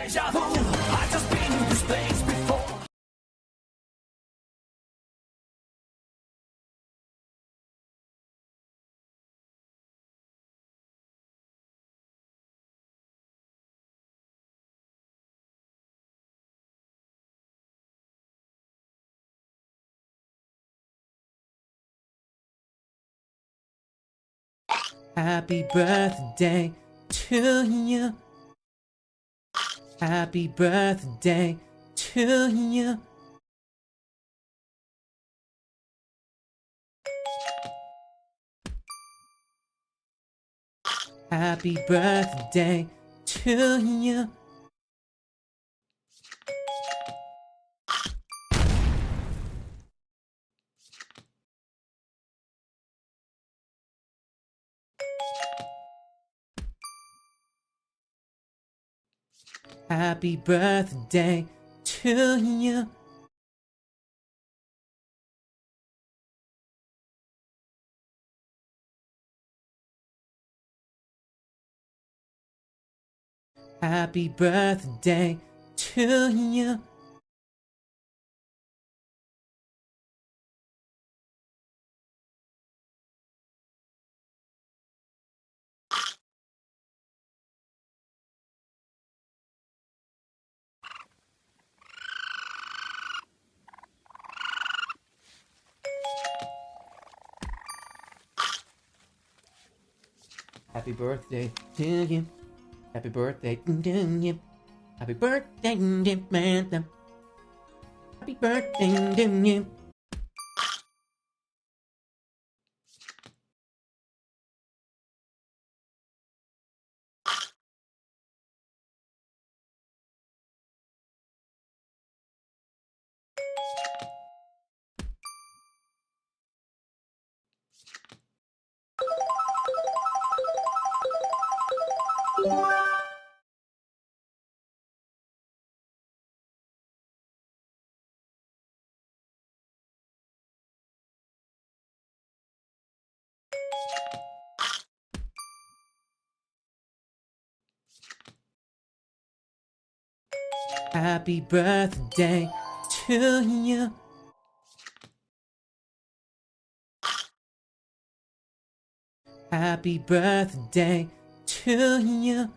deja vu. I've just been in this place before. Happy birthday to you. Happy birthday to you. Happy birthday to you. Happy birthday to you. Happy birthday to you. Happy birthday to you. Happy birthday to you. Happy birthday, man. Happy birthday to you. Happy birthday to you. Happy birthday to you.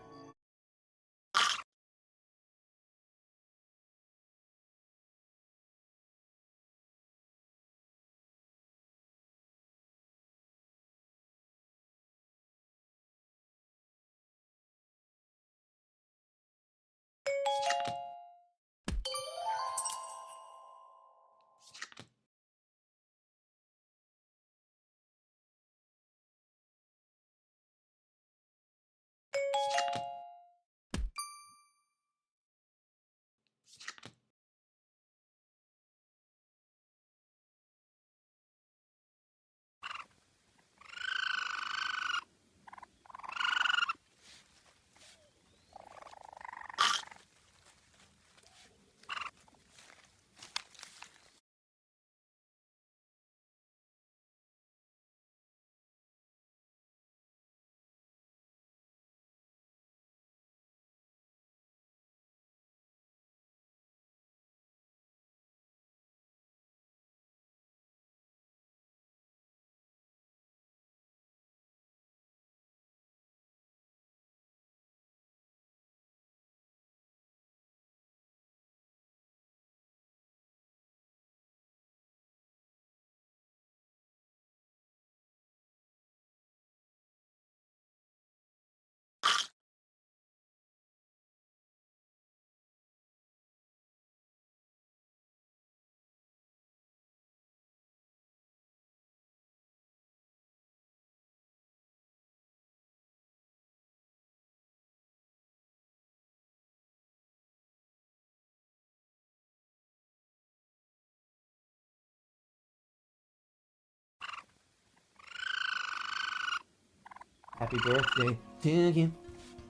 Happy birthday to you.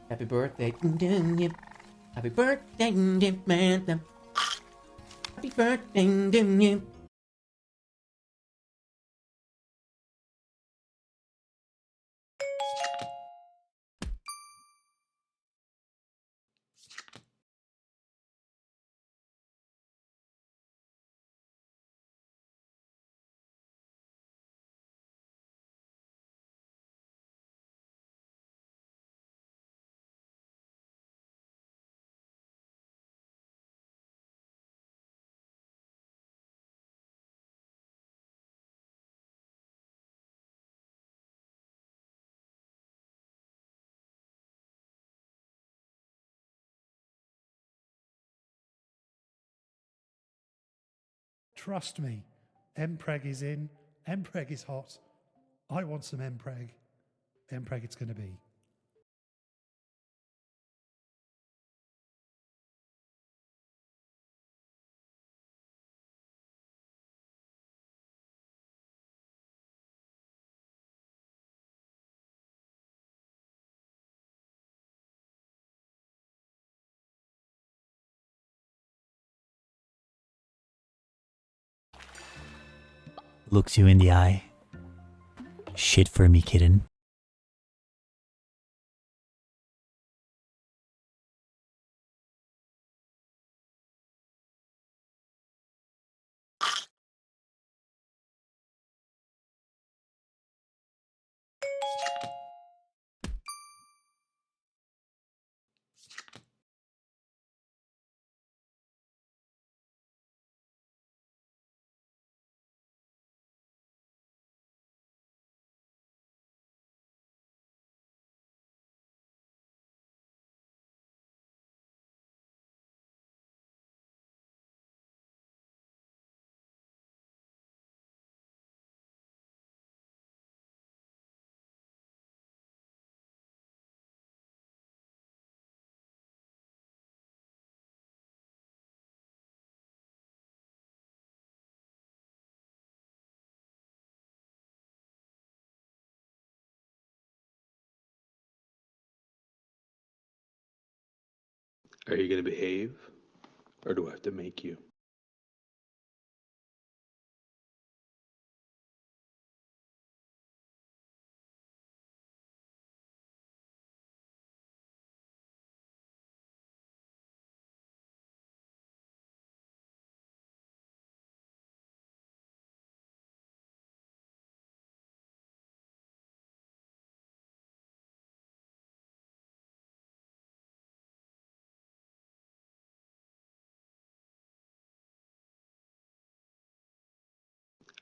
Happy birthday to you. Happy birthday, man. Happy birthday to you. Trust me, Mpreg is in, Mpreg is hot. I want some Mpreg. Mpreg it's going to be. Looks you in the eye. Shit for me, kitten. Are you going to behave, or do I have to make you?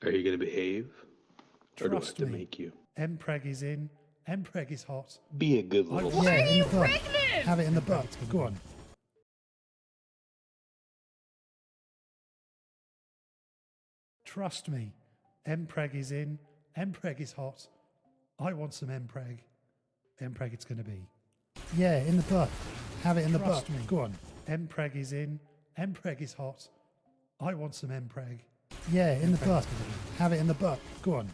Are you going to behave, or do I have Trust to me, make you? Mpreg is in, Mpreg is hot. Be a good little Yeah, in the butt. Have it in the butt. Go on. Trust me, Mpreg is in, Mpreg is hot. I want some Mpreg. Mpreg it's going to be. Yeah, in the butt. Have it in the butt. Me. Go on. Mpreg is in, Mpreg is hot. I want some Mpreg. Yeah, in the butt. Have it in the butt. Go on.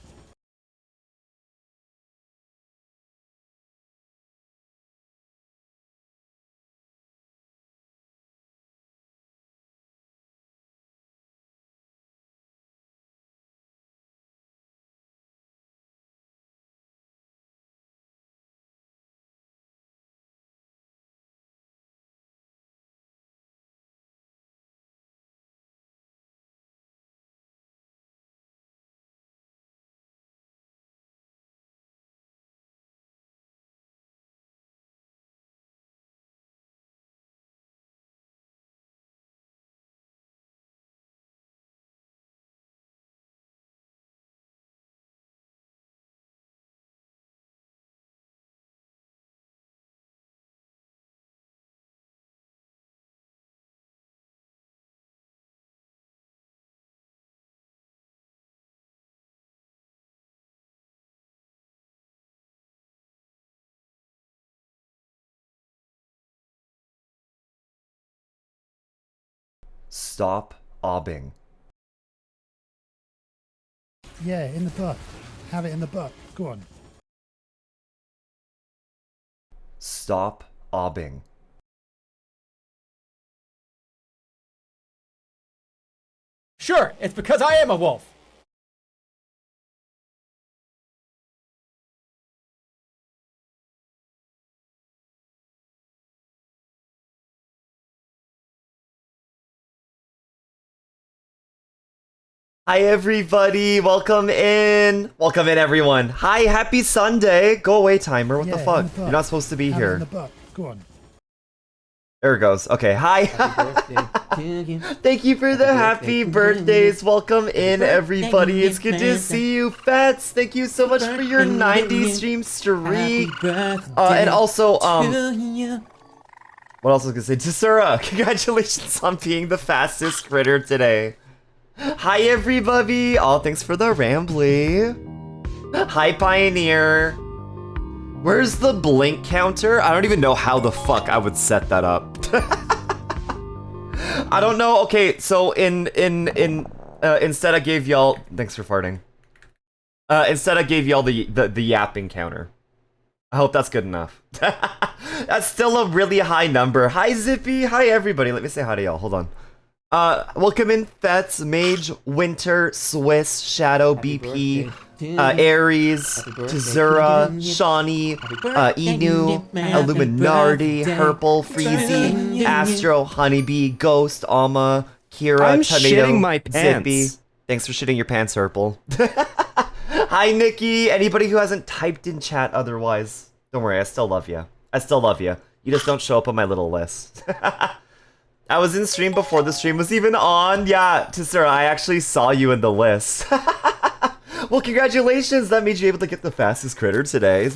Stop obbing. Yeah, in the butt. Have it in the butt. Go on. Stop obbing. Sure, it's because I am a wolf. Hi everybody, welcome in. Welcome in everyone. Hi, happy Sunday. Go away, timer. What the Yeah, fuck? in the butt. You're not supposed to be Have it in here. the butt. Go on. There it goes. Okay, hi. Happy birthday to you. Thank you for the happy birthdays. Welcome in everybody. It's good to see you, Fats. Thank you so much for your 90 stream streak. And also, to you. what else was I gonna say? Tsura, congratulations on being the fastest critter today. Hi, everybody. Oh, thanks for the rambly. Hi, Pioneer. Where's the blink counter? I don't even know how the fuck I would set that up. I don't know. Okay, so instead I gave y'all. Thanks for farting. Instead I gave y'all the yapping counter. I hope that's good enough. That's still a really high number. Hi, Zippy. Hi, everybody. Let me say hi to y'all. Hold on. Welcome in, Fets, Mage, Winter, Swiss, Shadow, BP, Aries, Tazura, Shawnee, Inu, Illuminati, Herpel, Freezy, Astro, Honeybee, Ghost, Alma, Kira, I'm Tomato, shitting my pants. Zippy. Thanks for shitting your pants, Herpel. Hi, Nikki. Anybody who hasn't typed in chat otherwise, don't worry, I still love you. I still love you. You just don't show up on my little list. I was in stream before the stream was even on. Yeah, Tessera, I actually saw you in the list. Well, congratulations. That made you able to get the fastest critter today.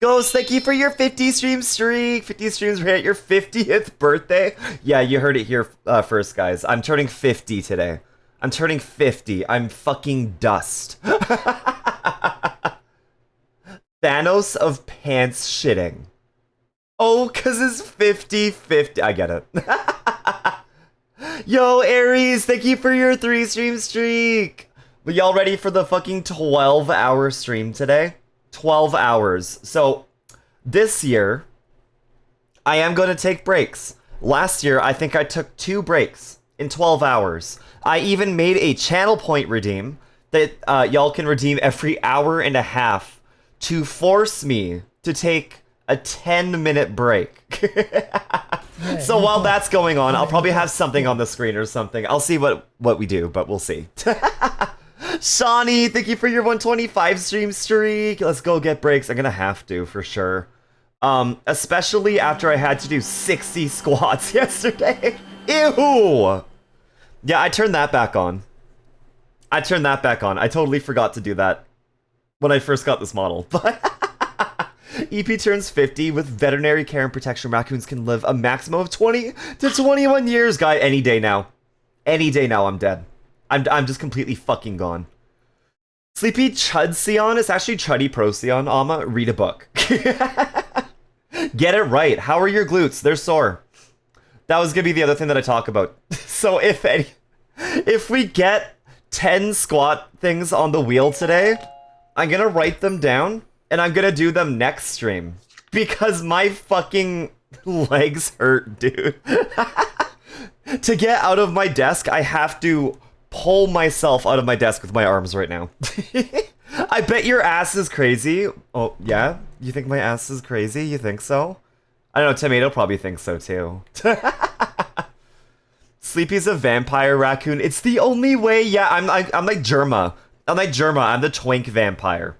Ghost, thank you for your 50 stream streak. 50 streams right at your 50th birthday. Yeah, you heard it here first, guys. I'm turning 50 today. I'm turning 50. I'm fucking dust. Thanos of pants shitting. Oh, cause it's 50-50. I get it. Yo, Aries, thank you for your 3 stream streak. But y'all ready for the fucking 12-hour stream today? 12 hours. So, this year, I am going to take breaks. Last year, I think I took 2 breaks in 12 hours. I even made a channel point redeem that y'all can redeem every hour and a half to force me to take a 10-minute break. So while that's going on, I'll probably have something on the screen or something. I'll see what we do, but we'll see. Shawnee, thank you for your 125 stream streak. Let's go get breaks. I'm gonna have to, for sure. Especially after I had to do 60 squats yesterday. Ew! Yeah, I turned that back on. I totally forgot to do that when I first got this model. But EP turns 50. With veterinary care and protection, raccoons can live a maximum of 20 to 21 years, guy. Any day now. Any day now, I'm dead. I'm just completely fucking gone. Sleepy Chudseon is actually Chuddy Procyon. Alma, read a book. Get it right. How are your glutes? They're sore. That was gonna be the other thing that I talk about. So if we get 10 squat things on the wheel today, I'm gonna write them down and I'm gonna do them next stream. Because my fucking legs hurt, dude. To get out of my desk, I have to pull myself out of my desk with my arms right now. I bet your ass is crazy. Oh, yeah? You think my ass is crazy? You think so? I don't know, Tomato probably thinks so too. Sleepy's a vampire raccoon. It's the only way. Yeah, I'm like Germa. I'm like Germa. I'm the twink vampire.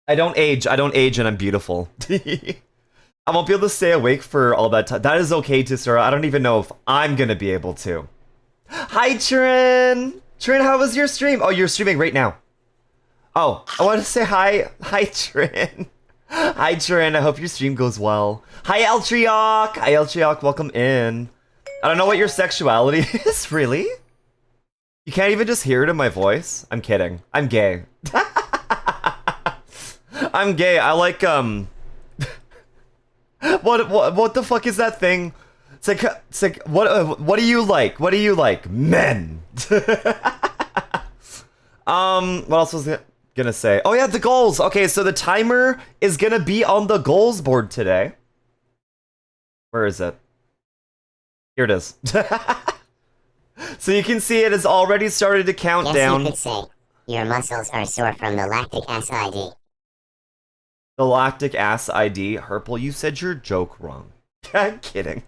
I don't age, and I'm beautiful. I won't be able to stay awake for all that time. That is okay, Tissera. I don't even know if I'm gonna be able to. Hi, Trin! Trin, how was your stream? Oh, you're streaming right now. Oh, I want to say hi. Hi, Trin. Hi, Trin. I hope your stream goes well. Hi, Eltriok! Hi, Eltriok. Welcome in. I don't know what your sexuality is, really? You can't even just hear it in my voice? I'm kidding. I'm gay. I'm gay. I like, What the fuck is that thing? It's like what do you like? What do you like? Men. What else was I gonna say? Oh yeah, the goals. Okay, so the timer is gonna be on the goals board today. Where is it? Here it is. So you can see it has already started to count down. You could say your muscles are sore from the lactic acid. The lactic ass ID. Herpel, you said your joke wrong. I'm kidding.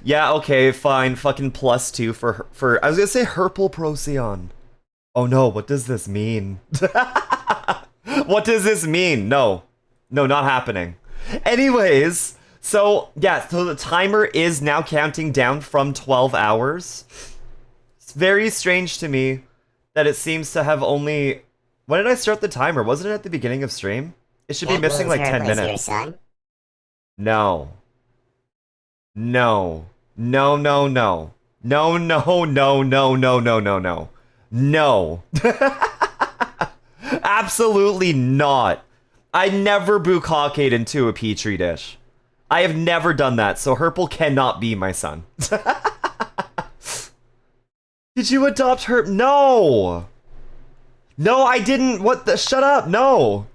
Yeah, okay, fine. Fucking +2 for I was gonna say Herpel Procyon. Oh no, what does this mean? What does this mean? No. No, not happening. Anyways, so yeah, so the timer is now counting down from 12 hours. It's very strange to me that it seems to have only... When did I start the timer? Wasn't it at the beginning of stream? It should be missing like 10 minutes. Your son? No. No. No, no, no. No, no, no, no, no, no, no, no. No. Absolutely not. I never bukkake into a petri dish. I have never done that, so Herpel cannot be my son. Did you adopt Herp? No! No, I didn't. What the? Shut up. No.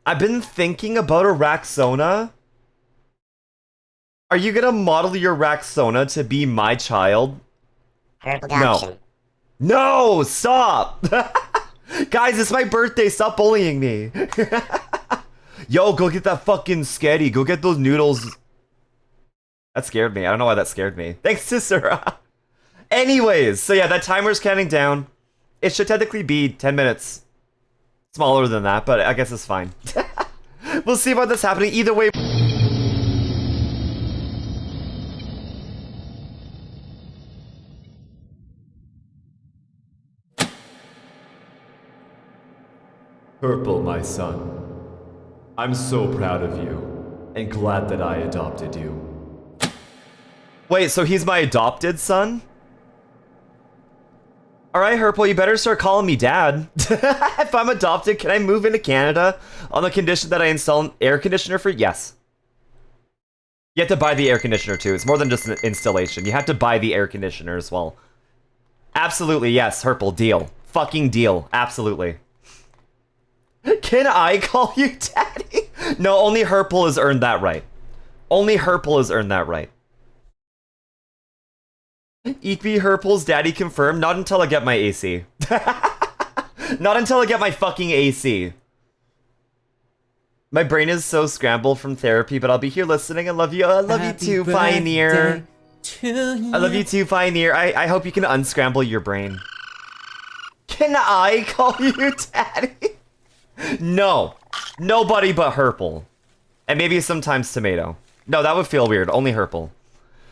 I've been thinking about a Raxona. Are you gonna model your Raxona to be my child? Herb adoption. No, stop! Guys, it's my birthday. Stop bullying me. Yo, go get that fucking sketty. Go get those noodles. That scared me. I don't know why that scared me. Thanks to Sarah. Anyways, so yeah, that timer's counting down. It should technically be 10 minutes. Smaller than that, but I guess it's fine. We'll see about this happening. Either way. Purple, my son. I'm so proud of you, and glad that I adopted you. Wait, so he's my adopted son? Alright, Herpel, you better start calling me dad. If I'm adopted, can I move into Canada on the condition that I install an air conditioner for? Yes. You have to buy the air conditioner too. It's more than just an installation. You have to buy the air conditioner as well. Absolutely, yes, Herpel, deal. Fucking deal. Absolutely. Can I call you daddy? No, only Herpel has earned that right. Only Herpel has earned that right. EP Herpel's daddy confirmed. Not until I get my AC. Not until I get my fucking AC. My brain is so scrambled from therapy, but I'll be here listening. I love you. I love you too, Pioneer. I love you too, Pioneer. I hope you can unscramble your brain. Can I call you daddy? No. Nobody but Herpel. And maybe sometimes Tomato. No, that would feel weird. Only Herpel.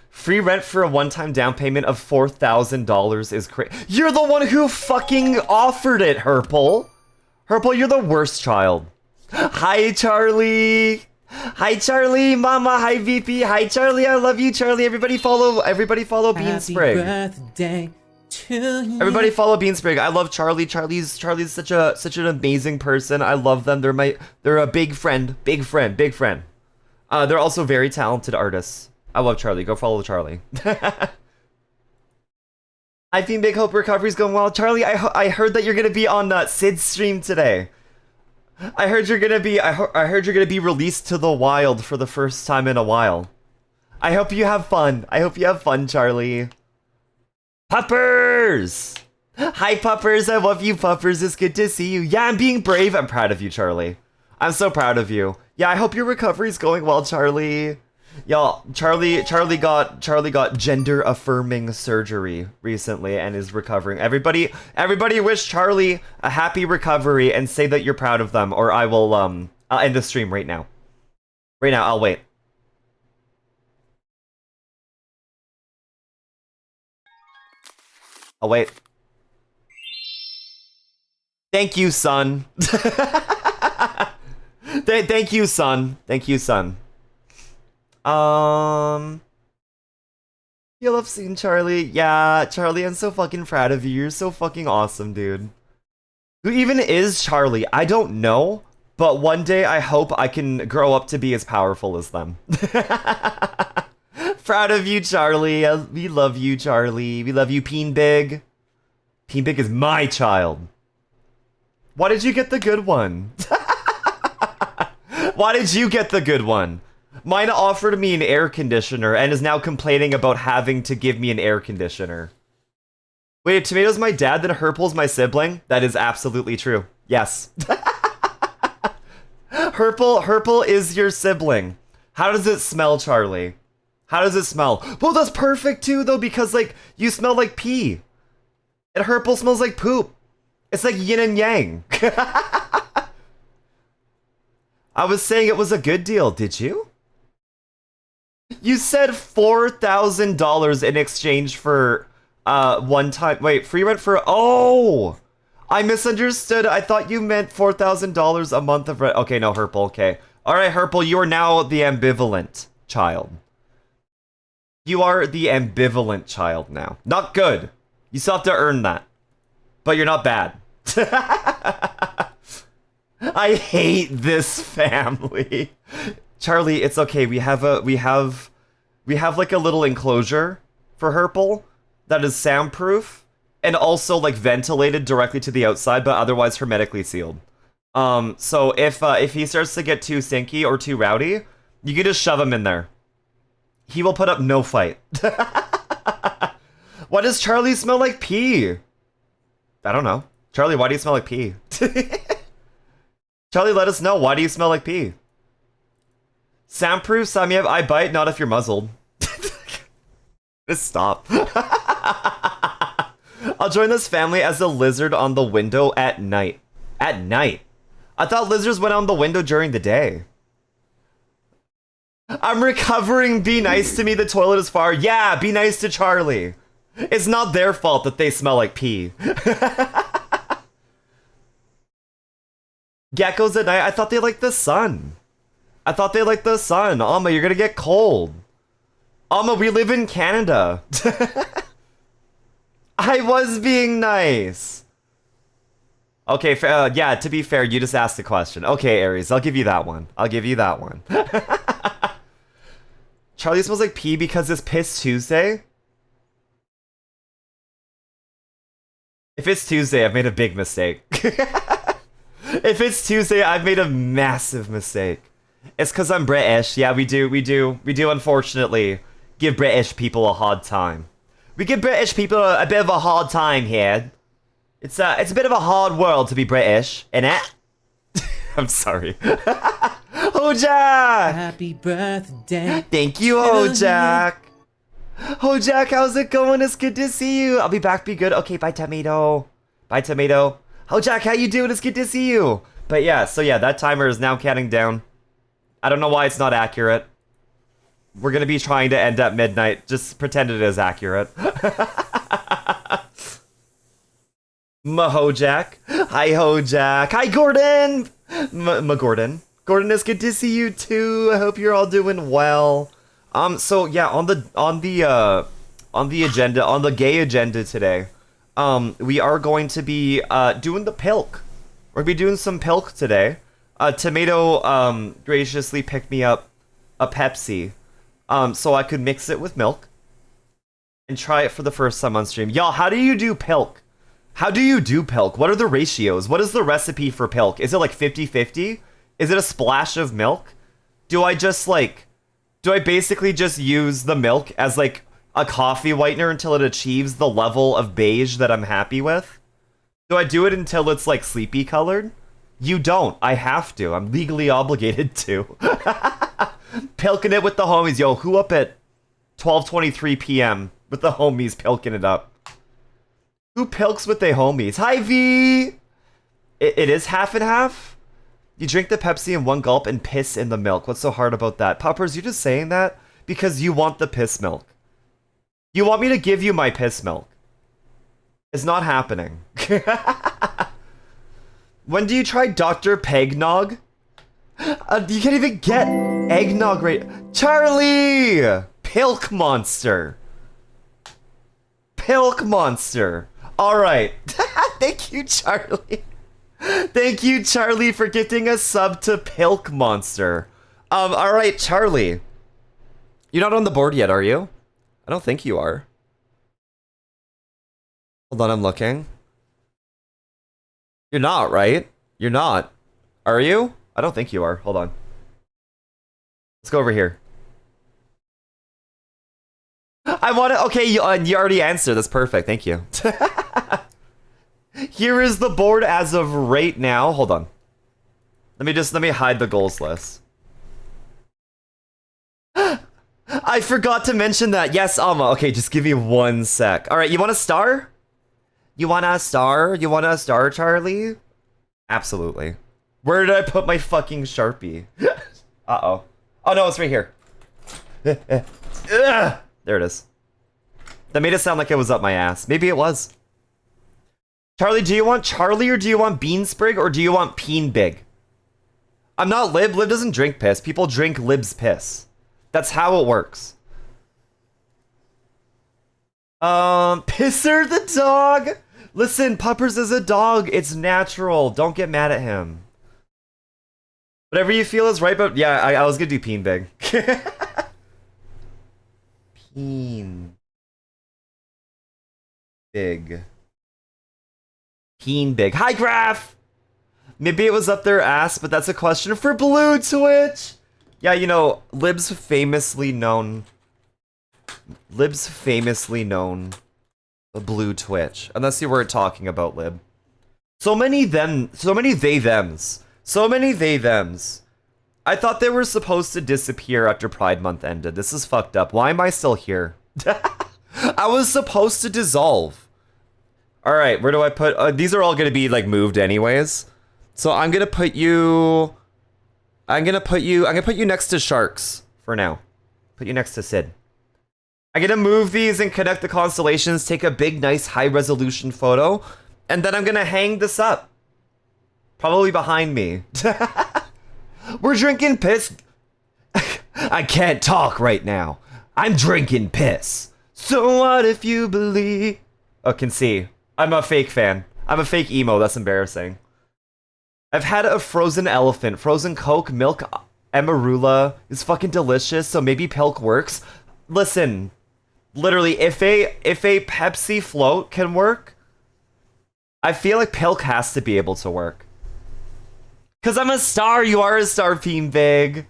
Free rent for a one-time down payment of $4,000 is crazy. You're the one who fucking offered it, Herpel. Herpel, you're the worst child. Hi, Charlie. Hi, Charlie. Mama. Hi, VP. Hi, Charlie. I love you, Charlie. Everybody follow Beansprig. Happy birthday to you. Everybody follow Beansprig. I love Charlie. Charlie's such an amazing person. I love them. They're a big friend. Big friend. They're also very talented artists. I love Charlie. Go follow Charlie. I think Big Hope recovery's going well. Charlie, I heard that you're gonna be on Sid's stream today. I heard you're gonna be released to the wild for the first time in a while. I hope you have fun. Charlie. Puppers! Hi, Puppers. I love you, Puppers. It's good to see you. Yeah, I'm being brave. I'm proud of you, Charlie. I'm so proud of you. Yeah, I hope your recovery's going well, Charlie. Y'all, Charlie got gender affirming surgery recently and is recovering. Everybody wish Charlie a happy recovery and say that you're proud of them, or I will I'll end the stream right now. Right now, I'll wait. I'll wait. Thank you, son. Thank you, son. Thank you, son. You love seeing Charlie. Yeah, Charlie, I'm so fucking proud of you. You're so fucking awesome, dude. Who even is Charlie? I don't know, but one day I hope I can grow up to be as powerful as them. Proud of you, Charlie. We love you, Charlie. We love you, Peen Big. Peen Big is my child. Why did you get the good one? Why did you get the good one? Mine offered me an air conditioner and is now complaining about having to give me an air conditioner. Wait, if Tomato's my dad, then Herpel's my sibling? That is absolutely true. Yes. Herpel is your sibling. How does it smell, Charlie? How does it smell? Well, that's perfect too, though, because, like, you smell like pee. And Herpel smells like poop. It's like yin and yang. I was saying it was a good deal, did you? You said $4,000 in exchange for one time. Wait, free rent for. Oh, I misunderstood. I thought you meant $4,000 a month of rent. Okay, no, Herpel. Okay, all right, Herpel, you are now the ambivalent child. You are the ambivalent child now. Not good. You still have to earn that. But you're not bad. I hate this family. Charlie, it's okay. We have like a little enclosure for Herpel that is soundproof and also like ventilated directly to the outside, but otherwise hermetically sealed. So if he starts to get too stinky or too rowdy, you can just shove him in there. He will put up no fight. Why does Charlie smell like pee? I don't know. Charlie, why do you smell like pee? Charlie, let us know. Why do you smell like pee? Soundproof, Samyev, I bite, not if you're muzzled. Just stop. I'll join this family as a lizard on the window at night. At night? I thought lizards went on the window during the day. I'm recovering. Be nice to me. The toilet is far. Yeah, be nice to Charlie. It's not their fault that they smell like pee. Geckos at night? I thought they liked the sun. Alma, you're gonna get cold. Alma, we live in Canada. I was being nice. Okay, yeah, to be fair, you just asked the question. Okay, Aries, I'll give you that one. Charlie smells like pee because it's Piss Tuesday? If it's Tuesday, I've made a big mistake. If it's Tuesday, I've made a massive mistake. It's because I'm British. Yeah, we do unfortunately give British people a hard time. We give British people a bit of a hard time here. It's a bit of a hard world to be British, innit? I'm sorry. Hojak! Happy birthday. Thank you, Hojak. Hojak, how's it going? It's good to see you. I'll be back. Be good. Okay, bye, Tomato. Bye, Tomato. Hojak, how you doing? It's good to see you. But yeah, so yeah, that timer is now counting down. I don't know why it's not accurate. We're gonna be trying to end at midnight. Just pretend it is accurate. Mahojak. Hi, Hojak. Hi, Gordon. Gordon. Gordon, it's good to see you too. I hope you're all doing well. So yeah, on the agenda, on the gay agenda today, we are going to be doing the pilk. We're gonna be doing some pilk today. Tomato graciously picked me up a Pepsi, so I could mix it with milk and try it for the first time on stream. Y'all, how do you do pilk? How do you do pilk? What are the ratios? What is the recipe for pilk? Is it like 50-50? Is it a splash of milk? Do I basically just use the milk as like a coffee whitener until it achieves the level of beige that I'm happy with? Do I do it until it's like sleepy colored? You don't. I have to. I'm legally obligated to. Pilking it with the homies. Yo, who up at 12:23 p.m. with the homies pilking it up? Who pilks with their homies? Hi, V! It is half and half? You drink the Pepsi in one gulp and piss in the milk. What's so hard about that? Poppers, you're just saying that because you want the piss milk. You want me to give you my piss milk. It's not happening. When do you try Dr. Pegnog? You can't even get eggnog right. Charlie! Pilk monster. Pilk monster. Alright. Thank you, Charlie. Thank you, Charlie, for gifting a sub to Pilk monster. Alright, Charlie. You're not on the board yet, are you? I don't think you are. Hold on, I'm looking. You're not, right? You're not. Are you? I don't think you are. Hold on. Let's go over here. I want to... Okay, you already answered. That's perfect. Thank you. Here is the board as of right now. Hold on. Let me hide the goals list. I forgot to mention that. Yes, Alma. Okay, just give me 1 sec. All right, you want a star? You want a star? You want a star, Charlie? Absolutely. Where did I put my fucking Sharpie? Uh-oh. Oh, no, it's right here. There it is. That made it sound like it was up my ass. Maybe it was. Charlie, do you want Charlie or do you want Beansprig or do you want Peen Big? I'm not Lib. Lib doesn't drink piss. People drink Lib's piss. That's how it works. Pisser the dog. Listen, Puppers is a dog. It's natural. Don't get mad at him. Whatever you feel is right, but yeah, I was gonna do Peen Big. Peen Big. Peen Big. Hi, Graph! Maybe it was up their ass, but that's a question for Blue Twitch. Yeah, you know, Lib's famously known the Blue Twitch. Unless you weren't talking about Lib. So many they thems. So many they thems. I thought they were supposed to disappear after Pride Month ended. This is fucked up. Why am I still here? I was supposed to dissolve. Alright, where do I put... these are all going to be, like, moved anyways. So I'm going to put you... I'm going to put you next to Sharks for now. Put you next to Sid. I'm going to move these and connect the constellations, take a big, nice, high-resolution photo, and then I'm going to hang this up. Probably behind me. We're drinking piss. I can't talk right now. I'm drinking piss. So what if you believe... Oh, can see. I'm a fake fan. I'm a fake emo. That's embarrassing. I've had a frozen elephant. Frozen Coke, milk, Amarula is fucking delicious, so maybe Pilk works. Listen, literally, if a Pepsi float can work, I feel like Pilk has to be able to work. Cause I'm a star, you are a star, Peen Big.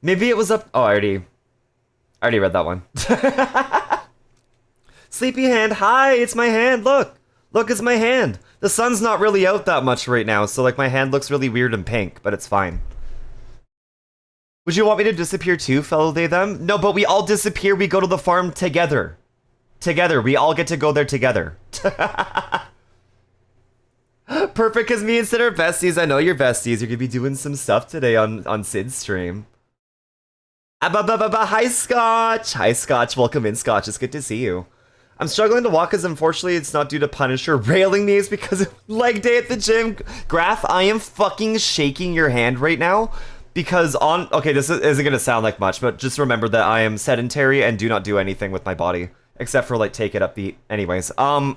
Maybe it was up... Oh, I already read that one. Sleepy Hand, hi, it's my hand, look. Look, it's my hand. The sun's not really out that much right now, so like my hand looks really weird and pink, but it's fine. Would you want me to disappear too, fellow they them? No, but we all disappear, we go to the farm together. Together, we all get to go there together. Perfect, because me and Sid are besties. I know you're besties. You're gonna be doing some stuff today on Sid's stream. Hi, Scotch. Hi, Scotch. Welcome in, Scotch. It's good to see you. I'm struggling to walk because unfortunately it's not due to Punisher railing me. It's because of leg day at the gym. Graph, I am fucking shaking your hand right now because on... Okay, this isn't gonna sound like much, but just remember that I am sedentary and do not do anything with my body except for like take it upbeat. Anyways, I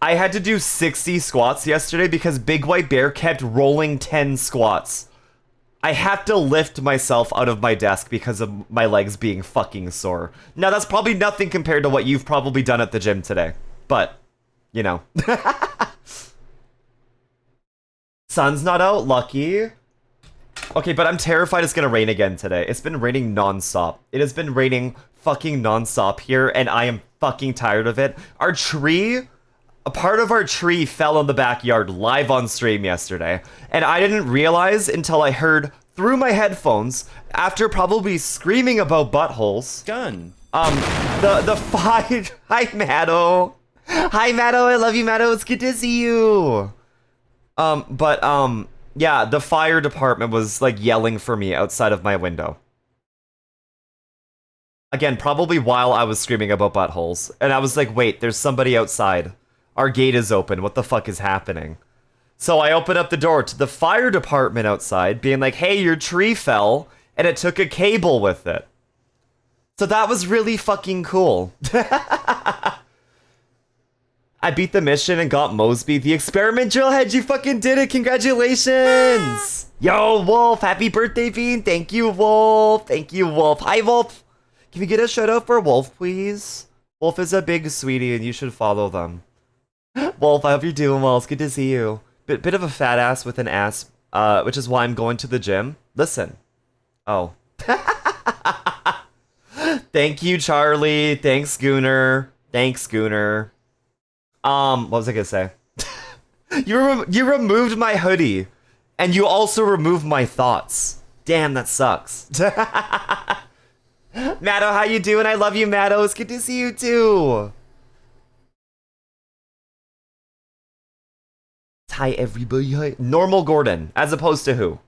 had to do 60 squats yesterday because Big White Bear kept rolling 10 squats. I had to lift myself out of my desk because of my legs being fucking sore. Now, that's probably nothing compared to what you've probably done at the gym today. But, you know. Sun's not out, lucky. Okay, but I'm terrified it's gonna rain again today. It's been raining non-stop. It has been raining fucking non-stop here, and I am fucking tired of it. Our tree... A part of our tree fell in the backyard live on stream yesterday, and I didn't realize until I heard through my headphones, after probably screaming about buttholes. Gun. The fire... Hi, Matto. Hi, Matto. I love you, Matto. It's good to see you. Yeah, the fire department was, like, yelling for me outside of my window. Again, probably while I was screaming about buttholes. And I was like, wait, there's somebody outside. Our gate is open. What the fuck is happening? So I open up the door to the fire department outside, being like, hey, your tree fell, and it took a cable with it. So that was really fucking cool. I beat the mission and got Mosby. The experiment drillhead, you fucking did it. Congratulations. Yo, Wolf. Happy birthday, Bean. Thank you, Wolf. Thank you, Wolf. Hi, Wolf. Can we get a shout out for Wolf, please? Wolf is a big sweetie, and you should follow them. Wolf, I hope you're doing well. It's good to see you. Bit of a fat ass with an ass, which is why I'm going to the gym. Listen. Oh. Thank you, Charlie. Thanks, Gooner. Thanks, Gooner. What was I gonna say? You removed my hoodie, and you also removed my thoughts. Damn, that sucks. Matto, how you doing? I love you, Matto. It's good to see you too. Hi, everybody. Hi. Normal Gordon, as opposed to who?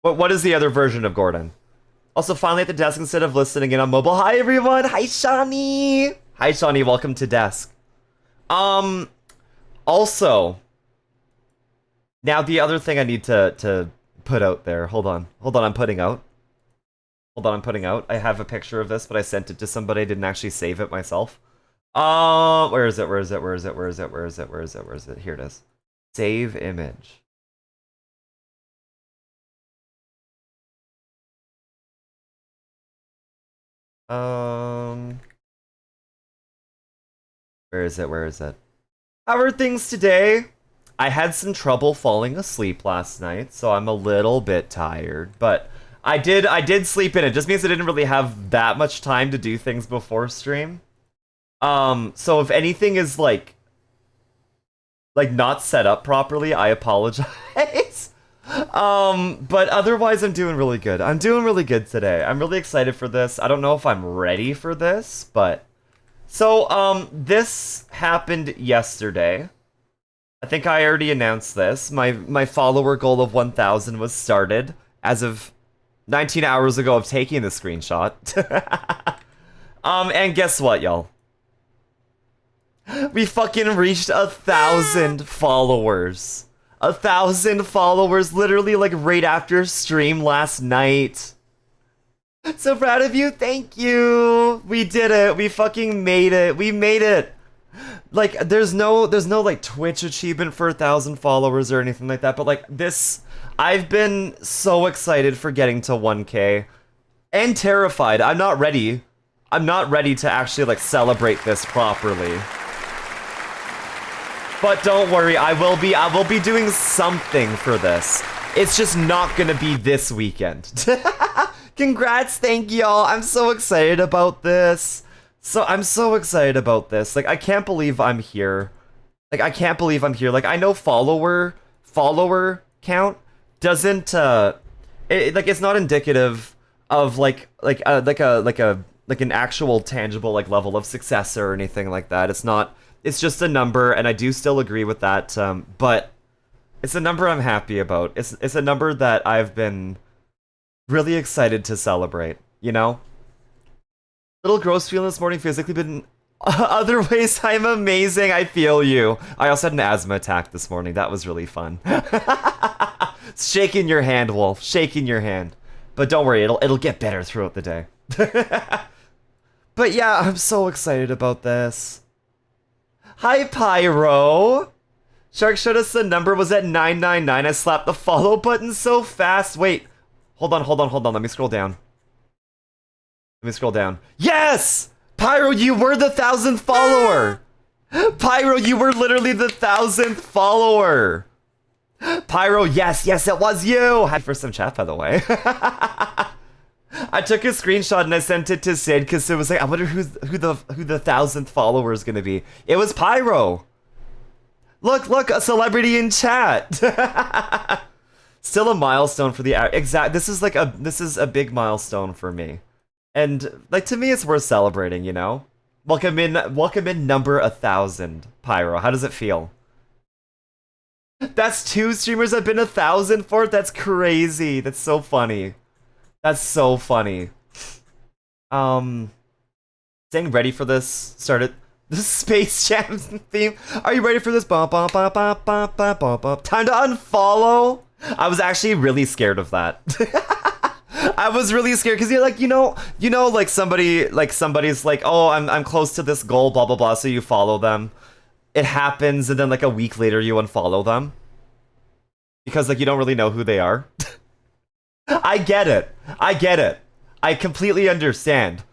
What is the other version of Gordon? Also, finally at the desk instead of listening in on mobile. Hi, everyone. Hi, Shawnee. Hi, Shawnee. Welcome to desk. Also, now the other thing I need to put out there. Hold on. I'm putting out. Hold on, I'm putting out. I have a picture of this, but I sent it to somebody. I didn't actually save it myself. Where is it? Where is it? Where is it? Where is it? Where is it? Where is it? Where is it? Here it is. Save image. Where is it? Where is it? How are things today? I had some trouble falling asleep last night, so I'm a little bit tired, but I did sleep in. It just means I didn't really have that much time to do things before stream. So if anything is like not set up properly, I apologize. But otherwise I'm doing really good. I'm doing really good today. I'm really excited for this. I don't know if I'm ready for this, but so this happened yesterday. I think I already announced this. My follower goal of 1,000 was started as of 19 hours ago of taking the screenshot. And guess what, y'all? We fucking reached 1,000 followers. 1,000 followers, literally like right after stream last night. So proud of you, thank you. We did it. We fucking made it. We made it. Like, there's no like Twitch achievement for 1,000 followers or anything like that, but like this, I've been so excited for getting to 1K and terrified. I'm not ready to actually like celebrate this properly. But don't worry, I will be doing something for this. It's just not gonna be this weekend. Congrats, thank y'all. I'm so excited about this. I'm so excited about this. Like, I can't believe I'm here. Like, I know follower count doesn't it's not indicative of like an actual tangible like level of success or anything like that. It's not. It's just a number, and I do still agree with that. But it's a number I'm happy about. It's a number that I've been really excited to celebrate. You know. Little gross feeling this morning physically, but in other ways, I'm amazing. I feel you. I also had an asthma attack this morning. That was really fun. Shaking your hand, Wolf. Shaking your hand. But don't worry, it'll get better throughout the day. But yeah, I'm so excited about this. Hi, Pyro. Shark showed us the number was at 999. I slapped the follow button so fast. Wait. Hold on. Let me scroll down. Yes! Pyro, you were the 1,000th follower! Pyro, you were literally the 1,000th follower! Pyro, yes, it was you! Hi for some chat, by the way. I took a screenshot and I sent it to Sid because it was like, I wonder who the 1,000th follower is gonna be. It was Pyro! Look, a celebrity in chat! Still a milestone for the this is a big milestone for me. And, like, to me, it's worth celebrating, you know? Welcome in number 1,000, Pyro. How does it feel? That's 2 streamers I've been 1,000 for? That's crazy. That's so funny. That's so funny. Staying ready for this started the Space Jam theme. Are you ready for this? Time to unfollow? I was actually really scared of that. I was really scared because you're like, you know, like somebody's like, oh, I'm close to this goal, blah blah blah. So you follow them. It happens, and then like a week later, you unfollow them because like you don't really know who they are. I get it. I completely understand.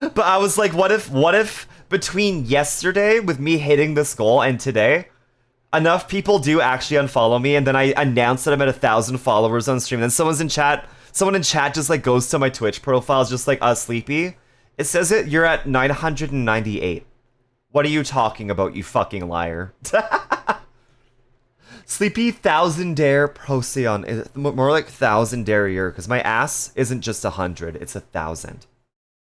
But I was like, what if between yesterday with me hitting this goal and today, enough people do actually unfollow me, and then I announce that I'm at 1,000 followers on stream, and then someone in chat just like goes to my Twitch profile, just like, Sleepy. It says you're at 998. What are you talking about, you fucking liar? Sleepy 1,000 dare Procyon. More like 1,000 dare year, because my ass isn't just 100, it's 1,000.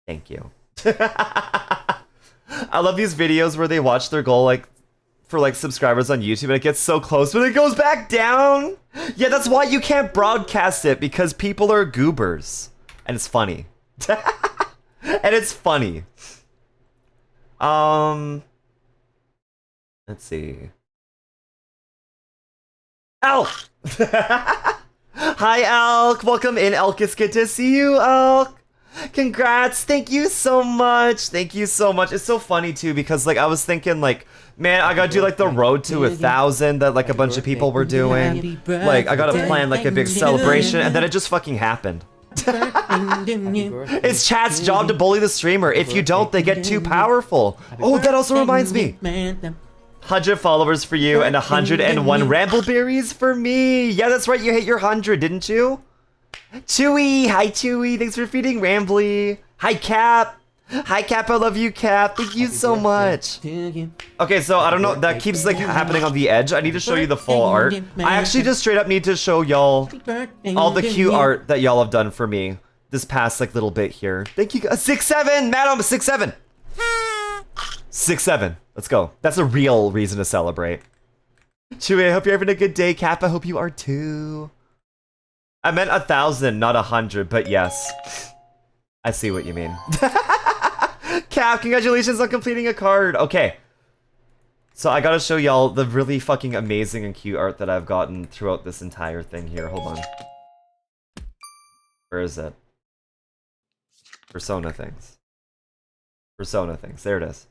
Thank you. I love these videos where they watch their goal like for like subscribers on YouTube and it gets so close but it goes back down. Yeah, that's why you can't broadcast it, because people are goobers. And it's funny. And it's funny. Let's see. Ow! Hi Hi, Elk. Welcome in, Elk. It's good to see you, Elk. Congrats. Thank you so much. Thank you so much. It's so funny, too, because, like, I was thinking, like, man, I gotta do, like, the road to 1,000 that, like, a bunch of people were doing. Like, I gotta plan, like, a big celebration, and then it just fucking happened. It's chat's job to bully the streamer. If you don't, they get too powerful. Oh, that also reminds me. 100 followers for you and 101 Rambleberries for me. Yeah, that's right. You hit your 100, didn't you? Chewy. Hi, Chewy. Thanks for feeding Rambly. Hi, Cap. Hi, Cap. I love you, Cap. Thank you so much. Okay, so I don't know. That keeps like happening on the edge. I need to show you the full art. I actually just straight up need to show y'all all the cute art that y'all have done for me this past like little bit here. Thank you, 6'7", Madam 6'7". 6'7". Let's go. That's a real reason to celebrate. Chewy, I hope you're having a good day. Cap, I hope you are too. I meant 1,000, not 100, but yes. I see what you mean. Cap, congratulations on completing a card. Okay. So I gotta show y'all the really fucking amazing and cute art that I've gotten throughout this entire thing here. Hold on. Where is it? Persona things. Persona things. There it is.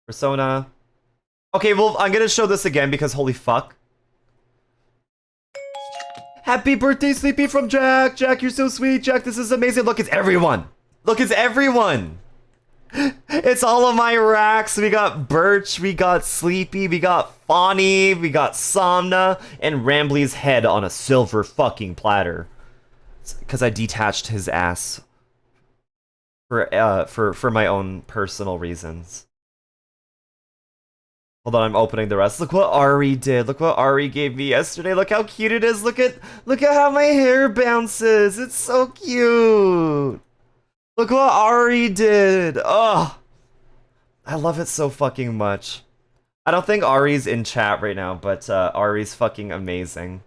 Persona. Okay, well, I'm gonna show this again because holy fuck. Happy birthday, Sleepy, from Jack. Jack, you're so sweet. Jack, this is amazing. Look, it's everyone. Look, it's everyone. It's all of my racks. We got Birch, we got Sleepy, we got Fawny, we got Somna, and Rambly's head on a silver fucking platter. Because I detached his ass for my own personal reasons. Hold on, I'm opening the rest. Look what Ari did. Look what Ari gave me yesterday. Look how cute it is. Look at how my hair bounces. It's so cute. Look what Ari did. Oh, I love it so fucking much. I don't think Ari's in chat right now, but Ari's fucking amazing.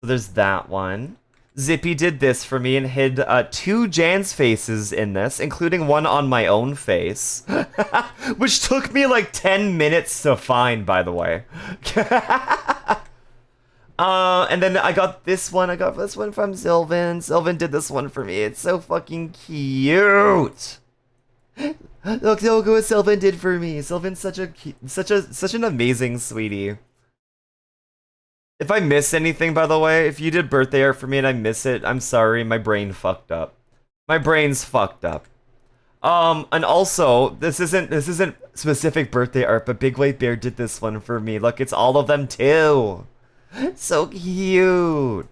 So there's that one. Zippy did this for me and hid 2 Jan's faces in this, including one on my own face. Which took me like 10 minutes to find, by the way. And then I got this one. I got this one from Sylvan. Sylvan did this one for me. It's so fucking cute. Look what Sylvan did for me. Sylvan's such an amazing sweetie. If I miss anything, by the way, if you did birthday art for me and I miss it, I'm sorry. My brain fucked up. My brain's fucked up. And also, this isn't specific birthday art, but Big White Bear did this one for me. Look, it's all of them too. So cute.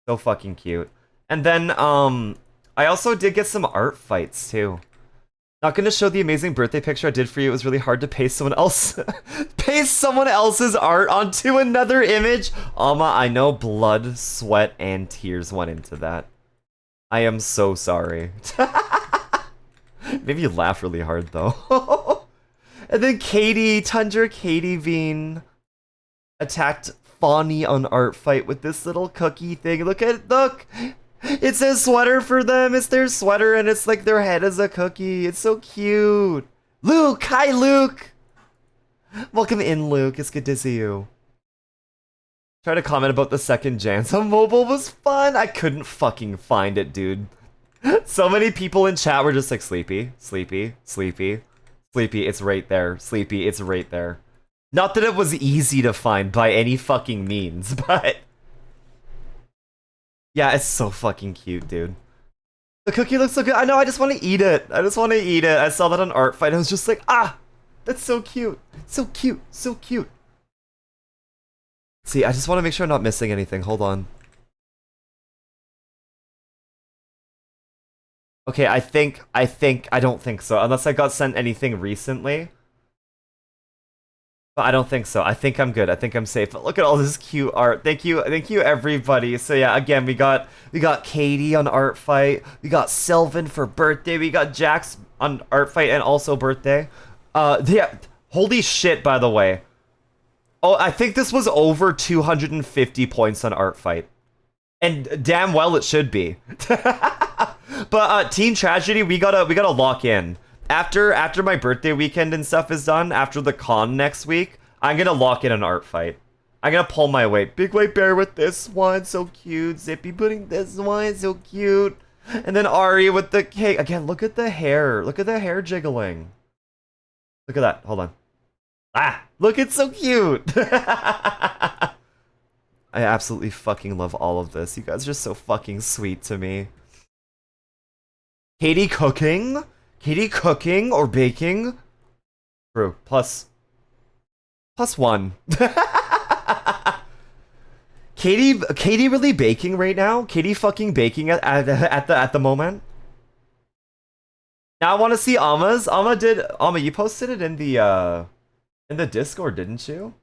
So fucking cute. And then, I also did get some art fights too. Not gonna show the amazing birthday picture I did for you. It was really hard to paste someone else's art onto another image. Alma, I know blood, sweat, and tears went into that. I am so sorry. Maybe you laugh really hard though. And then Katie, Tundra Katie Bean attacked Fawny on art fight with this little cookie thing. Look. It says sweater for them. It's their sweater and it's like their head is a cookie. It's so cute. Luke, hi Luke. Welcome in, Luke. It's good to see you. Try to comment about the second Jans on mobile was fun. I couldn't fucking find it, dude. So many people in chat were just like, Sleepy, Sleepy, Sleepy, Sleepy, it's right there. Sleepy, it's right there. Not that it was easy to find by any fucking means, but... yeah, it's so fucking cute, dude. The cookie looks so good. I know, I just want to eat it. I just want to eat it. I saw that on Art Fight. I was just like, ah, that's so cute. So cute. So cute. See, I just want to make sure I'm not missing anything. Hold on. Okay, I don't think so. Unless I got sent anything recently. But I don't think so. I think I'm good. I think I'm safe. But look at all this cute art. Thank you everybody. So yeah, again, we got Katie on Art Fight. We got Sylvan for birthday. We got Jax on Art Fight and also birthday. Yeah, holy shit, by the way. Oh, I think this was over 250 points on Art Fight. And damn well it should be. But Team Tragedy, we gotta lock in. After my birthday weekend and stuff is done, after the con next week, I'm gonna lock in an Art Fight. I'm gonna pull my weight. Big white bear with this one, so cute. Zippy putting this one, so cute. And then Ari with the cake. Again, look at the hair. Look at the hair jiggling. Look at that. Hold on. Ah, look, it's so cute. I absolutely fucking love all of this. You guys are just so fucking sweet to me. Katie cooking? Katie cooking or baking? True. Plus 1. Katie really baking right now? Katie fucking baking at the moment? Now I want to see Alma's. Alma, you posted it in the Discord, didn't you?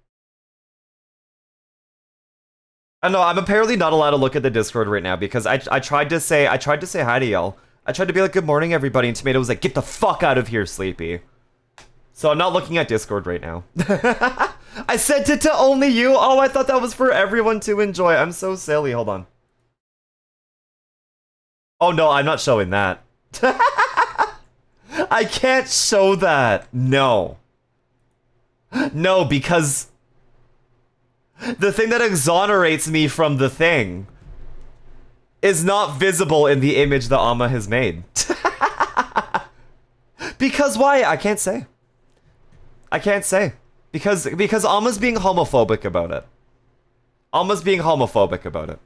I know I'm apparently not allowed to look at the Discord right now because I tried to say hi to y'all. I tried to be like, good morning, everybody, and Tomato was like, get the fuck out of here, Sleepy. So I'm not looking at Discord right now. I sent it to only you? Oh, I thought that was for everyone to enjoy. I'm so silly. Hold on. Oh, no, I'm not showing that. I can't show that. No. No, because the thing that exonerates me from the thing is not visible in the image that Alma has made. Because why? I can't say. I can't say. Because Alma's being homophobic about it. Alma's being homophobic about it.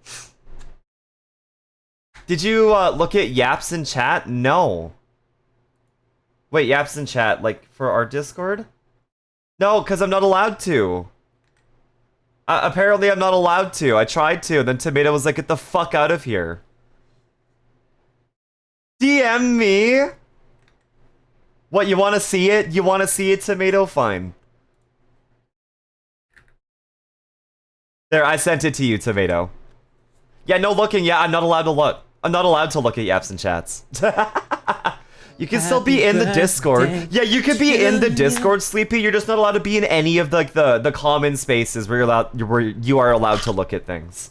Did you look at Yaps in chat? No. Wait, Yaps in chat, like for our Discord? No, because I'm not allowed to. Apparently I'm not allowed to. I tried to, and then Tomato was like, get the fuck out of here. DM me? What, you want to see it? You want to see it, Tomato? Fine. There, I sent it to you, Tomato. Yeah, no looking. Yeah, I'm not allowed to look. I'm not allowed to look at Yaps and chats. You can still be in the Discord. Yeah, you could be in the Discord, Sleepy. You're just not allowed to be in any of the common spaces where you are allowed to look at things.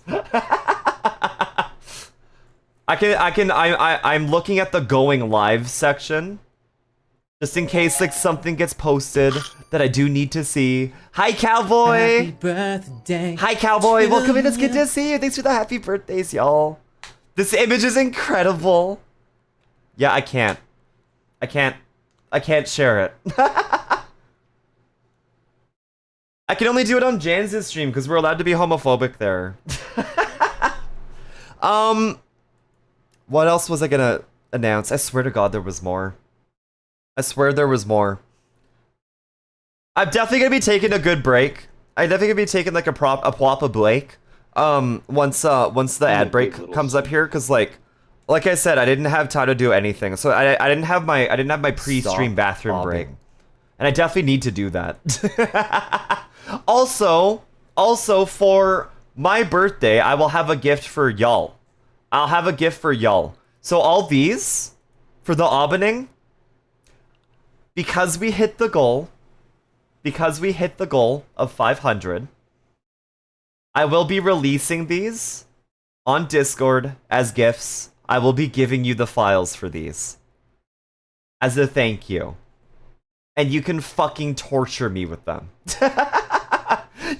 I'm looking at the going live section. Just in case like something gets posted that I do need to see. Hi, Cowboy! Happy birthday. Hi, Cowboy! Welcome in, it's good to see you. Thanks for the happy birthdays, y'all. This image is incredible. Yeah, I can't share it. I can only do it on Jan's stream because we're allowed to be homophobic there. What else was I gonna announce? I swear to God there was more. I swear there was more. I'm definitely gonna be taking a good break. I'm definitely gonna be taking like a proper break. Once the ad break comes up here, cause like I said, I didn't have time to do anything, so I didn't have my pre-stream bathroom break, and I definitely need to do that. Also for my birthday, I will have a gift for y'all. I'll have a gift for y'all. So all these for the opening. Because we hit the goal of 500, I will be releasing these on Discord as gifts. I will be giving you the files for these as a thank you. And you can fucking torture me with them.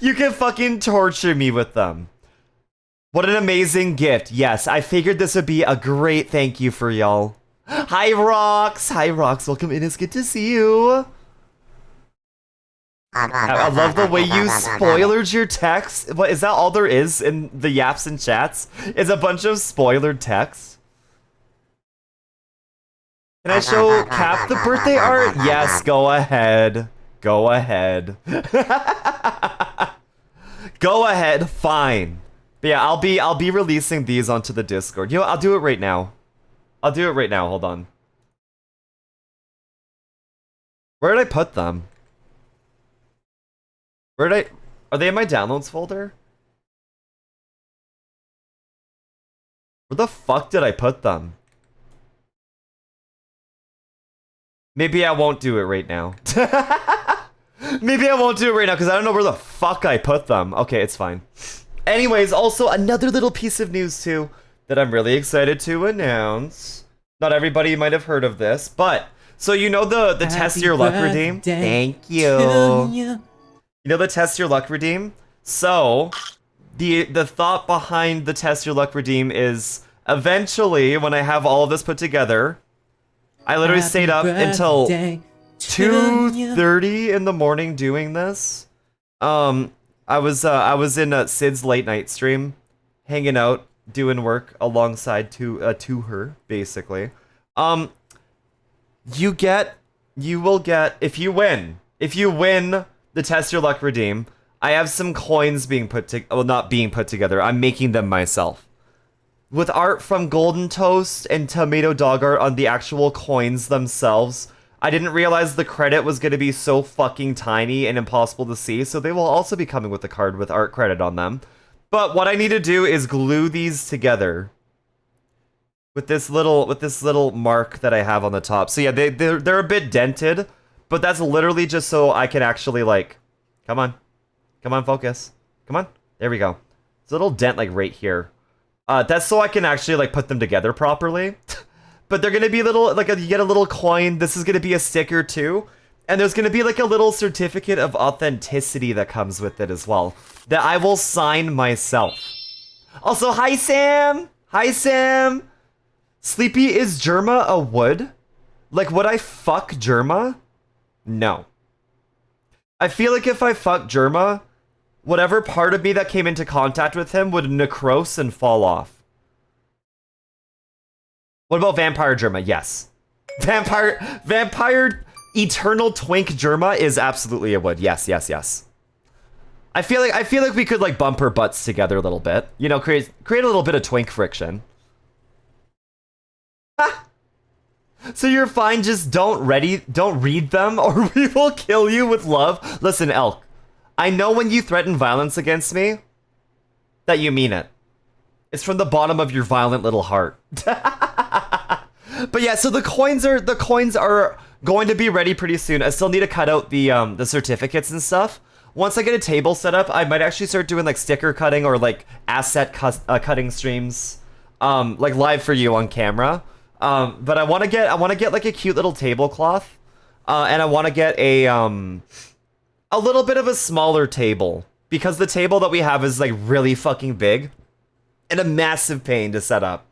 You can fucking torture me with them. What an amazing gift. Yes, I figured this would be a great thank you for y'all. Hi, Rox! Hi, Rox. Welcome in. It's good to see you. I love the way you spoiled your text. What, is that all there is in the Yaps and chats? Is a bunch of spoilered text? Can I show Cap the birthday art? Yes, go ahead. Go ahead. Go ahead, fine. But yeah, I'll be releasing these onto the Discord. You know, I'll do it right now. I'll do it right now, hold on. Where did I put them? Are they in my downloads folder? Where the fuck did I put them? Maybe I won't do it right now. Maybe I won't do it right now because I don't know where the fuck I put them. Okay, it's fine. Anyways, also another little piece of news too that I'm really excited to announce. Not everybody might have heard of this, but so you know the test your luck redeem? Thank you. You know the test your luck redeem? So, the thought behind the Test Your Luck Redeem is eventually, when I have all of this put together, I literally stayed up until 2:30 in the morning doing this. I was in Sid's late night stream, hanging out, doing work alongside to her, basically. You will get, if you win the Test Your Luck Redeem, I have some coins being not being put together, I'm making them myself. With art from Golden Toast and Tomato Dog art on the actual coins themselves. I didn't realize the credit was going to be so fucking tiny and impossible to see, so they will also be coming with a card with art credit on them. But what I need to do is glue these together with this little mark that I have on the top. So yeah, they're a bit dented, but that's literally just so I can actually like, come on, focus, come on, there we go. It's a little dent like right here. That's so I can actually like put them together properly. But they're gonna be little, like you get a little coin. This is gonna be a sticker too, and there's gonna be like a little certificate of authenticity that comes with it as well, that I will sign myself. Also, hi Sam! Hi Sam! Sleepy, is Germa a wood? Like, would I fuck Germa? No. I feel like if I fuck Germa, whatever part of me that came into contact with him would necrose and fall off. What about Vampire Germa? Yes. Vampire Eternal Twink Germa is absolutely a wood. Yes. I feel like we could like bump her butts together a little bit. You know, create a little bit of twink friction. So you're fine, just don't read them or we will kill you with love. Listen, Elk, I know when you threaten violence against me that you mean it. It's from the bottom of your violent little heart. But yeah, so the coins are going to be ready pretty soon. I still need to cut out the certificates and stuff. Once I get a table set up, I might actually start doing like sticker cutting or like asset cutting streams, like live for you on camera. But I want to get like a cute little tablecloth, and I want to get a little bit of a smaller table because the table that we have is like really fucking big and a massive pain to set up.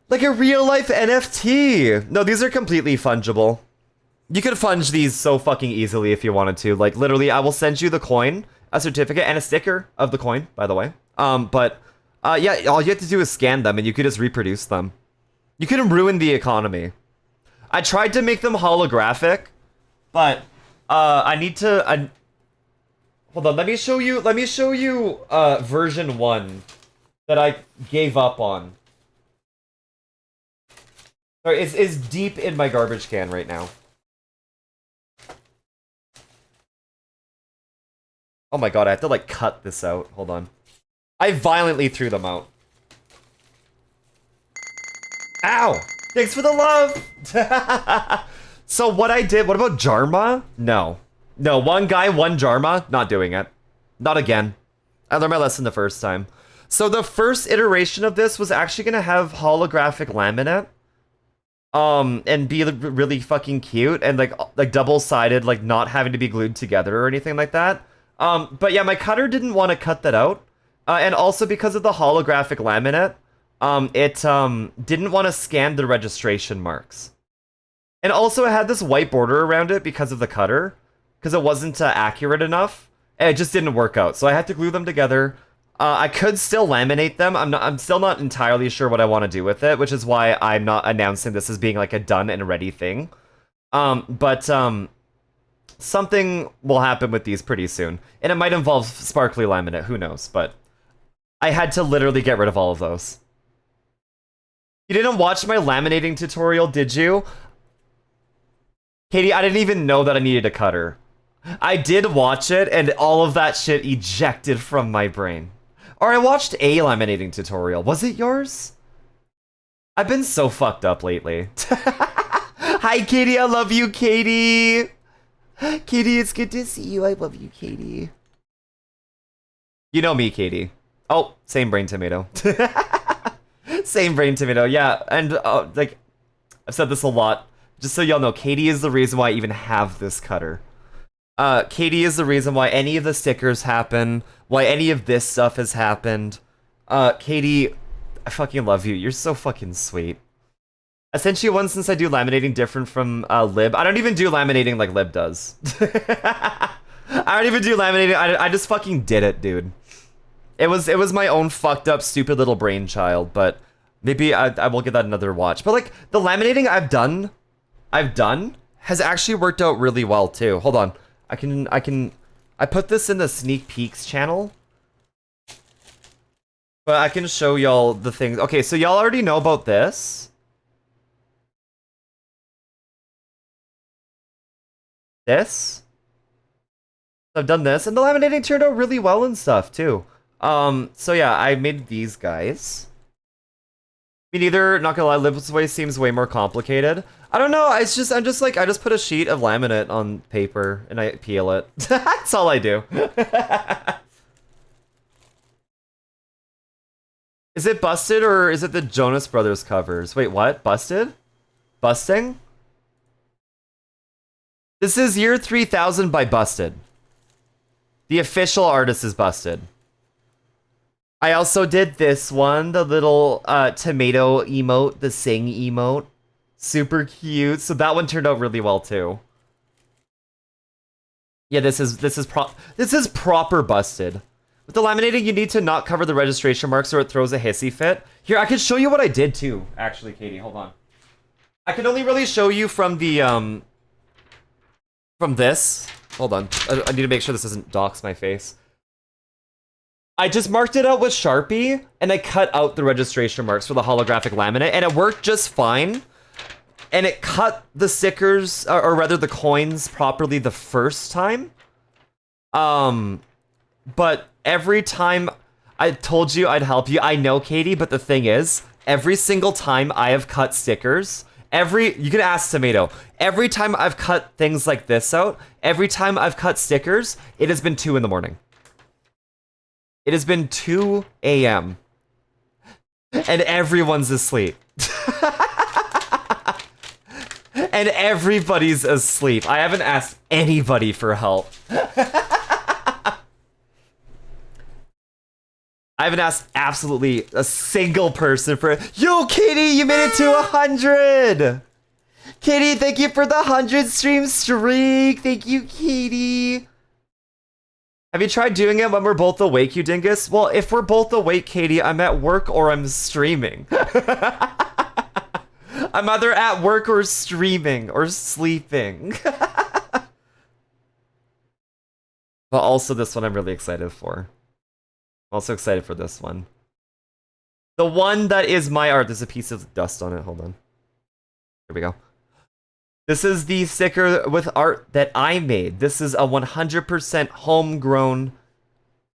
Like a real life NFT. No, these are completely fungible. You could funge these so fucking easily if you wanted to. Like literally, I will send you the coin, a certificate, and a sticker of the coin, by the way. Yeah, all you have to do is scan them and you could just reproduce them. You can ruin the economy. I tried to make them holographic, but I need to. Hold on, let me show you version 1 that I gave up on. Sorry, it's deep in my garbage can right now. Oh my god, I have to like cut this out. Hold on. I violently threw them out. Ow! Thanks for the love! So what I did, what about Jarma? No. No, one guy, one Jarma, not doing it. Not again. I learned my lesson the first time. So the first iteration of this was actually gonna have holographic laminate. And be really fucking cute and like double-sided, like not having to be glued together or anything like that. But yeah, my cutter didn't want to cut that out. And also because of the holographic laminate, it didn't want to scan the registration marks. And also it had this white border around it because of the cutter, because it wasn't accurate enough. And it just didn't work out. So I had to glue them together. I could still laminate them. I'm still not entirely sure what I want to do with it, which is why I'm not announcing this as being like a done and ready thing. But something will happen with these pretty soon. And it might involve sparkly laminate, who knows, but I had to literally get rid of all of those. You didn't watch my laminating tutorial, did you? Katie, I didn't even know that I needed a cutter. I did watch it, and all of that shit ejected from my brain. Or I watched a laminating tutorial. Was it yours? I've been so fucked up lately. Hi, Katie. I love you, Katie. Katie, it's good to see you. I love you, Katie. You know me, Katie. Oh, same brain tomato. Same brain tomato, yeah. And, like, I've said this a lot. Just so y'all know, Katie is the reason why I even have this cutter. Katie is the reason why any of the stickers happen, why any of this stuff has happened. Katie, I fucking love you. You're so fucking sweet. I sent you one since I do laminating different from Lib. I don't even do laminating like Lib does. I don't even do laminating. I just fucking did it, dude. It was my own fucked up, stupid little brainchild, but maybe I will give that another watch. But like the laminating I've done has actually worked out really well too. Hold on. I put this in the sneak peeks channel. But I can show y'all the things. Okay, so y'all already know about this. This. I've done this, and the laminating turned out really well and stuff too. So yeah, I made these guys. Me neither, not gonna lie, Lib's way seems way more complicated. I don't know, I just put a sheet of laminate on paper and I peel it. That's all I do. Is it Busted or is it the Jonas Brothers covers? Wait, what? Busted? Busting? This is year 3000 by Busted. The official artist is Busted. I also did this one, the little tomato emote, the sing emote. Super cute. So that one turned out really well too. Yeah, this is proper Busted. With the laminating, you need to not cover the registration marks or it throws a hissy fit. Here, I can show you what I did too, actually, Katie. Hold on. I can only really show you from the from this. Hold on. I need to make sure this doesn't dox my face. I just marked it out with Sharpie, and I cut out the registration marks for the holographic laminate, and it worked just fine. And it cut the stickers, or rather the coins, properly the first time. But every time I told you I'd help you, I know, Katie, but the thing is, every single time I have cut stickers, you can ask Tomato, every time I've cut things like this out, every time I've cut stickers, it has been 2 in the morning. It has been 2 a.m. And everyone's asleep. And everybody's asleep. I haven't asked anybody for help. I haven't asked absolutely a single person for... Yo, Katie, you made it to 100! Katie, thank you for the 100 stream streak. Thank you, Katie. Have you tried doing it when we're both awake, you dingus? Well, if we're both awake, Katie, I'm at work or I'm streaming. I'm either at work or streaming or sleeping. But also this one I'm really excited for. I'm also excited for this one. The one that is my art. There's a piece of dust on it. Hold on. Here we go. This is the sticker with art that I made. This is a 100% homegrown,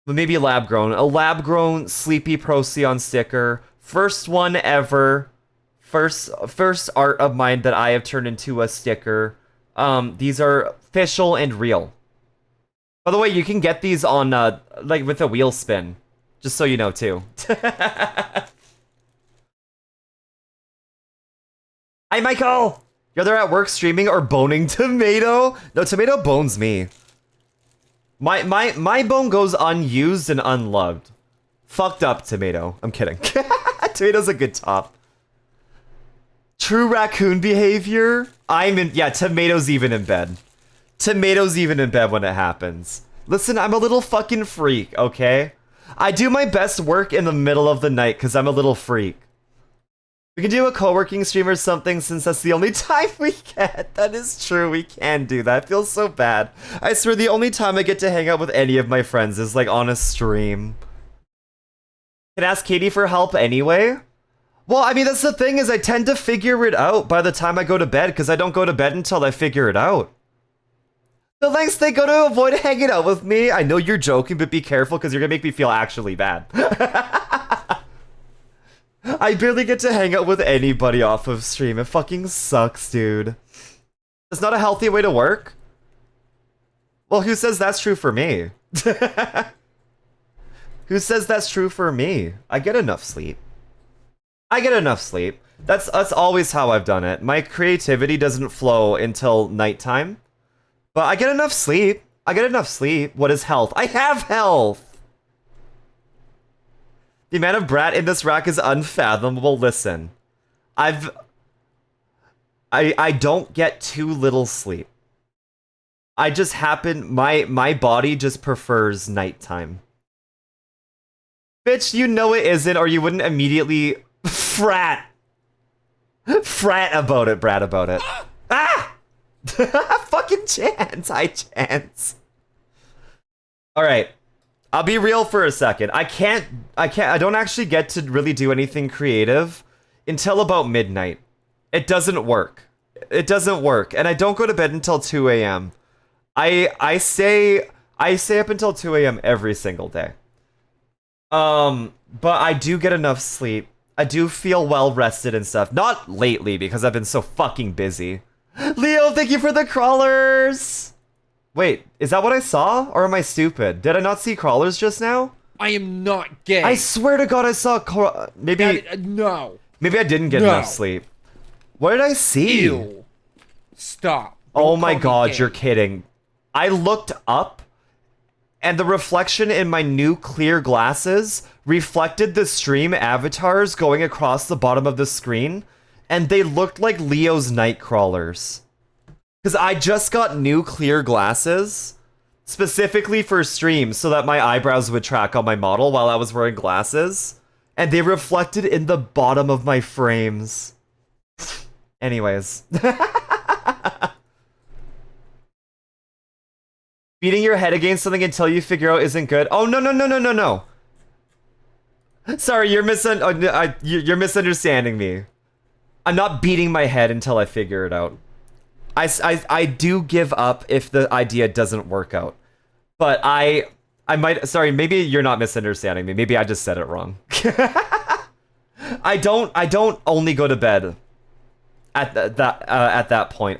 maybe lab-grown, a lab-grown Sleepy Procyon sticker. First one ever. First art of mine that I have turned into a sticker. These are official and real. By the way, you can get these on, like, with a wheel spin. Just so you know, too. Hi, Michael! You're either at work streaming or boning Tomato? No, Tomato bones me. My bone goes unused and unloved. Fucked up, Tomato. I'm kidding. Tomato's a good top. True raccoon behavior? Yeah, Tomato's even in bed. Tomato's even in bed when it happens. Listen, I'm a little fucking freak, okay? I do my best work in the middle of the night because I'm a little freak. We can do a co-working stream or something since that's the only time we get. That is true, we can do that. It feels so bad. I swear the only time I get to hang out with any of my friends is like on a stream. Can ask Katie for help anyway? Well, I mean, that's the thing is I tend to figure it out by the time I go to bed because I don't go to bed until I figure it out. The lengths they go to avoid hanging out with me. I know you're joking, but be careful because you're going to make me feel actually bad. I barely get to hang out with anybody off of stream. It fucking sucks, dude. It's not a healthy way to work. Well, who says that's true for me? Who says that's true for me? I get enough sleep. I get enough sleep. That's always how I've done it. My creativity doesn't flow until nighttime. But I get enough sleep. I get enough sleep. What is health? I have health! The amount of brat in this rack is unfathomable. Listen, I don't get too little sleep. I just happen, my body just prefers nighttime. Bitch, you know it isn't, or you wouldn't immediately frat about it, brat about it. Ah! Fucking Chance. Hi, Chance. Alright. I'll be real for a second. I don't actually get to really do anything creative until about midnight. It doesn't work. It doesn't work. And I don't go to bed until 2 a.m. I stay up until 2 a.m. every single day. But I do get enough sleep. I do feel well rested and stuff. Not lately because I've been so fucking busy. Leo, thank you for the crawlers! Wait, is that what I saw? Or am I stupid? Did I not see crawlers just now? I am not gay. I swear to God I saw maybe... no. Maybe I didn't get enough sleep. What did I see? Ew. Stop. Oh my God, you're kidding. I looked up, and the reflection in my new clear glasses reflected the stream avatars going across the bottom of the screen, and they looked like Leo's night crawlers. Because I just got new clear glasses, specifically for stream, so that my eyebrows would track on my model while I was wearing glasses, and they reflected in the bottom of my frames. Anyways. Beating your head against something until you figure out isn't good. Oh, no. Sorry, you're misunderstanding me. I'm not beating my head until I figure it out. I do give up if the idea doesn't work out. But I might, sorry, maybe you're not misunderstanding me. Maybe I just said it wrong. I don't only go to bed at that point.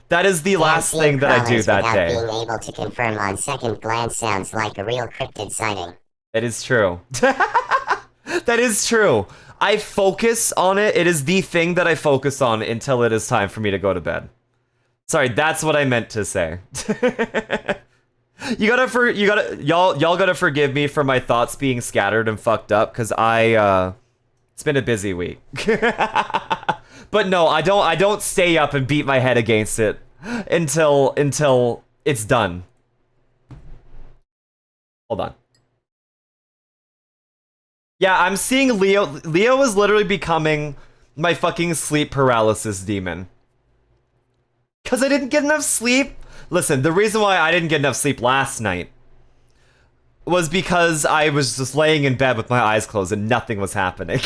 That is the last thing that I do that day. Being able to confirm on second glance sounds like a real cryptid sighting. That is true. That is true. I focus on it. It is the thing that I focus on until it is time for me to go to bed. Sorry, that's what I meant to say. y'all gotta forgive me for my thoughts being scattered and fucked up, because it's been a busy week. But no, I don't stay up and beat my head against it until it's done. Hold on. Yeah, I'm seeing Leo. Leo is literally becoming my fucking sleep paralysis demon. Because I didn't get enough sleep. Listen, the reason why I didn't get enough sleep last night was because I was just laying in bed with my eyes closed and nothing was happening.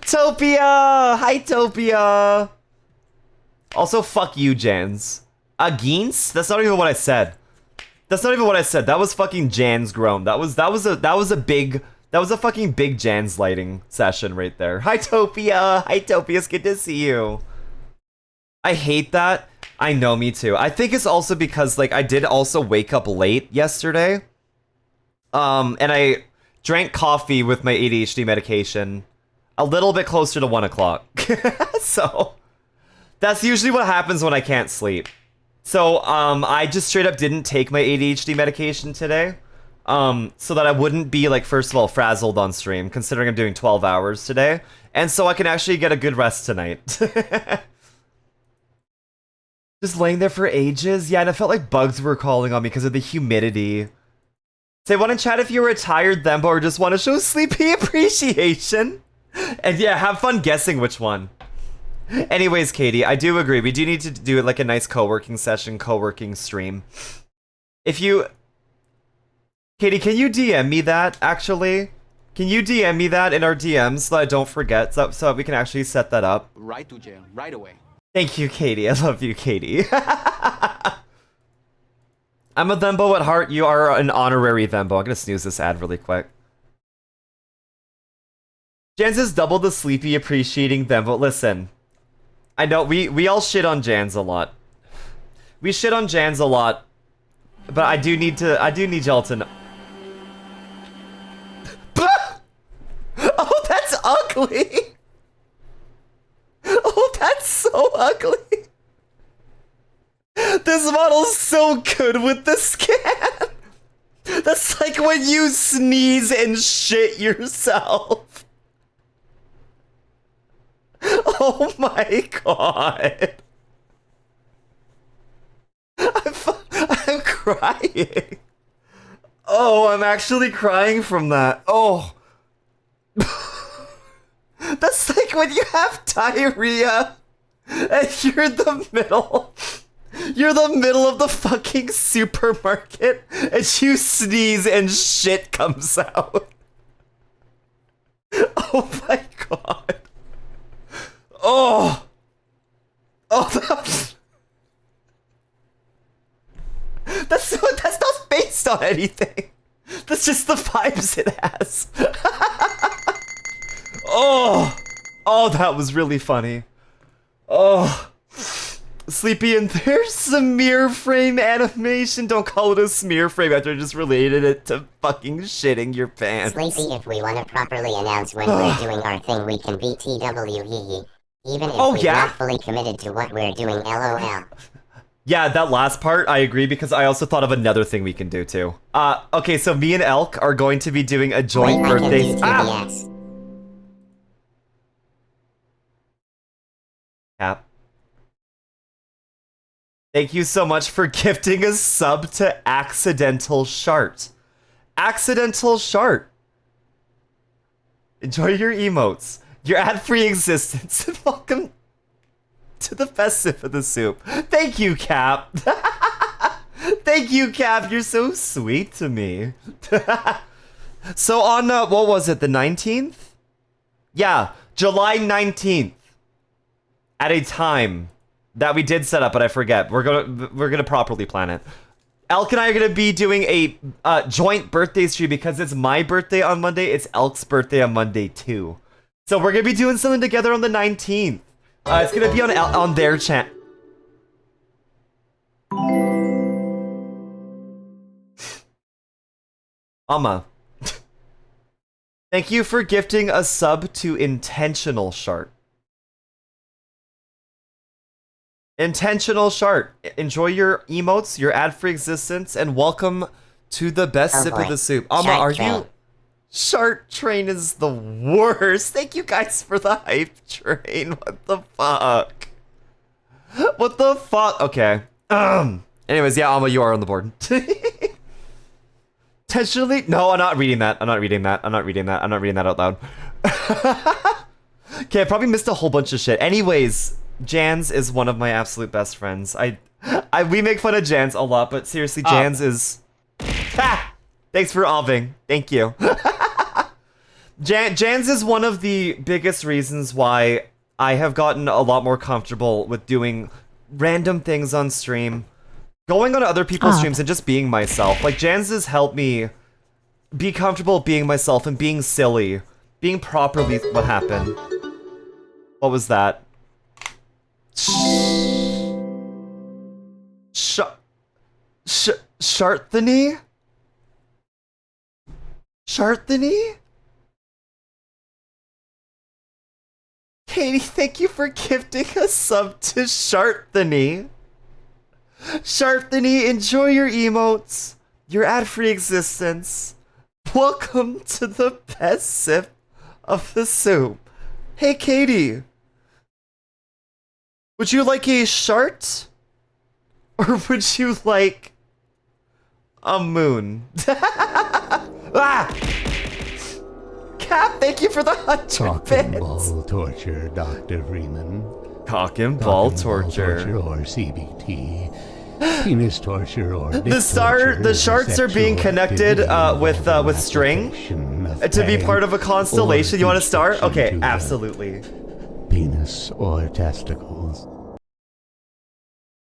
Topia! Hi, Topia! Also, fuck you, Jans. Against? That's not even what I said. That's not even what I said. That was fucking Jan's groan. That was a fucking big Jan's lighting session right there. Hi, Topia! Hi, Topia, it's good to see you. I hate that. I know, me too. I think it's also because, like, I did also wake up late yesterday. And I drank coffee with my ADHD medication a little bit closer to 1 o'clock. So, that's usually what happens when I can't sleep. So, I just straight up didn't take my ADHD medication today. So that I wouldn't be, like, first of all, frazzled on stream, considering I'm doing 12 hours today. And so I can actually get a good rest tonight. Just laying there for ages? Yeah, and it felt like bugs were crawling on me because of the humidity. Say one in chat if you were tired, Thembo, or just want to show sleepy appreciation. And yeah, have fun guessing which one. Anyways, Katie, I do agree. We do need to do like a nice co-working session, co-working stream. If you... Katie, can you DM me that, actually? Can you DM me that in our DMs so that I don't forget, so that we can actually set that up? Right to jail, right away. Thank you, Katie. I love you, Katie. I'm a Thembo at heart. You are an honorary Thembo. I'm gonna snooze this ad really quick. Jans is double the sleepy appreciating Thembo. Listen, I know we all shit on Jans a lot. We shit on Jans a lot, but I do need y'all to know. Oh, that's ugly. Oh, that's so ugly. The This model's so good with the scan. That's like when you sneeze and shit yourself. Oh my god. I'm crying. Oh, I'm actually crying from that. Oh. That's like when you have diarrhea and you're in the middle. You're the middle of the fucking supermarket and you sneeze and shit comes out. Oh my god. Oh. Oh, that's not based on anything. That's just the vibes it has. Oh. Oh, that was really funny. Oh. Sleepy, and there's some mirror frame animation. Don't call it a smear frame after I just related it to fucking shitting your pants. Sleepy, if we want to properly announce when we're doing our thing, we can be TWE. Even if we're not fully committed to what we're doing, LOL. Yeah, that last part, I agree, because I also thought of another thing we can do, too. Okay, so me and Elk are going to be doing a joint birthday... Cap. Thank you so much for gifting a sub to Accidental Shart. Accidental Shart. Enjoy your emotes, your ad-free existence, and welcome to the best sip of the soup. Thank you, Cap. Thank you, Cap. You're so sweet to me. So on, what was it, the 19th? Yeah, July 19th. At a time that we did set up, but I forget. We're gonna properly plan it. Elk and I are gonna be doing a joint birthday stream because it's my birthday on Monday. It's Elk's birthday on Monday too. So we're gonna be doing something together on the 19th. It's gonna be on their channel. Amma. Thank you for gifting a sub to Intentional Shart. Intentional Shart. Enjoy your emotes, your ad-free existence, and welcome to the best sip of the soup. Amma, are you... Shart Train is the worst. Thank you guys for the hype train. What the fuck? What the fuck? Okay. Anyways, yeah, Amma, you are on the board. Intentionally? No, I'm not reading that. I'm not reading that. I'm not reading that. I'm not reading that out loud. Okay, I probably missed a whole bunch of shit. Anyways, Jans is one of my absolute best friends. We make fun of Jans a lot, but seriously, Jans is... Ha! Thanks for obbing. Thank you. Jans is one of the biggest reasons why I have gotten a lot more comfortable with doing random things on stream, going on other people's streams, and just being myself. Like, Jans has helped me be comfortable being myself and being silly, being properly... What happened? What was that? Sharthany? Sharthany? Katie, thank you for gifting a sub to Sharthany. Sharthany, enjoy your emotes, your ad-free existence. Welcome to the best sip of the soup. Hey, Katie. Would you like a shart? Or would you like a moon? Ah! Cap, thank you for the 100 bits. Ball torture, Dr. Freeman. Cock and ball torture. Or CBT. Penis torture or the sharts are being connected with string to be part of a constellation. You want to start? Okay, absolutely. Penis or testicles.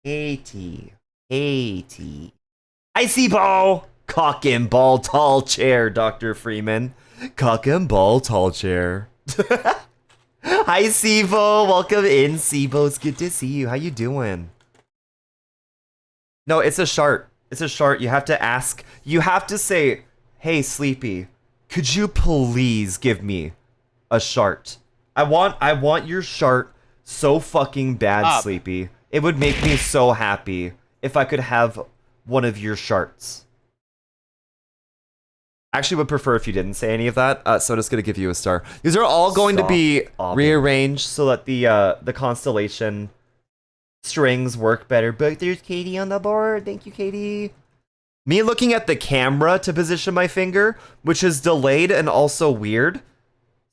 Katie. I see ball. Cock and ball tall chair, Dr. Freeman. Cock and ball tall chair. Hi, Sivo. Welcome in, Sivo. It's good to see you. How you doing? No, it's a shart. It's a shart. You have to ask. You have to say, hey, Sleepy, could you please give me a shart? I want your shart so fucking bad, Sleepy. It would make me so happy if I could have one of your sharts. I actually would prefer if you didn't say any of that, so I'm just going to give you a star. These are all going to be rearranged so that the constellation strings work better. But there's Katie on the board. Thank you, Katie. Me looking at the camera to position my finger, which is delayed and also weird.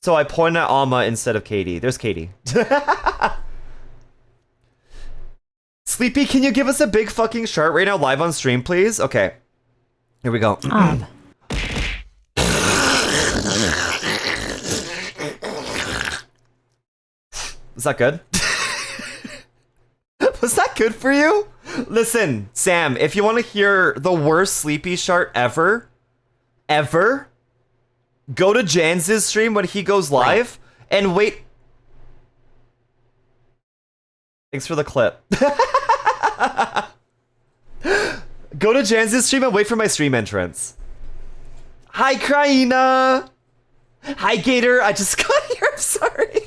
So I point at Alma instead of Katie. There's Katie. Sleepy, can you give us a big fucking chart right now live on stream, please? Okay. Here we go. Was that good? Was that good for you? Listen, Sam, if you want to hear the worst Sleepy chart ever, go to Jans's stream when he goes live and wait. Thanks for the clip. Go to Jans's stream and wait for my stream entrance. Hi, Kraina. Hi, Gator. I just got here. I'm sorry.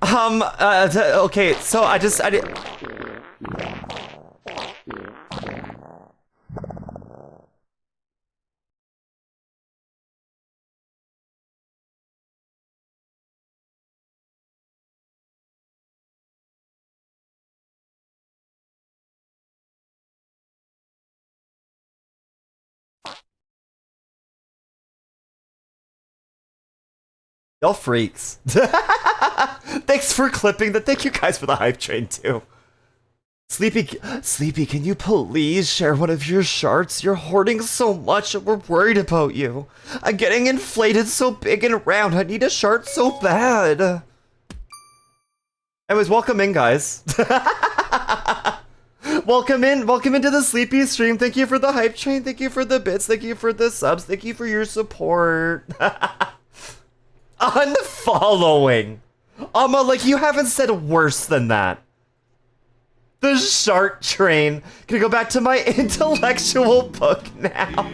Okay, so I did. Y'all freaks. Thanks for clipping that. Thank you guys for the hype train too. Sleepy, can you please share one of your shards? You're hoarding so much and we're worried about you. I'm getting inflated so big and round. I need a shard so bad. Anyways, welcome in, guys. Welcome into the Sleepy stream. Thank you for the hype train. Thank you for the bits. Thank you for the subs. Thank you for your support. Unfollowing. Alma, like, you haven't said worse than that. The shark train. Gonna go back to my intellectual book now.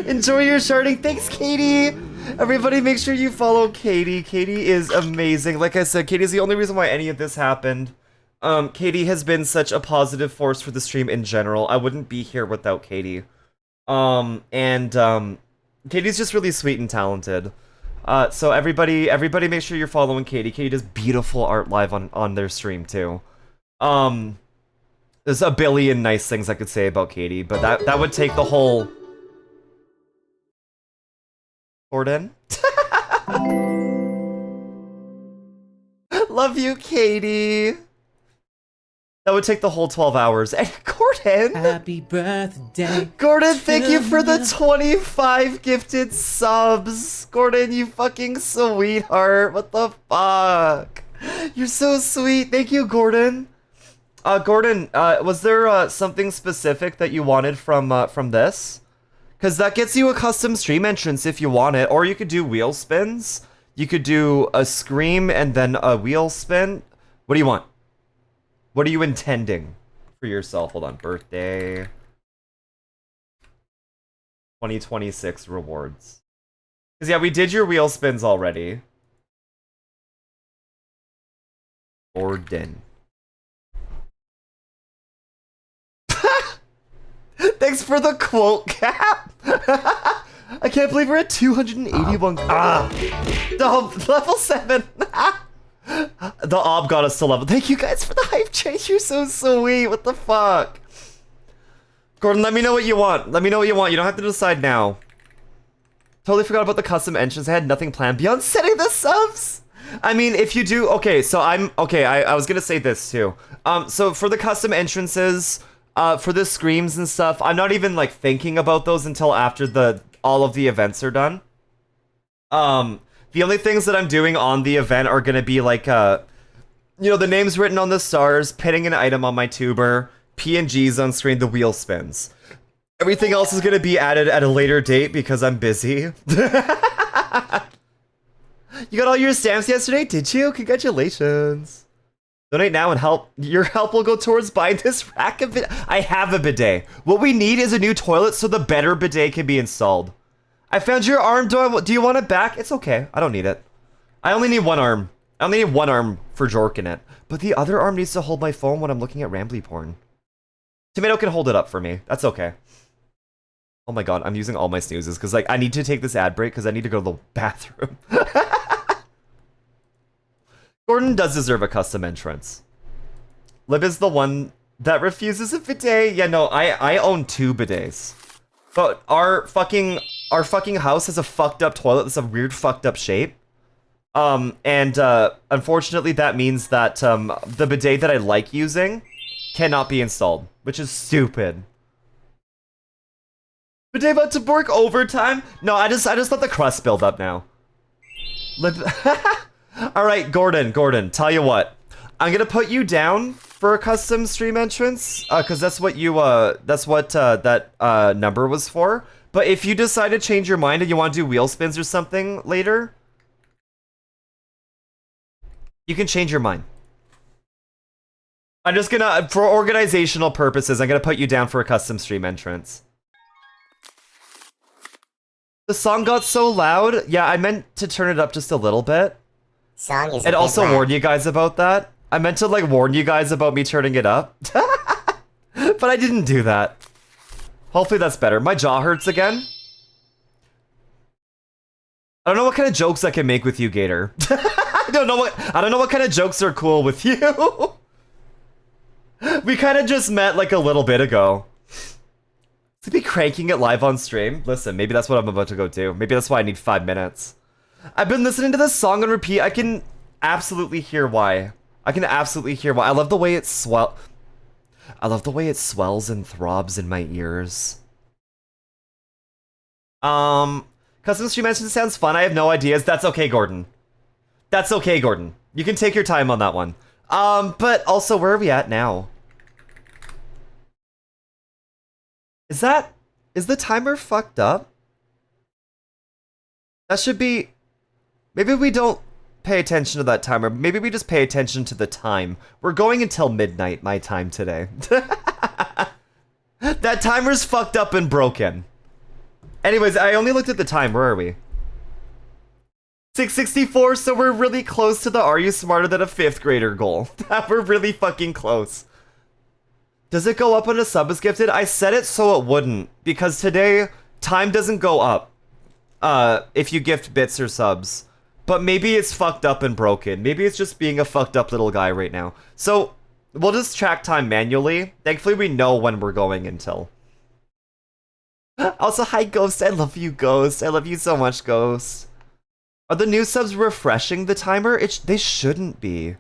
Enjoy your sharding. Thanks, Katie. Everybody make sure you follow Katie. Katie is amazing. Like I said, Katie is the only reason why any of this happened. Katie has been such a positive force for the stream in general. I wouldn't be here without Katie. Katie's just really sweet and talented. So everybody make sure you're following Katie. Katie does beautiful art live on their stream too. There's a billion nice things I could say about Katie, but that would take the whole... Gordon? Love you, Katie. That would take the whole 12 hours. And Gordon! Happy birthday. Gordon, thank you for the 25 gifted subs. Gordon, you fucking sweetheart. What the fuck? You're so sweet. Thank you, Gordon. Gordon, was there something specific that you wanted from this? Because that gets you a custom stream entrance if you want it. Or you could do wheel spins. You could do a scream and then a wheel spin. What do you want? What are you intending for yourself? Hold on. Birthday. 2026 rewards. Because, yeah, we did your wheel spins already. Gordon. Thanks for the quote cap. I can't believe we're at 281. The level 7. The ob got us to level. Thank you guys for the hype change. You're so sweet. What the fuck? Gordon, let me know what you want. Let me know what you want. You don't have to decide now. Totally forgot about the custom entrance. I had nothing planned beyond setting the subs. I mean, if you do, okay, so I was gonna say this too. So for the custom entrances, for the screams and stuff, I'm not even like thinking about those until after all of the events are done. The only things that I'm doing on the event are gonna be like, the names written on the stars, pinning an item on my tuber, PNGs on screen, the wheel spins. Everything else is gonna be added at a later date because I'm busy. You got all your stamps yesterday, did you? Congratulations. Donate now and help. Your help will go towards buying this rack of bidet. I have a bidet. What we need is a new toilet so the better bidet can be installed. I found your arm. Do you want it back? It's okay. I don't need it. I only need one arm. I only need one arm for jorking it. But the other arm needs to hold my phone when I'm looking at rambly porn. Tomato can hold it up for me. That's okay. Oh my god, I'm using all my snoozes because like I need to take this ad break because I need to go to the bathroom. Gordon does deserve a custom entrance. Lib is the one that refuses a bidet. Yeah, no, I own 2 bidets. But our fucking house has a fucked up toilet that's a weird fucked up shape. Unfortunately that means that the bidet that I like using cannot be installed, which is stupid. Bidet about to work overtime? No, I just let the crust build up now. Alright, Gordon, tell you what. I'm gonna put you down for a custom stream entrance, cause that's what that number was for. But if you decide to change your mind and you want to do wheel spins or something later, you can change your mind. I'm just gonna, for organizational purposes, I'm gonna put you down for a custom stream entrance. The song got so loud. Yeah, I meant to turn it up just a little bit. Song is and also warn you guys about that. I meant to like warn you guys about me turning it up. But I didn't do that. Hopefully that's better. My jaw hurts again. I don't know what kind of jokes I can make with you, Gator. I don't know what kind of jokes are cool with you. We kind of just met like a little bit ago. To be cranking it live on stream? Listen, maybe that's what I'm about to go do. Maybe that's why I need 5 minutes. I've been listening to this song on repeat. I can absolutely hear why. I love the way it swells and throbs in my ears. Custom stream mentions sounds fun. I have no ideas. That's okay, Gordon. That's okay, Gordon. You can take your time on that one. But also, where are we at now? Is the timer fucked up? That should be... Maybe we don't pay attention to that timer. Maybe we just pay attention to the time. We're going until midnight, my time today. That timer's fucked up and broken. Anyways, I only looked at the time. Where are we? 6:64, so we're really close to the Are You Smarter Than a 5th Grader goal. We're really fucking close. Does it go up when a sub is gifted? I said it so it wouldn't, because today, time doesn't go up if you gift bits or subs. But maybe it's fucked up and broken. Maybe it's just being a fucked up little guy right now. So, we'll just track time manually. Thankfully, we know when we're going until. Also, hi, Ghost. I love you, Ghost. I love you so much, Ghost. Are the new subs refreshing the timer? They shouldn't be.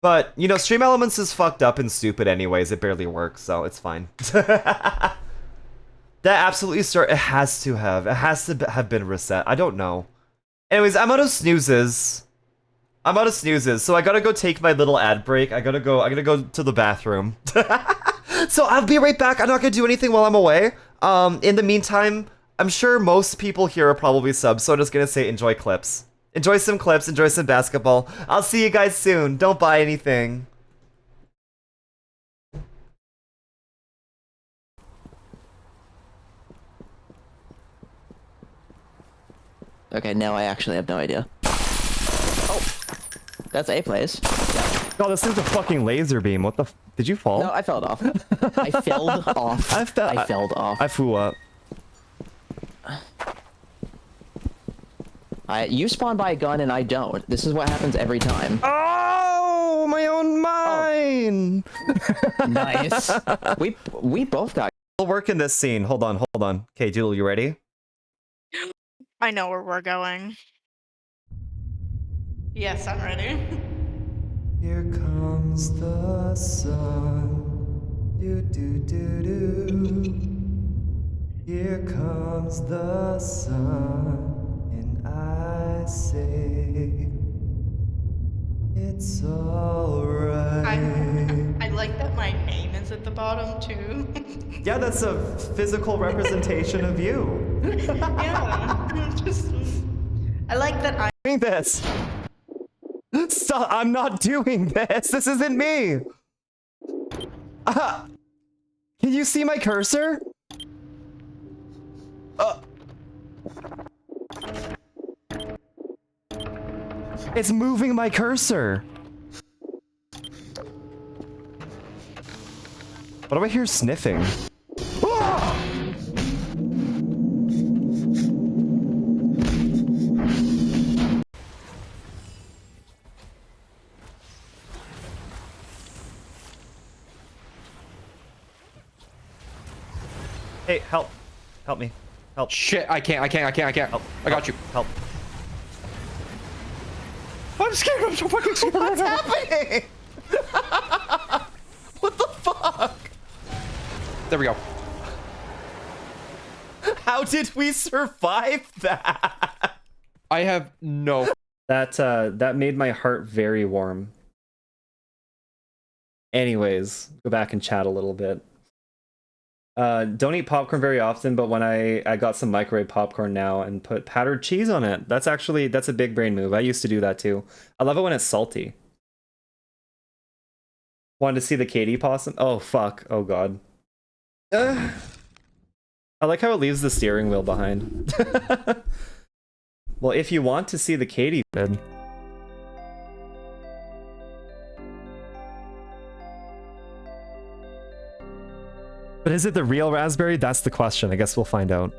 But, you know, Stream Elements is fucked up and stupid anyways. It barely works, so it's fine. That absolutely it has to have been reset. I don't know. Anyways, I'm out of snoozes. So I gotta go take my little ad break. I'm gonna go to the bathroom. So I'll be right back. I'm not gonna do anything while I'm away. In the meantime, I'm sure most people here are probably subs, so I'm just gonna say enjoy clips. Enjoy some clips, enjoy some basketball. I'll see you guys soon. Don't buy anything. Okay, now I actually have no idea. Oh, that's A place. Yeah. Oh, this thing's a fucking laser beam. What the did you fall? No, I fell off. I felled off. I felled off. I flew up. You spawn by a gun and I don't. This is what happens every time. Oh, my own mine! Oh. Nice. We both got. We'll work in this scene. Hold on. Okay, Doodle, you ready? I know where we're going. Yes, I'm ready. Here comes the sun. Do do do do. Here comes the sun. I say it's alright. I like that my name is at the bottom too. Yeah, that's a physical representation of you. Yeah, I like that I'm doing this. Stop! I'm not doing this. This isn't me. Can you see my cursor? It's moving my cursor. What do I hear sniffing? Ah! Hey, help. Help me. Help. Shit, I can't. Help. I got you. Help. I'm scared. I'm so fucking scared. What's happening? What the fuck? There we go. How did we survive that? I have no. That made my heart very warm. Anyways, go back and chat a little bit. Don't eat popcorn very often, but when I got some microwave popcorn now and put powdered cheese on it, that's a big brain move. I used to do that too. I love it when it's salty. Wanted to see the Katie possum? Oh fuck! Oh god. I like how it leaves the steering wheel behind. Well, if you want to see the Katie bed. But is it the real raspberry? That's the question. I guess we'll find out.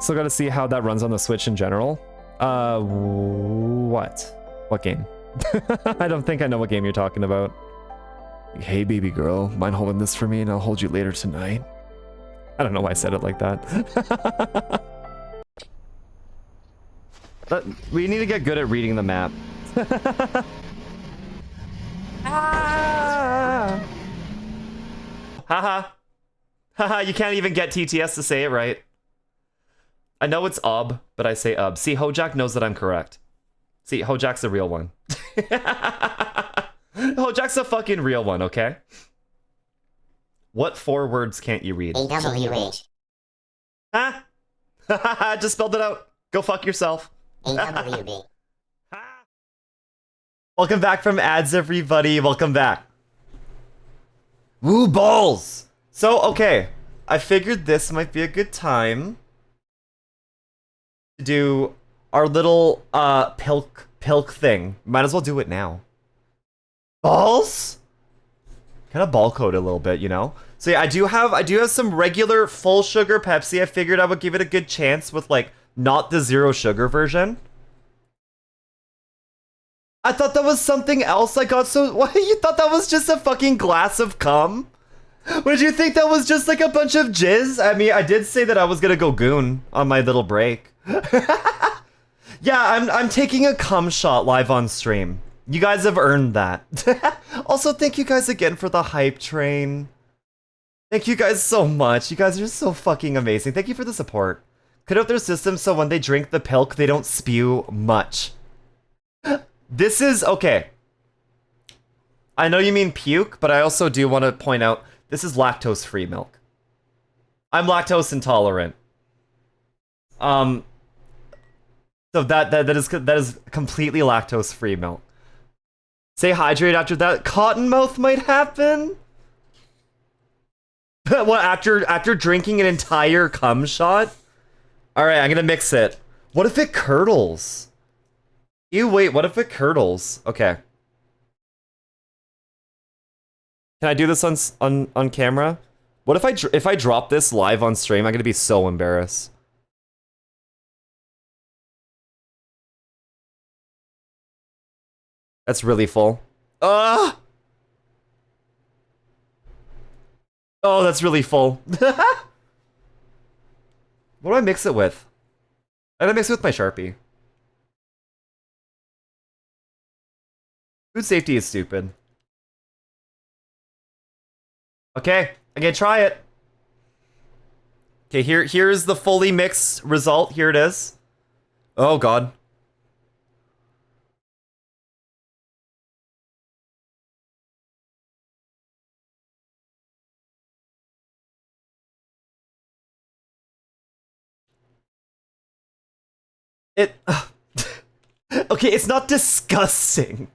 Still gotta see how that runs on the Switch in general. What? What game? I don't think I know what game you're talking about. Hey, baby girl, mind holding this for me and I'll hold you later tonight? I don't know why I said it like that. But we need to get good at reading the map. Ah! Haha. Haha, you can't even get TTS to say it right. I know it's Ub, but I say Ub. See, Hojack knows that I'm correct. See, Hojack's the real one. Hojack's a fucking real one, okay? What 4 words can't you read? AWH. Ah! Haha, just spelled it out. Go fuck yourself. AWB. Welcome back from ads, everybody. Welcome back. Woo balls! So, okay. I figured this might be a good time to do our little pilk thing. Might as well do it now. Balls? Kind of ball code a little bit, you know? So yeah, I do have some regular full sugar Pepsi. I figured I would give it a good chance with like not the zero sugar version. I thought that was something else. I got so... What? You thought that was just a fucking glass of cum? Would you think that was just like a bunch of jizz? I mean, I did say that I was gonna go goon on my little break. Yeah, I'm taking a cum shot live on stream. You guys have earned that. Also, thank you guys again for the hype train. Thank you guys so much. You guys are so fucking amazing. Thank you for the support. Cut out their system so when they drink the pilk, they don't spew much. This is... Okay. I know you mean puke, but I also do want to point out, this is lactose-free milk. I'm lactose intolerant. So that is completely lactose-free milk. Say hydrate after that. Cottonmouth might happen? What, after drinking an entire cum shot? Alright, I'm gonna mix it. What if it curdles? Ew, wait, what if it curdles? Okay. Can I do this on camera? What if I drop this live on stream? I'm gonna be so embarrassed. That's really full. Oh, that's really full. What do I mix it with? I'm gonna mix it with my Sharpie. Food safety is stupid. Okay, I'm gonna try it. Okay, here's the fully mixed result. Here it is. Oh god. Okay, it's not disgusting.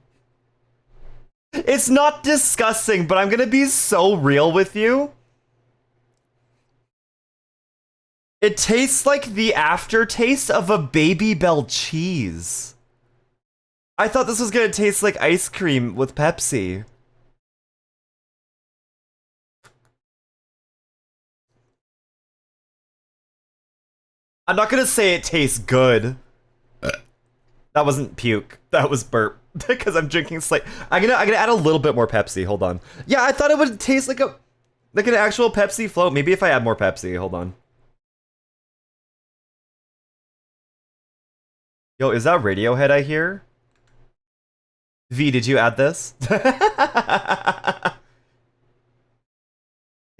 It's not disgusting, but I'm gonna be so real with you. It tastes like the aftertaste of a Baby Bell cheese. I thought this was gonna taste like ice cream with Pepsi. I'm not gonna say it tastes good. That wasn't puke. That was burp. Because I'm drinking I'm gonna add a little bit more Pepsi. Hold on. Yeah, I thought it would taste like an actual Pepsi float. Maybe if I add more Pepsi. Hold on. Yo, is that Radiohead I hear? V, did you add this? Yeah,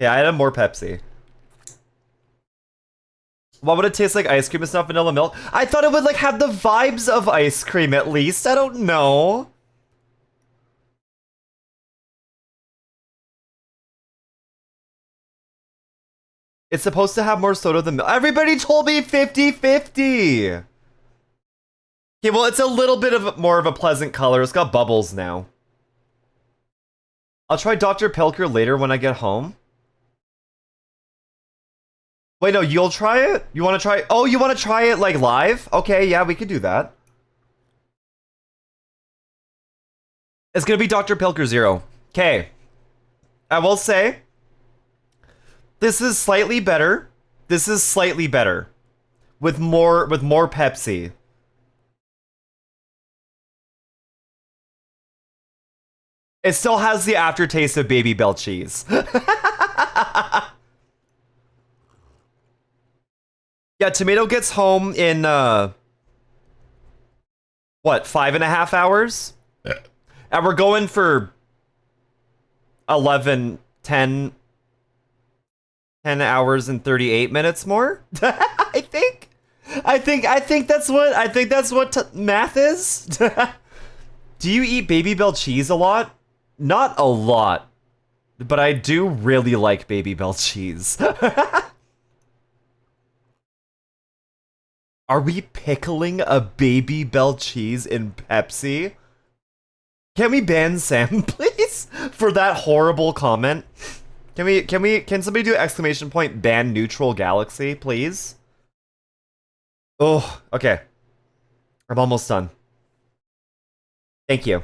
I added more Pepsi. Why would it taste like ice cream? It's not vanilla milk. I thought it would like have the vibes of ice cream at least. I don't know. It's supposed to have more soda than milk. Everybody told me 50-50. Okay, well, it's a little bit of more of a pleasant color. It's got bubbles now. I'll try Dr. Pilker later when I get home. Wait, no, you'll try it? You want to try? Oh, you want to try it like live? Okay, yeah, we could do that. It's gonna be Dr. Pilker 0. Okay. I will say, this is slightly better. This is slightly better. With more Pepsi. It still has the aftertaste of Baby Bell cheese. Yeah, Tomato gets home in, what, 5.5 hours? Yeah. And we're going for 10 hours and 38 minutes more? I think that's what math is. Do you eat Baby Bell cheese a lot? Not a lot, but I do really like Baby Bell cheese. Are we pickling a Baby Bell cheese in Pepsi? Can we ban Sam, please? For that horrible comment? Can somebody do exclamation point ban neutral galaxy, please? Oh, okay. I'm almost done. Thank you.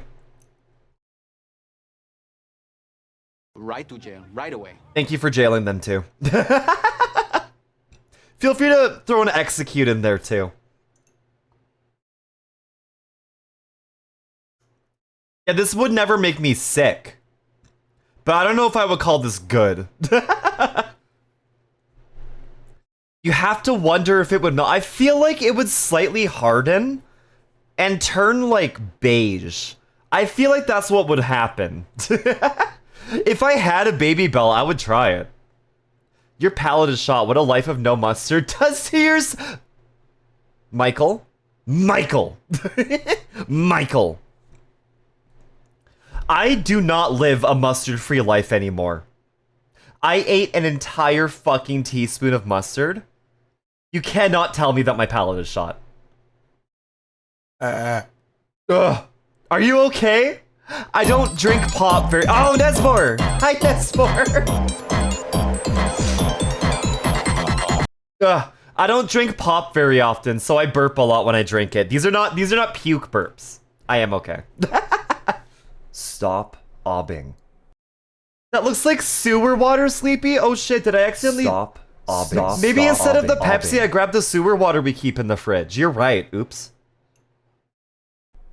Right to jail, right away. Thank you for jailing them too. Feel free to throw an execute in there too. Yeah, this would never make me sick. But I don't know if I would call this good. You have to wonder if it would melt. I feel like it would slightly harden and turn like beige. I feel like that's what would happen. If I had a Baby Bell, I would try it. Your palate is shot. What a life of no mustard does to yours. Michael? Michael! Michael! I do not live a mustard-free life anymore. I ate an entire fucking teaspoon of mustard. You cannot tell me that my palate is shot. Ugh. Are you okay? I don't drink pop very- Oh, Nesmore! Hi, Nesmore! I don't drink pop very often, so I burp a lot when I drink it. These are not puke burps. I am okay. Stop obbing. That looks like sewer water, Sleepy. Oh shit, did I accidentally stop obbing? Maybe instead of the Pepsi, I grabbed the sewer water we keep in the fridge. You're right. Oops.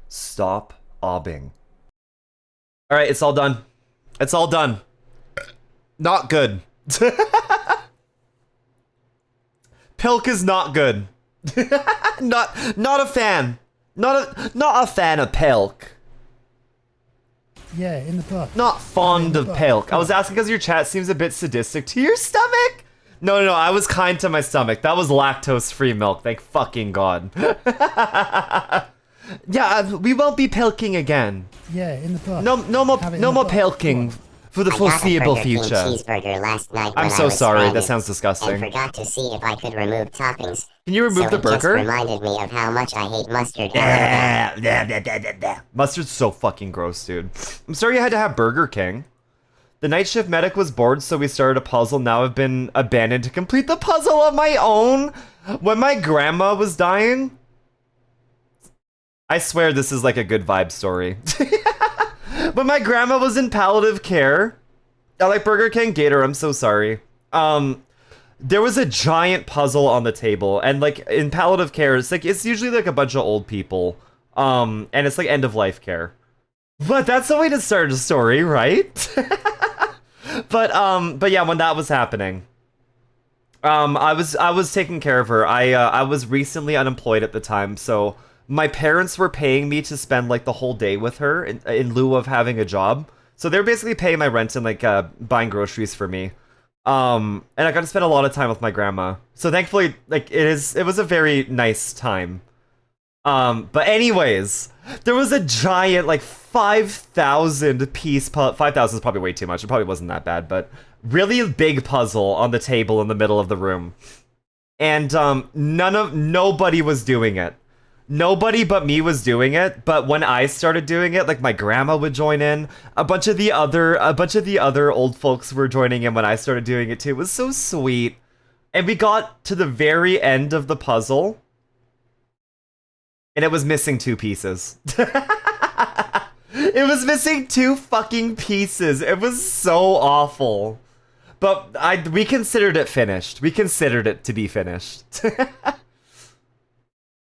Stop obbing. All right, it's all done. It's all done. Not good. Pilk is not good. not a fan. Not a fan of Pilk. Yeah, in the butt. Not fond of Pilk. I was asking because your chat seems a bit sadistic to your stomach. No, I was kind to my stomach. That was lactose-free milk. Thank fucking God. Yeah, we won't be pilking again. Yeah, in the butt. No more pilking for the foreseeable future. Cheeseburger last night I'm when so I was sorry. stranded, That sounds disgusting. and forgot to see if I could remove toppings. Can you remove the It burger? just reminded me of how much I hate mustard. Mustard's so fucking gross, dude. I'm sorry you had to have Burger King. The night shift medic was bored, so we started a puzzle. Now I've been abandoned to complete the puzzle on my own. When my grandma was dying... I swear this is like a good vibe story. When my grandma was in palliative care... I like Burger King. Gator, I'm so sorry. There was a giant puzzle on the table, and like in palliative care, it's usually like a bunch of old people. And it's like end of life care. But that's the way to start a story, right? But yeah, when that was happening, I was taking care of her. I was recently unemployed at the time, so my parents were paying me to spend like the whole day with her in lieu of having a job. So they're basically paying my rent and like buying groceries for me. And I got to spend a lot of time with my grandma. So thankfully, like it was a very nice time. But anyways, there was a giant like 5,000 piece 5,000 is probably way too much. It probably wasn't that bad, but really big puzzle on the table in the middle of the room. And nobody was doing it. Nobody but me was doing it, but when I started doing it, like my grandma would join in. A bunch of the other old folks were joining in when I started doing it too. It was so sweet. And we got to the very end of the puzzle, and it was missing 2 pieces. It was missing 2 fucking pieces. It was so awful. But we considered it finished. We considered it to be finished.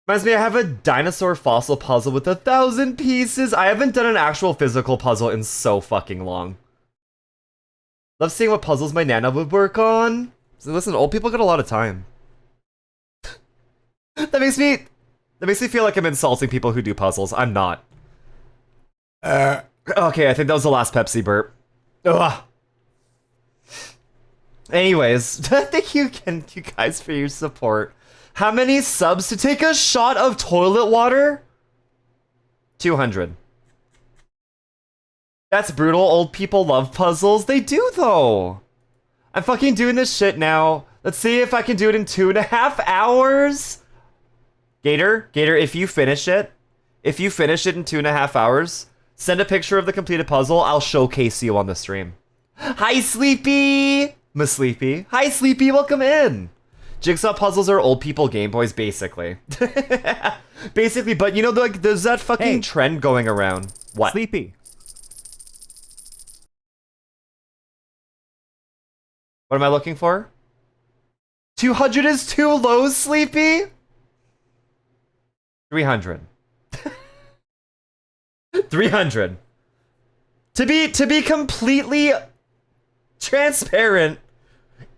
Reminds me, I have a dinosaur fossil puzzle with 1,000 pieces. I haven't done an actual physical puzzle in so fucking long. Love seeing what puzzles my nana would work on. So listen, old people got a lot of time. That makes me feel like I'm insulting people who do puzzles. I'm not. Okay, I think that was the last Pepsi burp. Ugh. Anyways, thank you again, you guys, for your support. How many subs to take a shot of toilet water? 200. That's brutal. Old people love puzzles. They do, though. I'm fucking doing this shit now. Let's see if I can do it in 2.5 hours. Gator, if you finish it in 2.5 hours, send a picture of the completed puzzle. I'll showcase you on the stream. Hi, Sleepy. Miss Sleepy. Hi, Sleepy. Welcome in. Jigsaw puzzles are old people Game Boys, basically. Basically, but you know, like, there's that fucking trend going around. What? Sleepy. What am I looking for? 200 is too low, Sleepy? 300. 300. To be completely transparent,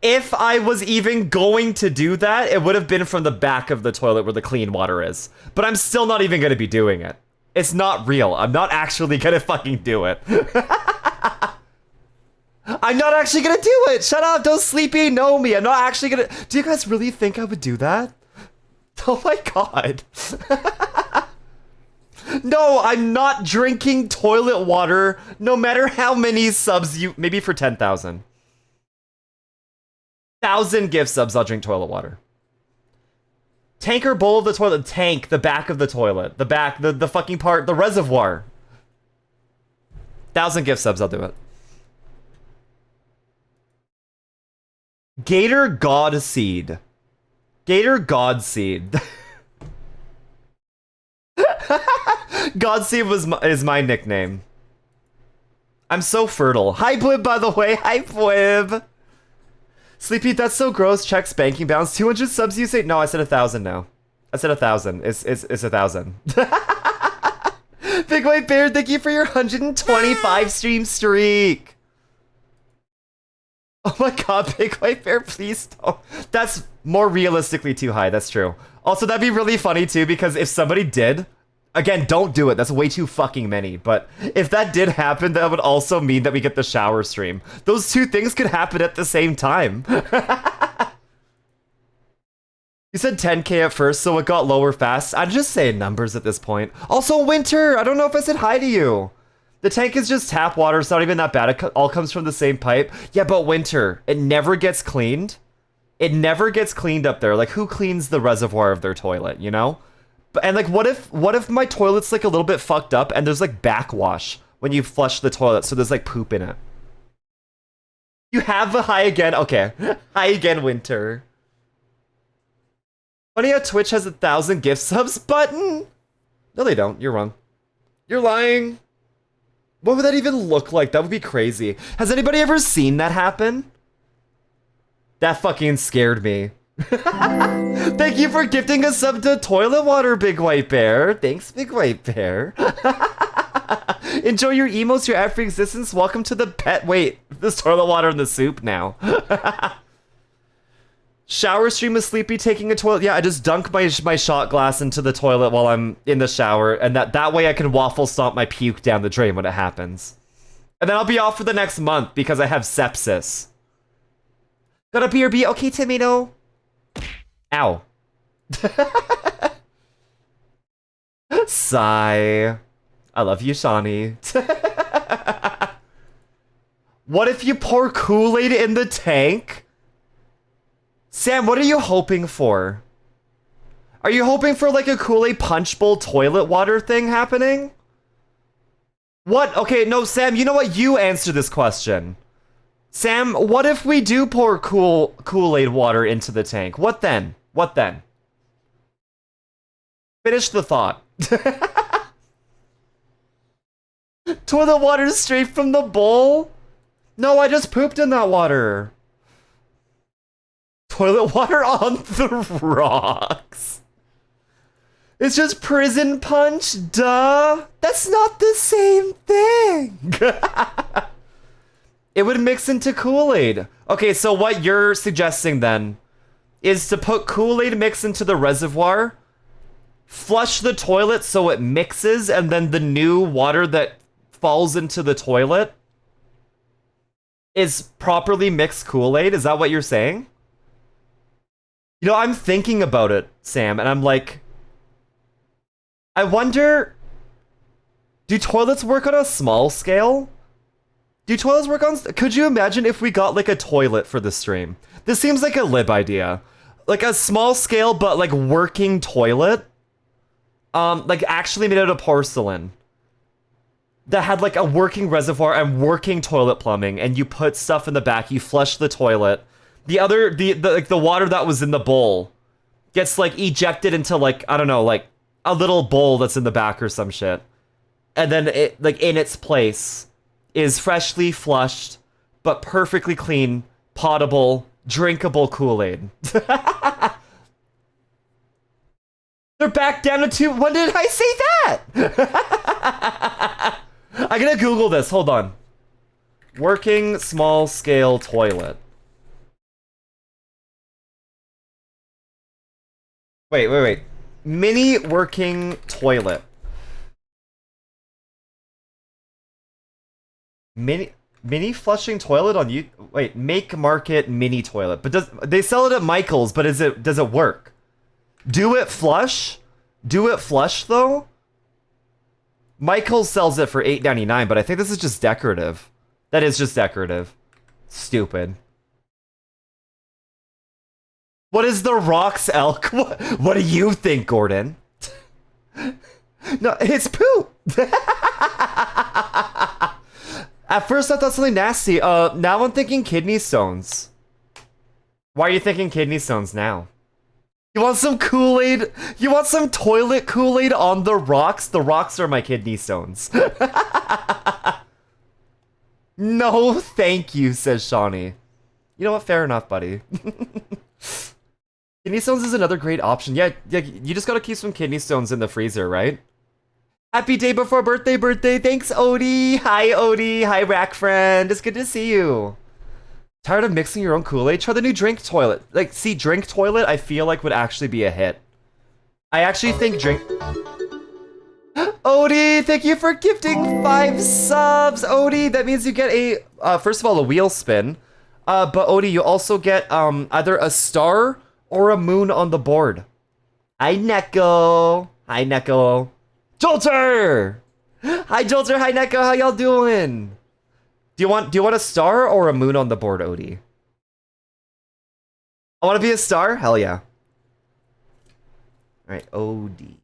if I was even going to do that, it would have been from the back of the toilet where the clean water is. But I'm still not even going to be doing it. It's not real. I'm not actually going to fucking do it. I'm not actually going to do it. Shut up. Don't Sleepy know me. I'm not actually going to... Do you guys really think I would do that? Oh my god. No, I'm not drinking toilet water no matter how many subs you... Maybe for 10,000. 1,000 gift subs, I'll drink toilet water. Tank or bowl of the toilet? Tank, the back of the toilet. The back, the fucking part, the reservoir. 1,000 gift subs, I'll do it. Gator Godseed. Gator Godseed. Godseed is my nickname. I'm so fertile. Hi, Blib, by the way. Hi, Blib. Sleepy, that's so gross. Checks banking balance. 200 subs, you say? No, I said 1,000 now. I said 1,000. It's 1,000. Big White Bear, thank you for your 125 stream streak. Oh my god, Big White Bear, please don't. That's more realistically too high, that's true. Also, that'd be really funny too, because if somebody did, again, don't do it, that's way too fucking many, but if that did happen, that would also mean that we get the shower stream. Those two things could happen at the same time. You said 10k at first, so it got lower fast. I'm just saying numbers at this point. Also, Winter, I don't know if I said hi to you. The tank is just tap water, it's not even that bad, it all comes from the same pipe. Yeah, but Winter, it never gets cleaned. It never gets cleaned up there. Like, who cleans the reservoir of their toilet, you know? And like, what if my toilet's like a little bit fucked up and there's like backwash when you flush the toilet, so there's like poop in it? You have a hi again? Okay. Hi again, Winter. Funny how Twitch has 1,000 gift subs button? No, they don't. You're wrong. You're lying. What would that even look like? That would be crazy. Has anybody ever seen that happen? That fucking scared me. Thank you for gifting a sub to Toilet Water, Big White Bear. Thanks, Big White Bear. Enjoy your emotes, your ad-free existence. Welcome to the pet. Wait, there's toilet water in the soup now. Shower stream is sleepy taking a toilet. Yeah, I just dunk my shot glass into the toilet while I'm in the shower, and that way I can waffle stomp my puke down the drain when it happens. And then I'll be off for the next month because I have sepsis. Got a BRB? Okay, tomato. Ow. Sigh. I love you, Shawnee. What if you pour Kool-Aid in the tank? Sam, what are you hoping for? Are you hoping for like a Kool-Aid punch bowl toilet water thing happening? What? Okay, no, Sam, you know what? You answer this question. Sam, what if we do pour Kool-Aid water into the tank? What then? What then? Finish the thought. Toilet water straight from the bowl? No, I just pooped in that water. Toilet water on the rocks. It's just prison punch, duh. That's not the same thing. It would mix into Kool-Aid. Okay, so what you're suggesting then is to put Kool-Aid mix into the reservoir, flush the toilet so it mixes, and then the new water that falls into the toilet is properly mixed Kool-Aid? Is that what you're saying? You know, I'm thinking about it, Sam, and I'm like, I wonder, do toilets work on a small scale? Do toilets work on... Could you imagine if we got, like, a toilet for the stream? This seems like a lib idea. Like, a small scale, but, like, working toilet. Like, actually made out of porcelain. That had, like, a working reservoir and working toilet plumbing, and you put stuff in the back, you flush the toilet. The water that was in the bowl gets, like, ejected into, like, I don't know, like, a little bowl that's in the back or some shit. And then, it, like, in its place is freshly flushed, but perfectly clean, potable, drinkable Kool-Aid. They're back down to 2. When did I say that? I'm gonna Google this. Hold on. Working small scale toilet. Wait. Mini working toilet. Mini flushing toilet on you. Wait, make market mini toilet. But they sell it at Michael's, but does it work? Do it flush? Do it flush though? Michael's sells it for $8.99, but I think this is just decorative. That is just decorative. Stupid. What is the Rocks elk? What do you think, Gordon? No, it's poop. At first I thought something nasty. Now I'm thinking kidney stones. Why are you thinking kidney stones now? You want some Kool-Aid? You want some toilet Kool-Aid on the rocks? The rocks are my kidney stones. No, thank you, says Shawnee. You know what? Fair enough, buddy. Kidney stones is another great option. Yeah, you just gotta keep some kidney stones in the freezer, right? Happy day before birthday. Thanks, Odie. Hi, Odie. Hi, Rack Friend. It's good to see you. Tired of mixing your own Kool-Aid? Try the new drink toilet. Like, see, drink toilet, I feel like would actually be a hit. I actually think drink... Odie, thank you for gifting 5 subs. Odie, that means you get a, first of all, a wheel spin. But Odie, you also get, either a star or a moon on the board. Hi, Neko. Hi, Neko. Jolter! Hi, Jolter. Hi, Neko. How y'all doing? Do you want a star or a moon on the board, Odie? I want to be a star? Hell yeah. Alright, Odie.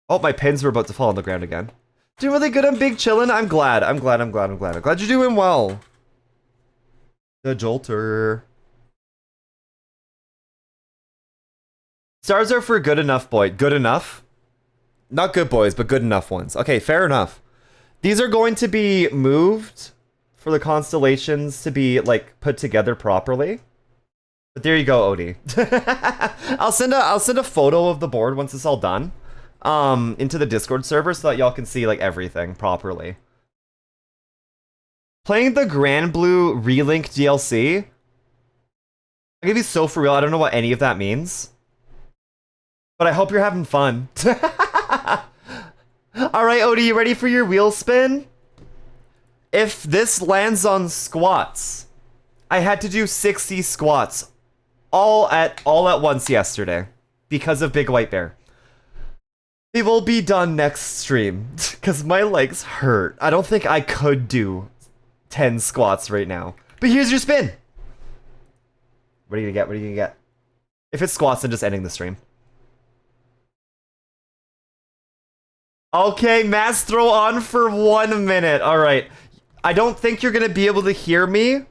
Oh, my pins were about to fall on the ground again. Doing really good. I'm big chillin'. I'm glad. I'm glad you're doing well. The Jolter. Stars are for good enough, boy. Good enough? Not good boys, but good enough ones. Okay, fair enough. These are going to be moved for the constellations to be, like, put together properly. But there you go, Odie. I'll send a photo of the board once it's all done. Into the Discord server so that y'all can see, like, everything properly. Playing the Grand Blue Relink DLC? I'm gonna be so for real, I don't know what any of that means. But I hope you're having fun. Alright, Odie, you ready for your wheel spin? If this lands on squats, I had to do 60 squats all at once yesterday because of Big White Bear. They will be done next stream because my legs hurt. I don't think I could do 10 squats right now. But here's your spin. What are you gonna get? What are you gonna get? If it's squats, then just ending the stream. Okay, mass throw on for 1 minute. All right. I don't think you're gonna be able to hear me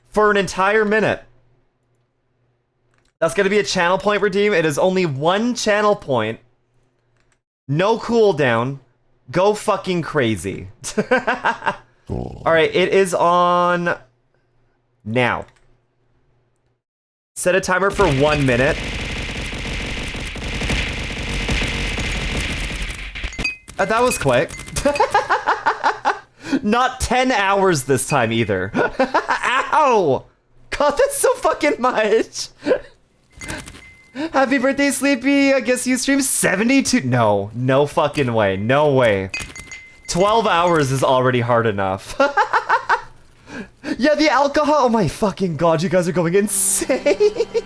for an entire minute. That's gonna be a channel point redeem. It is only 1 channel point. No cooldown. Go fucking crazy. Alright, it is on now. Set a timer for 1 minute. That was quick. Not 10 hours this time either. Ow! God, that's so fucking much. Happy birthday, Sleepy. I guess you stream 72. No, no fucking way. No way. 12 hours is already hard enough. Yeah, the alcohol. Oh my fucking god, you guys are going insane.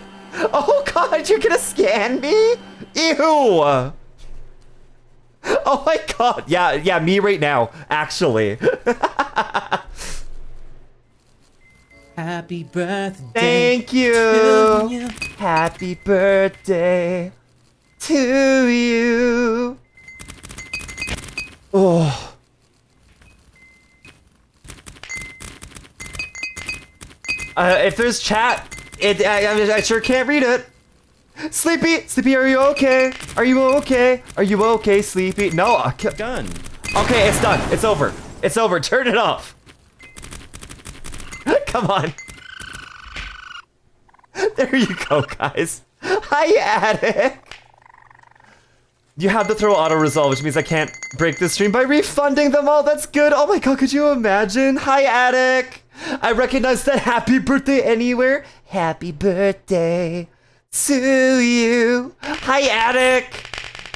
Oh god, you're gonna scan me? Ew. Oh my god. Yeah, me right now, actually. Happy birthday. Thank you. Happy birthday to you. Oh. If there's chat, I sure can't read it. Sleepy, are you okay? Are you okay? Are you okay, Sleepy? No, Done. Okay, it's done. It's over. It's over. Turn it off. Come on. There you go, guys. Hi, Attic. You have to throw auto resolve, which means I can't break the stream by refunding them all. That's good. Oh my god, could you imagine? Hi, Attic. I recognize that happy birthday anywhere. Happy birthday to you. Hi, Attic.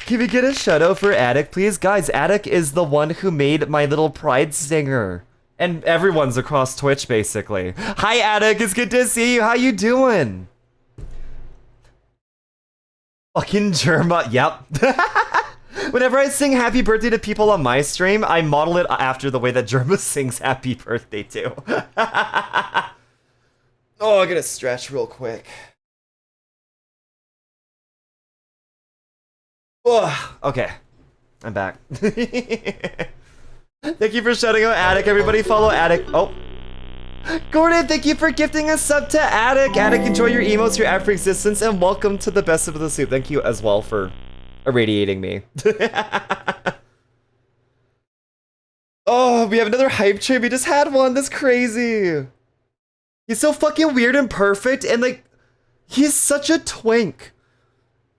Can we get a shout out for Attic, please? Guys, Attic is the one who made my little pride stinger. And everyone's across Twitch, basically. Hi, Attic. It's good to see you. How you doing? Fucking Germa. Yep. Whenever I sing happy birthday to people on my stream, I model it after the way that Germa sings happy birthday too. Oh, I gotta stretch real quick. Oh, okay. I'm back. Thank you for shouting out Attic. Everybody follow Attic. Oh. Gordon, thank you for gifting a sub to Attic. Attic, enjoy your emotes, your ad for existence, and welcome to the best of the soup. Thank you as well for irradiating me. Oh, we have another hype train. We just had one. That's crazy. He's so fucking weird and perfect, and like, he's such a twink.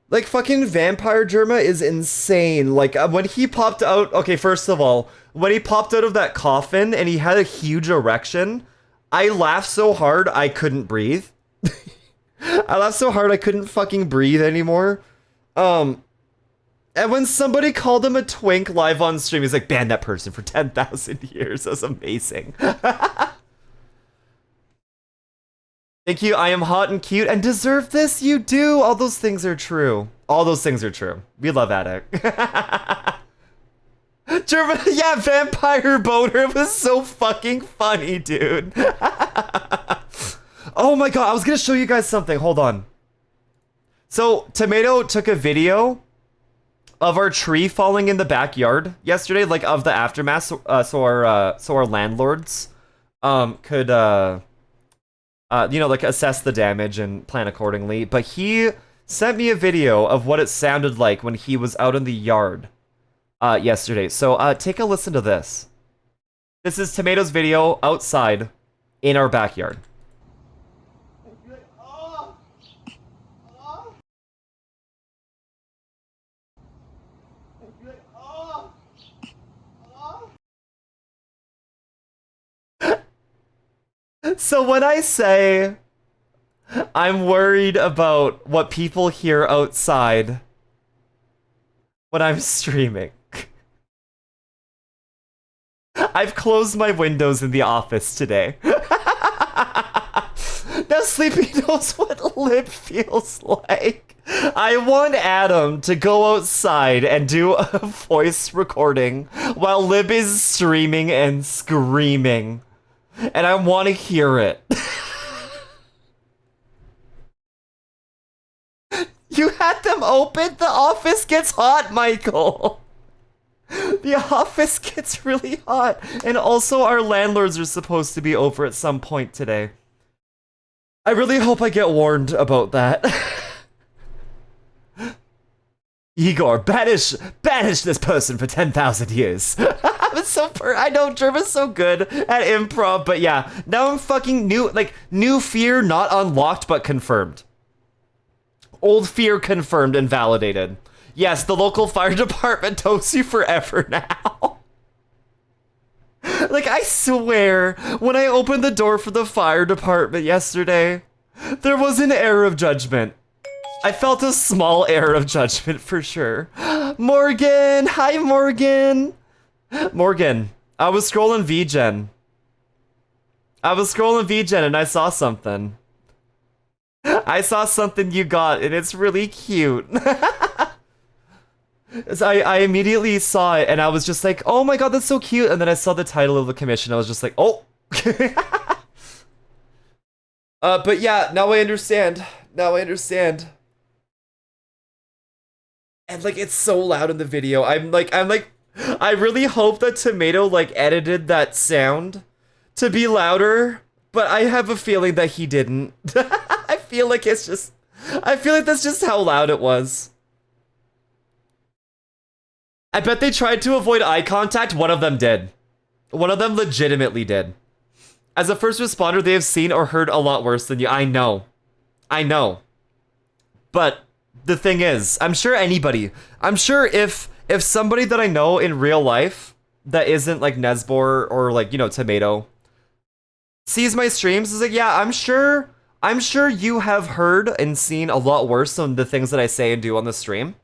Like, fucking Vampire Germa is insane. Like, when he popped out... Okay, first of all, when he popped out of that coffin and he had a huge erection, I laughed so hard I couldn't breathe. I laughed so hard I couldn't fucking breathe anymore. And when somebody called him a twink live on stream, he's like, ban that person for 10,000 years. That's amazing. Thank you, I am hot and cute and deserve this. You do. All those things are true. All those things are true. We love Attic. German, yeah, Vampire Boner was so fucking funny, dude. Oh my god, I was gonna show you guys something. Hold on. So, Tomato took a video of our tree falling in the backyard yesterday, like of the aftermath, so our landlords could like assess the damage and plan accordingly. But he sent me a video of what it sounded like when he was out in the yard yesterday. So take a listen to this. This is Tomato's video outside in our backyard. So when I say I'm worried about what people hear outside when I'm streaming, I've closed my windows in the office today. Now Sleepy knows what Lib feels like. I want Adam to go outside and do a voice recording while Lib is streaming and screaming. And I want to hear it. You had them open? The office gets hot, Michael. The office gets really hot. And also our landlords are supposed to be over at some point today. I really hope I get warned about that. Igor, banish this person for 10,000 years. I know Germa's so good at improv, but yeah, now I'm fucking new fear not unlocked but confirmed. Old fear confirmed and validated. Yes, the local fire department knows you forever now. Like, I swear, when I opened the door for the fire department yesterday, there was an air of judgment. I felt a small air of judgment for sure. Morgan! Hi, Morgan! Morgan, I was scrolling VGen. And I saw something. I saw something you got, and it's really cute. I immediately saw it, and I was just like, oh my god, that's so cute. And then I saw the title of the commission, I was just like, oh. But yeah, now I understand. And like, it's so loud in the video. I'm like, I really hope that Tomato like edited that sound to be louder, but I have a feeling that he didn't. I feel like that's just how loud it was. I bet they tried to avoid eye contact. One of them did. One of them legitimately did. As a first responder, they have seen or heard a lot worse than you. I know. But the thing is, I'm sure if somebody that I know in real life that isn't like Nesbor or like, you know, Tomato sees my streams, is like, yeah, I'm sure you have heard and seen a lot worse than the things that I say and do on the stream.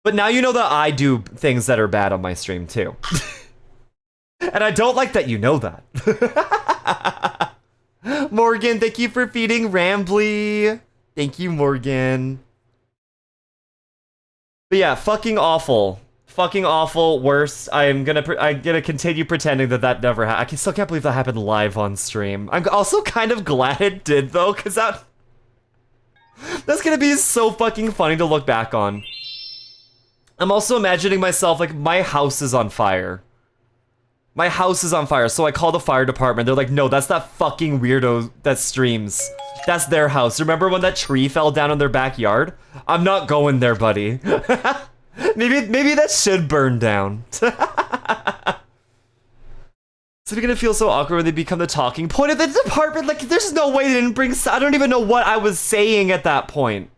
But now you know that I do things that are bad on my stream too. And I don't like that you know that. Morgan, thank you for feeding Rambly. Thank you, Morgan. But yeah, fucking awful, worse. I'm gonna continue pretending that never happened. I still can't believe that happened live on stream. I'm also kind of glad it did though, because that's gonna be so fucking funny to look back on. I'm also imagining myself like my house is on fire. So I call the fire department. They're like, no, that's that fucking weirdo that streams. That's their house. Remember when that tree fell down in their backyard? I'm not going there, buddy. maybe that should burn down. So they're gonna feel so awkward when they become the talking point of the department. Like, there's no way they didn't bring. I don't even know what I was saying at that point.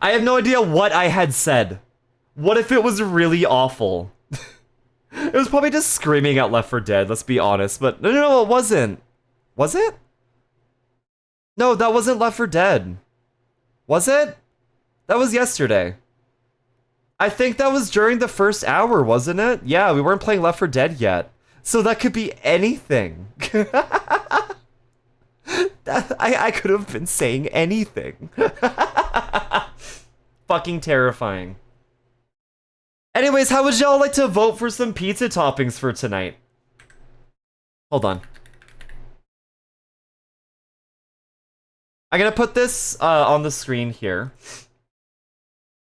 I have no idea what I had said. What if it was really awful? It was probably just screaming at Left 4 Dead, let's be honest. But no, it wasn't. Was it? No, that wasn't Left 4 Dead. Was it? That was yesterday. I think that was during the first hour, wasn't it? Yeah, we weren't playing Left 4 Dead yet. So that could be anything. I could have been saying anything. Fucking terrifying. Anyways, how would y'all like to vote for some pizza toppings for tonight? Hold on. I'm gonna put this on the screen here.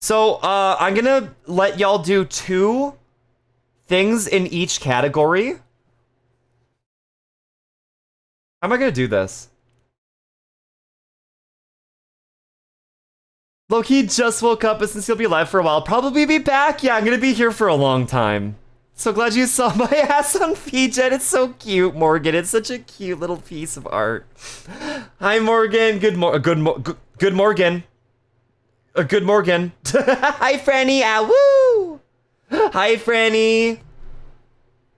So, I'm gonna let y'all do 2 things in each category. How am I gonna do this? Loki just woke up, but since he'll be live for a while, probably be back. Yeah, I'm gonna be here for a long time. So glad you saw my ass on VJet. It's so cute, Morgan. It's such a cute little piece of art. Hi, Morgan. Good Morgan. Good Morgan. Hi, Franny. Ah, woo. Hi, Franny.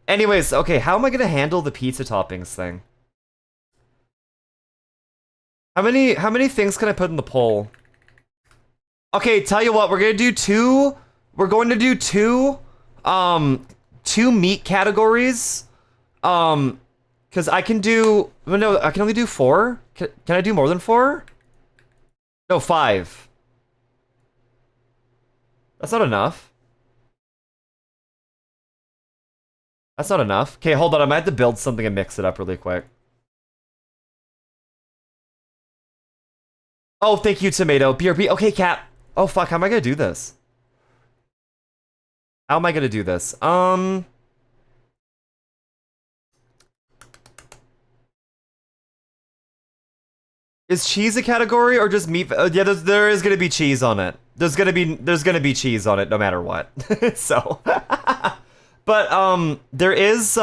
Anyways, okay, how am I gonna handle the pizza toppings thing? How many things can I put in the poll? Okay, tell you what, we're going to do two meat categories. Cuz I can only do 4. Can I do more than 4? No, 5. That's not enough. That's not enough. Okay, hold on, I might have to build something and mix it up really quick. Oh, thank you, Tomato. BRB. Okay, Cap. Oh, fuck. How am I gonna do this? How am I gonna do this? Is cheese a category or just meat? Yeah, there is gonna be cheese on it. There's gonna be cheese on it no matter what. So, but there is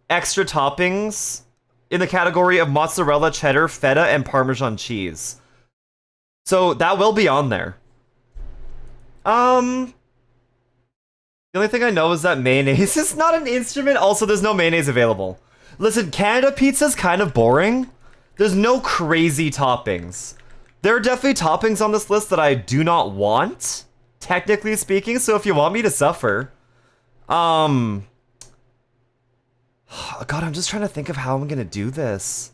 extra toppings in the category of mozzarella, cheddar, feta, and Parmesan cheese. So that will be on there. The only thing I know is that mayonnaise is not an instrument. Also, there's no mayonnaise available. Listen, Canada pizza's kind of boring. There's no crazy toppings. There are definitely toppings on this list that I do not want, technically speaking, so if you want me to suffer. God, I'm just trying to think of how I'm gonna do this.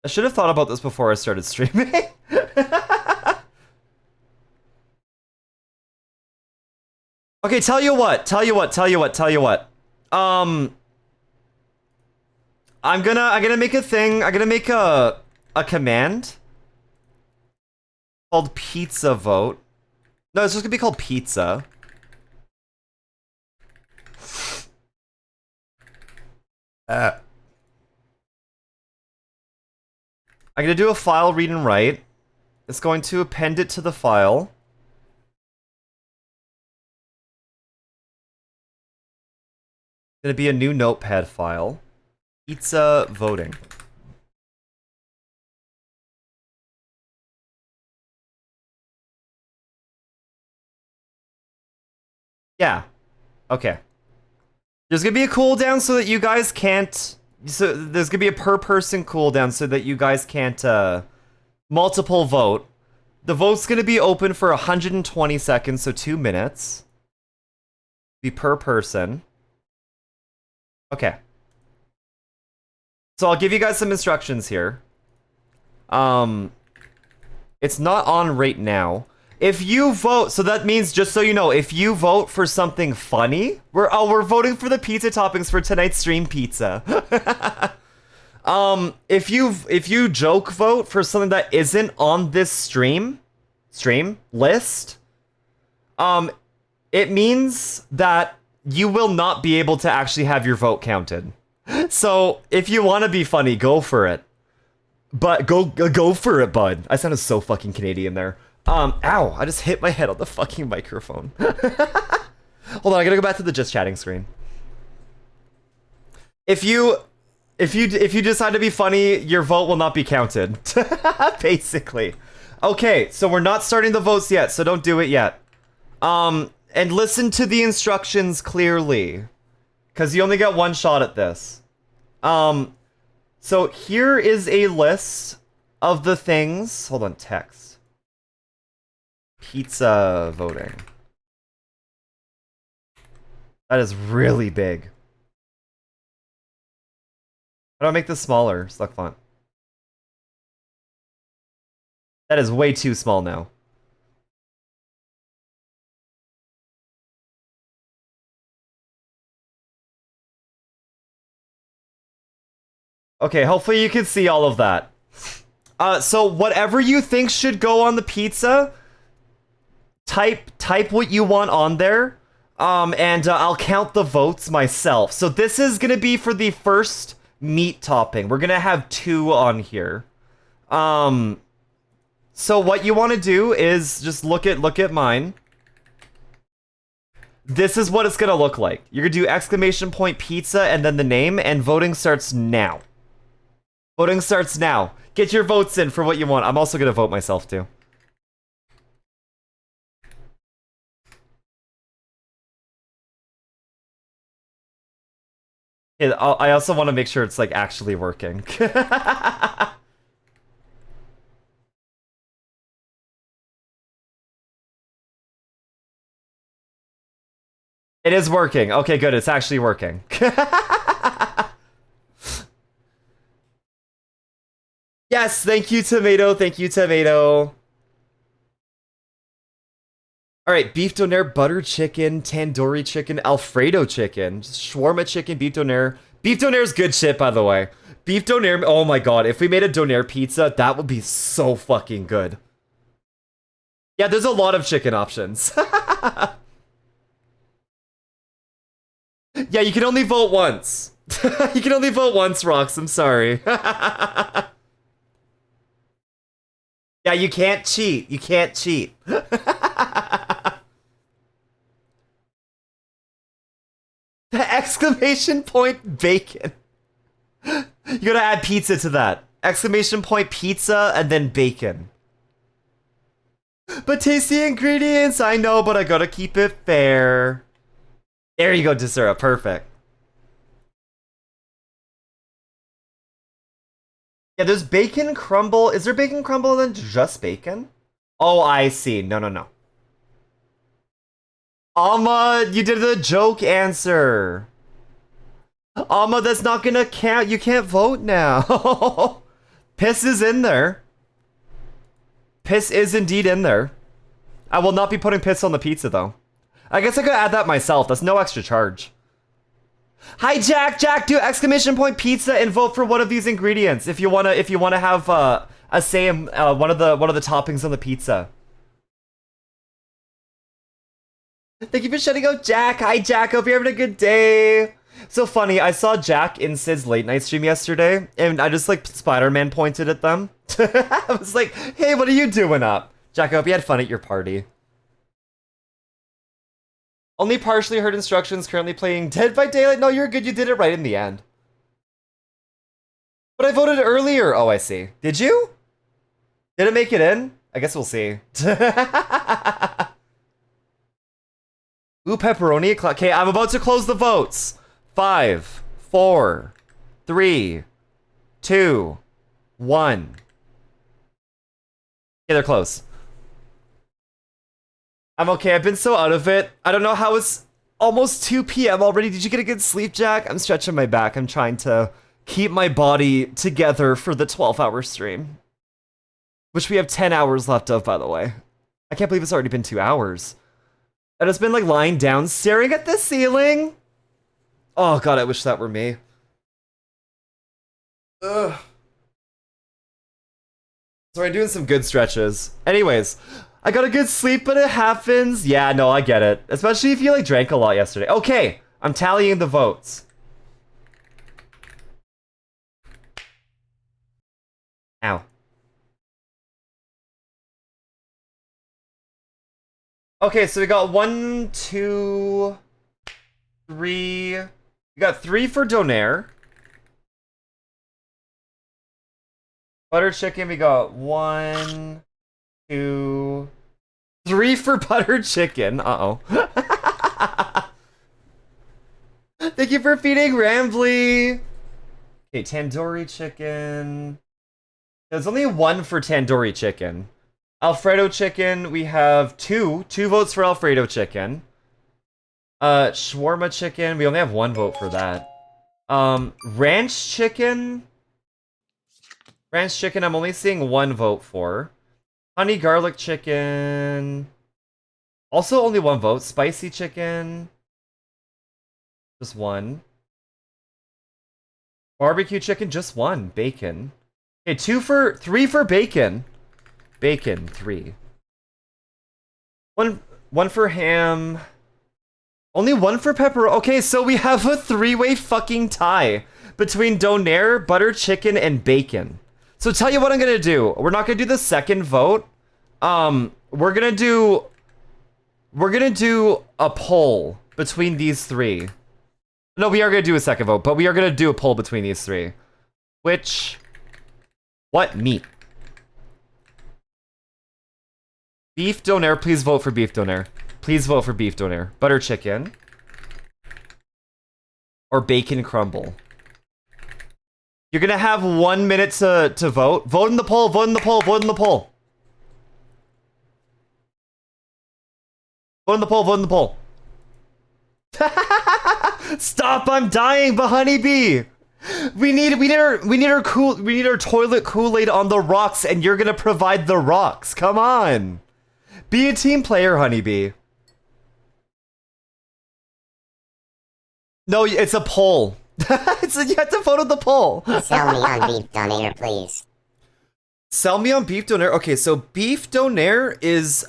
I should have thought about this before I started streaming. Okay, tell you what. I'm gonna make a thing. I'm gonna make a command called pizza vote. No, it's just gonna be called pizza. I'm gonna do a file read and write. It's going to append it to the file. It's gonna be a new notepad file. Pizza voting. Yeah. Okay. There's gonna be a cooldown so that you guys can't. So there's gonna be a per person cooldown so that you guys can't multiple vote. The vote's gonna be open for 120 seconds, so 2 minutes. Be per person. Okay. So I'll give you guys some instructions here. It's not on right now. If you vote, so that means, just so you know, if you vote for something funny, we're voting for the pizza toppings for tonight's stream pizza. If you joke vote for something that isn't on this stream list, it means that you will not be able to actually have your vote counted. So if you want to be funny, go for it. But go for it, bud. I sounded so fucking Canadian there. Ow, I just hit my head on the fucking microphone. Hold on, I gotta go back to the just chatting screen. If you decide to be funny, your vote will not be counted. Basically. Okay, so we're not starting the votes yet, so don't do it yet. And listen to the instructions clearly, because you only get one shot at this. So here is a list of the things. Hold on, text. Pizza voting. That is really big. How do I make this smaller? Select font. That is way too small now. Okay, hopefully you can see all of that. So whatever you think should go on the pizza, type what you want on there, and I'll count the votes myself. So this is gonna be for the first meat topping. We're gonna have 2 on here. So what you want to do is just look at mine. This is what it's gonna look like. You're gonna do ! pizza and then the name, and voting starts now. Voting starts now. Get your votes in for what you want. I'm also gonna vote myself too. I also want to make sure it's like actually working. It is working. Okay, good. It's actually working. Yes, thank you, Tomato. Thank you, Tomato. Alright, beef donair, butter chicken, tandoori chicken, Alfredo chicken, shawarma chicken, beef donair. Beef donair's good shit, by the way. Beef donair, oh my god, if we made a donair pizza, that would be so fucking good. Yeah, there's a lot of chicken options. Yeah, you can only vote once. You can only vote once, Rox, I'm sorry. Yeah, you can't cheat. You can't cheat. The ! bacon. You gotta add pizza to that. ! pizza and then bacon. But tasty ingredients, I know, but I gotta keep it fair. There you go, Desura, perfect. Yeah, there's bacon crumble. Is there bacon crumble and then just bacon? Oh, I see. No, no, no. Alma, you did the joke answer. Alma, that's not gonna count. You can't vote now. Piss is in there. Piss is indeed in there. I will not be putting piss on the pizza, though. I guess I could add that myself. That's no extra charge. Hi, Jack. Jack, do ! pizza and vote for one of these ingredients if you wanna have a say in one of the toppings on the pizza. Thank you for shutting out, Jack. Hi, Jack. Hope you're having a good day. So funny. I saw Jack in Sid's late night stream yesterday, and I just like Spider-Man pointed at them. I was like, "Hey, what are you doing up?" Jack, I hope you had fun at your party. Only partially heard instructions, currently playing Dead by Daylight. No, you're good, you did it right in the end. But I voted earlier. Oh, I see. Did you? Did it make it in? I guess we'll see. Ooh, pepperoni. Okay, I'm about to close the votes. 5, 4, 3, 2, 1. Okay, they're close. I'm okay, I've been so out of it. I don't know how it's almost 2 p.m. already. Did you get a good sleep, Jack? I'm stretching my back. I'm trying to keep my body together for the 12-hour stream. Which we have 10 hours left of, by the way. I can't believe it's already been 2 hours. And it's been like lying down, staring at the ceiling. Oh god, I wish that were me. Ugh. Sorry, doing some good stretches. Anyways, I got a good sleep, but it happens. Yeah, no, I get it. Especially if you like drank a lot yesterday. Okay, I'm tallying the votes. Ow. Okay, so we got 1, 2, 3. We got 3 for donair. Butter chicken, we got 1, 2, 3 for butter chicken. Uh-oh. Thank you for feeding Rambly. Okay, tandoori chicken. There's only 1 for tandoori chicken. Alfredo chicken, we have 2 votes for Alfredo chicken. Shawarma chicken, we only have 1 vote for that. Ranch chicken, I'm only seeing 1 vote for. Honey garlic chicken, also only 1 vote. Spicy chicken, just 1. Barbecue chicken, just one. Bacon. Okay, 3 for bacon. Bacon, 3. One for ham. Only 1 for pepper. Okay, so we have a 3-way fucking tie between donair, butter chicken, and bacon. So tell you what I'm gonna do. We're not gonna do the second vote. We're gonna do a poll between these 3. No, we are gonna do a second vote, but we are gonna do a poll between these 3. What meat? Beef donair, please vote for beef donair. Please vote for beef donair. Butter chicken. Or bacon crumble. You're gonna have 1 minute to vote. Vote in the poll, vote in the poll, vote in the poll. Vote in the poll, vote in the poll. Stop, I'm dying, but honeybee. We need our toilet Kool-Aid on the rocks, and you're gonna provide the rocks. Come on. Be a team player, honeybee. No, it's a poll. You have to vote on the poll. Sell me on beef donair, please. Sell me on beef donair. Okay, so beef donair is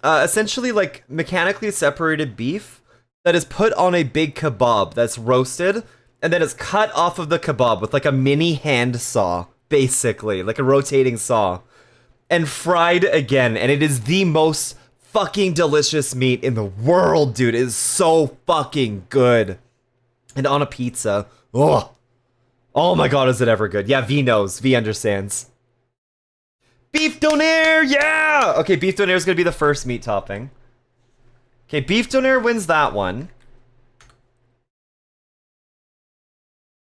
essentially like mechanically separated beef that is put on a big kebab that's roasted, and then it's cut off of the kebab with like a mini hand saw, basically, like a rotating saw, and fried again, and it is the most fucking delicious meat in the world, dude. It is so fucking good. And on a pizza. Oh my god, is it ever good. Yeah, V knows. V understands. Beef donair, yeah! Okay, beef donair is gonna be the first meat topping. Okay, beef donair wins that one.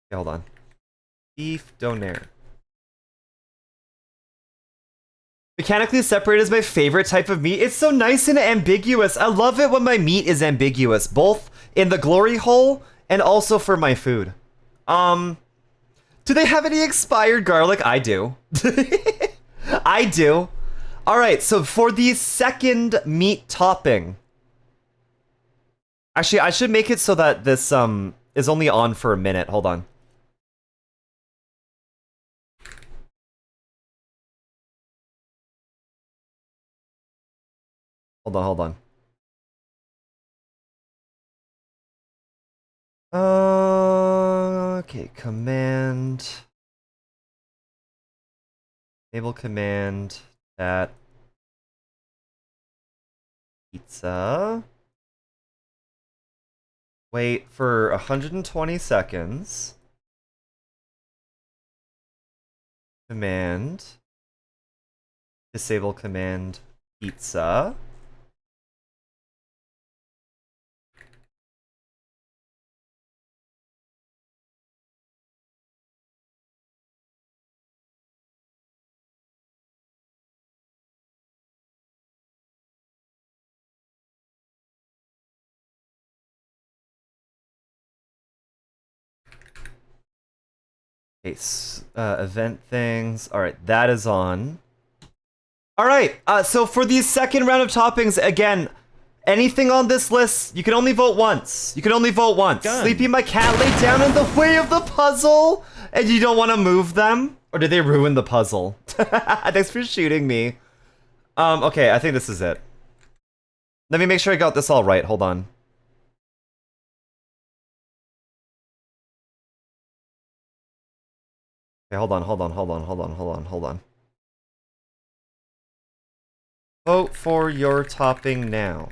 Okay, hold on. Beef donair. Mechanically separated is my favorite type of meat. It's so nice and ambiguous. I love it when my meat is ambiguous, both in the glory hole and also for my food. Do they have any expired garlic? I do. I do. All right, so for the second meat topping. Actually, I should make it so that this is only on for a minute. Hold on. Hold on. Okay, command. Enable command that pizza. Wait for 120 seconds. Command. Disable command pizza. Okay, event things. All right, that is on. All right, so for the second round of toppings, again, anything on this list, you can only vote once. You can only vote once. Done. Sleepy, my cat laid down in the way of the puzzle, and you don't want to move them? Or did they ruin the puzzle? Thanks for shooting me. Okay, I think this is it. Let me make sure I got this all right. Hold on. Okay, hold on. Vote for your topping now.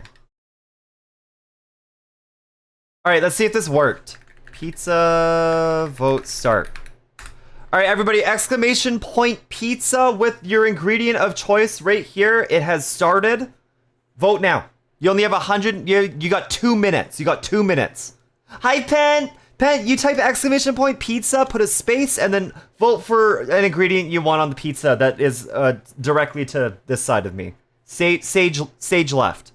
Alright, let's see if this worked. Pizza, vote start. Alright, everybody, exclamation point pizza with your ingredient of choice right here. It has started. Vote now. You only have 100, you got 2 minutes. You got 2 minutes. Hi, Pen! Pen, you type exclamation point pizza, put a space, and then vote for an ingredient you want on the pizza that is directly to this side of me. Sage left.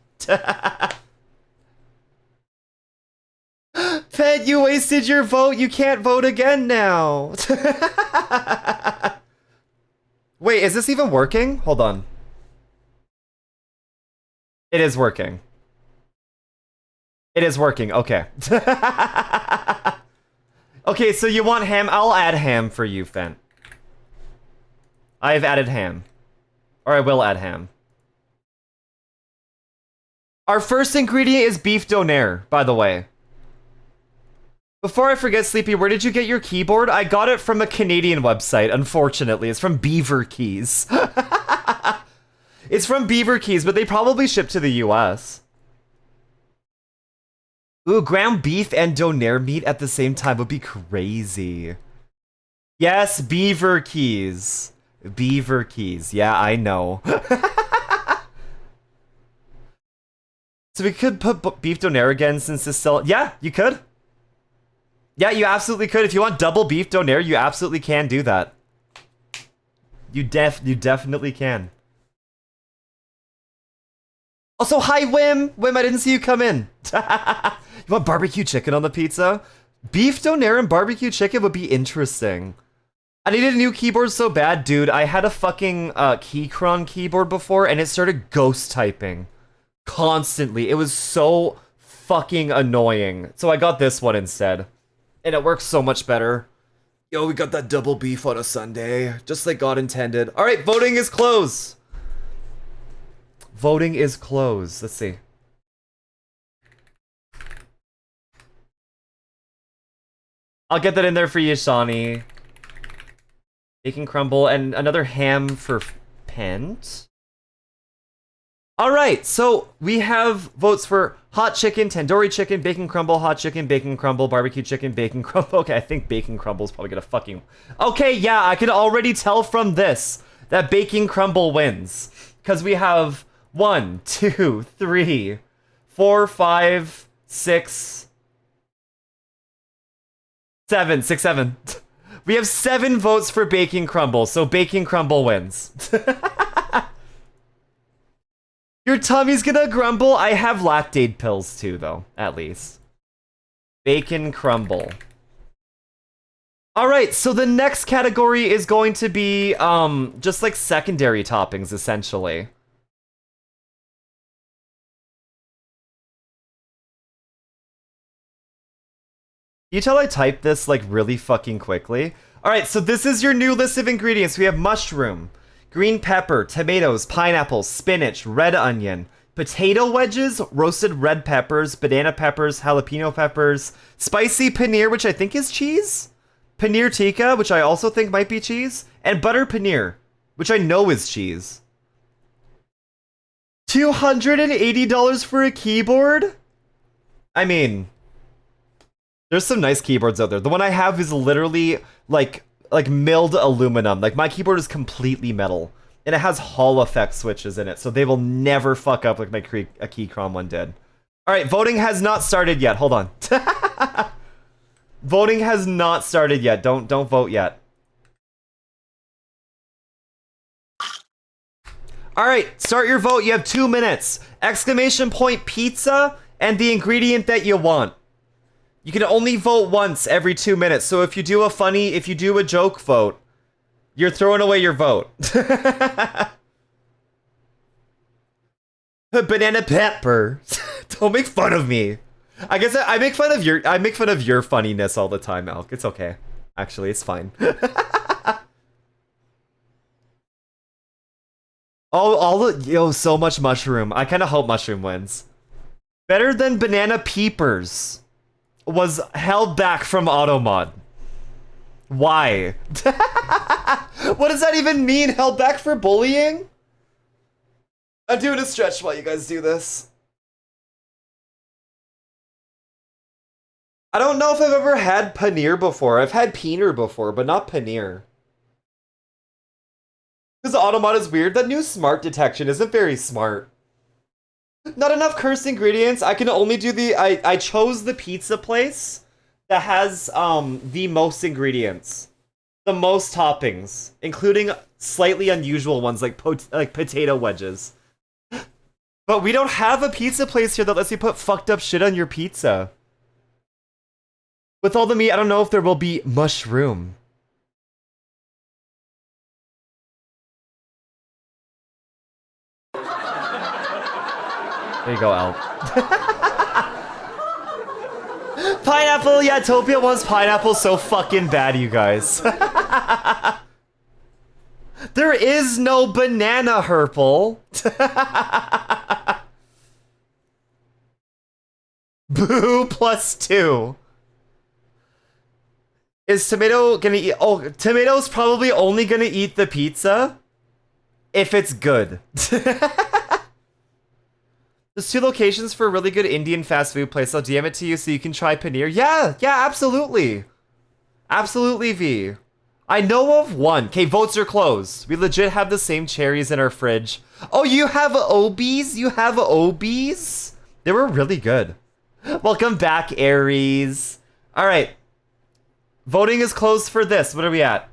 Pen, you wasted your vote. You can't vote again now. Wait, is this even working? Hold on. It is working. It is working, okay. Okay, so you want ham? I'll add ham for you, Fent. I've added ham. Or I will add ham. Our first ingredient is beef donair, by the way. Before I forget, Sleepy, where did you get your keyboard? I got it from a Canadian website, unfortunately. It's from Beaver Keys. It's from Beaver Keys, but they probably ship to the US. Ooh, ground beef and donair meat at the same time would be crazy. Yes, Beaver Keys. Beaver Keys. Yeah, I know. So we could put beef donair again since it's still... Yeah, you could. Yeah, you absolutely could. If you want double beef donair, you absolutely can do that. You definitely can. Also, hi, Wim! Wim, I didn't see you come in. You want barbecue chicken on the pizza? Beef donair and barbecue chicken would be interesting. I needed a new keyboard so bad, dude. I had a fucking Keychron keyboard before, and it started ghost typing. Constantly. It was so fucking annoying. So I got this one instead. And it works so much better. Yo, we got that double beef on a Sunday. Just like God intended. Alright, voting is closed. Voting is closed. Let's see. I'll get that in there for you, Shawnee. Bacon crumble and another ham for Pent. Alright, so we have votes for hot chicken, tandoori chicken, bacon crumble, hot chicken, bacon crumble, barbecue chicken, bacon crumble. Okay, I think bacon crumble's probably gonna fucking... Okay, yeah, I can already tell from this that bacon crumble wins. Because we have 1, 2, 3, 4, 5, 6, 7. 6, 7. We have 7 votes for bacon crumble, so bacon crumble wins. Your tummy's gonna grumble. I have lactate pills too, though, at least. Bacon crumble. Alright, so the next category is going to be, just like secondary toppings, essentially. Can you tell I typed this, like, really fucking quickly? Alright, so this is your new list of ingredients. We have mushroom, green pepper, tomatoes, pineapples, spinach, red onion, potato wedges, roasted red peppers, banana peppers, jalapeno peppers, spicy paneer, which I think is cheese, paneer tikka, which I also think might be cheese, and butter paneer, which I know is cheese. $280 for a keyboard? I mean, there's some nice keyboards out there. The one I have is literally like milled aluminum. Like, my keyboard is completely metal. And it has Hall effect switches in it, so they will never fuck up like my Keychron one did. Alright, voting has not started yet. Hold on. Voting has not started yet. Don't vote yet. Alright, start your vote. You have 2 minutes. Exclamation point pizza and the ingredient that you want. You can only vote once every 2 minutes, so if you do a joke vote, you're throwing away your vote. Banana pepper. Don't make fun of me. I guess I make fun of your funniness all the time, Elk. It's okay. Actually, it's fine. So much mushroom. I kind of hope mushroom wins. Better than banana peepers was held back from Automod. Why? What does that even mean? Held back for bullying? I'm doing a stretch while you guys do this. I don't know if I've ever had paneer before. I've had peener before, but not paneer. Because Automod is weird. That new smart detection isn't very smart. Not enough cursed ingredients. I can only do I chose the pizza place that has the most ingredients. The most toppings, including slightly unusual ones like potato wedges. But we don't have a pizza place here that lets you put fucked up shit on your pizza. With all the meat, I don't know if there will be mushroom. There you go, Al. Pineapple, yeah, Topia wants pineapple so fucking bad, you guys. There is no banana, Herpel. Boo +2. Is Tomato gonna eat? Oh, Tomato's probably only gonna eat the pizza if it's good. There's 2 locations for a really good Indian fast food place. I'll DM it to you so you can try paneer. Yeah, absolutely. Absolutely, V. I know of one. Okay, votes are closed. We legit have the same cherries in our fridge. Oh, you have Obies? You have Obies? They were really good. Welcome back, Aries. All right. Voting is closed for this. What are we at?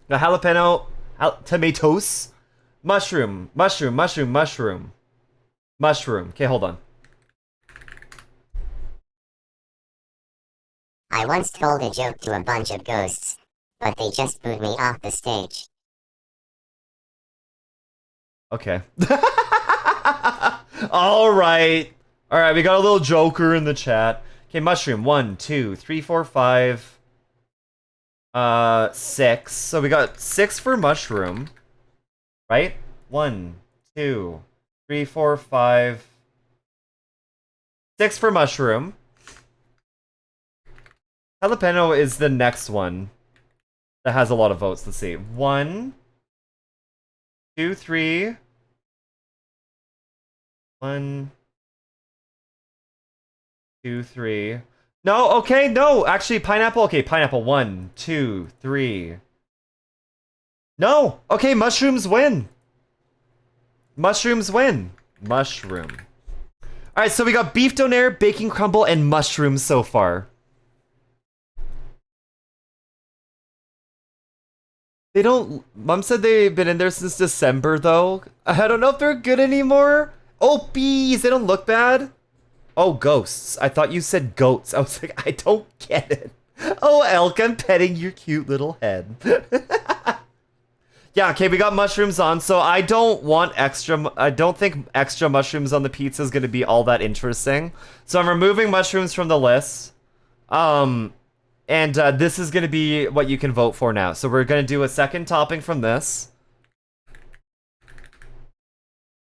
The jalapeno, tomatoes, mushroom. Okay, hold on. I once told a joke to a bunch of ghosts, but they just booed me off the stage. Okay. All right, we got a little joker in the chat. Okay, mushroom. 1, 2, 3, 4, 5. 6. So we got 6 for mushroom, right? 1, 2, 3, 4, 5. 6 for mushroom. Jalapeno is the next one that has a lot of votes. Let's see. 1, 2, 3. 1, 2, 3. No, okay, no. Actually, pineapple. Okay, pineapple. 1, 2, 3. No. Okay, mushrooms win. Mushrooms win. Mushroom. All right, so we got beef donair, bacon crumble, and mushrooms so far. They don't... Mom said they've been in there since December, though. I don't know if they're good anymore. Oh, bees! They don't look bad. Oh, ghosts. I thought you said goats. I was like, I don't get it. Oh, Elk, I'm petting your cute little head. Yeah, okay, we got mushrooms on, so I don't think extra mushrooms on the pizza is going to be all that interesting. So I'm removing mushrooms from the list. And this is going to be what you can vote for now. So we're going to do a second topping from this.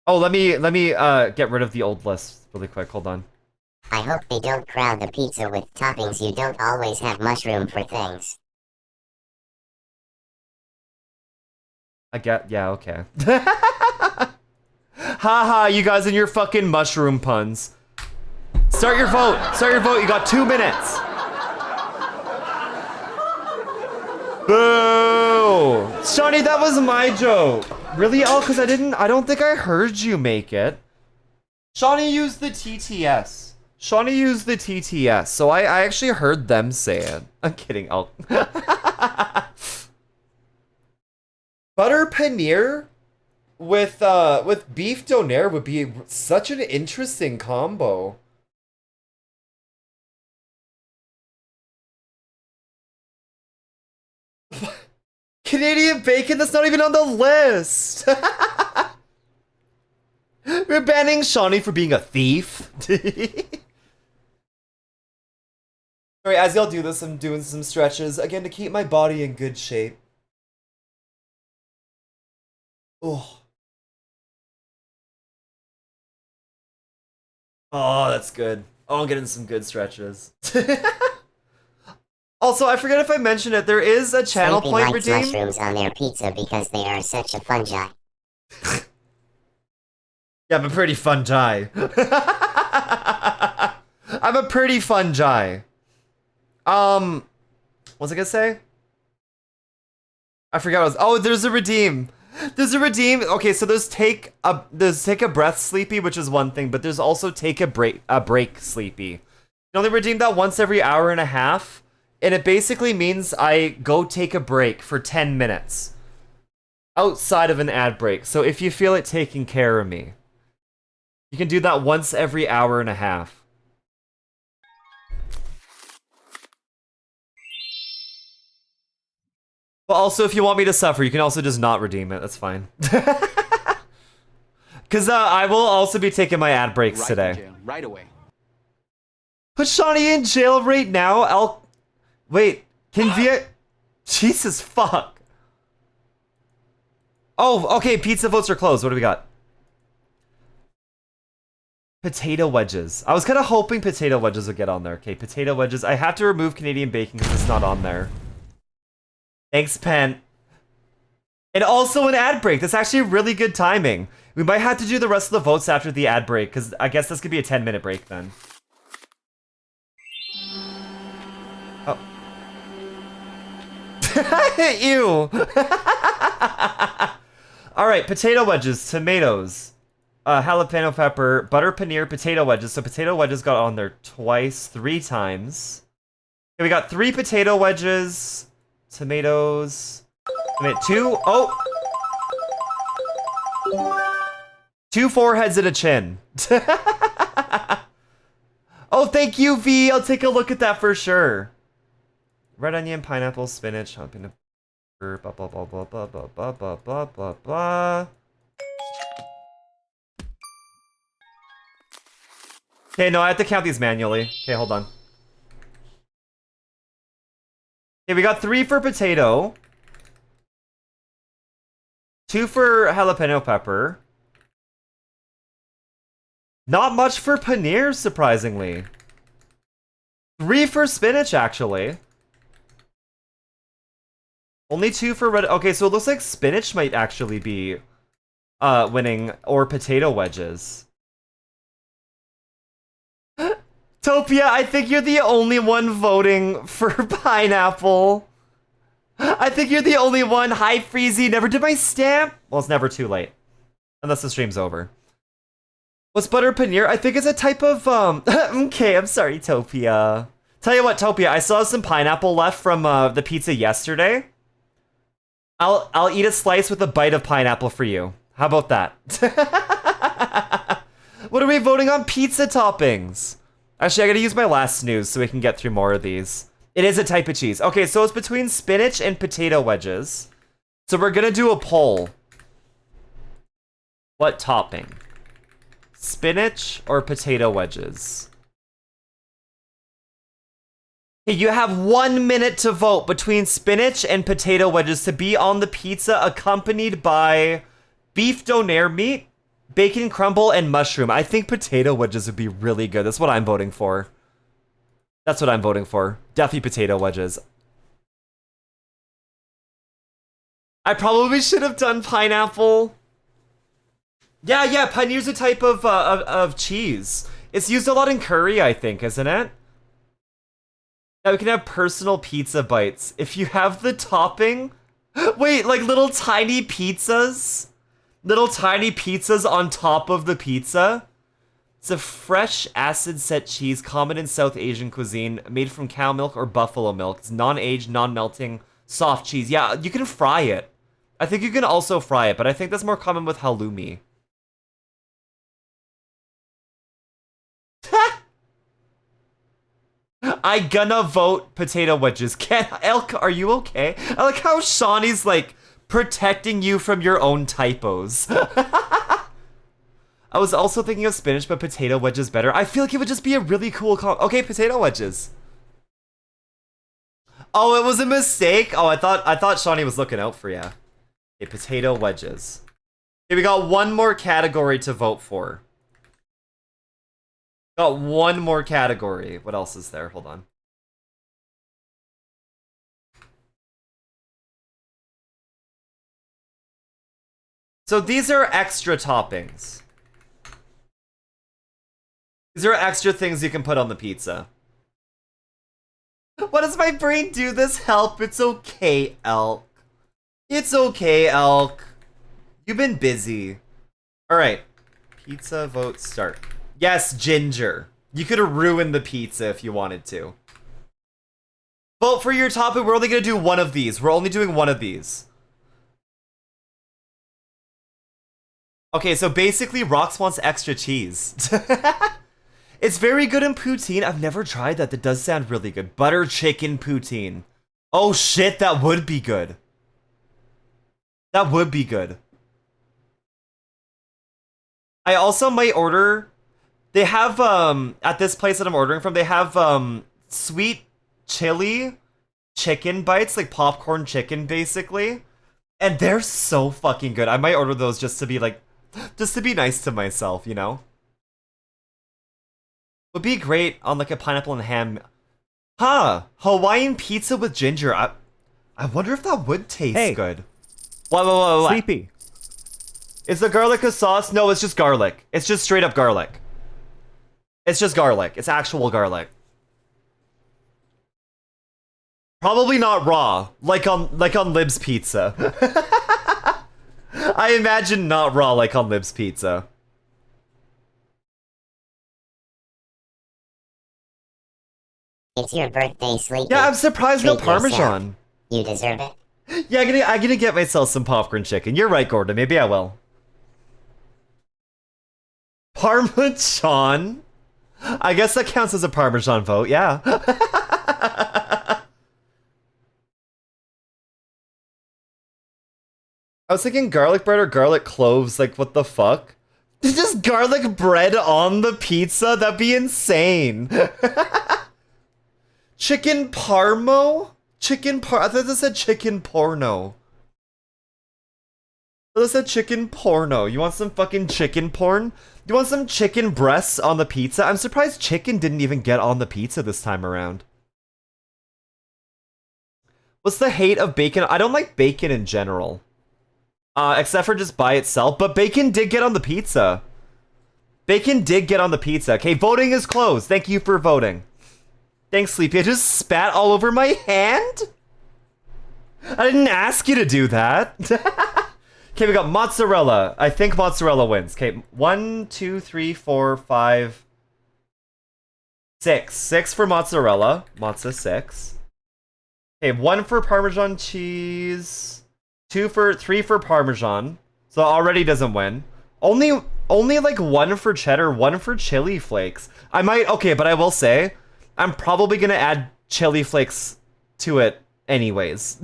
Oh, let me get rid of the old list really quick. Hold on. I hope they don't crowd the pizza with toppings. You don't always have mushroom for things. Yeah, okay. Haha, you guys and your fucking mushroom puns. Start your vote. You got 2 minutes. Boo! Shawnee, that was my joke. Really? Oh, because I don't think I heard you make it. Shawnee used the TTS. So I actually heard them say it. I'm kidding. Oh. Butter paneer with beef donair would be such an interesting combo. Canadian bacon, that's not even on the list. We're banning Shawnee for being a thief. Alright, as y'all do this, I'm doing some stretches again to keep my body in good shape. Oh. Oh, that's good. Oh, I'm getting some good stretches. Also, I forget if I mentioned it, there is a channel Sleepy point likes redeem. mushrooms on their pizza because they are such a fungi. Yeah, I'm a pretty fungi. I'm a pretty fungi. What was I gonna say? I forgot what I was. Oh, there's a redeem. Okay, so there's take a breath sleepy, which is one thing, but there's also take a break sleepy. You only redeem that once every hour and a half, and it basically means I go take a break for 10 minutes outside of an ad break. So if you feel it taking care of me, you can do that once every hour and a half. But also, if you want me to suffer, you can also just not redeem it. That's fine. Because I will also be taking my ad breaks today. Right away. Put Shawnee in jail right now. Wait, can Via... Jesus fuck. Oh, okay, pizza votes are closed. What do we got? Potato wedges. I was kind of hoping potato wedges would get on there. Okay, potato wedges. I have to remove Canadian bacon because it's not on there. Thanks, Pen. And also an ad break. That's actually really good timing. We might have to do the rest of the votes after the ad break because I guess this could be a 10-minute break then. Oh. Ew. Alright, potato wedges, tomatoes, jalapeno pepper, butter paneer, potato wedges. So potato wedges got on there three times. Okay, we got 3 potato wedges, tomatoes, 2, oh! 2 foreheads and a chin. Oh, thank you, V. I'll take a look at that for sure. Red onion, pineapple, spinach, jalapeno pepper, blah, blah, blah, blah, blah, blah, blah, blah, blah, blah, blah. Okay, no, I have to count these manually. Okay, hold on. Okay, we got 3 for potato. 2 for jalapeno pepper. Not much for paneer, surprisingly. 3 for spinach, actually. Only 2 for red. Okay, so it looks like spinach might actually be winning, or potato wedges. Topia, I think you're the only one voting for pineapple. I think you're the only one. Hi, Freezy. Never did my stamp. Well, it's never too late. Unless the stream's over. What's butter paneer? I think it's a type of, okay, I'm sorry, Topia. Tell you what, Topia, I still have some pineapple left from, the pizza yesterday. I'll eat a slice with a bite of pineapple for you. How about that? What are we voting on? Pizza toppings. Actually, I gotta use my last snooze so we can get through more of these. It is a type of cheese. Okay, so it's between spinach and potato wedges. So we're gonna do a poll. What topping? Spinach or potato wedges? Hey, you have 1 minute to vote between spinach and potato wedges to be on the pizza, accompanied by beef donair meat, bacon crumble, and mushroom. I think potato wedges would be really good. That's what I'm voting for. That's what I'm voting for. Definitely potato wedges. I probably should have done pineapple. Yeah, paneer's a type of cheese. It's used a lot in curry, I think, isn't it? Yeah, we can have personal pizza bites. If you have the topping... Wait, like little tiny pizzas? Little tiny pizzas on top of the pizza? It's a fresh acid-set cheese common in South Asian cuisine, made from cow milk or buffalo milk. It's non-aged, non-melting, soft cheese. Yeah, you can fry it. I think you can also fry it, but I think that's more common with halloumi. I gonna vote potato wedges. Elk, are you okay? I like how Shawnee's like protecting you from your own typos. I was also thinking of spinach, but potato wedges better. I feel like it would just be a really cool okay, potato wedges. Oh, it was a mistake? Oh, I thought Shawnee was looking out for you. Okay, potato wedges. Okay, we got 1 more category to vote for. Got 1 more category. What else is there? Hold on. So these are extra toppings. These are extra things you can put on the pizza. What does my brain do? This help? It's okay, Elk. It's okay, Elk. You've been busy. Alright. Pizza vote start. Yes, ginger. You could have ruined the pizza if you wanted to. Vote for your topping. We're only going to do 1 of these. We're only doing 1 of these. Okay, so basically Rox wants extra cheese. It's very good in poutine. I've never tried that. That does sound really good. Butter chicken poutine. Oh shit, that would be good. That would be good. I also might order They have at this place that I'm ordering from, they have sweet chili chicken bites, like popcorn chicken basically. And they're so fucking good. I might order those just to be nice to myself, you know? Would be great on like a pineapple and ham. Huh, Hawaiian pizza with ginger. I wonder if that would taste good. What? Sleepy. Is the garlic a sauce? No, it's just garlic. It's just straight up garlic. It's just garlic. It's actual garlic. Probably not raw, like on Lib's Pizza. I imagine not raw like on Lib's Pizza. It's your birthday, Sleepy. Yeah, I'm surprised no Treat yourself. Parmesan. You deserve it. Yeah, I'm gonna get myself some popcorn chicken. You're right, Gordon. Maybe I will. Parmesan? I guess that counts as a Parmesan vote, yeah. I was thinking garlic bread or garlic cloves, like what the fuck? Just garlic bread on the pizza? That'd be insane. Chicken parmo? I thought this said chicken porno. I thought this said chicken porno. You want some fucking chicken porn? You want some chicken breasts on the pizza? I'm surprised chicken didn't even get on the pizza this time around. What's the hate of bacon? I don't like bacon in general. Except for just by itself, but bacon did get on the pizza. Bacon did get on the pizza. Okay, voting is closed. Thank you for voting. Thanks, Sleepy. I just spat all over my hand? I didn't ask you to do that. Okay, we got mozzarella. I think mozzarella wins. Okay, 1, 2, 3, 4, 5, 6. 6 for mozzarella. Mozza 6. Okay, 1 for Parmesan cheese. 3 for Parmesan. So already doesn't win. Only like 1 for cheddar, 1 for chili flakes. Okay, but I will say, I'm probably gonna add chili flakes to it anyways.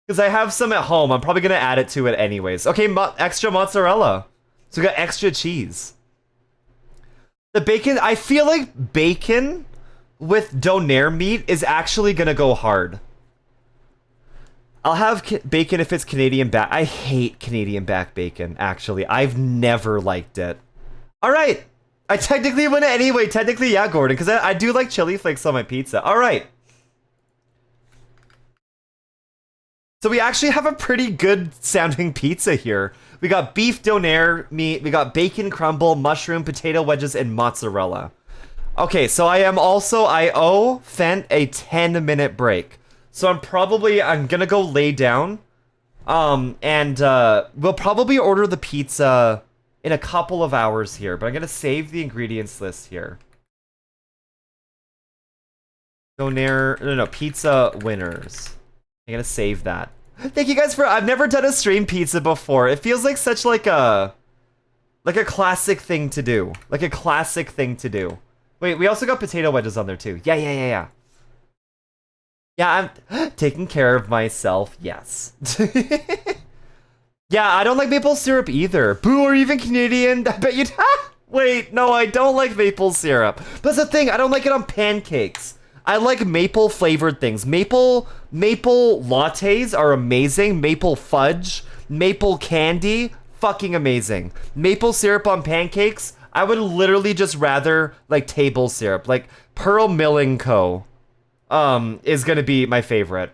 Because I have some at home, I'm probably gonna add it to it anyways. Okay, extra mozzarella. So we got extra cheese. The bacon, I feel like bacon with donair meat is actually gonna go hard. I'll have bacon if it's Canadian back. I hate Canadian back bacon, actually. I've never liked it. Alright. I technically win it anyway. Technically, yeah, Gordon, because I do like chili flakes on my pizza. Alright. So we actually have a pretty good sounding pizza here. We got beef donair meat, we got bacon crumble, mushroom, potato wedges, and mozzarella. Okay, so I owe Fent a 10-minute break. So I'm gonna go lay down. And we'll probably order the pizza in a couple of hours here, but I'm gonna save the ingredients list here. Pizza winners. I'm gonna save that. Thank you guys I've never done a stream pizza before. It feels like such like a classic thing to do. Like a classic thing to do. Wait, we also got potato wedges on there too. Yeah. Yeah, I'm taking care of myself, yes. Yeah, I don't like maple syrup either. Boo, or even Canadian. I bet you'd... Wait, no, I don't like maple syrup. But that's the thing, I don't like it on pancakes. I like maple flavored things. Maple lattes are amazing. Maple fudge, maple candy, fucking amazing. Maple syrup on pancakes, I would literally just rather like table syrup. Like Pearl Milling Co. Is gonna be my favorite.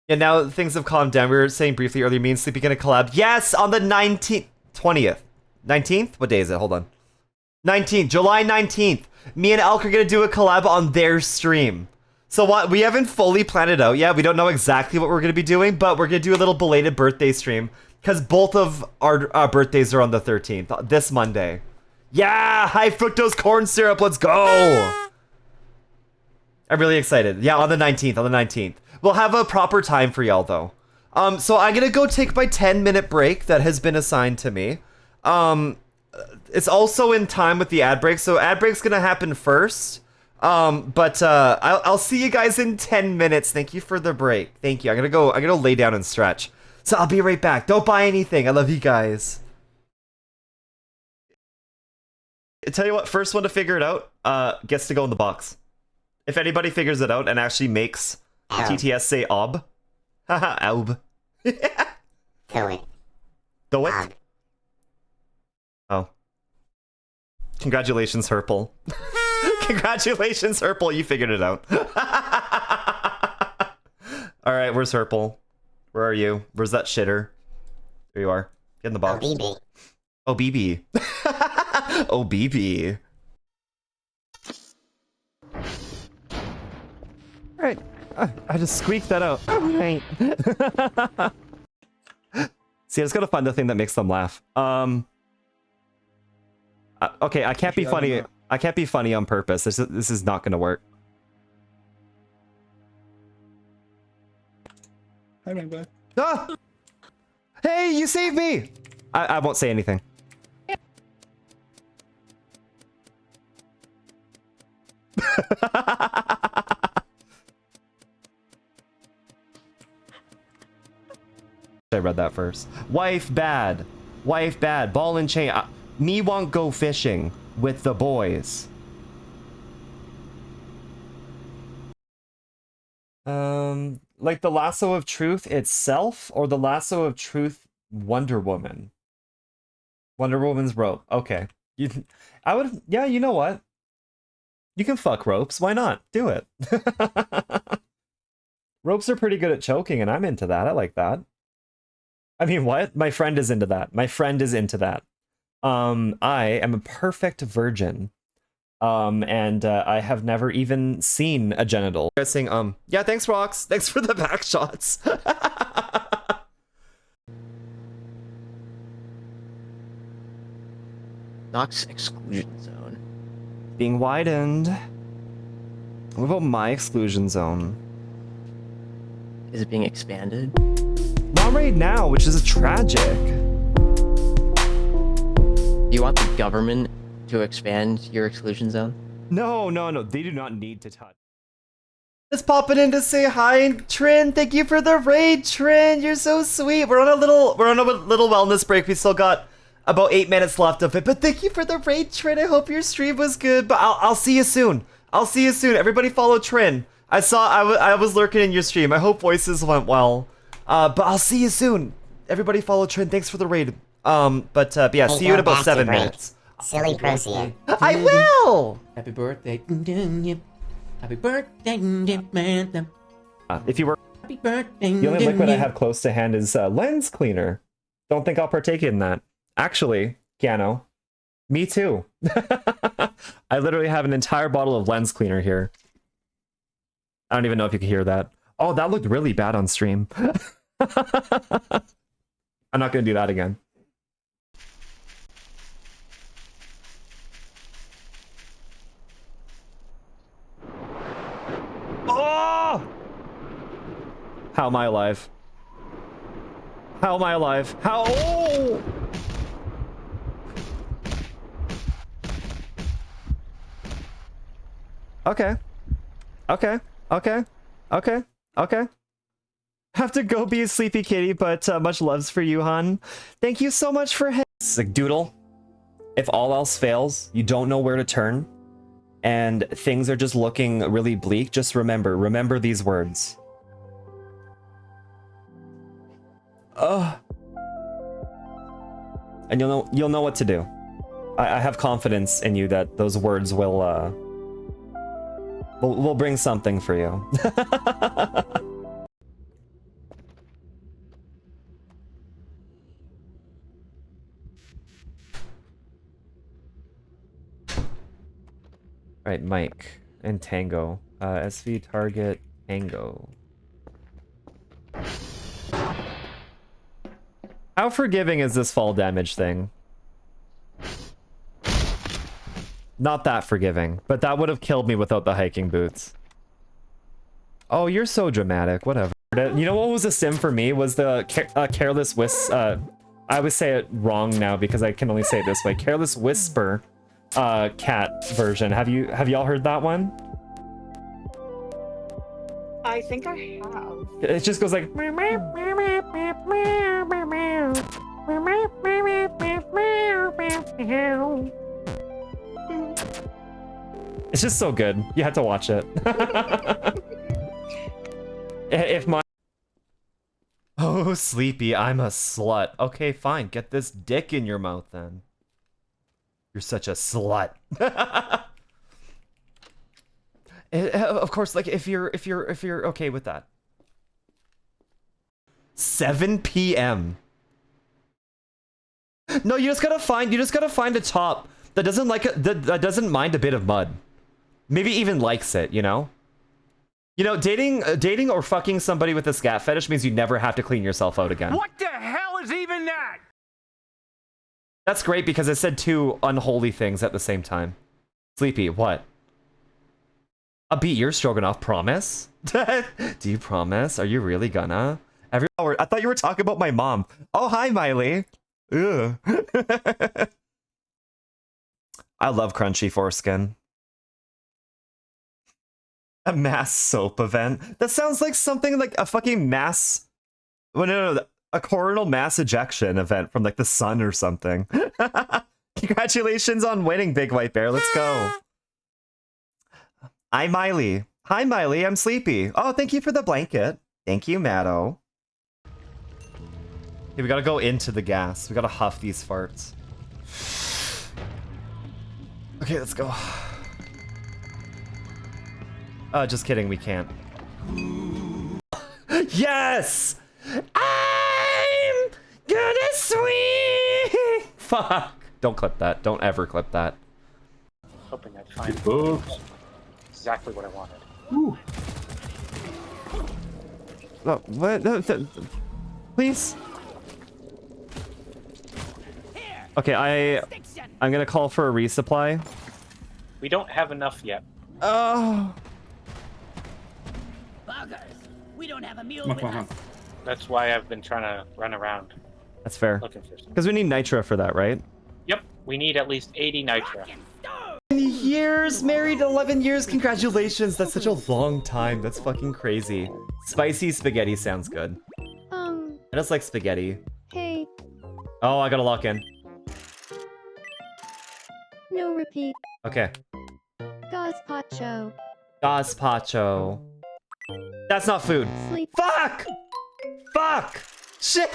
And now things have calmed down. We were saying briefly earlier, me and Sleepy gonna collab. Yes, on the 20th. 19th? What day is it? Hold on. 19th, July 19th. Me and Elk are gonna do a collab on their stream. So what? We haven't fully planned it out yet. We don't know exactly what we're gonna be doing, but we're gonna do a little belated birthday stream because both of our birthdays are on the 13th, this Monday. Yeah, high fructose corn syrup. Let's go. I'm really excited. Yeah, on the 19th. We'll have a proper time for y'all, though. So I'm gonna go take my 10-minute break that has been assigned to me. It's also in time with the ad break, so ad break's gonna happen first. But I'll see you guys in 10 minutes. Thank you for the break. Thank you. I'm gonna lay down and stretch. So I'll be right back. Don't buy anything. I love you guys. tell you what, first one to figure it out gets to go in the box. If anybody figures it out and actually makes TTS say ob. Haha, ob. Do it. Do it? Oh. Congratulations, Herpel. Congratulations, Herpel, you figured it out. Alright, where's Herpel? Where are you? Where's that shitter? There you are. Get in the box. Oh, BB. Oh, BB. Oh, BB. Alright. I just squeaked that out. Alright. See, I just gotta find the thing that makes them laugh. Okay, I can't be funny. I can't be funny on purpose. This is not gonna work. Hi, Rainbow. Ah! Hey, you saved me! I won't say anything. I read that first. Wife bad. Wife bad. Ball and chain. Me won't go fishing with the boys. Like the Lasso of Truth itself, or the Lasso of Truth Wonder Woman? Wonder Woman's rope. Okay. Yeah, you know what? You can fuck ropes. Why not? Do it. Ropes are pretty good at choking, and I'm into that. I like that. I mean, what? My friend is into that. My friend is into that. I am a perfect virgin. And I have never even seen a genital. Guessing, yeah, thanks, Rox. Thanks for the back shots. Nox exclusion zone. Being widened. What about my exclusion zone? Is it being expanded? Not right now, which is tragic. Do you want the government to expand your exclusion zone? No. They do not need to touch. Just popping in to say hi, Trin. Thank you for the raid, Trin. You're so sweet. We're on a little wellness break. We still got about 8 minutes left of it. But thank you for the raid, Trin. I hope your stream was good. But I'll see you soon. I'll see you soon. Everybody follow Trin. I was lurking in your stream. I hope voices went well. But I'll see you soon. Everybody follow Trin. Thanks for the raid. But yeah, see you in about 7 minutes. Silly Procia. I will! Happy birthday. Happy birthday, man. If you were... Happy birthday. The only liquid I have close to hand is lens cleaner. Don't think I'll partake in that. Actually, Keanu, me too. I literally have an entire bottle of lens cleaner here. I don't even know if you can hear that. Oh, that looked really bad on stream. I'm not going to do that again. Oh! How am I alive? How am I alive? How? Oh! Okay. Okay. Have to go be a sleepy kitty, but much loves for you, hon. Thank you so much for like, Doodle, if all else fails, you don't know where to turn, and things are just looking really bleak, just remember these words. And you'll know what to do. I have confidence in you that those words will bring something for you. Alright, Mike and Tango. SV target Tango. How forgiving is this fall damage thing? Not that forgiving, but that would have killed me without the hiking boots. Oh, you're so dramatic. Whatever. You know what was a sim for me? Was the Careless Whisper. I always say it wrong now because I can only say it this way. Careless Whisper cat version. Have y'all heard that one? I think I have. It just goes like... It's just so good. You had to watch it. If my... Oh, Sleepy, I'm a slut. Okay, fine. Get this dick in your mouth then. You're such a slut. Of course, like if you're okay with that. 7 p.m. No, you just gotta find a top that doesn't that doesn't mind a bit of mud. Maybe even likes it, you know? You know, dating or fucking somebody with a scat fetish means you never have to clean yourself out again. What the hell is even that? That's great because it said two unholy things at the same time. Sleepy, what? I'll beat your stroganoff, promise? Do you promise? Are you really gonna? Every hour, I thought you were talking about my mom. Oh, hi, Miley. Ugh. I love crunchy foreskin. A mass soap event? That sounds like something like a fucking mass... Well, no, a coronal mass ejection event from like the sun or something. Congratulations on winning, Big White Bear. Let's go. I'm Miley. Hi, Miley. I'm Sleepy. Oh, thank you for the blanket. Thank you, Matto. Okay, we gotta go into the gas. We gotta huff these farts. Okay, let's go. Just kidding, we can't. Yes! I'm gonna swing! Fuck! Don't clip that. Don't ever clip that. Hoping I'd find exactly what I wanted. Ooh. Oh, what? No, please? Okay, I'm gonna call for a resupply. We don't have enough yet. Oh. Buggers, we don't have a mule with us. That's why I've been trying to run around. That's fair. Looking for something. Because we need nitro for that, right? Yep, we need at least 80 nitro. Years, married 11 years, congratulations. That's such a long time. That's fucking crazy. Spicy spaghetti sounds good. I just like spaghetti. Hey. Oh, I gotta lock in. No repeat. Okay. Gazpacho. Gazpacho. That's not food. Sleep. Fuck! Fuck! Shit!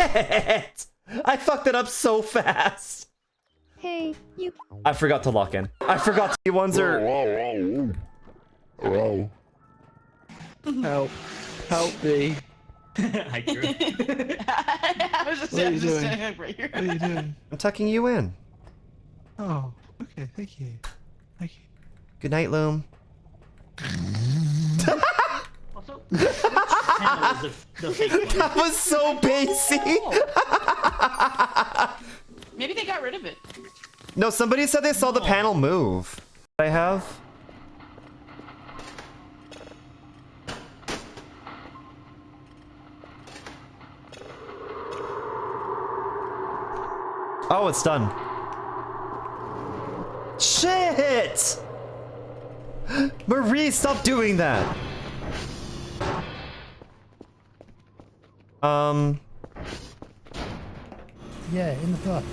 I fucked it up so fast. Hey, you. I forgot to lock in. I forgot the ones are. Help. Help me. I drew. I was just standing right here. What are you doing? I'm tucking you in. Oh, okay. Thank you. Thank you. Good night, Loom. Also, the fake one? That was so basic. Maybe they got rid of it. No, somebody said they saw the panel move. I have. Oh, it's done. Shit! Marie, stop doing that! Yeah, in the butt.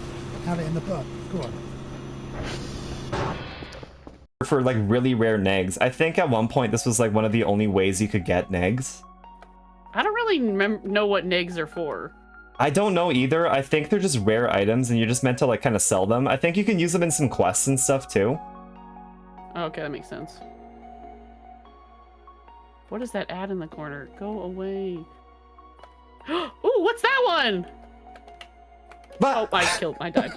Have it in the butt. Go on. For like really rare negs. I think at one point this was like one of the only ways you could get negs. I don't really know what negs are for. I don't know either. I think they're just rare items and you're just meant to like kind of sell them. I think you can use them in some quests and stuff too. Okay, that makes sense. What is that ad in the corner? Go away. Ooh, what's that one? Oh, I died.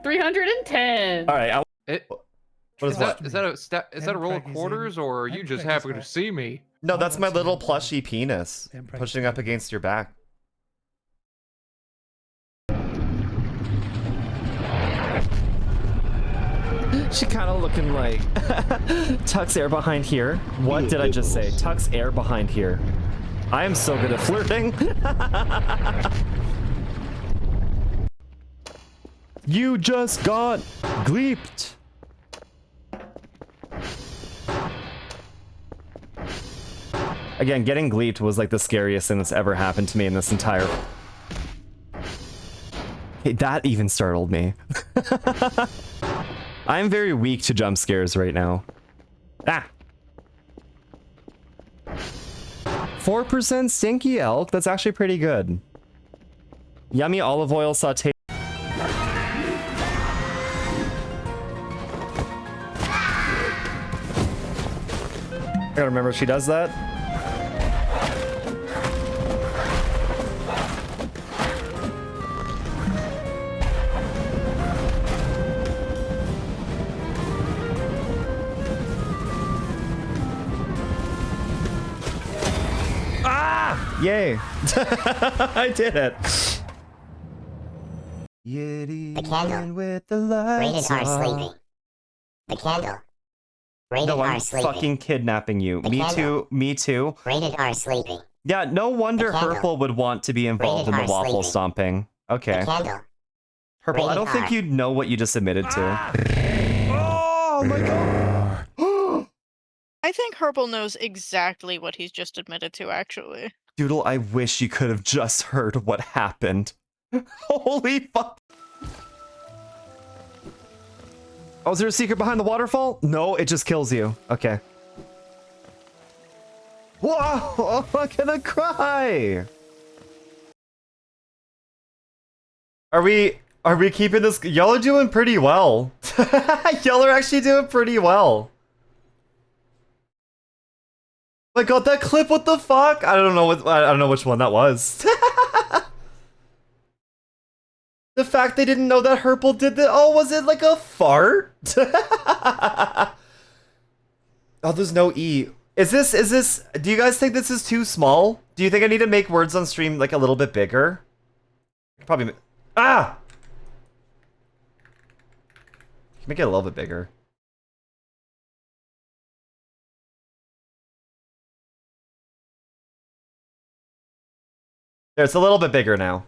310. All right. What is that? Is that a roll of quarters, or are you just happy to see me? No, that's my little plushy penis pushing up against your back. She kind of looking like Tuck's air behind here. What did I just say? Tuck's air behind here. I am so good at flirting. You just got gleeped. Again, getting gleeped was like the scariest thing that's ever happened to me in this entire... Hey, that even startled me. I'm very weak to jump scares right now. Ah! 4% stinky elk? That's actually pretty good. Yummy olive oil saute. I gotta remember she does that. Ah! Yay! I did it. The candle. With the lights Rated R sleeping. The candle. Rated No, R I'm sleeping. fucking kidnapping you. The Me candle. too. Me too. Rated R sleeping. Yeah, no wonder The candle. Herpel would want to be involved in Rated the R waffle sleeping. stomping. Okay. The candle. Herpel, I Rated don't think R. you know what you just admitted to. Oh my god! I think Herbal knows exactly what he's just admitted to, actually. Doodle, I wish you could have just heard what happened. Holy fuck. Oh, is there a secret behind the waterfall? No, it just kills you. Okay. Whoa! I'm gonna cry! Are we keeping this? Y'all are doing pretty well. Y'all are actually doing pretty well. My god, that clip, what the fuck? I don't know which one that was. The fact they didn't know that Herpel did that. Oh, was it like a fart? Oh, there's no E. Is this, do you guys think this is too small? Do you think I need to make words on stream like a little bit bigger? Probably, ah! Make it a little bit bigger. There, it's a little bit bigger now.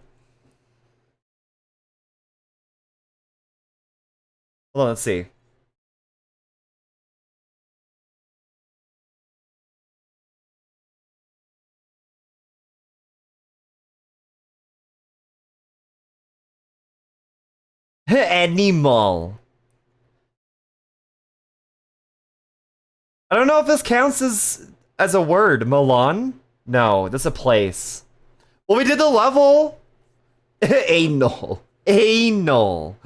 Hold on, let's see. Animal. I don't know if this counts as a word. Milan? No, that's a place. Well, we did the level. Anal. Anal.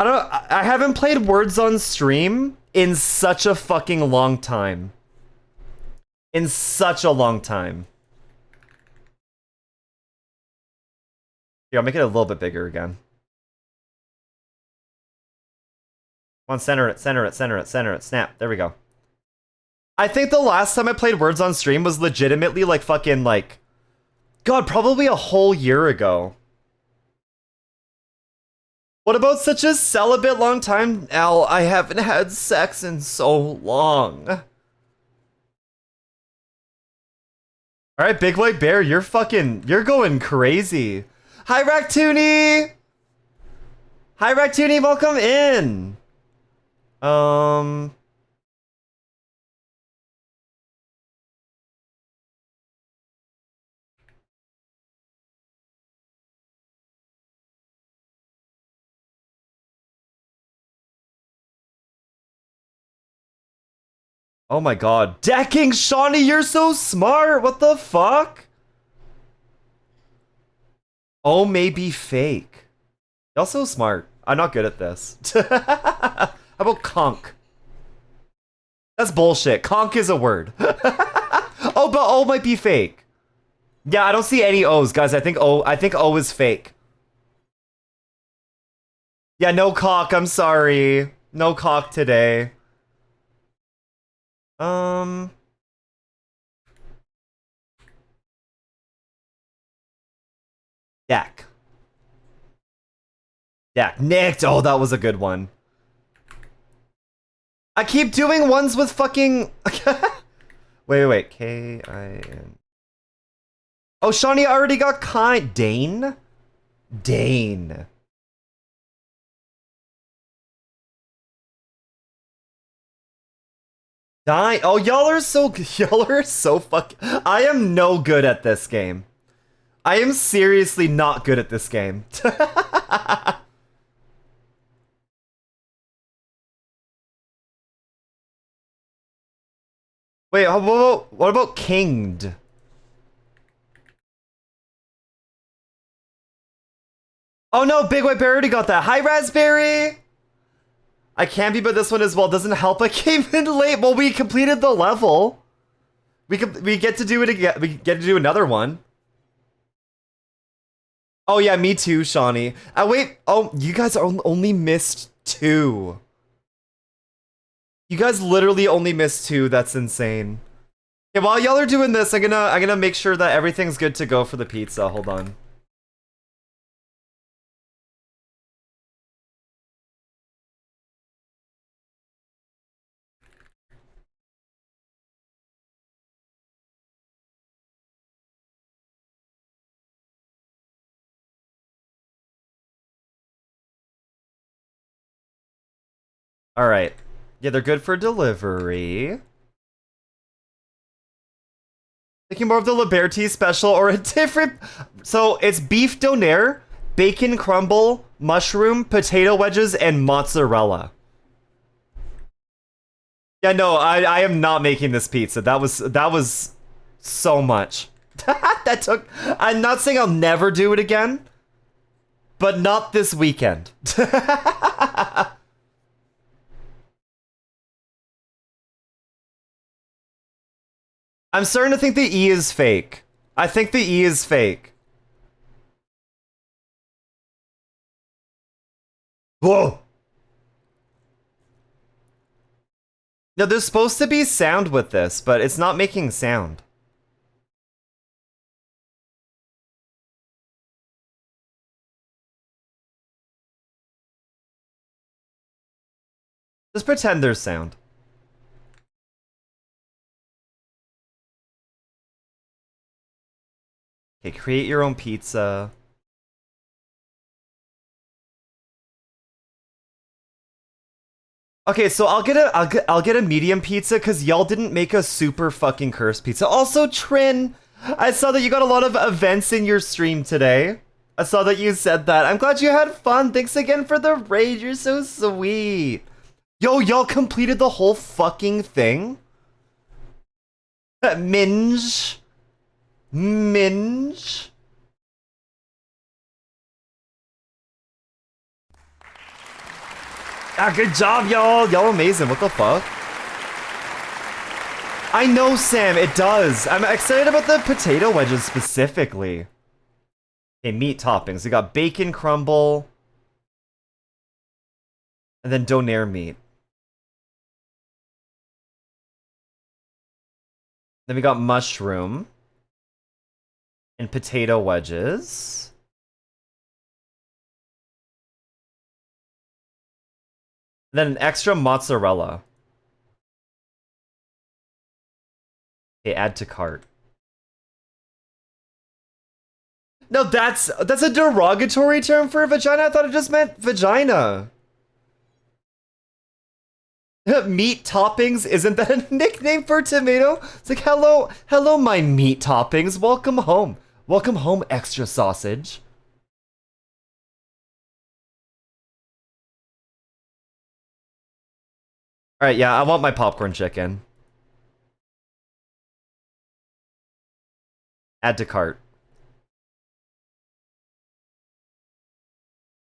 I don't know. I haven't played words on stream in such a fucking long time. In such a long time. Here, I'll make it a little bit bigger again. Come on, center it, center it, center it, center it. Snap. There we go. I think the last time I played words on stream was legitimately like fucking like... God, probably a whole year ago. What about such a celibate long time? Al, I haven't had sex in so long. Alright, Big White Bear, you're going crazy. Hi, Ractoony! Hi, Ractoony, welcome in! Oh my god. Decking, Shawnee, you're so smart! What the fuck? Oh, maybe fake. Y'all so smart. I'm not good at this. How about conk? That's bullshit. Conk is a word. Oh, but O might be fake. Yeah, I don't see any O's, guys. I think O is fake. Yeah, no cock, I'm sorry. No cock today. Dak. Dak. Nicked. Oh, that was a good one. I keep doing ones with fucking... wait. K-I-N... Oh, Shawnee already got kind. Dane? Dane. Oh, y'all are so fucking... I am no good at this game. I am seriously not good at this game. Wait, what about Kinged? Oh no, Big White Bear already got that. Hi, Raspberry! I can be, but this one as well doesn't help. I came in late. Well, we completed the level. We get to do it again. We get to do another one. Oh yeah, me too, Shawnee. Wait. Oh, you guys only missed 2. You guys literally only missed 2. That's insane. Okay, while y'all are doing this, I'm gonna make sure that everything's good to go for the pizza. Hold on. All right. Yeah, they're good for delivery. Thinking more of the Liberty special or a different... So, it's beef donair, bacon crumble, mushroom, potato wedges, and mozzarella. Yeah, no, I am not making this pizza. That was so much. That took... I'm not saying I'll never do it again, but not this weekend. I'm starting to think the E is fake. I think the E is fake. Whoa! No, there's supposed to be sound with this, but it's not making sound. Just pretend there's sound. Okay, create your own pizza. Okay, so I'll get a medium pizza because y'all didn't make a super fucking cursed pizza. Also, Trin, I saw that you got a lot of events in your stream today. I saw that you said that. I'm glad you had fun. Thanks again for the raid. You're so sweet. Yo, y'all completed the whole fucking thing? Minge. Minge. Ah, good job, y'all. Y'all amazing. What the fuck? I know, Sam. It does. I'm excited about the potato wedges specifically. Okay, meat toppings. We got bacon crumble. And then donair meat. Then we got mushroom. And potato wedges. Then an extra mozzarella. Okay, add to cart. No, that's a derogatory term for a vagina. I thought it just meant vagina. Meat toppings, isn't that a nickname for tomato? It's like, hello, my meat toppings. Welcome home. Welcome home, extra sausage. Alright, yeah, I want my popcorn chicken. Add to cart.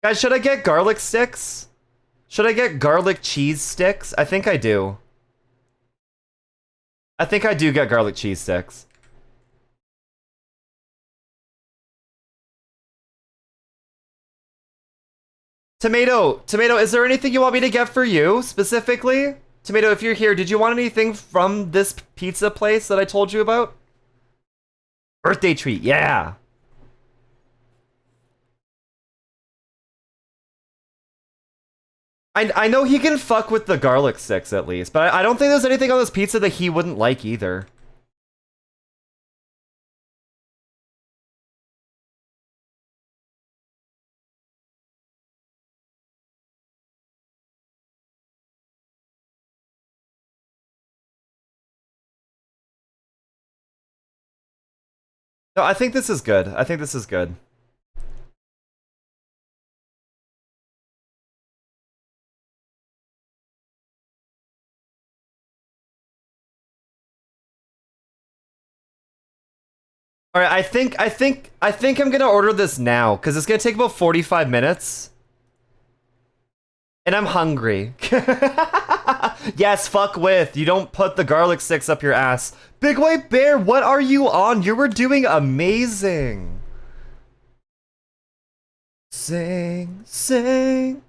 Guys, should I get garlic sticks? Should I get garlic cheese sticks? I think I do. I think I do get garlic cheese sticks. Tomato, is there anything you want me to get for you, specifically? Tomato, if you're here, did you want anything from this pizza place that I told you about? Birthday treat, yeah! I know he can fuck with the garlic sticks, at least, but I don't think there's anything on this pizza that he wouldn't like either. No, I think this is good. I think this is good. All right, I think I'm gonna order this now because it's gonna take about 45 minutes, and I'm hungry. Yes, fuck with. You don't put the garlic sticks up your ass. Big White Bear, what are you on? You were doing amazing. Sing, sing.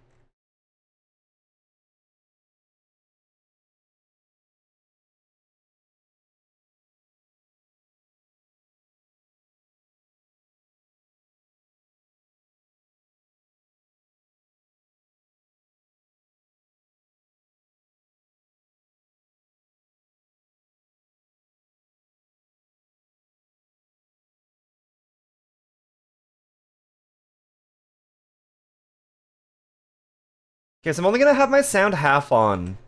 Okay, so I'm only gonna have my sound half on.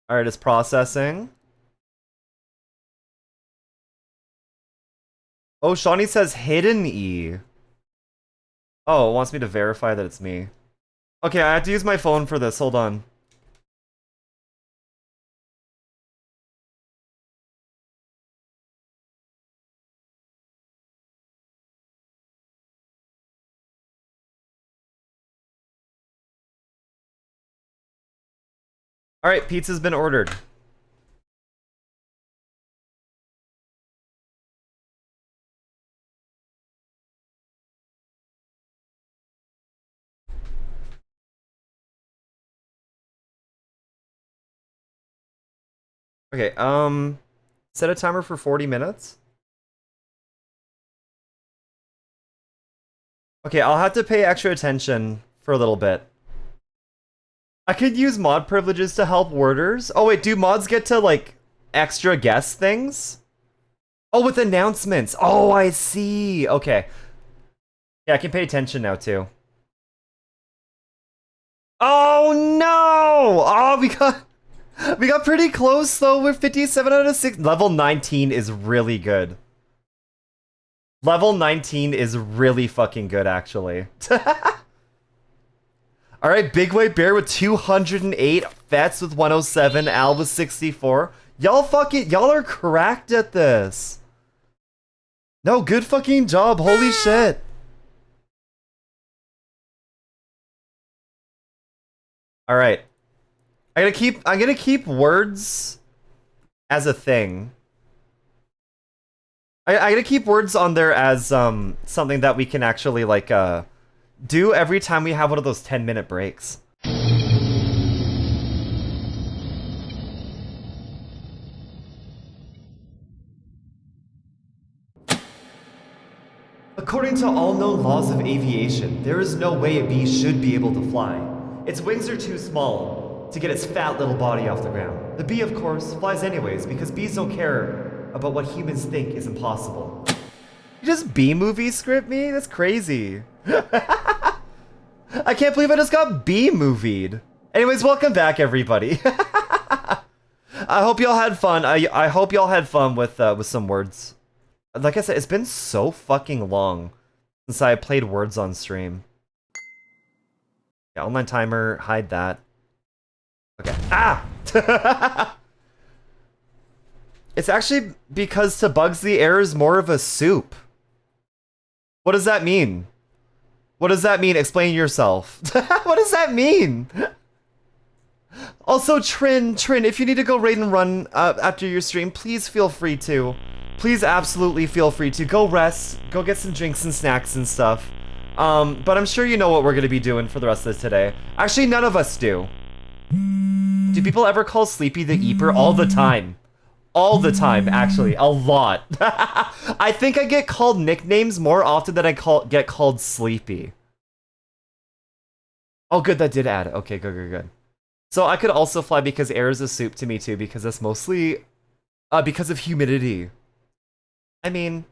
Alright, it's processing. Oh, Shawnee says hidden E. Oh, it wants me to verify that it's me. Okay, I have to use my phone for this. Hold on. Alright, pizza's been ordered. Okay, set a timer for 40 minutes. Okay, I'll have to pay extra attention for a little bit. I could use mod privileges to help worders. Oh wait, do mods get to, like, extra guess things? Oh, with announcements. Oh, I see. Okay. Yeah, I can pay attention now, too. Oh, no! Oh, we got pretty close, though. We're 57 out of 6. Level 19 is really good. Level 19 is really fucking good, actually. Alright, Big White Bear with 208, Fets with 107, Al with 64. Y'all are cracked at this. No, good fucking job, holy shit. Alright. I'm gonna keep words as a thing. I'm gonna keep words on there as something that we can actually like do every time we have one of those 10-minute breaks. According to all known laws of aviation, there is no way a bee should be able to fly. Its wings are too small to get its fat little body off the ground. The bee, of course, flies anyways because bees don't care about what humans think is impossible. You just B-movie script me? That's crazy. I can't believe I just got B-movied. Anyways, welcome back, everybody. I hope y'all had fun. I hope y'all had fun with some words. Like I said, it's been so fucking long since I played words on stream. Yeah, online timer, hide that. Okay. Ah! It's actually because to bugs the air is more of a soup. What does that mean? What does that mean? Explain yourself. What does that mean? Also, Trin, if you need to go raid and run after your stream, please feel free to. Please absolutely feel free to. Go rest, go get some drinks and snacks and stuff. But I'm sure you know what we're going to be doing for the rest of today. Actually, none of us do. Do people ever call Sleepy the Eeper? All the time. All the time, actually. A lot. I think I get called nicknames more often than I get called Sleepy. Oh, good, that did add. Okay, good. So I could also fly because air is a soup to me too, because that's mostly because of humidity. I mean,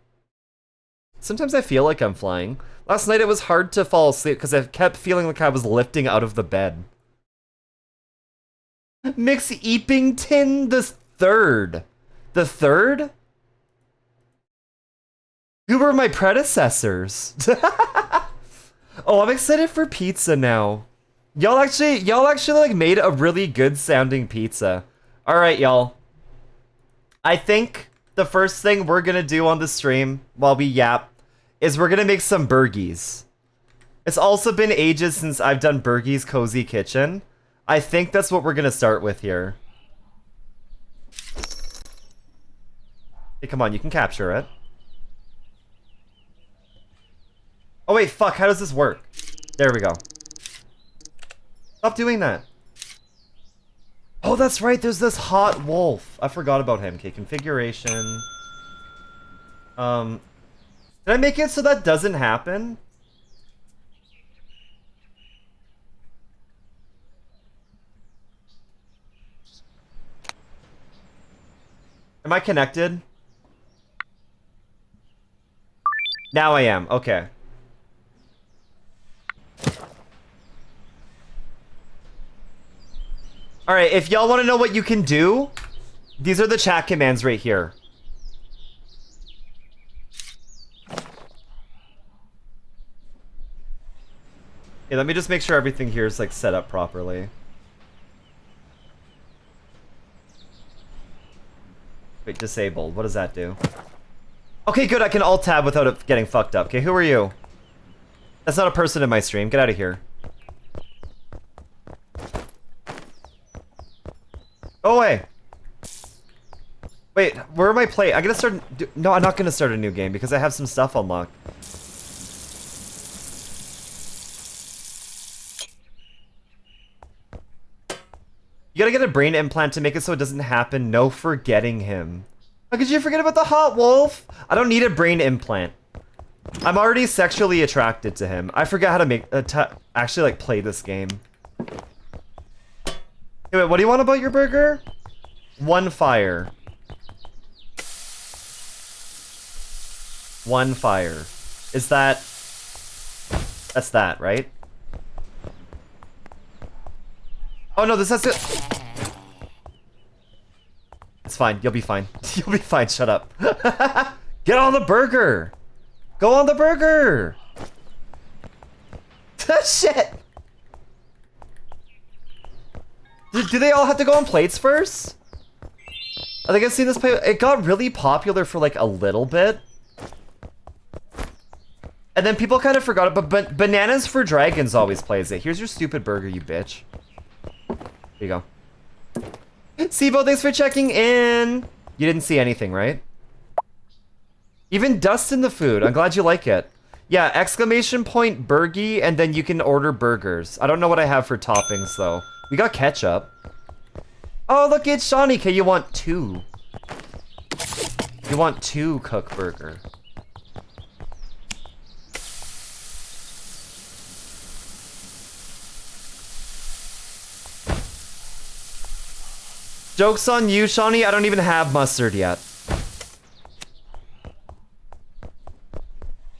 sometimes I feel like I'm flying. Last night it was hard to fall asleep because I kept feeling like I was lifting out of the bed. Mix Eepington the third. The third? Who were my predecessors? Oh, I'm excited for pizza now. Y'all actually like made a really good sounding pizza. All right, y'all. I think the first thing we're gonna do on the stream while we yap is we're gonna make some burgies. It's also been ages since I've done Burgie's Cozy Kitchen. I think that's what we're gonna start with here. Hey, come on, you can capture it. Oh wait, fuck, how does this work? There we go. Stop doing that. Oh, that's right, there's this hot wolf. I forgot about him. Okay, configuration. Did I make it so that doesn't happen? Am I connected? Now I am, okay. Alright, if y'all want to know what you can do, these are the chat commands right here. Okay, let me just make sure everything here is like set up properly. Wait, disabled. What does that do? Okay, good. I can alt-tab without it getting fucked up. Okay, who are you? That's not a person in my stream. Get out of here. Go away. Wait, where am I playing? I'm gonna start... No, I'm not gonna start a new game because I have some stuff unlocked. You gotta get a brain implant to make it so it doesn't happen. No forgetting him. How could you forget about the hot wolf? I don't need a brain implant. I'm already sexually attracted to him. I forgot how to make... actually, like, play this game. Hey, wait, what do you want about your burger? One fire. One fire. Is that... That's that, right? Oh no, this has to... It's fine, you'll be fine. You'll be fine, shut up. Get on the burger! Go on the burger! Shit! Do they all have to go on plates first? I think I've seen this play. It got really popular for like a little bit. And then people kind of forgot it, but Bananas for Dragons always plays it. Here's your stupid burger, you bitch. Here you go. Sibo, thanks for checking in. You didn't see anything, right? Even dust in the food. I'm glad you like it. Yeah, exclamation point burgie, and then you can order burgers. I don't know what I have for toppings, though. We got ketchup. Oh, look, it's Shawnee. Okay, you want two. You want two cook burger. Joke's on you, Shawnee. I don't even have mustard yet.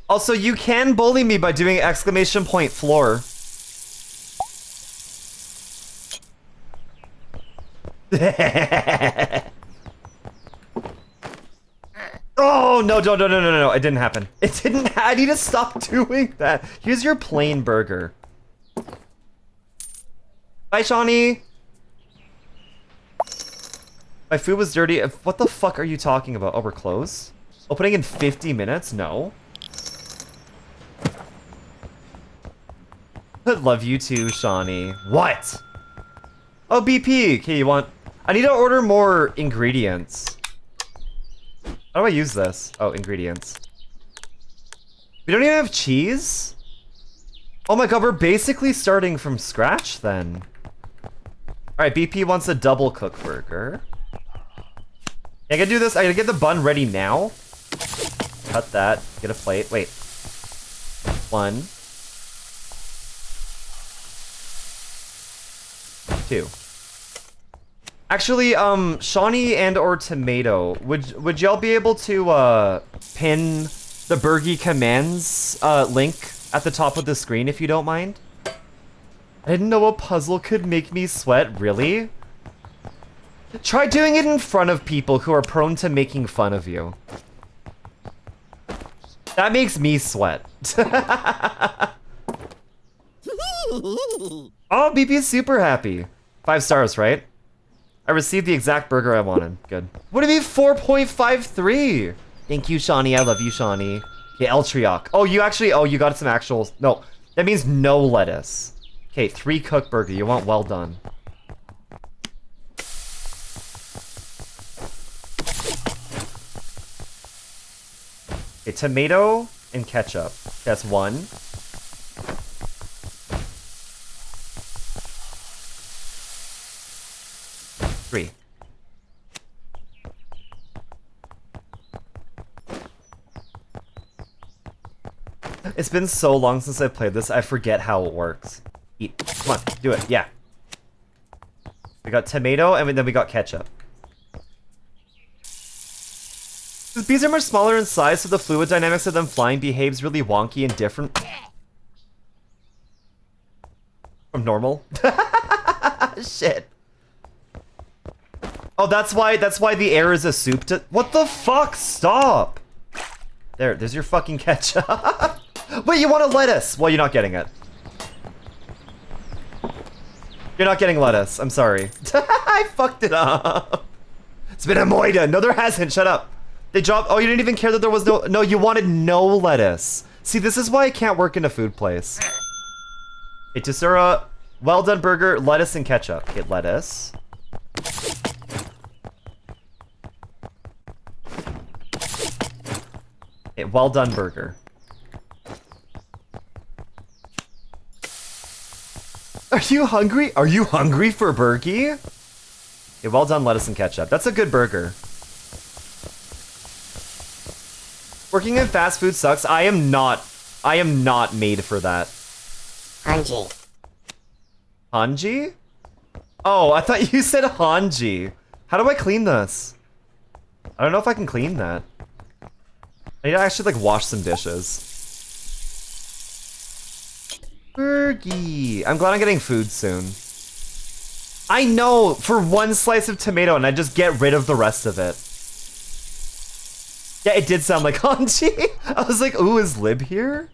Also, you can bully me by doing exclamation point floor. Oh, no, no. It didn't happen. It didn't. I need to stop doing that. Here's your plain burger. Bye, Shawnee. My food was dirty. What the fuck are you talking about? Oh, we're closed? Opening in 50 minutes? No. I love you too, Shawnee. What? Oh, BP. Okay, you want... I need to order more ingredients. How do I use this? Oh, ingredients. We don't even have cheese? Oh my god, we're basically starting from scratch then. Alright, BP wants a double cook burger. I gotta do this. I gotta get the bun ready now. Cut that. Get a plate. Wait. 1. 2. Actually, Shawnee and or Tomato, would y'all be able to pin the Bergie commands link at the top of the screen if you don't mind? I didn't know a puzzle could make me sweat, really? Try doing it in front of people who are prone to making fun of you. That makes me sweat. Oh, BB's super happy. 5 stars, right? I received the exact burger I wanted. Good. What do you mean 4.53? Thank you, Shawnee. I love you, Shawnee. Okay, Eltriok. Oh, you got some actual... No, that means no lettuce. Okay, 3 cooked burger. You want well done. Okay, tomato and ketchup. That's 1. Three. It's been so long since I played this, I forget how it works. Eat. Come on, do it. Yeah. We got tomato, and then we got ketchup. The bees are much smaller in size, so the fluid dynamics of them flying behaves really wonky and different from normal. Shit. Oh, that's why the air is a soup to— What the fuck? Stop! There's your fucking ketchup. Wait, you want a lettuce? Well, you're not getting it. You're not getting lettuce. I'm sorry. I fucked it up. It's been a moida. No, there hasn't. Shut up. They dropped— Oh, you didn't even care that there was no— No, you wanted no lettuce. See, this is why I can't work in a food place. Okay, Tesura, well done burger, lettuce and ketchup. Okay, lettuce. Okay, well done burger. Are you hungry? Are you hungry for Bergie? Okay, well done lettuce and ketchup. That's a good burger. Working in fast food sucks. I am not made for that. Hanji. Hanji? Oh, I thought you said Hanji. How do I clean this? I don't know if I can clean that. I need to actually like wash some dishes. Bergie. I'm glad I'm getting food soon. I know, for 1 slice of tomato and I just get rid of the rest of it. Yeah, it did sound like Hanji. I was like, ooh, is Lib here?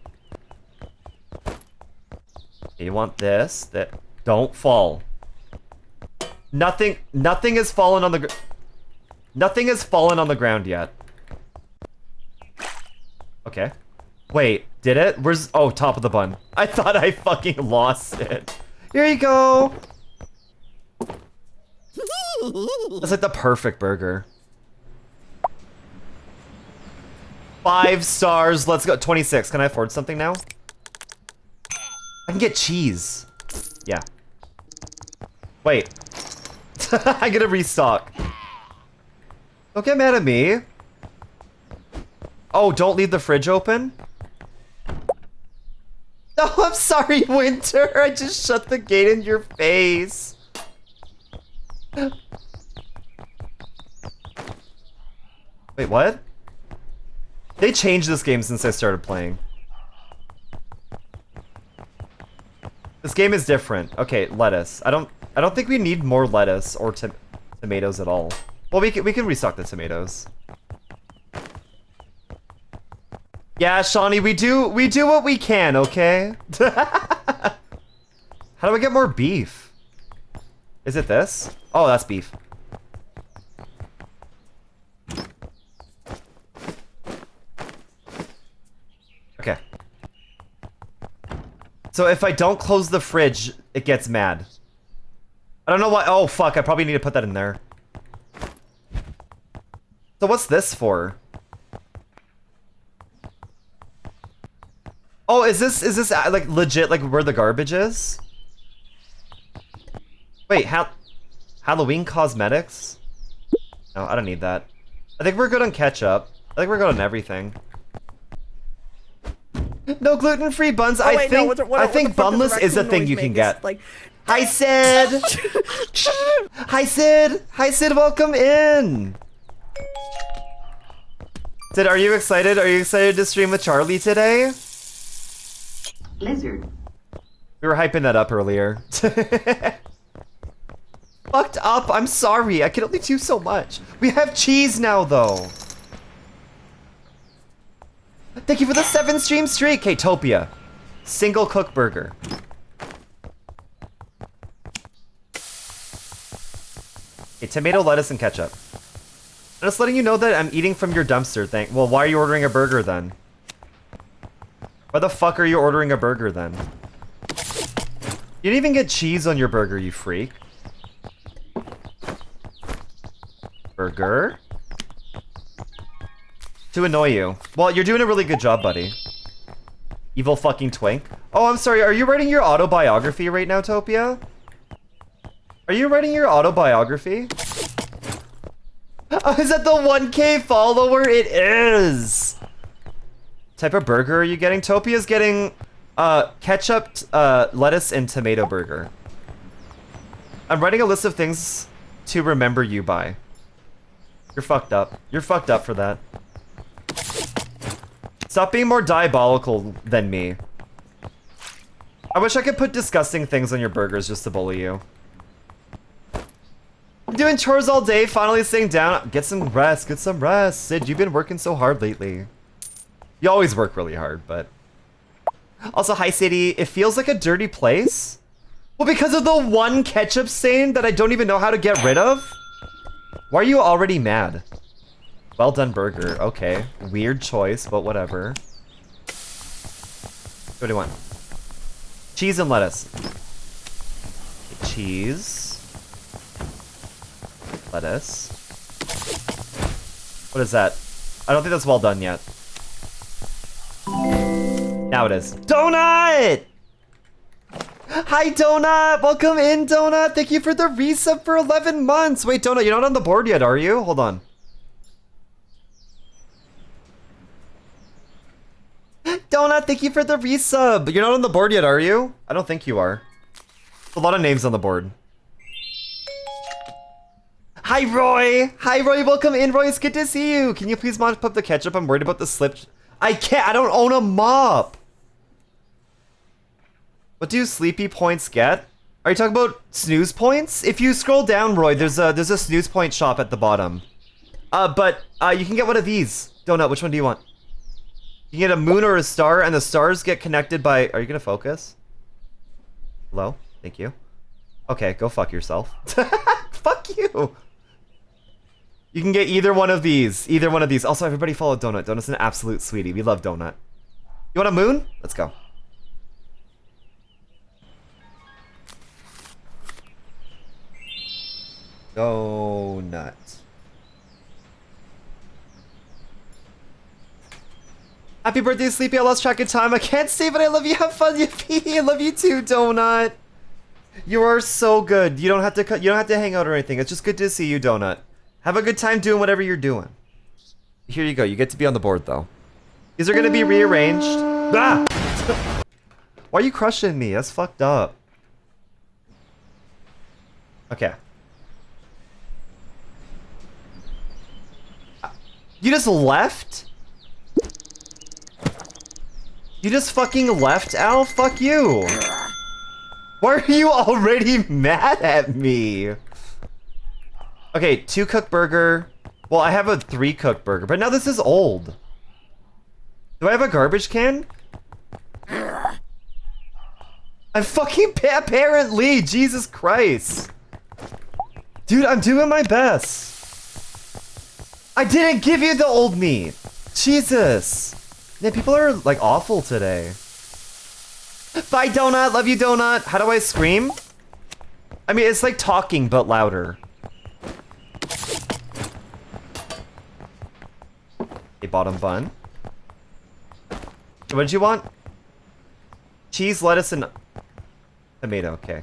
Okay, you want this? That don't fall. Nothing has fallen on the Nothing has fallen on the ground yet. Okay. Wait, did it? Where's— Oh, top of the bun. I thought I fucking lost it. Here you go. That's like the perfect burger. 5 stars. Let's go. 26. Can I afford something now? I can get cheese. Yeah. Wait. I gotta restock. Don't get mad at me. Oh, don't leave the fridge open? No, I'm sorry, Winter. I just shut the gate in your face. Wait, what? They changed this game since I started playing. This game is different. Okay, lettuce. I don't think we need more lettuce or tomatoes at all. Well, we can restock the tomatoes. Yeah, Shawnee, we do what we can, okay? How do I get more beef? Is it this? Oh, that's beef. Okay. So if I don't close the fridge, it gets mad. I don't know why. Oh, fuck. I probably need to put that in there. So what's this for? Oh, is this like legit like where the garbage is? Wait, Halloween cosmetics? No, I don't need that. I think we're good on ketchup. I think we're good on everything. No gluten-free buns. Oh, I think bunless is a thing you can get. Like, Hi, Sid! Hi, Sid! Hi, Sid, welcome in! Sid, are you excited? Are you excited to stream with Charlie today? Lizard. We were hyping that up earlier. Fucked up, I'm sorry. I can only do so much. We have cheese now, though. Thank you for the 7 stream streak, Katopia. Single cook burger. Okay, tomato, lettuce, and ketchup. I'm just letting you know that I'm eating from your dumpster thing. Well, why are you ordering a burger then? Why the fuck are you ordering a burger then? You didn't even get cheese on your burger, you freak. Burger? To annoy you. Well, you're doing a really good job, buddy. Evil fucking twink. Oh, I'm sorry. Are you writing your autobiography right now, Topia? Are you writing your autobiography? Oh, is that the 1K follower? It is! Type of burger are you getting? Topia's getting ketchup, lettuce, and tomato burger. I'm writing a list of things to remember you by. You're fucked up. You're fucked up for that. Stop being more diabolical than me. I wish I could put disgusting things on your burgers just to bully you. I'm doing chores all day, finally sitting down. Get some rest, get some rest. Sid, you've been working so hard lately. You always work really hard, but... Also, hi City, it feels like a dirty place? Well, because of the one ketchup stain that I don't even know how to get rid of? Why are you already mad? Well done burger, okay. Weird choice, but whatever. What do you want? Cheese and lettuce. Okay, cheese. Lettuce. What is that? I don't think that's well done yet. Now it is. Donut! Hi, Donut! Welcome in, Donut! Thank you for the resub for 11 months! Wait, Donut, you're not on the board yet, are you? Hold on. Donut, thank you for the resub! You're not on the board yet, are you? I don't think you are. There's a lot of names on the board. Hi, Roy! Hi, Roy, welcome in, Roy, it's good to see you! Can you please mop up the ketchup? I'm worried about the slip. I can't, I don't own a mop! What do sleepy points get? Are you talking about snooze points? If you scroll down, Roy, there's a snooze point shop at the bottom. But you can get one of these. Donut, which one do you want? You can get a moon or a star, and the stars get connected by... Are you gonna focus? Hello? Thank you. Okay, go fuck yourself. Fuck you! You can get either one of these. Either one of these. Also, everybody follow Donut. Donut's an absolute sweetie. We love Donut. You want a moon? Let's go. Donut. Happy birthday, Sleepy. I lost track of time. I can't say, but I love you. Have fun, Yippee. I love you too, Donut. You are so good. You don't have to cut. You don't have to hang out or anything. It's just good to see you, Donut. Have a good time doing whatever you're doing. Here you go. You get to be on the board, though. These are gonna be rearranged. Ah! Why are you crushing me? That's fucked up. Okay. You just left? You just fucking left, Al? Fuck you. Why are you already mad at me? Okay, 2 cook burger. Well, I have a 3 cook burger, but now this is old. Do I have a garbage can? I'm fucking apparently, Jesus Christ. Dude, I'm doing my best. I didn't give you the old meat. Jesus. Man, people are like awful today. Bye, Donut. Love you, Donut. How do I scream? I mean, it's like talking, but louder. A bottom bun. What did you want? Cheese, lettuce, and tomato. Okay.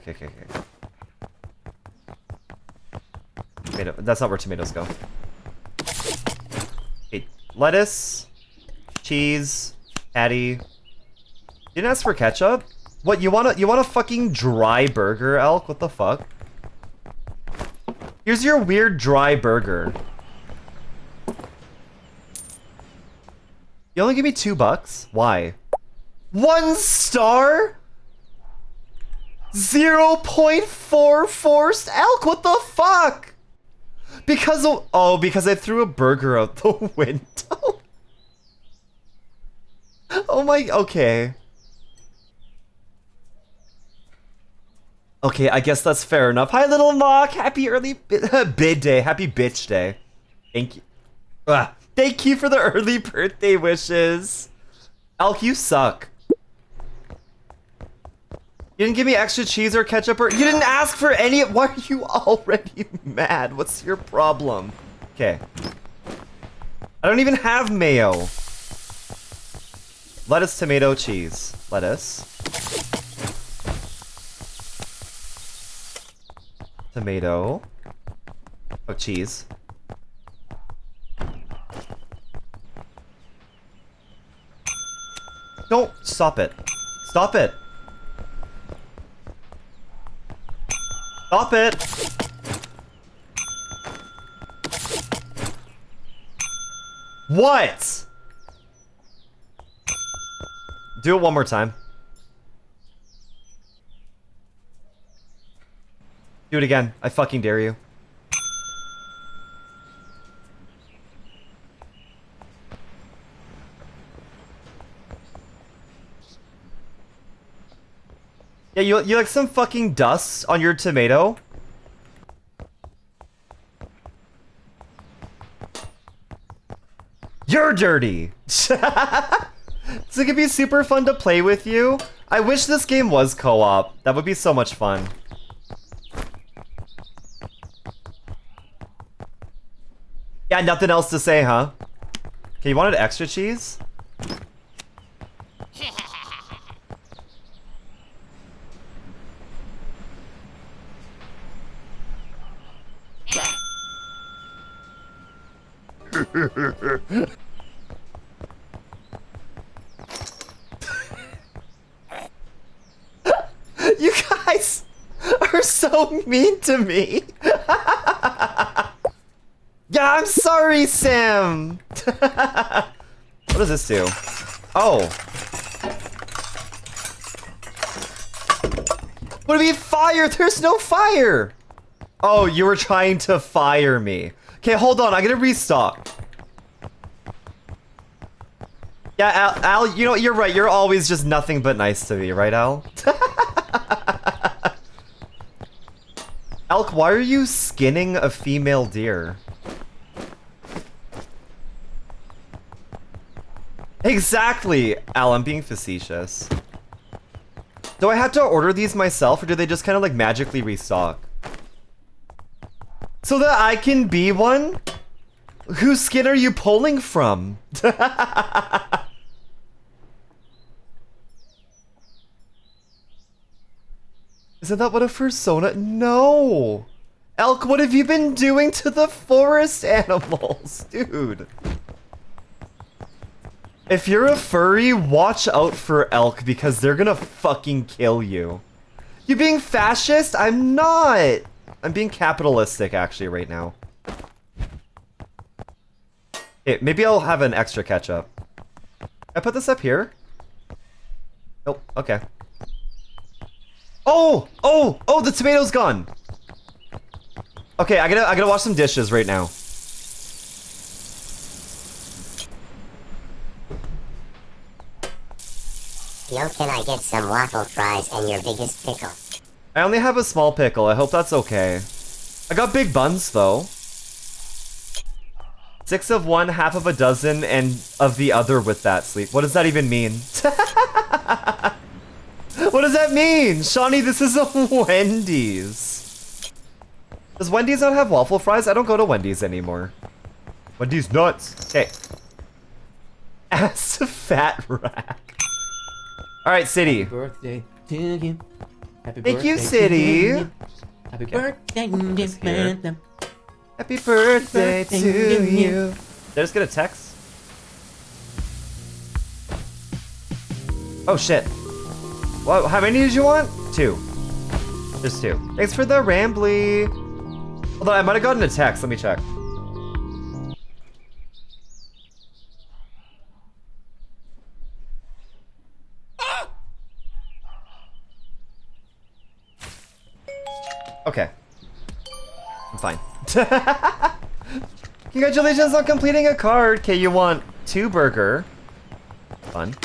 Tomato. That's not where tomatoes go. Okay, lettuce, cheese, patty. You didn't ask for ketchup? What, you want a fucking dry burger, Elk? What the fuck? Here's your weird dry burger. You only give me $2? Why? 1 star? 0.44 Elk, what the fuck? Because I threw a burger out the window. Oh my, okay. Okay, I guess that's fair enough. Hi, little Mock. Happy early bid day. Happy bitch day. Thank you. Thank you for the early birthday wishes. Elk, you suck. You didn't give me extra cheese or ketchup or... You didn't ask for any... Why are you already mad? What's your problem? Okay. I don't even have mayo. Lettuce, tomato, cheese. Lettuce. Tomato. Oh, cheese. Don't stop it. Stop it. Stop it. What? Do it one more time. Do it again. I fucking dare you. Yeah, you like some fucking dust on your tomato? You're dirty! So it could be super fun to play with you. I wish this game was co-op. That would be so much fun. Yeah, nothing else to say, huh? Okay, you wanted extra cheese? You guys are so mean to me. Yeah, I'm sorry, Sam. What does this do? Oh. What do you mean fire? There's no fire. Oh, you were trying to fire me. Okay, hold on. I gotta restock. Yeah, Al, you know, you're right. You're always just nothing but nice to me, right, Al? Elk, why are you skinning a female deer? Exactly, Al, I'm being facetious. Do I have to order these myself, or do they just kind of like magically restock? So that I can be one? Whose skin are you pulling from? Isn't that what a fursona? No! Elk, what have you been doing to the forest animals? Dude. If you're a furry, watch out for Elk because they're gonna fucking kill you. You being fascist? I'm not! I'm being capitalistic actually right now. Hey, maybe I'll have an extra ketchup. I put this up here? Nope, okay. Oh! Oh! Oh, the tomato's gone! Okay, I gotta wash some dishes right now. Yo, can I get some waffle fries and your biggest pickle? I only have a small pickle, I hope that's okay. I got big buns though. 6 of one, half of a dozen, and of the other with that sleep. What does that even mean? What does that mean? Shawnee, this is a Wendy's. Does Wendy's not have waffle fries? I don't go to Wendy's anymore. Wendy's nuts. Okay. Ass a fat rack. Alright, City. Happy birthday to you. Happy Thank you, birthday City. to you. Happy birthday, Samantha. Happy birthday to you. Did I just get a text? Oh shit. What? How many did you want? 2. Just 2. Thanks for the rambly. Although I might have gotten a text. Let me check. Okay. I'm fine. Congratulations on completing a card. Okay, you want 2 burger. Fun.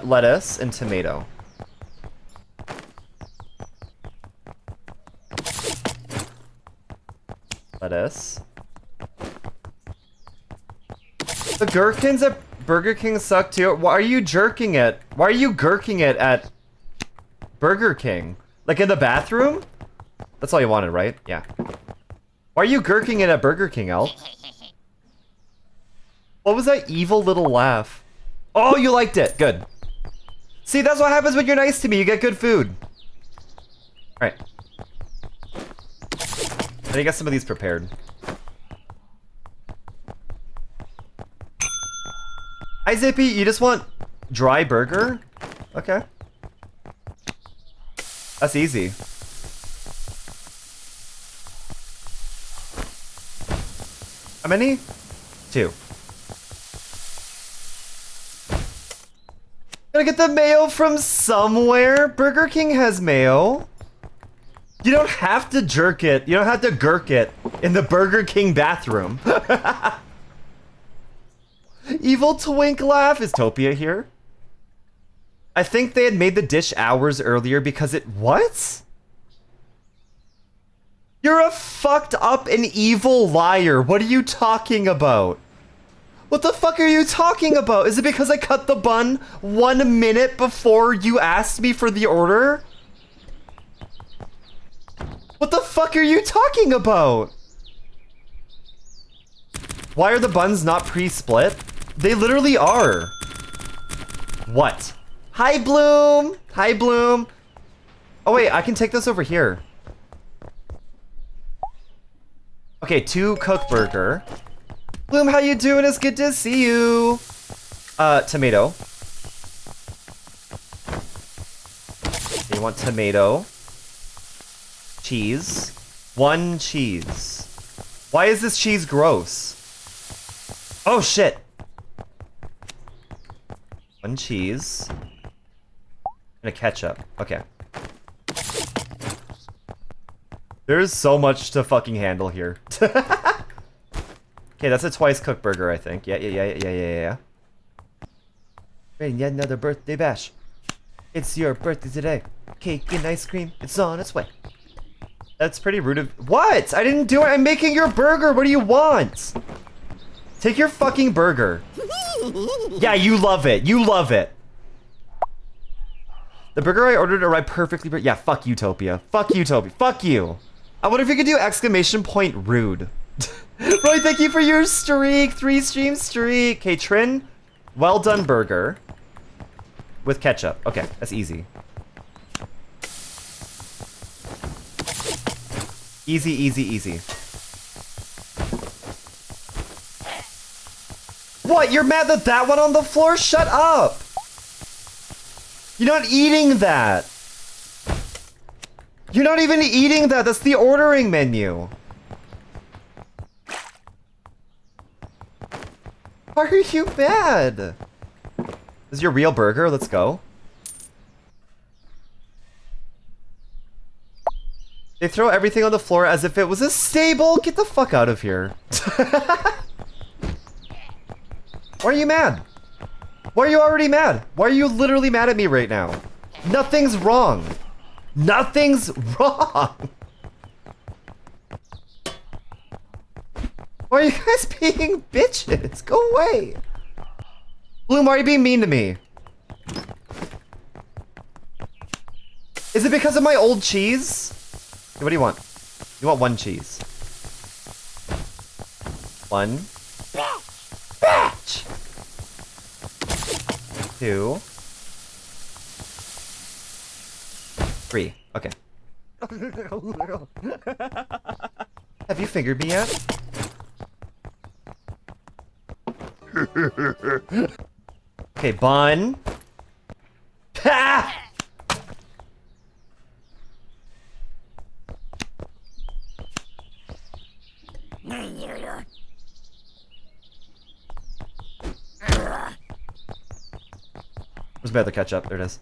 Lettuce and tomato. Lettuce. The gherkins at Burger King suck too. Why are you jerking it? Why are you gherking it at Burger King? Like in the bathroom? That's all you wanted, right? Yeah. Why are you gherking it at Burger King, Elf? What was that evil little laugh? Oh, you liked it. Good. See, that's what happens when you're nice to me. You get good food. Alright. Let me get some of these prepared. Hi, Zippy. You just want dry burger? Okay. That's easy. How many? 2. Gotta get the mayo from somewhere. Burger King has mayo. You don't have to jerk it. You don't have to gurk it in the Burger King bathroom. Evil twink laugh. Is Topia here? I think they had made the dish hours earlier because it... What? You're a fucked up and evil liar. What are you talking about? What the fuck are you talking about? Is it because I cut the bun 1 minute before you asked me for the order? What the fuck are you talking about? Why are the buns not pre-split? They literally are. What? Hi, Bloom! Hi, Bloom! Oh wait, I can take this over here. Okay, 2 cooked burger. Bloom, how you doing? It's good to see you. Tomato. You want tomato. Cheese. 1 cheese. Why is this cheese gross? Oh shit. 1 cheese. And a ketchup. Okay. There's so much to fucking handle here. Okay, that's a twice cooked burger, I think. Yeah. And yet another birthday bash. It's your birthday today. Cake and ice cream. It's on its way. That's pretty rude of... What? I didn't do it. I'm making your burger. What do you want? Take your fucking burger. Yeah, you love it. You love it. The burger I ordered arrived perfectly... Yeah, fuck Utopia. Fuck Utopia. Fuck you. I wonder if you could do exclamation point rude. Roy, thank you for your streak. 3 stream streak. Okay, Trin. Well done burger. With ketchup. Okay, that's easy. Easy, easy, easy. What? You're mad that that went on the floor? Shut up! You're not eating that! You're not even eating that! That's the ordering menu! Why are you mad? This is your real burger? Let's go. They throw everything on the floor as if it was a stable. Get the fuck out of here. Why are you mad? Why are you already mad? Why are you literally mad at me right now? Nothing's wrong. Nothing's wrong. Why are you guys being bitches? Go away. Bloom, why are you being mean to me? Is it because of my old cheese? Okay, what do you want? You want 1 cheese. 1. Batch! 2. 3. Okay. Have you fingered me yet? Okay, bun. Ha! Where's my other ketchup? There it is.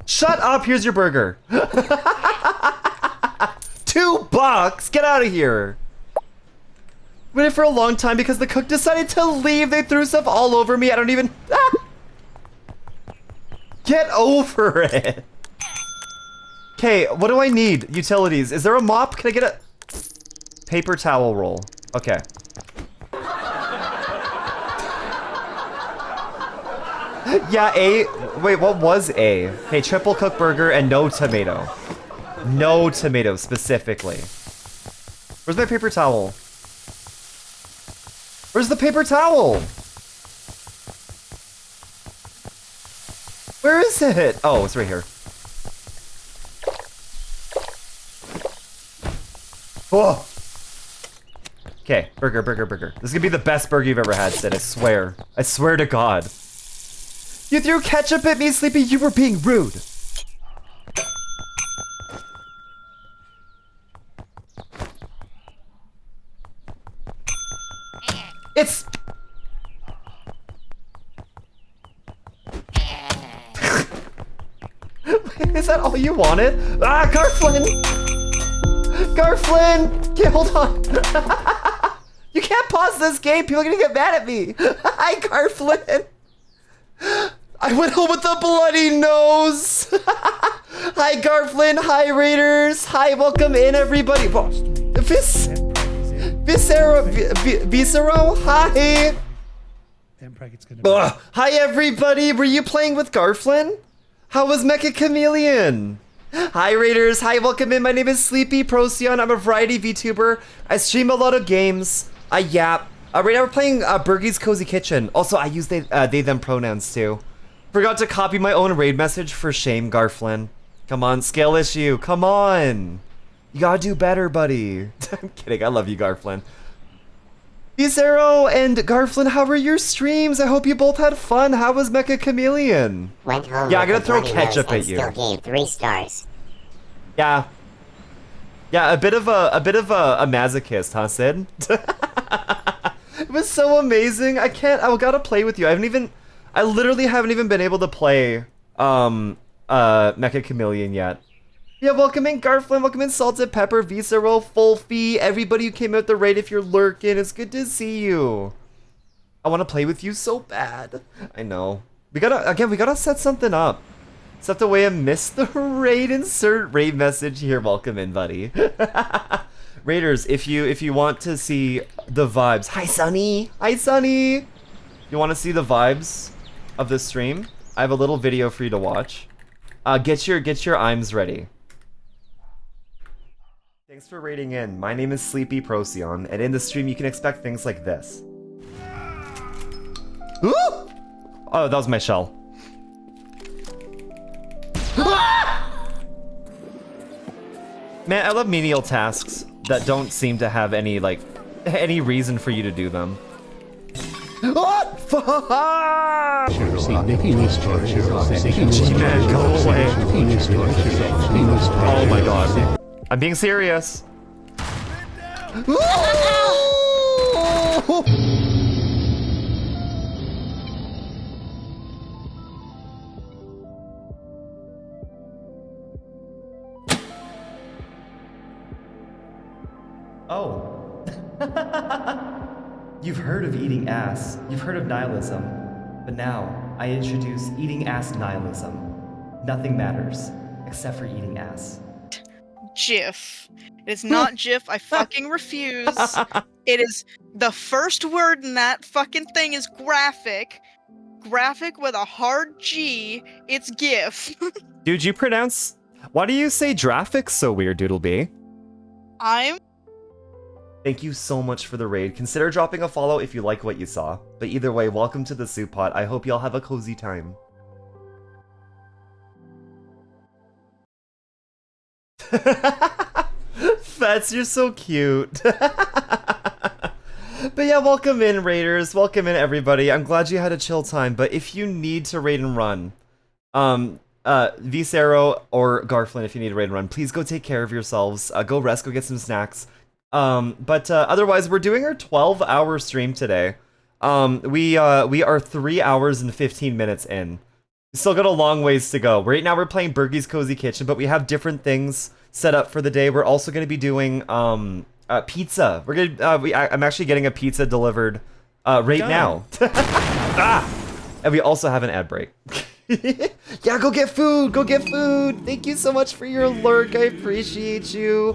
Shut up! Here's your burger. $2! Get out of here! Waited for a long time because the cook decided to leave. They threw stuff all over me. I don't even... Ah! Get over it. Okay, what do I need? Utilities. Is there a mop? Can I get a... Paper towel roll. Okay. Yeah, A. Wait, what was A? Okay, triple cook burger and no tomato. No tomato, specifically. Where's my paper towel? Where's the paper towel? Where is it? Oh, it's right here. Oh! Okay, burger. This is gonna be the best burger you've ever had, Sid, I swear. I swear to God. You threw ketchup at me, Sleepy. You were being rude. It's... Is that all you wanted? Ah, Garflin! Garflin! Okay, hold on. You can't pause this game. People are gonna get mad at me. Hi, Garflin. I went home with a bloody nose. Hi, Garflin. Hi, Raiders. Hi, welcome in, everybody. Viscero. Hi. Hi, everybody. Were you playing with Garflin? How was Mecha Chameleon? Hi, Raiders. Hi, welcome in. My name is Sleepy Procyon. I'm a variety VTuber. I stream a lot of games. I yap. Right now we're playing Bergie's Cozy Kitchen. Also, I use they, them pronouns too. Forgot to copy my own raid message. For shame, Garflin. Come on, scale issue. Come on. You gotta do better, buddy. I'm kidding. I love you, Garflin. Zero and Garflin, how were your streams? I hope you both had fun. How was Mecha Chameleon? Went home. Yeah, I'm gonna throw ketchup at you. Still gave 3 stars. Yeah. Yeah, a bit of a masochist, huh, Sid? It was so amazing. I gotta play with you. I literally haven't even been able to play Mecha Chameleon yet. Yeah, welcome in Garflin, welcome in Salted Pepper, Visceral, Fulfy, everybody who came out the raid if you're lurking. It's good to see you. I want to play with you so bad. I know. We gotta set something up. Step away and miss the raid. Insert raid message here. Welcome in, buddy. Raiders, if you want to see the vibes. Hi, Sunny. Hi, Sunny. You want to see the vibes of this stream? I have a little video for you to watch. Get your IMs ready. Thanks for raiding in. My name is Sleepy Procyon, and in the stream you can expect things like this. Ooh! Oh, that was my shell. Man, I love menial tasks that don't seem to have any reason for you to do them. Oh, fuck! G-Man, go away. Oh my god. I'm being serious. Oh. You've heard of eating ass. You've heard of nihilism. But now, I introduce eating ass nihilism. Nothing matters, except for eating ass. GIF. It's not GIF. I fucking refuse. It is the first word in that fucking thing is graphic. Graphic with a hard G. It's GIF. Dude, you pronounce... Why do you say graphics so weird, Doodlebee? Thank you so much for the raid. Consider dropping a follow if you like what you saw. But either way, welcome to the soup pot. I hope y'all have a cozy time. Fats, you're so cute. But yeah, welcome in, Raiders. Welcome in, everybody. I'm glad you had a chill time, but if you need to raid and run, Visero or Garflin, if you need to raid and run, please go take care of yourselves. Go rest, go get some snacks. But otherwise, we're doing our 12-hour stream today. We are 3 hours and 15 minutes in. Still got a long ways to go. Right now, we're playing Bergie's Cozy Kitchen, but we have different things set up for the day. We're also going to be doing pizza. We're gonna. I'm actually getting a pizza delivered right now. And we also have an ad break. Yeah, go get food. Go get food. Thank you so much for your lurk. I appreciate you.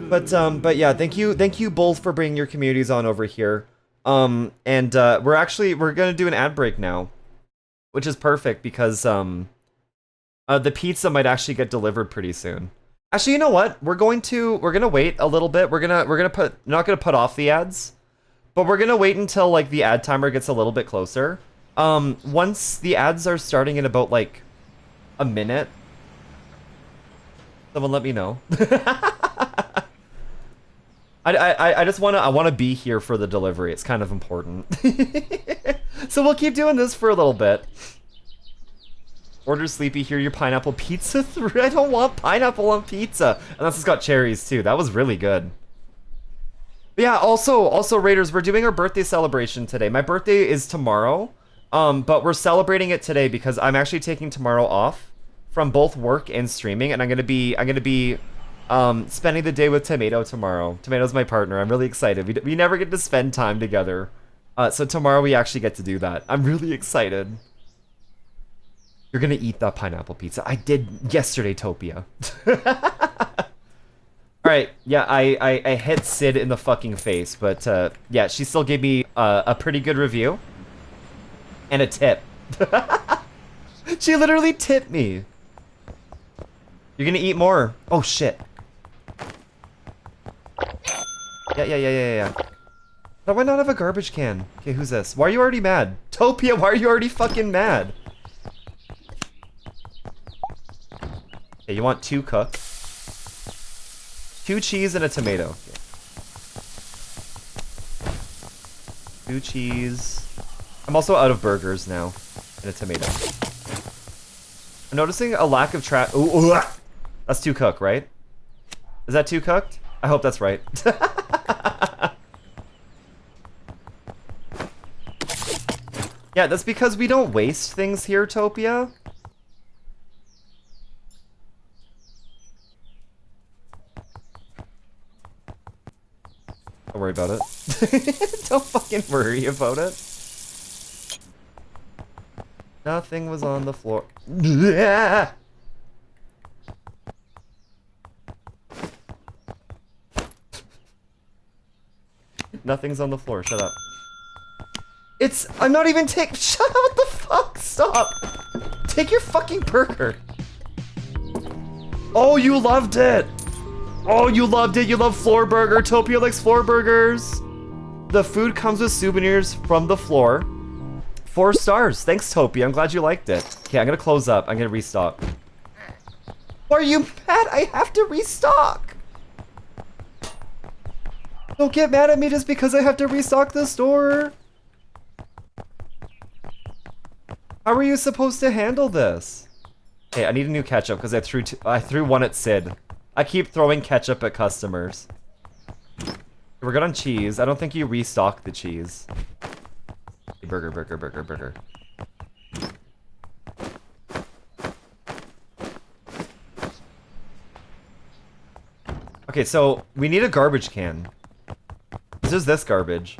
But yeah, thank you both for bringing your communities on over here. And we're gonna do an ad break now, which is perfect because the pizza might actually get delivered pretty soon. Actually, you know what? We're gonna wait a little bit. We're not gonna put off the ads, but we're gonna wait until like the ad timer gets a little bit closer. Once the ads are starting in about like a minute, someone let me know. I just wanna be here for the delivery. It's kind of important. So we'll keep doing this for a little bit. Order Sleepy, here your pineapple pizza through. I don't want pineapple on pizza. Unless it's got cherries too. That was really good. But yeah, also Raiders, we're doing our birthday celebration today. My birthday is tomorrow. But we're celebrating it today because I'm actually taking tomorrow off from both work and streaming, and I'm gonna be spending the day with Tomato tomorrow. Tomato's my partner. I'm really excited. We never get to spend time together. So tomorrow we actually get to do that. I'm really excited. You're gonna eat that pineapple pizza. I did yesterday, Topia. Alright, yeah, I hit Sid in the fucking face, but yeah, she still gave me a pretty good review. And a tip. She literally tipped me. You're gonna eat more. Oh shit. Yeah. How do I not have a garbage can? Okay, who's this? Why are you already mad? Topia, why are you already fucking mad? Okay, you want 2 cooked. 2 cheese and a tomato. 2 cheese. I'm also out of burgers now. And a tomato. I'm noticing a lack of Ooh, that's 2 cooked, right? Is that 2 cooked? I hope that's right. Yeah, that's because we don't waste things here, Topia. Don't worry about it. Don't fucking worry about it. Nothing was on the floor. Nothing's on the floor. Shut up. I'm not even taking. Shut up! What the fuck? Stop! Take your fucking burger. Oh, you loved it. Oh, you loved it. You love floor burger. Topia likes floor burgers. The food comes with souvenirs from the floor. 4 stars. Thanks, Topia. I'm glad you liked it. Okay, I'm gonna close up. I'm gonna restock. Are you mad? I have to restock. Don't get mad at me just because I have to restock the store. How are you supposed to handle this? Okay, I need a new ketchup because I threw one at Sid. I keep throwing ketchup at customers. We're good on cheese. I don't think you restocked the cheese. Burger. Okay, so we need a garbage can. This is this garbage.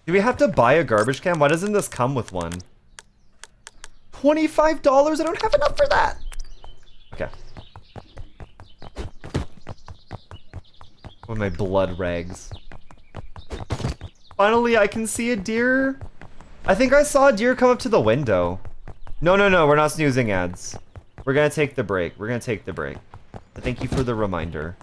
Do we have to buy a garbage can? Why doesn't this come with one? $25? I don't have enough for that. Okay. With my blood rags. Finally, I can see a deer. I think I saw a deer come up to the window. No, we're not snoozing ads. We're gonna take the break. Thank you for the reminder.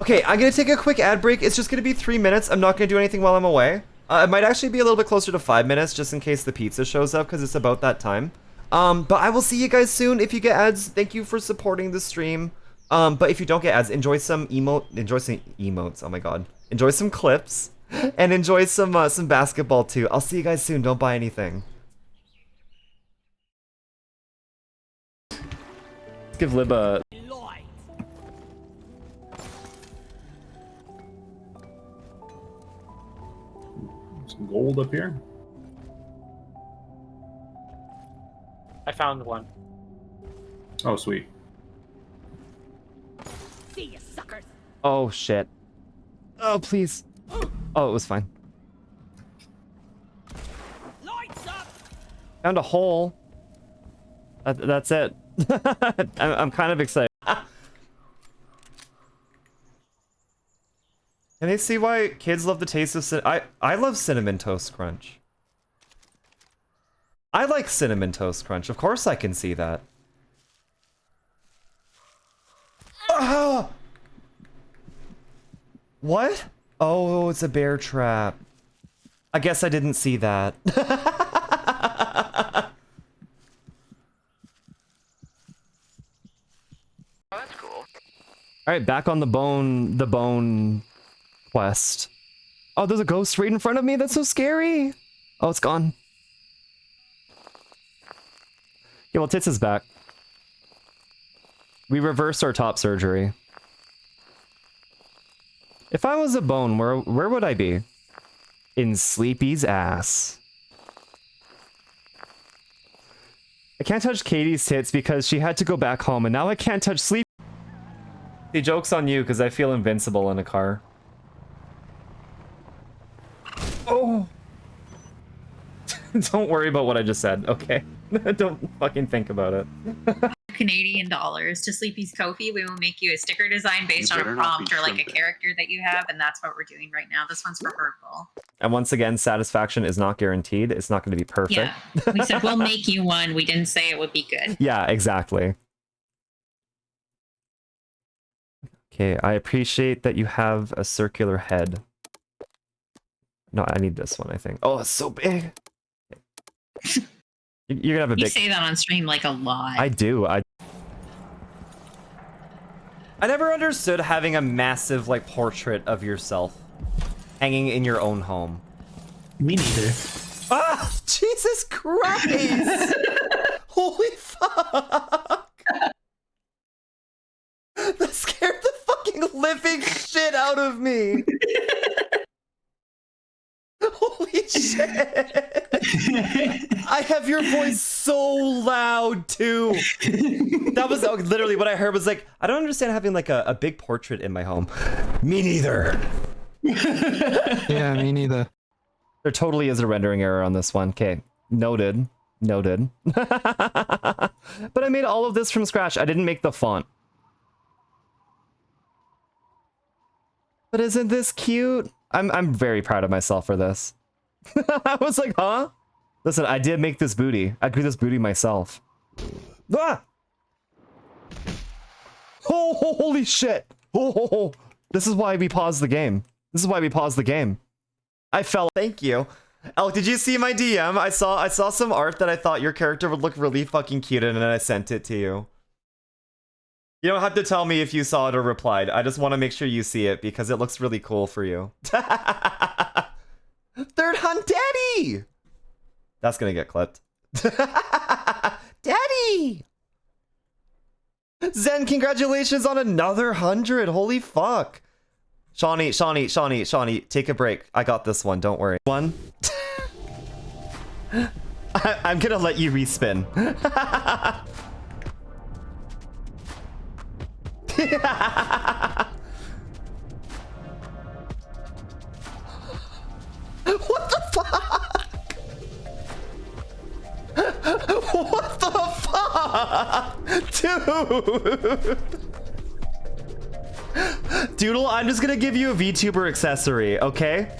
Okay, I'm gonna take a quick ad break. It's just gonna be 3 minutes. I'm not gonna do anything while I'm away. It might actually be a little bit closer to 5 minutes, just in case the pizza shows up, because it's about that time. But I will see you guys soon. If you get ads, thank you for supporting the stream. But if you don't get ads, enjoy some emotes. Oh my god. Enjoy some clips. And enjoy some basketball too. I'll see you guys soon. Don't buy anything. Let's give Lib a... Some gold up here. I found one. Oh, sweet. See you, suckers. Oh shit. Oh please. Oh, it was fine. Lights up. Found a hole. That's it. I'm kind of excited. Can they see why kids love the taste of I love Cinnamon Toast Crunch. I like Cinnamon Toast Crunch. Of course I can see that. Ah! What? Oh, it's a bear trap. I guess I didn't see that. Oh, that's cool. Alright, back on the bone quest. Oh, there's a ghost right in front of me. That's so scary. Oh, it's gone. Yeah, well, Tits is back. We reversed our top surgery. If I was a bone, where would I be? In Sleepy's ass. I can't touch Katie's tits because she had to go back home, and now I can't touch Sleepy. The joke's on you because I feel invincible in a car. Oh! Don't worry about what I just said, okay? Don't fucking think about it. Canadian dollars to Sleepy's Ko-fi. We will make you a sticker design based on a prompt or like a character that you have, and that's what we're doing right now. This one's for Purple. And once again, satisfaction is not guaranteed. It's not going to be perfect. Yeah, we said we'll make you one. We didn't say it would be good. Yeah, exactly. Okay, I appreciate that you have a circular head. No, I need this one, I think. Oh, it's so big. You're gonna have a big... You say that on stream like a lot. I do. I never understood having a massive, like, portrait of yourself hanging in your own home. Me neither. Ah! Jesus Christ! Holy fuck! That scared the fucking living shit out of me! Holy shit! I have your voice so loud too. That was literally what I heard. Was like, I don't understand having like a big portrait in my home. Me neither. Yeah, me neither. There totally is a rendering error on this one. Okay, noted. Noted. But I made all of this from scratch. I didn't make the font. But isn't this cute? I'm very proud of myself for this. I was like, huh? Listen, I did make this booty. I grew this booty myself. Ah! Oh, holy shit! Oh, this is why we paused the game. This is why we paused the game. I fell. Thank you. Elk, did you see my DM? I saw some art that I thought your character would look really fucking cute in, and then I sent it to you. You don't have to tell me if you saw it or replied. I just want to make sure you see it because it looks really cool for you. Third Hunt Daddy! That's gonna get clipped. Daddy! Zen, congratulations on another 100. Holy fuck. Shawnee, take a break. I got this one, don't worry. One. I'm gonna let you respin. What the fuck? What the fuck? Dude. Doodle, I'm just gonna give you a VTuber accessory, okay?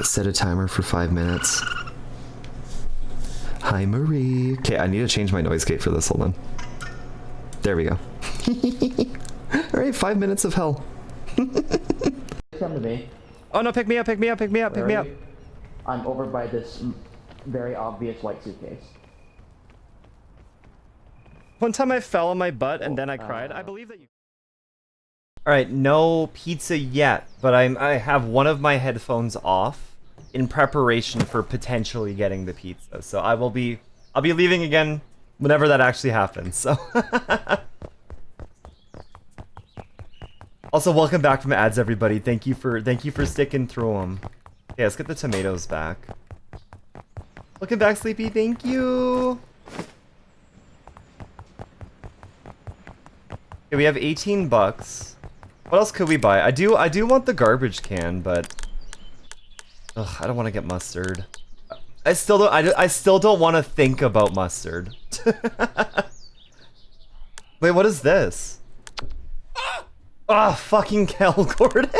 Set a timer for 5 minutes. Hi, Marie. Okay, I need to change my noise gate for this. Hold on. There we go. Alright, 5 minutes of hell. Come to me. Oh no, pick me up. I'm over by this very obvious white suitcase. One time I fell on my butt and then I cried. I believe that you... Alright, no pizza yet, but I have one of my headphones off in preparation for potentially getting the pizza. So I'll be leaving again whenever that actually happens. So also, welcome back from ads, everybody. Thank you for sticking through them. Okay, let's get the tomatoes back. Welcome back, Sleepy. Thank you. Okay, we have 18 bucks. What else could we buy? I do want the garbage can, but ugh, I don't want to get mustard. I still don't want to think about mustard. Wait, what is this? Ah, fucking hell, Gordon.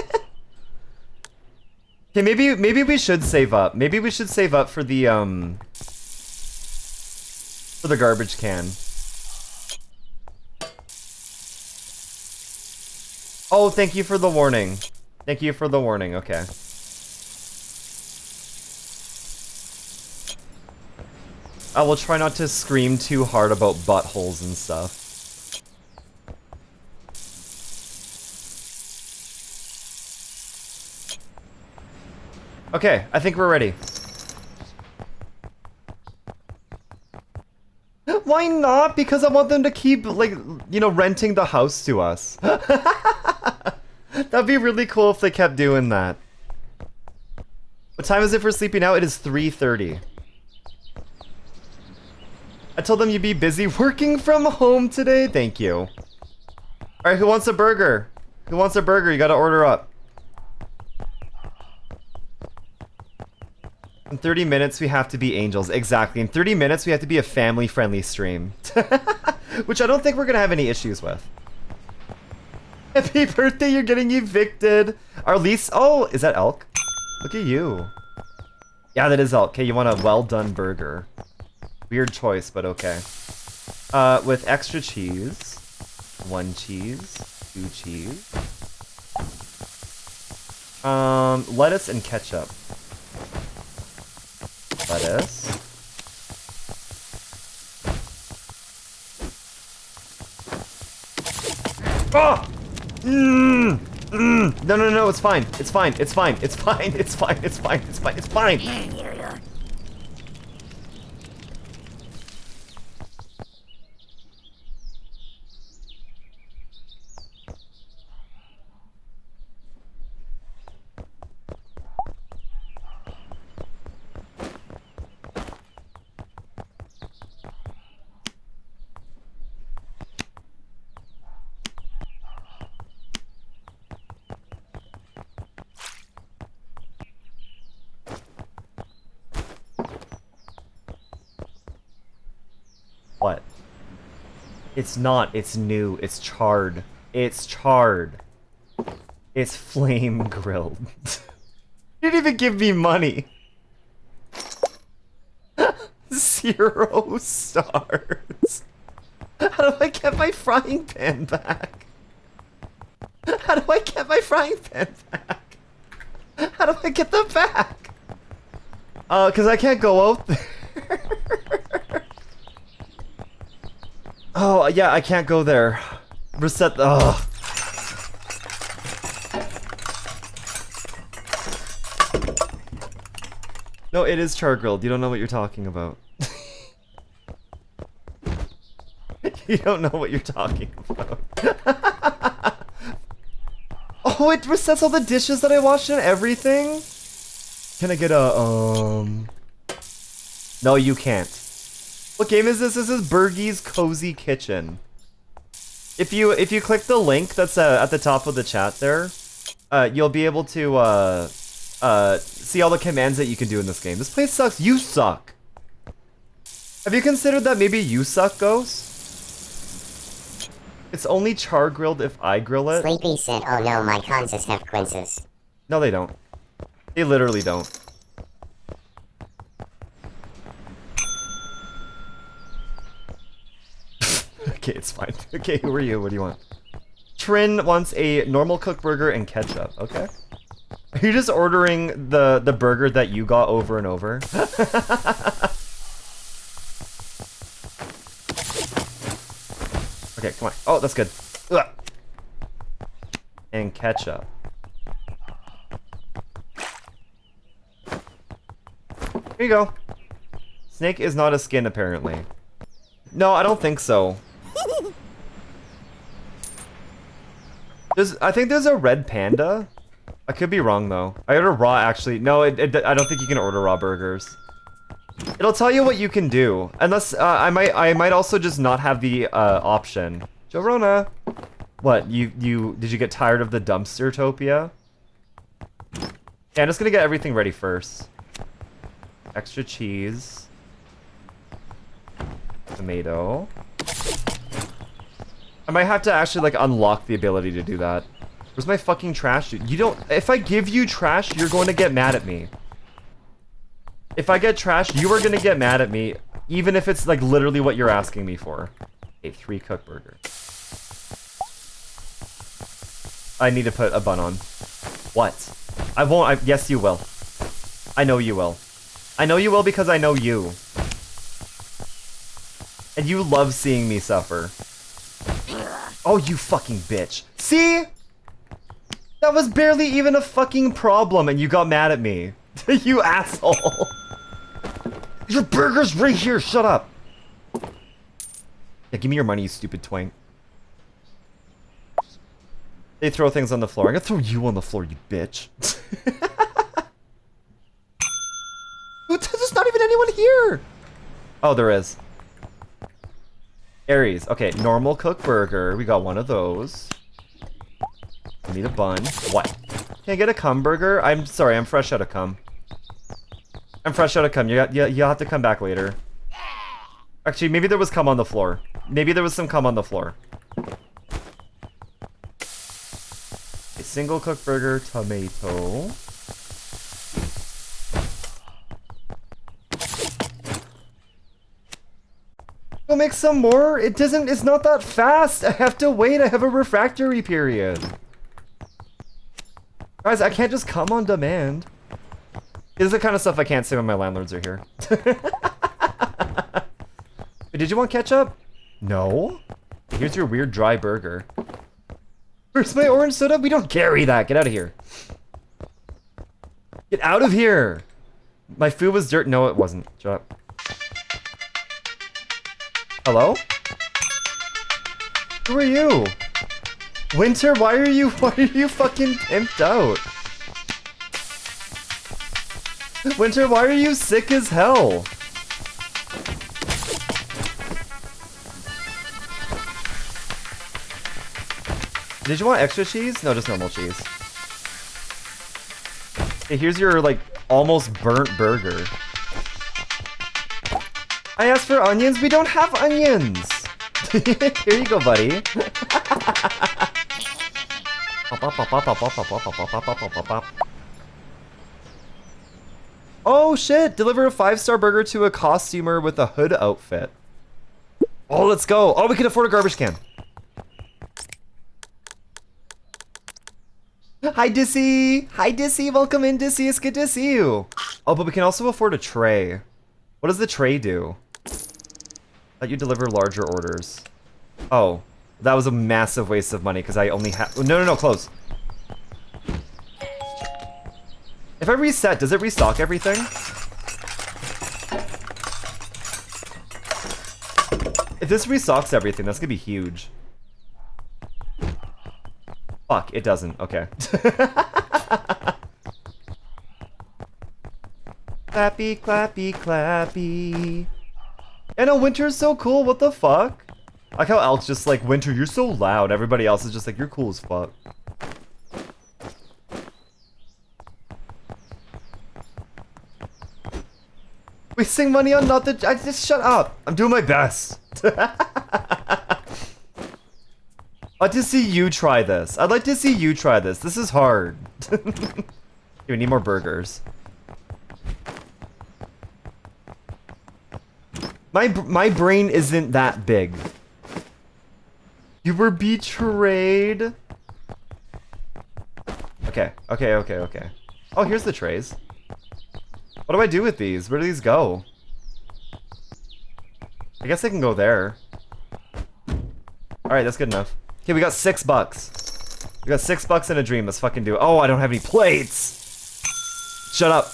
Okay, maybe we should save up. Maybe we should save up for the garbage can. Oh, thank you for the warning. Thank you for the warning. Okay. I will try not to scream too hard about buttholes and stuff. Okay, I think we're ready. Why not? Because I want them to keep, like, you know, renting the house to us. That'd be really cool if they kept doing that. What time is it for sleeping now? It is 3:30. I told them you'd be busy working from home today. Thank you. Alright, who wants a burger? Who wants a burger? You gotta order up. In 30 minutes, we have to be angels. Exactly. In 30 minutes, we have to be a family-friendly stream. Which I don't think we're gonna have any issues with. Happy birthday, you're getting evicted. Our lease... Oh, is that elk? Look at you. Yeah, that is elk. Okay, you want a well-done burger. Weird choice, but okay. With extra cheese. 1 cheese. 2 cheese. Lettuce and ketchup. Lettuce. Oh! No, it's fine. It's fine. It's fine. It's fine. It's fine. It's fine. It's fine. It's fine. What? It's not. It's new. It's charred. It's charred. It's flame grilled. You didn't even give me money. 0 stars. How do I get my frying pan back? How do I get my frying pan back? How do I get them back? Cause I can't go out there. Oh, yeah, I can't go there. Reset the... Ugh. No, it is char grilled. You don't know what you're talking about. You don't know what you're talking about. Oh, it resets all the dishes that I washed and everything? Can I get a, No, you can't. What game is this? This is Bergie's Cozy Kitchen. If you click the link that's at the top of the chat there, you'll be able to see all the commands that you can do in this game. This place sucks. You suck. Have you considered that maybe you suck, Ghost? It's only char grilled if I grill it. Sleepy said, "Oh no, my consoles have quinces." No, they don't. They literally don't. Okay, it's fine. Okay, who are you? What do you want? Trin wants a normal cooked burger and ketchup. Okay. Are you just ordering the burger that you got over and over? Okay, come on. Oh, that's good. Ugh. and ketchup. Here you go. Snake is not a skin, apparently. No, I don't think so. I think there's a red panda. I could be wrong, though. I ordered raw, actually. No, I don't think you can order raw burgers. It'll tell you what you can do. Unless, I might also just not have the, option. Jorona! What, did you get tired of the dumpster-topia? Yeah, I'm just gonna get everything ready first. Extra cheese. Tomato. I might have to actually, like, unlock the ability to do that. Where's my fucking trash, dude? You don't... If I give you trash, you're going to get mad at me. If I get trash, you are going to get mad at me, even if it's, like, literally what you're asking me for. A 3-cook burger. I need to put a bun on. What? I won't... yes, you will. I know you will. I know you will because I know you. And you love seeing me suffer. Oh, you fucking bitch. See? That was barely even a fucking problem and you got mad at me. You asshole. Your burger's right here, shut up. Yeah, give me your money, you stupid twank. They throw things on the floor. I'm gonna throw you on the floor, you bitch. There's not even anyone here. Oh, there is. Aries. Okay, normal cook burger. We got one of those. I need a bun. What? Can I get a cum burger? I'm sorry, I'm fresh out of cum. I'm fresh out of cum. You'll have to come back later. Actually, maybe there was cum on the floor. Maybe there was some cum on the floor. A single cook burger, tomato. Go make some more? It's not that fast. I have to wait. I have a refractory period. Guys, I can't just come on demand. This is the kind of stuff I can't say when my landlords are here. Wait, did you want ketchup? No. Here's your weird dry burger. Where's my orange soda? We don't carry that. Get out of here. Get out of here. My food was dirt. No, it wasn't. Shut up. Hello? Who are you? Winter, why are you fucking pimped out? Winter, why are you sick as hell? Did you want extra cheese? No, just normal cheese. Hey, here's your, like, almost burnt burger. I asked for onions. We don't have onions. Here you go, buddy. Oh shit! Deliver a 5-star burger to a costumer with a hood outfit. Oh, let's go. Oh, we can afford a garbage can. Hi, Dissy. Hi, Dissy. Welcome in, Dissy. It's good to see you. Oh, but we can also afford a tray. What does the tray do? Let you deliver larger orders. Oh, that was a massive waste of money because I only have... No, close. If I reset, does it restock everything? If this restocks everything, that's gonna be huge. Fuck, it doesn't. Okay. Clappy, clappy, clappy. I know, Winter's so cool, what the fuck? I like how Elk's just like, Winter, you're so loud. Everybody else is just like, you're cool as fuck. Wasting money on not the... just shut up. I'm doing my best. I'd like to see you try this. I'd like to see you try this. This is hard. We need more burgers. My brain isn't that big. You were betrayed. Okay. Oh, here's the trays. What do I do with these? Where do these go? I guess they can go there. Alright, that's good enough. Okay, we got $6. We got $6 in a dream. Let's fucking do it. Oh, I don't have any plates. Shut up.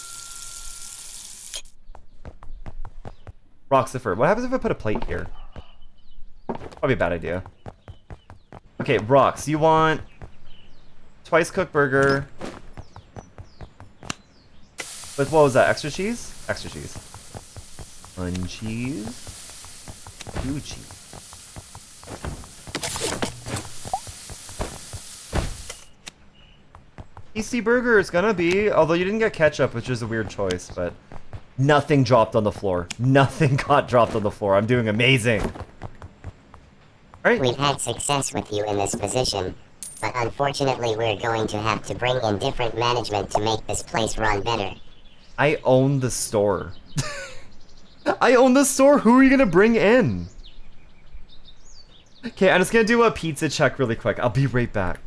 Roxifer. What happens if I put a plate here? Probably a bad idea. Okay, Rox, you want twice cooked burger with, what was that, extra cheese? Extra cheese. 1 cheese. 2 cheese. PC burger is gonna be, although you didn't get ketchup, which is a weird choice, but nothing dropped on the floor. Nothing got dropped on the floor. I'm doing amazing. Right. We've had success with you in this position, but unfortunately we're going to have to bring in different management to make this place run better. I own the store. I own the store. Who are you gonna bring in? Okay, I'm just gonna do a pizza check really quick. I'll be right back.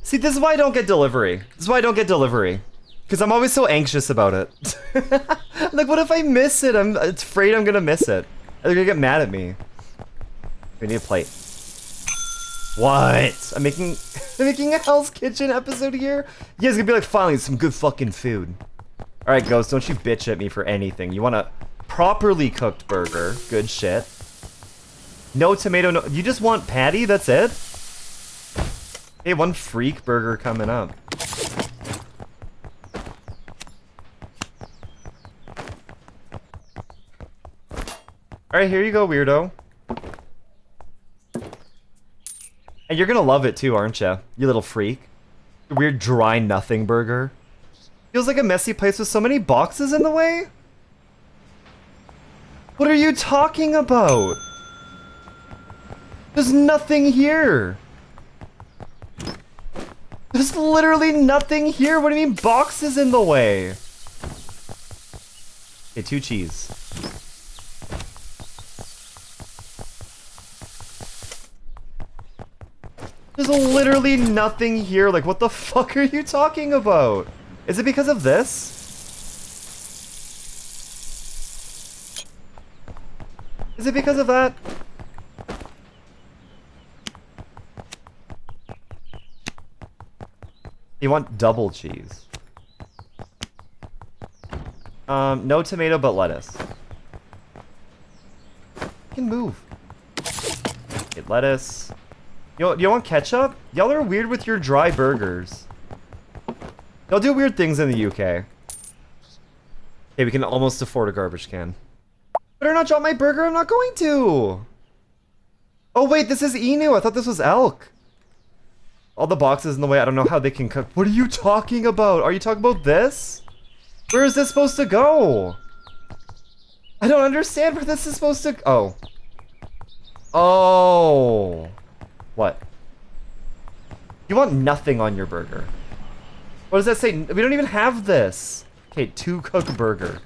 See, this is why I don't get delivery. This is why I don't get delivery. Because I'm always so anxious about it. Like, what if I miss it? I'm afraid I'm gonna miss it. They're gonna get mad at me. We need a plate. What? I'm making a Hell's Kitchen episode here? You guys gonna be like, finally, some good fucking food. Alright, Ghost, don't you bitch at me for anything. You want a properly cooked burger. Good shit. No tomato, no... You just want patty? That's it? Hey, 1 freak burger coming up. Alright, here you go, weirdo. And you're gonna love it too, aren't you? You little freak. Weird dry nothing burger. Feels like a messy place with so many boxes in the way? What are you talking about? There's nothing here. There's literally nothing here. What do you mean boxes in the way? Okay, 2 cheese. There's literally nothing here. Like, what the fuck are you talking about? Is it because of this? Is it because of that? You want double cheese. No tomato, but lettuce. You can move. Okay, lettuce. You want ketchup? Y'all are weird with your dry burgers. Y'all do weird things in the UK. Okay, we can almost afford a garbage can. Better not drop my burger, I'm not going to! Oh wait, this is Inu, I thought this was elk. All the boxes in the way, I don't know how they can cook. What are you talking about? Are you talking about this? Where is this supposed to go? I don't understand where this is supposed to... Oh. Oh. What? You want nothing on your burger. What does that say? We don't even have this. Okay, 2 cooked burger.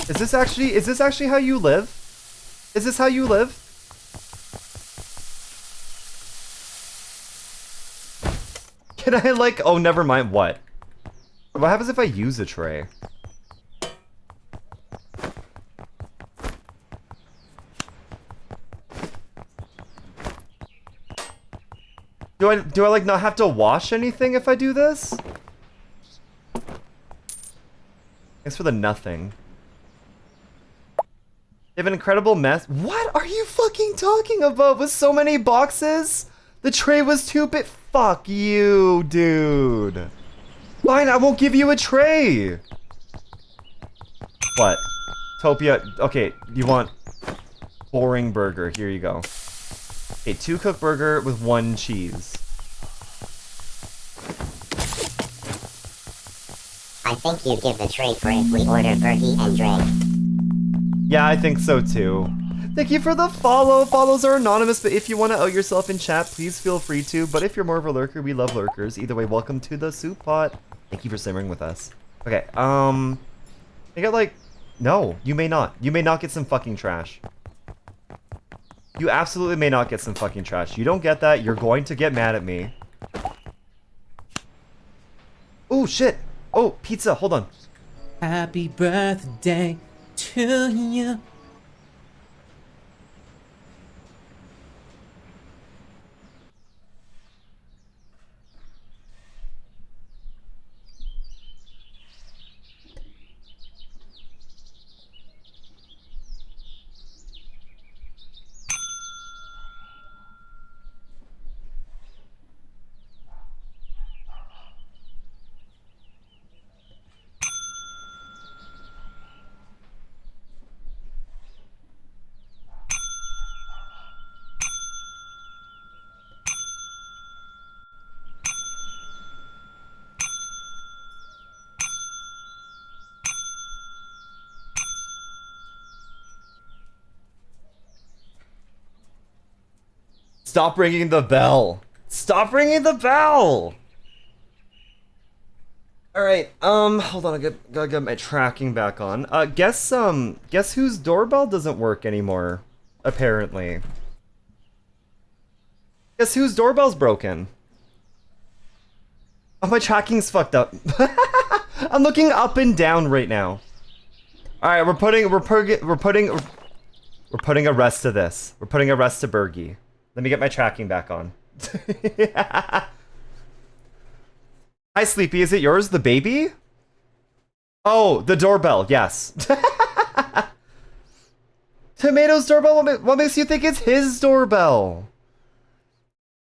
Is this actually how you live? Is this how you live? Can I like, oh never mind, what? What happens if I use a tray? Do I like not have to wash anything if I do this? Thanks for the nothing. They have an incredible mess. What are you fucking talking about? With so many boxes? The tray was too big. Fuck you, dude. Fine, I won't give you a tray. What? Topia, okay, you want boring burger. Here you go. A 2-cook burger with 1 cheese. I think you give the tray for if we order burgie and drink. Yeah, I think so too. Thank you for the follow. Follows are anonymous, but if you want to out yourself in chat, please feel free to. But if you're more of a lurker, we love lurkers. Either way, welcome to the soup pot. Thank you for simmering with us. Okay, I got like... No, you may not. You may not get some fucking trash. You absolutely may not get some fucking trash. You don't get that, you're going to get mad at me. Oh, shit. Oh, pizza, hold on. Happy birthday to you. Stop ringing the bell. Stop ringing the bell. All right. Hold on. I gotta get my tracking back on. Guess whose doorbell doesn't work anymore? Apparently. Guess whose doorbell's broken? Oh, my tracking's fucked up. I'm looking up and down right now. All right, we're putting a rest to this. We're putting a rest to Bergie. Let me get my tracking back on. Hi, Sleepy. Is it yours, the baby? Oh, the doorbell. Yes. Tomato's doorbell? What makes you think it's his doorbell?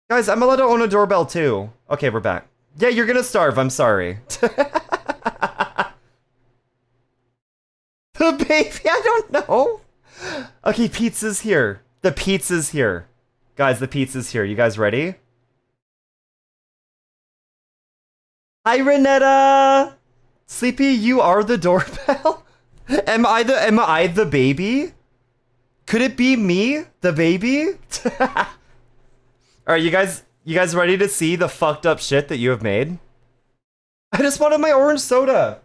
Guys, I'm allowed to own a doorbell too. Okay, we're back. Yeah, you're gonna starve. I'm sorry. The baby? I don't know. Okay, pizza's here. The pizza's here. Guys, the pizza's here. You guys ready? Hi, Renetta! Sleepy, you are the doorbell? Am I the baby? Could it be me, the baby? Alright, you guys ready to see the fucked up shit that you have made? I just wanted my orange soda!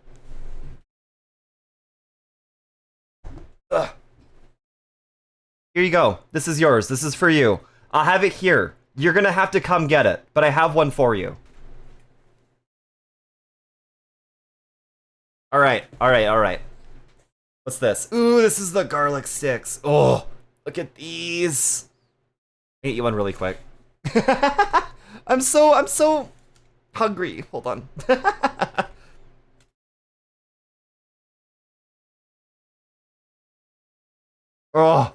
Ugh. Here you go. This is yours. This is for you. I'll have it here. You're gonna have to come get it, but I have one for you. Alright. What's this? Ooh, this is the garlic sticks. Oh, look at these. I ate you one really quick. I'm so hungry. Hold on. Oh.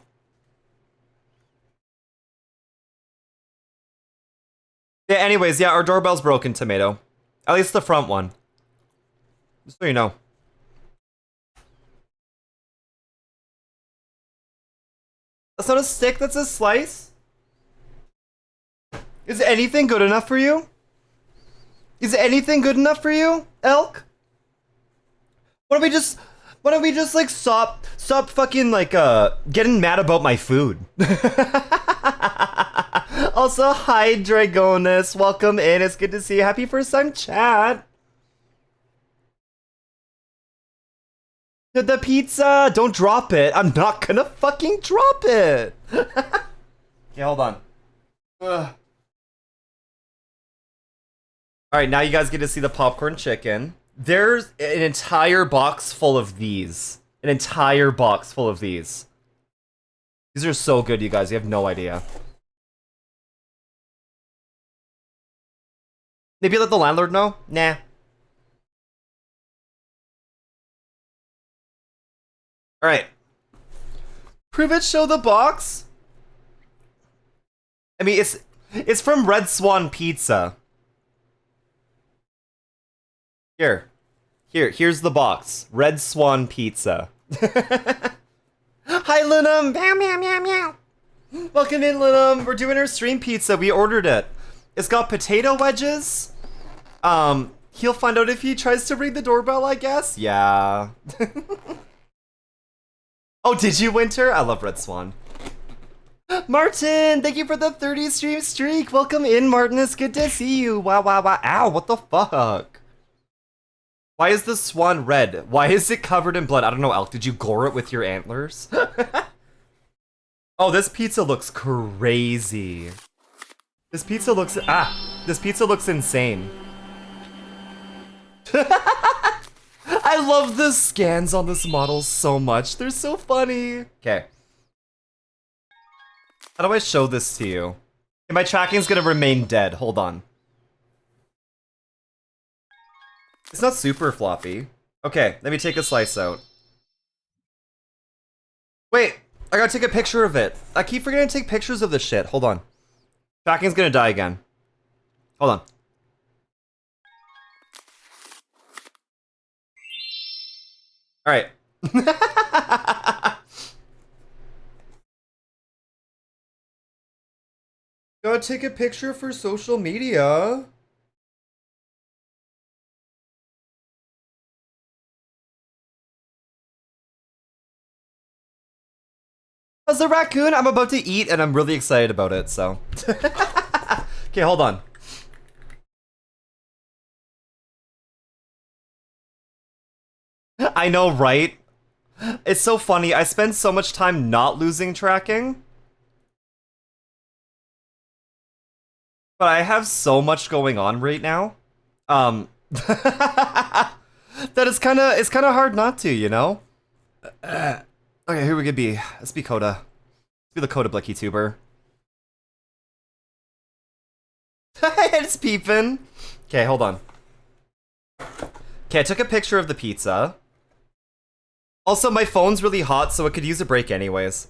Yeah, anyways, yeah, our doorbell's broken, Tomato. At least the front one. Just so you know. That's not a stick, that's a slice? Is anything good enough for you? Is anything good enough for you, Elk? Why don't we just like stop fucking like getting mad about my food? Also, hi Dragonus, welcome in. It's good to see you. Happy first time chat. The pizza, don't drop it. I'm not gonna fucking drop it. Okay, hold on. Ugh. All right, now you guys get to see the popcorn chicken. There's an entire box full of these. An entire box full of these. These are so good, you guys. You have no idea. Maybe let the landlord know? Nah. Alright. Prove it, show the box? I mean, it's from Red Swan Pizza. Here's the box. Red Swan Pizza. Hi, Lunum! Meow, meow, meow, meow! Welcome in, Lunum! We're doing our stream pizza. We ordered it. It's got potato wedges. He'll find out if he tries to ring the doorbell, I guess? Yeah. Oh, did you, Winter? I love Red Swan. Martin, thank you for the 30 stream streak. Welcome in, Martin. It's good to see you. Wow, wow, wow. Ow, what the fuck? Why is the swan red? Why is it covered in blood? I don't know, Elk. Did you gore it with your antlers? Oh, this pizza looks crazy. This pizza looks... This pizza looks insane. I love the scans on this model so much. They're so funny. Okay. How do I show this to you? Okay, my tracking's gonna remain dead. Hold on. It's not super floppy. Okay, let me take a slice out. Wait, I gotta take a picture of it. I keep forgetting to take pictures of this shit. Hold on. Tracking's gonna die again. Hold on. Alright. Gotta take a picture for social media. How's the raccoon? I'm about to eat and I'm really excited about it, so. Okay, hold on. I know, right? It's so funny. I spend so much time not losing tracking. But I have so much going on right now. That it's kind of hard not to, you know? Okay, who we could be? Let's be Coda. Let's be the Coda Blicky tuber. It's peeping. Okay, hold on. Okay, I took a picture of the pizza. Also, my phone's really hot, so it could use a break anyways.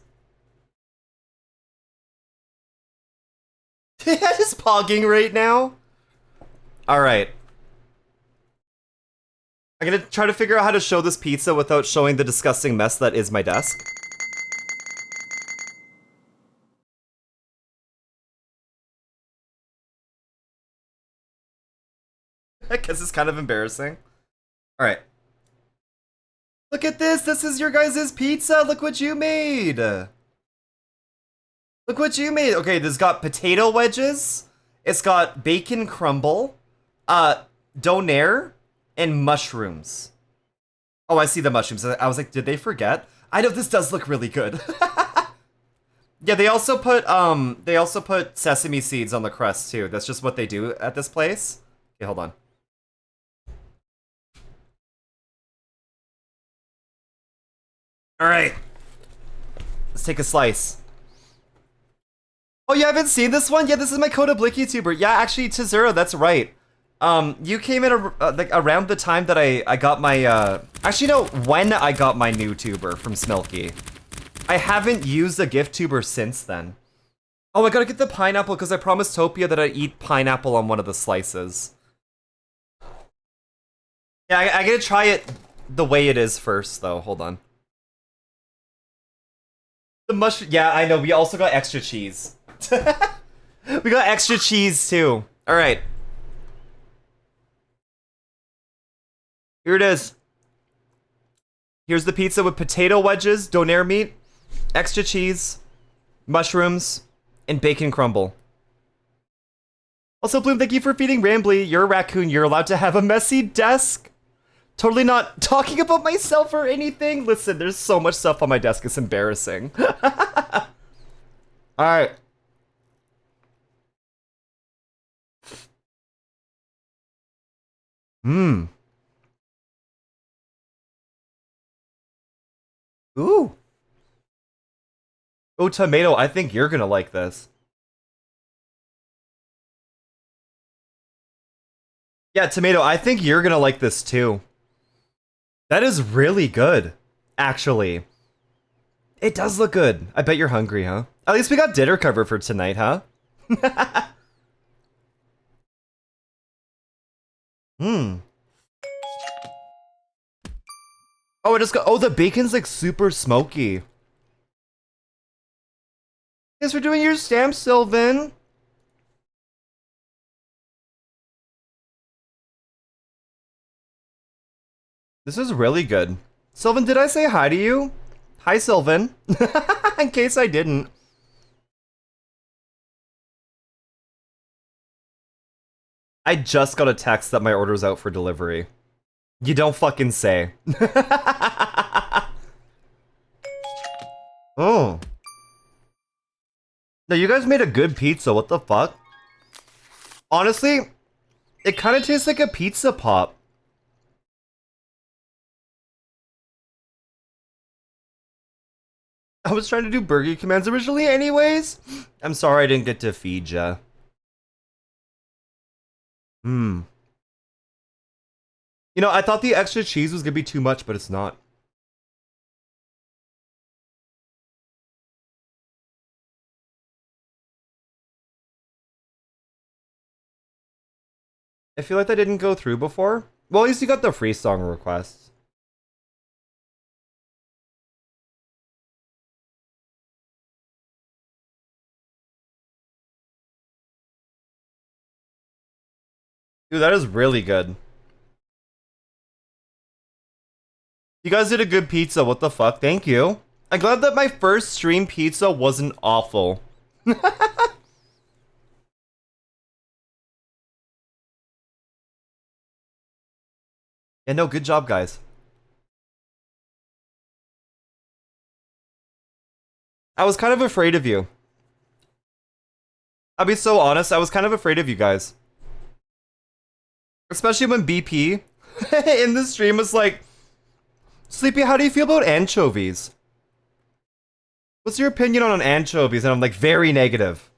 It's pogging right now. Alright. I'm gonna try to figure out how to show this pizza without showing the disgusting mess that is my desk. Because it's kind of embarrassing. Alright. Look at this! This is your guys' pizza! Look what you made! Look what you made! Okay, this got potato wedges. It's got bacon crumble. Donair. And mushrooms. Oh, I see the mushrooms. I was like, did they forget? I know this does look really good. Yeah, they also put sesame seeds on the crust too. That's just what they do at this place. Okay, hold on. All right. Let's take a slice. Oh, you haven't seen this one? Yeah, this is my Coda Blicky tuber. Yeah, actually, Tazura, that's right. You came in like around the time that I got my, actually no, when I got my new tuber from Smilky. I haven't used a gift tuber since then. Oh, I gotta get the pineapple because I promised Topia that I'd eat pineapple on one of the slices. Yeah, I gotta try it the way it is first, though. Hold on. The mushroom, yeah, I know, we also got extra cheese. We got extra cheese, too. Alright. Here it is. Here's the pizza with potato wedges, donair meat, extra cheese, mushrooms, and bacon crumble. Also, Bloom, thank you for feeding Rambly. You're a raccoon. You're allowed to have a messy desk. Totally not talking about myself or anything. Listen, there's so much stuff on my desk. It's embarrassing. Alright. Mmm. Ooh. Oh, Tomato, I think you're gonna like this. Yeah, Tomato, I think you're gonna like this too. That is really good, actually. It does look good. I bet you're hungry, huh? At least we got dinner covered for tonight, huh? Hmm. Oh, it just got. Oh, the bacon's like super smoky. Thanks for doing your stamp, Sylvan. This is really good. Sylvan, did I say hi to you? Hi, Sylvan. In case I didn't. I just got a text that my order's out for delivery. You don't fucking say. Oh. No, you guys made a good pizza. What the fuck? Honestly, it kind of tastes like a pizza pop. I was trying to do burger commands originally anyways. I'm sorry I didn't get to feed ya. You know, I thought the extra cheese was gonna be too much, but it's not. I feel like that didn't go through before. Well, at least you got the free song requests. Dude, that is really good. You guys did a good pizza. What the fuck? Thank you. I'm glad that my first stream pizza wasn't awful. Yeah, no, good job, guys. I was kind of afraid of you. I'll be so honest, I was kind of afraid of you guys. Especially when BP in the stream was like, Sleepy, how do you feel about anchovies? What's your opinion on anchovies? And I'm like, very negative.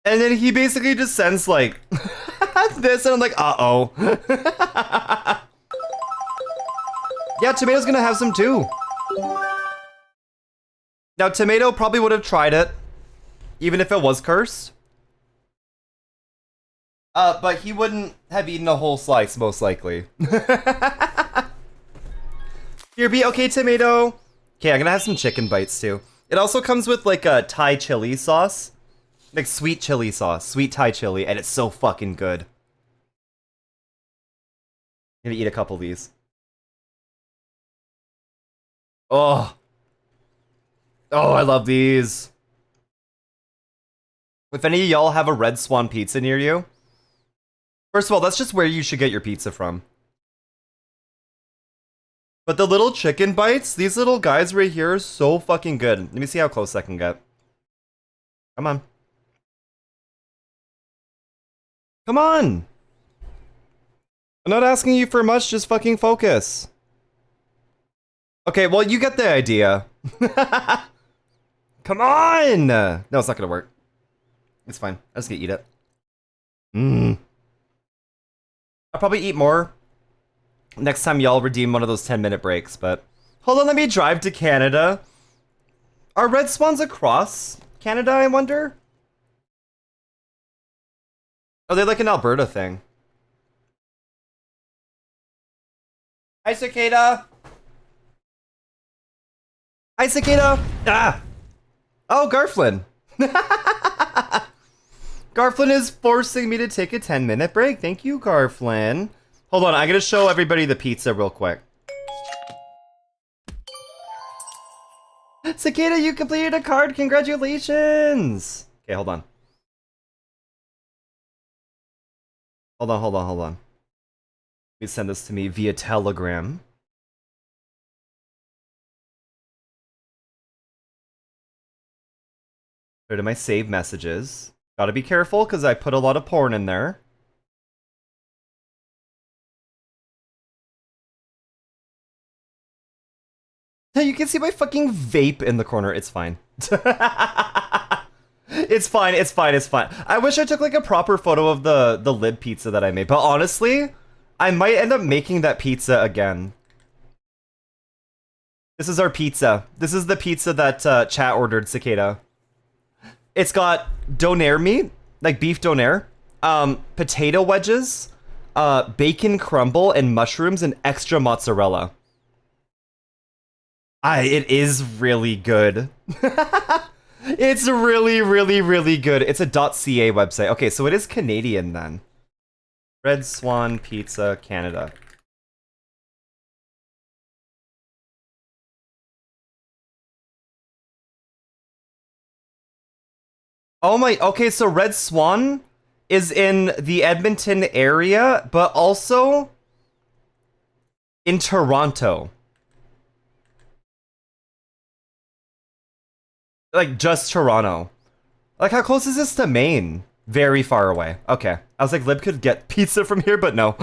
And then he basically just sends like this, and I'm like, uh-oh. Yeah, Tomato's gonna have some too. Now, Tomato probably would have tried it, even if it was cursed. But he wouldn't have eaten a whole slice, most likely. Here, be okay, Tomato. Okay, I'm gonna have some chicken bites too. It also comes with like a Thai chili sauce. Like sweet chili sauce, sweet Thai chili, and it's so fucking good. I'm gonna eat a couple of these. Oh. Oh, I love these. If any of y'all have a Red Swan pizza near you, first of all, that's just where you should get your pizza from. But the little chicken bites, these little guys right here are so fucking good. Let me see how close I can get. Come on. Come on! I'm not asking you for much, just fucking focus. Okay, well, you get the idea. Come on! No, it's not gonna work. It's fine. I'm just gonna eat it. I'll probably eat more next time y'all redeem one of those 10-minute breaks, but... Hold on, let me drive to Canada. Are Red Swans across Canada, I wonder? Oh, they're like an Alberta thing. Hi, Cicada! Hi, Cicada! Ah! Oh, Garflin! Garflin is forcing me to take a 10-minute break. Thank you, Garflin. Hold on, I'm gonna show everybody the pizza real quick. Cicada, you completed a card! Congratulations! Okay, hold on. Hold on. Let me send this to me via Telegram. Go to my save messages. Gotta be careful, because I put a lot of porn in there. You can see my fucking vape in the corner. It's fine. It's fine. I wish I took like a proper photo of the lid pizza that I made, but honestly, I might end up making that pizza again. This is our pizza. This is the pizza that chat ordered, Cicada. It's got donair meat, like beef donair, potato wedges, bacon crumble, and mushrooms, and extra mozzarella. It is really good. It's really, really, really good. It's a .ca website. Okay, so it is Canadian then. Red Swan Pizza, Canada. Oh my, okay, so Red Swan is in the Edmonton area, but also in Toronto. Like, just Toronto. Like, how close is this to Maine? Very far away. Okay. I was like, Lib could get pizza from here, but no.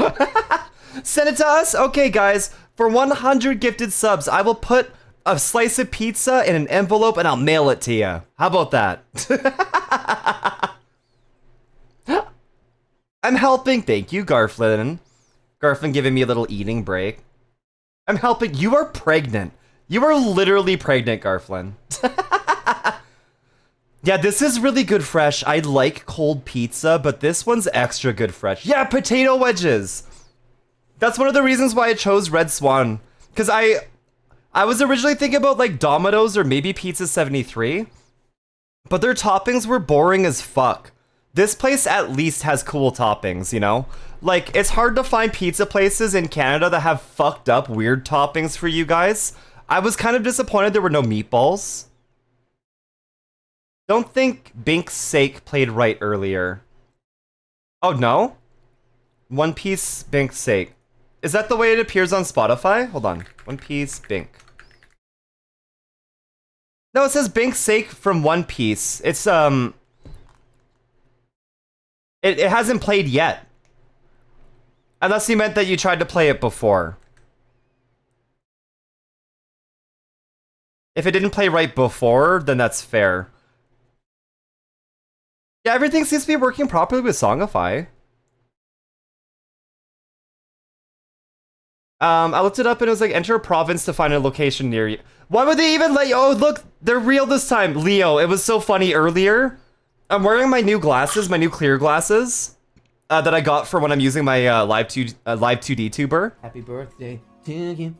Send it to us? Okay, guys. For 100 gifted subs, I will put a slice of pizza in an envelope and I'll mail it to you. How about that? I'm helping. Thank you, Garflin. Garflin giving me a little eating break. I'm helping. You are pregnant. You are literally pregnant, Garflin. Yeah, this is really good fresh. I like cold pizza, but this one's extra good fresh. Yeah, potato wedges. That's one of the reasons why I chose Red Swan. Because I was originally thinking about like Domino's or maybe Pizza 73. But their toppings were boring as fuck. This place at least has cool toppings, you know? Like, it's hard to find pizza places in Canada that have fucked up weird toppings for you guys. I was kind of disappointed there were no meatballs. Don't think Bink's Sake played right earlier. Oh, no? One Piece Bink's Sake. Is that the way it appears on Spotify? Hold on. One Piece Bink. No, it says Bink's Sake from One Piece. It's, It hasn't played yet. Unless you meant that you tried to play it before. If it didn't play right before, then that's fair. Yeah, everything seems to be working properly with Songify. I looked it up and it was like, enter a province to find a location near you. Why would they even let you? Oh, look, they're real this time. Leo, it was so funny earlier. I'm wearing my new glasses, my new clear glasses, that I got for when I'm using my Live 2D tuber. Happy birthday to you.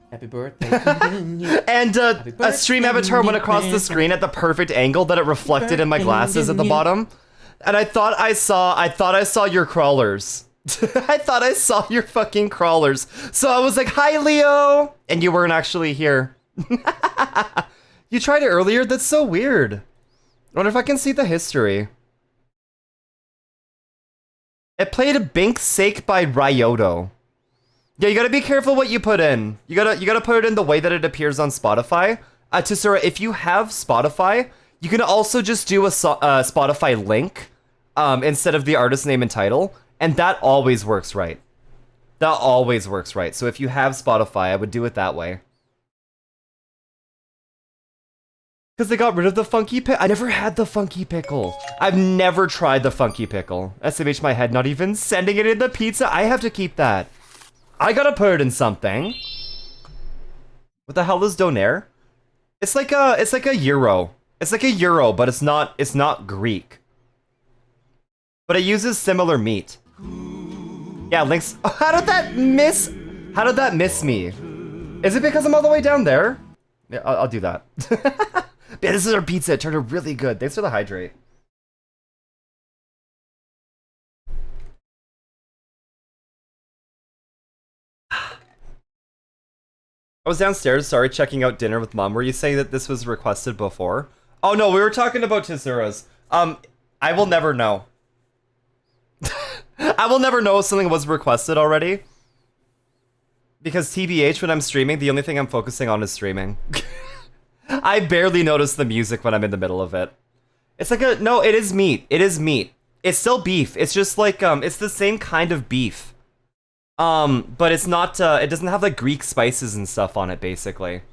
Happy birthday to you. And a stream avatar went across the screen at the perfect angle that it reflected in my glasses at the bottom. And I thought I saw your crawlers. I thought I saw your fucking crawlers. So I was like, hi, Leo. And you weren't actually here. You tried it earlier? That's so weird. I wonder if I can see the history. It played a Bink's Sake by Ryoto. Yeah, you gotta be careful what you put in. You gotta put it in the way that it appears on Spotify. Tsura, if you have Spotify, you can also just do a Spotify link instead of the artist name and title, and that always works right. That always works right. So if you have Spotify, I would do it that way. Because they got rid of the funky pickle. I never had the funky pickle. I've never tried the funky pickle. SMH my head, not even sending it in the pizza. I have to keep that. I gotta put it in something. What the hell is donaire? It's like a euro. It's like a euro, but it's not Greek. But it uses similar meat. Yeah, links. Oh, how did that miss me? Is it because I'm all the way down there? Yeah, I'll do that. Yeah, this is our pizza. It turned out really good. Thanks for the hydrate. I was downstairs, sorry, checking out dinner with mom. Were you saying that this was requested before? Oh no, we were talking about Tsura's. I will never know. I will never know if something was requested already. Because TBH, when I'm streaming, the only thing I'm focusing on is streaming. I barely notice the music when I'm in the middle of it. It's like no, it is meat. It is meat. It's still beef. It's just like, it's the same kind of beef. But it's not, it doesn't have like Greek spices and stuff on it, basically.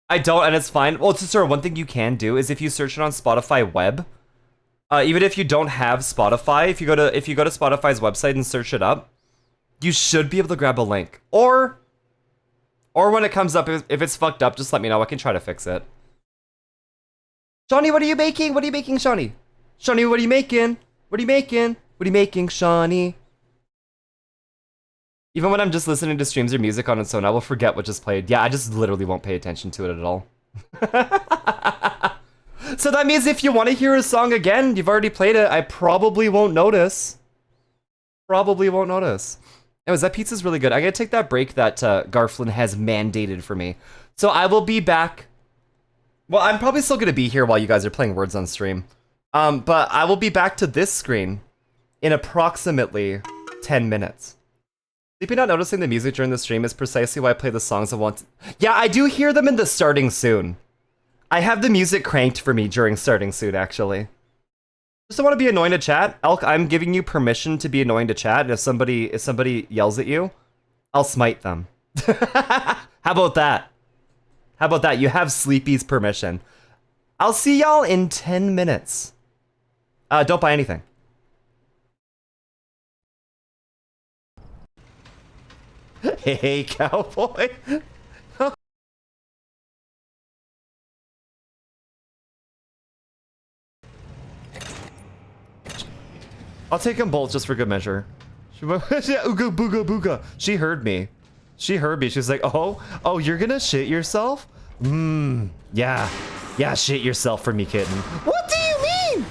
I don't, and it's fine. Well, Tsura, one thing you can do is if you search it on Spotify web, even if you don't have Spotify, if you go to Spotify's website and search it up, you should be able to grab a link. Or when it comes up, if it's fucked up, just let me know. I can try to fix it. Shawnee, what are you making? What are you making, Shawnee? Shawnee, what are you making? What are you making? What are you making, Shawnee? Even when I'm just listening to streams or music on its own, I will forget what just played. Yeah, I just literally won't pay attention to it at all. So that means if you want to hear a song again, you've already played it, I probably won't notice. Probably won't notice. Anyways, that pizza's really good. I gotta take that break that Garflin has mandated for me. So I will be back. Well, I'm probably still gonna be here while you guys are playing Words on stream. But I will be back to this screen in approximately 10 minutes. Sleepy not noticing the music during the stream is precisely why I play the songs I want. Yeah, I do hear them in the starting soon. I have the music cranked for me during starting soon, actually. Just don't want to be annoying to chat. Elk, I'm giving you permission to be annoying to chat. And if somebody yells at you, I'll smite them. How about that? How about that? You have Sleepy's permission. I'll see y'all in 10 minutes. Don't buy anything. Hey, cowboy. I'll take them both just for good measure. Ooga booga booga. She heard me. She heard me. She's like, oh, you're gonna shit yourself? Yeah. Yeah, shit yourself for me, kitten. What do you mean?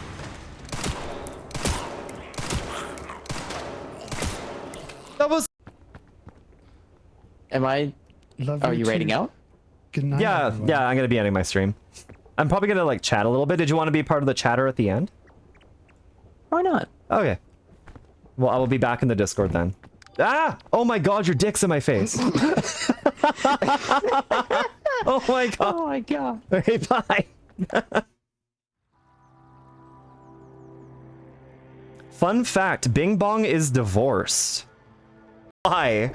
That was... Are you raiding out? Good night, yeah, everyone. yeah, I'm gonna be ending my stream. I'm probably gonna like chat a little bit. Did you want to be part of the chatter at the end? Why not? Okay. Well, I will be back in the Discord then. Ah! Oh my god, your dick's in my face. Oh my god. Oh my god. Okay, bye. Fun fact, Bing Bong is divorced. Why?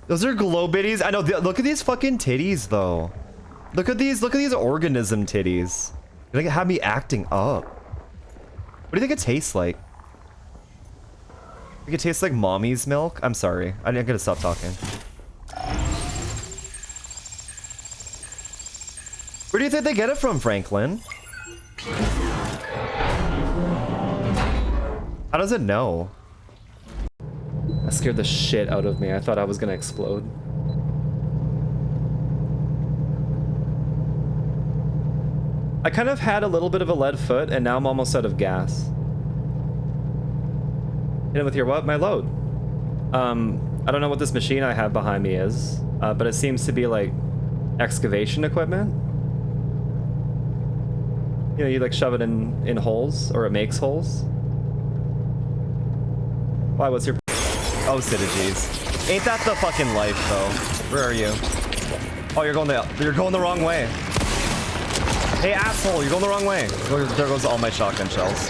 Those are glow bitties. I know, look at these fucking titties though. Look at these organism titties. They have me acting up. What do you think it tastes like? I think it tastes like mommy's milk? I'm sorry. I'm gonna stop talking. Where do you think they get it from, Franklin? How does it know? That scared the shit out of me. I thought I was gonna explode. I kind of had a little bit of a lead foot, and now I'm almost out of gas. Hit it with your what? My load. I don't know what this machine I have behind me is, but it seems to be like excavation equipment. You know, you like shove it in holes, or it makes holes. Why, what's your... Oh, Synergies. Ain't that the fucking life, though? Where are you? Oh, you're going the wrong way. Hey, asshole, you're going the wrong way. There goes all my shotgun shells.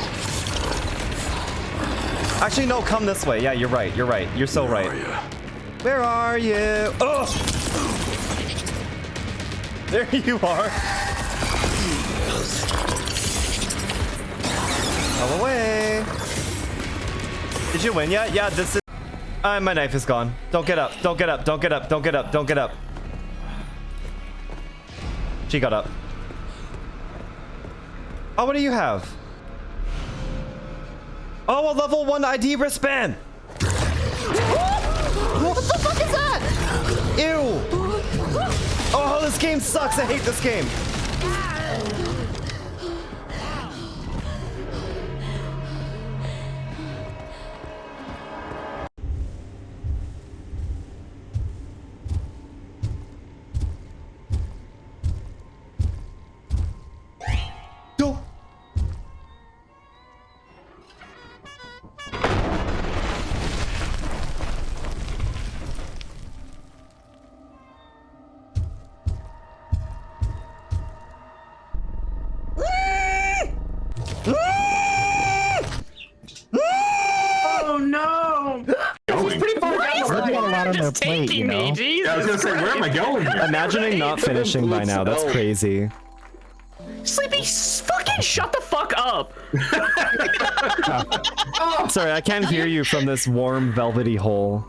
Actually, no, come this way. Yeah, you're right. You're right. You're so right. Where are you? Oh! There you are. All away. Did you win yet? Yeah, this is... my knife is gone. Don't get up. Don't get up. Don't get up. Don't get up. Don't get up. She got up. Oh, what do you have? Oh, a level 1 ID wristband! What the fuck is that? Ew! Oh, this game sucks. I hate this game. Oh no! Taking me, Jesus. Yeah, I was gonna say, where am I going? Imagining not finishing by now, that's crazy. Sleepy, fucking shut the fuck up! Sorry, I can't hear you from this warm, velvety hole.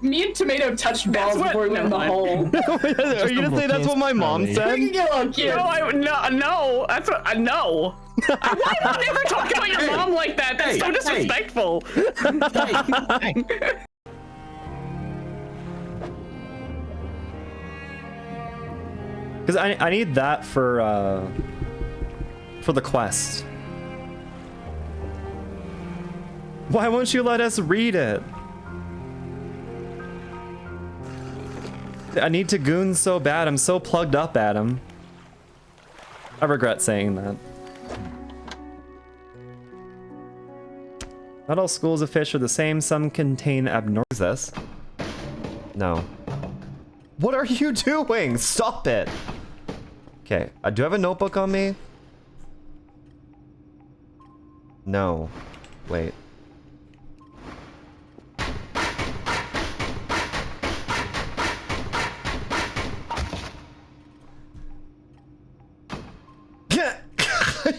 Me and Tomato touched balls before we went in the hole. Are you gonna say that's what my mom said? We can get a little cute. No, that's what, no. Why would I never talk about your mom like that? that. That's so disrespectful. Because I need that for the quest. Why won't you let us read it? I need to goon so bad. I'm so plugged up at him. I regret saying that. Not all schools of fish are the same. Some contain abnormals. No. What are you doing? Stop it. Okay, do I have a notebook on me? No. Wait.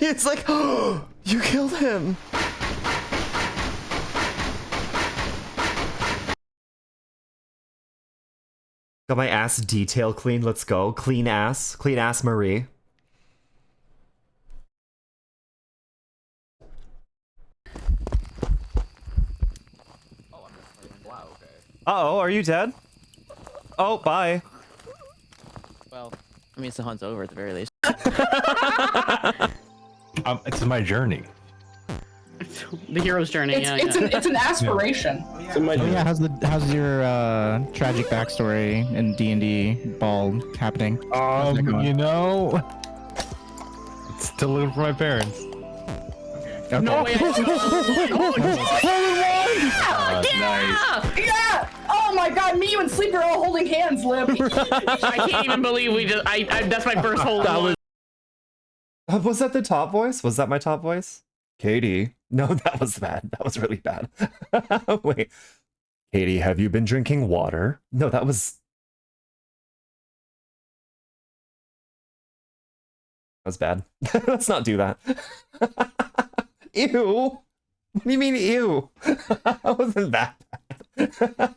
It's like, oh, you killed him. Got my ass detail clean. Let's go. Clean ass Marie. Uh-oh, are you dead? Oh, bye. Well, I mean, it's the hunt's over at the very least. It's my journey. The hero's journey. It's an aspiration. How's your tragic backstory in D&D ball happening? You know, it's still living for my parents. Okay. No way. Yeah! Oh my god, me, you, and Sleep are all holding hands, Lib. I can't even believe we just. That's my first whole. Was that the top voice? Was that my top voice? Katie. No, that was bad. That was really bad. Wait. Katie, have you been drinking water? No, that was... That was bad. Let's not do that. Ew. What do you mean, ew? That wasn't that bad.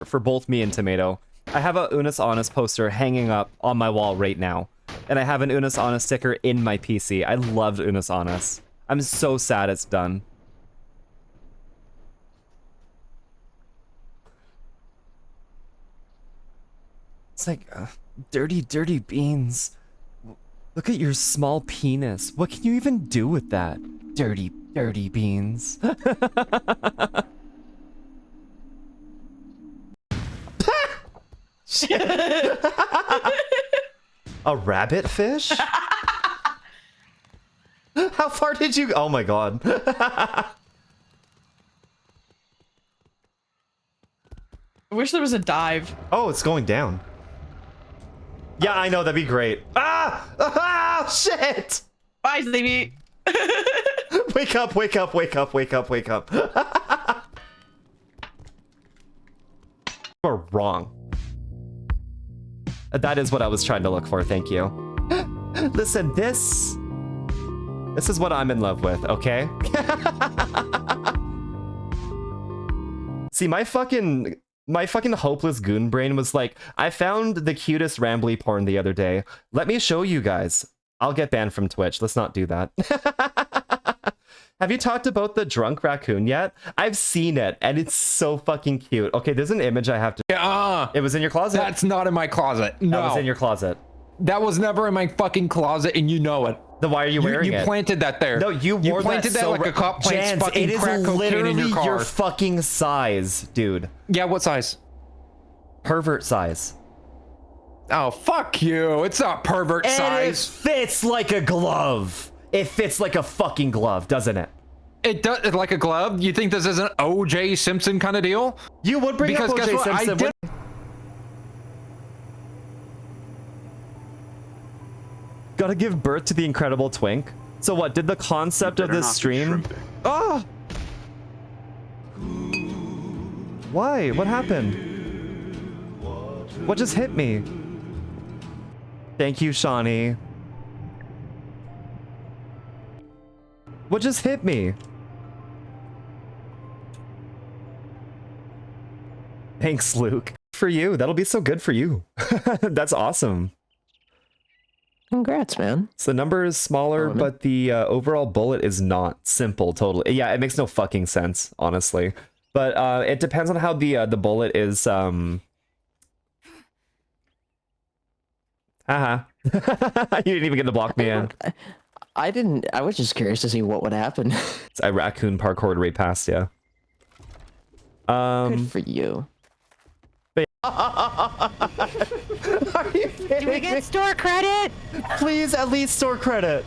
For both me and Tomato, I have a Unis Honest poster hanging up on my wall right now. And I have an Unis Honest sticker in my PC. I loved Unis Honest. I'm so sad it's done. It's like, dirty, dirty beans. Look at your small penis. What can you even do with that? Dirty, dirty beans. A rabbit fish? How far did you... Oh my god. I wish there was a dive. Oh, it's going down. Yeah, I know, that'd be great. Ah! Ah! Shit! Bye, Stevie. Wake up, wake up, wake up, wake up, wake up. You're wrong. That is what I was trying to look for, thank you. Listen, this is what I'm in love with, okay? See, my fucking hopeless goon brain was like, I found the cutest rambly porn the other day. Let me show you guys. I'll get banned from Twitch. Let's not do that. Have you talked about the drunk raccoon yet? I've seen it, and it's so fucking cute. Okay, there's an image I have to... It was in your closet? That's not in my closet. No. That was in your closet. That was never in my fucking closet, and you know it. Then why are you wearing it? You planted that there. No, you wore planted that like a cop plants Jans, fucking it is crack cocaine literally in your car. your fucking size, dude. Yeah, what size? Pervert size. Oh, fuck you. It's not pervert and size. It fits like a glove. It fits like a fucking glove, doesn't it? It does, like a glove? You think this is an O.J. Simpson kind of deal? You would bring up O.J. Simpson. I did. Gotta give birth to the incredible twink. So what, did the concept of this stream... Oh! Why? What happened? What just hit me? Thank you, Shawnee. What just hit me? Thanks, Luke. For you. That'll be so good for you. That's awesome. Congrats, man. So the number is smaller, but the overall bullet is not simple. Totally, yeah, it makes no fucking sense, honestly. But it depends on how the bullet is. Haha. You didn't even get the block me in. I didn't. I was just curious to see what would happen. I raccoon parkoured right past you. Good for you. Do we get store credit? Please, at least store credit.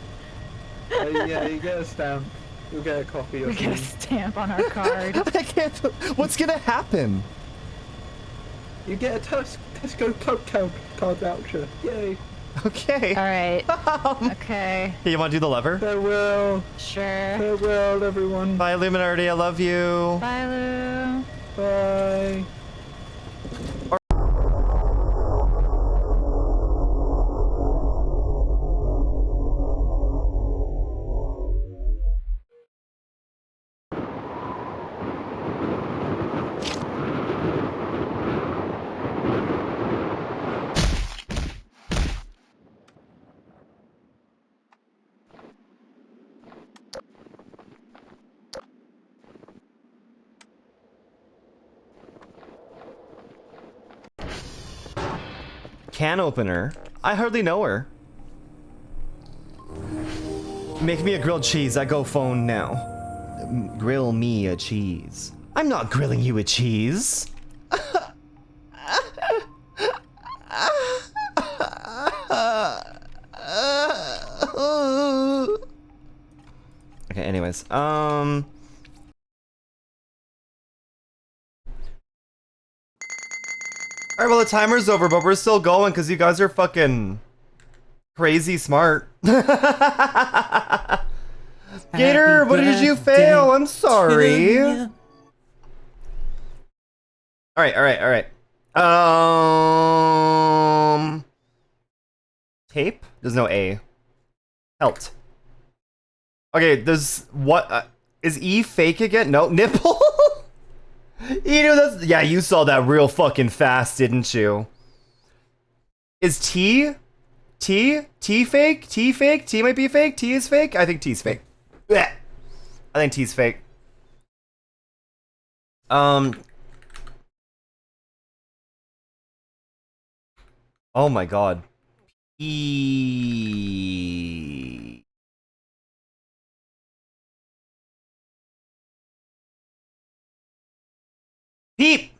Yeah, you get a stamp. You'll get a copy. We get a stamp on our card. I can't. What's gonna happen? You get a Tesco Coke card voucher. Yay. Okay. All right. Okay. Hey, you want to do the lever? Farewell. Sure. Farewell, everyone. Bye, Illuminati. I love you. Bye, Lou. Bye. Can opener? I hardly know her. Make me a grilled cheese. I go phone now. Grill me a cheese. I'm not grilling you a cheese. Okay, anyways. Alright, well, the timer's over, but we're still going because you guys are fucking crazy smart. Gator, what did you fail? I'm sorry. Alright. Tape? There's no A. Helt. Okay, there's what? Is E fake again? No, nipple? You know, that's, yeah, you saw that real fucking fast, didn't you? Is T fake? T fake? T might be fake? T is fake? I think T's fake. Blech. I think T's fake. Oh my god. E. Peep!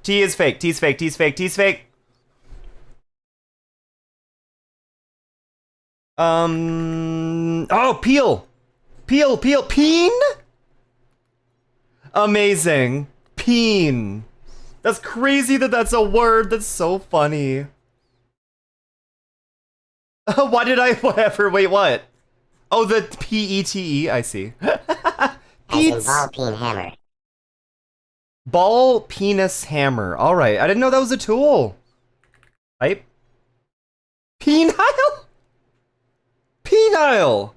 T is fake. T's fake. T's fake. T's fake. Oh, peel. Peel. Peen? Amazing. Peen. That's crazy that that's a word. That's so funny. Why did I, whatever, wait, what? Oh, the P-E-T-E, I see. Ball peen hammer. Ball penis hammer. Alright, I didn't know that was a tool. Type. Penile? Penile!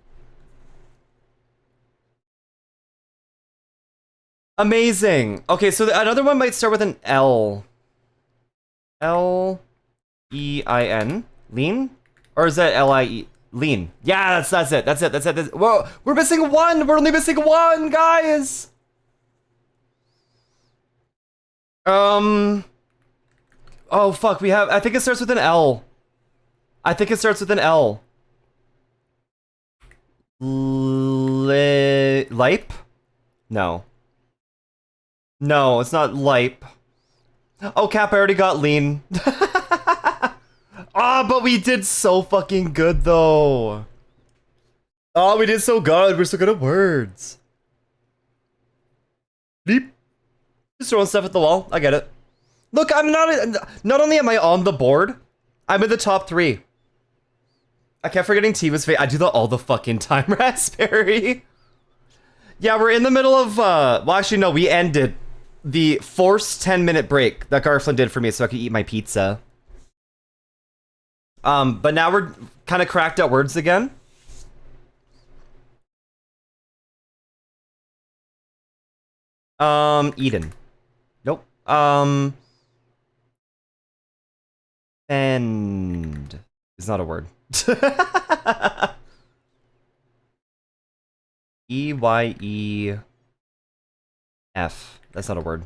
Amazing. Okay, so another one might start with an L. L-E-I-N? Lean? Or is that L-I-E? Lean. Yeah, that's it. That's it. Whoa, we're missing one! We're only missing one, guys! Oh fuck, we have, I think it starts with an L. Lipe? No. No, it's not lipe. Oh, Cap, I already got lean. Ah, but we did so fucking good, though. Oh, we did so good. We're so good at words. Leap. Just throwing stuff at the wall. I get it. Look, I'm not only am I on the board, I'm in the top 3. I kept forgetting T was fake. I do that all the fucking time, Raspberry. Yeah, we're in the middle of, well, actually, no, we ended the forced 10-minute break that Garflin did for me so I could eat my pizza. But now we're kind of cracked at words again. Eden. Nope. Bend is not a word. E-Y-E-F. That's not a word.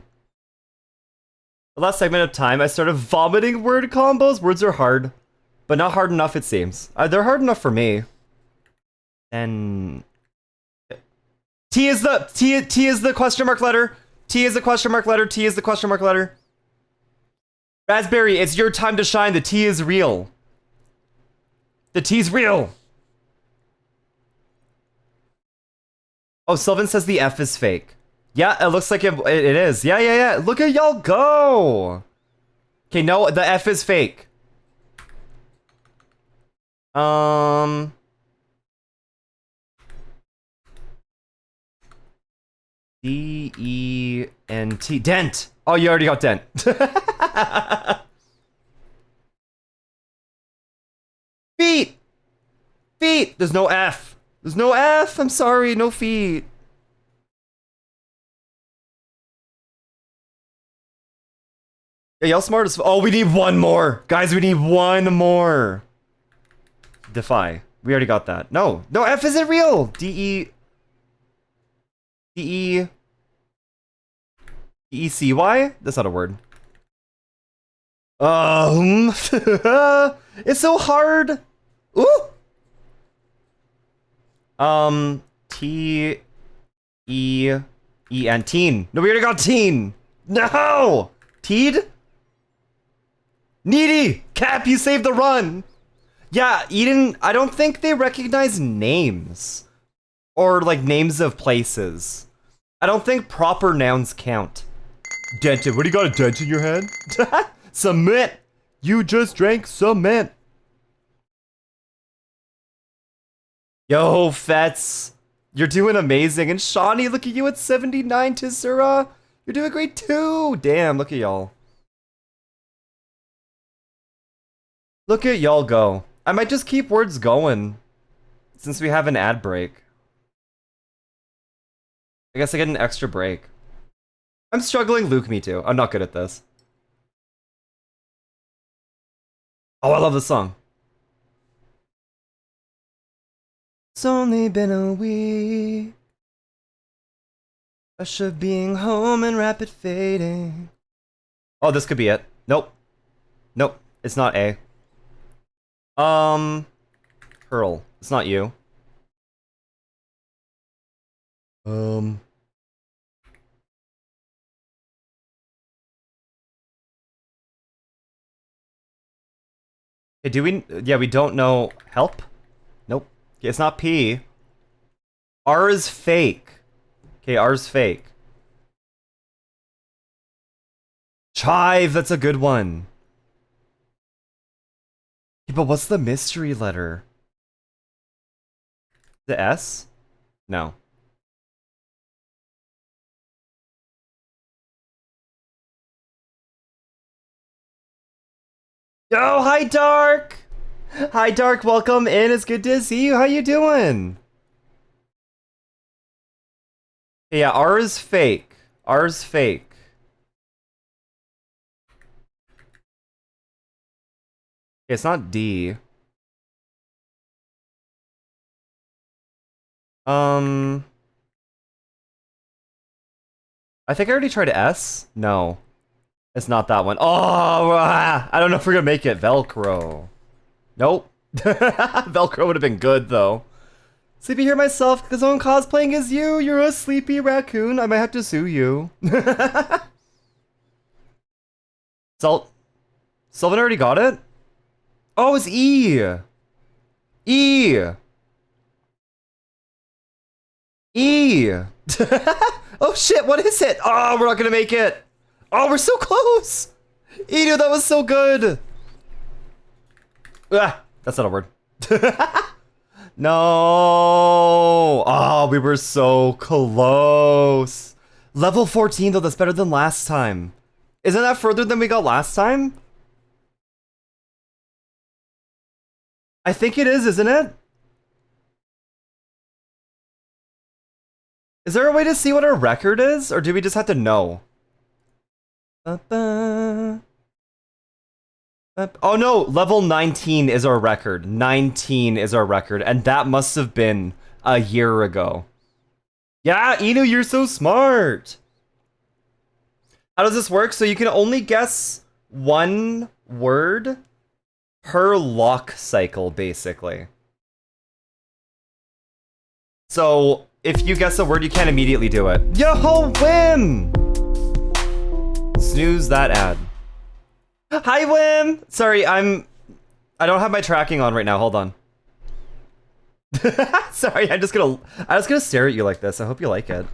The last segment of time, I started vomiting word combos. Words are hard, but not hard enough, it seems. They're hard enough for me. And T is the question mark letter. T is the question mark letter. T is the question mark letter. Raspberry, it's your time to shine. The T is real. The T's real. Oh, Sylvan says the F is fake. Yeah, it looks like it is. Yeah. Look at y'all go. Okay, no, the F is fake. D-E-N-T. Dent. Oh, you already got dent. Feet. Feet. There's no F. There's no F. I'm sorry. No feet. Yeah, y'all smart as... Oh, we need one more. Guys, we need one more. Defy. We already got that. No. No, F isn't real. D-E-C-Y? That's not a word. It's so hard. Ooh. T-E-E-N. Teen. No, we already got teen. No! Teed? Needy! Cap, you saved the run! Yeah, Eden, I don't think they recognize names. Or, like, names of places. I don't think proper nouns count. Dented. What do you got, a dent in your head? Cement! You just drank cement! Yo, Fets! You're doing amazing. And Shawnee, look at you at 79, Tizura! You're doing great too! Damn, look at y'all. Look at y'all go. I might just keep words going. Since we have an ad break. I guess I get an extra break. I'm struggling, Luke, me too. I'm not good at this. Oh, I love this song. It's only been a week. Rush of being home and rapid fading. Oh, this could be it. Nope. Nope. It's not A. Pearl. It's not you. Okay, do we... Yeah, we don't know... Help? Nope. Okay, it's not P. R is fake. Okay, R is fake. Chive, that's a good one. Yeah, but what's the mystery letter? The S? No. Yo, hi Dark! Hi Dark, welcome in. It's good to see you. How you doing? Yeah, R is fake. R is fake. It's not D. I think I already tried S. No. It's not that one. Oh, I don't know if we're gonna make it. Velcro. Nope. Velcro would have been good, though. Sleepy here myself, because I'm cosplaying as you. You're a sleepy raccoon. I might have to sue you. Sylvan already got it? Oh, it's E. E. E. Oh shit, what is it? Oh, we're not gonna make it. Oh, we're so close. Edu, that was so good. Ah, that's not a word. No. Oh, we were so close. Level 14, though, that's better than last time. Isn't that further than we got last time? I think it is, isn't it? Is there a way to see what our record is? Or do we just have to know? Oh no, level 19 is our record. 19 is our record, and that must have been a year ago. Yeah, Inu, you're so smart. How does this work? So you can only guess one word per lock cycle, basically. So if you guess a word, you can't immediately do it. Yo, Wim! Snooze that ad. Hi, Wim! Sorry, I don't have my tracking on right now. Hold on. Sorry, I'm just gonna stare at you like this. I hope you like it.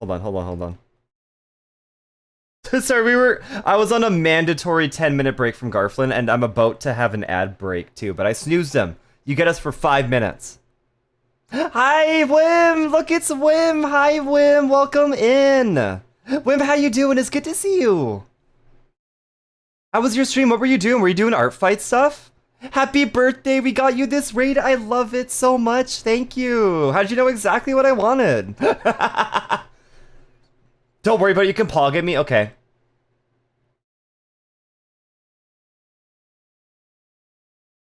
Hold on. Sorry, I was on a mandatory 10-minute break from Garflin, and I'm about to have an ad break too, but I snoozed him. You get us for 5 minutes. Hi, Wim! Look, it's Wim! Hi, Wim! Welcome in! Wim, how you doing? It's good to see you! How was your stream? What were you doing? Were you doing art fight stuff? Happy birthday! We got you this raid! I love it so much! Thank you! How'd you know exactly what I wanted? Don't worry about it, you can pog at me? Okay.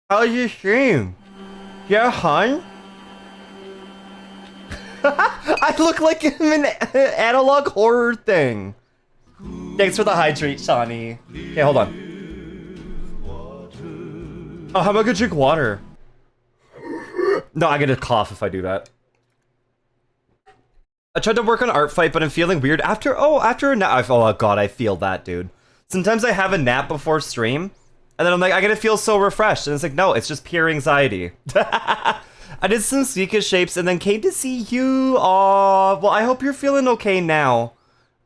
How's your stream? Yeah, hon? I look like I'm an analog horror thing. Thanks for the hydrate, Shawnee. Okay, hold on. Oh, how about I go drink water? No, I'm gonna cough if I do that. I tried to work on art fight, but I'm feeling weird after a nap. Oh god, I feel that, dude. Sometimes I have a nap before stream, and then I'm like, I gotta feel so refreshed, and it's like, no, it's just pure anxiety. I did some Suika shapes and then came to see you. Aw, well, I hope you're feeling okay now.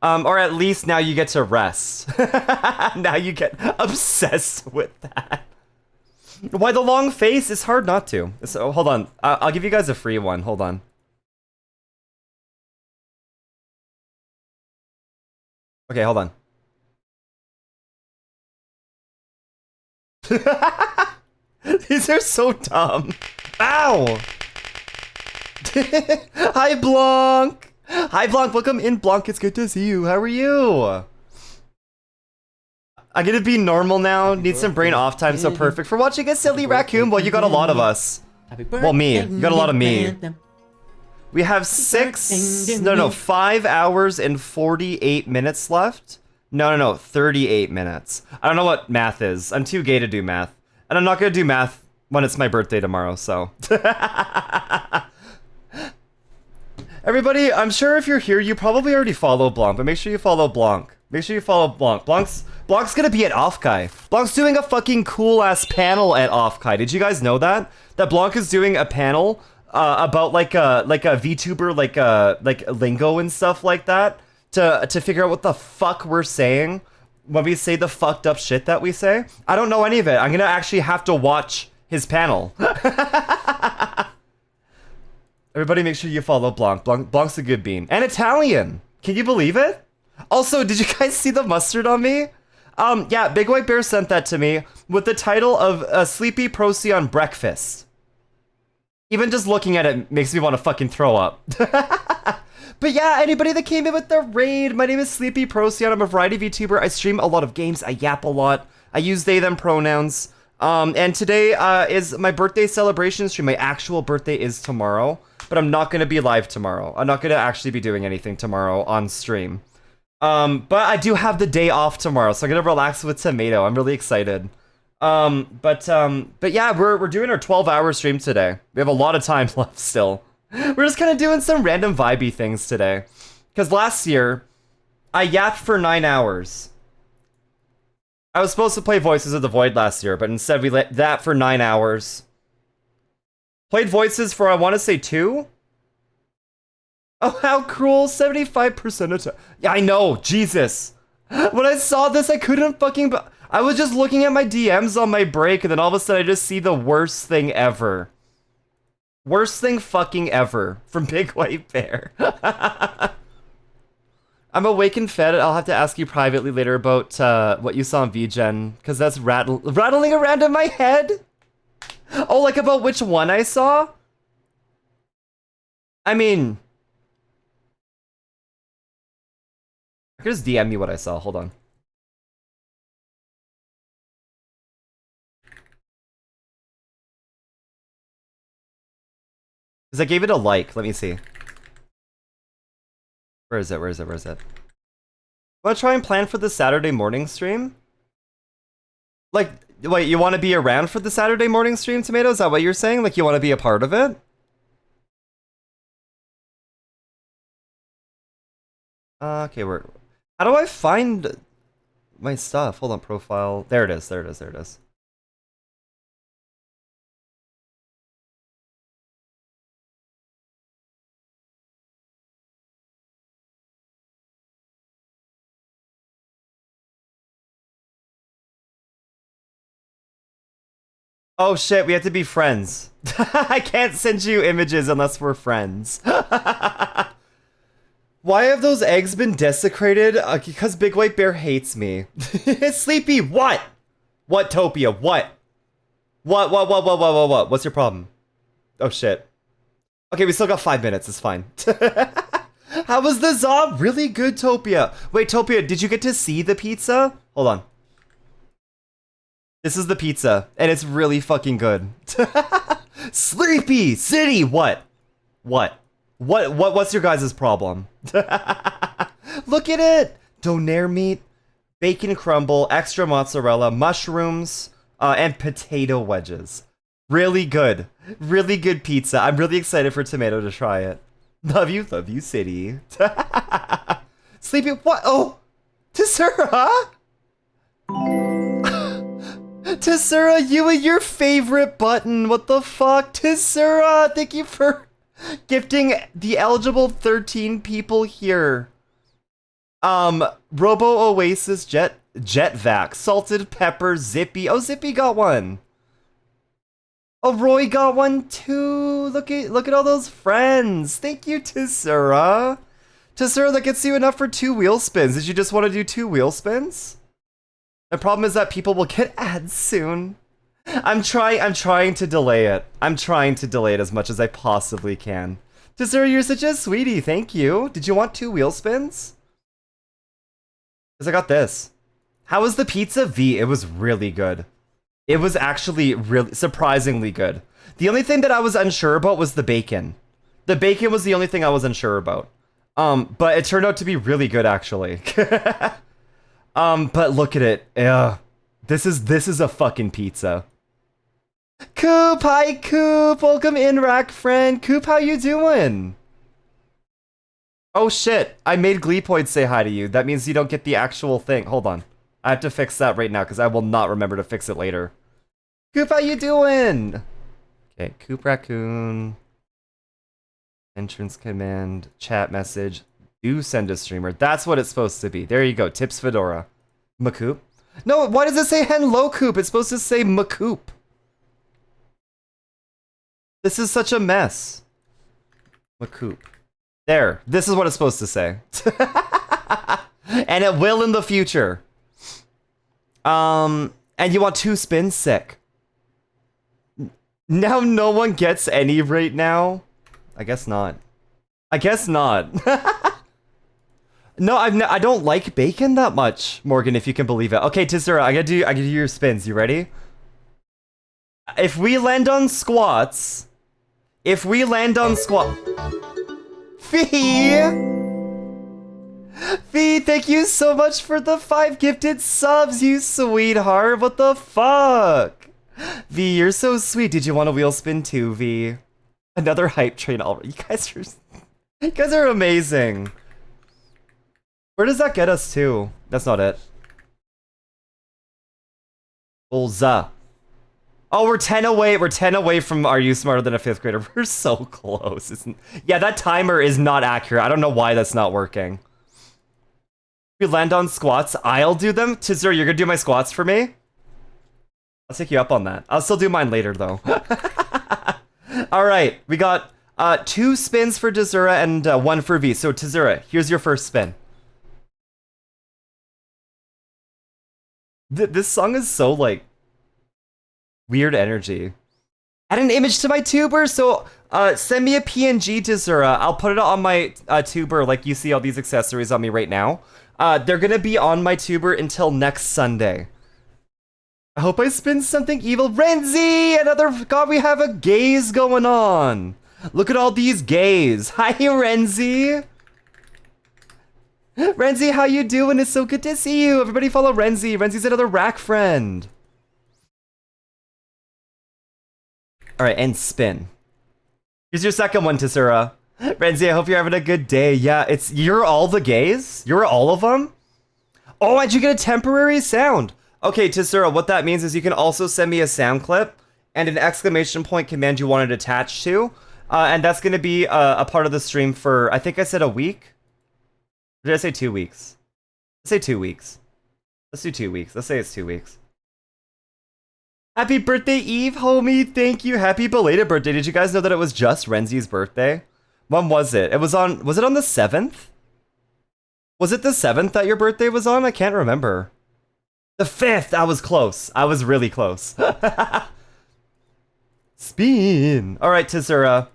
Or at least now you get to rest. Now you get obsessed with that. Why the long face? It's hard not to. So, hold on. I'll give you guys a free one. Hold on. Okay, hold on. These are so dumb. Ow! Hi, Blanc! Hi, Blanc. Welcome in, Blanc. It's good to see you. How are you? I'm gonna be normal now. Need some brain off time, so perfect for watching a silly raccoon. Well, you got a lot of us. Well, me. You got a lot of me. We have 5 hours and 48 minutes left. No, 38 minutes. I don't know what math is. I'm too gay to do math. And I'm not gonna do math when it's my birthday tomorrow, so. Everybody, I'm sure if you're here, you probably already follow Blanc, but make sure you follow Blanc. Make sure you follow Blanc. Blanc's gonna be at Offkai. Blanc's doing a fucking cool-ass panel at Offkai. Did you guys know that? That Blanc is doing a panel about like a VTuber, like lingo and stuff like that, to figure out what the fuck we're saying when we say the fucked up shit that we say. I don't know any of it. I'm gonna actually have to watch his panel. Everybody make sure you follow Blanc. Blanc's a good bean. And Italian! Can you believe it? Also, did you guys see the mustard on me? Yeah, Big White Bear sent that to me with the title of Sleepy Procyon Breakfast. Even just looking at it makes me want to fucking throw up. But yeah, anybody that came in with the raid, my name is Sleepy Procyon. I'm a variety VTuber. I stream a lot of games. I yap a lot. I use they, them pronouns. And today is my birthday celebration stream. My actual birthday is tomorrow, but I'm not going to be live tomorrow. I'm not going to actually be doing anything tomorrow on stream. But I do have the day off tomorrow, so I'm going to relax with Tomato. I'm really excited. But yeah, we're doing our 12-hour stream today. We have a lot of time left still. We're just kind of doing some random vibey things today. Because last year, I yapped for 9 hours. I was supposed to play Voices of the Void last year, but instead we let that for 9 hours. Played Voices for, I want to say, 2? Oh, how cruel, 75% of time. Yeah, I know, Jesus. When I saw this, I couldn't fucking... I was just looking at my DMs on my break, and then all of a sudden I just see the worst thing ever. Worst thing fucking ever from Big White Bear. I'm awake and fed. I'll have to ask you privately later about what you saw on VGen, because that's rattling around in my head. Oh, like about which one I saw? I mean... I could just DM me what I saw. Hold on. Because I gave it a like. Let me see. Where is it? Where is it? Where is it? Want to try and plan for the Saturday morning stream? Like, wait, you want to be around for the Saturday morning stream, Tomato? Is that what you're saying? Like, you want to be a part of it? Okay, how do I find my stuff? Hold on, profile. There it is, there it is, there it is. Oh shit, we have to be friends. I can't send you images unless we're friends. Why have those eggs been desecrated? Because Big White Bear hates me. Sleepy, what? What, Topia, what? What? What's your problem? Oh shit. Okay, we still got 5 minutes, it's fine. How was the Zob? Really good, Topia. Wait, Topia, did you get to see the pizza? Hold on. This is the pizza, and it's really fucking good. Sleepy City, what? What's your guys' problem? Look at it! Donair meat, bacon crumble, extra mozzarella, mushrooms, and potato wedges. Really good. Really good pizza. I'm really excited for Tomato to try it. Love you, City. Sleepy, what? Oh! Tessura! Tessura, you and your favorite button. What the fuck? Tessura, thank you for gifting the eligible 13 people here. Robo Oasis, Jet Vac, Salted Pepper, Zippy. Oh, Zippy got one. Oh, Roy got one too. Look at all those friends. Thank you, Tessura. Tessura, that gets you enough for 2 wheel spins. Did you just want to do 2 wheel spins? The problem is that people will get ads soon. I'm trying to delay it. I'm trying to delay it as much as I possibly can. Tessura, you're such a sweetie. Thank you. Did you want 2 wheel spins? Because I got this. How was the pizza? V, it was really good. It was actually really surprisingly good. The only thing that I was unsure about was the bacon. The bacon was the only thing I was unsure about. But it turned out to be really good actually. But look at it. This is a fucking pizza. Coop, hi Coop. Welcome in, Rack friend. Coop, how you doing? Oh shit, I made Gleepoid say hi to you. That means you don't get the actual thing. Hold on. I have to fix that right now because I will not remember to fix it later. Coop, how you doing? Okay, Coop Raccoon. Entrance command, chat message. Do send a streamer. That's what it's supposed to be. There you go. Tips Fedora. Macoop? No, why does it say hello Coop? It's supposed to say Macoop. This is such a mess. Macoop. There. This is what it's supposed to say. And it will in the future. And you want 2 spins? Sick. Now no one gets any right now? I guess not. I guess not. No, I don't like bacon that much, Morgan, if you can believe it. Okay, Tessura, I gotta do your spins. You ready? If we land on squats... Fee! Fee, thank you so much for the 5 gifted subs, you sweetheart. What the fuck? V, you're so sweet. Did you want a wheel spin too, V? Another hype train already. You guys are amazing. Where does that get us to? That's not it. Ulza. Oh, we're 10 away. We're 10 away from Are You Smarter Than a 5th Grader? We're so close. Yeah, that timer is not accurate. I don't know why that's not working. If you land on squats, I'll do them. Tizzer, you're gonna do my squats for me? I'll take you up on that. I'll still do mine later, though. Alright, we got 2 spins for Tizura and 1 for V. So, Tizura, here's your first spin. This song is so, like, weird energy. Add an image to my tuber, so send me a PNG, Tizura. I'll put it on my tuber, like you see all these accessories on me right now. They're gonna be on my tuber until next Sunday. I hope I spin something evil. Renzi! Another... God, we have a gaze going on. Look at all these gays. Hi, Renzi. Renzi, how you doing? It's so good to see you. Everybody follow Renzi. Renzi's another rack friend. All right, and spin. Here's your second one, Tessura. Renzi, I hope you're having a good day. Yeah, you're all the gays? You're all of them? Oh, and you get a temporary sound. Okay, Tessura, what that means is you can also send me a sound clip and an exclamation point command you want it attached to. And that's going to be a part of the stream for, I think I said a week. Or did I say 2 weeks? Let's say 2 weeks. Let's do 2 weeks. Let's say it's 2 weeks. Happy birthday, Eve, homie. Thank you. Happy belated birthday. Did you guys know that it was just Renzi's birthday? When was it? Was it on the 7th? Was it the 7th that your birthday was on? I can't remember. The 5th. I was close. I was really close. Spin. All right, Tessura.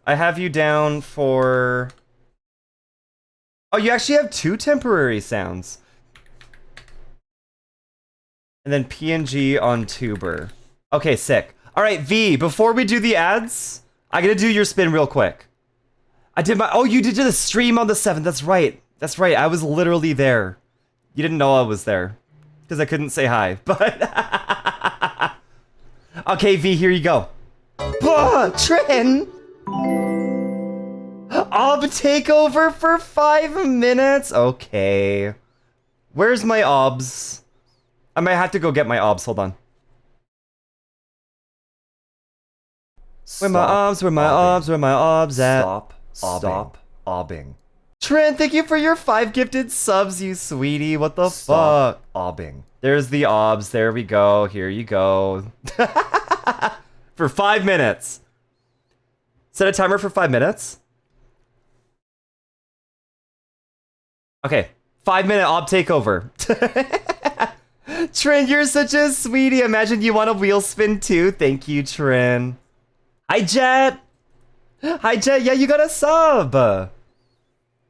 I have you down for... Oh, you actually have 2 temporary sounds. And then PNG on tuber. Okay, sick. All right, V, before we do the ads, I gotta do your spin real quick. I did my... Oh, you did the stream on the 7th. That's right. That's right. I was literally there. You didn't know I was there. Because I couldn't say hi. But... Okay, V, here you go. Trin! Ob takeover for 5 minutes? Okay. Where's my obs? I might have to go get my obs. Hold on. Where my obs? Where my obs? Where my obs at? Stop obbing. Trin, thank you for your 5 gifted subs, you sweetie. What the fuck? Obbing. There's the obs. There we go. Here you go. For 5 minutes. Set a timer for 5 minutes. Okay. 5-minute ob takeover. Trin, you're such a sweetie. Imagine you want a wheel spin too. Thank you, Trin. Hi, Jet. Hi, Jet. Yeah, you got a sub.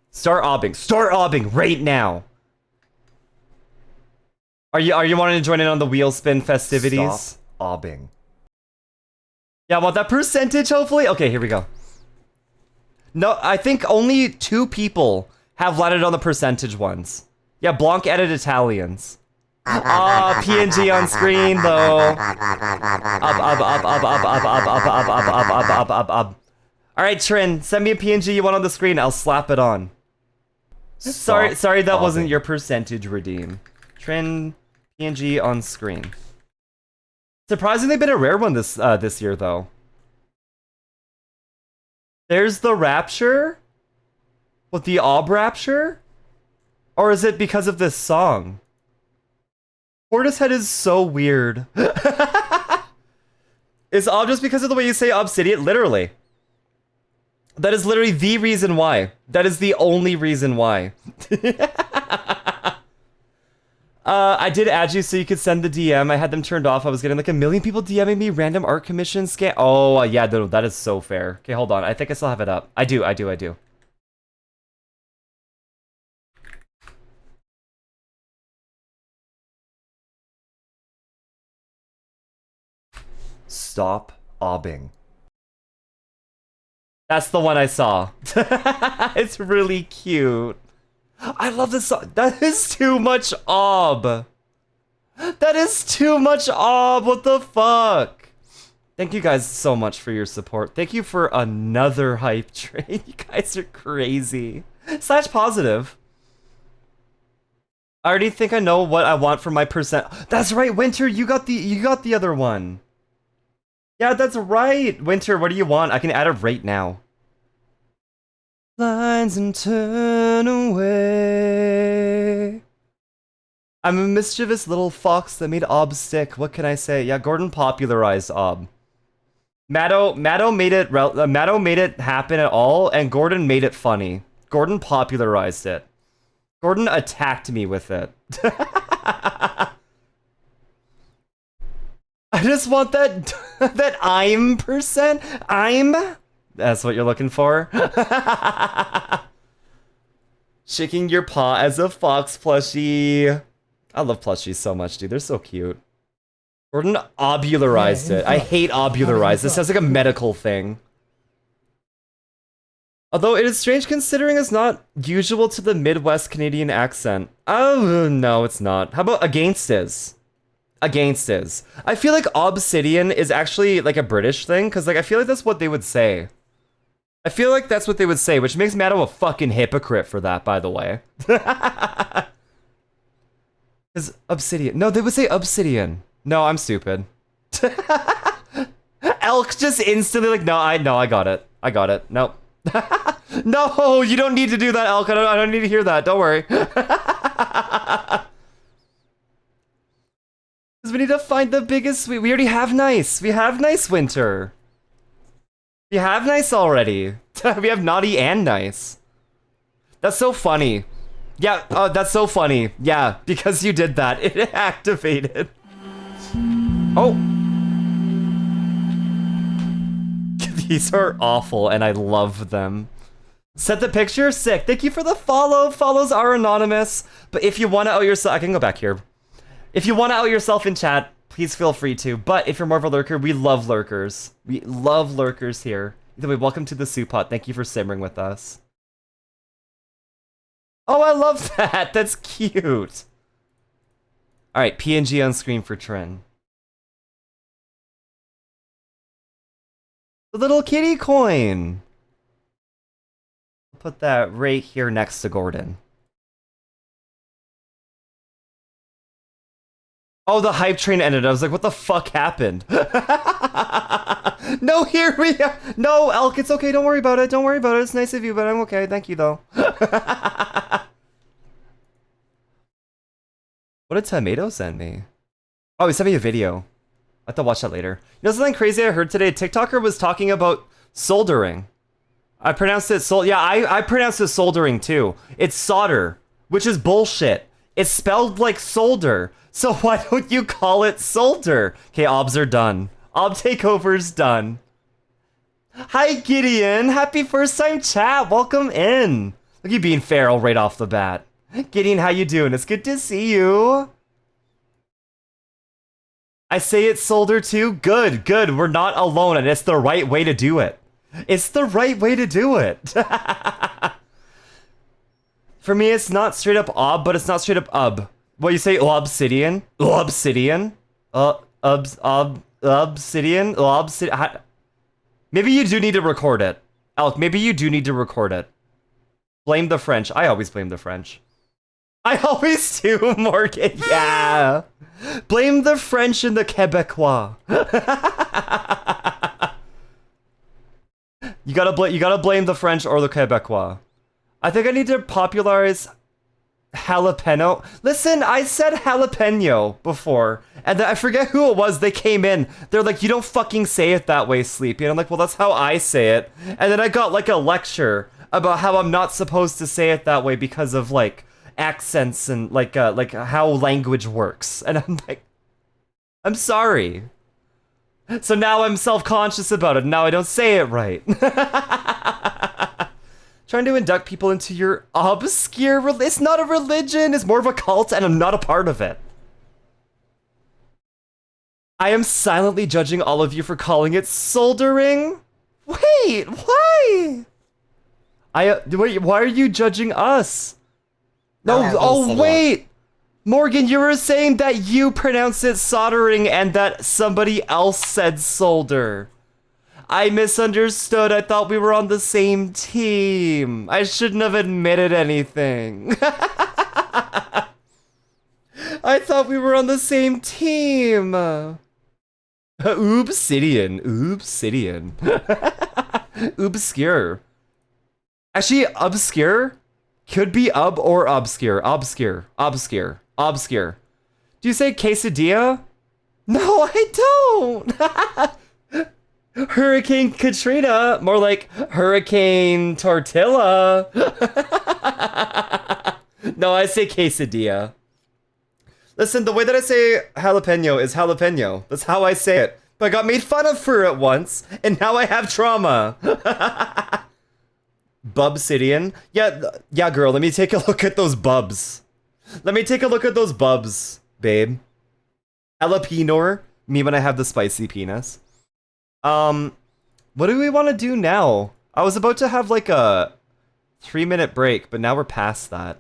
Start obbing. Start obbing right now. Are you wanting to join in on the wheel spin festivities? Stop obbing. Yeah, I want that percentage, hopefully. Okay, here we go. No, I think only 2 people have landed on the percentage ones. Yeah, Blanc added Italians. PNG on screen, though. Alright, Trin, send me a PNG you want on the screen. I'll slap it on. Sorry that wasn't your percentage redeem. Trin, PNG on screen. Surprisingly been a rare one this year, though. There's the Rapture? What, the Ob Rapture? Or is it because of this song? Portishead is so weird. Is Ob just because of the way you say Obsidian? Literally. That is literally the reason why. That is the only reason why. I did add you so you could send the DM. I had them turned off. I was getting like 1 million people DMing me random art commission scan. Oh, yeah, no, that is so fair. Okay, hold on. I think I still have it up. I do. Stop obbing. That's the one I saw. It's really cute. I love this song. That is too much ob. That is too much ob. What the fuck? Thank you guys so much for your support. Thank you for another hype train. You guys are crazy. Slash positive. I already think I know what I want for my percent. That's right, Winter. You got the other one. Yeah, that's right. Winter, what do you want? I can add it right now. Lines and turn away. I'm a mischievous little fox that made ob stick. What can I say? Yeah, Gordon popularized ob. Matto made it happen at all, and Gordon made it funny. Gordon popularized it. Gordon attacked me with it. I just want that that I'm percent. I'm. That's what you're looking for. Shaking your paw as a fox plushie. I love plushies so much, dude. They're so cute. Gordon obularized it. I hate obularized. This sounds like a medical thing. Although it is strange considering it's not usual to the Midwest Canadian accent. Oh, no, it's not. How about against is? Against is. I feel like obsidian is actually like a British thing, because like I feel like that's what they would say. I feel like that's what they would say, which makes Maddo a fucking hypocrite for that, by the way. Is obsidian. No, they would say obsidian. No, I'm stupid. Elk just instantly like, no, I got it. I got it. Nope. No, you don't need to do that, Elk. I don't need to hear that. Don't worry. Because we need to find the biggest sweet. We already have nice. We have nice winter. We have nice already. We have naughty and nice. That's so funny. Yeah, that's so funny. Yeah, because you did that. It activated. Oh. These are awful and I love them. Set the picture? Sick. Thank you for the follow. Follows are anonymous. But if you want to out yourself, I can go back here. If you want to out yourself in chat, please feel free to. But if you're more of a lurker, we love lurkers. We love lurkers here. Either way, welcome to the soup pot. Thank you for simmering with us. Oh, I love that. That's cute. All right, PNG on screen for Trin. The little kitty coin. Put that right here next to Gordon. Oh, the hype train ended. I was like, what the fuck happened? No, here we are. No, Elk, it's okay. Don't worry about it. Don't worry about it. It's nice of you, but I'm okay. Thank you, though. What did Tomato send me? Oh, he sent me a video. I have to watch that later. You know something crazy I heard today? A TikToker was talking about soldering. I pronounced it yeah, I pronounced it soldering too. It's solder, which is bullshit. It's spelled like solder. So why don't you call it solder? Okay, obs are done. Ob takeover's done. Hi, Gideon. Happy first time chat. Welcome in. Look at you being feral right off the bat. Gideon, how you doing? It's good to see you. I say it's solder too. Good, good. We're not alone, and it's the right way to do it. It's the right way to do it. For me, it's not straight up ob, but it's not straight up ub. What you say? Obsidian? Obsidian? Obsidian? Obsidian? Maybe you do need to record it. Elk, maybe you do need to record it. Blame the French. I always blame the French. I always do, Morgan. Yeah. Blame the French and the Quebecois. You gotta blame the French or the Quebecois. I think I need to popularize jalapeno. Listen, I said jalapeno before, and then I forget who it was. They came in. They're like, you don't fucking say it that way, Sleepy. And I'm like, well, that's how I say it. And then I got like a lecture about how I'm not supposed to say it that way because of like accents and like how language works. And I'm like, I'm sorry. So now I'm self-conscious about it. Now I don't say it right. Trying to induct people into your obscure it's not a religion, it's more of a cult, and I'm not a part of it. I am silently judging all of you for calling it soldering. Wait, why? Wait, why are you judging us? No, oh wait! Morgan, you were saying that you pronounce it soldering and that somebody else said solder. I misunderstood. I thought we were on the same team. I shouldn't have admitted anything. I thought we were on the same team. Obsidian. Obsidian. Obscure. Actually, obscure could be ub or obscure. Obscure. Obscure. Obscure. Do you say quesadilla? No, I don't. Hurricane Katrina, more like Hurricane Tortilla. No, I say quesadilla. Listen, the way that I say jalapeno is jalapeno. That's how I say it. But I got made fun of for it once, and now I have trauma. Bubsidian? Yeah, girl, let me take a look at those bubs. Let me take a look at those bubs, babe. Jalapeno, me when I have the spicy penis. What do we want to do now? I was about to have like a 3-minute break, but now we're past that.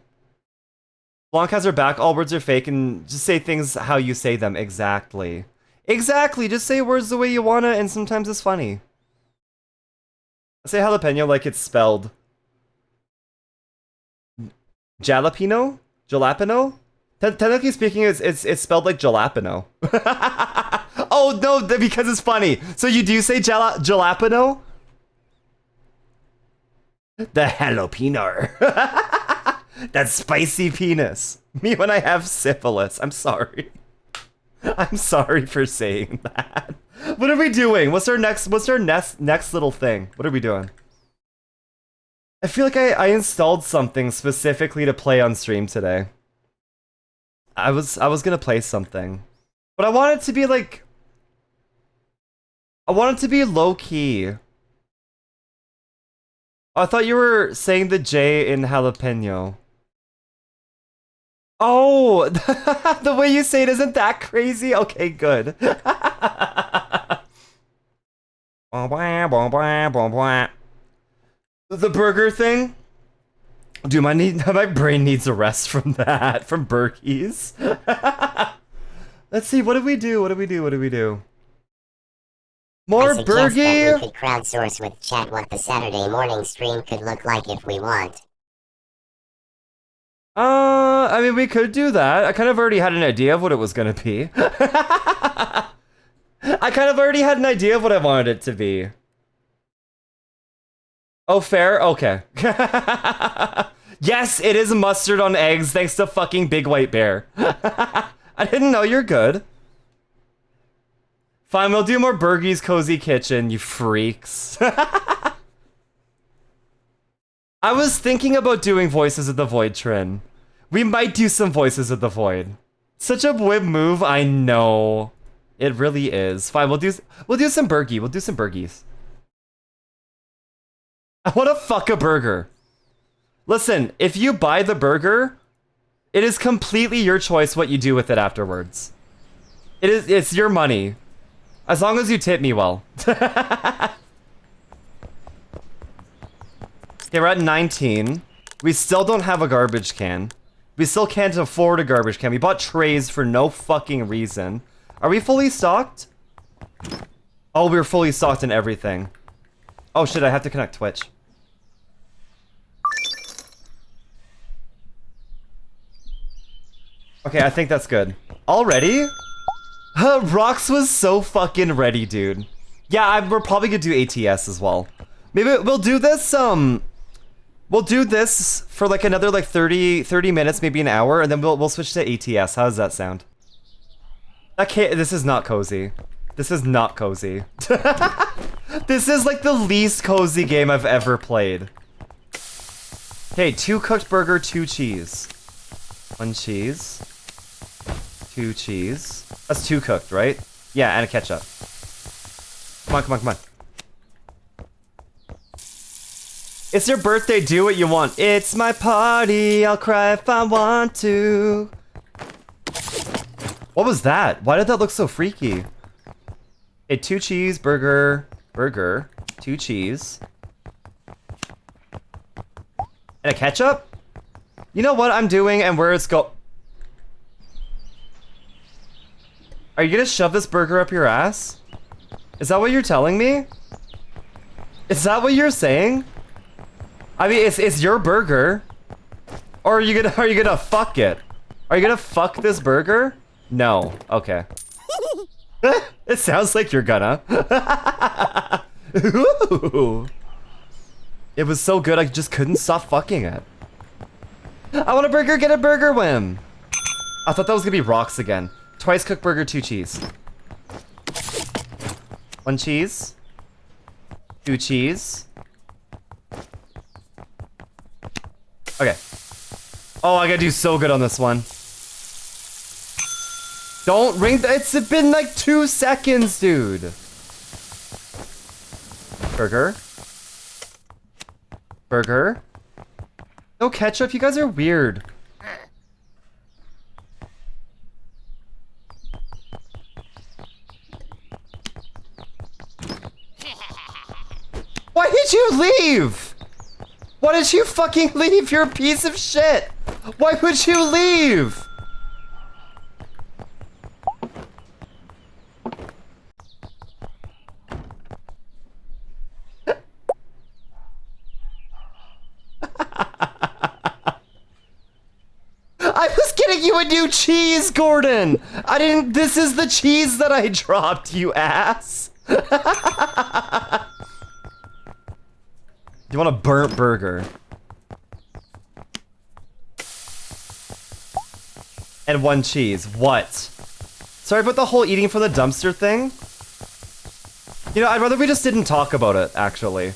Blanc has her back, all words are fake, and just say things how you say them. Exactly. Exactly, just say words the way you wanna, and sometimes it's funny. Say jalapeno like it's spelled. Jalapeno? Jalapeno? Technically speaking, it's spelled like jalapeno. Oh no, because it's funny. So you do say jalapeno? The jalapeno. That spicy penis. Me when I have syphilis. I'm sorry. I'm sorry for saying that. What are we doing? What's our next little thing? What are we doing? I feel like I installed something specifically to play on stream today. I was gonna play something. But I want it to be like... I want it to be low-key. I thought you were saying the J in jalapeno. Oh! The way you say it isn't that crazy? Okay, good. The burger thing? Dude, my brain needs a rest from that. From Berkey's. Let's see, what do we do? What do we do? More burgie? We could crowdsource with chat what the Saturday morning stream could look like if we want. I mean, we could do that. I kind of already had an idea of what it was gonna be. I kind of already had an idea of what I wanted it to be. Oh, fair? Okay. Yes, it is mustard on eggs, thanks to fucking Big White Bear. I didn't know. You're good. Fine, we'll do more Bergie's Cozy Kitchen, you freaks. I was thinking about doing Voices of the Void, Trin. We might do some Voices of the Void. Such a whip move, I know. It really is. Fine, we'll do some Bergie. We'll do some Bergies. I want to fuck a burger. Listen, if you buy the burger, it is completely your choice what you do with it afterwards. It's your money. As long as you tip me well. Okay, we're at 19. We still don't have a garbage can. We still can't afford a garbage can. We bought trays for no fucking reason. Are we fully stocked? Oh, we're fully stocked in everything. Oh shit, I have to connect Twitch. Okay, I think that's good. Already? Rox was so fucking ready, dude. Yeah, we're probably gonna do ATS as well. Maybe we'll do this, we'll do this for like another like 30 minutes, maybe an hour, and then we'll switch to ATS. How does that sound? Okay, this is not cozy. This is not cozy. This is like the least cozy game I've ever played. Okay, 2 cooked burger, 2 cheese. 1 cheese. 2 cheese. That's 2 cooked, right? Yeah, and a ketchup. Come on, come on, come on. It's your birthday, do what you want. It's my party, I'll cry if I want to. What was that? Why did that look so freaky? Okay, 2 cheese, burger, 2 cheese. And a ketchup? You know what I'm doing and where it's go- Are you gonna shove this burger up your ass? Is that what you're telling me? Is that what you're saying? I mean, it's your burger. Or are you gonna fuck it? Are you gonna fuck this burger? No. Okay. It sounds like you're gonna. Ooh. It was so good I just couldn't stop fucking it. I want a burger, get a burger whim. I thought that was gonna be Rox again. Twice cooked burger, 2 cheese. 1 cheese. 2 cheese. Okay. Oh, I gotta do so good on this one. Don't ring it's been like 2 seconds, dude. Burger. Burger. No ketchup, you guys are weird. Why did you leave? Why did you fucking leave? You're a piece of shit. Why would you leave? I was getting you a new cheese, Gordon. I didn't. This is the cheese that I dropped, you ass. You want a burnt burger? And 1 cheese. What? Sorry about the whole eating from the dumpster thing. You know, I'd rather we just didn't talk about it, actually.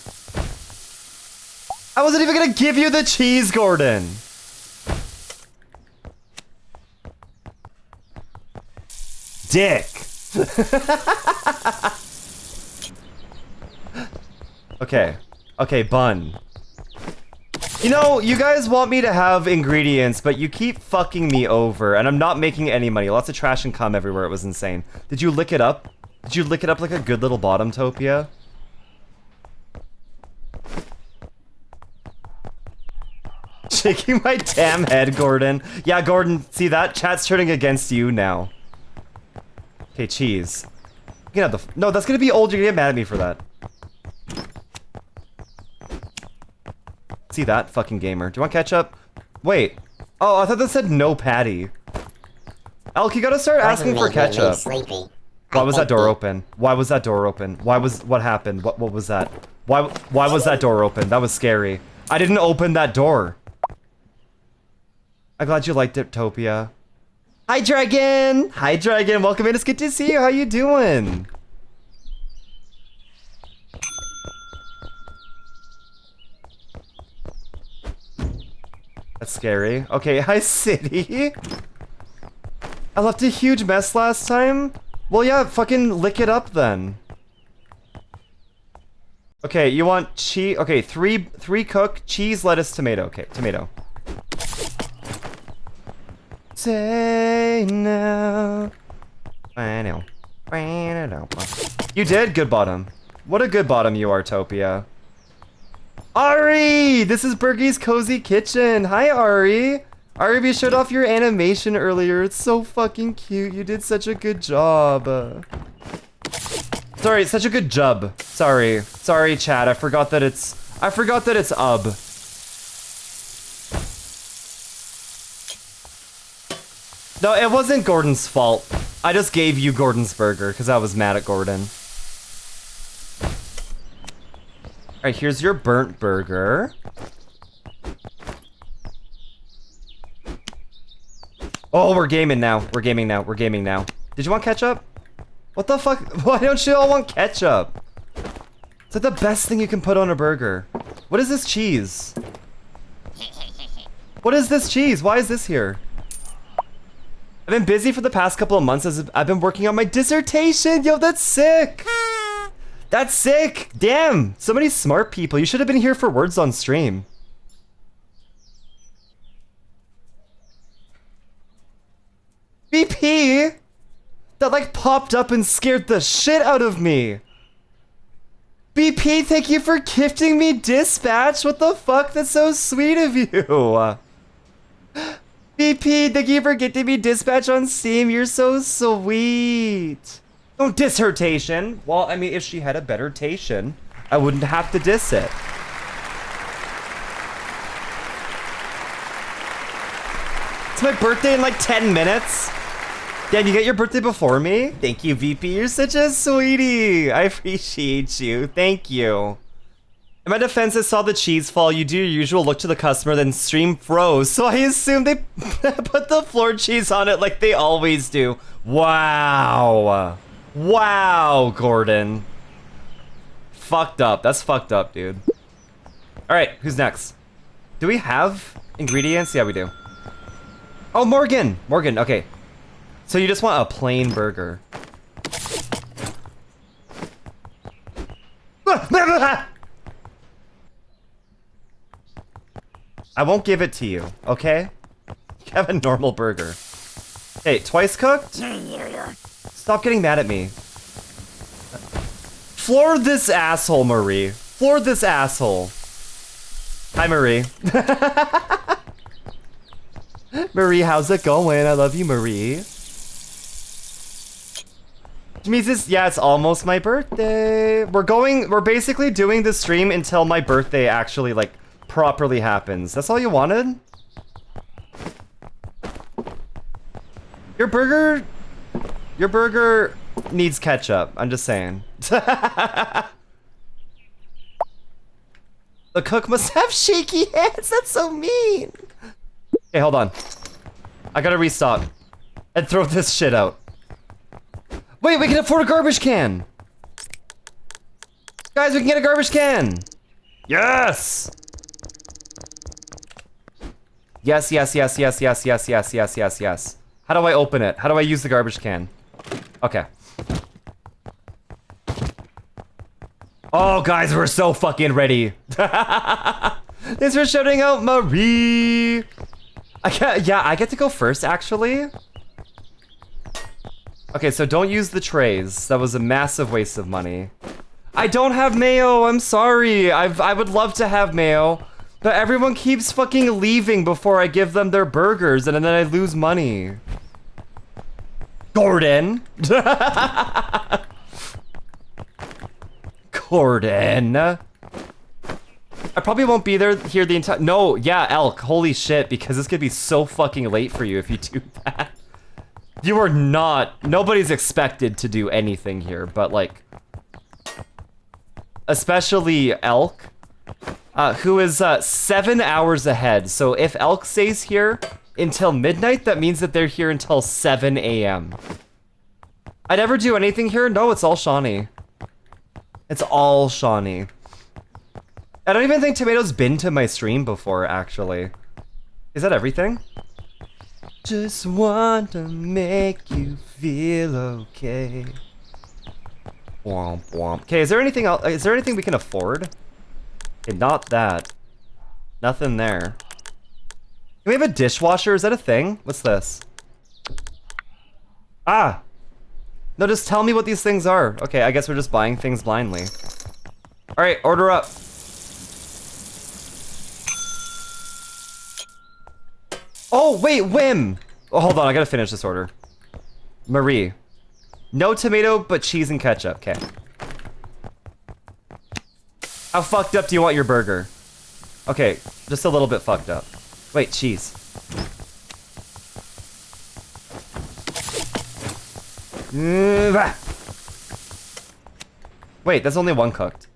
I wasn't even gonna give you the cheese, Gordon. Dick. Okay. Okay, bun. You know, you guys want me to have ingredients, but you keep fucking me over, and I'm not making any money. Lots of trash and cum everywhere. It was insane. Did you lick it up? Did you lick it up like a good little bottom-topia? Shaking my damn head, Gordon. Yeah, Gordon, see that? Chat's turning against you now. Okay, cheese. You can have the... No, that's gonna be old. You're gonna get mad at me for that. See that? Fucking gamer. Do you want ketchup? Wait. Oh, I thought that said no patty. Elk, you gotta start asking for ketchup. Why was that door open? Why was that door open? What happened? What was that? Why was that door open? That was scary. I didn't open that door. I'm glad you liked it, Topia. Hi, Dragon! Hi, Dragon. Welcome in. It's good to see you. How you doing? That's scary. Okay, hi, City. I left a huge mess last time. Well, yeah, fucking lick it up then. Okay, you want cheese? Okay, three cook, cheese, lettuce, tomato. Okay, tomato. Say no. I know. You did? Good bottom. What a good bottom you are, Topia. Ari! This is Bergie's Cozy Kitchen. Hi, Ari. Ari, we showed off your animation earlier. It's so fucking cute. You did such a good job. Sorry, such a good job. Sorry. Sorry, chat. I forgot that it's ub. No, it wasn't Gordon's fault. I just gave you Gordon's burger because I was mad at Gordon. Alright, here's your burnt burger. Oh, we're gaming now. We're gaming now. We're gaming now. Did you want ketchup? What the fuck? Why don't you all want ketchup? It's like the best thing you can put on a burger. What is this cheese? What is this cheese? Why is this here? I've been busy for the past couple of months as I've been working on my dissertation. Yo, that's sick. That's sick. Damn. So many smart people. You should have been here for words on stream. BP? That like popped up and scared the shit out of me. BP, thank you for gifting me Dispatch. What the fuck? That's so sweet of you. BP, thank you for gifting me Dispatch on Steam. You're so sweet. No dissertation. Well, I mean, if she had a better tation, I wouldn't have to diss it. It's my birthday in like 10 minutes. Dan, you get your birthday before me? Thank you, VP. You're such a sweetie. I appreciate you. Thank you. In my defense, I saw the cheese fall. You do your usual look to the customer, then stream froze. So I assume they put the floor cheese on it like they always do. Wow. Wow, Gordon. Fucked up. That's fucked up, dude. Alright, who's next? Do we have ingredients? Yeah, we do. Oh, Morgan. Morgan, okay. So you just want a plain burger. I won't give it to you, okay? You have a normal burger. Hey, twice cooked? Stop getting mad at me. Floor this asshole, Marie. Floor this asshole. Hi, Marie. Marie, how's it going? I love you, Marie. Jesus, yeah, it's almost my birthday. We're basically doing this stream until my birthday actually, like, properly happens. That's all you wanted? Your burger needs ketchup. I'm just saying. The cook must have shaky hands. That's so mean. Okay, hold on. I gotta restock and throw this shit out. Wait, we can afford a garbage can. Guys, we can get a garbage can. Yes. Yes, yes, yes, yes, yes, yes, yes, yes, yes, yes. How do I open it? How do I use the garbage can? Okay. Oh, guys, we're so fucking ready. Thanks for shouting out, Marie. I get to go first, actually. Okay, so don't use the trays. That was a massive waste of money. I don't have mayo. I'm sorry. I would love to have mayo, but everyone keeps fucking leaving before I give them their burgers, and then I lose money. Gordon. Gordon. I probably won't be here the entire— No, yeah, Elk, holy shit, because this could be so fucking late for you if you do that. You are not— nobody's expected to do anything here, but like— especially Elk, who is 7 hours ahead. So if Elk stays here until midnight, that means that they're here until 7 a.m. I never do anything here. No, it's all Shawnee. It's all Shawnee. I don't even think Tomato's been to my stream before, actually. Is that everything? Just want to make you feel okay. Womp womp. Okay, is there anything else? Is there anything we can afford? Okay, not that. Nothing there. Can we have a dishwasher? Is that a thing? What's this? Ah! No, just tell me what these things are. Okay, I guess we're just buying things blindly. Alright, order up. Oh, wait, Wim! Oh, hold on, I gotta finish this order. Marie. No tomato, but cheese and ketchup. Okay. How fucked up do you want your burger? Okay, just a little bit fucked up. Wait, cheese. Wait, there's only one cooked.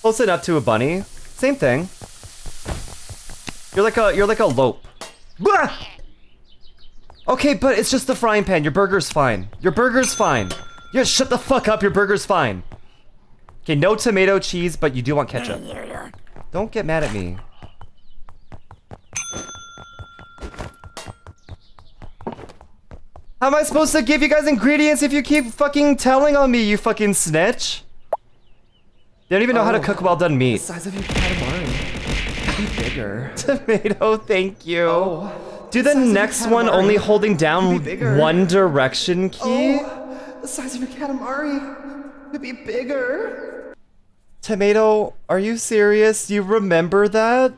Close enough to a bunny. Same thing. You're like a lope. Blah! Okay, but it's just the frying pan. Your burger's fine. Your burger's fine. Yeah, shut the fuck up. Your burger's fine. Okay, no tomato, cheese, but you do want ketchup. Don't get mad at me. How am I supposed to give you guys ingredients if you keep fucking telling on me, you fucking snitch? They don't even know how to cook well-done meat. The size of your calamari. Be bigger. Tomato, thank you. Do the next one only holding down One Direction key? The size of your calamari could be bigger. Tomato, are you serious? You remember that?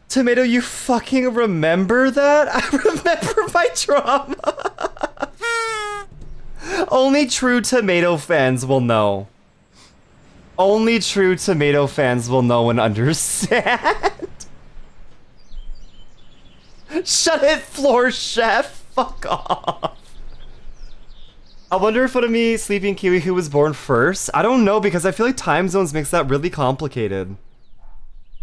Tomato, you fucking remember that? I remember my trauma. Only true Tomato fans will know. Only true Tomato fans will know and understand. Shut it, floor chef. Fuck off. I wonder if one of me, Sleeping Kiwi, who was born first? I don't know, because I feel like time zones makes that really complicated.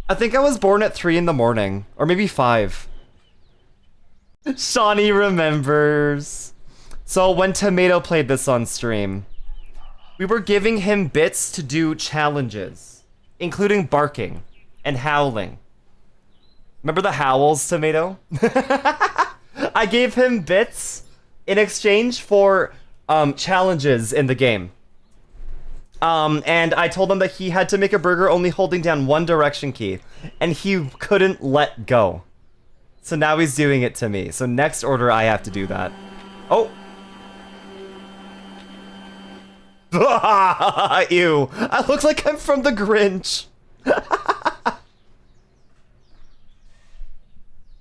I think I was born at 3 in the morning, or maybe 5. Shawnee remembers. So when Tomato played this on stream, we were giving him bits to do challenges, including barking and howling. Remember the howls, Tomato? I gave him bits in exchange for challenges in the game. And I told him that he had to make a burger only holding down One Direction key, and he couldn't let go. So now he's doing it to me. So next order, I have to do that. Oh! Ew. I look like I'm from the Grinch.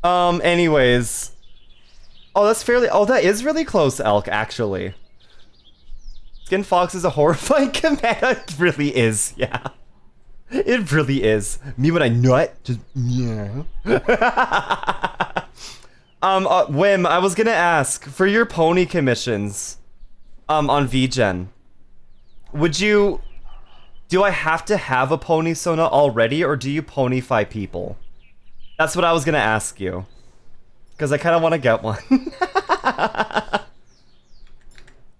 Anyways. Oh, that is really close, Elk, actually. Skin Fox is a horrifying command. It really is, yeah. It really is. Me when I nut, just yeah. Wim, I was gonna ask, for your pony commissions, on VGen, do I have to have a pony Sona already, or do you ponyfy people? That's what I was gonna ask you. Because I kind of want to get one.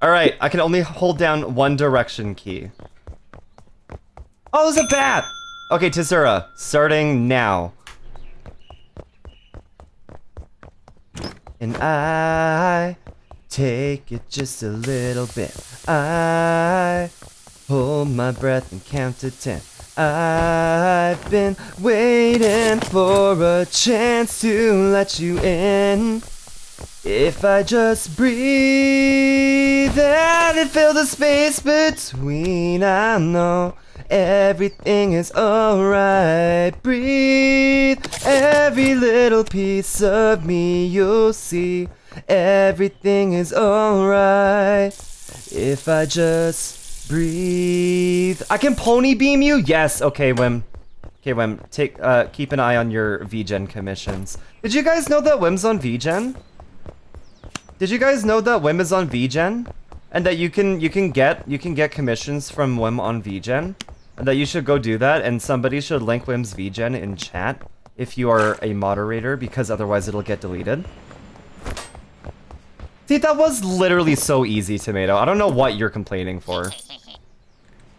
Alright, I can only hold down one direction key. Oh, there's a bat! Okay, Tazura, starting now. And I take it just a little bit. I hold my breath and count to 10. I've been waiting for a chance to let you in. If I just breathe out and fill the space between, I know everything is alright. Breathe every little piece of me, you'll see everything is alright. If I just breathe. I can pony beam you? Yes. Okay, Wim. Okay, Wim. Keep an eye on your VGen commissions. Did you guys know that Wim's on VGen? Did you guys know that Wim is on VGen? And that you can get commissions from Wim on VGen? And that you should go do that, and somebody should link Wim's VGen in chat if you are a moderator, because otherwise it'll get deleted. See, that was literally so easy, Tomato. I don't know what you're complaining for.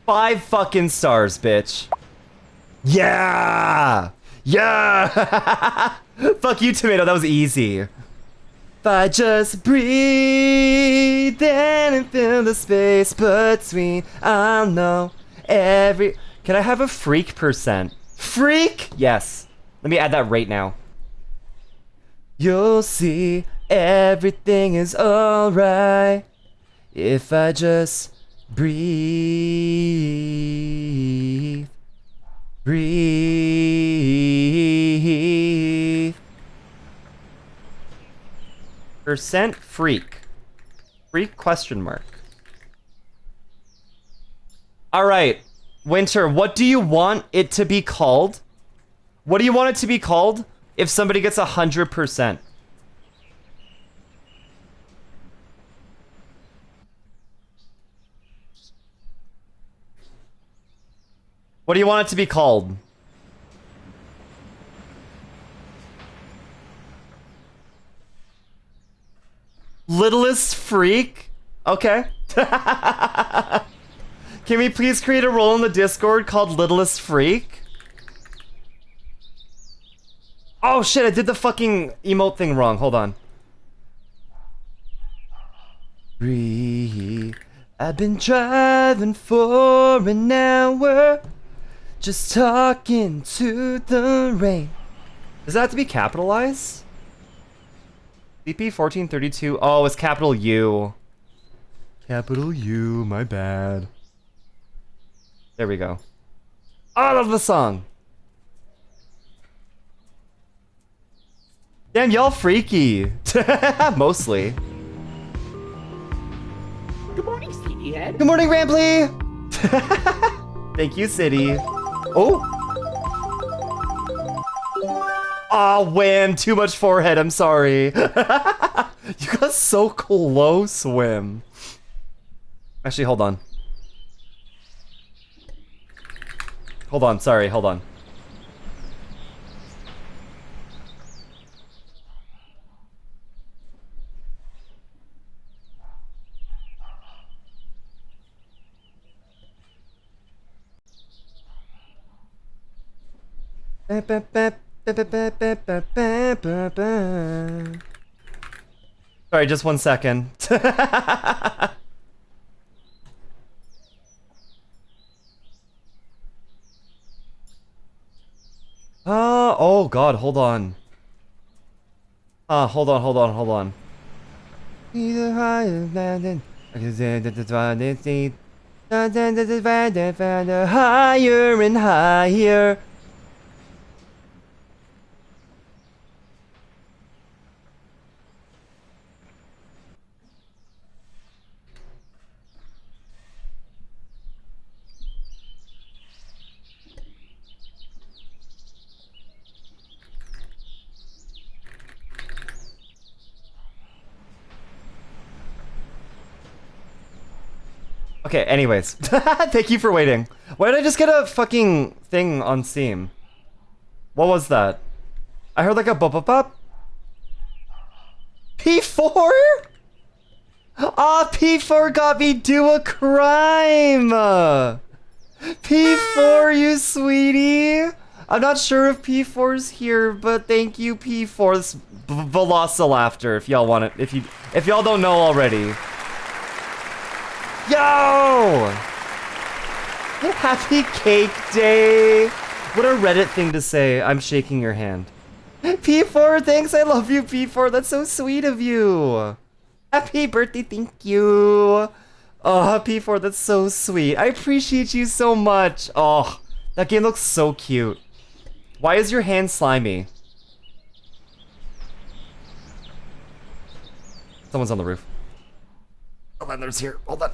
5 fucking stars, bitch. Yeah! Yeah! Fuck you, Tomato, that was easy. If I just breathe in and fill the space between, I'll know every... Can I have a freak percent? Freak? Yes. Let me add that right now. You'll see everything is alright if I just breathe. Breathe. Percent freak. Freak question mark. Alright, Winter, what do you want it to be called? What do you want it to be called if somebody gets 100%? What do you want it to be called? Littlest freak? Okay. Can we please create a role in the Discord called Littlest Freak? Oh shit, I did the fucking emote thing wrong. Hold on. Breathe. I've been driving for an hour, just talking to the rain. Does that have to be capitalized? CP1432. Oh, it's capital U. Capital U, my bad. There we go. Oh, I love the song. Damn, y'all freaky. Mostly. Good morning, Sleepyhead. Good morning, Rampley. Thank you, City. Oh. Aw, Wim. Too much forehead. I'm sorry. You got so close, Wim. Actually, hold on. Hold on. Sorry. Hold on. Sorry, just 1 second. Oh god, hold on. Hold on. Higher and higher. Okay, anyways. Thank you for waiting. Why did I just get a fucking thing on Steam? What was that? I heard like a bop. P4? Ah, P4 got me do a crime! P4, you sweetie! I'm not sure if P4's here, but thank you, P4. This Velocilaughter, if y'all want it. If y'all don't know already. Yo! Happy Cake Day! What a Reddit thing to say. I'm shaking your hand. P4, thanks. I love you, P4. That's so sweet of you. Happy birthday, thank you. Oh, P4, that's so sweet. I appreciate you so much. Oh, that game looks so cute. Why is your hand slimy? Someone's on the roof. The landlord's here. Hold on.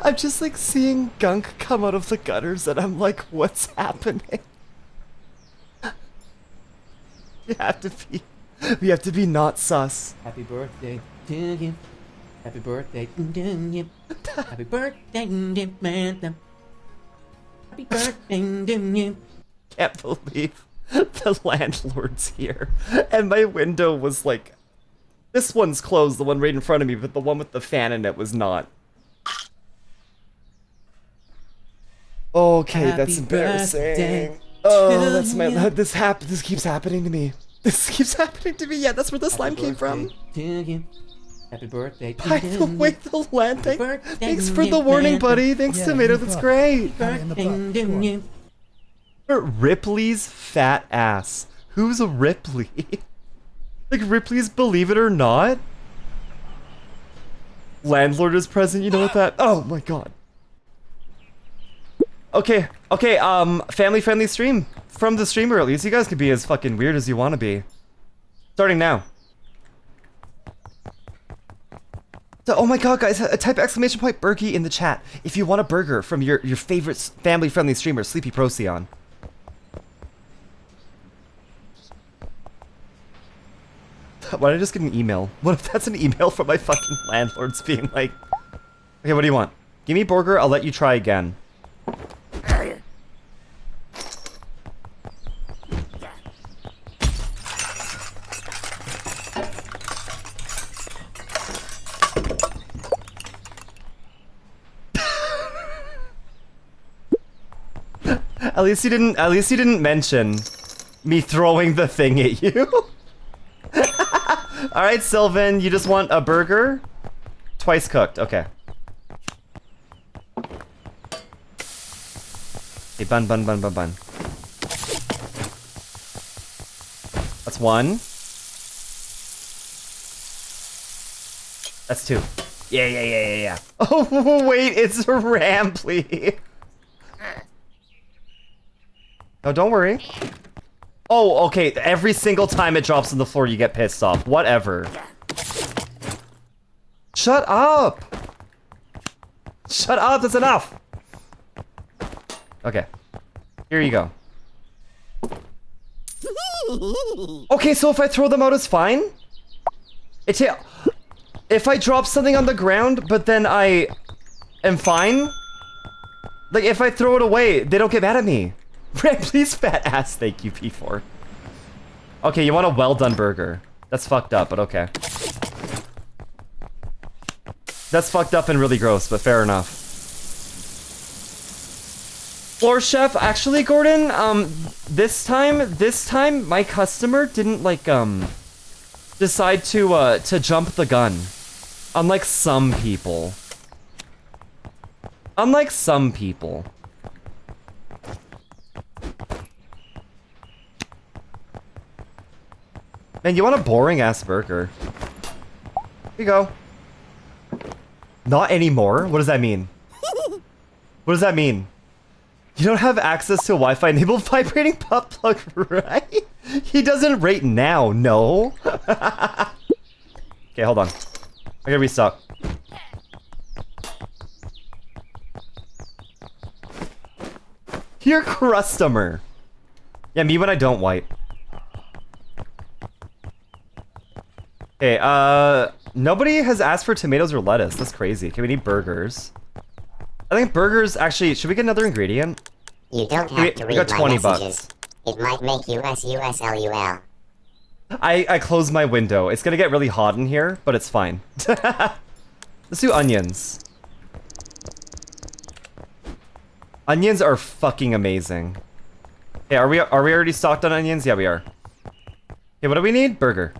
I'm just like seeing gunk come out of the gutters and I'm like, what's happening? We have to be not sus. Happy birthday to you. Happy birthday to you. Happy birthday to man. Happy birthday to you. Can't believe the landlord's here. And my window was like, this one's closed, the one right in front of me, but the one with the fan in it was not. Okay, Happy that's embarrassing. birthday Oh, that's to my. you. This keeps happening to me. This keeps happening to me. Yeah, that's where the slime came from. To you. Happy birthday to By the way, the land. birthday Thanks for to the you, warning, man. buddy. Thanks, Yeah, Tomato. in the That's book. great. Have it in the book. Go on. Ripley's fat ass. Who's a Ripley? Like Ripley's Believe It or Not? Landlord is present. You know what that? Oh my god. Okay, family friendly stream from the streamer at least. You guys can be as fucking weird as you want to be. Starting now. So, oh my god, guys, type exclamation point Berkey in the chat if you want a burger from your favorite family friendly streamer, Sleepy Procyon. Why did I just get an email? What if that's an email from my fucking landlords being like, okay, what do you want? Give me burger, I'll let you try again. At least he didn't mention me throwing the thing at you. Alright, Sylvan, you just want a burger? Twice cooked, okay. Okay, bun. That's one. That's two. Yeah. Oh, wait, it's a Ramply. No, don't worry. Oh, okay, every single time it drops on the floor, you get pissed off. Whatever. Shut up! Shut up, that's enough! Okay. Here you go. Okay, so if I throw them out, it's fine? If I drop something on the ground, but then I am fine? Like, if I throw it away, they don't get mad at me. Please, fat ass. Thank you, P4. Okay, you want a well-done burger. That's fucked up, but okay. That's fucked up and really gross, but fair enough. Floor chef, actually, Gordon, this time, my customer didn't, like, decide to jump the gun. Unlike some people. Unlike some people. Man, you want a boring ass burger. Here you go. Not anymore? What does that mean? What does that mean? You don't have access to Wi-Fi enabled vibrating butt plug, right? He doesn't rate now, no. Okay, hold on. I gotta restock. You're Crustomer. Yeah, me when I don't wipe. Okay, nobody has asked for tomatoes or lettuce. That's crazy. Okay, we need burgers. I think burgers, actually, should we get another ingredient? You don't have to we read got my 20 messages. bucks. It might make you SUSLUL. I closed my window. It's gonna get really hot in here, but it's fine. Let's do onions. Onions are fucking amazing. Hey, are we already stocked on onions? Yeah, we are. Okay, what do we need? Burger.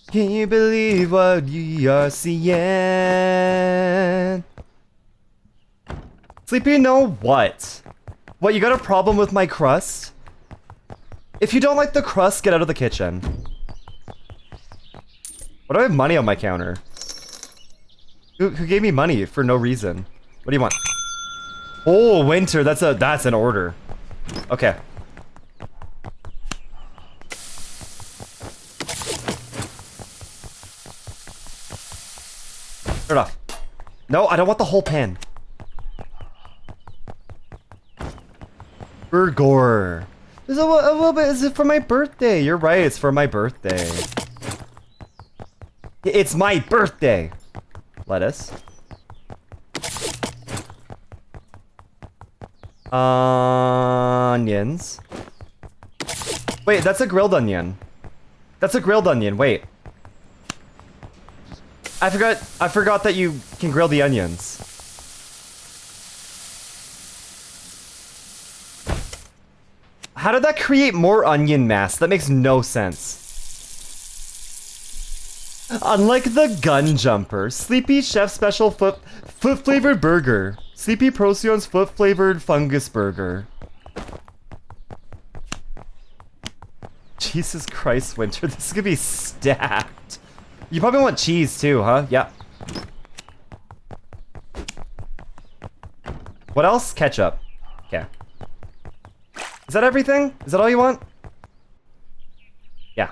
Can you believe what you are seeing? Sleepy, no what? What, you got a problem with my crust? If you don't like the crust, get out of the kitchen. Why do I have money on my counter? Who gave me money for no reason? What do you want? Oh, winter, that's an order. Okay. Turn it off. No, I don't want the whole pan. Burger. There's a little bit. Is it for my birthday? You're right. It's for my birthday. It's my birthday. Lettuce. Onions. Wait, that's a grilled onion. That's a grilled onion. Wait. I forgot that you can grill the onions. How did that create more onion mass? That makes no sense. Unlike the gun jumper, Sleepy Chef Special foot flavored burger. Sleepy Procion's foot flavored fungus burger. Jesus Christ, Winter, this is gonna be stacked. You probably want cheese too, huh? Yeah. What else? Ketchup. Okay. Is that everything? Is that all you want? Yeah.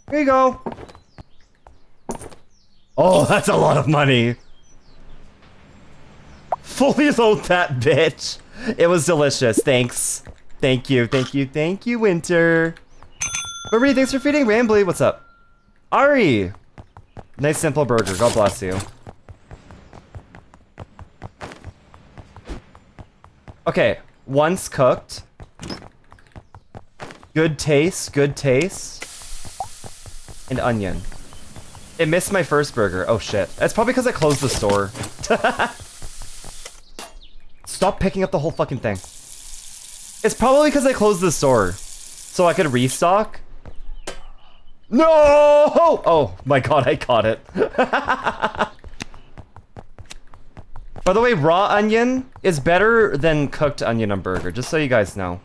Here you go. Oh, that's a lot of money. Fully load that bitch. It was delicious. Thanks. Thank you. Thank you. Thank you, Winter. Marie, thanks for feeding Rambly. What's up? Ari. Nice simple burger. God bless you. Okay. Once cooked. Good taste. Good taste. And onion. It missed my first burger. Oh shit. That's probably because I closed the store. Stop picking up the whole fucking thing. It's probably because I closed the store. So I could restock. No! Oh my god, I caught it. By the way, raw onion is better than cooked onion on burger, just so you guys know.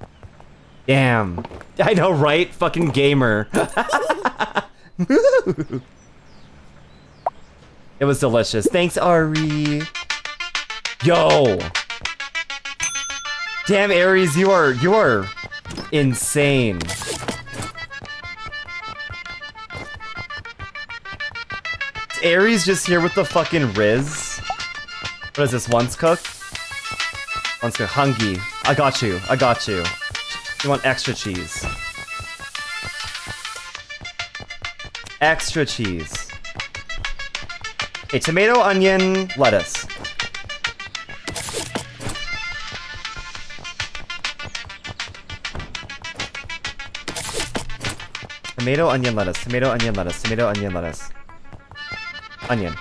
Damn. I know, right? Fucking gamer. It was delicious. Thanks, Ari. Yo. Damn, Aries, you are insane. Is Aries just here with the fucking Riz? What is this, once cooked? Once cooked, Hungy. I got you, I got you. You want extra cheese. Extra cheese. Okay, tomato, onion, lettuce. Tomato, onion, lettuce. Tomato, onion, lettuce. Tomato, onion, lettuce. Onion.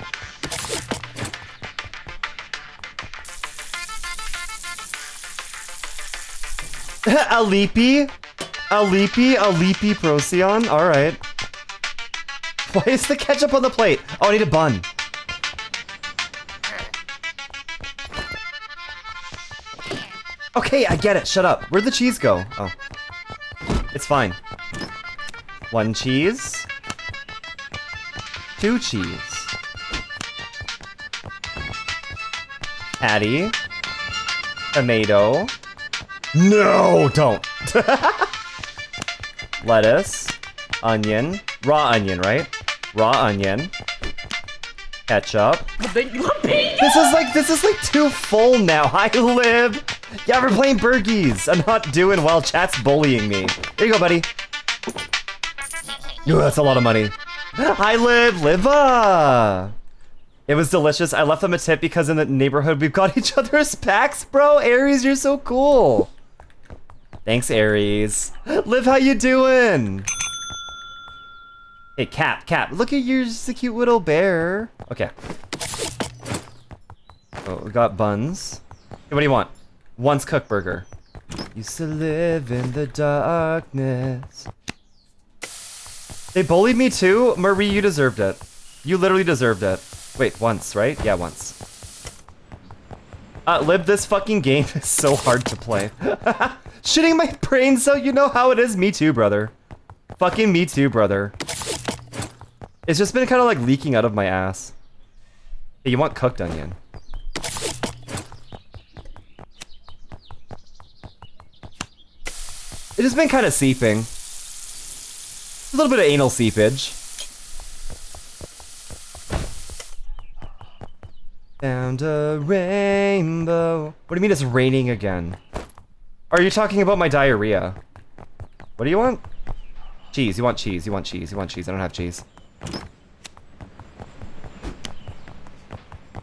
Alipi? Alipi Procyon? Alright. Why is the ketchup on the plate? Oh, I need a bun. Okay, I get it. Shut up. Where'd the cheese go? Oh. It's fine. 1 cheese. 2 cheese. Patty. Tomato. No, don't. Lettuce. Onion. Raw onion, right? Raw onion. Ketchup. This is like too full now. Hi, Lib. Yeah, we're playing Burgies. I'm not doing well. Chat's bullying me. There you go, buddy. Ooh, that's a lot of money. Hi, Lib. Liva. It was delicious. I left them a tip because in the neighborhood we've got each other's packs, bro. Aries, you're so cool. Thanks, Aries. Liv, how you doing? Hey, Cap. Look at you, just a cute little bear. Okay. Oh, we got buns. Hey, what do you want? Once cooked burger. Used to live in the darkness. They bullied me too? Marie, you deserved it. You literally deserved it. Wait, once, right? Yeah, once. Lib, this fucking game is so hard to play. Shitting my brains out, you know how it is? Me too, brother. Fucking me too, brother. It's just been kind of like leaking out of my ass. Hey, you want cooked onion. It's just been kind of seeping. A little bit of anal seepage. Found a rainbow. What do you mean it's raining again? Are you talking about my diarrhea? What do you want? Cheese. You want cheese. You want cheese. You want cheese. I don't have cheese.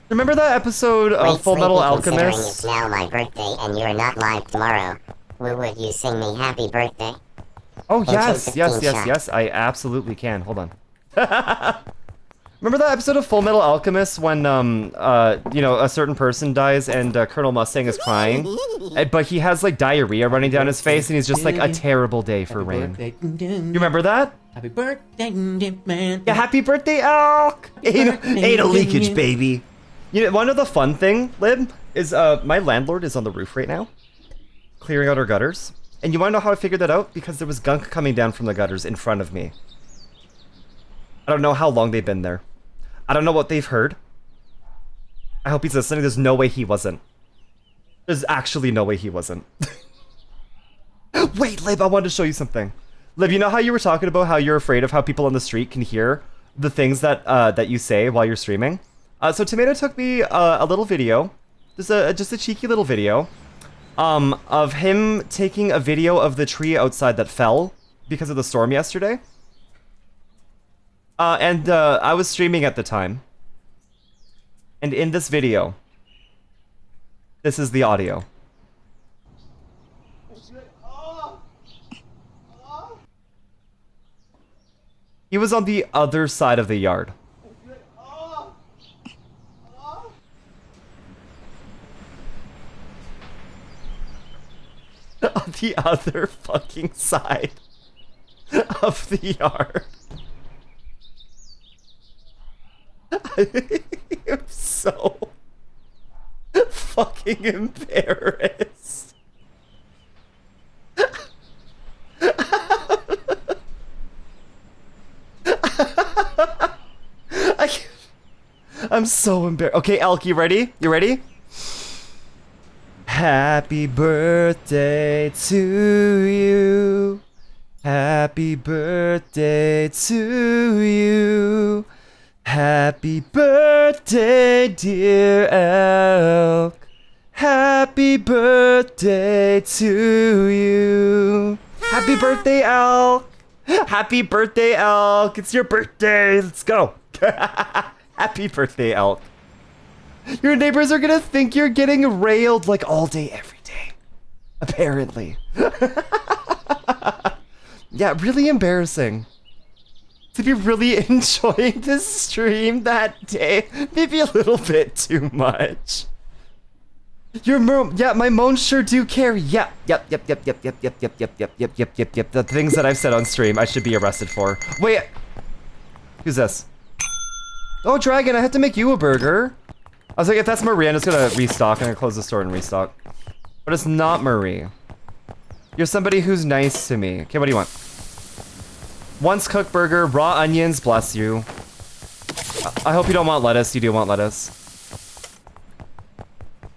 Remember that episode of Full Metal Alchemist? It's now my birthday and you're not live tomorrow. Would you sing me happy birthday? Oh, yes. I absolutely can. Hold on. Remember that episode of Full Metal Alchemist when, you know, a certain person dies and Colonel Mustang is crying? But he has, like, diarrhea running down his face and he's just like, a terrible day for Rain. You remember that? Happy birthday, man. Yeah, happy birthday, Elk! Ain't a leakage, baby. You know, one of the fun thing, Lib, is my landlord is on the roof right now, clearing out our gutters. And you wanna know how I figured that out? Because there was gunk coming down from the gutters in front of me. I don't know how long they've been there. I don't know what they've heard. I hope he's listening. There's no way he wasn't. There's actually no way he wasn't. Wait, Lib, I wanted to show you something. Lib, you know how you were talking about how you're afraid of how people on the street can hear the things that that you say while you're streaming? So Tomato took me a little video, just a cheeky little video, of him taking a video of the tree outside that fell because of the storm yesterday. And I was streaming at the time. And in this video, this is the audio. He was on the other side of the yard. On the other fucking side of the yard. I'm so fucking embarrassed. I'm so embarrassed. Okay, Elk, you ready? You ready? Happy birthday to you. Happy birthday to you. Happy birthday, dear Elk. Happy birthday to you. Happy birthday, Elk. Happy birthday, Elk. It's your birthday. Let's go. Happy birthday, Elk. Your neighbors are gonna think you're getting railed like all day, every day. Apparently. Yeah, really embarrassing. To be really enjoying this stream that day. Maybe a little bit too much. Yeah, my moans sure do carry. Yep. The things that I've said on stream, I should be arrested for. Wait. Who's this? Oh, Dragon, I have to make you a burger. I was like, if that's Maria, I'm just gonna restock. I'm gonna close the store and restock. But it's not Marie. You're somebody who's nice to me. Okay, what do you want? Once cooked burger, raw onions, bless you. I hope you don't want lettuce. You do want lettuce.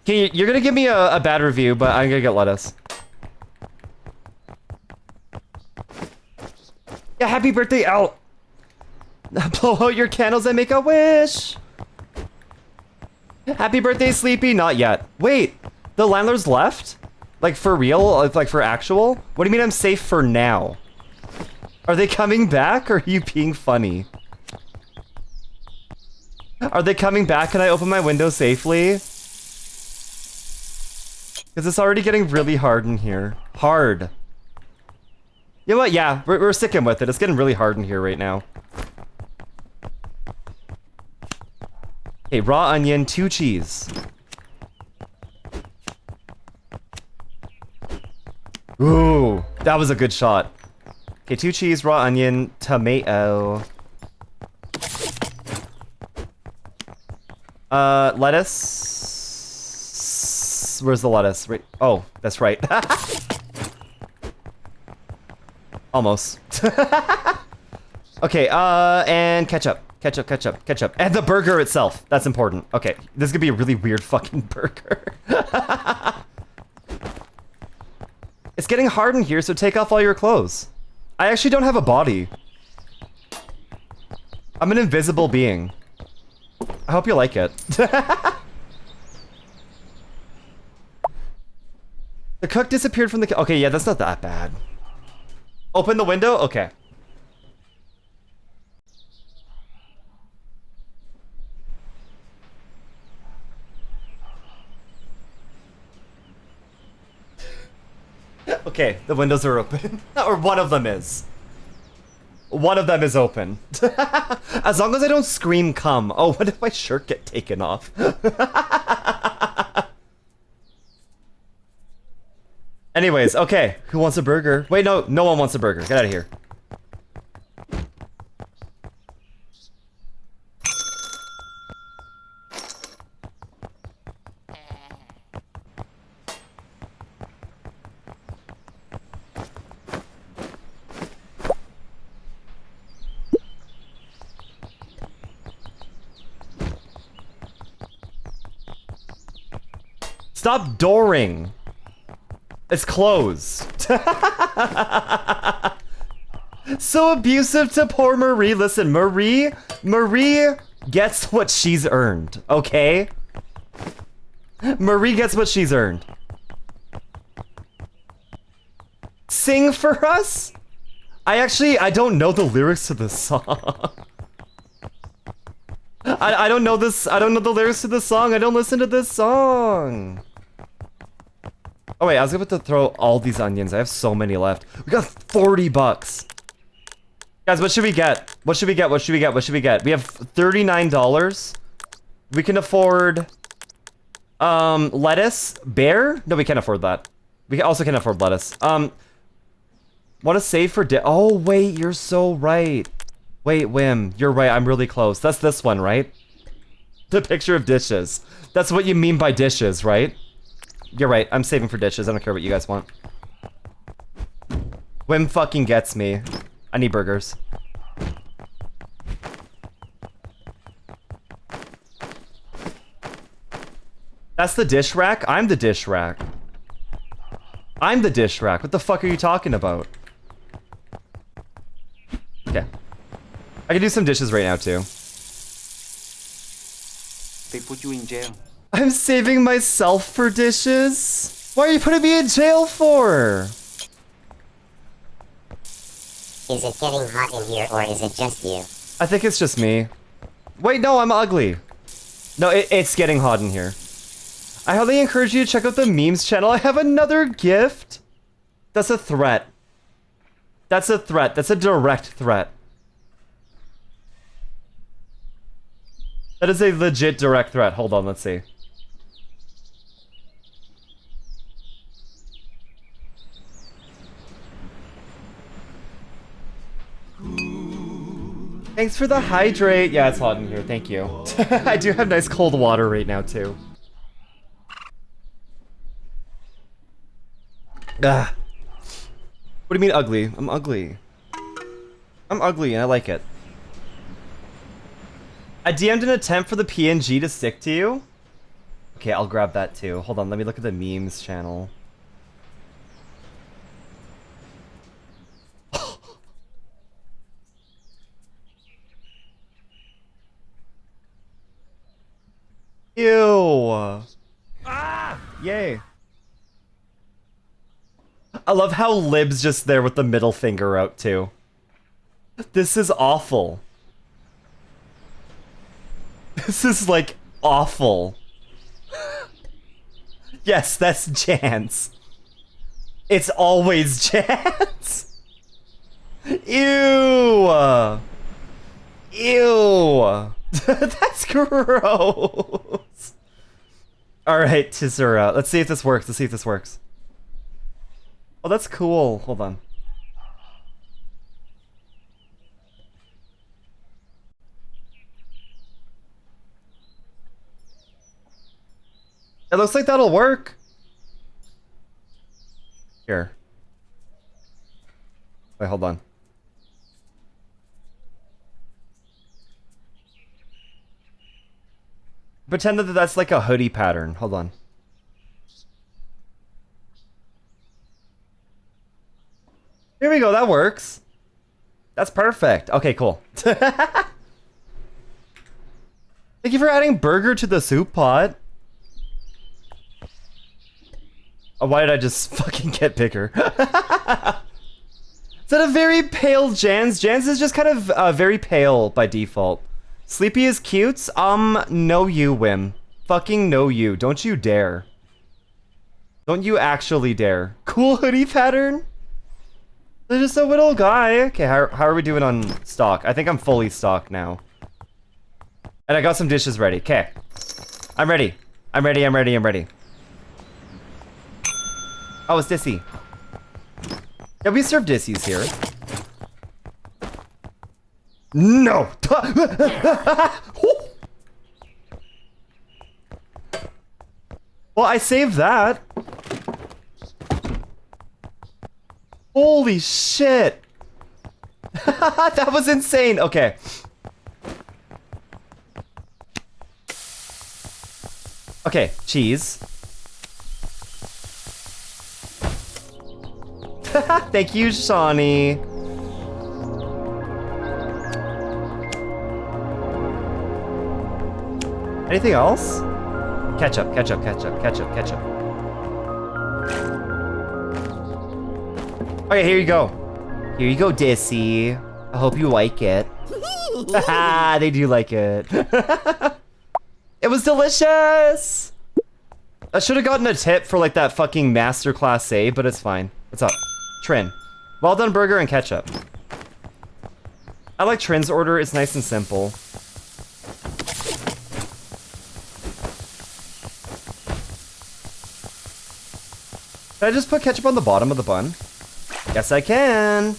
Okay, you're gonna give me a bad review, but I'm gonna get lettuce. Yeah, happy birthday, Al. Blow out your candles and make a wish. Happy birthday, Sleepy. Not yet. Wait, the landlord's left? Like for real? Like for actual? What do you mean I'm safe for now? Are they coming back or are you being funny? Are they coming back? Can I open my window safely? Because it's already getting really hard in here. Hard. You know what? Yeah, we're sticking with it. It's getting really hard in here right now. Okay, raw onion, 2 cheese. Ooh, that was a good shot. Okay, 2 cheese, raw onion, tomato. Lettuce. Where's the lettuce? Right. Oh, that's right. Almost. Okay, and ketchup. Ketchup. And the burger itself. That's important. Okay, this is gonna be a really weird fucking burger. It's getting hard in here, so take off all your clothes. I actually don't have a body. I'm an invisible being. I hope you like it. The cook disappeared from the... Okay, yeah, that's not that bad. Open the window? Okay. Okay, the windows are open. Or one of them is. One of them is open. As long as I don't scream come. Oh, what if my shirt get taken off? Anyways, okay. Who wants a burger? Wait, no one wants a burger. Get out of here. Stop dooring. It's closed. So abusive to poor Marie. Listen, Marie gets what she's earned, okay? Marie gets what she's earned. Sing for us? I don't know the lyrics to this song. I don't know this. I don't know the lyrics to this song. I don't listen to this song. Oh wait, I was about to throw all these onions. I have so many left. We got 40 bucks. Guys, what should we get? What should we get? What should we get? What should we get? We have $39. We can afford lettuce. Bear? No, we can't afford that. We also can't afford lettuce. Want to save for oh wait, you're so right. Wait, Wim, you're right. I'm really close. That's this one, right? The picture of dishes. That's what you mean by dishes, right? You're right. I'm saving for dishes. I don't care what you guys want. Wim fucking gets me. I need burgers. That's the dish rack? I'm the dish rack. I'm the dish rack. What the fuck are you talking about? Okay. I can do some dishes right now, too. They put you in jail. I'm saving myself for dishes? Why are you putting me in jail for? Is it getting hot in here or is it just you? I think it's just me. Wait, no, I'm ugly. No, it's getting hot in here. I highly encourage you to check out the memes channel. I have another gift. That's a threat. That's a threat. That's a direct threat. That is a legit direct threat. Hold on, let's see. Thanks for the hydrate. Yeah, it's hot in here. Thank you. I do have nice cold water right now, too. Ugh. What do you mean ugly? I'm ugly. I'm ugly and I like it. I DM'd an attempt for the PNG to stick to you. Okay, I'll grab that too. Hold on, let me look at the memes channel. Ew. Ah! Yay. I love how Lib's just there with the middle finger out too. This is awful. This is like awful. Yes, that's Jans. It's always Jans. Ew. Ew. That's gross. Alright, Tizura. Let's see if this works. Let's see if this works. Oh, that's cool. Hold on. It looks like that'll work. Here. Wait, hold on. Pretend that that's like a hoodie pattern. Hold on. Here we go, that works. That's perfect. Okay, cool. Thank you for adding burger to the soup pot. Oh, why did I just fucking get bigger? Is that a very pale Jans? Jans is just kind of very pale by default. Sleepy is cute? No you, Wim. Fucking no you. Don't you dare. Don't you actually dare. Cool hoodie pattern? They're just a little guy. Okay, how are we doing on stock? I think I'm fully stocked now. And I got some dishes ready. Okay. I'm ready. I'm ready, I'm ready, I'm ready. Oh, it's Dissy. Yeah, we serve Dissies here. No! Well, I saved that. Holy shit! That was insane! Okay. Okay, cheese. Thank you, Shawnee. Anything else? Ketchup, ketchup, ketchup, ketchup, ketchup. Okay, here you go. Here you go, Dissy. I hope you like it. Haha, they do like it. It was delicious! I should have gotten a tip for like that fucking masterclass save, but it's fine. What's up? Trin. Well done burger and ketchup. I like Trin's order, it's nice and simple. Can I just put ketchup on the bottom of the bun? Yes, I can.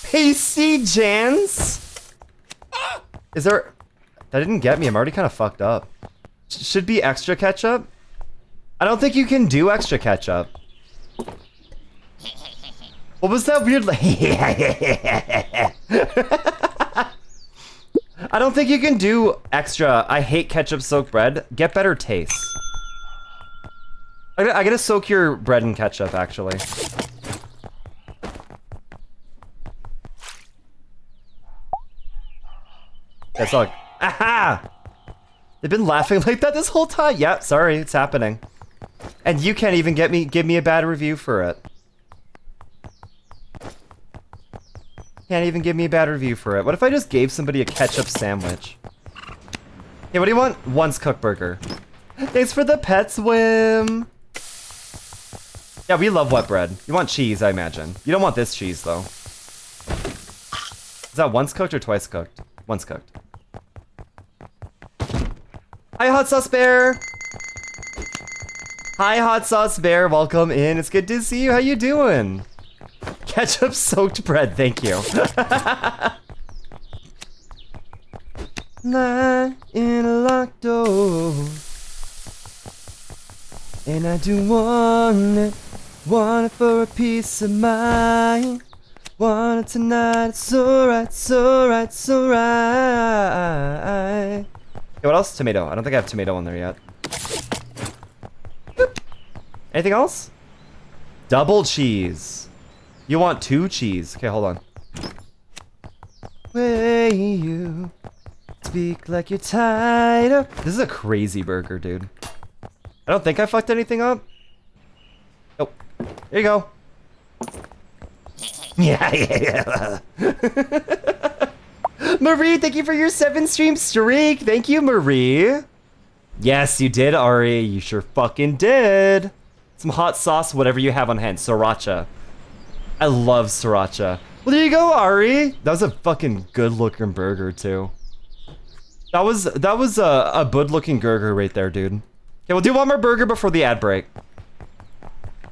Pasty Jans? Is there... That didn't get me, I'm already kind of fucked up. Should be extra ketchup? I don't think you can do extra ketchup. What was that weird I don't think you can do extra. I hate ketchup soaked bread. Get better taste. I gotta soak your bread in ketchup, actually. That's all. Aha! They've been laughing like that this whole time. Yeah, sorry, it's happening. And you can't even give me a bad review for it. Can't even give me a bad review for it. What if I just gave somebody a ketchup sandwich? Hey, what do you want? Once cooked burger. Thanks for the pets, Wim. Yeah, we love wet bread. You want cheese, I imagine. You don't want this cheese, though. Is that once cooked or twice cooked? Once cooked. Hi, Hot Sauce Bear. Hi, Hot Sauce Bear. Welcome in. It's good to see you. How you doing? Ketchup soaked bread. Thank you. Night in a locked door, and I do want it. Want it for a peace of mind. Want it tonight. It's alright, it's alright, it's alright. Okay, what else? Tomato. I don't think I have tomato on there yet. Boop. Anything else? Double cheese. You want 2 cheese. Okay, hold on. Way you speak like you're tired of. This is a crazy burger, dude. I don't think I fucked anything up. Oh, there you go. Yeah. Marie, thank you for your 7-stream streak. Thank you, Marie. Yes, you did, Ari. You sure fucking did. Some hot sauce, whatever you have on hand. Sriracha. I love sriracha. Well, there you go, Ari. That was a fucking good-looking burger, too. That was a good-looking burger right there, dude. Okay, we'll do one more burger before the ad break.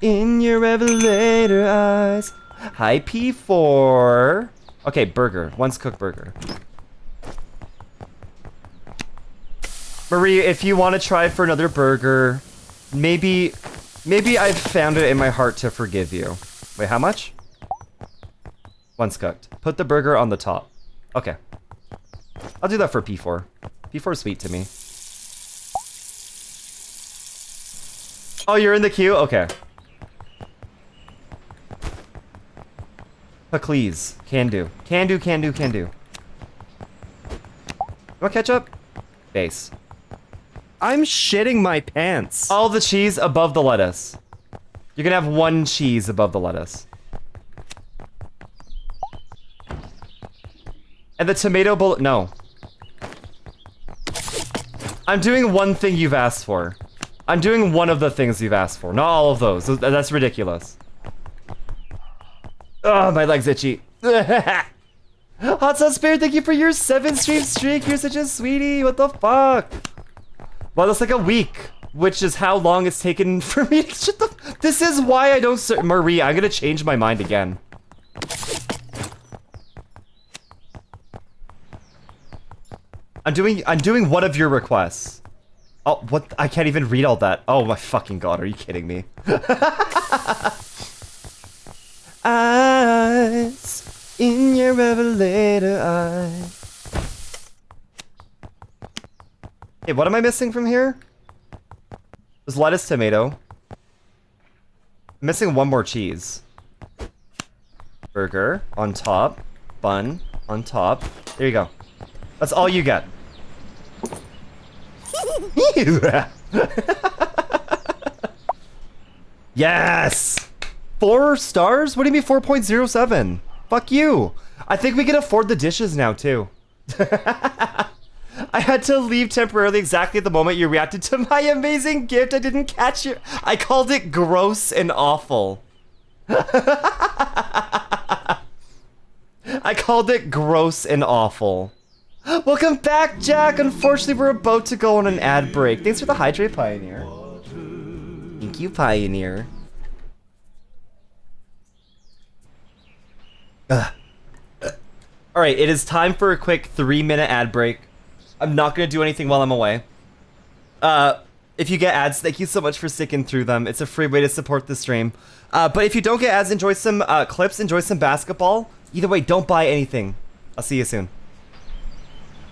In your revelator eyes. Hi, P4. Okay, burger. Once cooked burger. Marie, if you want to try for another burger, maybe I've found it in my heart to forgive you. Wait, how much? Once cooked. Put the burger on the top. Okay. I'll do that for P4. P4 is sweet to me. Oh, you're in the queue? Okay. Please. Can do. Can do, can do, can do. You want ketchup? Base. I'm shitting my pants. All the cheese above the lettuce. You're gonna have 1 cheese above the lettuce. And the tomato bullet. No. I'm doing one thing you've asked for. I'm doing one of the things you've asked for. Not all of those. That's ridiculous. Oh, my leg's itchy. Hot Sauce Bear, thank you for your 7-stream streak. You're such a sweetie. What the fuck? Well, that's like a week, which is how long it's taken for me to shut the. This is why I don't. Marie, I'm gonna change my mind again. I'm doing one of your requests. Oh, what? I can't even read all that. Oh my fucking god, are you kidding me? Eyes in your revelator eyes. Hey, what am I missing from here? There's lettuce, tomato. I'm missing 1 more cheese. Burger on top. Bun on top. There you go. That's all you get. Yes! 4 stars? What do you mean 4.07? Fuck you. I think we can afford the dishes now, too. I had to leave temporarily exactly at the moment you reacted to my amazing gift. I didn't catch it. I called it gross and awful. I called it gross and awful. Welcome back, Jack. Unfortunately, we're about to go on an ad break. Thanks for the hydrate, Pioneer. Thank you, Pioneer. Alright, it is time for a quick 3-minute ad break. I'm not going to do anything while I'm away. If you get ads, thank you so much for sticking through them. It's a free way to support the stream. But if you don't get ads, enjoy some clips, enjoy some basketball. Either way, don't buy anything. I'll see you soon.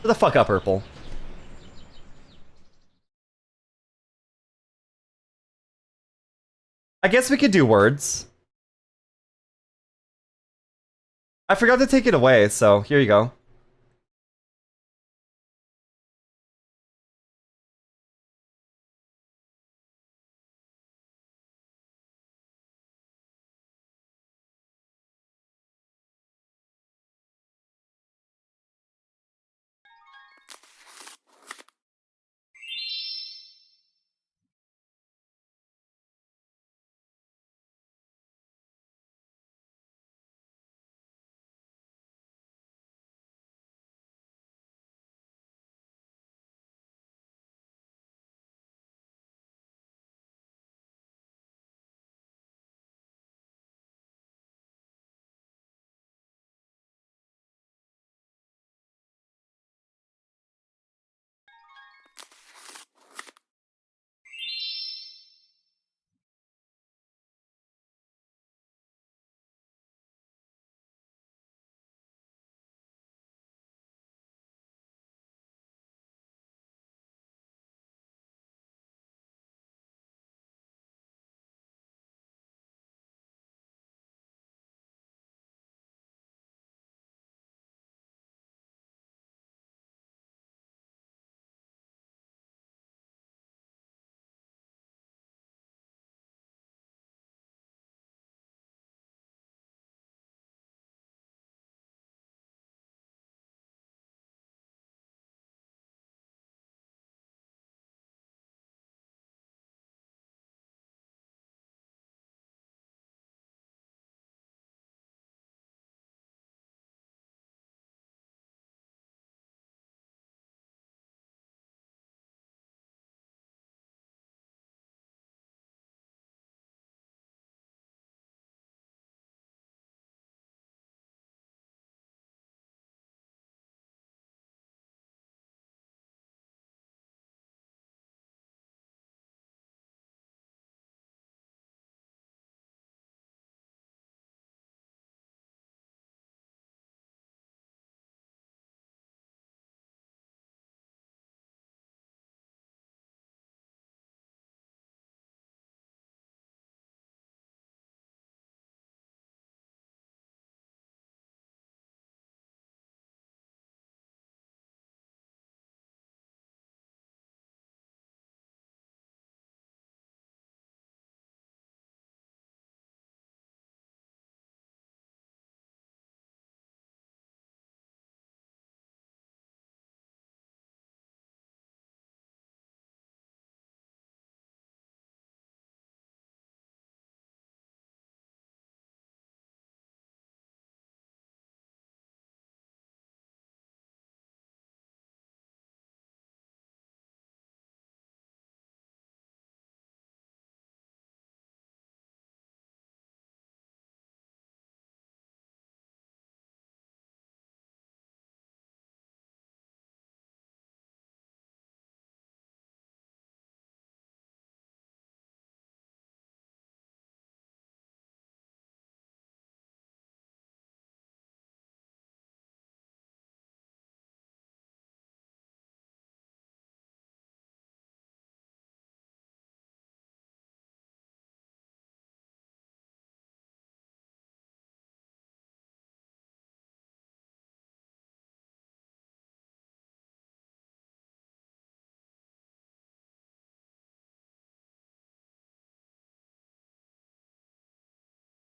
Shut the fuck up, Purple. I guess we could do words. I forgot to take it away, so here you go.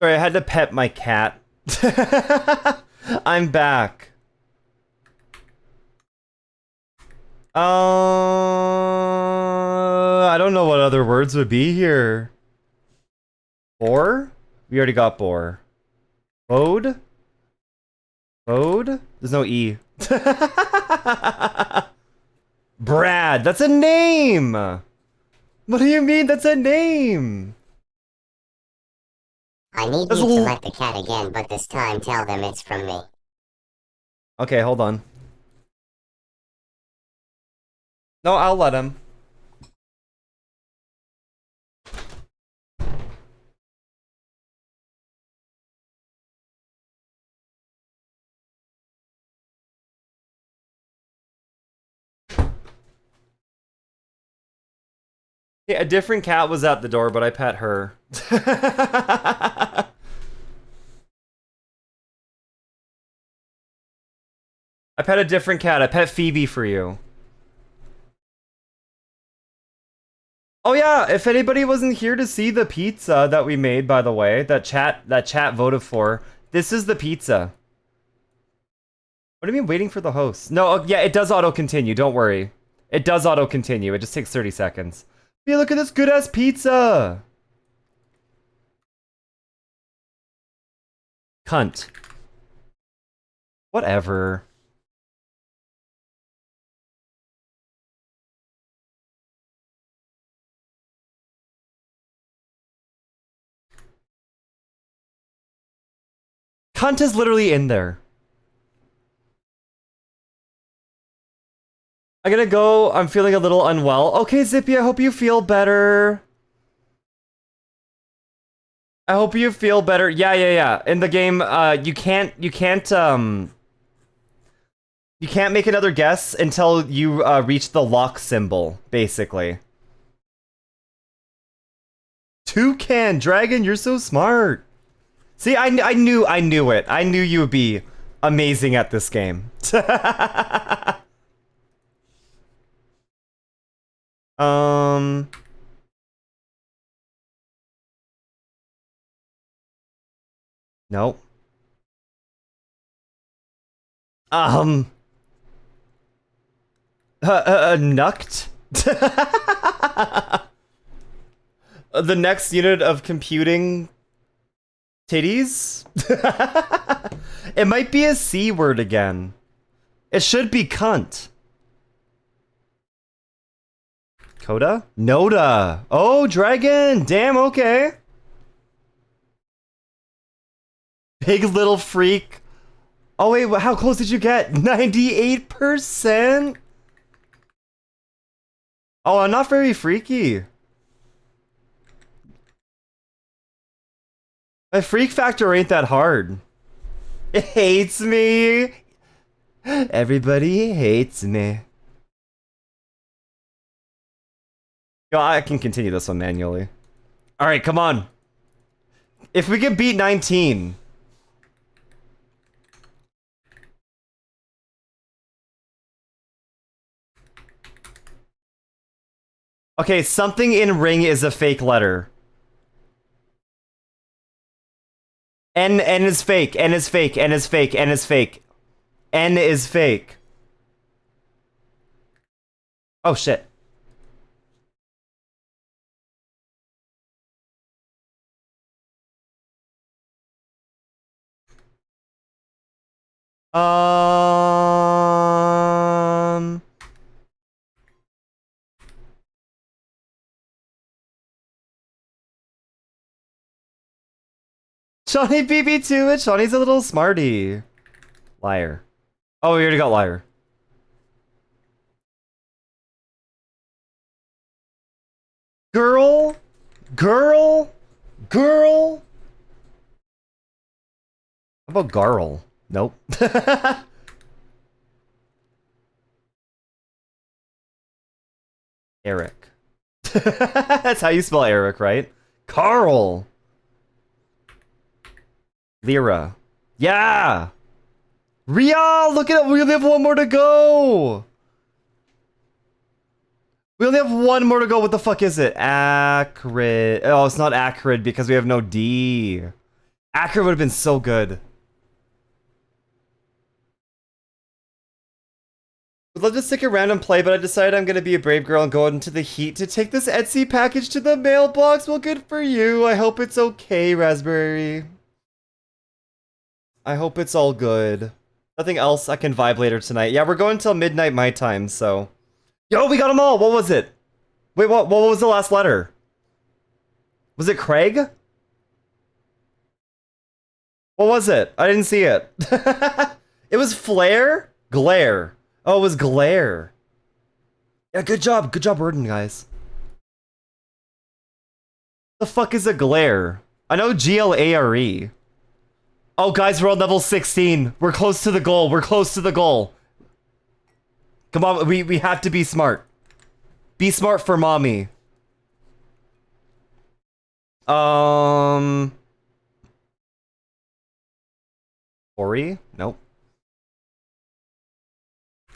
Sorry, I had to pet my cat. I'm back. I don't know what other words would be here. Boar? We already got boar. Bode? Bode? There's no E. Brad, that's a name! What do you mean that's a name? I need you to let the cat again, but this time tell them it's from me. Okay, hold on. No, I'll let him. Yeah, a different cat was at the door, but I pet her. I pet a different cat. I pet Phoebe for you. Oh yeah, if anybody wasn't here to see the pizza that we made, by the way, that chat voted for, this is the pizza. What do you mean waiting for the host? No, yeah, it does auto-continue, don't worry. It does auto-continue, it just takes 30 seconds. Hey, look at this good-ass pizza! Cunt. Whatever. Cunt is literally in there. I gotta go. I'm feeling a little unwell. Okay, Zippy, I hope you feel better. I hope you feel better. Yeah. In the game, you can't make another guess until you reach the lock symbol, basically. Toucan, Dragon, you're so smart. See, I knew it. I knew you would be amazing at this game. Nope. Nucked? The next unit of computing titties? It might be a C word again. It should be cunt. Coda? Noda. Oh, dragon. Damn, okay. Big little freak. Oh, wait, how close did you get? 98%? Oh, I'm not very freaky. My freak factor ain't that hard. It hates me. Everybody hates me. Yo, I can continue this one manually. Alright, come on. If we can beat 19. Okay, something in ring is a fake letter. N is fake, N is fake, N is fake, N is fake. N is fake. Oh shit. Shawnee BB2 it. Shawnee's a little smarty. Liar. Oh, we already got liar. Girl. Girl. Girl. How about Garl? Nope. Eric. That's how you spell Eric, right? Carl. Lyra. Yeah! Rial! Look at it! We only have one more to go! We only have one more to go. What the fuck is it? Acrid. Oh, it's not acrid because we have no D. Acker would have been so good. Would love to stick around and play, but I decided I'm gonna be a brave girl and go out into the heat to take this Etsy package to the mailbox. Well, good for you. I hope it's okay, Raspberry. I hope it's all good. Nothing else. I can vibe later tonight. Yeah, we're going till midnight my time, so. Yo, we got them all. What was it? Wait, what was the last letter? Was it Craig? What was it? I didn't see it. It was Flare? Glare. Oh, it was Glare. Yeah, good job. Good job wording, guys. The fuck is a glare? I know Glare. Oh, guys, we're on level 16. We're close to the goal. We're close to the goal. Come on, we have to be smart. Be smart for mommy. Ori? Nope.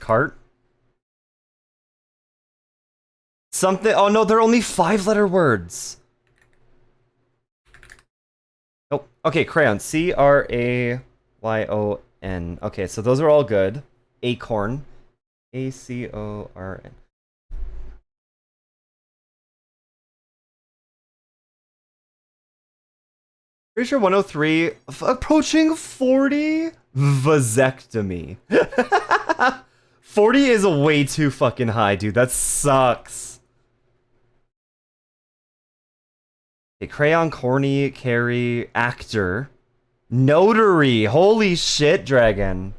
Cart? Something. Oh no, they're only 5-letter words. Nope. Okay, crayon. C-R-A-Y-O-N. Okay, so those are all good. Acorn. A-C-O-R-N. Pretty sure 103. Approaching 40? Vasectomy. 40 is way too fucking high, dude. That sucks. Okay, crayon, corny, carry, actor, notary. Holy shit, Dragon.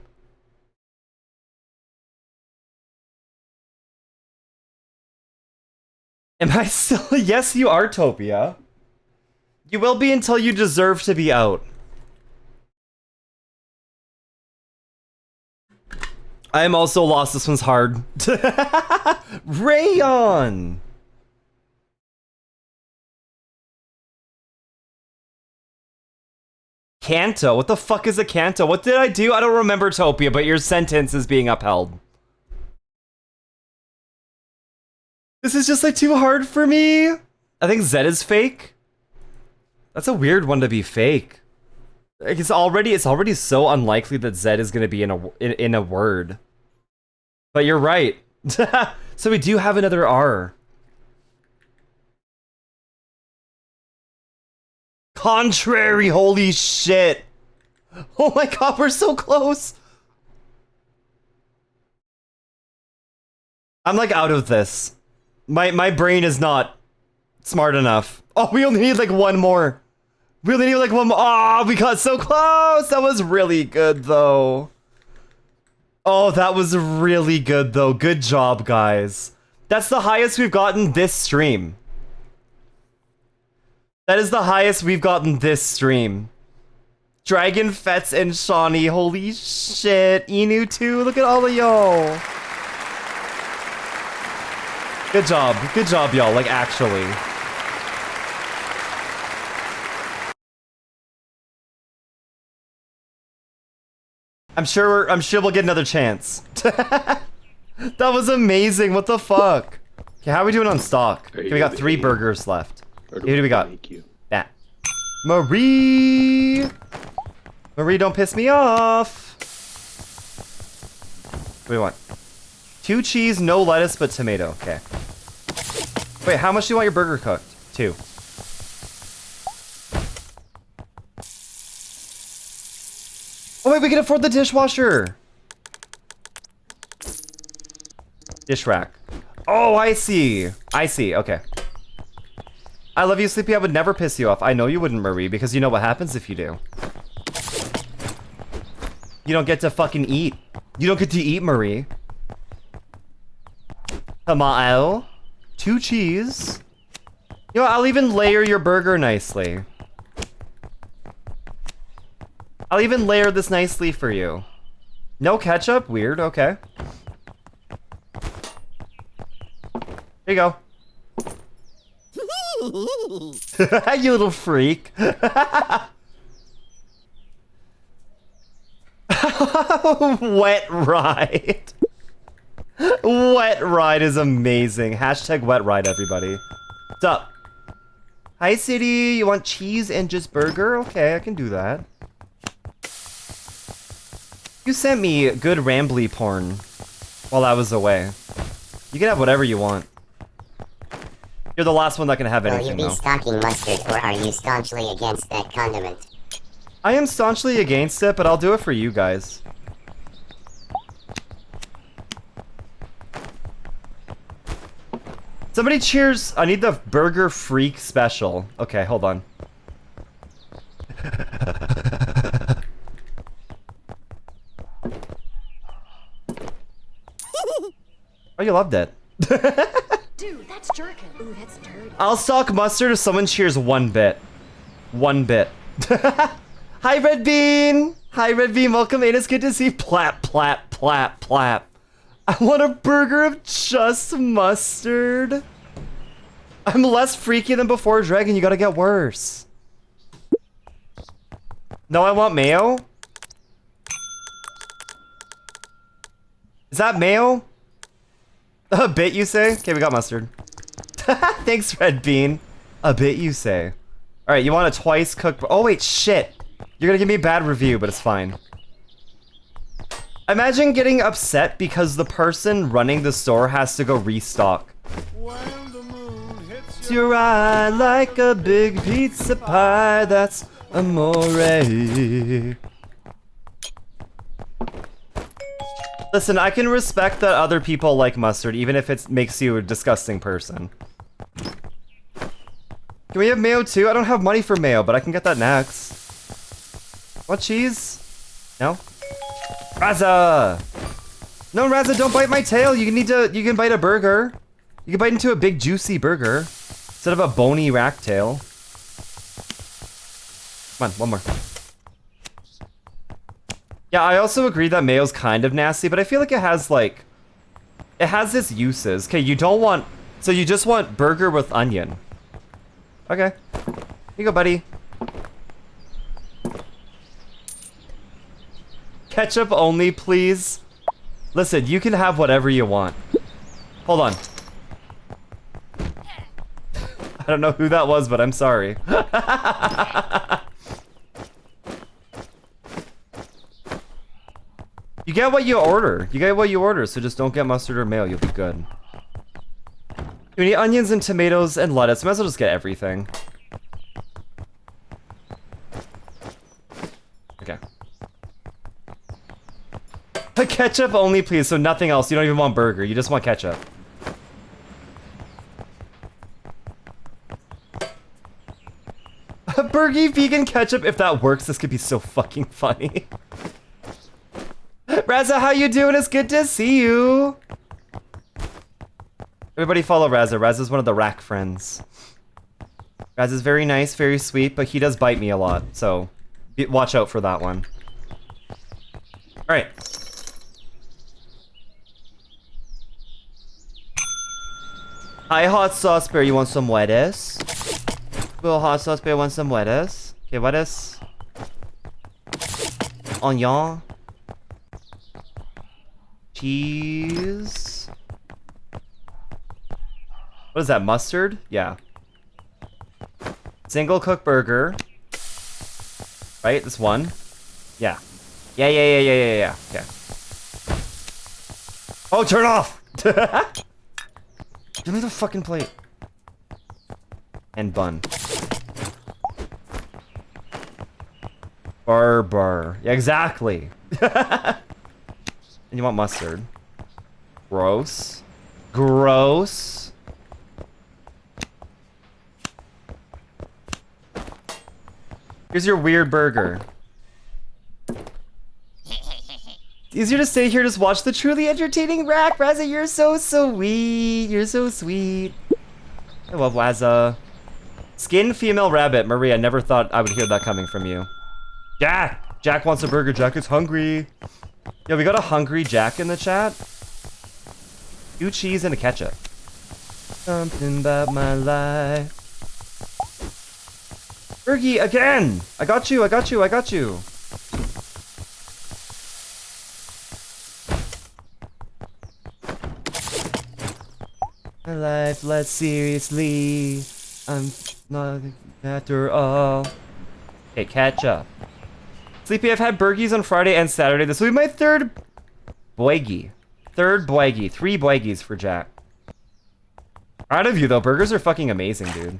Am I still? Yes, you are, Topia. You will be until you deserve to be out. I am also lost. This one's hard. Rayon. Canto. What the fuck is a canto? What did I do? I don't remember, Topia, but your sentence is being upheld. This is just like too hard for me. I think Z is fake. That's a weird one to be fake. Like, it's already so unlikely that Z is gonna be in a word. But you're right. So we do have another R. Contrary, holy shit. Oh my god, we're so close. I'm like out of this. My brain is not smart enough. Oh, we only need like one more. We only need like one more. Oh, we got so close. That was really good though. Oh, that was really good though. Good job, guys. That's the highest we've gotten this stream. That is the highest we've gotten this stream. Dragon, Fets, and Shawnee. Holy shit. Inu too. Look at all of y'all. Good job. Good job, y'all. Like, actually. I'm sure we'll get another chance. That was amazing. What the fuck? Okay, how are we doing on stock? Okay, we got 3 burgers left. Who do we got? That. Marie! Marie, don't piss me off. What do you want? 2 cheese, no lettuce, but tomato. Okay. Wait, how much do you want your burger cooked? 2. Oh wait, we can afford the dishwasher. Dish rack. Oh, I see. I see. Okay. I love you, Sleepy. I would never piss you off. I know you wouldn't, Marie, because you know what happens if you do. You don't get to fucking eat. You don't get to eat, Marie. Tomato. 2 cheese. You know, I'll even layer your burger nicely. I'll even layer this nicely for you. No ketchup? Weird, okay. There you go. You little freak. Wet ride. Wet ride is amazing. Hashtag wet ride, everybody. What's up? Hi, City. You want cheese and just burger? Okay, I can do that. You sent me good rambly porn while I was away. You can have whatever you want. You're the last one that can have anything, Will you though. be stocking mustard, or are you staunchly against that condiment? I am staunchly against it, but I'll do it for you guys. Somebody cheers. I need the Burger Freak special. Okay, hold on. Oh, you loved it. Dude, that's jerkin. Ooh, that's dirty. I'll stock mustard if someone cheers 1 bit. 1 bit. Hi, Red Bean. Hi, Red Bean. Welcome in. It's good to see. Plap, plap, plap, plap. I want a burger of just mustard. I'm less freaky than before, Dragon. You gotta get worse. No, I want mayo. Is that mayo? A bit, you say? Okay, we got mustard. Thanks, Red Bean. A bit, you say. Alright, you want a twice cooked... Oh, wait, shit. You're gonna give me a bad review, but it's fine. Imagine getting upset because the person running the store has to go restock. It's your eye like a big pizza pie, that's amore. Listen, I can respect that other people like mustard, even if it makes you a disgusting person. Can we have mayo too? I don't have money for mayo, but I can get that next. What cheese? No? Raza! No, Raza, don't bite my tail. You can bite a burger. You can bite into a big juicy burger instead of a bony rack tail. Come on, one more. Yeah, I also agree that mayo's kind of nasty, but I feel like it has its uses. Okay, you don't want, so you just want burger with onion. Okay. Here you go, buddy. Ketchup only, please. Listen, you can have whatever you want. Hold on. I don't know who that was, but I'm sorry. You get what you order. You get what you order, so just don't get mustard or mayo. You'll be good. You need onions and tomatoes and lettuce. Might as well just get everything. Okay. Ketchup only, please. So nothing else. You don't even want burger. You just want ketchup. Burgie vegan ketchup. If that works, this could be so fucking funny. Raza, how you doing? It's good to see you. Everybody follow Raza. Raza's one of the rack friends. Raza's very nice, very sweet, but he does bite me a lot, so watch out for that one. Alright. Hi, Hot Sauce Bear. You want some lettuce? Will Hot Sauce Bear want some lettuce? Okay, lettuce. Onion. Cheese. What is that, mustard? Yeah. Single cook burger. Right, this one. Yeah. Yeah. Okay. Oh, turn off! Give me the fucking plate. And bun. Bar. Yeah, exactly. And you want mustard. Gross. Gross. Here's your weird burger. It's easier to stay here, just watch the truly entertaining rack. Raza, you're so sweet. You're so sweet. I love Raza. Skin female rabbit. Maria, never thought I would hear that coming from you. Jack! Jack wants a burger. Jack is hungry. Yeah, we got a hungry Jack in the chat. 2 cheese and a ketchup. Something about my life. Fergie, again! I got you. My life less seriously. I'm not after all. Okay, catch up. Sleepy, I've had burgies on Friday and Saturday. This will be my third boigie. Third boigie. 3 boigies for Jack. Proud of you though. Burgers are fucking amazing, dude.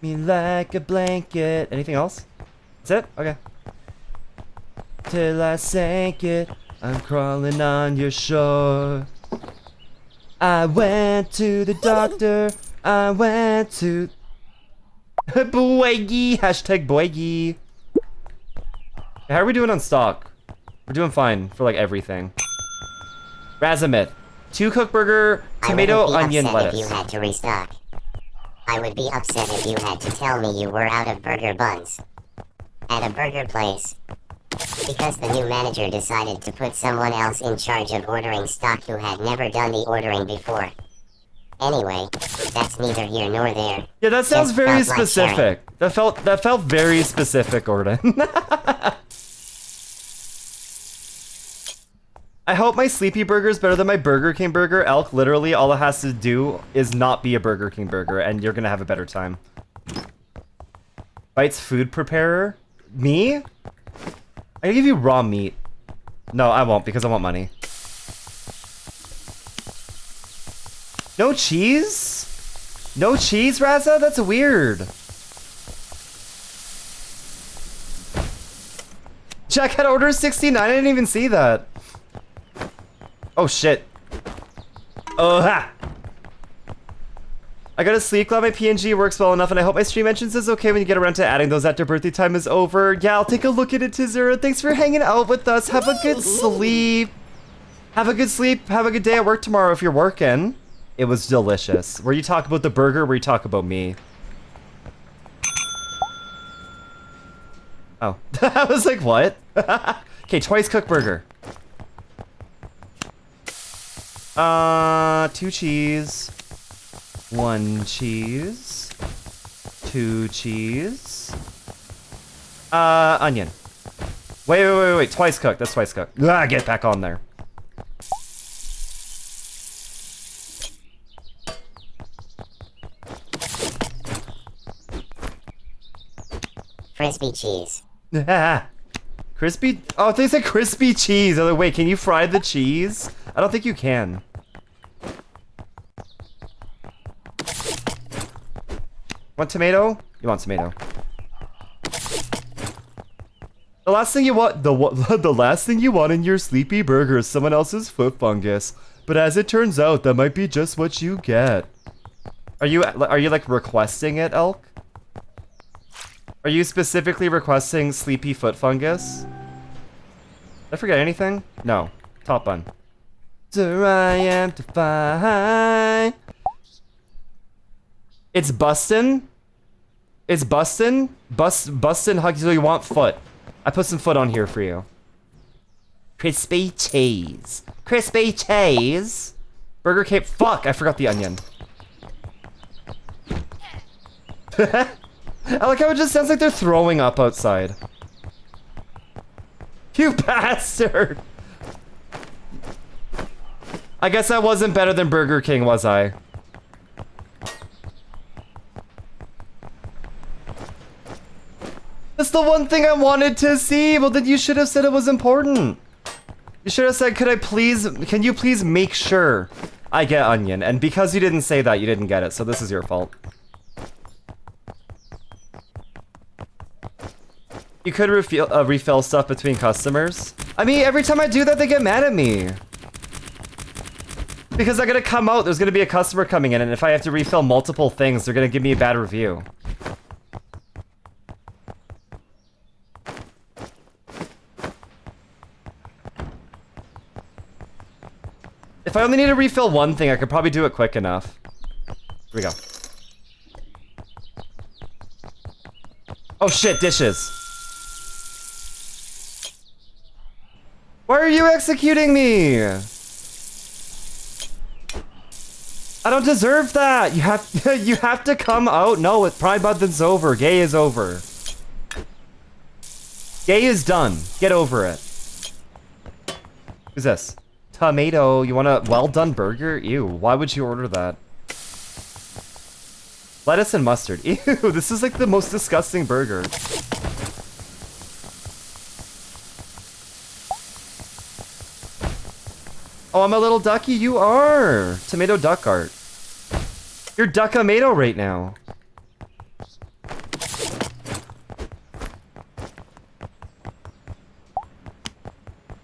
Me like a blanket. Anything else? That's it? Okay. Till I sank it, I'm crawling on your shore. I went to the doctor. I went to boigie. Hashtag boigie. How are we doing on stock? We're doing fine for like everything. Razamith. 2 cooked burger, tomato, onion, lettuce. If you had to restock. I would be upset if you had to tell me you were out of burger buns at a burger place because the new manager decided to put someone else in charge of ordering stock who had never done the ordering before. Anyway, that's neither here nor there. Yeah, that sounds Just very felt like specific. That felt very specific, Gordon. I hope my Sleepy Burger is better than my Burger King burger. Elk, literally, all it has to do is not be a Burger King burger, and you're gonna have a better time. Bites food preparer? Me? I give you raw meat. No, I won't, because I want money. No cheese? No cheese, Raza? That's weird. Jack had order 69, I didn't even see that. Oh shit. Oh ha! I gotta sleep, glad my PNG works well enough, and I hope my stream entrance is okay when you get around to adding those after birthday time is over. Yeah, I'll take a look at it, Tizura. Thanks for hanging out with us. Have a good sleep. Have a good sleep. Have a good day at work tomorrow if you're working. It was delicious. Were you talking about the burger, or were you talking about me? Oh. I was like, what? Okay, twice cooked burger. 2 cheese. 1 cheese. 2 cheese. Onion. Wait. Twice cooked. That's twice cooked. Ah, get back on there. Crispy cheese. Crispy? Oh, they said crispy cheese. Oh, wait, can you fry the cheese? I don't think you can. Want tomato? You want tomato. The last thing you want, the last thing you want in your Sleepy Burger is someone else's foot fungus. But as it turns out, that might be just what you get. Are you like requesting it, Elk? Are you specifically requesting sleepy foot fungus? Did I forget anything? No. Top bun. So I am to find. It's bustin'. It's bustin'. Bustin' hug. So you want foot. I put some foot on here for you. Crispy cheese. Crispy cheese. Burger King. Fuck, I forgot the onion. I like how it just sounds like they're throwing up outside. You bastard! I guess I wasn't better than Burger King, was I? That's the one thing I wanted to see! Well, then you should have said it was important. You should have said, can you please make sure I get onion? And because you didn't say that, you didn't get it, so this is your fault. You could refill stuff between customers. I mean, every time I do that, they get mad at me. Because I'm gonna come out, there's gonna be a customer coming in, and if I have to refill multiple things, they're gonna give me a bad review. If I only need to refill one thing, I could probably do it quick enough. Here we go. Oh shit, dishes. Why are you executing me? I don't deserve that. You have to come out. No, it's Pride Month is over. Gay is over. Gay is done. Get over it. Who's this? Tomato. You want a well done burger? Ew. Why would you order that? Lettuce and mustard. Ew, this is like the most disgusting burger. Oh, I'm a little ducky? You are! Tomato duck art. You're duck-a-mato right now.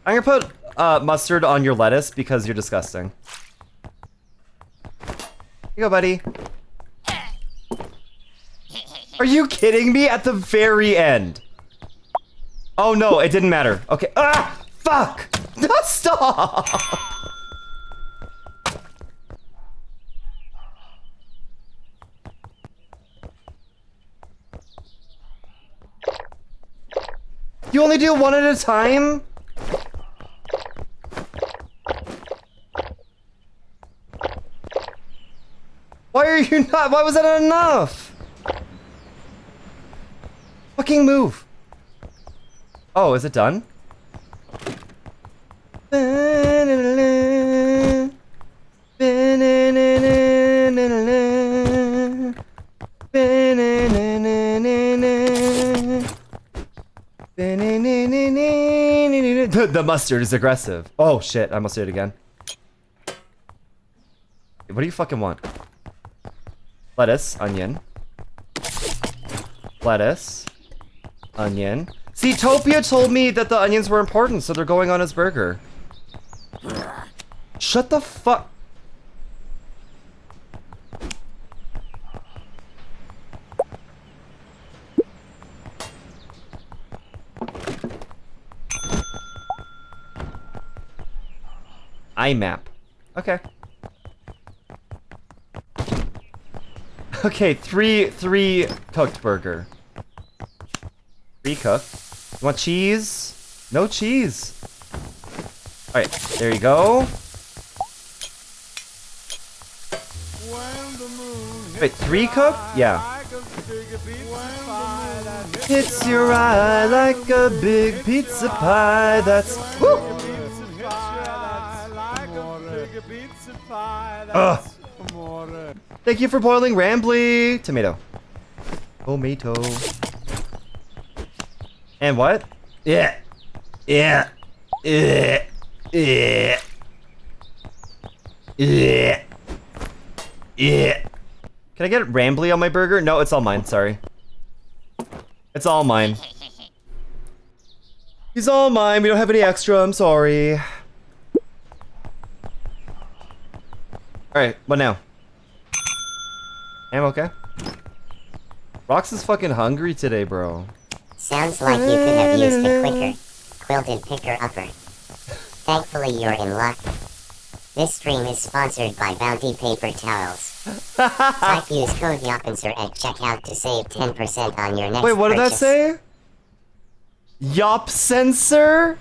I'm gonna put mustard on your lettuce because you're disgusting. Here you go, buddy. Are you kidding me? At the very end. Oh no, it didn't matter. Okay. Ah! Fuck! Stop! You only do one at a time? Why are you not? Why was that enough? Fucking move. Oh, is it done? The mustard is aggressive. Oh shit, I almost did it again. What do you fucking want? Lettuce, onion. Lettuce, onion. See, Topia told me that the onions were important, so they're going on his burger. Shut the fuck. IMAP. Okay. Okay, three cooked burger. 3 cooked. You want cheese? No cheese. Alright, there you go. Wait, 3 cooked? Yeah. Hits your eye like a big pizza pie. That's. Woo! Ugh. Thank you for boiling Rambly. Tomato. Tomato. And what? Yeah. Yeah. Yeah. Yeah. Yeah. Yeah. Can I get Rambly on my burger? No, it's all mine. Sorry. It's all mine. He's all mine. We don't have any extra. I'm sorry. Alright, what now? I'm okay. Rox is fucking hungry today, bro. Sounds like you could have used a quicker, quilted picker-upper. Thankfully, you're in luck. This stream is sponsored by Bounty Paper Towels. Type use code YOPPENSER at checkout to save 10% on your next Wait, what did that purchase. say? Yop sensor?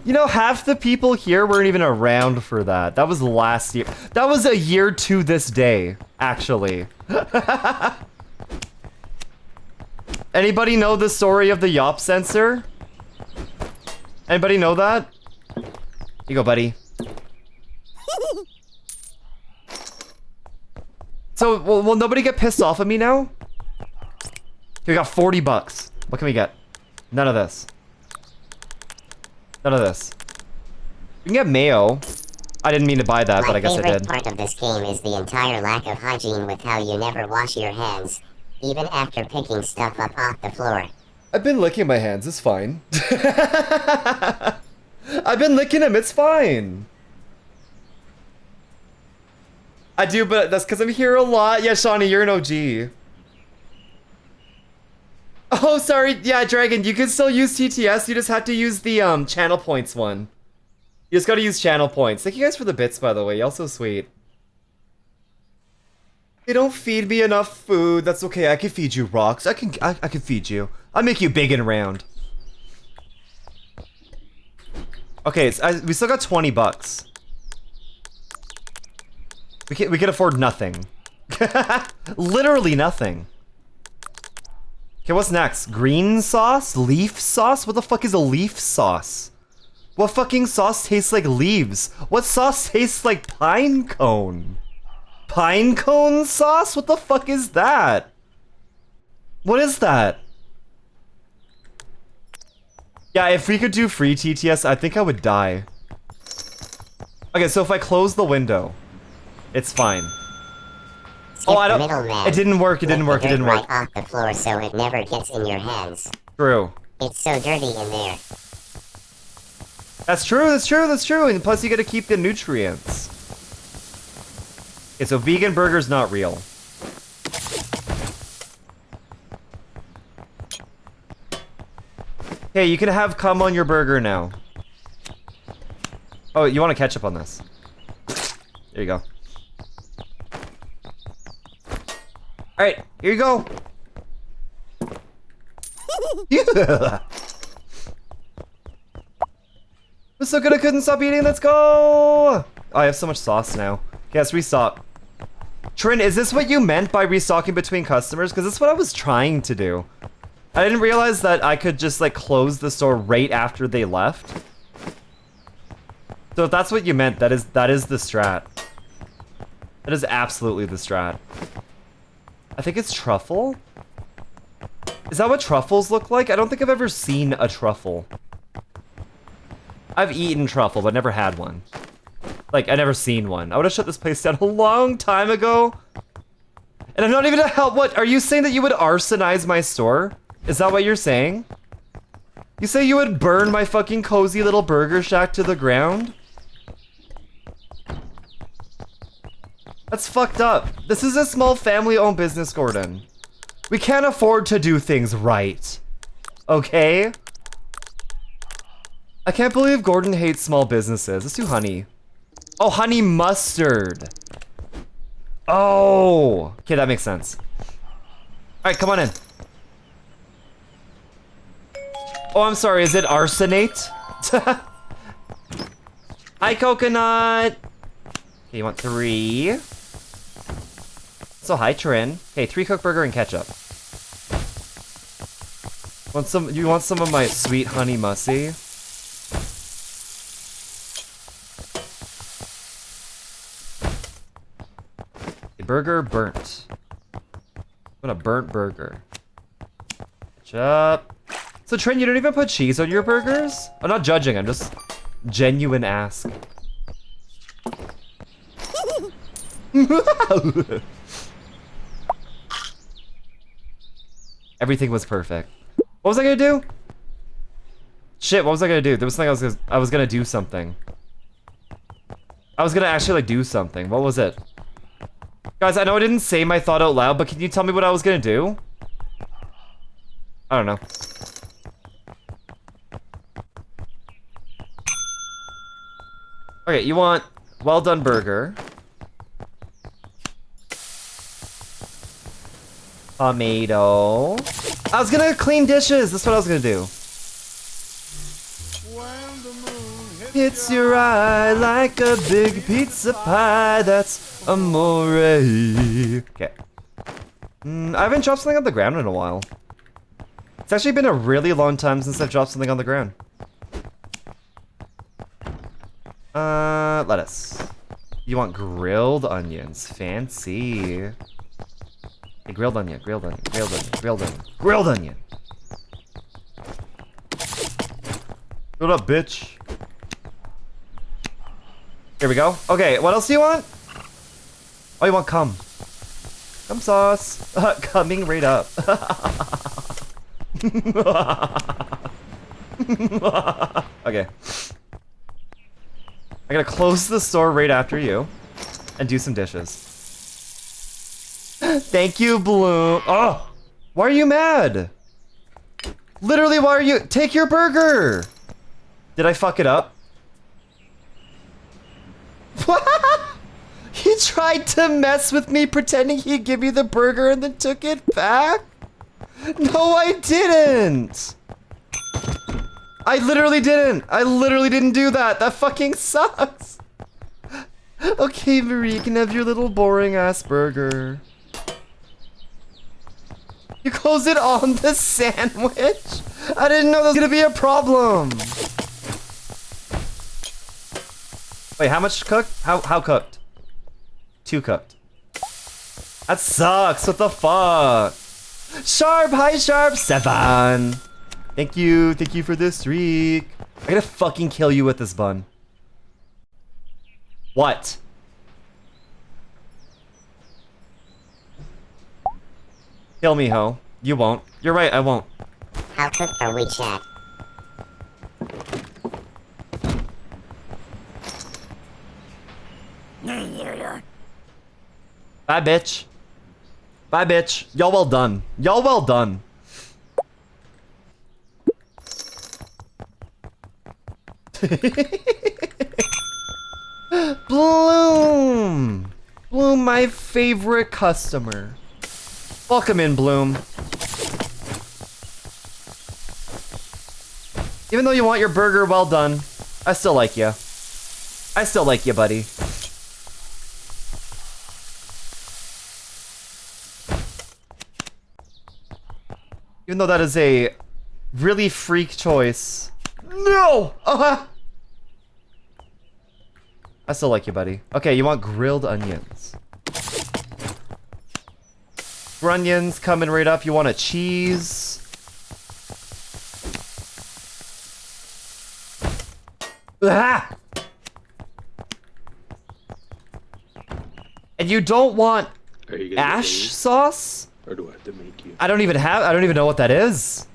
You know, half the people here weren't even around for that. That was last year. That was a year to this day, actually. Anybody know the story of the Yop sensor? Anybody know that? Here you go, buddy. So, will nobody get pissed off at me now? Here, we got 40 bucks. What can we get? None of this. None of this. We can get mayo. I didn't mean to buy that, but I guess I did. My favorite part of this game is the entire lack of hygiene with how you never wash your hands, even after picking stuff up off the floor. I've been licking my hands, it's fine. I've been licking them, it's fine. I do, but that's because I'm here a lot. Yeah, Shawnee, you're an OG. Oh, sorry. Yeah, Dragon, you can still use TTS. You just have to use the channel points one. You just gotta use channel points. Thank you guys for the bits, by the way. Y'all so sweet. They don't feed me enough food. That's okay. I can feed you, Rox. I can feed you. I'll make you big and round. Okay, we still got 20 bucks. We can afford nothing. Literally nothing. Okay, what's next? Green sauce? Leaf sauce? What the fuck is a leaf sauce? What fucking sauce tastes like leaves? What sauce tastes like pine cone? pine cone sauce? What the fuck is that? What is that? Yeah, if we could do free TTS, I think I would die. Okay, so if I close the window, it's fine. Oh, I don't. It didn't work. It didn't work. It didn't work. Right off the floor, so it never gets in your hands. True. It's so dirty in there. That's true. That's true. That's true. And plus, you got to keep the nutrients. Okay, so vegan burger's not real. Hey, you can have cum on your burger now. Oh, you want to ketchup on this? There you go. Alright, here you go. Yeah. It was so good I couldn't stop eating. Let's go. Oh, I have so much sauce now. Okay, let's restock. Trin, is this what you meant by restocking between customers? Because that's what I was trying to do. I didn't realize that I could just like close the store right after they left. So if that's what you meant, that is the strat. That is absolutely the strat. I think it's truffle. Is that what truffles look like? I don't think I've ever seen a truffle. I've eaten truffle, but never had one. Like, I never seen one. I would have shut this place down a long time ago. And I'm not even a help. What? Are you saying that you would arsonize my store? Is that what you're saying? You say you would burn my fucking cozy little burger shack to the ground? That's fucked up. This is a small family-owned business, Gordon. We can't afford to do things right. Okay? I can't believe Gordon hates small businesses. Let's do honey. Oh, honey mustard. Oh. Okay, that makes sense. Alright, come on in. Oh, I'm sorry. Is it arsenate? Hi, coconut. Okay, you want 3. So hi, Trin. Okay, 3 cooked burger and ketchup. You want some of my sweet honey mussy? A burger burnt. What a burnt burger. Ketchup. So Trin, you don't even put cheese on your burgers? I'm not judging, I'm just genuine ask. Everything was perfect. What was I gonna do? Shit, what was I gonna do? There was something I was gonna do something. I was gonna actually like do something. What was it? Guys, I know I didn't say my thought out loud, but can you tell me what I was gonna do? I don't know. Okay, you want well done burger. Tomato. I was gonna clean dishes. That's what I was gonna do. Hits your eye like a big pizza pie. That's amore. Okay. I haven't dropped something on the ground in a while. It's actually been a really long time since I've dropped something on the ground. Lettuce. You want grilled onions. Fancy. Hey, grilled onion, grilled onion, grilled onion, grilled onion, grilled onion. What up, bitch? Here we go. Okay, what else do you want? Oh, you want cum. Cum sauce. Coming right up. Okay. I gotta close the store right after you and do some dishes. Thank you, Bloom. Oh, why are you mad? Literally, why are you? Take your burger. Did I fuck it up? What? He tried to mess with me pretending he'd give me the burger and then took it back? No, I didn't. I literally didn't. I literally didn't do that. That fucking sucks. Okay, Marie, you can have your little boring ass burger. You closed it on the sandwich? I didn't know that was gonna be a problem. Wait, how much cooked? How cooked? 2 cooked. That sucks. What the fuck? Sharp, hi Sharp 7. Thank you for this streak. I gotta fucking kill you with this bun. What? Kill me, ho. You won't. You're right, I won't. How cooked are we, chat? Bye, bitch. Bye, bitch. Y'all well done. Y'all well done. Bloom! Bloom, my favorite customer. Welcome in, Bloom. Even though you want your burger well done, I still like you. I still like you, buddy. Even though that is a really freak choice. No! I still like you, buddy. Okay, you want grilled onions. Grunions coming right up. You want a cheese. Ah! And you don't want ash sauce? Or do I have to make you? I don't even know what that is.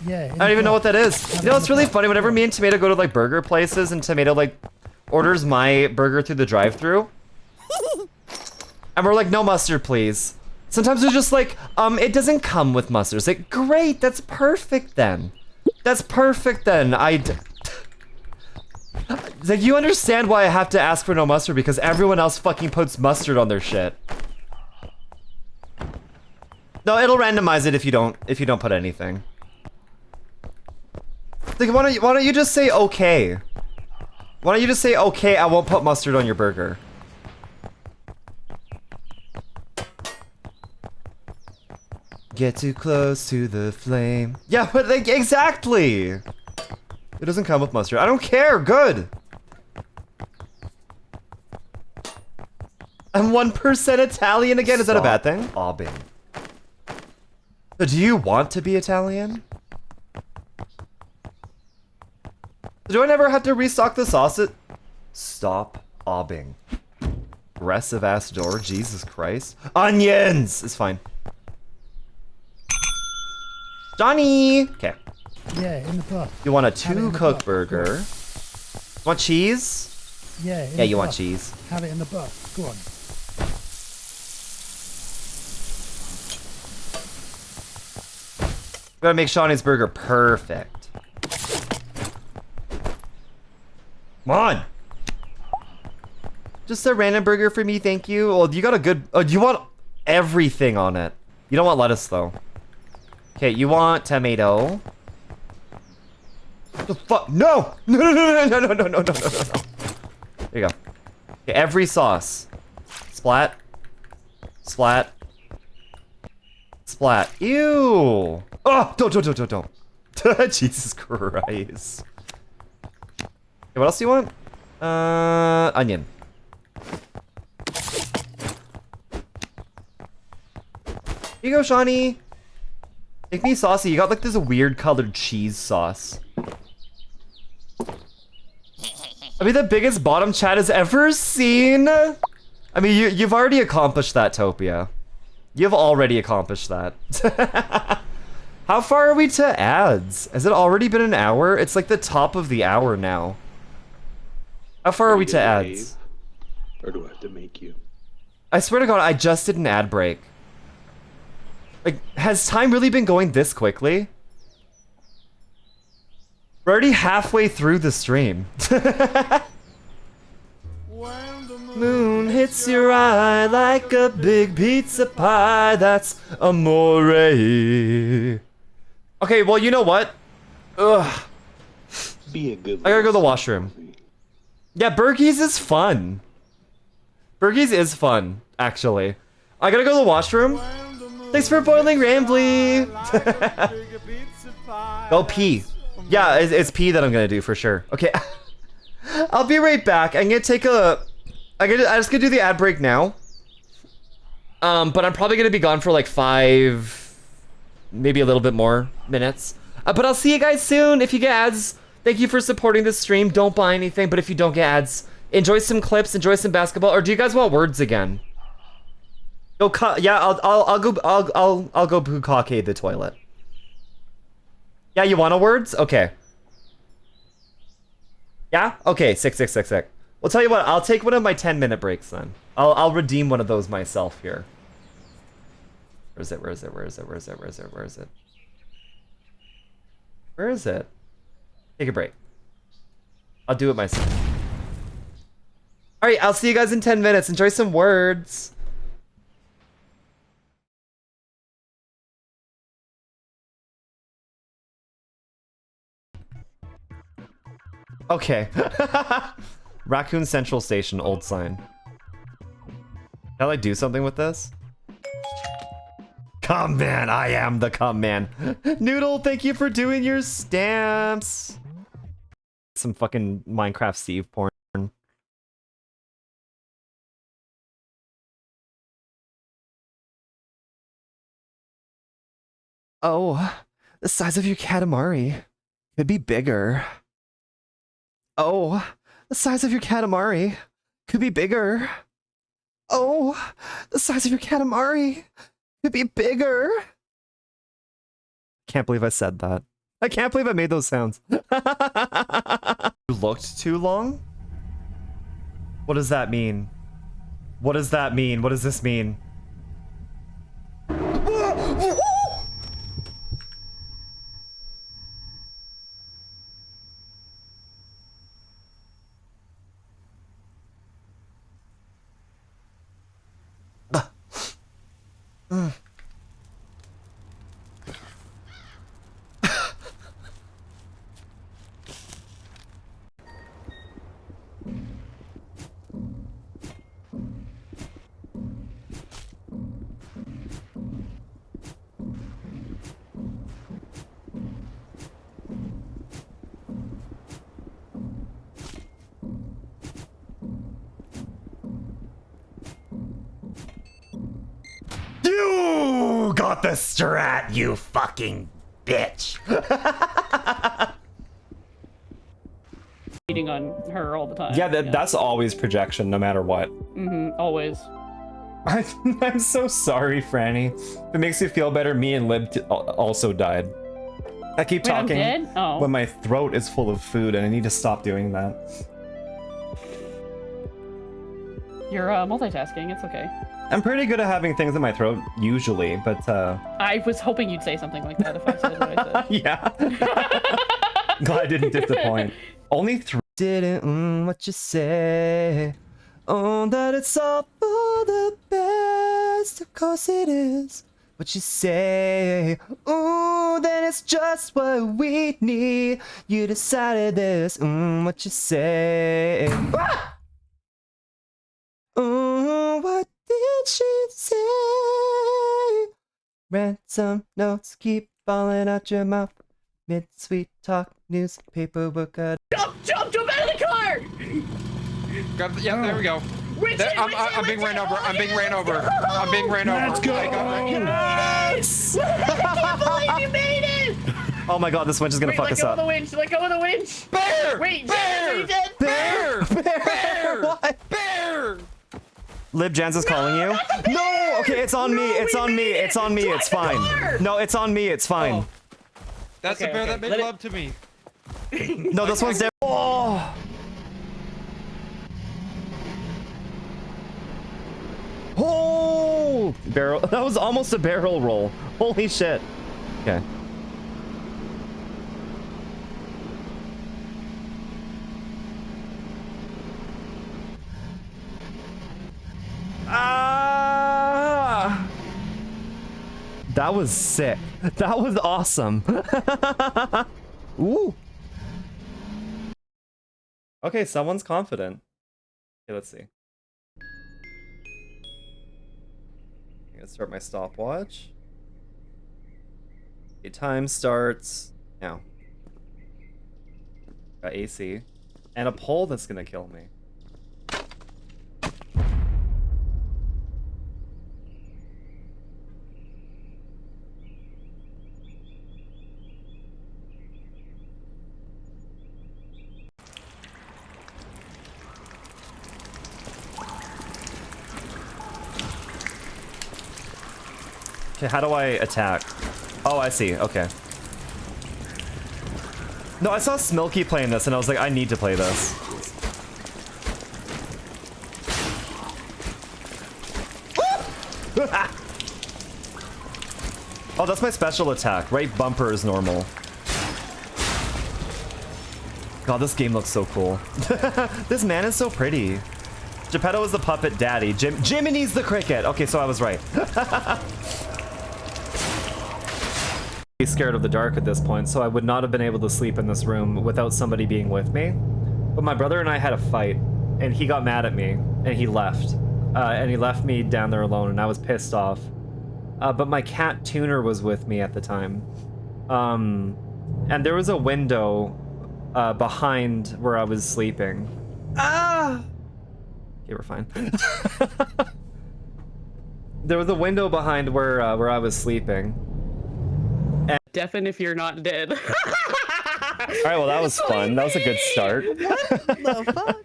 Yeah. I don't even know what that is. You know, it's really funny. Whenever me and Tomato go to like burger places and Tomato like orders my burger through the drive-thru, and we're like, no mustard, please. Sometimes they're just like, it doesn't come with mustard. It's like, great, that's perfect then. That's perfect then. It's like, you understand why I have to ask for no mustard because everyone else fucking puts mustard on their shit. No, it'll randomize it if you don't put anything. Like, why don't you just say okay? Why don't you just say okay, I won't put mustard on your burger. Get too close to the flame. Yeah, but like, exactly! It doesn't come with mustard. I don't care, good! I'm 1% Italian again, is that a bad thing? Obbing. So do you want to be Italian? Do I never have to restock the sauce? Stop obbing. Aggressive ass door, Jesus Christ. Onions! It's fine. Johnny! Okay. Yeah, in the butt. You want a 2-cook burger. Want cheese? Yeah, yeah, you want cheese. Have it in the butt. Go on. We gotta make Shawnee's burger perfect. Come on! Just a random burger for me, thank you. Well, you got a good... Oh, you want everything on it. You don't want lettuce, though. Okay, you want tomato. What the fuck? No! No, no, no, no, no, no, no, no, no, no, no. There you go. Okay, every sauce. Splat. Splat. Splat. Ew! Oh! Don't. Jesus Christ. Okay, what else do you want? Onion. Here you go, Shawnee. Make me saucy. You got like this weird colored cheese sauce. I mean, the biggest bottom chat has ever seen. I mean, you've already accomplished that, Topia. You've already accomplished that. How far are we to ads? Has it already been an hour? It's like the top of the hour now. How far are we to ads? Or do I have to make you? I swear to God, I just did an ad break. Like, has time really been going this quickly? We're already halfway through the stream. Moon hits your eye like a big pizza pie. That's amore. Okay, well, you know what? Ugh. Be a good. I gotta go to the washroom. Yeah, Burgies is fun. Burgies is fun, actually. I gotta go to the washroom. Thanks for boiling, Rambly. Go pee. Yeah, it's pee that I'm gonna do for sure. Okay, I'll be right back. I'm gonna take a. I'm just gonna do the ad break now. But I'm probably gonna be gone for like 5, maybe a little bit more minutes. But I'll see you guys soon. If you get ads, thank you for supporting the stream. Don't buy anything, but if you don't get ads, enjoy some clips, enjoy some basketball. Or do you guys want words again? Go, yeah, I'll go bukkake the toilet. Yeah, you want a words? Okay. Yeah? Okay, sick. Well, tell you what, I'll take one of my 10-minute breaks then. I'll redeem one of those myself here. Where is it? Take a break. I'll do it myself. Alright, I'll see you guys in 10 minutes. Enjoy some words. Okay. Raccoon Central Station, old sign. Can I like do something with this? Come man, I am the come man. Noodle, thank you for doing your stamps. Some fucking Minecraft Steve porn. Oh, the size of your Katamari could be bigger. Oh, the size of your Katamari could be bigger. Oh, the size of your Katamari could be bigger. Can't believe I said that. I can't believe I made those sounds. You looked too long? What does that mean? What does that mean? What does this mean? You got the strat, you fucking bitch. Cheating on her all the time. Yeah, that's always projection, no matter what. Always. I'm so sorry, Franny. If it makes you feel better, me and Lib also died. I keep Wait, I'm talking dead? Oh. when my throat is full of food, and I need to stop doing that. You're multitasking, it's okay. I'm pretty good at having things in my throat, usually, but I was hoping you'd say something like that if I said what I said. yeah. Glad I didn't disappoint. Only 3 Didn't what you say. Oh, that it's all for the best. Of course it is. What you say. Ooh, then it's just what we need. You decided this. What you say. Ah! Ooh, what did she say? Ransom notes keep falling out your mouth. Mid-sweet talk, newspaper book. Jump out of the car! Yeah, there we go. I'm being ran over. I'm being ran over. Let's go! Yes! I can't believe you made it! Oh my god, this winch is gonna fuck us up. Let go of the winch! Bear! Wait, Bear! are you dead? Bear! Bear! What? Bear! Lib Jans is calling you? No! Okay, it's on me. It's on me. It's on me. It's fine. No, it's on me. It's fine. That's the bear that made love to me. No, this one's there. Oh! Oh! Barrel. That was almost a barrel roll. Holy shit. Okay. Ah! That was sick. That was awesome. Ooh. Okay, someone's confident. Okay, let's see. I'm gonna start my stopwatch. Okay, time starts now. Got AC. And a pole that's gonna kill me. Okay, how do I attack? Oh, I see. Okay. No, I saw Smilky playing this, and I was like, I need to play this. Oh, that's my special attack. Right bumper is normal. God, this game looks so cool. This man is so pretty. Geppetto is the puppet daddy. Jiminy's the cricket. Okay, so I was right. He's scared of the dark at this point, so I would not have been able to sleep in this room without somebody being with me. But my brother and I had a fight, and he got mad at me, and he left. And he left me down there alone, and I was pissed off. But my cat Tuner was with me at the time. And there was a window behind where I was sleeping. Ah! Okay, we're fine. There was a window behind where I was sleeping. Deafen if you're not dead. Alright, well that was fun. That was a good start. What the fuck?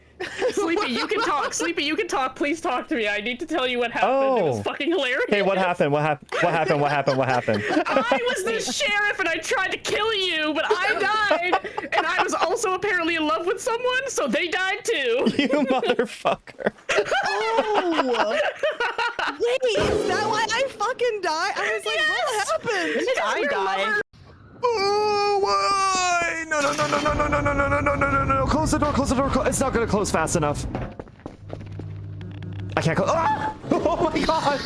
Sleepy, you can talk. Sleepy, you can talk. Please talk to me. I need to tell you what happened. It was fucking hilarious. Hey, what happened? What happened? What happened? What happened? What happened? I was the sheriff and I tried to kill you, but I died. And I was also apparently in love with someone, so they died too. You motherfucker. Oh! Wait, is that why I fucking died? I was like, what happened? When did I die? Oh, why? No, no, no, no, no, no, no, no, no, no, no, no, no. Close the door, close the door. It's not gonna close fast enough. I can't close. Ah! Oh my god!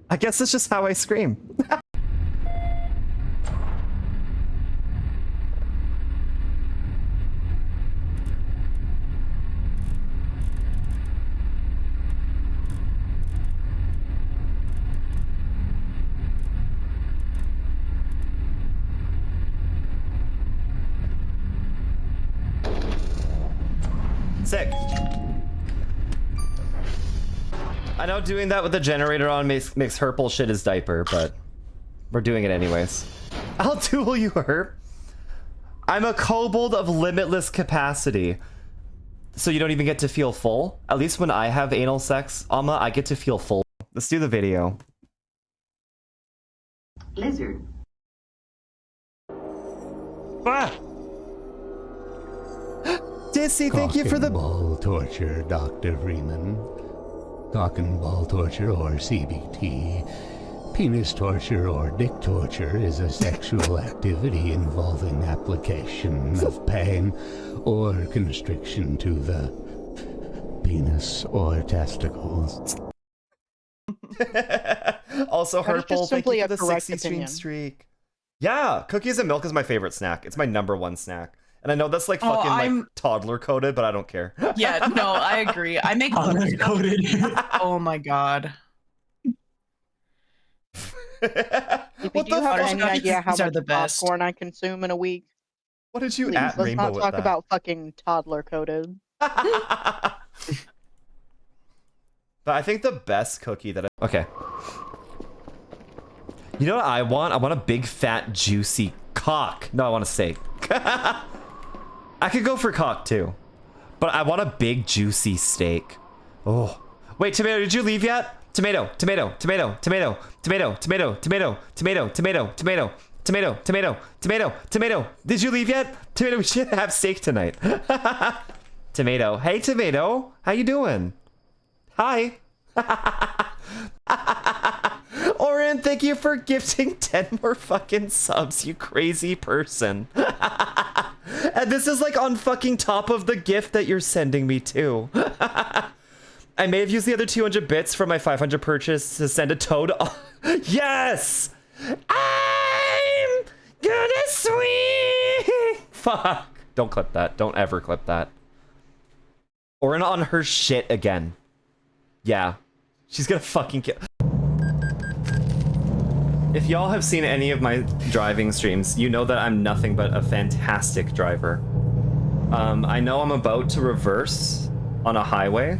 I guess it's just how I scream. Sick. I know doing that with the generator on makes Herpel shit his diaper, but we're doing it anyways. I'll duel you, Herp. I'm a kobold of limitless capacity. So you don't even get to feel full? At least when I have anal sex, Alma, I get to feel full. Let's do the video. Lizard. Ah! Dissy, thank you for the ball torture, Dr. Freeman. Cock and ball torture, or CBT. Penis torture or dick torture is a sexual activity involving application of pain or constriction to the penis or testicles. Also, That is Herpel, just thank simply you a for the correct 60 stream opinion. streak. Yeah, cookies and milk is my favorite snack. It's my #1 snack. And I know that's like fucking like toddler coded, but I don't care. Yeah, no, I agree. I make Toddler-coded. Oh my god. If you do have any idea how These are much the best. popcorn I consume in a week, what did you please, at let's Rainbow not with talk that? about fucking toddler coded. But I think the best cookie that I... Okay. You know what I want? I want a big, fat, juicy cock. No, I want a steak. I could go for cock, too. But I want a big, juicy steak. Oh. Wait, Tomato, did you leave yet? Tomato, tomato, tomato, tomato, tomato, tomato, tomato, tomato, tomato, tomato, tomato, tomato, tomato, tomato. Did you leave yet? Tomato, we should have steak tonight. Tomato. Hey, Tomato. How you doing? Hi. Oren, thank you for gifting 10 more fucking subs, you crazy person. And this is like on fucking top of the gift that you're sending me too. I may have used the other 200 bits from my 500 purchase to send a toad. Yes! I'm gonna swing! Fuck. Don't clip that. Don't ever clip that. Oren on her shit again. Yeah. She's gonna fucking kill. If y'all have seen any of my driving streams, you know that I'm nothing but a fantastic driver. I know I'm about to reverse on a highway.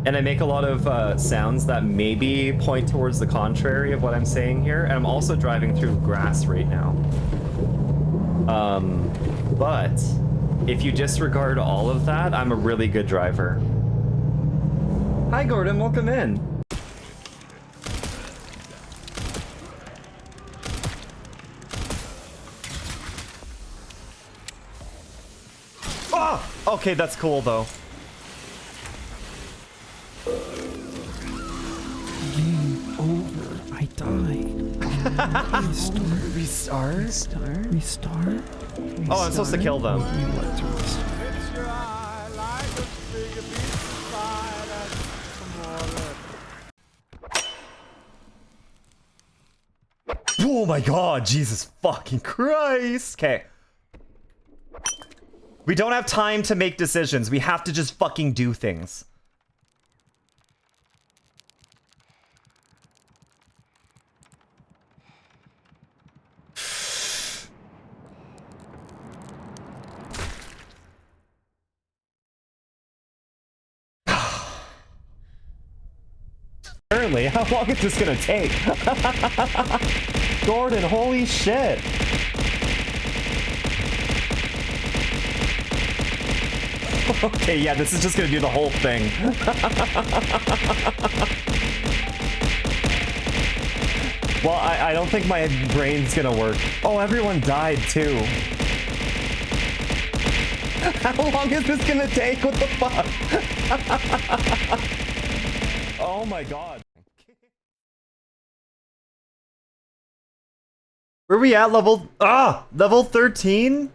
And I make a lot of sounds that maybe point towards the contrary of what I'm saying here. And I'm also driving through grass right now. But if you disregard all of that, I'm a really good driver. Hi, Gordon. Welcome in. Oh! Okay, that's cool, though. Game over. I died. Restart? Restart? Oh, I'm supposed to kill them. Oh my god, Jesus fucking Christ. Okay. We don't have time to make decisions. We have to just fucking do things. Apparently, how long is this gonna take? Gordon, holy shit. Okay, yeah, this is just gonna do the whole thing. Well, I don't think my brain's gonna work. Oh, everyone died too. How long is this gonna take? What the fuck? Oh my god. Where are we at? Level 13?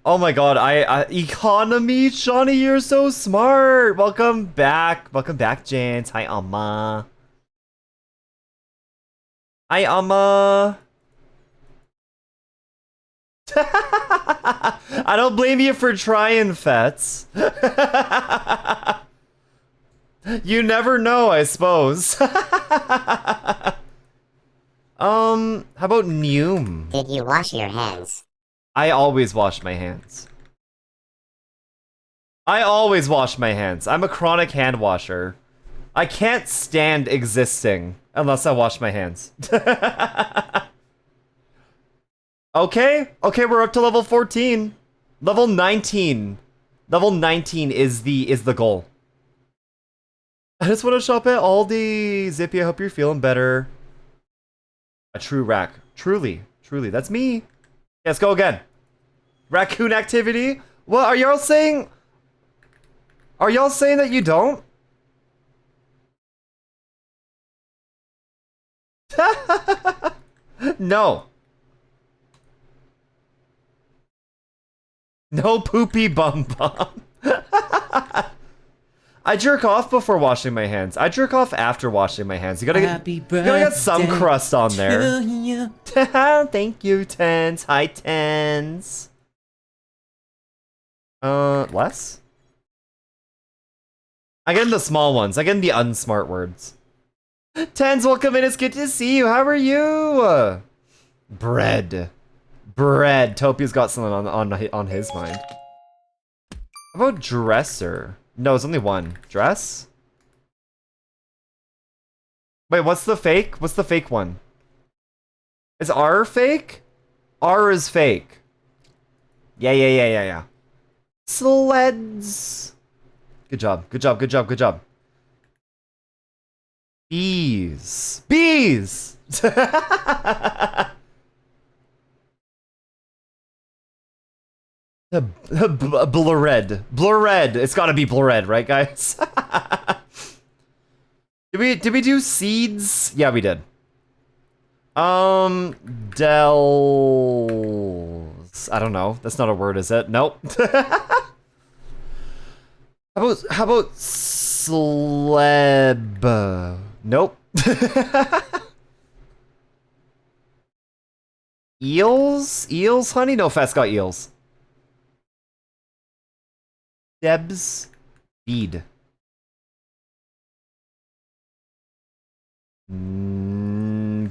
Oh my god, economy, Shawnee, you're so smart. Welcome back, gents. Hi, Amma. Hi, Amma. I don't blame you for trying, Fets. You never know, I suppose. How about Neum? Did you wash your hands? I always wash my hands. I always wash my hands. I'm a chronic hand washer. I can't stand existing unless I wash my hands. Okay, we're up to level 14. Level 19. Level 19 is the goal. I just want to shop at Aldi. Zippy, I hope you're feeling better. A true rack. Truly, that's me. Let's go again. Raccoon activity? What are y'all saying? Are y'all saying that you don't? No. No poopy bum bum. I jerk off before washing my hands. I jerk off after washing my hands. You gotta get some crust on there. Thank you, Tens. Hi, Tens. Less? I get in the small ones. I get in the unsmart words. Tens, welcome in. It's good to see you. How are you? Bread. Topia's got something on his mind. How about dresser? No, it's only one. Dress? Wait, what's the fake? What's the fake one? Is R fake? R is fake. Yeah. Sleds. Good job. Bees. Blurred. It's gotta be blurred, right, guys? Did we do seeds? Yeah, we did. Dells. I don't know. That's not a word, is it? Nope. How about sleb? Nope. Eels, honey? No, Fast got eels. Debs. Bead.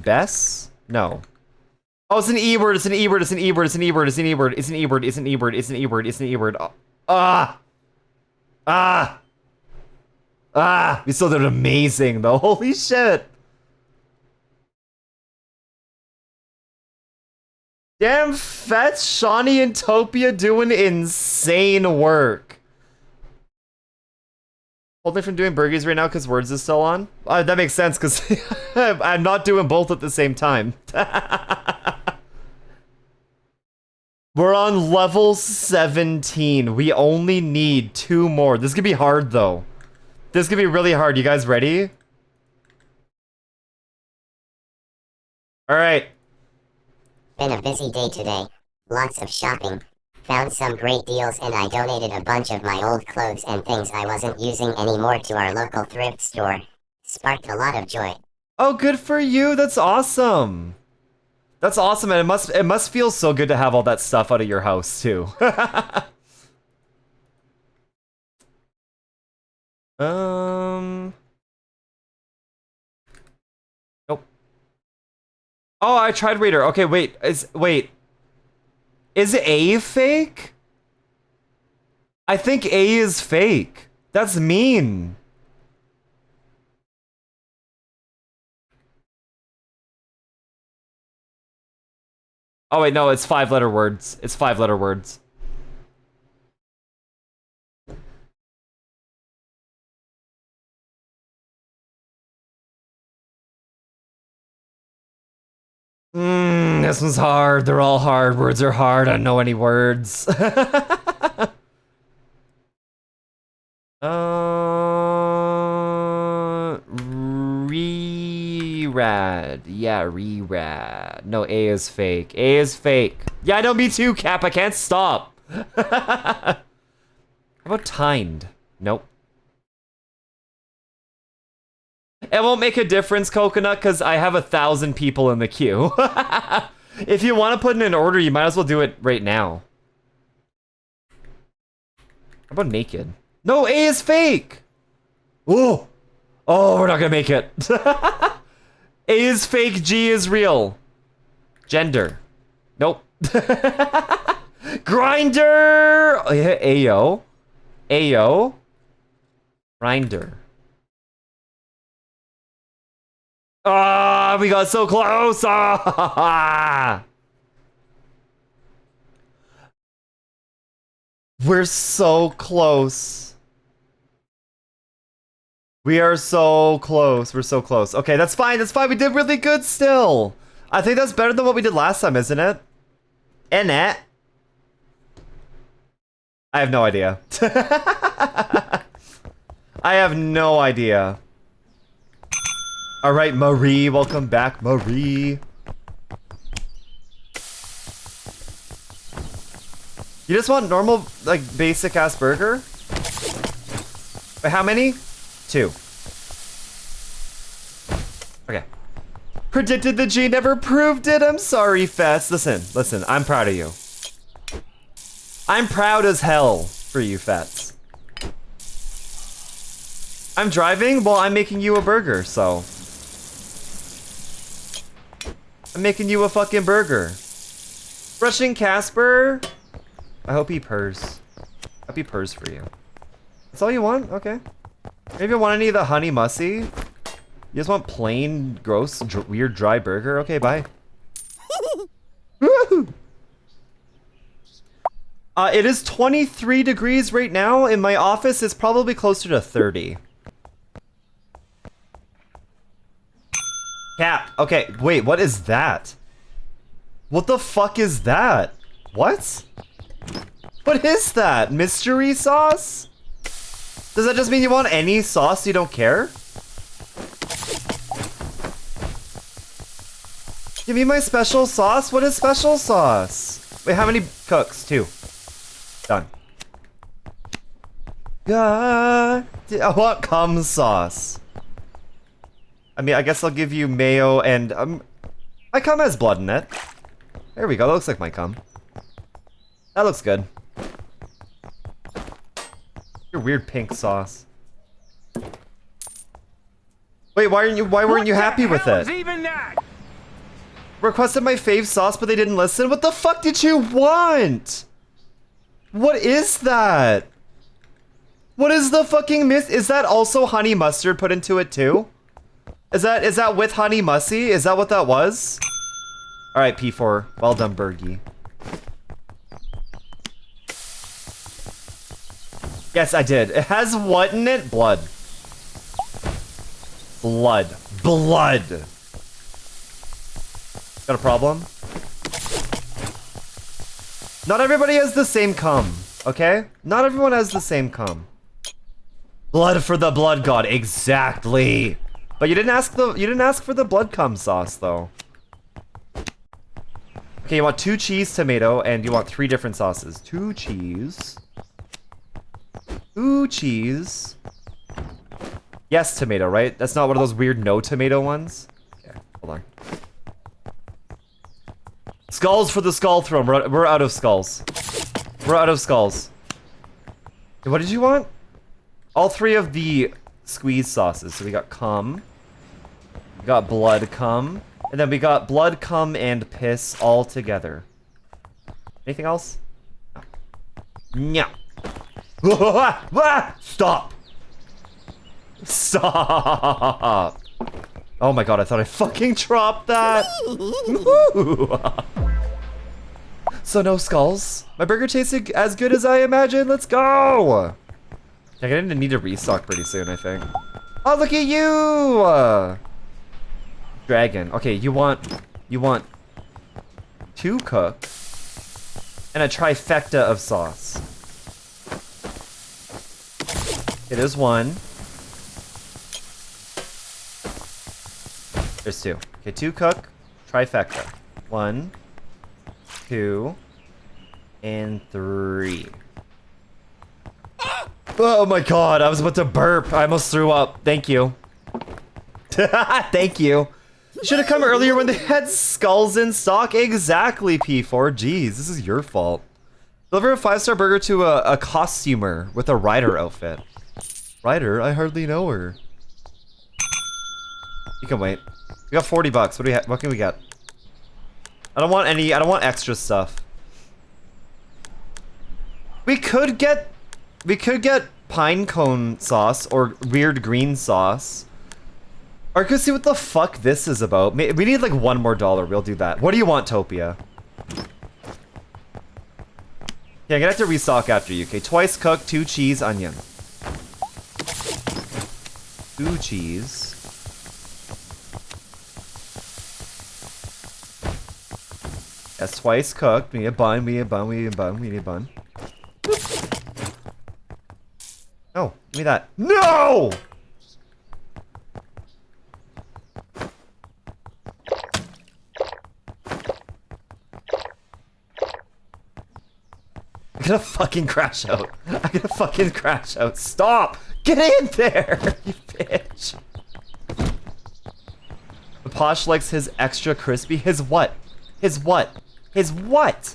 Bess? No. Oh, it's an E word. Ah, we still did amazing though. Holy shit. Damn, Fetch, Shawnee, and Topia doing insane work. Hold me from doing burgies right now because Words is still on? That makes sense because I'm not doing both at the same time. We're on level 17. We only need 2 more. This could be hard though. This could be really hard. You guys ready? Alright. Been a busy day today. Lots of shopping. Found some great deals and I donated a bunch of my old clothes and things I wasn't using anymore to our local thrift store. Sparked a lot of joy. Oh, good for you. That's awesome. That's awesome, and it must feel so good to have all that stuff out of your house too. Nope. Oh, I tried Raider. Okay, wait. Is A fake? I think A is fake. That's mean. Oh wait, no, it's 5-letter words. It's 5-letter words. This one's hard. They're all hard. Words are hard. I don't know any words. Re-rad. Yeah, re-rad. No, A is fake. A is fake. Yeah, I know, me too, Cap. I can't stop. How about tined? Nope. It won't make a difference, Coconut, because I have 1,000 people in the queue. If you want to put in an order, you might as well do it right now. How about naked? No, A is fake! Oh! Oh, we're not gonna make it. A is fake, G is real. Gender. Nope. Grinder! Ayo. Ayo. Grinder. Ah, we got so close! Ah! We're so close. We are so close. We're so close. Okay, that's fine. That's fine. We did really good still. I think that's better than what we did last time, isn't it? And that. I have no idea. I have no idea. All right, Marie, welcome back, Marie. You just want normal, like, basic-ass burger? Wait, how many? 2. Okay. Predicted the G, never proved it. I'm sorry, Fest. Listen, I'm proud of you. I'm proud as hell for you, Fets. I'm driving? Well, I'm making you a burger, so. I'm making you a fucking burger. Brushing Casper? I hope he purrs. I hope he purrs for you. That's all you want? Okay. Maybe you want any of the honey mussy? You just want plain, gross, weird, dry burger? Okay, bye. Woohoo! It is 23 degrees right now. In my office, it's probably closer to 30. Cap. Okay, wait, what is that? What the fuck is that? What? What is that? Mystery sauce? Does that just mean you want any sauce? You don't care? Give me my special sauce? What is special sauce? Wait, how many cooks? 2. Done. God, I want cum sauce. I mean, I guess I'll give you mayo and my cum has blood in it. There we go. That looks like my cum. That looks good. Your weird pink sauce. Wait, why weren't you happy with it? Even that? Requested my fave sauce, but they didn't listen. What the fuck did you want? What is that? What is the fucking miss? Is that also honey mustard put into it too? Is that with honey mussy? Is that what that was? All right, P4. Well done, Bergie. Yes, I did. It has what in it? Blood. Blood. Blood. Got a problem? Not everybody has the same cum, okay? Not everyone has the same cum. Blood for the blood god, exactly. But you didn't ask for the blood cum sauce though. Okay, you want 2 cheese tomato and you want 3 different sauces. 2 cheese. 2 cheese. Yes, tomato, right? That's not one of those weird no tomato ones. Okay, hold on. Skulls for the skull throne. We're out of skulls. We're out of skulls. Okay, what did you want? All 3 of the squeeze sauces. So we got cum. We got blood cum. And then we got blood cum and piss all together. Anything else? No. Stop. Stop. Oh my god, I thought I fucking dropped that. So no skulls. My burger tasted as good as I imagined. Let's go. I'm gonna need to restock pretty soon, I think. Oh, look at you. Dragon. Okay, you want 2 cooked and a trifecta of sauce. It is 1. There's 2. Okay, 2 cook, trifecta. 1, 2, and 3. Oh my god, I was about to burp. I almost threw up. Thank you. Thank you. Should have come earlier when they had skulls in stock. Exactly, P4. Jeez, this is your fault. Deliver a 5-star burger to a costumer with a rider outfit. Rider? I hardly know her. You can wait. We got 40 bucks. What can we get? I don't want extra stuff. We could get pine cone sauce or weird green sauce. Or I could see what the fuck this is about. We need like $1 more. We'll do that. What do you want, Topia? Yeah, I'm gonna have to restock after you, okay? Twice cooked, 2 cheese, onion. 2 cheese. That's twice cooked. We need a bun, we need a bun, we need a bun, we need a bun. No, give me that. No! I'm gonna fucking crash out. I'm gonna fucking crash out. Stop! Get in there, you bitch. The Posh likes his extra crispy. His what? His what? His what?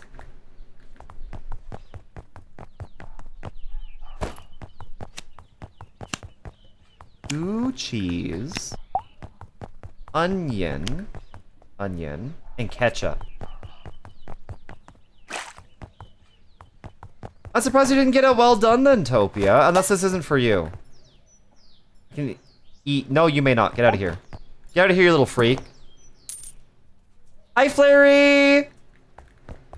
Two cheese, onion, and ketchup. I'm surprised you didn't get a well done then, Topia. Unless this isn't for you. Can you eat? No, you may not. Get out of here. Get out of here, you little freak. Hi, Flary!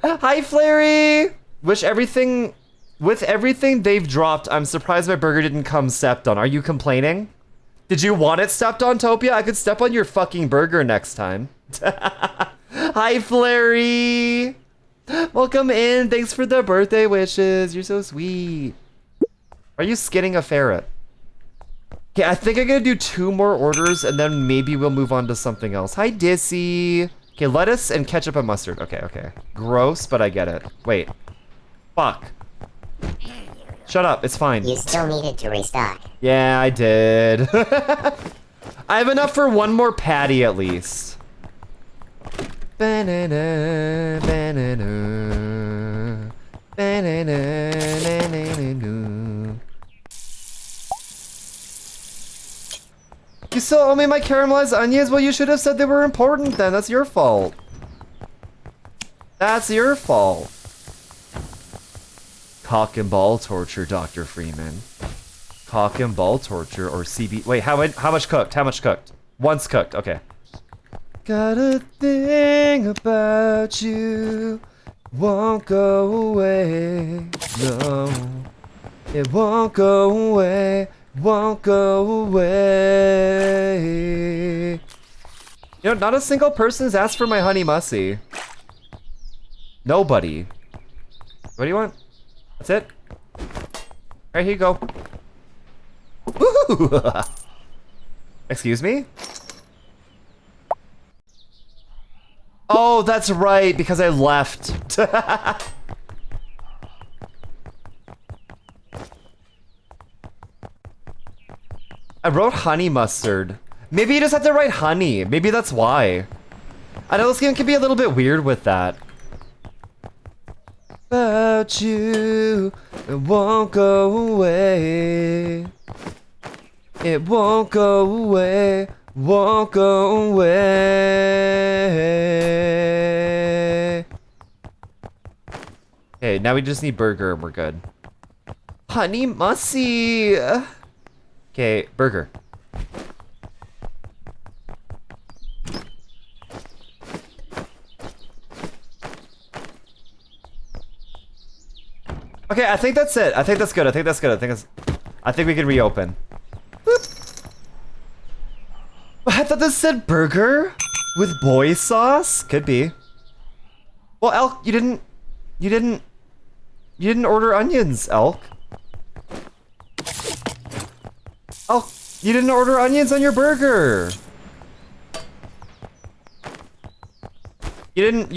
Hi, Flary! With everything they've dropped, I'm surprised my burger didn't come stepped on. Are you complaining? Did you want it stepped on, Topia? I could step on your fucking burger next time. Hi, Flary! Welcome in. Thanks for the birthday wishes. You're so sweet. Are you skinning a ferret? Okay, I think I'm gonna do 2 more orders and then maybe we'll move on to something else. Hi, Dissy. Okay, lettuce and ketchup and mustard. Okay. Gross, but I get it. Wait. Fuck. Shut up, it's fine. You still needed to restock. Yeah, I did. I have enough for 1 more patty at least. Banana, banana, banana, banana. You still owe me my caramelized onions? Well, you should have said they were important then. That's your fault. That's your fault. Cock and ball torture, Dr. Freeman. Cock and ball torture or CB. Wait, how much cooked? How much cooked? Once cooked. Okay. Got a thing about you, won't go away. No, it won't go away. Won't go away. You know, not a single person has asked for my honey mussy. Nobody. What do you want? That's it? Alright, here you go. Woo! Excuse me? Oh, that's right, because I left. I wrote honey mustard. Maybe you just have to write honey. Maybe that's why. I know this game can be a little bit weird with that. About you, it won't go away. It won't go away. Won't go away. Okay, now we just need burger and we're good. Honey mussy. Okay, burger. Okay, I think that's it. I think that's good. I think that's good. I think we can reopen. Boop. I thought this said burger with boy sauce. Could be. Well, Elk, you didn't order onions, Elk. Oh, you didn't order onions on your burger. You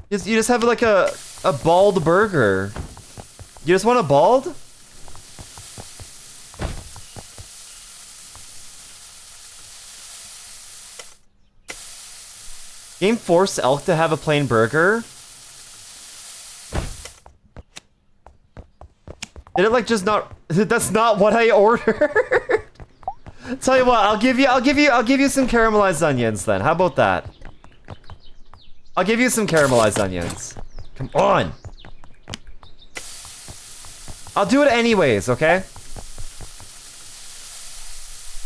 just have like a bald burger. You just want a bald? Game forced Elk to have a plain burger? Did it like just not? That's not what I ordered. Tell you what, I'll give you some caramelized onions then. How about that? I'll give you some caramelized onions. Come on. I'll do it anyways, okay?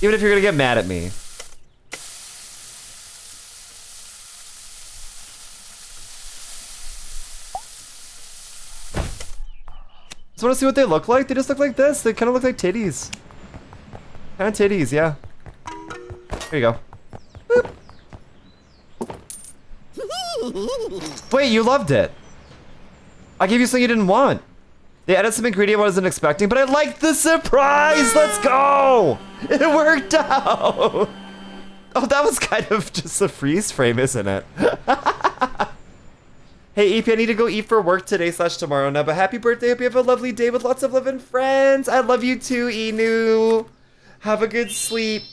Even if you're gonna get mad at me. Just want to see what they look like. They just look like this. They kind of look like titties. Kind of titties, yeah. Here you go. Boop. Wait, you loved it. I gave you something you didn't want. They added some ingredient I wasn't expecting, but I liked the surprise. Let's go. It worked out. Oh, that was kind of just a freeze frame, isn't it? Hey, EP, I need to go eat for work today / tomorrow now, but happy birthday. Hope you have a lovely day with lots of love and friends. I love you too, Inu. Have a good sleep.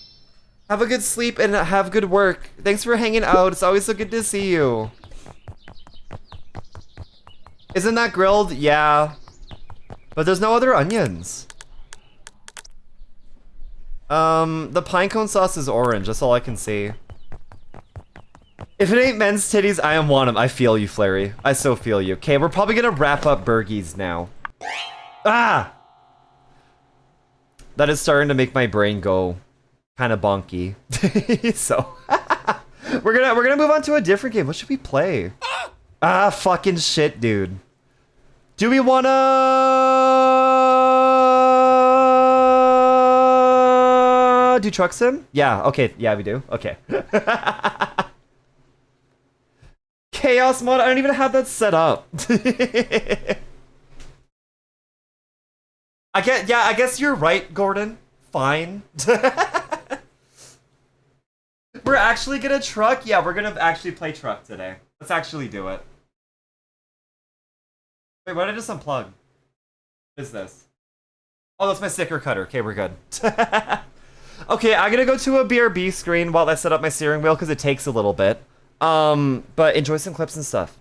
Have a good sleep and have good work. Thanks for hanging out. It's always so good to see you. Isn't that grilled? Yeah. But there's no other onions. The pinecone sauce is orange. That's all I can see. If it ain't men's titties, I am one 'em. I feel you, Flary. I so feel you. Okay, we're probably gonna wrap up Burgies now. Ah! That is starting to make my brain go kind of bonky. So we're gonna move on to a different game. What should we play? Ah, fucking shit, dude. Do we wanna do Truck Sim? Yeah. Okay. Yeah, we do. Okay. Chaos mod. I don't even have that set up. I guess you're right, Gordon. Fine. We're actually gonna truck? Yeah, we're gonna actually play truck today. Let's actually do it. Wait, why did I just unplug? What is this? Oh, that's my sticker cutter. Okay, we're good. Okay, I'm gonna go to a BRB screen while I set up my steering wheel because it takes a little bit. But enjoy some clips and stuff.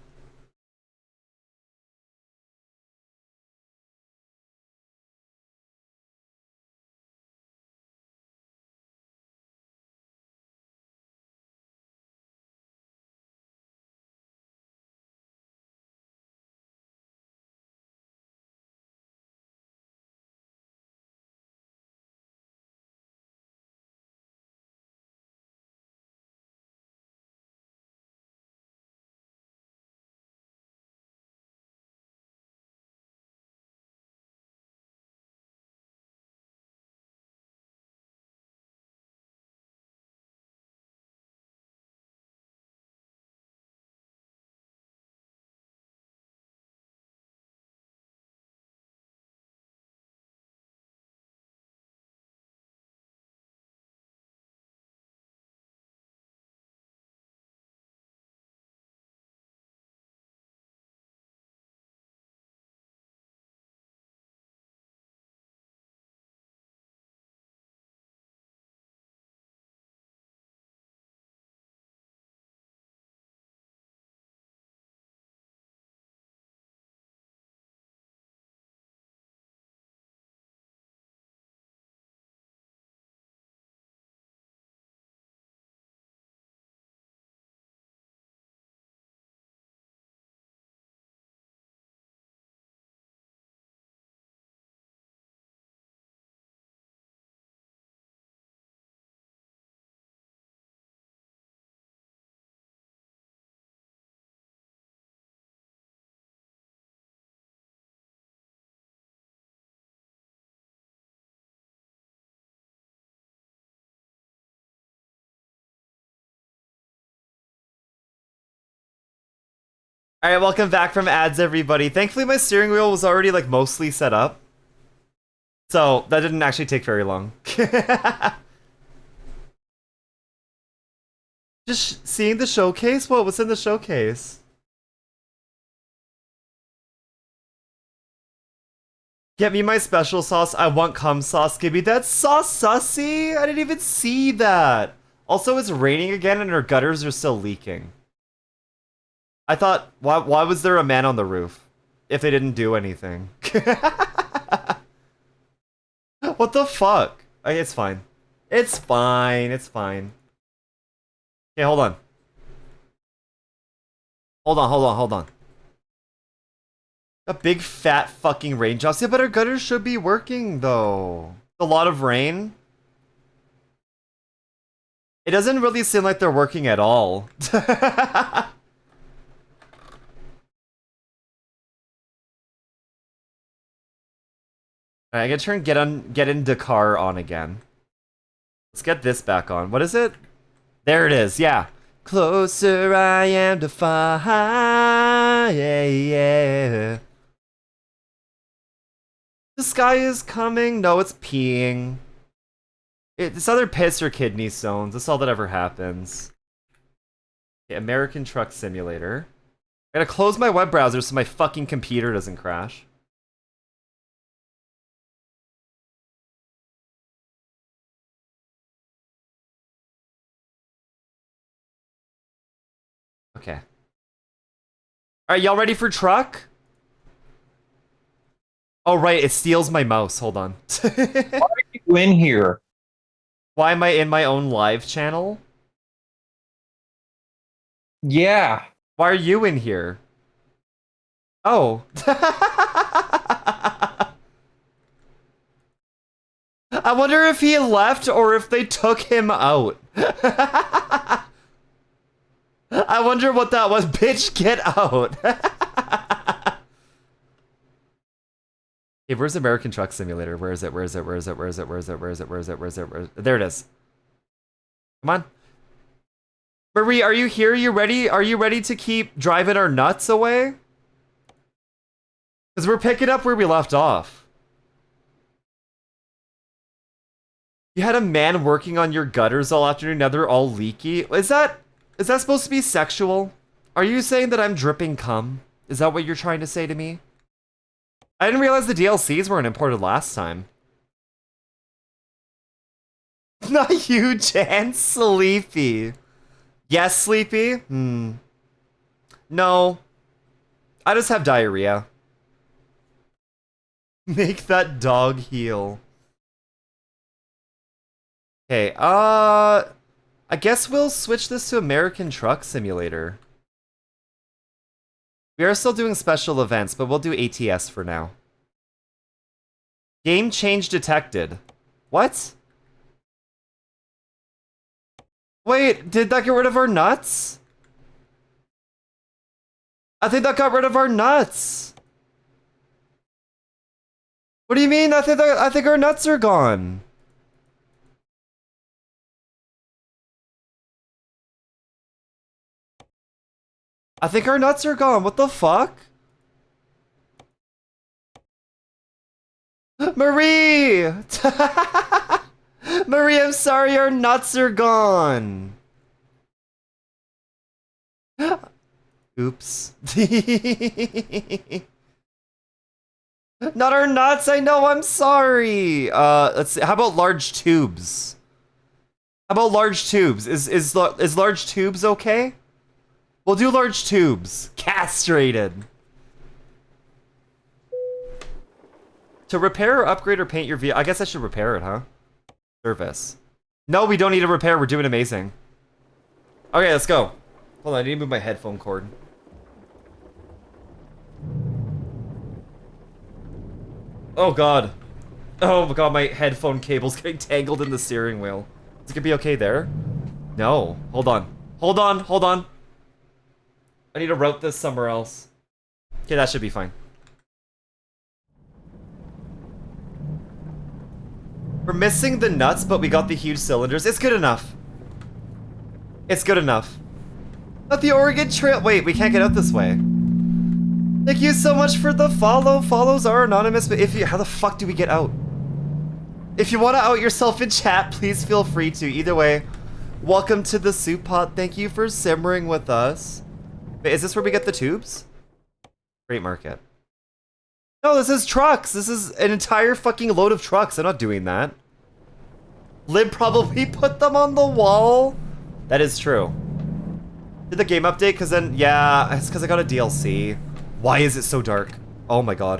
Alright, welcome back from ads, everybody. Thankfully, my steering wheel was already, like, mostly set up. So, that didn't actually take very long. Just seeing the showcase? What was in the showcase? Get me my special sauce. I want cum sauce. Give me that sauce, sussy. I didn't even see that. Also, it's raining again and our gutters are still leaking. I thought, why was there a man on the roof if they didn't do anything? What the fuck? Okay, it's fine. It's fine. It's fine. Okay, hold on. Hold on. A big fat fucking raindrops. Yeah, but our gutters should be working though. A lot of rain. It doesn't really seem like they're working at all. Alright, I gotta turn get in Dakar on again. Let's get this back on. What is it? There it is, yeah. Closer I am to fire, yeah. The sky is coming. No, it's peeing. It's either piss or kidney stones. That's all that ever happens. Okay, American Truck Simulator. I gotta close my web browser so my fucking computer doesn't crash. Okay. Alright, y'all ready for truck? Oh, right, it steals my mouse. Hold on. Why are you in here? Why am I in my own live channel? Yeah. Why are you in here? Oh. I wonder if he left or if they took him out. I wonder what that was. Bitch, get out. Hey, where's American Truck Simulator? Where is it? There it is. Come on. Marie, are you here? You ready? Are you ready to keep driving our nuts away? Because we're picking up where we left off. You had a man working on your gutters all afternoon, now they're all leaky. Is that supposed to be sexual? Are you saying that I'm dripping cum? Is that what you're trying to say to me? I didn't realize the DLCs weren't imported last time. Not you, Jan. Sleepy. Yes, Sleepy? No. I just have diarrhea. Make that dog heal. Okay, I guess we'll switch this to American Truck Simulator. We are still doing special events, but we'll do ATS for now. Game change detected. What? Wait, did that get rid of our nuts? I think that got rid of our nuts. What do you mean? I think our nuts are gone. I think our nuts are gone. What the fuck? Marie! Marie, I'm sorry, our nuts are gone. Oops. Not our nuts, I know, I'm sorry. Let's see, how about large tubes? How about large tubes? Is large tubes okay? We'll do large tubes. Castrated. To repair or upgrade or paint your vehicle. I guess I should repair it, huh? Service. No, we don't need to repair. We're doing amazing. Okay, let's go. Hold on, I need to move my headphone cord. Oh god. Oh my god, my headphone cable's getting tangled in the steering wheel. Is it gonna be okay there? No. Hold on. Hold on, hold on. I need to route this somewhere else. Okay, that should be fine. We're missing the nuts, but we got the huge cylinders. It's good enough. It's good enough. Not the Oregon Trail. Wait, we can't get out this way. Thank you so much for the follow. Follows are anonymous, but how the fuck do we get out? If you want to out yourself in chat, please feel free to. Either way, welcome to the soup pot. Thank you for simmering with us. Wait, is this where we get the tubes? Great market. No, this is trucks. This is an entire fucking load of trucks. I'm not doing that. Lib probably put them on the wall. That is true. Did the game update? Because then, yeah, it's because I got a DLC. Why is it so dark? Oh my god.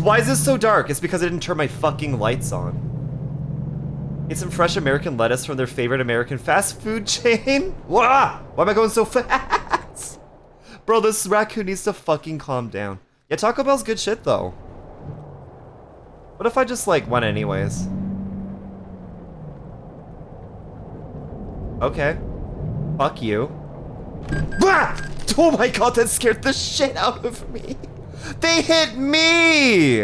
Why is this so dark? It's because I didn't turn my fucking lights on. Get some fresh American lettuce from their favorite American fast food chain. Wah! Why am I going so fast? Bro, this raccoon needs to fucking calm down. Yeah, Taco Bell's good shit though. What if I just like went anyways? Okay. Fuck you. Ah! Oh my god, that scared the shit out of me. They hit me!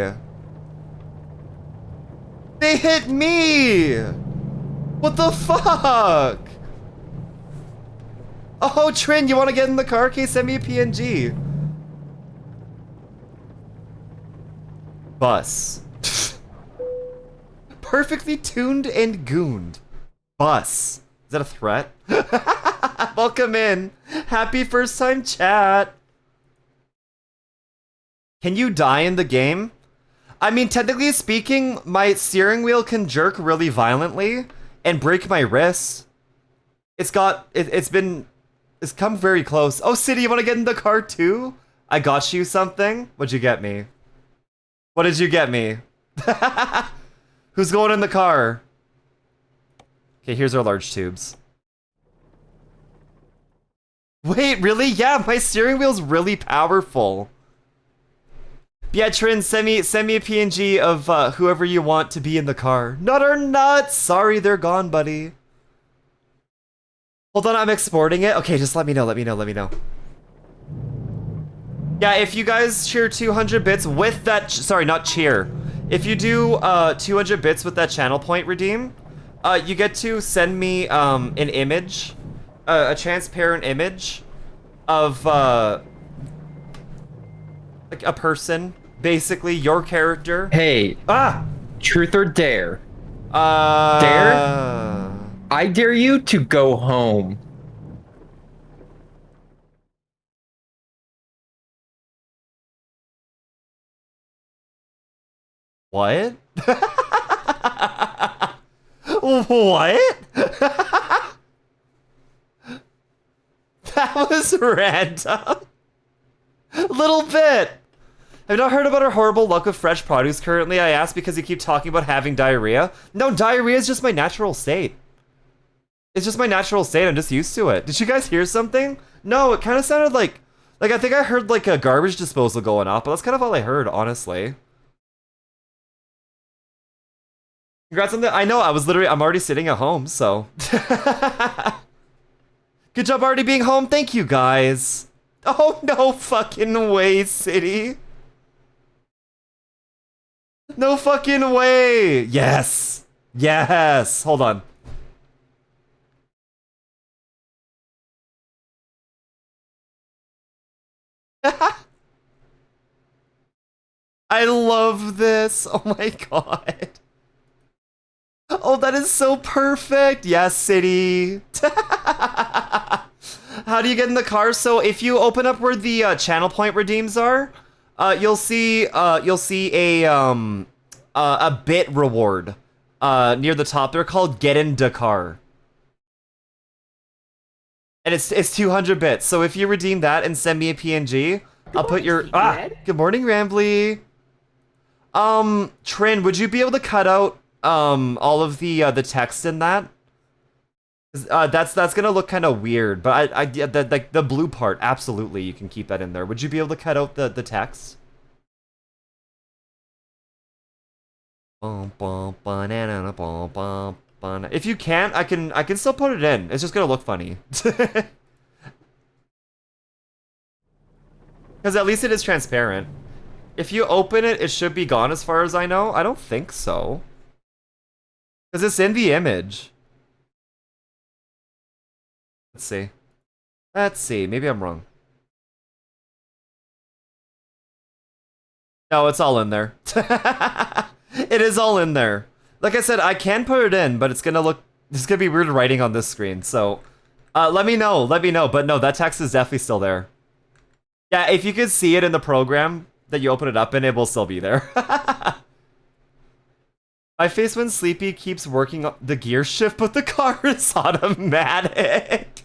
They hit me! What the fuck? Oh, Trin, you want to get in the car? Okay, send me a PNG. Bus. Perfectly tuned and gooned. Bus. Is that a threat? Welcome in. Happy first time chat. Can you die in the game? I mean, technically speaking, my steering wheel can jerk really violently and break my wrists. It's come very close. Oh, City, you want to get in the car too? I got you something. What'd you get me? What did you get me? Who's going in the car? Okay, here's our large tubes. Wait, really? Yeah, my steering wheel's really powerful. Yeah, Trin, send me a PNG of whoever you want to be in the car. Nut or nuts! Sorry, they're gone, buddy. Hold on, I'm exporting it. Okay, just let me know. Yeah, if you guys cheer 200 bits with that... Sorry, not cheer. If you do 200 bits with that channel point redeem, you get to send me an image, a transparent image of like a person, basically your character. Hey. Truth or dare? Dare? I dare you to go home. What? What? That was random. Little bit. Have you not heard about our horrible luck with fresh produce currently? I asked because you keep talking about having diarrhea. No, diarrhea is just my natural state. It's just my natural state. I'm just used to it. Did you guys hear something? No, it kind of sounded like I think I heard like a garbage disposal going off, but that's kind of all I heard, honestly. Congrats on that. I know, I'm already sitting at home, so. Good job already being home. Thank you, guys. Oh, no fucking way, City. No fucking way. Yes. Yes. Hold on. I love this. Oh my god. Oh, that is so perfect. Yes, City. How do you get in the car? So if you open up where the channel point redeems are, you'll see a bit reward near the top. They're called Get in Dakar. And it's 200 bits. So if you redeem that and send me a PNG, I'll put your good morning, Rambly. Trin, would you be able to cut out all of the text in that? That's gonna look kind of weird, but the blue part, absolutely, you can keep that in there. Would you be able to cut out the text? If you can't, I can still put it in. It's just gonna look funny. Because at least it is transparent. If you open it, it should be gone as far as I know. I don't think so. Because it's in the image. Let's see. Maybe I'm wrong. No, it's all in there. It is all in there. Like I said, I can put it in, but it's gonna be weird writing on this screen, so let me know, but no, that text is definitely still there. Yeah, if you could see it in the program that you open it up in, it will still be there. My face when Sleepy keeps working on the gear shift, but the car is automatic.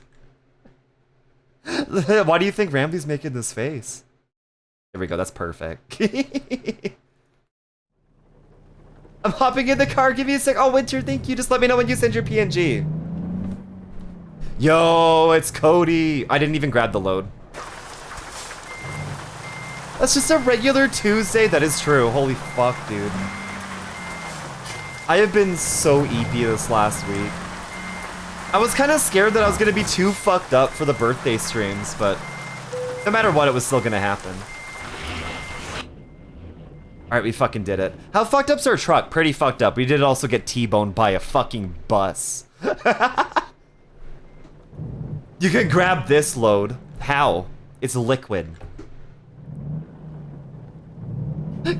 Why do you think Rambley's making this face? There we go, that's perfect. I'm hopping in the car, give me a sec. Oh, Winter, thank you. Just let me know when you send your PNG. Yo, it's Cody. I didn't even grab the load. That's just a regular Tuesday. That is true. Holy fuck, dude. I have been so EP this last week. I was kind of scared that I was going to be too fucked up for the birthday streams, but no matter what, it was still going to happen. Alright, we fucking did it. How fucked up's our truck? Pretty fucked up. We did also get T-boned by a fucking bus. You can grab this load. How? It's liquid.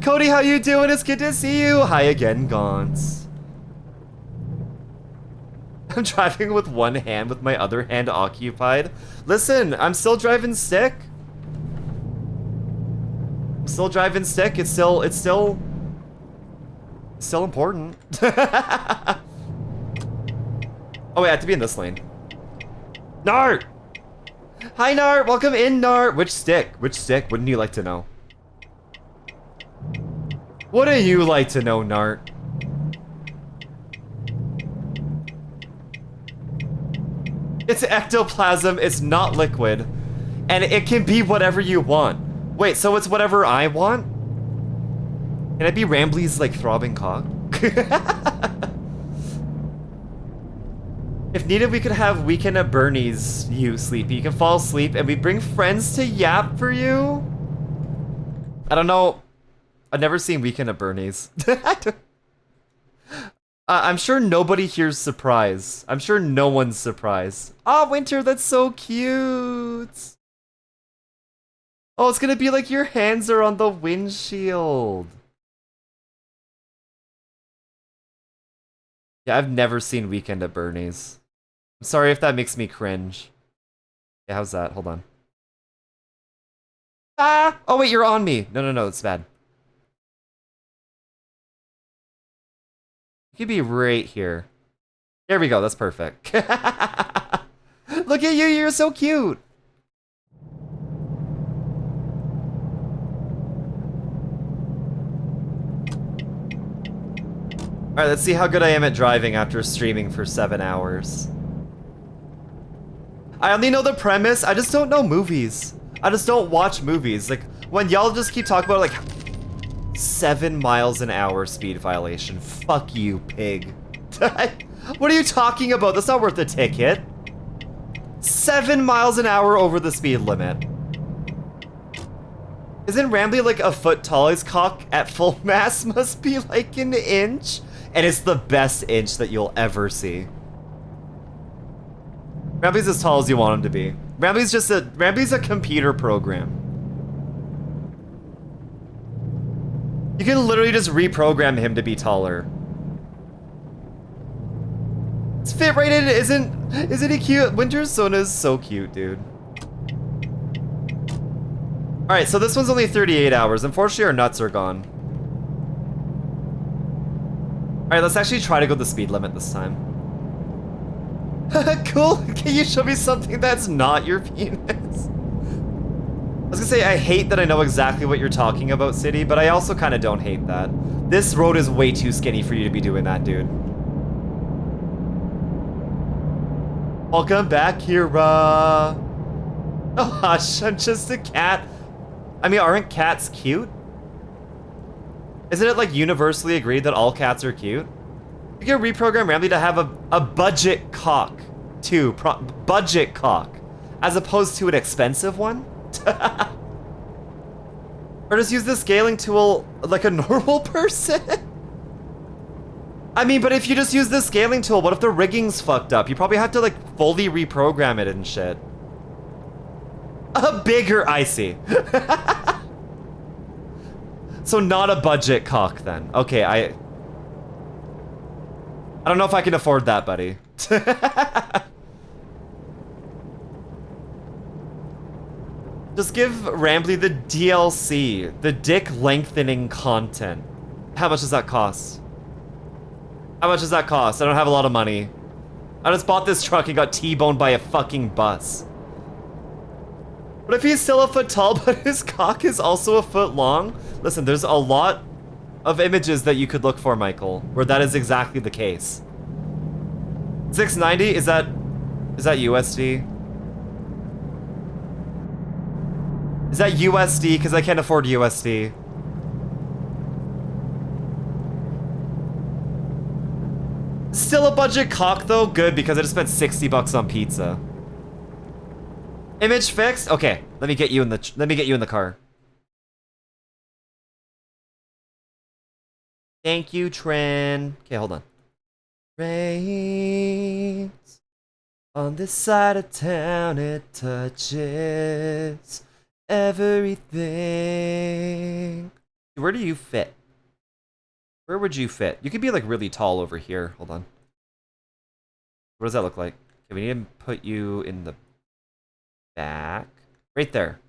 Cody, how you doing? It's good to see you. Hi again, Gaunts. I'm driving with one hand with my other hand occupied. Listen, I'm still driving stick. I'm still driving stick. It's still important. Oh wait, I have to be in this lane. Nart! Hi Nart, welcome in Nart. Which stick? Which stick? Wouldn't you like to know? What do you like to know, Nart? It's ectoplasm, it's not liquid. And it can be whatever you want. Wait, so it's whatever I want? Can I be Rambley's, like, throbbing cock? If needed, we could have Weekend at Bernie's, you, Sleepy. You can fall asleep and we bring friends to yap for you? I don't know. I've never seen Weekend at Bernie's. I'm sure nobody here's surprised. I'm sure no one's surprised. Oh, Winter, that's so cute. Oh, it's gonna be like your hands are on the windshield. Yeah, I've never seen Weekend at Bernie's. I'm sorry if that makes me cringe. Yeah, how's that? Hold on. Ah! Oh wait, you're on me. No, it's bad. You could be right here. There we go, that's perfect. Look at you, you're so cute. Alright, let's see how good I am at driving after streaming for 7 hours. I only know the premise, I just don't know movies. I just don't watch movies. Like, when y'all just keep talking about, like, 7 miles an hour speed violation. Fuck you, pig. What are you talking about? That's not worth a ticket. 7 miles an hour over the speed limit. Isn't Rambley like a foot tall? His cock at full mass must be like an inch. And it's the best inch that you'll ever see. Rambley's as tall as you want him to be. Rambley's a computer program. You can literally just reprogram him to be taller. It's fit rated, isn't he cute? Winter Sona is so cute, dude. Alright, so this one's only 38 hours. Unfortunately, our nuts are gone. Alright, let's actually try to go the speed limit this time. Cool, can you show me something that's not your penis? I was gonna say, I hate that I know exactly what you're talking about, City, but I also kind of don't hate that. This road is way too skinny for you to be doing that, dude. Welcome back, Kira. Oh, hush, I'm just a cat. I mean, aren't cats cute? Isn't it, like, universally agreed that all cats are cute? You can reprogram Rambley to have a budget cock, too. Budget cock. As opposed to an expensive one? Or just use the scaling tool like a normal person? I mean, but if you just use the scaling tool, what if the rigging's fucked up? You probably have to, like, fully reprogram it and shit. A bigger icy. So not a budget cock then. Okay, I don't know if I can afford that, buddy. Just give Rambly the DLC, the dick lengthening content. How much does that cost? How much does that cost? I don't have a lot of money. I just bought this truck and got T-boned by a fucking bus. But if he's still a foot tall, but his cock is also a foot long? Listen, there's a lot of images that you could look for, Michael, where that is exactly the case. 690, is that USD? Is that USD? Because I can't afford USD. Still a budget cock though? Good, because I just spent 60 bucks on pizza. Image fixed? Okay, let me get you in the car. Thank you, Tran. Okay, hold on. Rains on this side of town, it touches everything. Where do you fit? Where would you fit? You could be like really tall over here. Hold on. What does that look like? Okay, we need to put you in the back. Right there.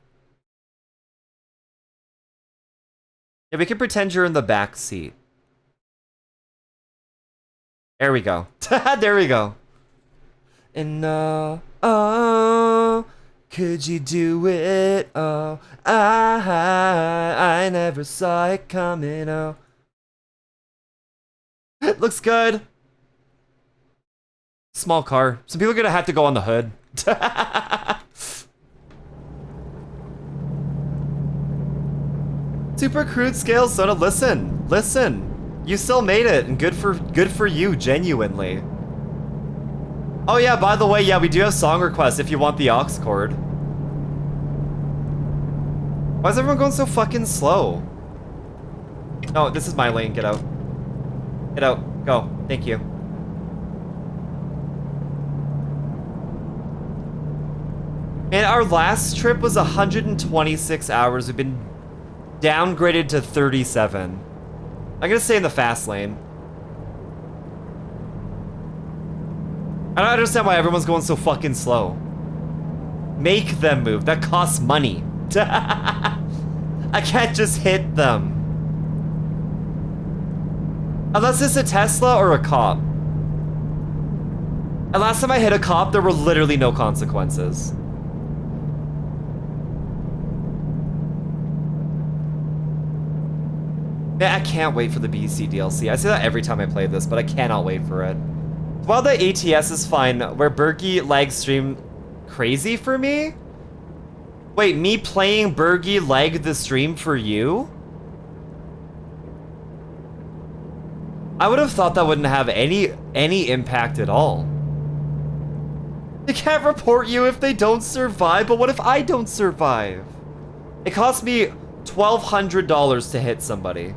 Yeah, we can pretend you're in the back seat. There we go. There we go. And oh, could you do it? Oh, I never saw it coming. Oh, it looks good. Small car. Some people are gonna have to go on the hood. Super crude scale soda. Listen. You still made it, and good for you, genuinely. Oh yeah, by the way, yeah, we do have song requests if you want the aux chord. Why is everyone going so fucking slow? No, this is my lane. Get out. Get out. Go. Thank you. And our last trip was 126 hours. We've been downgraded to 37. I'm gonna stay in the fast lane. I don't understand why everyone's going so fucking slow. Make them move. That costs money. I can't just hit them. Unless it's a Tesla or a cop. And last time I hit a cop, there were literally no consequences. Man, I can't wait for the BC DLC. I say that every time I play this, but I cannot wait for it. While the ATS is fine, where Bergie lag stream crazy for me? Wait, me playing Bergie lagged the stream for you? I would have thought that wouldn't have any impact at all. They can't report you if they don't survive, but what if I don't survive? It cost me $1,200 to hit somebody.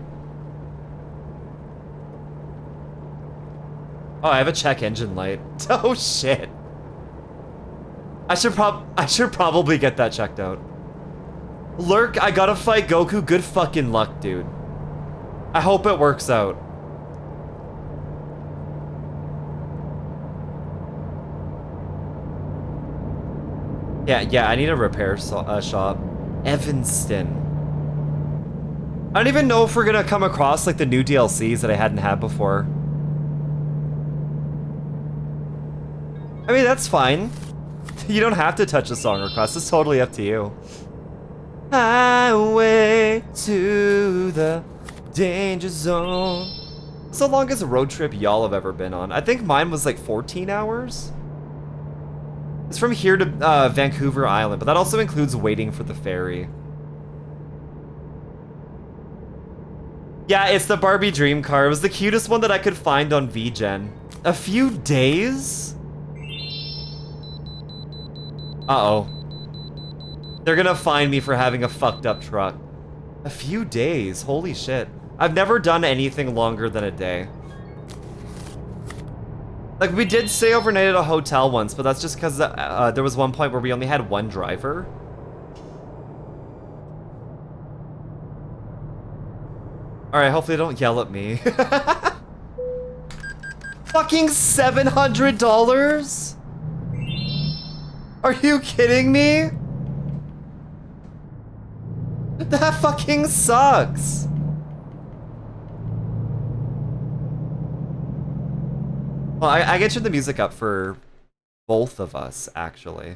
Oh, I have a check engine light. Oh shit. I should probably get that checked out. Lurk, I gotta fight Goku. Good fucking luck, dude. I hope it works out. Yeah, I need a repair shop. Evanston. I don't even know if we're gonna come across like the new DLCs that I hadn't had before. I mean, that's fine. You don't have to touch a song request. It's totally up to you. Highway to the danger zone. What's the longest road trip y'all have ever been on? I think mine was like 14 hours. It's from here to Vancouver Island, but that also includes waiting for the ferry. Yeah, it's the Barbie dream car. It was the cutest one that I could find on VGen. A few days? Uh-oh. They're gonna find me for having a fucked up truck. A few days? Holy shit. I've never done anything longer than a day. Like, we did stay overnight at a hotel once, but that's just because there was one point where we only had one driver. Alright, hopefully they don't yell at me. Fucking $700? Are you kidding me? That fucking sucks. Well, I get you the music up for both of us, actually.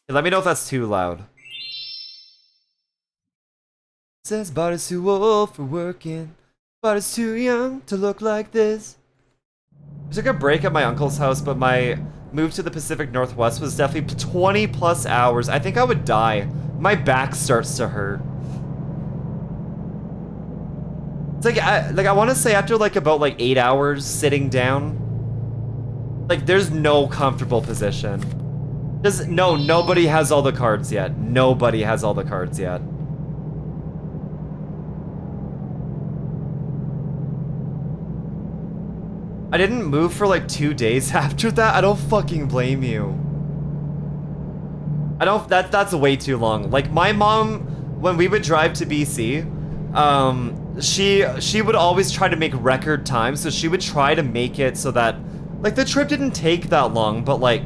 Let me know if that's too loud. Says body's too old for working, body's too young to look like this. I took a break at my uncle's house, but my move to the Pacific Northwest was definitely 20 plus hours. I think I would die. My back starts to hurt. It's like I want to say after like about like 8 hours sitting down, like there's no comfortable position. Nobody has all the cards yet. Nobody has all the cards yet. I didn't move for like 2 days after that. I don't fucking blame you. That's way too long. Like my mom, when we would drive to BC, she would always try to make record time, so she would try to make it so that like the trip didn't take that long, but like,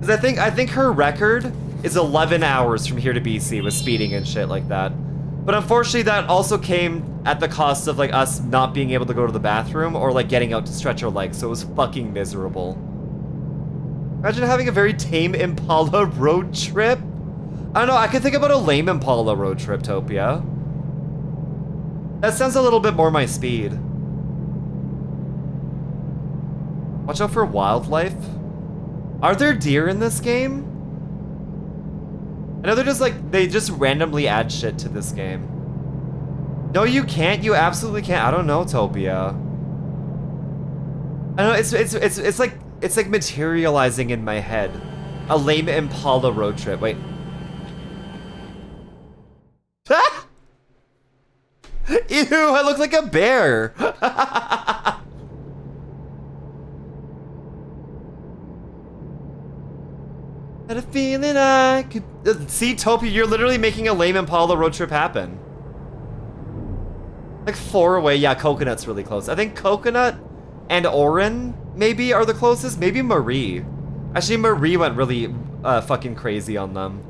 'cause I think her record is 11 hours from here to BC with speeding and shit like that. But unfortunately that also came at the cost of like us not being able to go to the bathroom or like getting out to stretch our legs, so it was fucking miserable. Imagine having a very tame Impala road trip. I don't know, I could think about a lame Impala road trip, Topia. That sounds a little bit more my speed. Watch out for wildlife. Are there deer in this game? I know they just randomly add shit to this game. No, you can't. You absolutely can't. I don't know, Topia. I don't know. It's like materializing in my head. A lame Impala road trip. Wait. Ew! I look like a bear. Had a feeling I could... See, Topia, you're literally making a lame Impala road trip happen. Like 4 away. Yeah, Coconut's really close. I think Coconut and Orin maybe are the closest. Maybe Marie. Actually, Marie went really fucking crazy on them.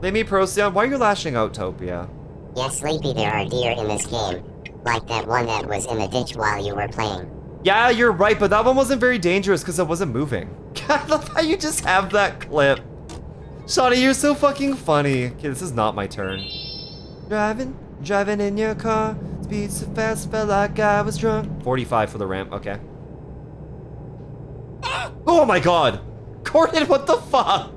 Lamey Procyon, why are you lashing out, Topia? Yes, Sleepy, there are deer in this game. Like that one that was in the ditch while you were playing. Yeah, you're right, but that one wasn't very dangerous because it wasn't moving. I love how you just have that clip. Shawnee, you're so fucking funny. Okay, this is not my turn. Driving in your car, speed so fast, felt like I was drunk. 45 for the ramp, okay. Oh my god! Gordon, what the fuck?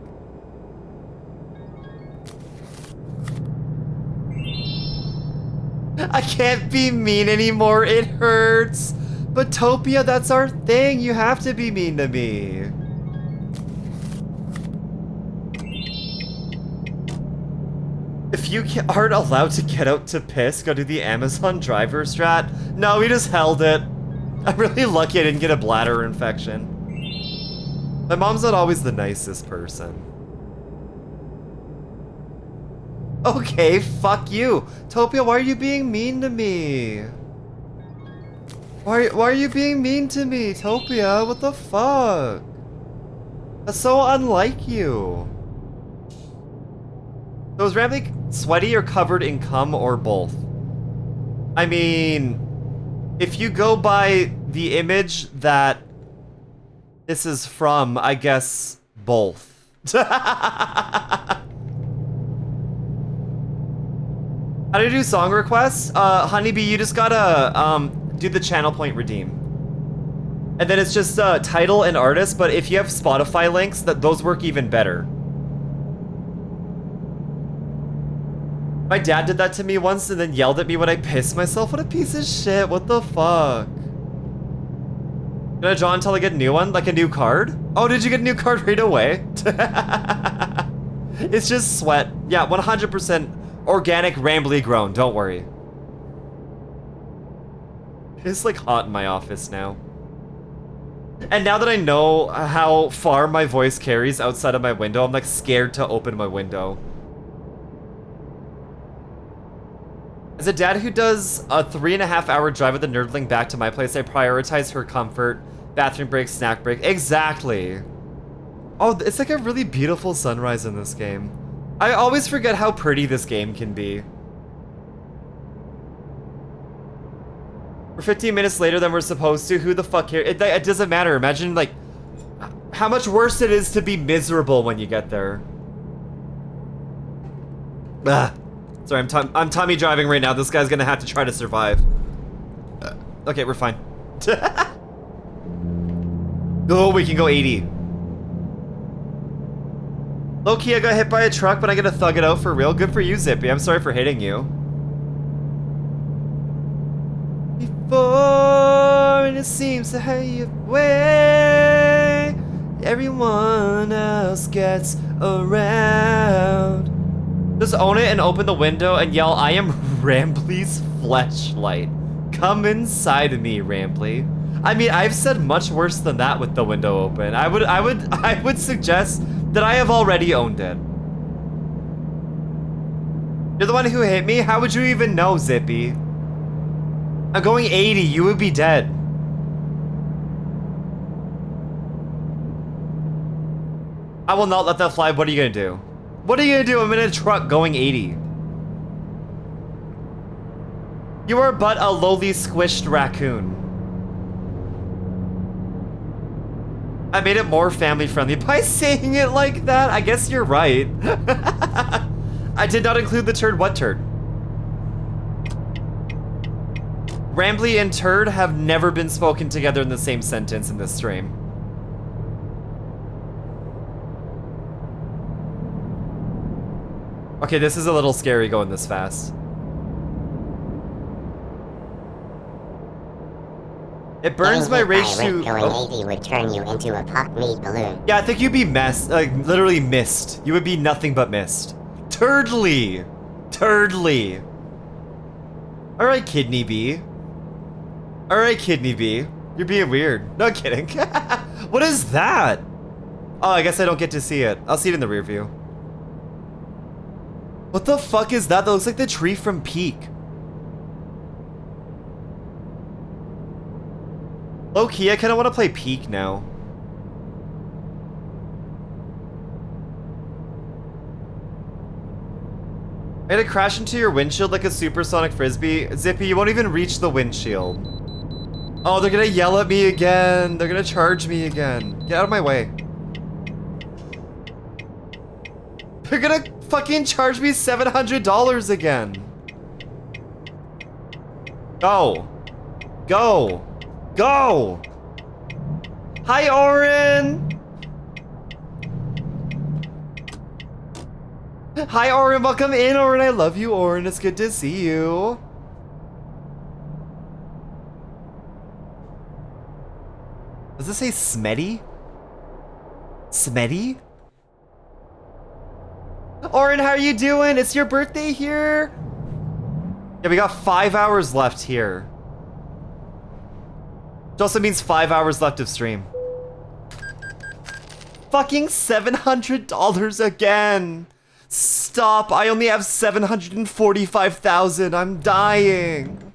I can't be mean anymore, it hurts. But Topia, that's our thing. You have to be mean to me. If you aren't allowed to get out to piss, go to the Amazon driver strat. No, we just held it. I'm really lucky I didn't get a bladder infection. My mom's not always the nicest person. Okay, fuck you. Topia, why are you being mean to me? Why are you being mean to me, Topia? What the fuck? That's so unlike you. So is Ramley sweaty or covered in cum or both? I mean, if you go by the image that this is from, I guess both. How do you do song requests? Honeybee, you just gotta do the channel point redeem. And then it's just title and artist, but if you have Spotify links, those work even better. My dad did that to me once and then yelled at me when I pissed myself. What a piece of shit, what the fuck? Gonna draw until I get a new one? Like a new card? Oh, did you get a new card right away? It's just sweat. Yeah, 100%. Organic, rambly grown, don't worry. It's like hot in my office now. And now that I know how far my voice carries outside of my window, I'm like scared to open my window. As a dad who does a 3.5-hour drive with the nerdling back to my place, I prioritize her comfort, bathroom break, snack break. Exactly. Oh, it's like a really beautiful sunrise in this game. I always forget how pretty this game can be. We're 15 minutes later than we're supposed to. Who the fuck cares? It doesn't matter. Imagine, like, how much worse it is to be miserable when you get there. Ah. Sorry, I'm Tommy driving right now. This guy's gonna have to try to survive. Okay, we're fine. Oh, we can go 80. Low-key, I got hit by a truck, but I gotta thug it out for real. Good for you, Zippy. I'm sorry for hitting you. Before it seems to have your way, everyone else gets around. Just own it and open the window and yell, "I am Rambly's fleshlight. Come inside of me, Rambly." I mean, I've said much worse than that with the window open. I would suggest that I have already owned it. You're the one who hit me? How would you even know, Zippy? I'm going 80, you would be dead. I will not let that fly. What are you gonna do? What are you gonna do? I'm in a truck going 80. You are but a lowly squished raccoon. I made it more family friendly by saying it like that. I guess you're right. I did not include the turd. What turd? Rambly and turd have never been spoken together in the same sentence in this stream. Okay, this is a little scary going this fast. It burns my rage to... Going 80 would turn you into a puck meat balloon. Yeah, I think you'd be like, literally mist. You would be nothing but mist. Turdly. Turdly. Alright, Kidney Bee. Alright, Kidney Bee. You're being weird. No kidding. What is that? Oh, I guess I don't get to see it. I'll see it in the rear view. What the fuck is that? That looks like the tree from Peak. Low-key, I kind of want to play Peak now. I had to crash into your windshield like a supersonic frisbee. Zippy, you won't even reach the windshield. Oh, they're gonna yell at me again. They're gonna charge me again. Get out of my way. They're gonna fucking charge me $700 again. Go. Go. Go. Hi, Oren. Hi, Oren. Welcome in, Oren. I love you, Oren. It's good to see you. Does this say Smetty? Smetty? Oren, how are you doing? It's your birthday here? Yeah, we got 5 hours left here. It also means 5 hours left of stream. Fucking $700 again. Stop, I only have 745,000. I'm dying.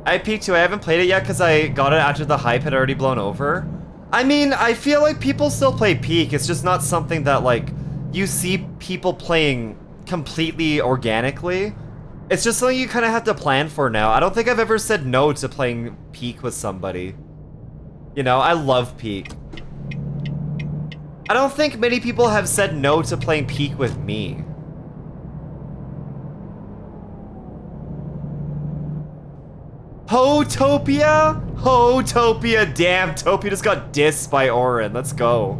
I peeked too. I haven't played it yet because I got it after the hype had already blown over. I mean, I feel like people still play Peak. It's just not something that, like, you see people playing completely organically. It's just something you kind of have to plan for now. I don't think I've ever said no to playing Peak with somebody. You know, I love Peak. I don't think many people have said no to playing Peak with me. Ho-topia? Ho-topia. Damn, Topia just got dissed by Oren. Let's go.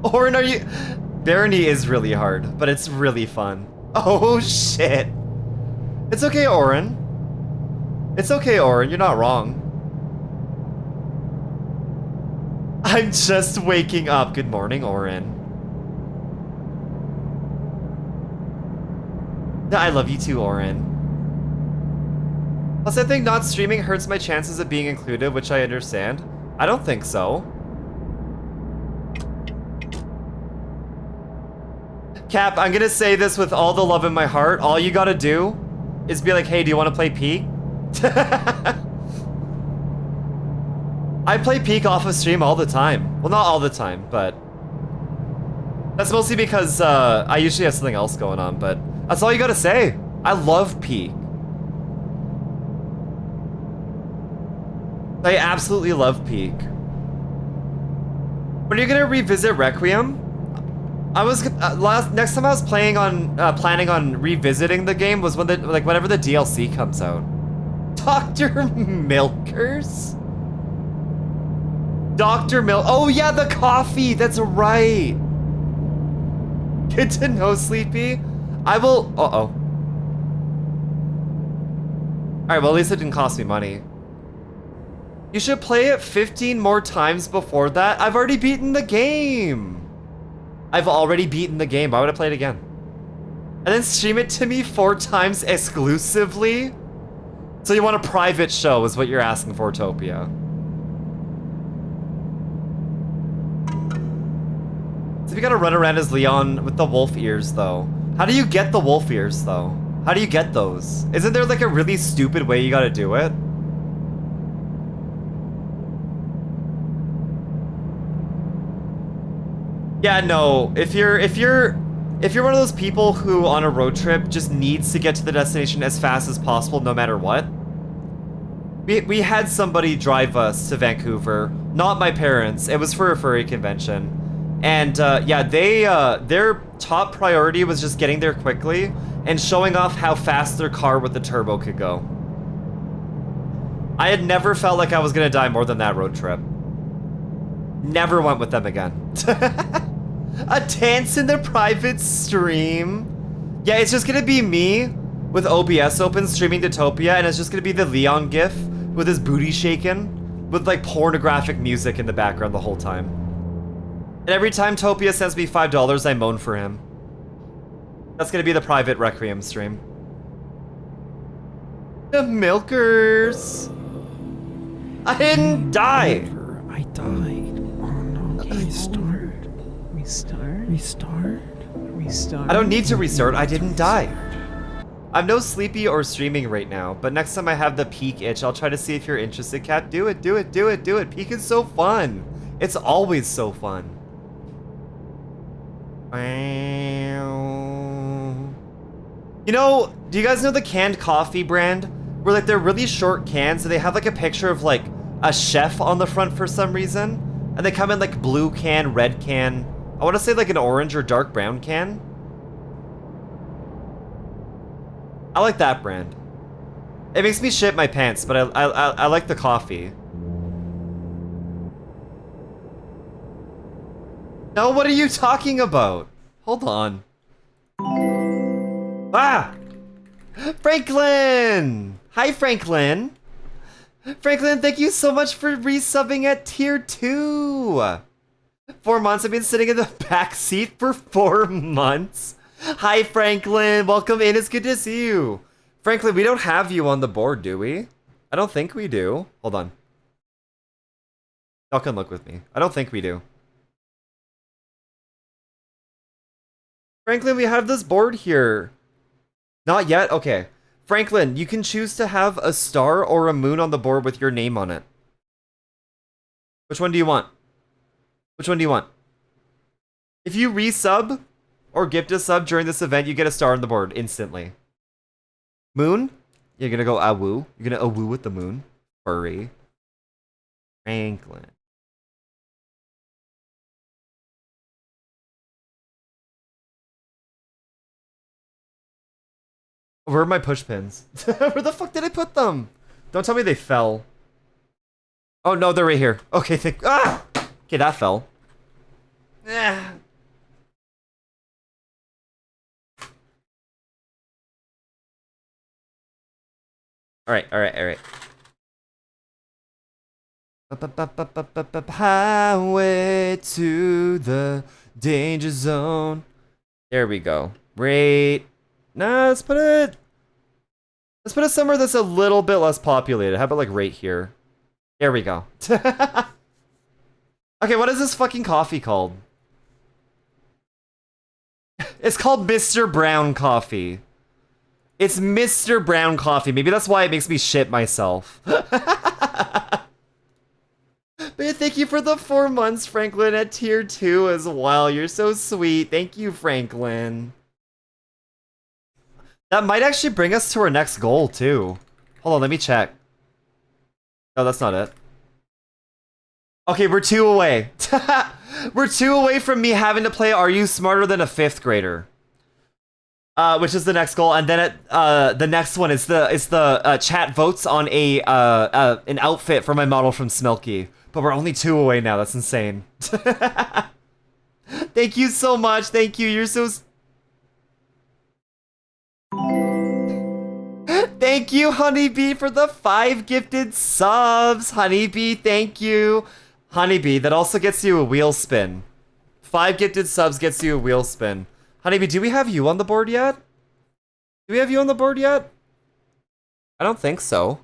Oren, are you... Barony is really hard, but it's really fun. Oh, shit. It's okay, Oren. It's okay, Oren. You're not wrong. I'm just waking up. Good morning, Oren. I love you too, Oren. Plus, I think not streaming hurts my chances of being included, which I understand. I don't think so. Cap, I'm gonna say this with all the love in my heart. All you gotta do is be like, hey, do you want to play Peak? I play Peak off of stream all the time. Well, not all the time, but that's mostly because I usually have something else going on, but that's all you gotta say. I love Peak. I absolutely love Peak. When are you gonna revisit Requiem? I was next time I was planning on revisiting the game was when whenever the DLC comes out. Dr. Milkers? Dr. Milk. Oh yeah, the coffee. That's right. Good to know, Sleepy. I will. Uh-oh. All right. Well, at least it didn't cost me money. You should play it 15 more times before that. I've already beaten the game. I've already beaten the game. Why would I play it again? And then stream it to me 4 times exclusively? So you want a private show is what you're asking for, Topia. So we gotta run around as Leon with the wolf ears, though. How do you get the wolf ears, though? How do you get those? Isn't there like a really stupid way you gotta do it? Yeah, no. If you're one of those people who on a road trip just needs to get to the destination as fast as possible no matter what. We had somebody drive us to Vancouver, not my parents. It was for a furry convention. And yeah, their top priority was just getting there quickly and showing off how fast their car with the turbo could go. I had never felt like I was gonna die more than that road trip. Never went with them again. A dance in the private stream. Yeah, it's just gonna be me with OBS open streaming to Topia, and it's just gonna be the Leon gif with his booty shaking with like pornographic music in the background the whole time. And every time Topia sends me $5, I moan for him. That's gonna be the private Requiem stream. The Milkers. I didn't die. I died. Oh no. Restart. I don't need to restart. I didn't die. I'm no sleepy or streaming right now, but next time I have the Peak itch, I'll try to see if you're interested, Cat. Do it. Peak is so fun. It's always so fun. You know, do you guys know the canned coffee brand? Where like they're really short cans and they have like a picture of like a chef on the front for some reason? And they come in like blue can, red can. I want to say like an orange or dark brown can. I like that brand. It makes me shit my pants, but I like the coffee. No, what are you talking about? Hold on. Ah! Franklin! Hi, Franklin! Franklin, thank you so much for resubbing at tier 2! 4 months, I've been sitting in the back seat for 4 months. Hi, Franklin, welcome in, it's good to see you. Franklin, we don't have you on the board, do we? I don't think we do. Hold on. Y'all can look with me. I don't think we do. Franklin, we have this board here. Not yet? Okay. Franklin, you can choose to have a star or a moon on the board with your name on it. Which one do you want? Which one do you want? If you resub or gift a sub during this event, you get a star on the board instantly. Moon? You're gonna go awoo. You're gonna awoo with the moon. Furry. Franklin. Where are my push pins? Where the fuck did I put them? Don't tell me they fell. Oh no, they're right here. Okay, okay, that fell. Ah. Alright. Highway to the danger zone. There we go. Right Nah, let's put it somewhere that's a little bit less populated. How about like right here? There we go. Okay, what is this fucking coffee called? It's called Mr. Brown Coffee. It's Mr. Brown Coffee. Maybe that's why it makes me shit myself. But thank you for the 4 months, Franklin, at tier 2 as well. You're so sweet. Thank you, Franklin. That might actually bring us to our next goal, too. Hold on, let me check. No, that's not it. Okay, we're 2 away. We're 2 away from me having to play Are You Smarter Than a 5th Grader? Which is the next goal, and then the next one is the chat votes on an outfit for my model from Smilky. But we're only 2 away now. That's insane. Thank you so much. Thank you. You're so. Thank you, Honeybee, for the 5 gifted subs. Honeybee, thank you. Honeybee, that also gets you a wheel spin. 5 gifted subs gets you a wheel spin. Honeybee, do we have you on the board yet? Do we have you on the board yet? I don't think so.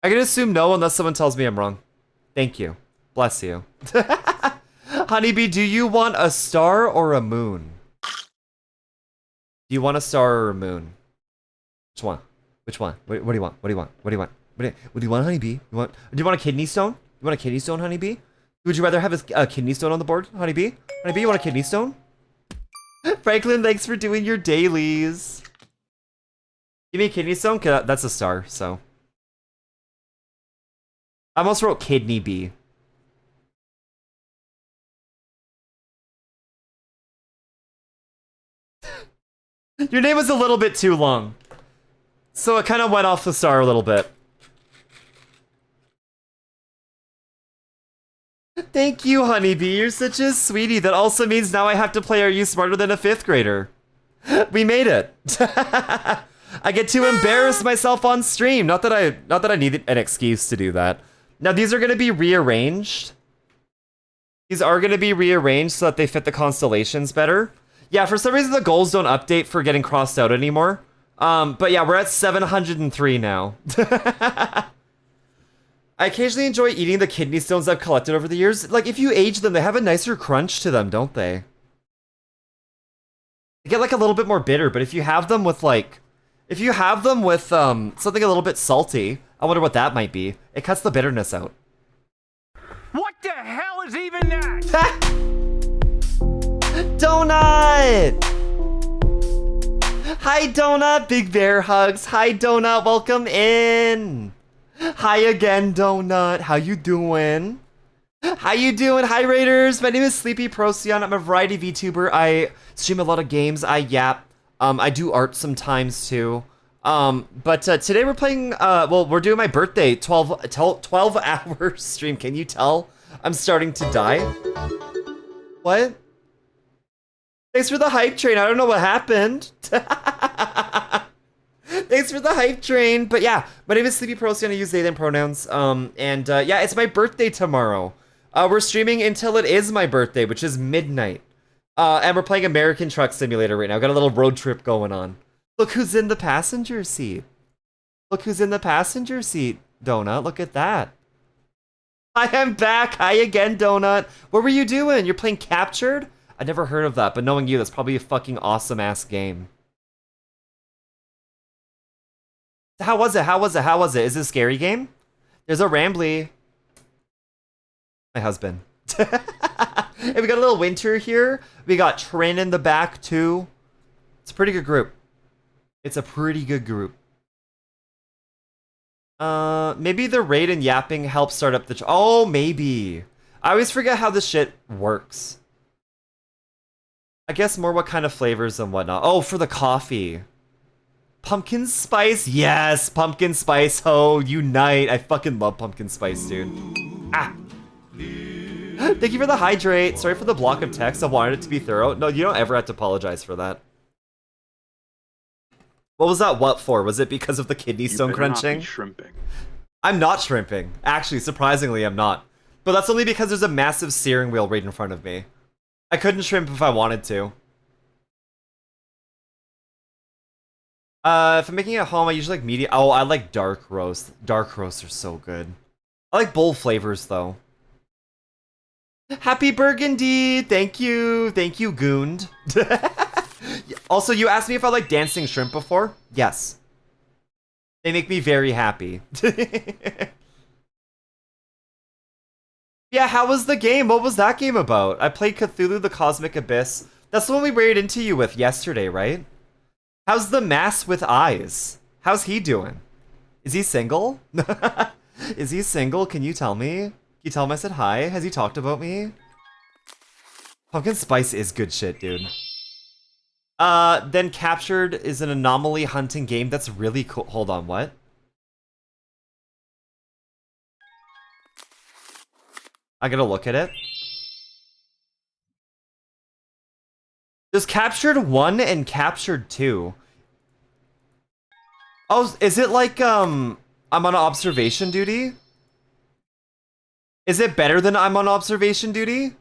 I can assume no unless someone tells me I'm wrong. Thank you. Bless you. Honeybee, do you want a star or a moon? Do you want a star or a moon? Which one? Which one? What do you want? What do you want? What do you want? What do you want, Honeybee? Do you want a kidney stone? You want a kidney stone, Honeybee? Would you rather have a kidney stone on the board, Honeybee? Honeybee, you want a kidney stone? Franklin, thanks for doing your dailies. Give me a kidney stone? That's a star, so. I almost wrote kidney bee. Your name was a little bit too long. So it kind of went off the star a little bit. Thank you, Honeybee. You're such a sweetie. That also means now I have to play Are You Smarter Than a 5th Grader? We made it. I get to embarrass myself on stream. Not that I need an excuse to do that. Now these are going to be rearranged. These are going to be rearranged so that they fit the constellations better. Yeah, for some reason the goals don't update for getting crossed out anymore. But yeah, we're at 703 now. I occasionally enjoy eating the kidney stones I've collected over the years. Like, if you age them, they have a nicer crunch to them, don't they? They get, like, a little bit more bitter, but if you have them with, like... If you have them with, something a little bit salty, I wonder what that might be. It cuts the bitterness out. What the hell is even that? Donut! Hi, Donut! Big bear hugs. Hi, Donut. Welcome in. Hi again, Donut. How you doing? How you doing? Hi, Raiders. My name is Sleepy Procyon. I'm a variety VTuber. I stream a lot of games. I yap. I do art sometimes too. But today we're playing. Well, we're doing my birthday 12-hour stream. Can you tell? I'm starting to die. What? Thanks for the hype train. I don't know what happened. Thanks for the hype train. But yeah, my name is Sleepy Procyon. I use they, them pronouns. Yeah, it's my birthday tomorrow. We're streaming until it is my birthday, which is midnight. And we're playing American Truck Simulator right now. Got a little road trip going on. Look who's in the passenger seat. Look who's in the passenger seat, Donut. Look at that. I am back. Hi again, Donut. What were you doing? You're playing Captured? I never heard of that, but knowing you, that's probably a fucking awesome-ass game. How was it? How was it? How was it? Is it a scary game? There's a Rambly. My husband. And we got a little Winter here. We got Trin in the back, too. It's a pretty good group. It's a pretty good group. Maybe the raid and yapping help start up the... Oh, maybe. I always forget how this shit works. I guess more what kind of flavors and whatnot. Oh, for the coffee. Pumpkin spice? Yes, pumpkin spice, ho, unite. I fucking love pumpkin spice, dude. Ah. Thank you for the hydrate. Sorry for the block of text. I wanted it to be thorough. No, you don't ever have to apologize for that. What was that what for? Was it because of the kidney stone crunching? Not be shrimping. I'm not shrimping. Actually, surprisingly, I'm not. But that's only because there's a massive steering wheel right in front of me. I couldn't shrimp if I wanted to. If I'm making it at home, I usually like medium. Oh, I like dark roast. Dark roasts are so good. I like bold flavors though. Happy Burgundy! Thank you, Goond. Also, you asked me if I like dancing shrimp before. Yes, they make me very happy. Yeah, how was the game? What was that game about? I played Cthulhu: The Cosmic Abyss. That's the one we raided into you with yesterday, right? How's the mass with eyes? How's he doing? Is he single? Is he single? Can you tell me? Can you tell him I said hi? Has he talked about me? Pumpkin Spice is good shit, dude. Then Captured is an anomaly hunting game that's really cool. Hold on, what? I gotta look at it. There's Captured 1 and Captured 2. Oh, is it like, I'm on observation duty? Is it better than I'm on observation duty?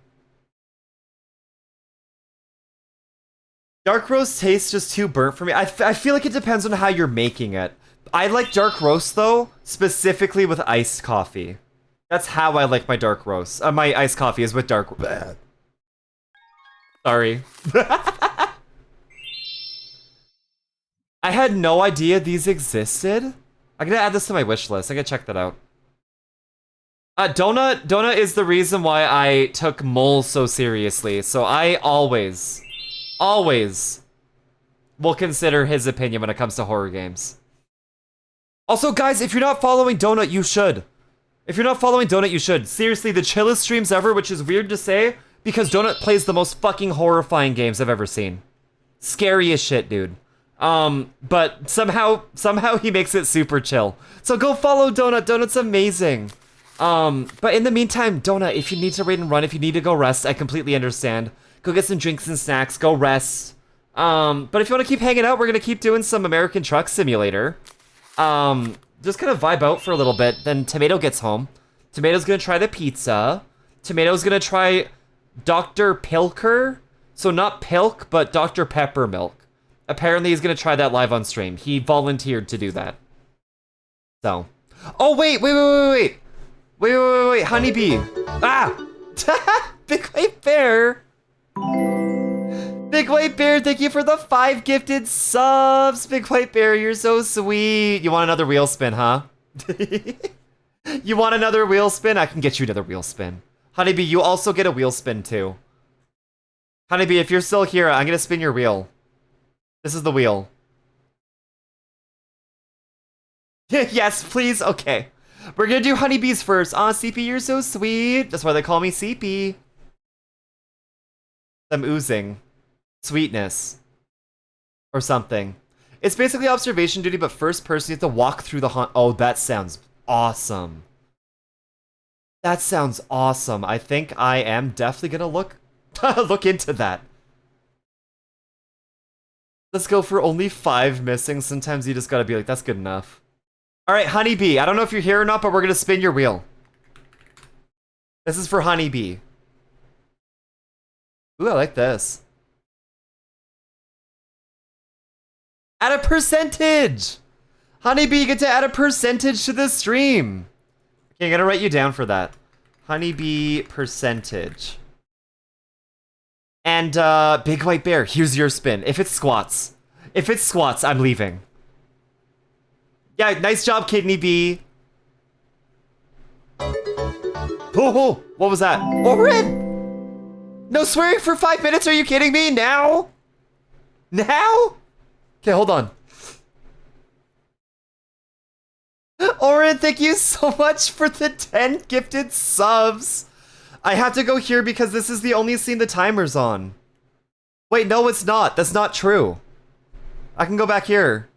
Dark roast tastes just too burnt for me. I feel like it depends on how you're making it. I like dark roast, though, specifically with iced coffee. That's how I like my dark roast. My iced coffee is with dark... Sorry. I had no idea these existed. I gotta add this to my wish list. I gotta check that out. Donut is the reason why I took Mole so seriously. So I always will consider his opinion when it comes to horror games. Also, guys, if you're not following Donut, you should. If you're not following Donut, you should. Seriously, the chillest streams ever, which is weird to say, because Donut plays the most fucking horrifying games I've ever seen. Scary as shit, dude. But somehow he makes it super chill. So go follow Donut. Donut's amazing. But in the meantime, Donut, if you need to raid and run, if you need to go rest, I completely understand. Go get some drinks and snacks, go rest. But if you want to keep hanging out, we're gonna keep doing some American Truck Simulator. Just kind of vibe out for a little bit, then Tomato gets home. Tomato's gonna try the pizza. Tomato's gonna try Dr. Pilker. So not Pilk, but Dr. Peppermilk. Apparently he's gonna try that live on stream. He volunteered to do that. So. Oh, wait, Honeybee. Ah! Big White Bear. Big White Bear, thank you for the 5 gifted subs. Big White Bear, you're so sweet. You want another wheel spin, huh? You want another wheel spin? I can get you another wheel spin. Honeybee, you also get a wheel spin too. Honeybee, if you're still here, I'm gonna spin your wheel. This is the wheel. Yes, please, okay. We're gonna do honeybees first. Aw, CP, you're so sweet. That's why they call me CP. I'm oozing sweetness or something. It's basically observation duty, but first person. You have to walk through the hunt. Oh, that sounds awesome. That sounds awesome. I think I am definitely gonna look into that. Let's go for only 5 missing. Sometimes you just gotta be like, that's good enough. All right, Honeybee. I don't know if you're here or not, but we're gonna spin your wheel. This is for Honeybee. Ooh, I like this. Add a percentage! Honeybee, you get to add a percentage to the stream. Okay, I'm gonna write you down for that. Honeybee percentage. And, Big White Bear, here's your spin. If it squats, I'm leaving. Yeah, nice job, Kidney Bee. Oh, what was that? Orin! No swearing for 5 minutes, are you kidding me? Now? Now? Okay, hold on. Orin, thank you so much for the 10 gifted subs. I have to go here because this is the only scene the timer's on. Wait, no, it's not. That's not true. I can go back here.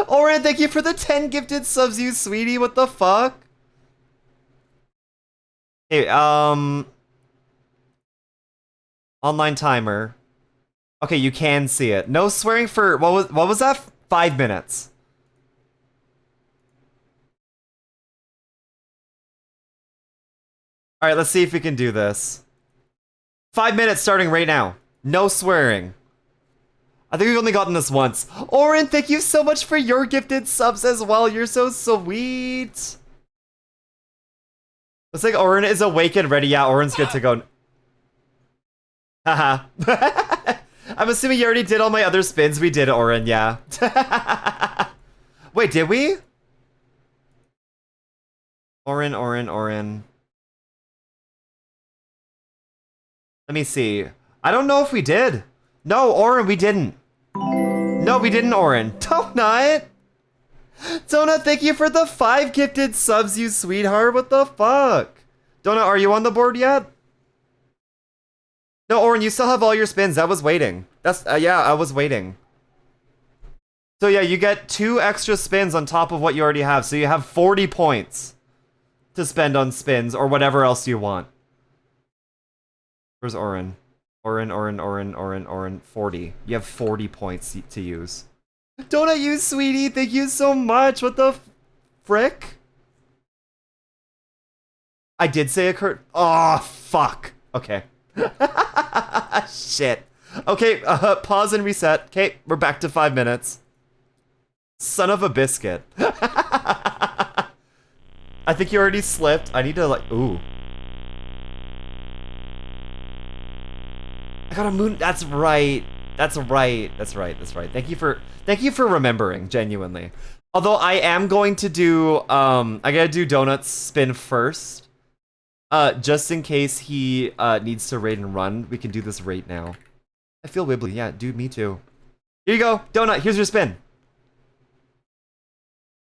Orin, thank you for the 10 gifted subs, you sweetie. What the fuck? Hey, online timer. Okay, you can see it. No swearing for what was that? 5 minutes. All right, let's see if we can do this. 5 minutes starting right now. No swearing. I think we've only gotten this once. Oren, thank you so much for your gifted subs as well. You're so sweet. Looks like Oren is awake and ready. Yeah, Oren's good to go. Haha. I'm assuming you already did all my other spins. We did, Oren, yeah. Wait, did we? Oren. Let me see. I don't know if we did. No, Oren, we didn't. No, we didn't, Oren. Donut! Donut, thank you for the 5 gifted subs, you sweetheart. What the fuck? Donut, are you on the board yet? No, Oren, you still have all your spins. I was waiting. That's, yeah, I was waiting. So yeah, you get 2 extra spins on top of what you already have. So you have 40 points to spend on spins or whatever else you want. Where's Oren? Oren, 40. You have 40 points to use. Donut, you sweetie, thank you so much. What the frick? I did say a curt. Oh, fuck. Okay. Shit. Okay, pause and reset. Okay, we're back to 5 minutes. Son of a biscuit. I think you already slipped. I need to like, ooh. I got a moon. That's right. That's right. Thank you for remembering, genuinely. Although I am going to do I gotta do Donut's spin first. Just in case he needs to raid and run, we can do this right now. I feel wibbly. Yeah, dude, me too. Here you go, Donut. Here's your spin.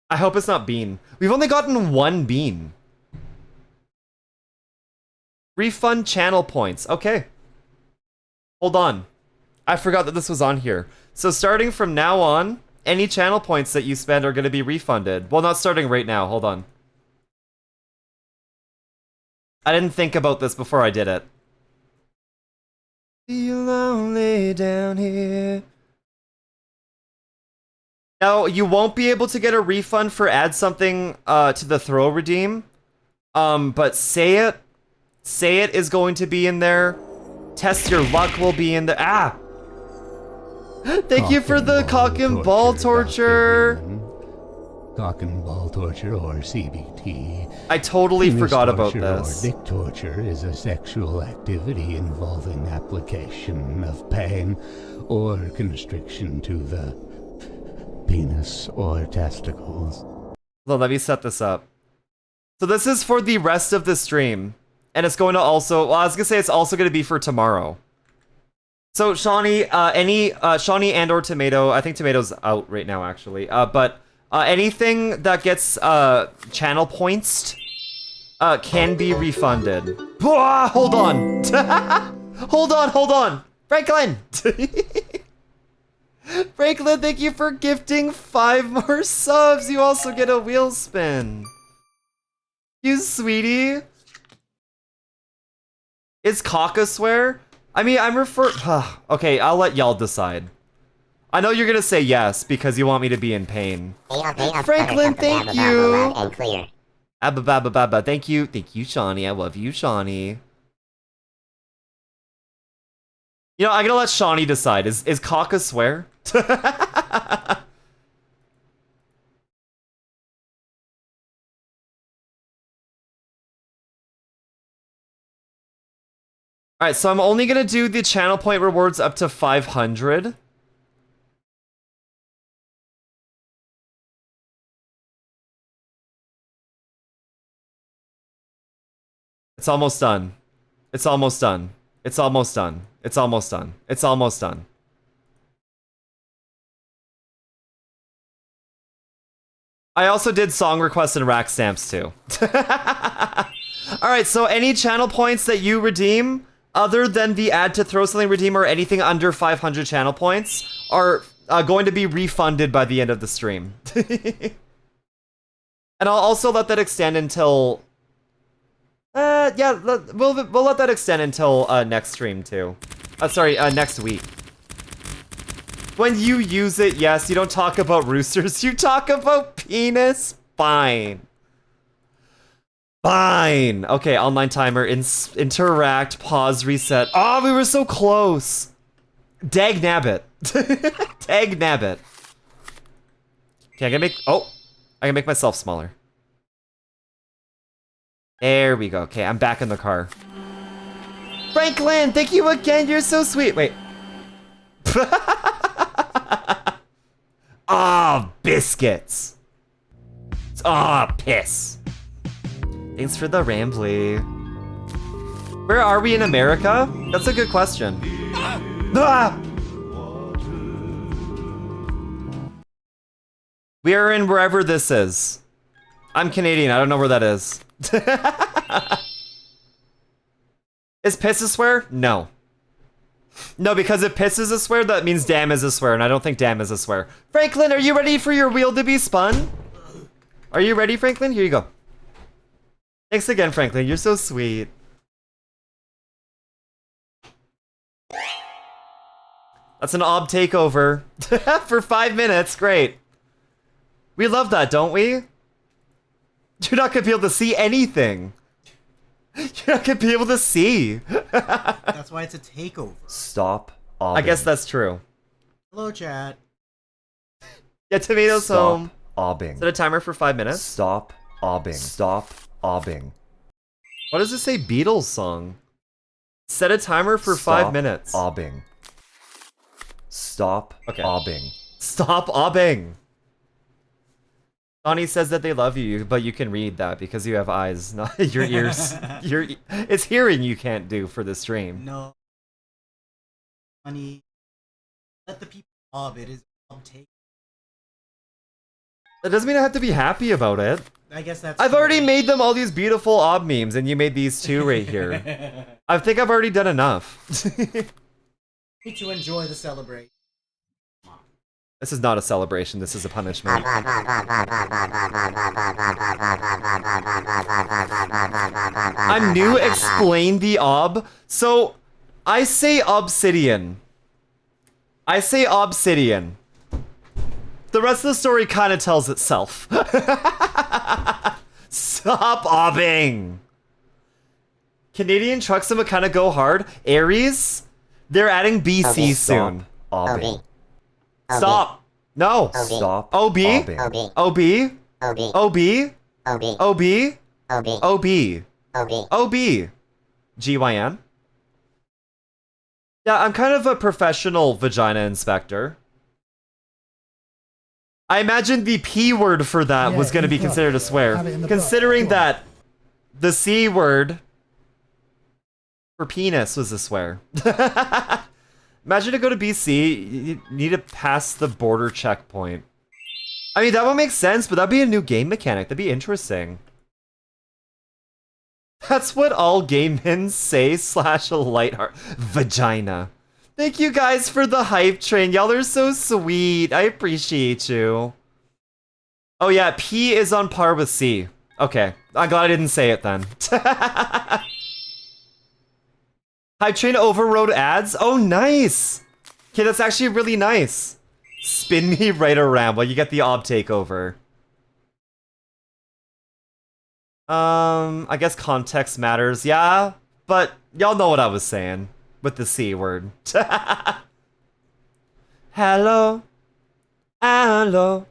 I hope it's not bean. We've only gotten 1 bean. Refund channel points. Okay. Hold on. I forgot that this was on here. So starting from now on, any channel points that you spend are going to be refunded. Well, not starting right now. Hold on. I didn't think about this before I did it. Feel lonely down here. Now, you won't be able to get a refund for add something to the throw redeem. But Say It is going to be in there. Test Your Luck will be in there. Ah! Thank you for the cock and ball torture. Cock and ball torture, or CBT. I totally forgot about torture this. Or dick torture is a sexual activity involving application of pain or constriction to the penis or testicles. Well, let me set this up. So this is for the rest of the stream. And it's going to also, well, I was going to say it's also going to be for tomorrow. So Shawnee, Shawnee and or Tomato, I think Tomato's out right now actually, but anything that gets channel points can be refunded. Hold on. Hold on. Franklin! Franklin, thank you for gifting 5 more subs. You also get a wheel spin. You sweetie. Is cock a swear? I mean, I'm okay, I'll let y'all decide. I know you're gonna say yes because you want me to be in pain. Franklin, thank you. And clear. Abba. Thank you, Shawnee. I love you, Shawnee. You know, I'm gonna let Shawnee decide. Is cock a swear? Alright, so I'm only gonna do the channel point rewards up to 500. It's almost done. It's almost done. It's almost done. It's almost done. It's almost done. I also did song requests and rack stamps too. Alright, so any channel points that you redeem, other than the add to throw something redeem or anything under 500 channel points, are going to be refunded by the end of the stream. And I'll also let that extend until... yeah, we'll let that extend until next stream too. Sorry, next week. When you use it, yes, you don't talk about roosters, you talk about penis. Fine. Fine. Okay, online timer. Interact. Pause. Reset. Oh, we were so close. Dag nabbit. Dag nabbit. Okay, I can make... Oh. I can make myself smaller. There we go. Okay, I'm back in the car. Franklin, thank you again. You're so sweet. Wait. Ah, biscuits. Ah, piss. Thanks for the rambly. Where are we in America? That's a good question. Ah! We are in wherever this is. I'm Canadian. I don't know where that is. Is piss a swear? No. No, because if piss is a swear, that means damn is a swear, and I don't think damn is a swear. Franklin, are you ready for your wheel to be spun? Are you ready, Franklin? Here you go. Thanks again, Franklin. You're so sweet. That's an ob takeover. For 5 minutes. Great. We love that, don't we? You're not gonna be able to see anything. You're not gonna be able to see. That's why it's a takeover. Stop obbing. I guess that's true. Hello, chat. Yeah, Tomatoes Stop home. obbing. Set a timer for 5 minutes. Stop obbing. Stop obbing. What does it say? Beatles song. Set a timer for 5 minutes. Obbing. Stop obbing. Stop obbing. Donnie says that they love you, but you can read that because you have eyes, not your ears. It's hearing you can't do for the stream. No. Honey. Let the people ob. It is ob take. That doesn't mean I have to be happy about it. I guess that's I've already made them all these beautiful ob memes, and you made these two right here. I think I've already done enough. Need to enjoy the celebration. This is not a celebration, this is a punishment. I'm new, explain the ob. So, I say obsidian. I say obsidian. The rest of the story kind of tells itself. Stop obbing. Canadian trucks and kind of go hard. Aries, they're adding BC soon. Obbing. Stop. No. Stop. OB. OB. OB. OB. OB. OB. GYN. Yeah, I'm kind of a professional vagina inspector. I imagine the P word for that was going to be considered a swear. Considering that the C word for penis was a swear. Imagine to go to BC, you need to pass the border checkpoint. I mean, that would make sense, but that'd be a new game mechanic. That'd be interesting. That's what all game mins say / a light heart. Vagina. Thank you guys for the hype train. Y'all are so sweet. I appreciate you. Oh yeah, P is on par with C. Okay, I'm glad I didn't say it then. Hype train overrode ads? Oh, nice. Okay, that's actually really nice. Spin me right around while you get the ob takeover. I guess context matters, yeah, but y'all know what I was saying with the C word. Hello, hello.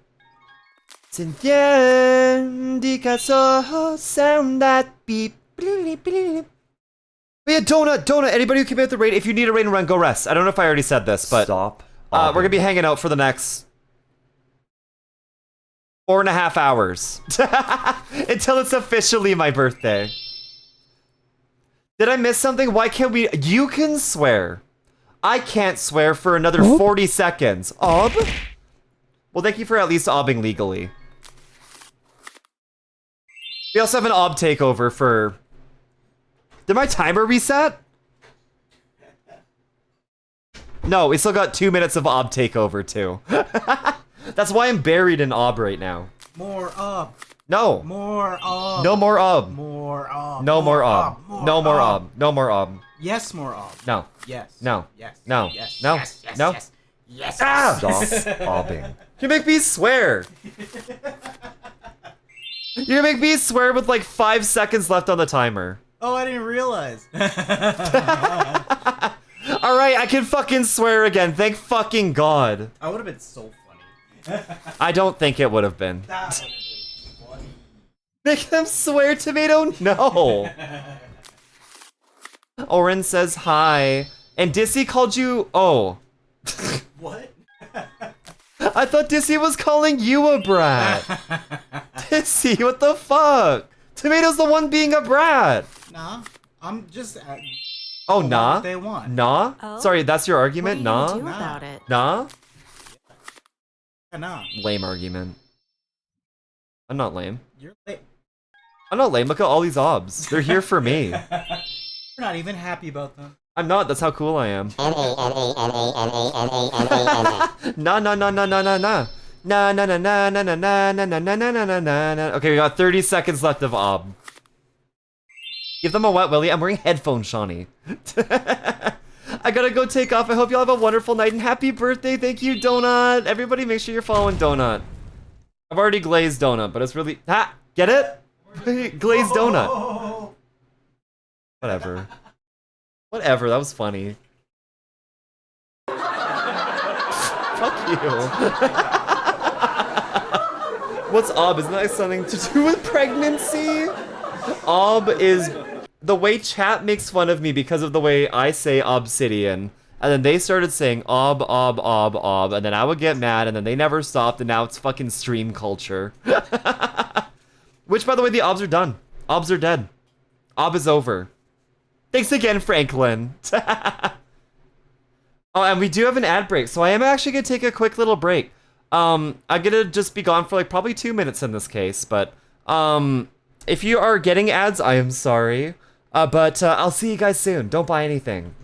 Se entiende caso sound that beep. But yeah, Donut, anybody who came out the raid, if you need a raid and run, go rest. I don't know if I already said this, but Stop. we're gonna be hanging out for the next 4.5 hours. Until it's officially my birthday. Did I miss something? Why can't we? You can swear. I can't swear for another 40 seconds. Ob? Well, thank you for at least obbing legally. We also have an ob takeover for... Did my timer reset? No, we still got 2 minutes of ob takeover too. That's why I'm buried in ob right now. More ob. No. More ob. No more ob. More ob. No more ob. No more ob. No more ob. Yes, more ob. No. Yes. No. Yes. No. Yes. No. Yes. Yes. No. Yes. Yes. Ah! Stop obbing. You make me swear. You're gonna make me swear with like 5 seconds left on the timer. Oh, I didn't realize. Alright, I can fucking swear again. Thank fucking God. I would have been so funny. I don't think it would have been. Make them swear, Tomato? No. Oren says hi. And Dissy called you... Oh. What? I thought Dissy was calling you a brat. Dissy, what the fuck? Tomato's the one being a brat. Nah, I'm just... Oh, nah? What they want. Nah? Oh. Sorry, that's your argument? What are you Nah? gonna do about it? Nah? Yeah, nah. Lame argument. I'm not lame. You're late. I'm not lame. Look at all these obs. They're here for me. You're not even happy about them. I'm not. That's how cool I am. Nah, nah, nah, nah, nah, nah, nah. Nah, nah, nah, nah, nah, nah, nah, nah, nah, nah, nah, nah, nah, nah. Okay, we got 30 seconds left of ob. Give them a wet willy. I'm wearing headphones, Shawnee. I gotta go take off. I hope y'all have a wonderful night and happy birthday. Thank you, Donut. Everybody make sure you're following Donut. I've already glazed Donut, but it's really... Ha! Get it? Glazed Donut. Whatever. Whatever, that was funny. Fuck you. What's ob? Isn't that something to do with pregnancy? Ob is the way chat makes fun of me because of the way I say obsidian. And then they started saying ob, and then I would get mad, and then they never stopped, and now it's fucking stream culture. Which, by the way, the obs are done. Obs are dead. Ob is over. Thanks again, Franklin. Oh, and we do have an ad break, so I am actually gonna take a quick little break. I'm gonna just be gone for like probably 2 minutes in this case, but if you are getting ads, I am sorry. But I'll see you guys soon. Don't buy anything.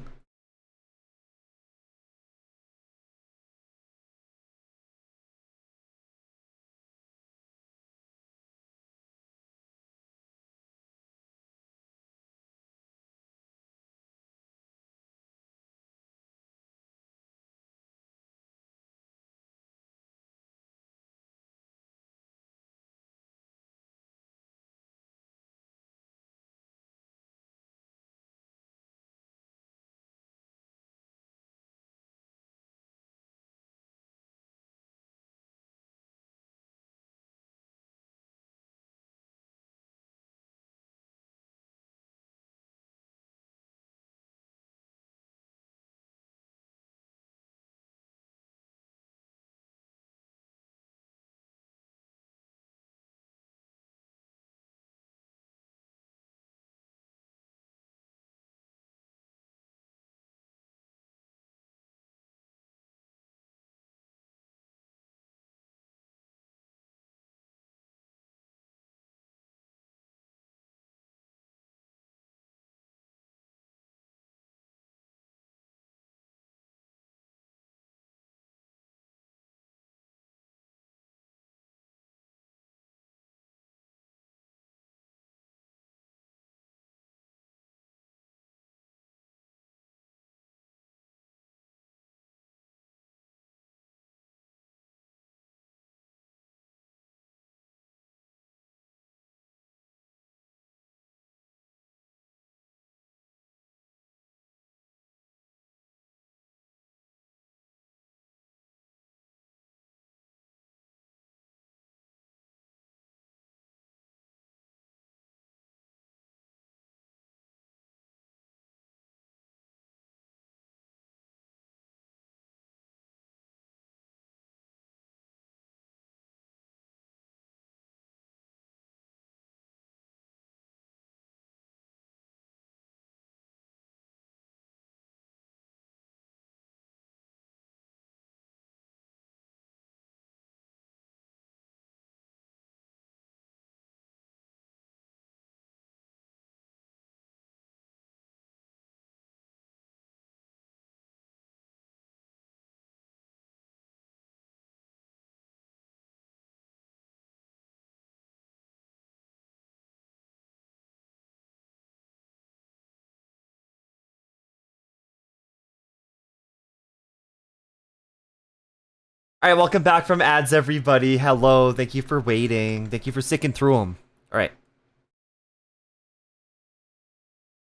All right, welcome back from ads, everybody. Hello, thank you for waiting. Thank you for sticking through them. Alright.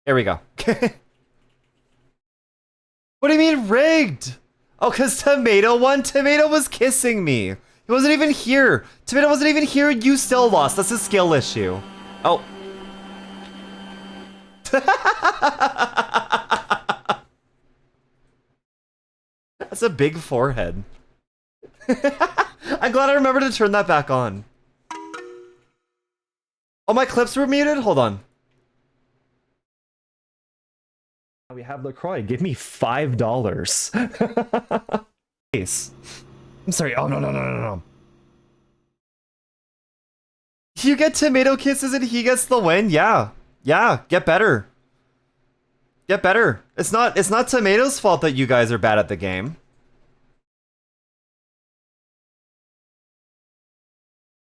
Here we go. What do you mean rigged? Oh, because Tomato won? Tomato was kissing me. He wasn't even here. Tomato wasn't even here. You still lost. That's a skill issue. Oh. That's a big forehead. I'm glad I remembered to turn that back on. Oh, my clips were muted? Hold on. We have LaCroix. Give me $5. Yes. I'm sorry. Oh, no. You get tomato kisses and he gets the win? Yeah. Yeah, get better. Get better. It's not Tomato's fault that you guys are bad at the game.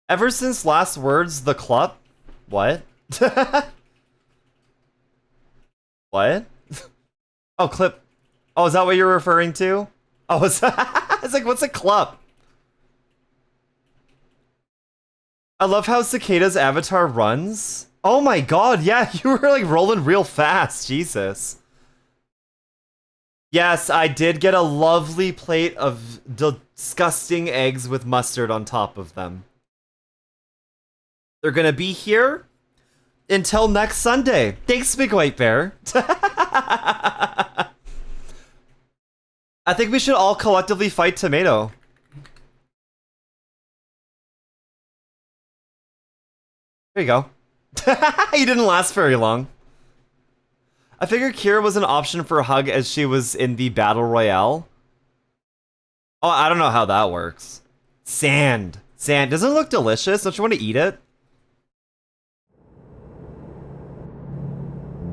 Ever since last words, the club? What? What? Oh, clip. Oh, is that what you're referring to? Oh, it's like, what's a club? I love how Cicada's avatar runs. Oh my god, yeah, you were like rolling real fast, Jesus. Yes, I did get a lovely plate of disgusting eggs with mustard on top of them. They're gonna be here until next Sunday. Thanks, Big White Bear. I think we should all collectively fight Tomato. There you go. He didn't last very long. I figured Kira was an option for Hug as she was in the Battle Royale. Oh, I don't know how that works. Sand. Sand. Doesn't it look delicious? Don't you want to eat it?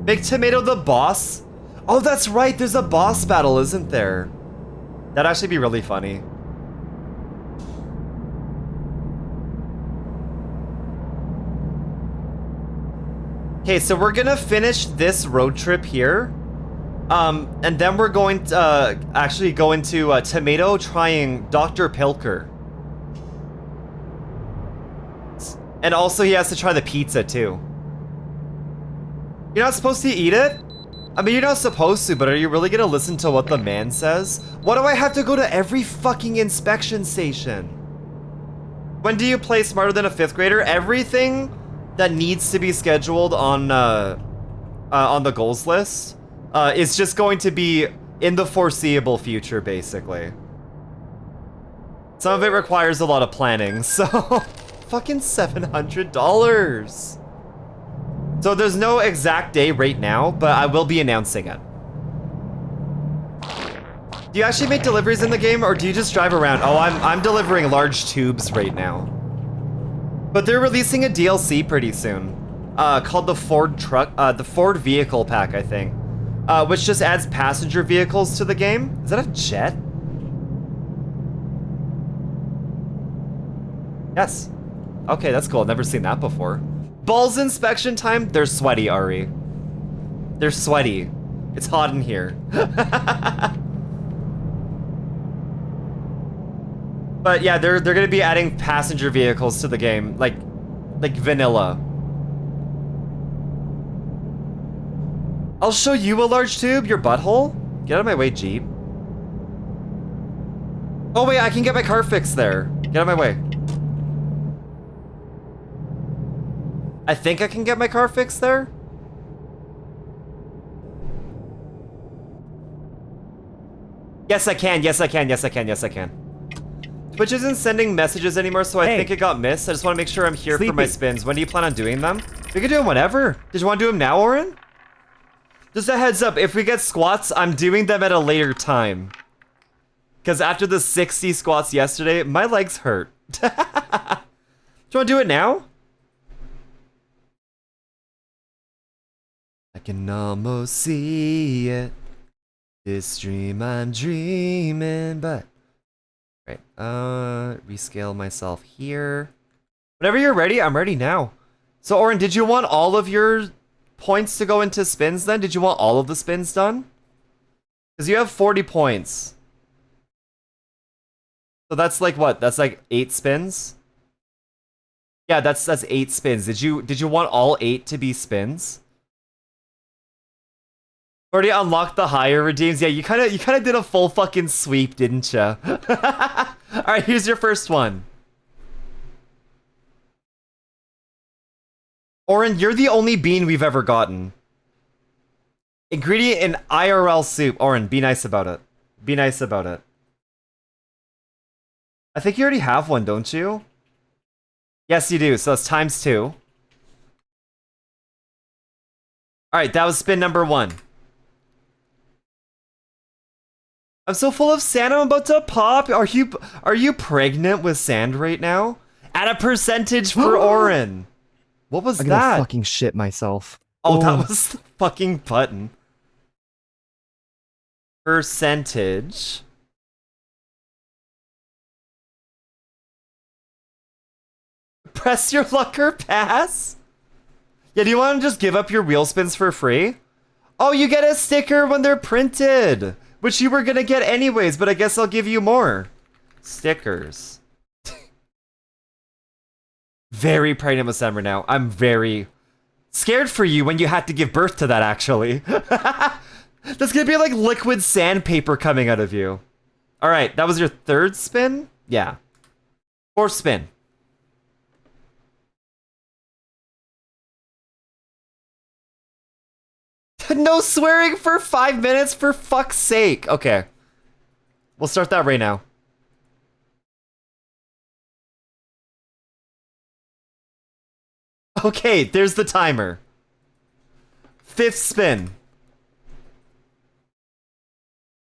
Big Tomato the boss? Oh, that's right. There's a boss battle, isn't there? That'd actually be really funny. Okay, so we're gonna finish this road trip here. And then we're going to actually go into Tomato trying Dr. Pilker. And also he has to try the pizza too. You're not supposed to eat it? I mean, you're not supposed to, but are you really gonna listen to what the man says? Why do I have to go to every fucking inspection station? When do you play Smarter Than a 5th Grader? Everything that needs to be scheduled on the goals list is just going to be in the foreseeable future, basically. Some of it requires a lot of planning, so fucking $700. So there's no exact day right now, but I will be announcing it. Do you actually make deliveries in the game, or do you just drive around? Oh, I'm delivering large tubes right now. But they're releasing a DLC pretty soon, called the Ford Vehicle Pack, I think, which just adds passenger vehicles to the game. Is that a jet? Yes. Okay, that's cool. I've never seen that before. Balls inspection time. They're sweaty, Ari. They're sweaty. It's hot in here. But yeah, they're gonna be adding passenger vehicles to the game, like vanilla. I'll show you a large tube, your butthole? Get out of my way, Jeep. Oh wait, I can get my car fixed there. Get out of my way. I think I can get my car fixed there? Yes, I can. Yes, I can. Yes, I can. Yes, I can. Twitch isn't sending messages anymore, so I think it got missed. I just want to make sure I'm here for my spins. When do you plan on doing them? We can do them whenever. Did you want to do them now, Oren? Just a heads up, if we get squats, I'm doing them at a later time. Because after the 60 squats yesterday, my legs hurt. Do you want to do it now? I can almost see it. This dream I'm dreaming, but... Right, rescale myself here. Whenever you're ready, I'm ready now. So, Oren, did you want all of your points to go into spins then? Did you want all of the spins done? Because you have 40 points. So that's like what? That's like 8 spins? Yeah, that's 8 spins. Did you want all 8 to be spins? Already unlocked the higher redeems. Yeah, you kind of did a full fucking sweep, didn't you? All right, here's your first one. Oren, you're the only bean we've ever gotten. Ingredient in IRL soup. Oren, be nice about it. Be nice about it. I think you already have one, don't you? Yes, you do. So that's ×2. Alright, that was spin number 1. I'm so full of sand, I'm about to pop. Are you pregnant with sand right now? At a percentage for Oren. What was I'm that? gonna fucking shit myself. Oh, that was the fucking button. Percentage. Press your luck or pass? Yeah, do you want to just give up your wheel spins for free? Oh, you get a sticker when they're printed, which you were gonna get anyways, but I guess I'll give you more. Stickers. Very pregnant with summer now. I'm very scared for you when you had to give birth to that, actually. There's gonna be like liquid sandpaper coming out of you. Alright, that was your 3rd spin? Yeah. 4th spin. No swearing for 5 minutes, for fuck's sake. Okay. We'll start that right now. Okay, there's the timer. 5th spin.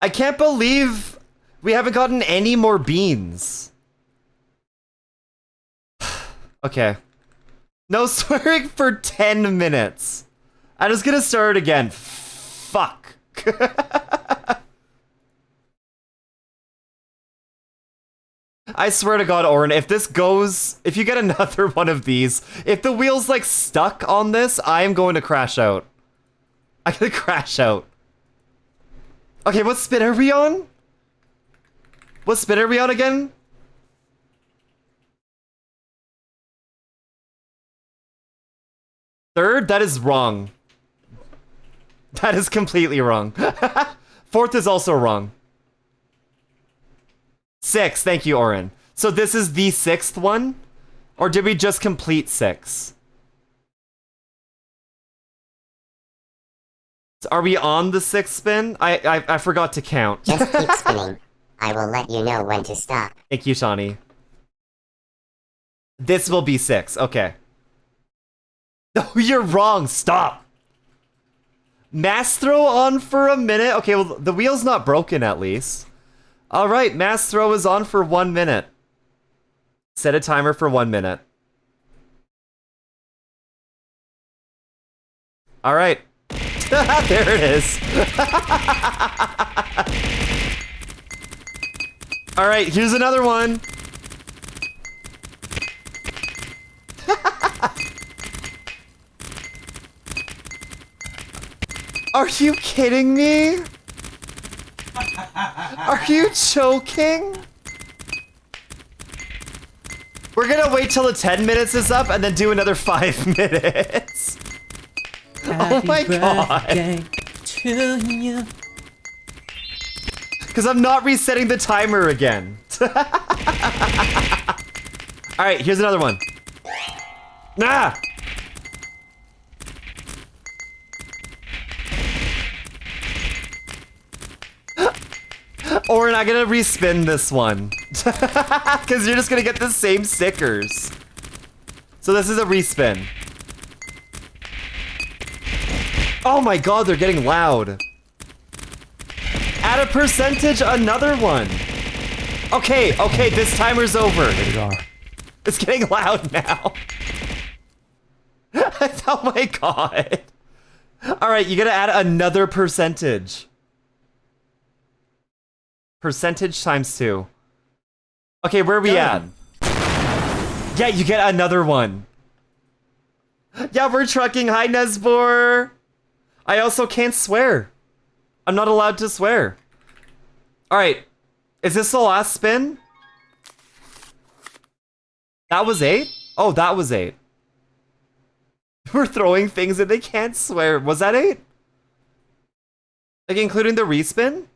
I can't believe we haven't gotten any more beans. Okay. No swearing for 10 minutes. I'm just gonna start again. Fuck. I swear to God, Oren, if you get another one of these, if the wheel's like stuck on this, I am going to crash out. I'm gonna crash out. Okay, what spin are we on? What spin are we on again? Third? That is wrong. That is completely wrong. 4th is also wrong. 6, thank you, Oren. So this is the 6th one? Or did we just complete 6? Are we on the 6th spin? I forgot to count. Just keep spinning. I will let you know when to stop. Thank you, Shawnee. This will be 6, okay. No, you're wrong, stop! Mass throw on for a minute. Okay, well, the wheel's not broken at least. Alright, mass throw is on for 1 minute. Set a timer for 1 minute. Alright. There it is. Alright, here's another one. Are you kidding me? Are you joking? We're gonna wait till the 10 minutes is up and then do another 5 minutes. Oh my God. To you. Because I'm not resetting the timer again. Alright, here's another one. Nah! Oren, I'm gonna respin this one. Because you're just gonna get the same stickers. So this is a respin. Oh my God, they're getting loud. At a percentage, another one. Okay, okay, this timer's over. It's getting loud now. Oh my God. Alright, you gotta add another percentage. Percentage ×2. Okay, where are we at? Yeah, you get another one. Yeah, we're trucking. Hi, Nesbor. I also can't swear. I'm not allowed to swear. Alright. Is this the last spin? That was 8? Oh, that was 8. We're throwing things and they can't swear. Was that 8? Like, including the respin?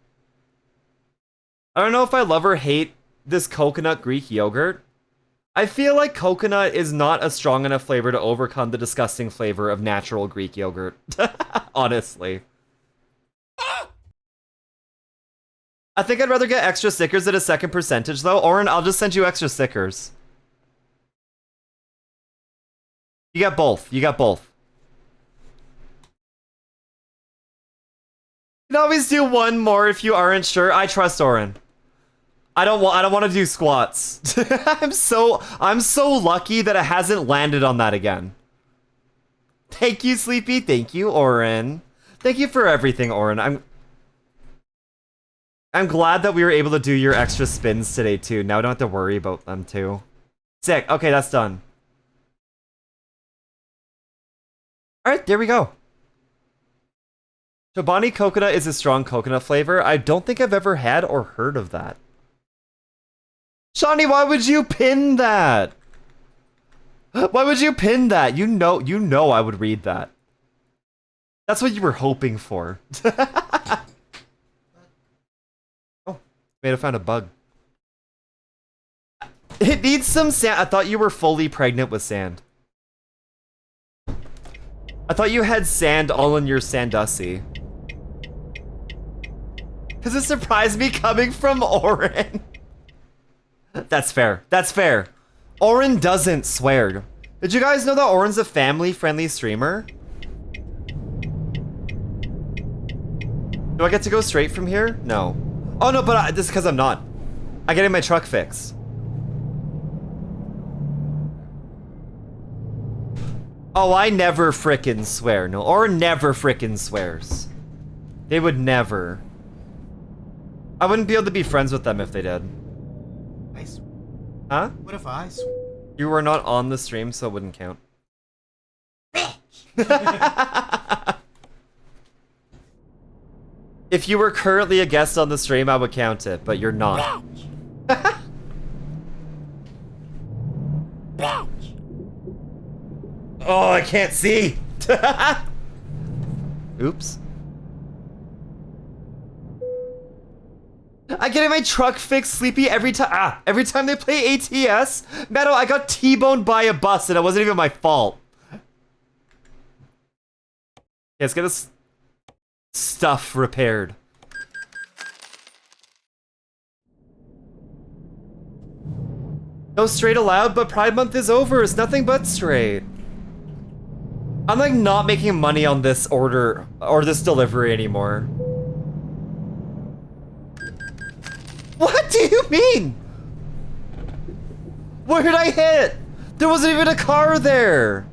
I don't know if I love or hate this coconut Greek yogurt. I feel like coconut is not a strong enough flavor to overcome the disgusting flavor of natural Greek yogurt. Honestly. I think I'd rather get extra stickers at a second percentage though. Oren, I'll just send you extra stickers. You got both. You got both. You can always do one more if you aren't sure. I trust Oren. I don't want to do squats. I'm so lucky that it hasn't landed on that again. Thank you, Sleepy. Thank you, Oren. Thank you for everything, Oren. I'm glad that we were able to do your extra spins today too. Now I don't have to worry about them too. Sick. Okay, that's done. Alright, there we go. Chobani coconut is a strong coconut flavor. I don't think I've ever had or heard of that. Shawnee, why would you pin that? Why would you pin that? You know I would read that. That's what you were hoping for. Oh, may have found a bug. It needs some sand. I thought you were fully pregnant with sand. I thought you had sand all in your Sandussie. Does it surprise me coming from Oren? That's fair. That's fair. Oren doesn't swear. Did you guys know that Oren's a family-friendly streamer? Do I get to go straight from here? No. Oh no, but this is because I'm not. I'm getting my truck fixed. Oh, I never frickin' swear. No, Oren never frickin' swears. They would never. I wouldn't be able to be friends with them if they did. Huh? What if I swear? You were not on the stream, so it wouldn't count. If you were currently a guest on the stream, I would count it, but you're not. Oh, I can't see. Oops. I get my truck fixed, Sleepy, every time. Every time they play ATS. Meadow, I got T-boned by a bus and it wasn't even my fault. Okay, let's get this stuff repaired. No straight allowed, but Pride Month is over. It's nothing but straight. I'm like not making money on this order or this delivery anymore. What do you mean? Where did I hit? There wasn't even a car there.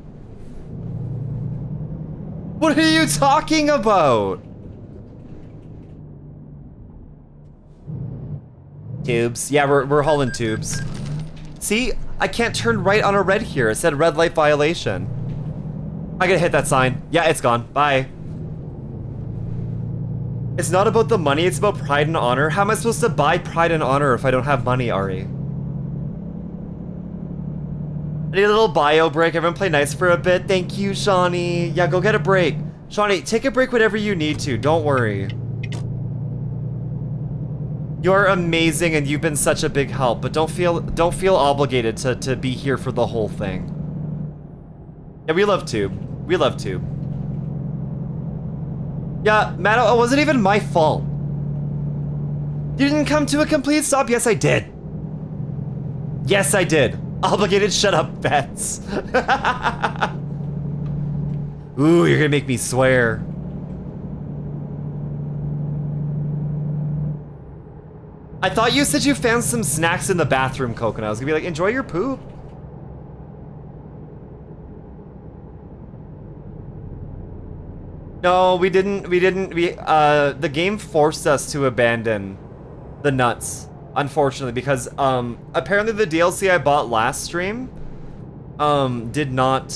What are you talking about? Tubes. Yeah, we're hauling tubes. See, I can't turn right on a red here. It said red light violation. I gotta hit that sign. Yeah, it's gone. Bye. It's not about the money, it's about pride and honor. How am I supposed to buy pride and honor if I don't have money, Ari? I need a little bio break. Everyone play nice for a bit. Thank you, Shawnee. Yeah, go get a break. Shawnee, take a break whenever you need to. Don't worry. You're amazing and you've been such a big help, but don't feel obligated to be here for the whole thing. Yeah, we love Tube. We love Tube. Yeah, Matt, it wasn't even my fault. You didn't come to a complete stop? Yes, I did. Yes, I did. Obligated shut up bets. Ooh, you're gonna make me swear. I thought you said you found some snacks in the bathroom, Coconut. I was gonna be like, enjoy your poop. No, we didn't, the game forced us to abandon the nuts, unfortunately, because, apparently the DLC I bought last stream, did not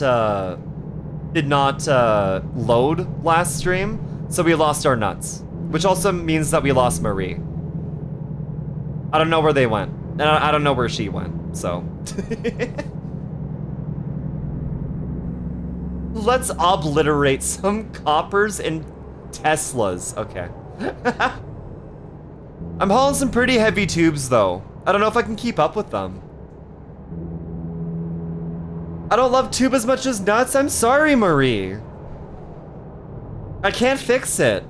load last stream, so we lost our nuts, which also means that we lost Marie. I don't know where they went, and I don't know where she went, so. Let's obliterate some coppers and Teslas. Okay. I'm hauling some pretty heavy tubes though. I don't know if I can keep up with them. I don't love tube as much as nuts. I'm sorry, Marie. I can't fix it.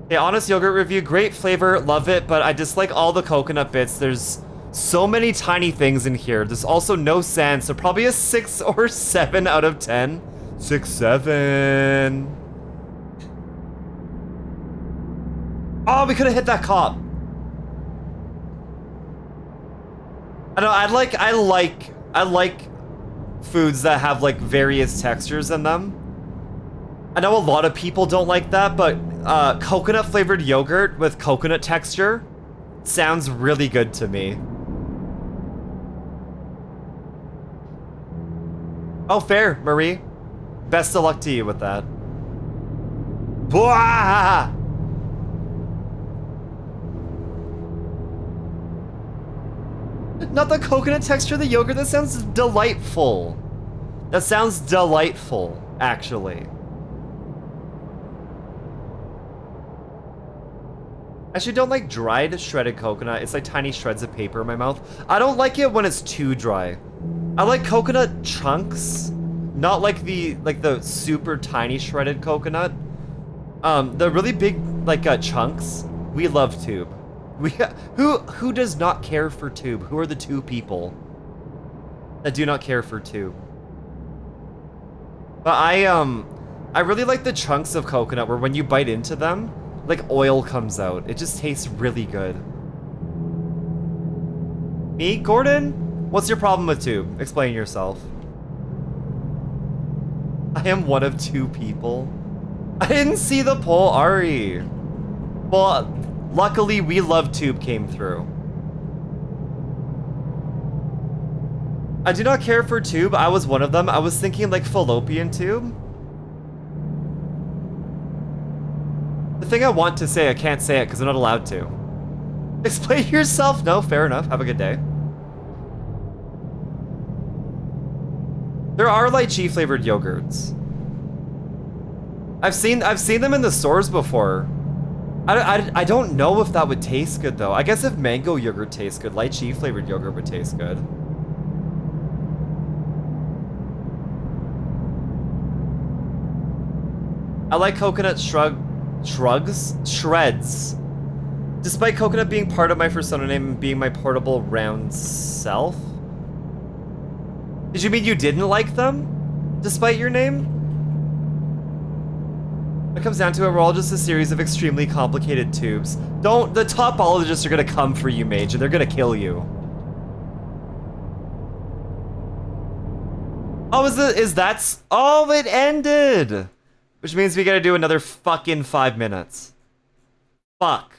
Okay, honest yogurt review. Great flavor. Love it, but I dislike all the coconut bits. There's so many tiny things in here. There's also no sand, so probably a 6 or 7 out of 10. 6, 7. Oh, we could have hit that cop. I know. I like foods that have like various textures in them. I know a lot of people don't like that, but coconut flavored yogurt with coconut texture sounds really good to me. Oh, fair, Marie. Best of luck to you with that. Bwah! Not the coconut texture of the yogurt. That sounds delightful. That sounds delightful, actually. I actually don't like dried shredded coconut. It's like tiny shreds of paper in my mouth. I don't like it when it's too dry. I like coconut chunks, not like the super tiny shredded coconut. The really big like chunks. We love tube. Who does not care for tube? Who are the 2 people that do not care for tube? But I really like the chunks of coconut where when you bite into them, like oil comes out. It just tastes really good. Me, Gordon? What's your problem with tube? Explain yourself. I am one of 2 people. I didn't see the poll, Ari. Well, luckily We Love Tube came through. I do not care for tube. I was one of them. I was thinking like fallopian tube. The thing I want to say, I can't say it because I'm not allowed to. Explain yourself. No, fair enough. Have a good day. There are lychee flavored yogurts. I've seen them in the stores before. I don't know if that would taste good though. I guess if mango yogurt tastes good, lychee flavored yogurt would taste good. I like coconut shreds. Despite coconut being part of my persona name and being my portable round self. Did you mean you didn't like them? Despite your name? When it comes down to it, we're all just a series of extremely complicated tubes. The topologists are gonna come for you, Mage, and they're gonna kill you. Oh, oh, it ended! Which means we gotta do another fucking 5 minutes. Fuck.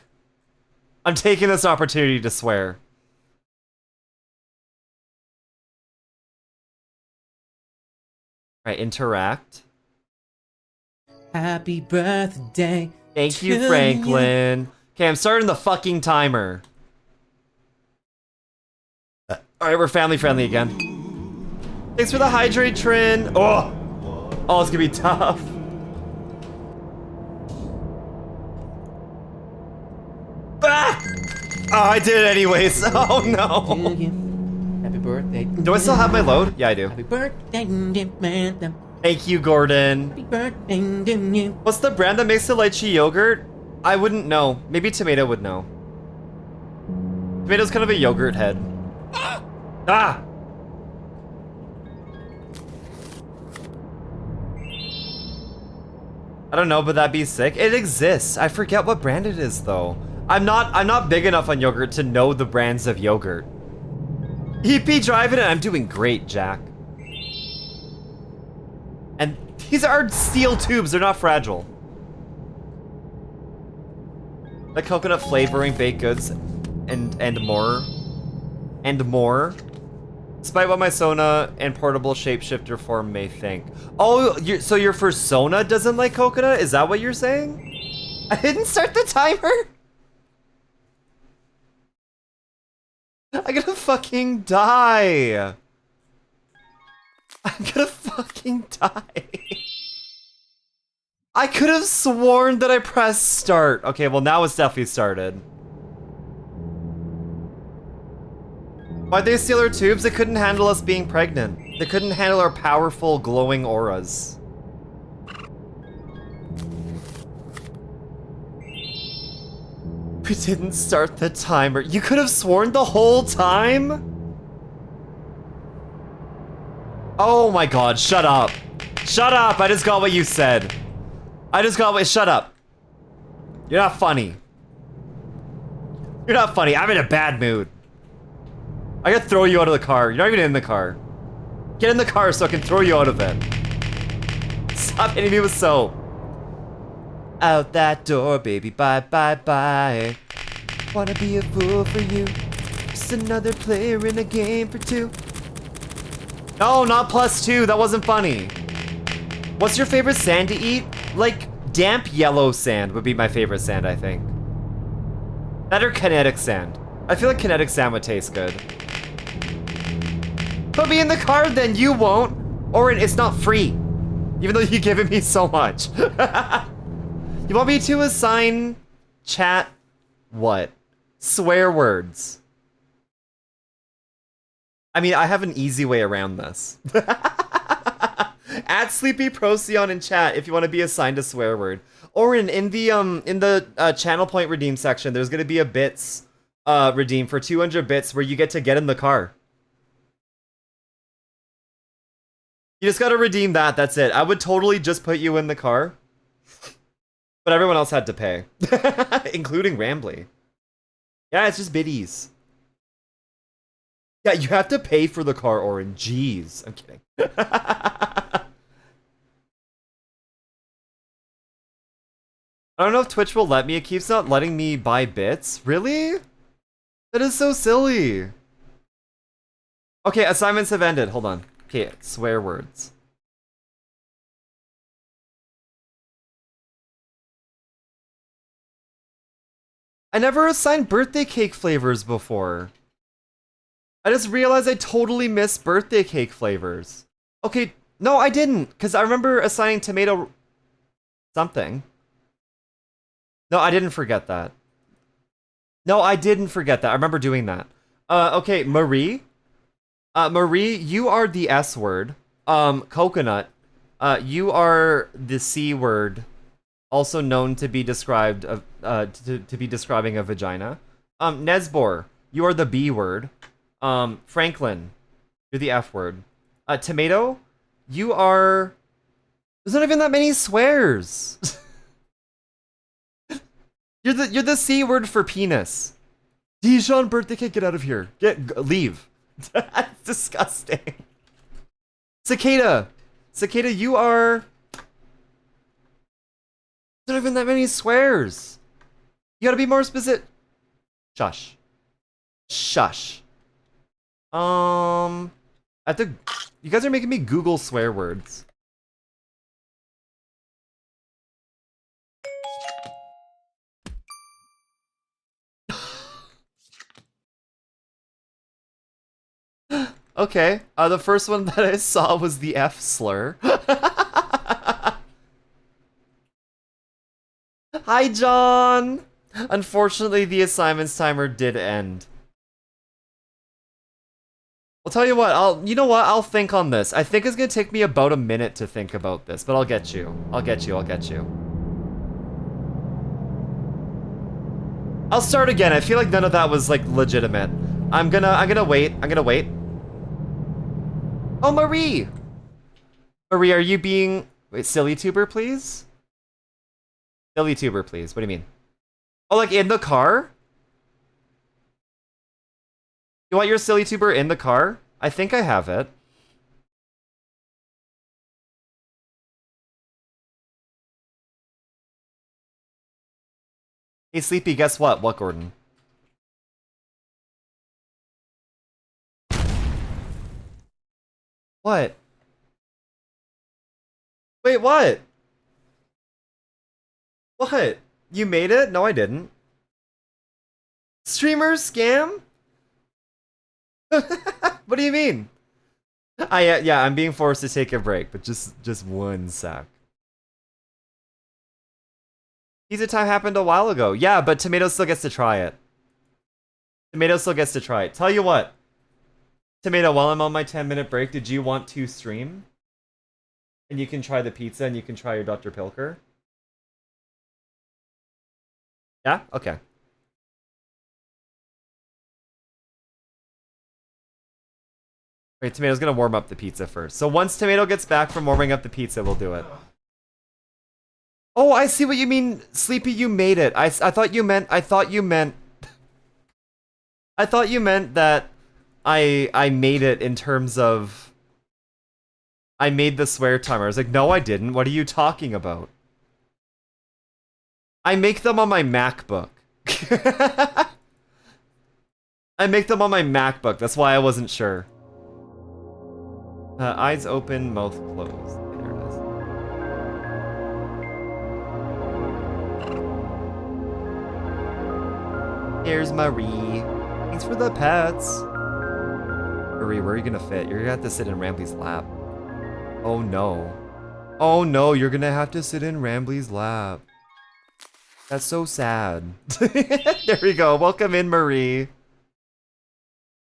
I'm taking this opportunity to swear. Alright, interact. Happy birthday. Thank you, Franklin. Okay, I'm starting the fucking timer. Alright, we're family friendly again. Thanks for the hydrate, Trin. Oh, it's gonna be tough. Ah! Oh, I did it anyways. Oh no. Happy birthday. Do I still have my load? Yeah, I do. Happy birthday, man. Thank you, Gordon. Happy birthday. What's the brand that makes the lychee yogurt? I wouldn't know. Maybe Tomato would know. Tomato's kind of a yogurt head. Ah! I don't know, but that'd be sick. It exists. I forget what brand it is though. I'm not big enough on yogurt to know the brands of yogurt. EP driving it. I'm doing great, Jack. And these are steel tubes. They're not fragile. The coconut flavoring, baked goods, and more. And more. Despite what my Sona and portable shapeshifter form may think. Oh, so your persona doesn't like coconut? Is that what you're saying? I didn't start the timer? I'm gonna fucking die. I'm gonna fucking die. I could have sworn that I pressed start. Okay, well now it's definitely started. Why'd they steal our tubes? They couldn't handle us being pregnant. They couldn't handle our powerful, glowing auras. We didn't start the timer. You could have sworn the whole time? Oh my god, shut up. Shut up, I just got what you said. I just got what- shut up. You're not funny. You're not funny, I'm in a bad mood. I gotta throw you out of the car. You're not even in the car. Get in the car so I can throw you out of it. Stop hitting me with soap. Out that door, baby, bye, bye, bye. Wanna be a fool for you. Just another player in a game for two. No, not +2, that wasn't funny. What's your favorite sand to eat? Like, damp yellow sand would be my favorite sand, I think. That or kinetic sand. I feel like kinetic sand would taste good. Put me in the car then, you won't. Or it's not free. Even though you've given me so much. You want me to assign chat what? Swear words. I mean, I have an easy way around this. At Sleepy Procyon in chat if you want to be assigned a swear word. Or in the channel point redeem section, there's gonna be a bits redeem for 200 bits where you get to get in the car. You just gotta redeem that, that's it. I would totally just put you in the car. But everyone else had to pay. Including Rambly. Yeah, it's just biddies. Yeah, you have to pay for the car, Orin. Jeez. I'm kidding. I don't know if Twitch will let me. It keeps not letting me buy bits. Really? That is so silly. Okay, assignments have ended. Hold on. Okay, swear words. I never assigned birthday cake flavors before. I just realized I totally missed birthday cake flavors. Okay, no, I didn't, because I remember assigning tomato something. No, I didn't forget that. No, I didn't forget that. I remember doing that. Okay, Marie. Marie, you are the S word. Coconut. You are the C word. Also known to be described to be describing a vagina. Nesbor, you are the B word. Franklin, you're the F word. Tomato, you are. There's not even that many swears. You're the C word for penis. Dijon birthday cake, get out of here. Leave. That's disgusting. Cicada, you are. There's not even that many swears. You gotta be more specific. Shush. Shush. I have to. You guys are making me Google swear words. Okay. The first one that I saw was the F slur. Hi, John! Unfortunately, the assignments timer did end. I'll tell you what, you know what, I'll think on this. I think it's gonna take me about a minute to think about this, but I'll get you. I'll get you. I'll start again. I feel like none of that was, like, legitimate. I'm gonna wait. Oh, Marie! Marie, are you being... Wait, silly tuber, please? Silly tuber, please. What do you mean? Oh, like in the car? You want your silly tuber in the car? I think I have it. Hey, Sleepy, guess what? What, Gordon? What? Wait, what? What? You made it? No, I didn't. Streamer scam? What do you mean? Yeah, I'm being forced to take a break, but just one sec. Pizza time happened a while ago. Yeah, but Tomato still gets to try it. Tomato still gets to try it. Tell you what. Tomato, while I'm on my 10-minute break, did you want to stream? And you can try the pizza and you can try your Dr. Pilker. Yeah? Okay. Wait, Tomato's gonna warm up the pizza first. So once Tomato gets back from warming up the pizza, we'll do it. Oh, I see what you mean, Sleepy. You made it. I thought you meant that I made it in terms of I made the swear timer. I was like, no, I didn't. What are you talking about? I make them on my MacBook. I make them on my MacBook. That's why I wasn't sure. Eyes open, mouth closed. There it is. Here's Marie. Thanks for the pets. Marie, where are you gonna fit? You're gonna have to sit in Rambly's lap. Oh no. Oh no, you're gonna have to sit in Rambly's lap. That's so sad. There we go. Welcome in, Marie.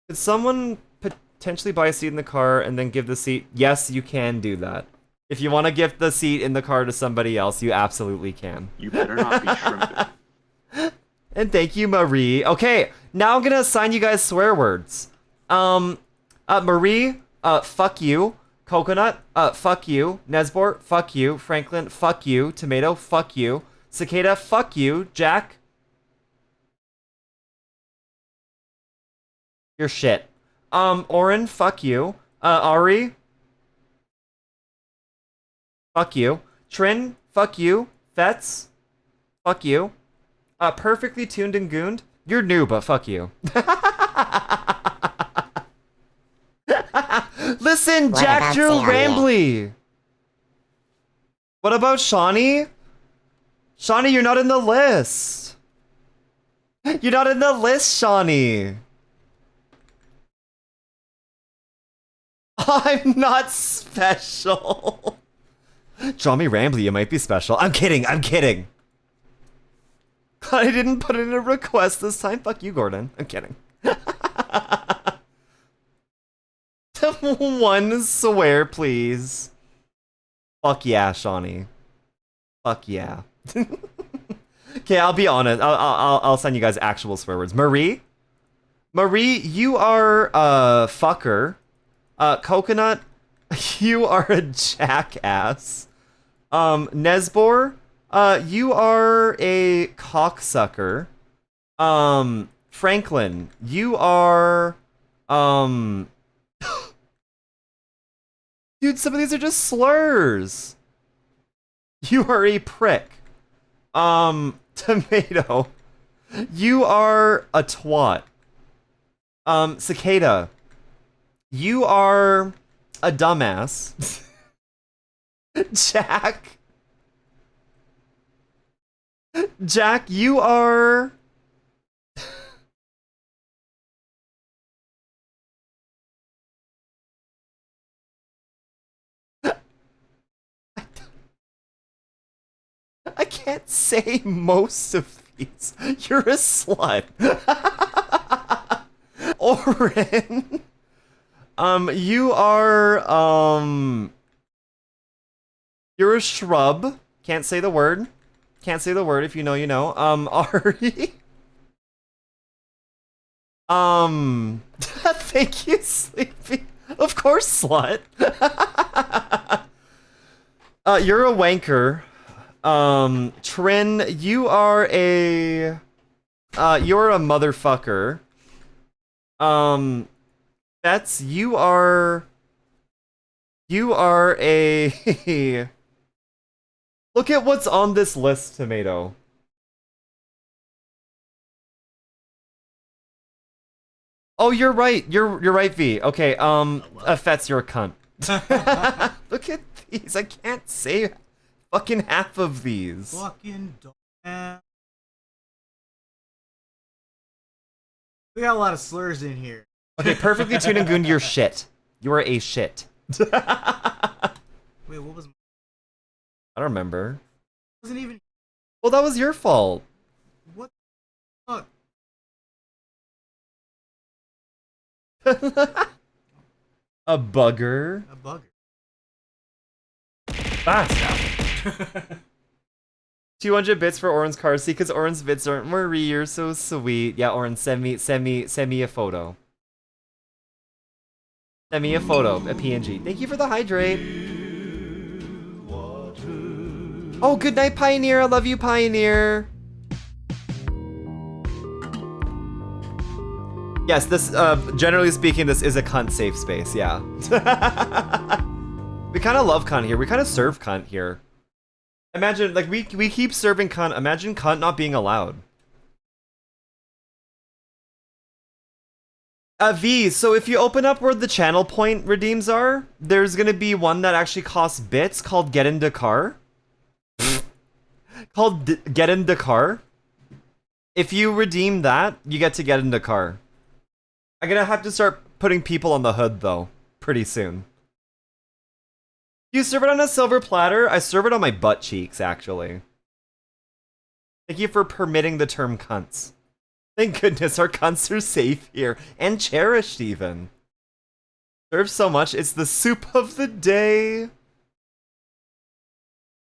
Could someone potentially buy a seat in the car and then give the seat? Yes, you can do that. If you want to gift the seat in the car to somebody else, you absolutely can. You better not be shrimping. And thank you, Marie. Okay, now I'm gonna assign you guys swear words. Marie, fuck you. Coconut, fuck you. Nesbor, fuck you. Franklin, fuck you. Tomato, fuck you. Cicada, fuck you. Jack, you're shit. Oren, fuck you. Ari, fuck you. Trin, fuck you. Fets, fuck you. Perfectly tuned and gooned, you're new, but fuck you. Listen, What Jack about Drew Samuel? Rambly. What about Shawnee? Shawnee, you're not in the list. You're not in the list, Shawnee. I'm not special. Draw me Rambly, you might be special. I'm kidding, I'm kidding. I didn't put in a request this time. Fuck you, Gordon. I'm kidding. One swear, please. Fuck yeah, Shawnee. Fuck yeah. Okay, I'll be honest. I'll send you guys actual swear words. Marie, you are a fucker. Coconut, you are a jackass. Nesbor, you are a cocksucker. Franklin, you are dude, some of these are just slurs. You are a prick. Tomato, you are a twat. Cicada, you are a dumbass. Jack, you are... I can't say most of these. You're a slut. Oren, you are, you're a shrub. Can't say the word. Can't say the word. If you know, you know. Ari. Thank you, Sleepy. Of course, slut. You're a wanker. Trin, you are a... you're a motherfucker. Bets, you are a... Look at what's on this list, Tomato. Oh, you're right. You're right, V. Okay, Fets, you're a cunt. Look at these. I can't say fucking half of these. Fucking dumbass. We got a lot of slurs in here. Okay, perfectly tuned and gooned, you're shit. You are a shit. Wait, what was? I don't remember. Wasn't even. Well, that was your fault. What? Fuck. A bugger. A bugger. Ah. 200 bits for Oren's car seat because Oren's bits aren't Marie. You're so sweet. Yeah, Oren, send me a photo. Send me a photo, a PNG. Thank you for the hydrate. Oh, good night, Pioneer. I love you, Pioneer. Yes, this, generally speaking, this is a cunt safe space, yeah. We kind of love cunt here. We kind of serve cunt here. Imagine, like, we keep serving cunt. Imagine cunt not being allowed. V, so if you open up where the channel point redeems are, there's gonna be one that actually costs bits called Get Into Car. Get Into Car. If you redeem that, you get to get into car. I'm gonna have to start putting people on the hood, though, pretty soon. You serve it on a silver platter? I serve it on my butt cheeks, actually. Thank you for permitting the term cunts. Thank goodness our cunts are safe here, and cherished even. Serve so much, it's the soup of the day.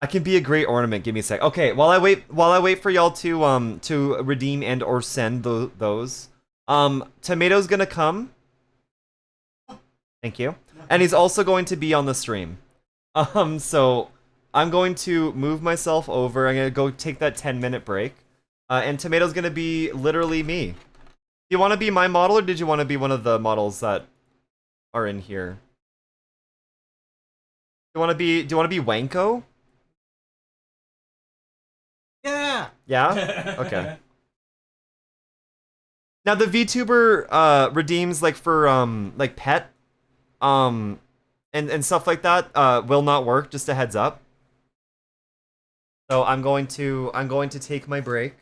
I can be a great ornament, give me a sec. Okay, while I wait for y'all to redeem and or send those. Tomato's gonna come. Thank you. And he's also going to be on the stream. So I'm going to move myself over. I'm gonna go take that 10-minute break. And Tomato's gonna be literally me. Do you want to be my model, or did you want to be one of the models that are in here? Do you want to be Wanko? Yeah. Yeah? Okay. Now the VTuber redeems like for like pet and stuff like that will not work, just a heads up. So I'm going to take my break.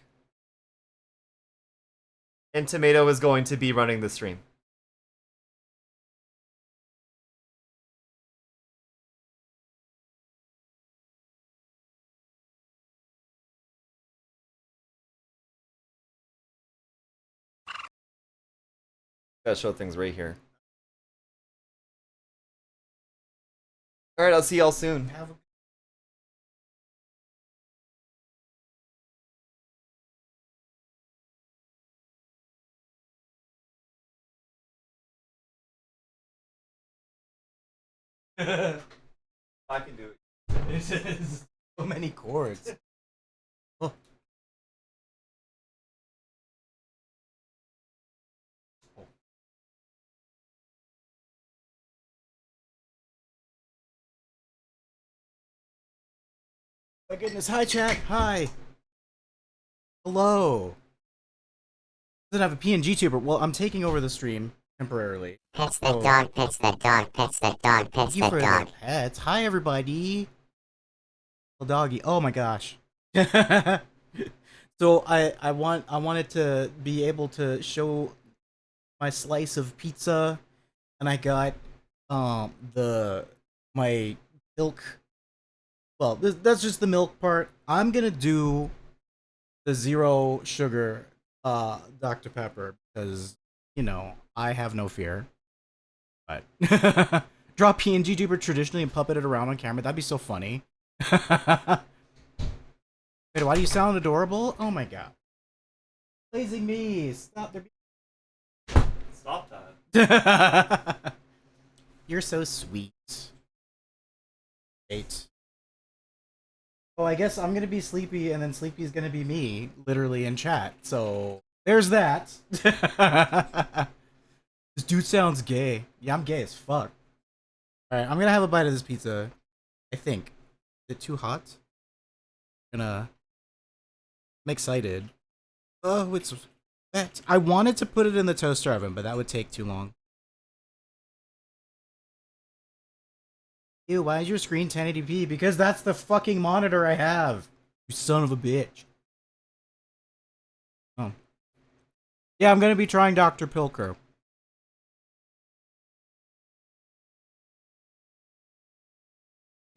And Tomato is going to be running the stream. Gotta show things right here. Alright, I'll see y'all soon. I can do it. There's so many chords. Oh. My goodness, hi chat, hi. Hello. Doesn't have a PNG tuber. Well, I'm taking over the stream temporarily. Pets that dog, pets that dog, pets that dog, pets that dog. Pets. Hi everybody. Little doggy. Oh my gosh. So I wanted to be able to show my slice of pizza, and I got my milk. Well, that's just the milk part. I'm gonna do the 0 sugar Dr. Pepper because, you know, I have no fear. But draw PNG tuber traditionally and puppet it around on camera. That'd be so funny. Wait, why do you sound adorable? Oh my god. Blazing me! Stop there. Stop that. You're so sweet. Wait. Oh, I guess I'm gonna be Sleepy, and then Sleepy's gonna be me, literally in chat. So there's that. This dude sounds gay. Yeah, I'm gay as fuck. All right, I'm gonna have a bite of this pizza. I think. Is it too hot? I'm excited. Oh, it's wet. I wanted to put it in the toaster oven, but that would take too long. Ew, why is your screen 1080p? Because that's the fucking monitor I have. You son of a bitch. Oh. Yeah, I'm gonna be trying Dr. Pilker.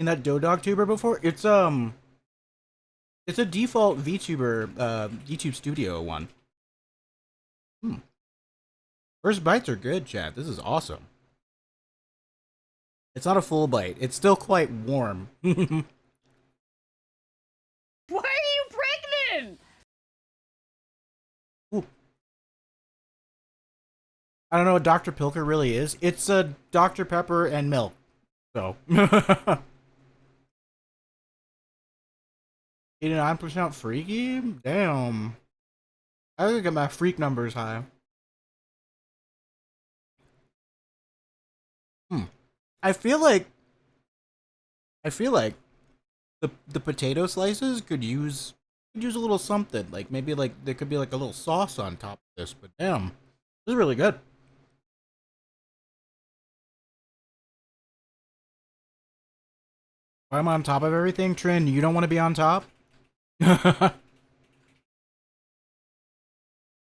seen that Dodog tuber before? It's a default VTuber, YouTube Studio one. First bites are good, chat. This is awesome. It's not a full bite. It's still quite warm. Why are you pregnant? Ooh. I don't know what Dr. Pilker really is. It's a Dr. Pepper and milk. So. 89% freaky? Damn. I gotta get my freak numbers high. I feel like the potato slices could use a little something. Like maybe like there could be like a little sauce on top of this, but damn. This is really good. Why am I on top of everything? Trin, you don't want to be on top?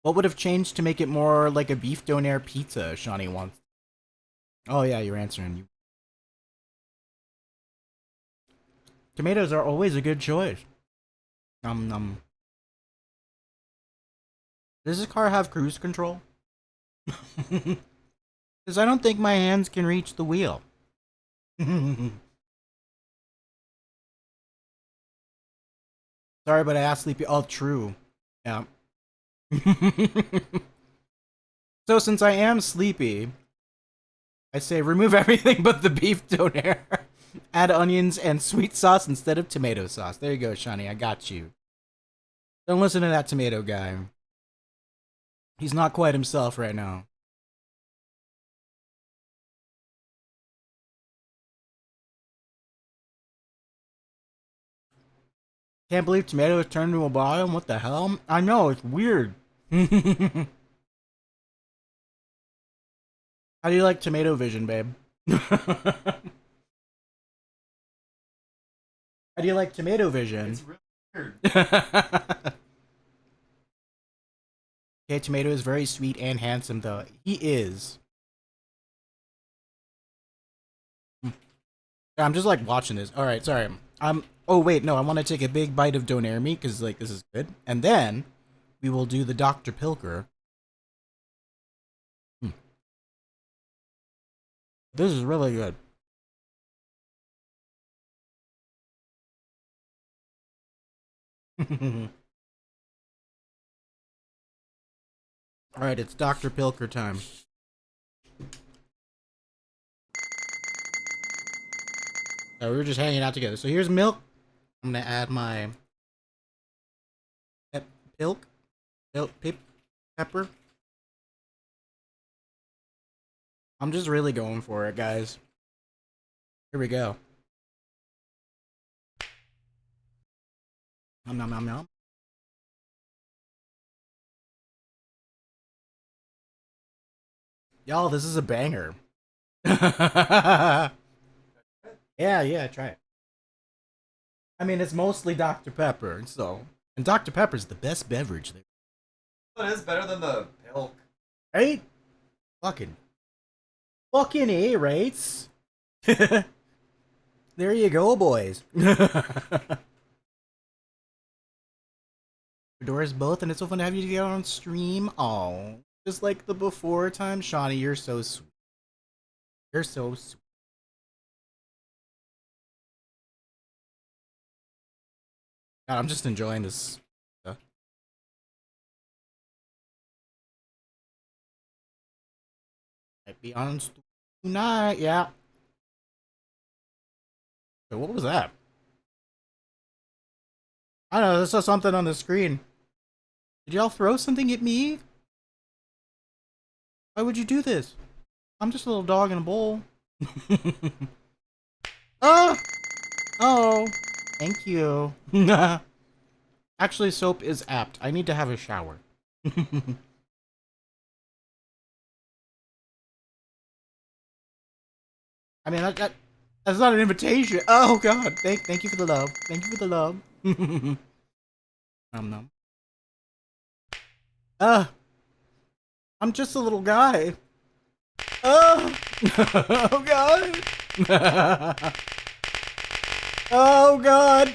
What would have changed to make it more like a beef donair pizza, Shawnee wants? Oh yeah, you're answering. Tomatoes are always a good choice. Does this car have cruise control? Because I don't think my hands can reach the wheel. Sorry, but I asked Sleepy. Oh, true. Yeah. So since I am sleepy, I say remove everything but the beef donair. Add onions and sweet sauce instead of tomato sauce. There you go, Shawnee. I got you. Don't listen to that tomato guy. He's not quite himself right now. Can't believe tomato has turned into a biome. What the hell? I know, it's weird. How do you like tomato vision, babe? How do you like tomato vision? It's really weird. Okay, Tomato is very sweet and handsome, though. He is. I'm just like watching this. All right, sorry. Oh wait, no. I want to take a big bite of donair meat because like this is good, and then we will do the Dr. Pilker. This is really good. Alright, it's Dr. Pilker time. So we were just hanging out together. So here's milk. I'm gonna add my pepper. I'm just really going for it, guys. Here we go. Nom nom nom nom. Y'all, this is a banger. Yeah, try it. I mean, it's mostly Dr. Pepper, so... And Dr. Pepper's the best beverage there. It is better than the milk. Right? Fucking A, right? There you go, boys. Doors both, and it's so fun to have you get on stream. Oh, just like the before time, Shawnee. You're so sweet. You're so sweet. God, I'm just enjoying this stuff. Might be on tonight, yeah. So what was that? I don't know, I saw something on the screen. Did y'all throw something at me? Why would you do this? I'm just a little dog in a bowl. Oh! Oh! Thank you. Actually, soap is apt. I need to have a shower. I mean, that's not an invitation. Oh God! Thank you for the love. Thank you for the love. Nom. I'm just a little guy. Oh God! Oh god!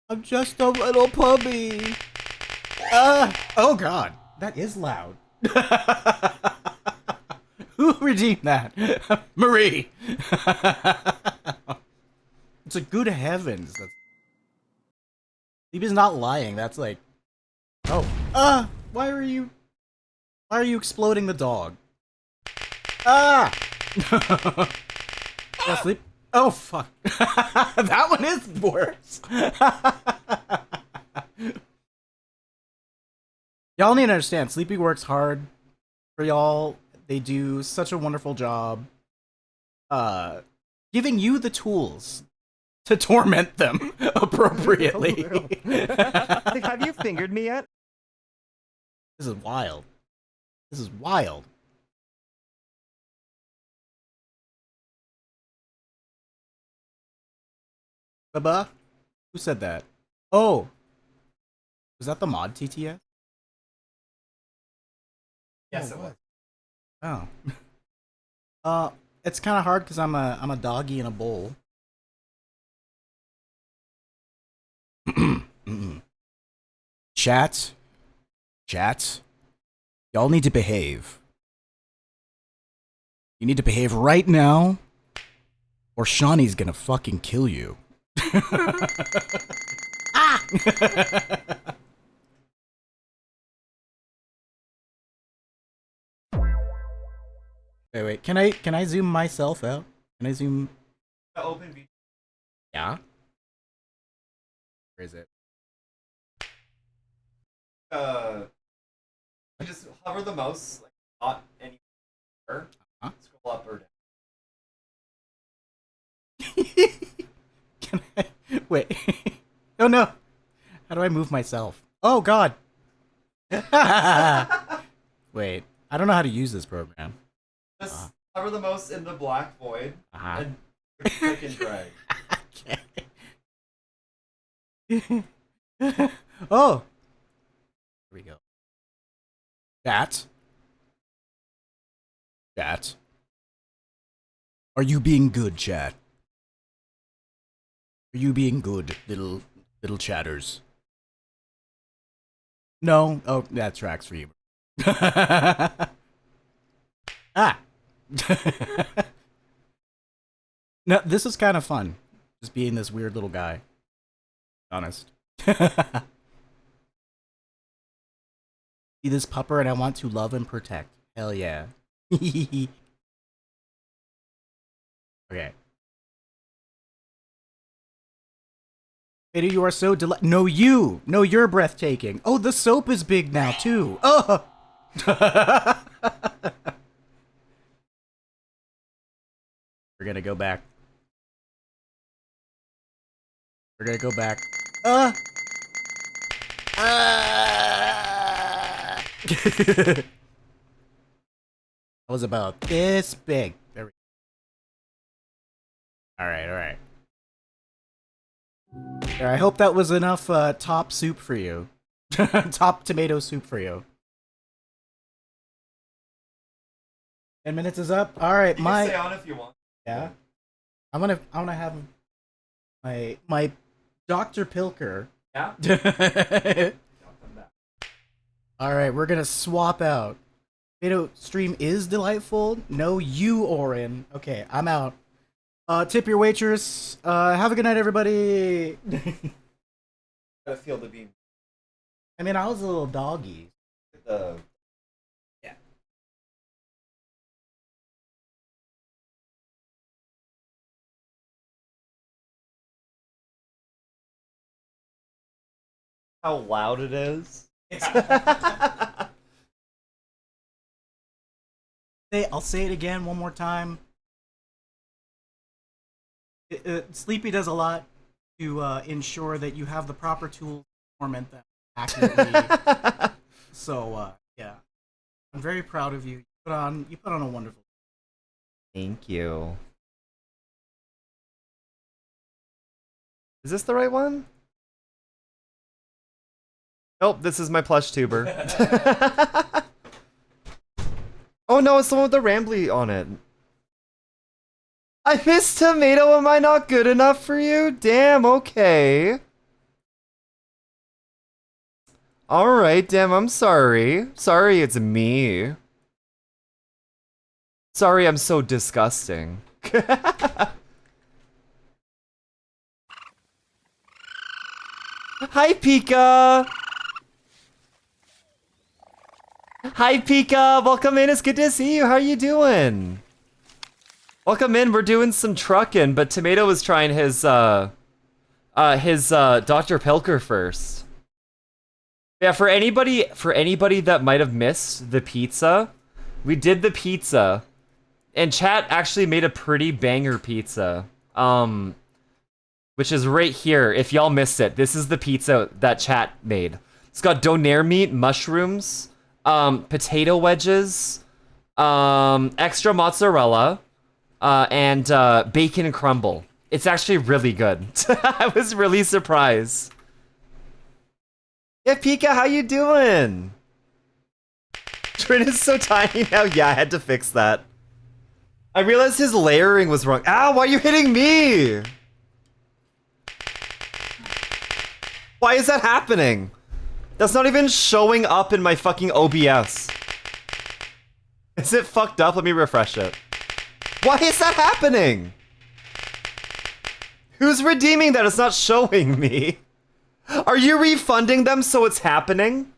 I'm just a little puppy. Oh god, that is loud. Who redeemed that? Marie! It's like, good heavens. Sleepy's not lying, that's like... Oh. Why are you exploding the dog? Ah! Oh, sleep. Oh, fuck. That one is worse. Y'all need to understand, Sleepy works hard for y'all. They do such a wonderful job giving you the tools to torment them appropriately. Have you fingered me yet? This is wild. This is wild. Bubba? Who said that? Oh! Was that the mod TTS? Yes, it was. Oh. It's kind of hard because I'm a doggy in a bowl. Chat, y'all need to behave. You need to behave right now, or Shawnee's gonna fucking kill you. Ah! Wait, can I zoom myself out? Can I zoom? Open video. Yeah. Where is it? You just hover the mouse, like not anywhere. Scroll up or down. Can I? Wait. Oh no. How do I move myself? Oh god. Wait. I don't know how to use this program. Just hover the mouse in the black void and click and drag. Oh. Here we go. Chat. Are you being good, chat? Are you being good, little chatters? No? Oh, that tracks for you. Ah! No, this is kind of fun. Just being this weird little guy. Honest. See this pupper and I want to love and protect. Hell yeah. Okay. Beta, you are so No, you! No, you're breathtaking. Oh, the soap is big now, too. Oh! We're gonna go back. We're gonna go back. That was about this big. There we go. Alright. There, I hope that was enough top soup for you. Top tomato soup for you. 10 minutes is up. Alright, You can stay on if you want. Yeah. I wanna have my Dr. Pilker. Yeah. Alright, we're gonna swap out. Tomato stream is delightful. No, you, Orin. Okay, I'm out. Tip your waitress. Have a good night, everybody. Gotta feel the beam. I mean, I was a little doggy. Yeah. How loud it is. I'll say it again one more time. Sleepy does a lot to ensure that you have the proper tools to torment them accurately. So yeah, I'm very proud of you. You put on a wonderful. Thank you. Is this the right one? Nope, this is my plush tuber. Oh no, it's the one with the Rambly on it. I miss Tomato. Am I not good enough for you? Damn, okay. Alright, damn, I'm sorry. Sorry it's me. Sorry I'm so disgusting. Hi, Pika! Hi, Pika! Welcome in, it's good to see you. How are you doing? Welcome in, we're doing some trucking, but Tomato was trying his Dr. Pilker first. Yeah, for anybody that might have missed the pizza, we did the pizza, and chat actually made a pretty banger pizza. Which is right here. If y'all missed it, this is the pizza that chat made. It's got donair meat, mushrooms, potato wedges, extra mozzarella, and bacon crumble. It's actually really good. I was really surprised. Yeah, Pika, how you doing? Trin is so tiny now. Yeah, I had to fix that. I realized his layering was wrong. Ow, why are you hitting me? Why is that happening? That's not even showing up in my fucking OBS. Is it fucked up? Let me refresh it. Why is that happening? Who's redeeming that? It's not showing me. Are you refunding them so it's happening?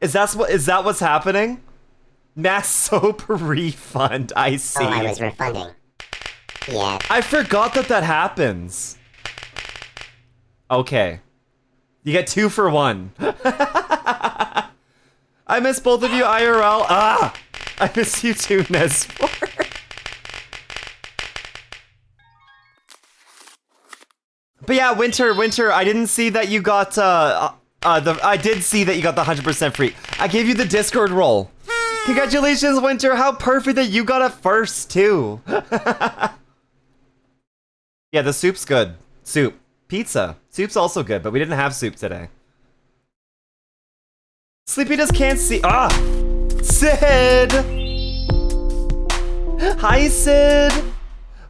Is that what's happening? Mass soap refund, I see. Oh, I was refunding. Yeah. I forgot that happens. Okay. You get 2 for 1. I miss both of you IRL. Ah! I miss you too, Nesfor. But yeah, Winter, I didn't see that you got, I did see that you got the 100% free. I gave you the Discord role. Congratulations, Winter. How perfect that you got it first, too. Yeah, the soup's good. Soup. Pizza. Soup's also good, but we didn't have soup today. Sleepy just can't see. Ah! Sid! Hi, Sid!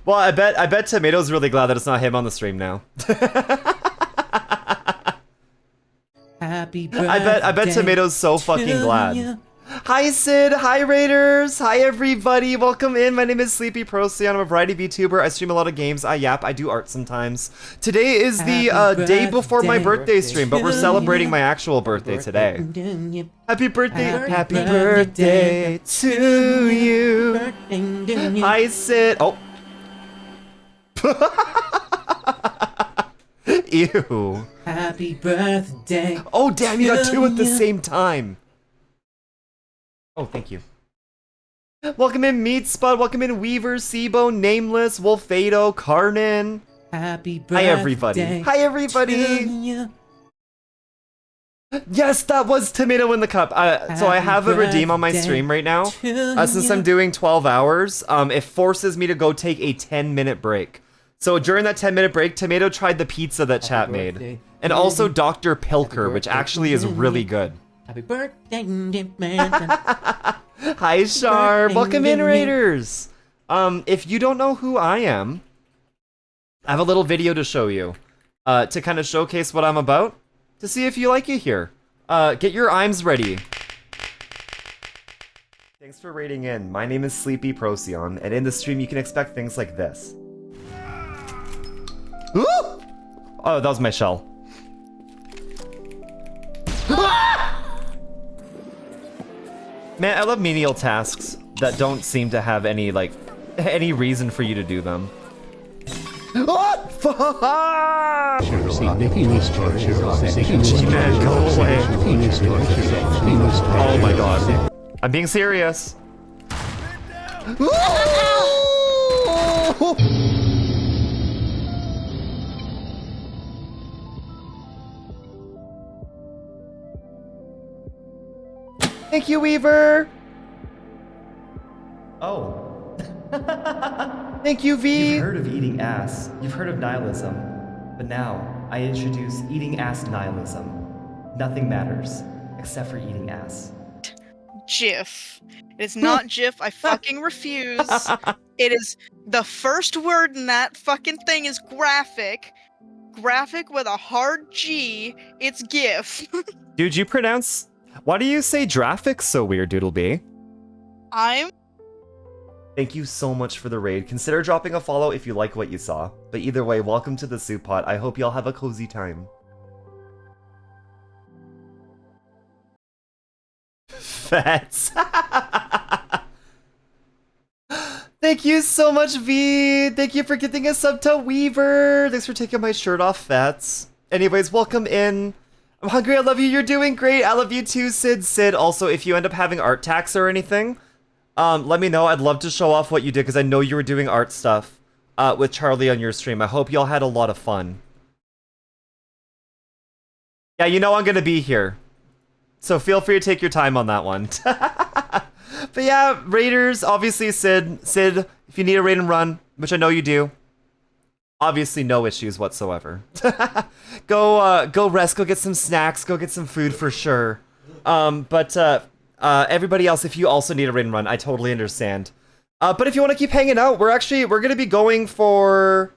Well, I bet Tomato's really glad that it's not him on the stream now. Happy birthday. I bet Tomato's so fucking glad. Hi Sid, hi Raiders, hi everybody, welcome in. My name is Sleepy Procyon. I'm a variety VTuber. I stream a lot of games, I yap, I do art sometimes. Today is the day before my birthday stream, but we're celebrating my actual birthday today. Happy birthday to you. Hi Sid. Oh. Ew. Happy birthday. Oh damn, you got 2 at the same time. Oh, thank you. Welcome in Meat Spud, welcome in Weaver, Sibo, Nameless, Wolfado, Karnan. Happy birthday. Hi everybody. Hi everybody. Yes, that was Tomato in the cup. So I have a redeem on my stream right now. Since I'm doing 12 hours, it forces me to go take a 10-minute break. So during that 10-minute break, Tomato tried the pizza that chat made. And also Dr. Pilker, which actually is really good. Happy birthday, man. Hi, Sharp. Welcome in, Raiders. If you don't know who I am, I have a little video to show you. To kind of showcase what I'm about. To see if you like it here. Get your IMs ready. Thanks for raiding in. My name is Sleepy Procyon, and in the stream you can expect things like this. Ooh! Oh, that was my shell. Man, I love menial tasks that don't seem to have any, like, any reason for you to do them. Oh, fuck! Man, go away. Oh my god. I'm being serious. Thank you, Weaver! Oh. Thank you, V! You've heard of eating ass. You've heard of nihilism. But now, I introduce eating ass nihilism. Nothing matters, except for eating ass. GIF. It is not GIF. I fucking refuse. It is the first word in that fucking thing is graphic. Graphic with a hard G. It's GIF. Dude, you pronounce... Why do you say graphics so weird, Doodlebee? Thank you so much for the raid. Consider dropping a follow if you like what you saw. But either way, welcome to the soup pot. I hope y'all have a cozy time. Fats. Thank you so much, V. Thank you for getting a sub to Weaver. Thanks for taking my shirt off, Fats. Anyways, welcome in. I'm hungry. I love you. You're doing great. I love you too, Sid. Sid, also, if you end up having art tax or anything, let me know. I'd love to show off what you did because I know you were doing art stuff with Charlie on your stream. I hope y'all had a lot of fun. Yeah, you know I'm going to be here. So feel free to take your time on that one. But yeah, Raiders, obviously Sid, if you need a raid and run, which I know you do, obviously no issues whatsoever. Go rest, go get some snacks, go get some food for sure. But everybody else, if you also need a raid and run, I totally understand. But if you want to keep hanging out, we're going to be going for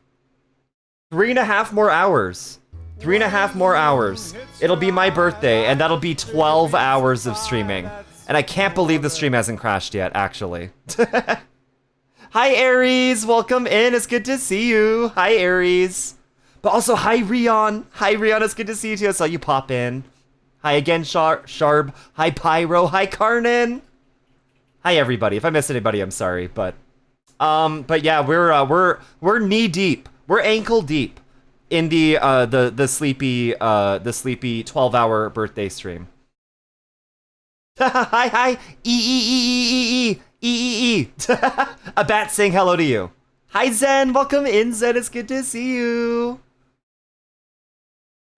3.5 more hours. 3.5 more hours. It'll be my birthday, and that'll be 12 hours of streaming. And I can't believe the stream hasn't crashed yet, actually. Hi, Aries. Welcome in. It's good to see you. Hi, Aries. But also, hi, Rion. Hi, Rion. It's good to see you, too. I saw you pop in. Hi again, Sharb. Hi, Pyro. Hi, Karnan. Hi, everybody. If I missed anybody, I'm sorry. But yeah, we're knee deep. We're ankle deep in the sleepy 12-hour birthday stream. Hi, E. A bat saying hello to you. Hi, Zen. Welcome in, Zen. It's good to see you.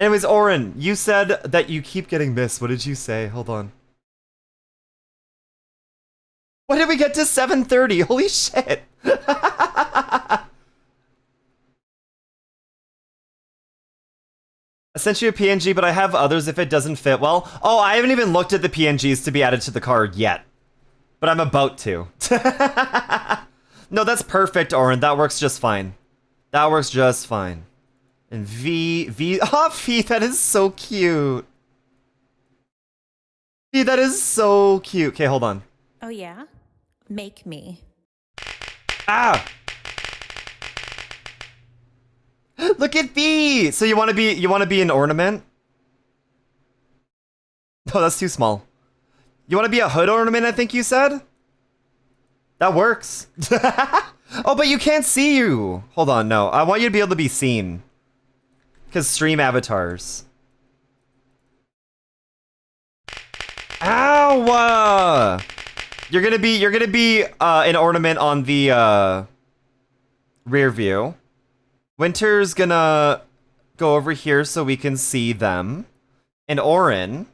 Anyways, Oren, you said that you keep getting missed. What did you say? Hold on. When did we get to 7:30? Holy shit. I sent you a PNG, but I have others if it doesn't fit well. Oh, I haven't even looked at the PNGs to be added to the card yet. But I'm about to. No, that's perfect, Oren. That works just fine. That works just fine. And V, oh, V, that is so cute. V, that is so cute. Okay, hold on. Oh yeah? Make me. Ah! Look at V! So you want to be an ornament? No, that's too small. You want to be a hood ornament, I think you said? That works. Oh, but you can't see you. Hold on, no. I want you to be able to be seen. Because stream avatars. Ow! You're gonna be an ornament on the rear view. Winter's gonna go over here so we can see them. And Oren.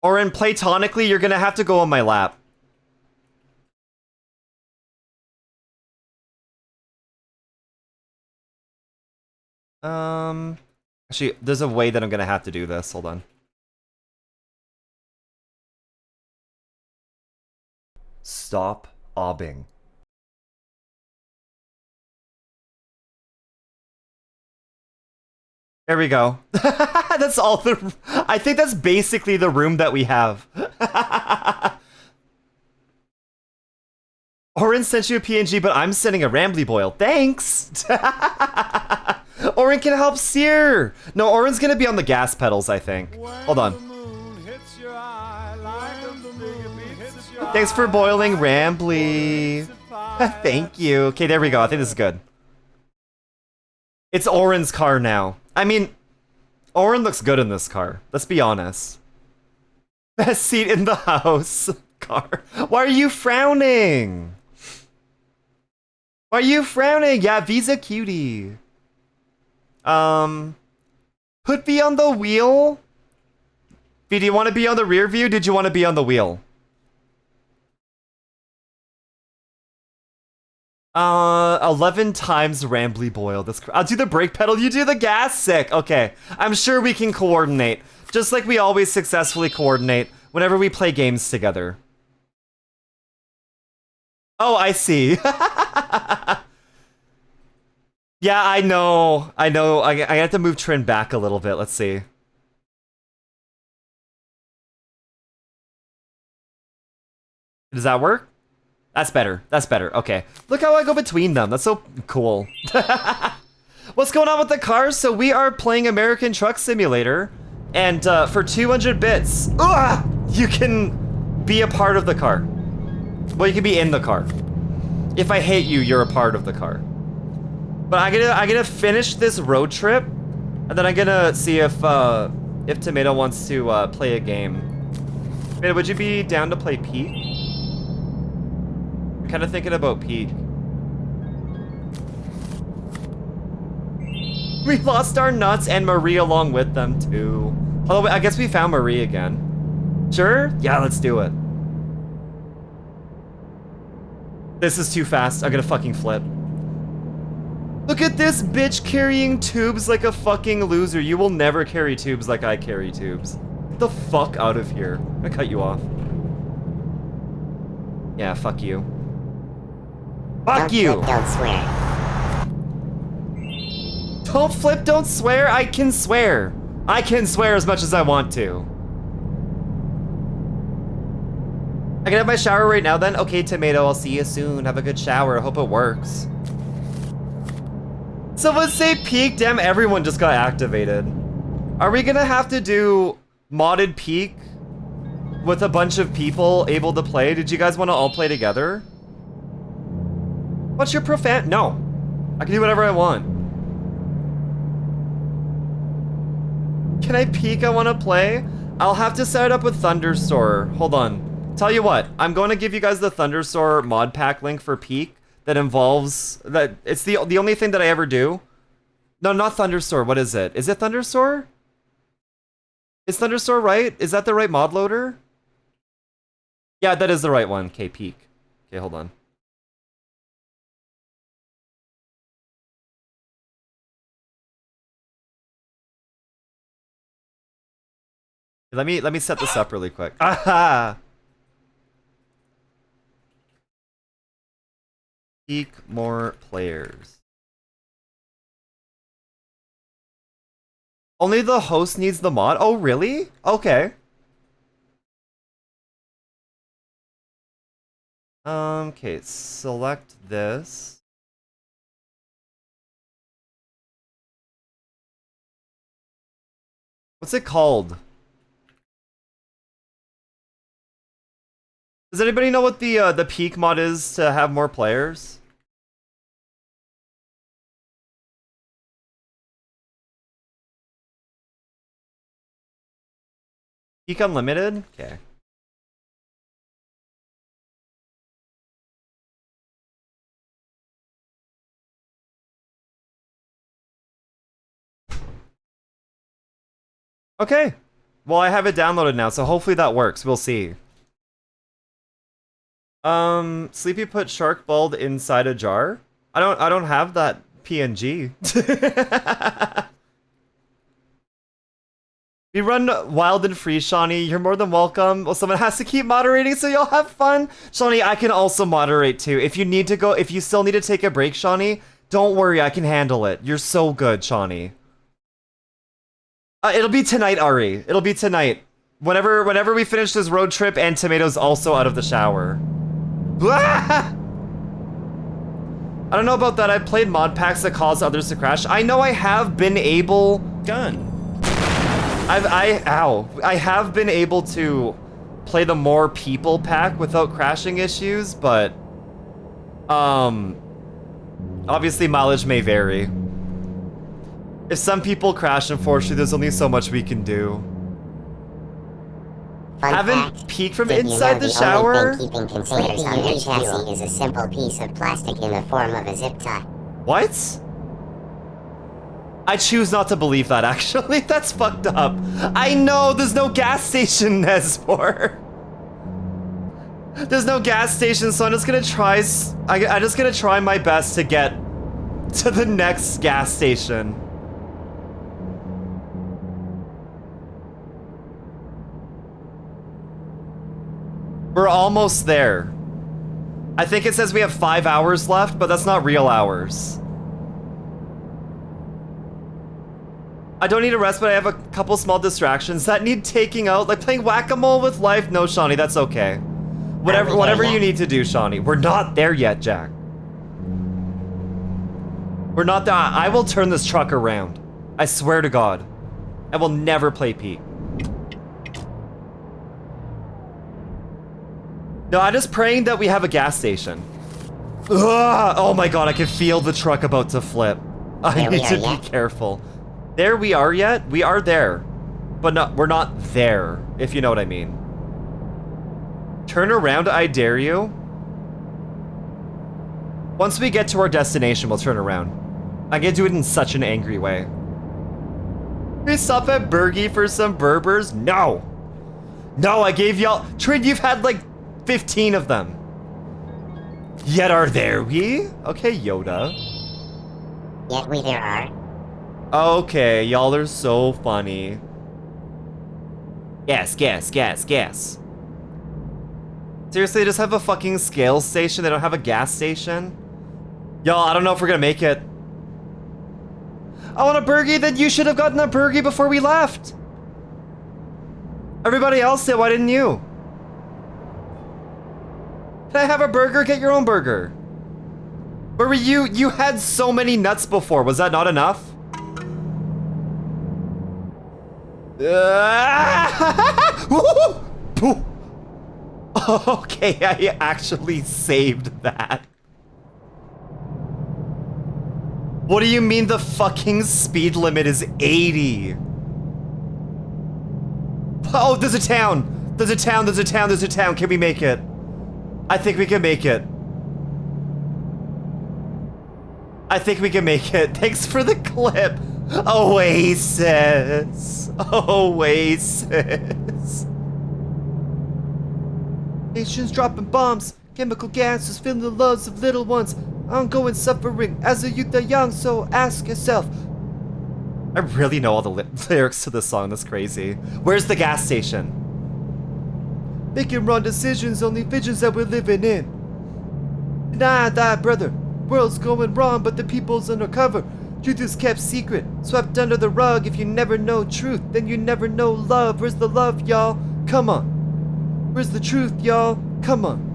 Oren, platonically, you're gonna have to go on my lap. Actually, there's a way that I'm gonna have to do this. Hold on. Stop obbing. There we go. That's all the... I think that's basically the room that we have. Oren sent you a PNG, but I'm sending a Rambly Boil. Thanks! Oren can help steer! No, Oren's gonna be on the gas pedals, I think. Hold on. Thanks for boiling, Rambly. Thank you. Okay, there we go. I think this is good. It's Oren's car now. I mean, Oren looks good in this car. Let's be honest. Best seat in the house. Car. Why are you frowning? Why are you frowning? Yeah, Visa cutie. Put V on the wheel. V, do you want to be on the rear view? Did you want to be on the wheel? 11 times Rambly Boil. I'll do the brake pedal, you do the gas. Sick. Okay. I'm sure we can coordinate. Just like we always successfully coordinate whenever we play games together. Oh, I see. Yeah, I know. I have to move Trin back a little bit. Let's see. Does that work? That's better. That's better. Okay. Look how I go between them. That's so cool. What's going on with the cars? So we are playing American Truck Simulator, and for 200 bits, you can be a part of the car. Well, you can be in the car. If I hate you, you're a part of the car. But I'm gonna finish this road trip, and then I'm gonna see if Tomato wants to play a game. Tomato, would you be down to play Peak? I'm kind of thinking about Peak. We lost our nuts and Marie along with them too. Although I guess we found Marie again. Sure? Yeah, let's do it. This is too fast. I'm gonna fucking flip. Look at this bitch carrying tubes like a fucking loser. You will never carry tubes like I carry tubes. Get the fuck out of here. I'm gonna cut you off. Yeah, fuck you. Fuck you! Don't swear. Don't flip, don't swear. I can swear. I can swear as much as I want to. I can have my shower right now then? Okay, Tomato, I'll see you soon. Have a good shower. I hope it works. Someone say Peak. Damn, everyone just got activated. Are we gonna have to do modded Peak with a bunch of people able to play? Did you guys want to all play together? What's your profan? No. I can do whatever I want. Can I Peak? I want to play. I'll have to set it up with Thunderstore. Hold on. Tell you what, I'm going to give you guys the Thunderstore mod pack link for Peak that involves that. It's the only thing that I ever do. No, not Thunderstore. What is it? Is it Thunderstore? Is Thunderstore right? Is that the right mod loader? Yeah, that is the right one. Okay, Peak. Okay, hold on. Let me set this up really quick. Aha! Peak more players. Only the host needs the mod? Oh, really? Okay. Okay, select this. What's it called? Does anybody know what the Peak mod is to have more players? Peak Unlimited? Okay. Okay. Well, I have it downloaded now, so hopefully that works. We'll see. Sleepy put shark bald inside a jar. I don't have that PNG. We run wild and free, Shawnee. You're more than welcome. Well, someone has to keep moderating, so you'll have fun. Shawnee, I can also moderate too. If you need to go, if you still need to take a break, Shawnee, don't worry, I can handle it. You're so good, Shawnee. It'll be tonight, Ari. It'll be tonight. Whenever we finish this road trip and Tomato's also out of the shower. Ah! I don't know about that. I've played mod packs that cause others to crash. I know I have been able... Gun. I have been able to play the more people pack without crashing issues, but... obviously mileage may vary. If some people crash, unfortunately, there's only so much we can do. Haven't peeked from inside the shower? Keeping containers on your chassis is a simple piece of plastic in the form of a zip tie. What? I choose not to believe that, actually. That's fucked up. I know, there's no gas station, Nesbor. There's no gas station, so I'm just gonna try... I'm just gonna try my best to get to the next gas station. We're almost there. I think it says we have 5 hours left, but that's not real hours. I don't need a rest, but I have a couple small distractions that need taking out, like playing whack-a-mole with life. No, Shawnee, that's okay. Whatever you need to do, Shawnee. We're not there yet, Jack. We're not there. I will turn this truck around. I swear to God. I will never play Pete. No, I'm just praying that we have a gas station. Ugh, oh my God, I can feel the truck about to flip. I need to be careful. There we are yet? We are there. But no, we're not there, if you know what I mean. Turn around, I dare you. Once we get to our destination, we'll turn around. I'm gonna do it in such an angry way. We stop at Burgie for some Berbers? No! No, I gave y'all... Trin, you've had like 15 of them. Yet are there we? Okay, Yoda. Yet we there are. Okay, y'all are so funny. Gas, gas, gas, gas. Seriously, they just have a fucking scale station? They don't have a gas station? Y'all, I don't know if we're gonna make it. I want a Burgie, then you should have gotten a Burgie before we left. Everybody else did, why didn't you? Can I have a burger? Get your own burger. Where were you? You had so many nuts before, was that not enough? Okay, I actually saved that. What do you mean the fucking speed limit is 80? Oh, there's a town. There's a town, there's a town, there's a town. Can we make it? I think we can make it. I think we can make it. Thanks for the clip. Oasis. Oasis. Nations dropping bombs. Chemical gases filling the lungs of little ones. Ongoing suffering as a youth are young, so ask yourself. I really know all the lyrics to this song, that's crazy. Where's the gas station? Making wrong decisions, only visions that we're living in. Deny that, brother. World's going wrong, but the people's undercover. Truth is kept secret, swept under the rug. If you never know truth, then you never know love. Where's the love, y'all? Come on. Where's the truth, y'all? Come on.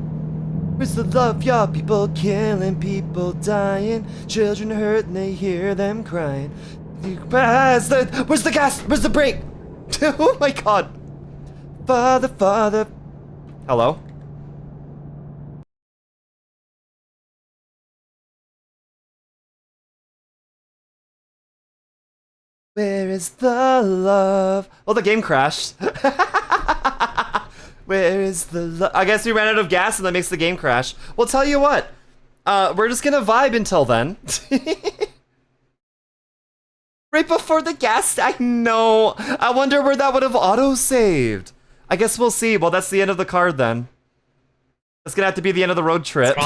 Where's the love, y'all? People killing, people dying, children hurt and they hear them crying. Where's the gas? Where's the brake? Oh my God. Father, Father. Hello? Where is the love? Oh, the game crashed. Where is the love? I guess we ran out of gas and that makes the game crash. Well, tell you what. We're just gonna vibe until then. Right before the gas, I know. I wonder where that would have auto-saved. I guess we'll see. Well, that's the end of the card then. That's gonna have to be the end of the road trip.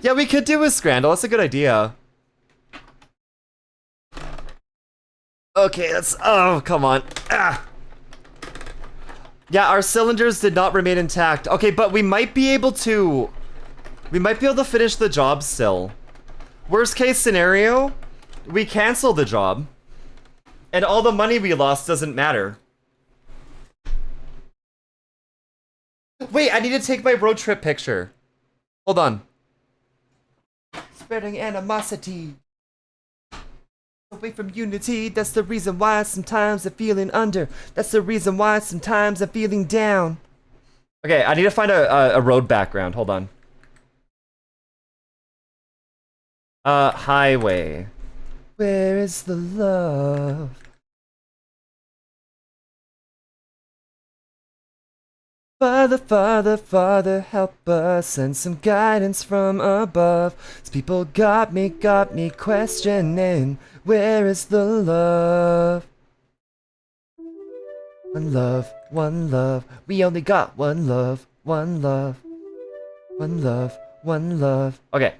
Yeah, we could do a Scrandle. That's a good idea. Okay, let's... Oh, come on. Ah. Yeah, our cylinders did not remain intact. Okay, but we might be able to... We might be able to finish the job still. Worst case scenario, we cancel the job. And all the money we lost doesn't matter. Wait, I need to take my road trip picture. Hold on. Spreading animosity away from unity. That's the reason why sometimes I'm feeling under. That's the reason why sometimes I'm feeling down. Okay, I need to find a road background. Hold on. Highway. Where is the love? Father, Father, Father, help us, send some guidance from above. These people got me questioning, where is the love? One love, one love, we only got one love, one love, one love, one love. Okay.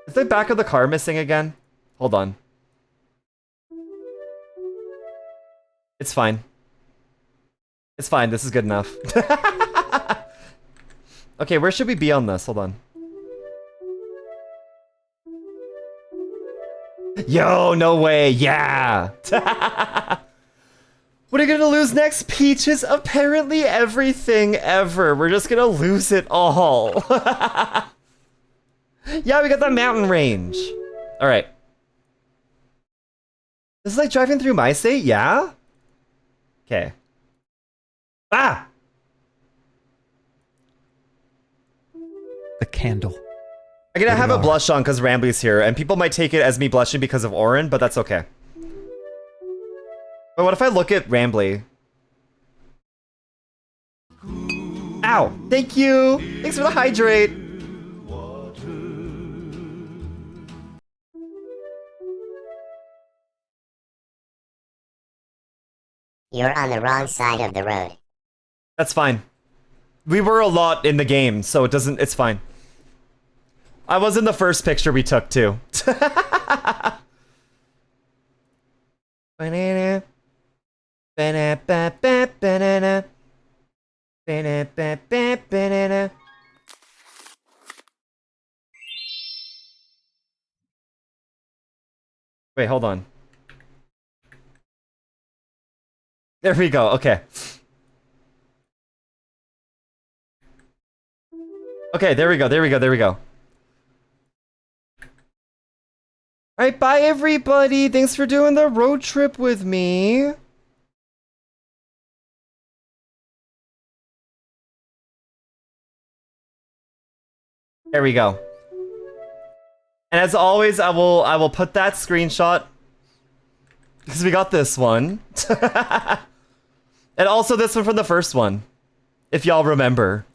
Is the back of the car missing again? Hold on. It's fine. It's fine. This is good enough. Okay, where should we be on this? Hold on. Yo, no way. Yeah. What are you gonna lose next? Peaches? Apparently everything ever. We're just gonna lose it all. Yeah, we got the mountain range. All right. This is like driving through my state? Yeah? Okay. Ah! The candle. I'm gonna have a blush on because Rambly's here, and people might take it as me blushing because of Orin, but that's okay. But what if I look at Rambly? Ow! Thank you! Thanks for the hydrate! You're on the wrong side of the road. That's fine. We were a lot in the game, so it's fine. I was in the first picture we took, too. Banana. Banana. Banana. Banana. Wait, hold on. There we go, okay. Okay, there we go. Alright, bye everybody! Thanks for doing the road trip with me! There we go. And as always, I will put that screenshot because we got this one. And also this one from the first one, if y'all remember.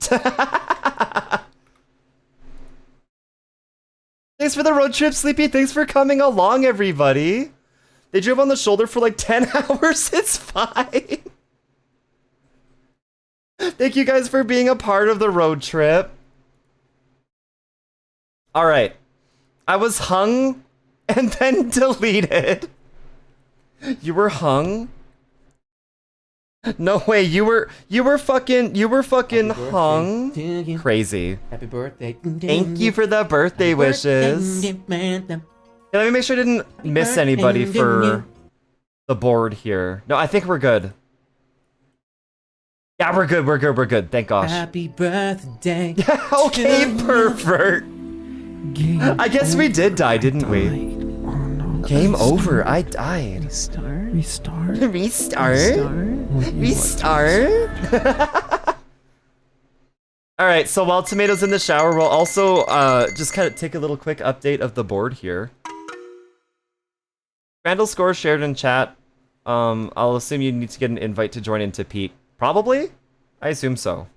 Thanks for the road trip, Sleepy. Thanks for coming along, everybody. They drove on the shoulder for like 10 hours. It's fine. Thank you guys for being a part of the road trip. All right. I was hung and then deleted. You were hung? No way, you were fucking hung. Crazy. Happy birthday. Thank you for the birthday wishes. Yeah, let me make sure I didn't miss anybody for the board here. No, I think we're good. Yeah, we're good. Thank gosh. Happy birthday. Okay, pervert. I guess we did die, didn't we? Game over. I died. Restart. Alright, so while Tomato's in the shower, we'll also just kind of take a little quick update of the board here. Randall score shared in chat. I'll assume you need to get an invite to join into Pete. Probably? I assume so.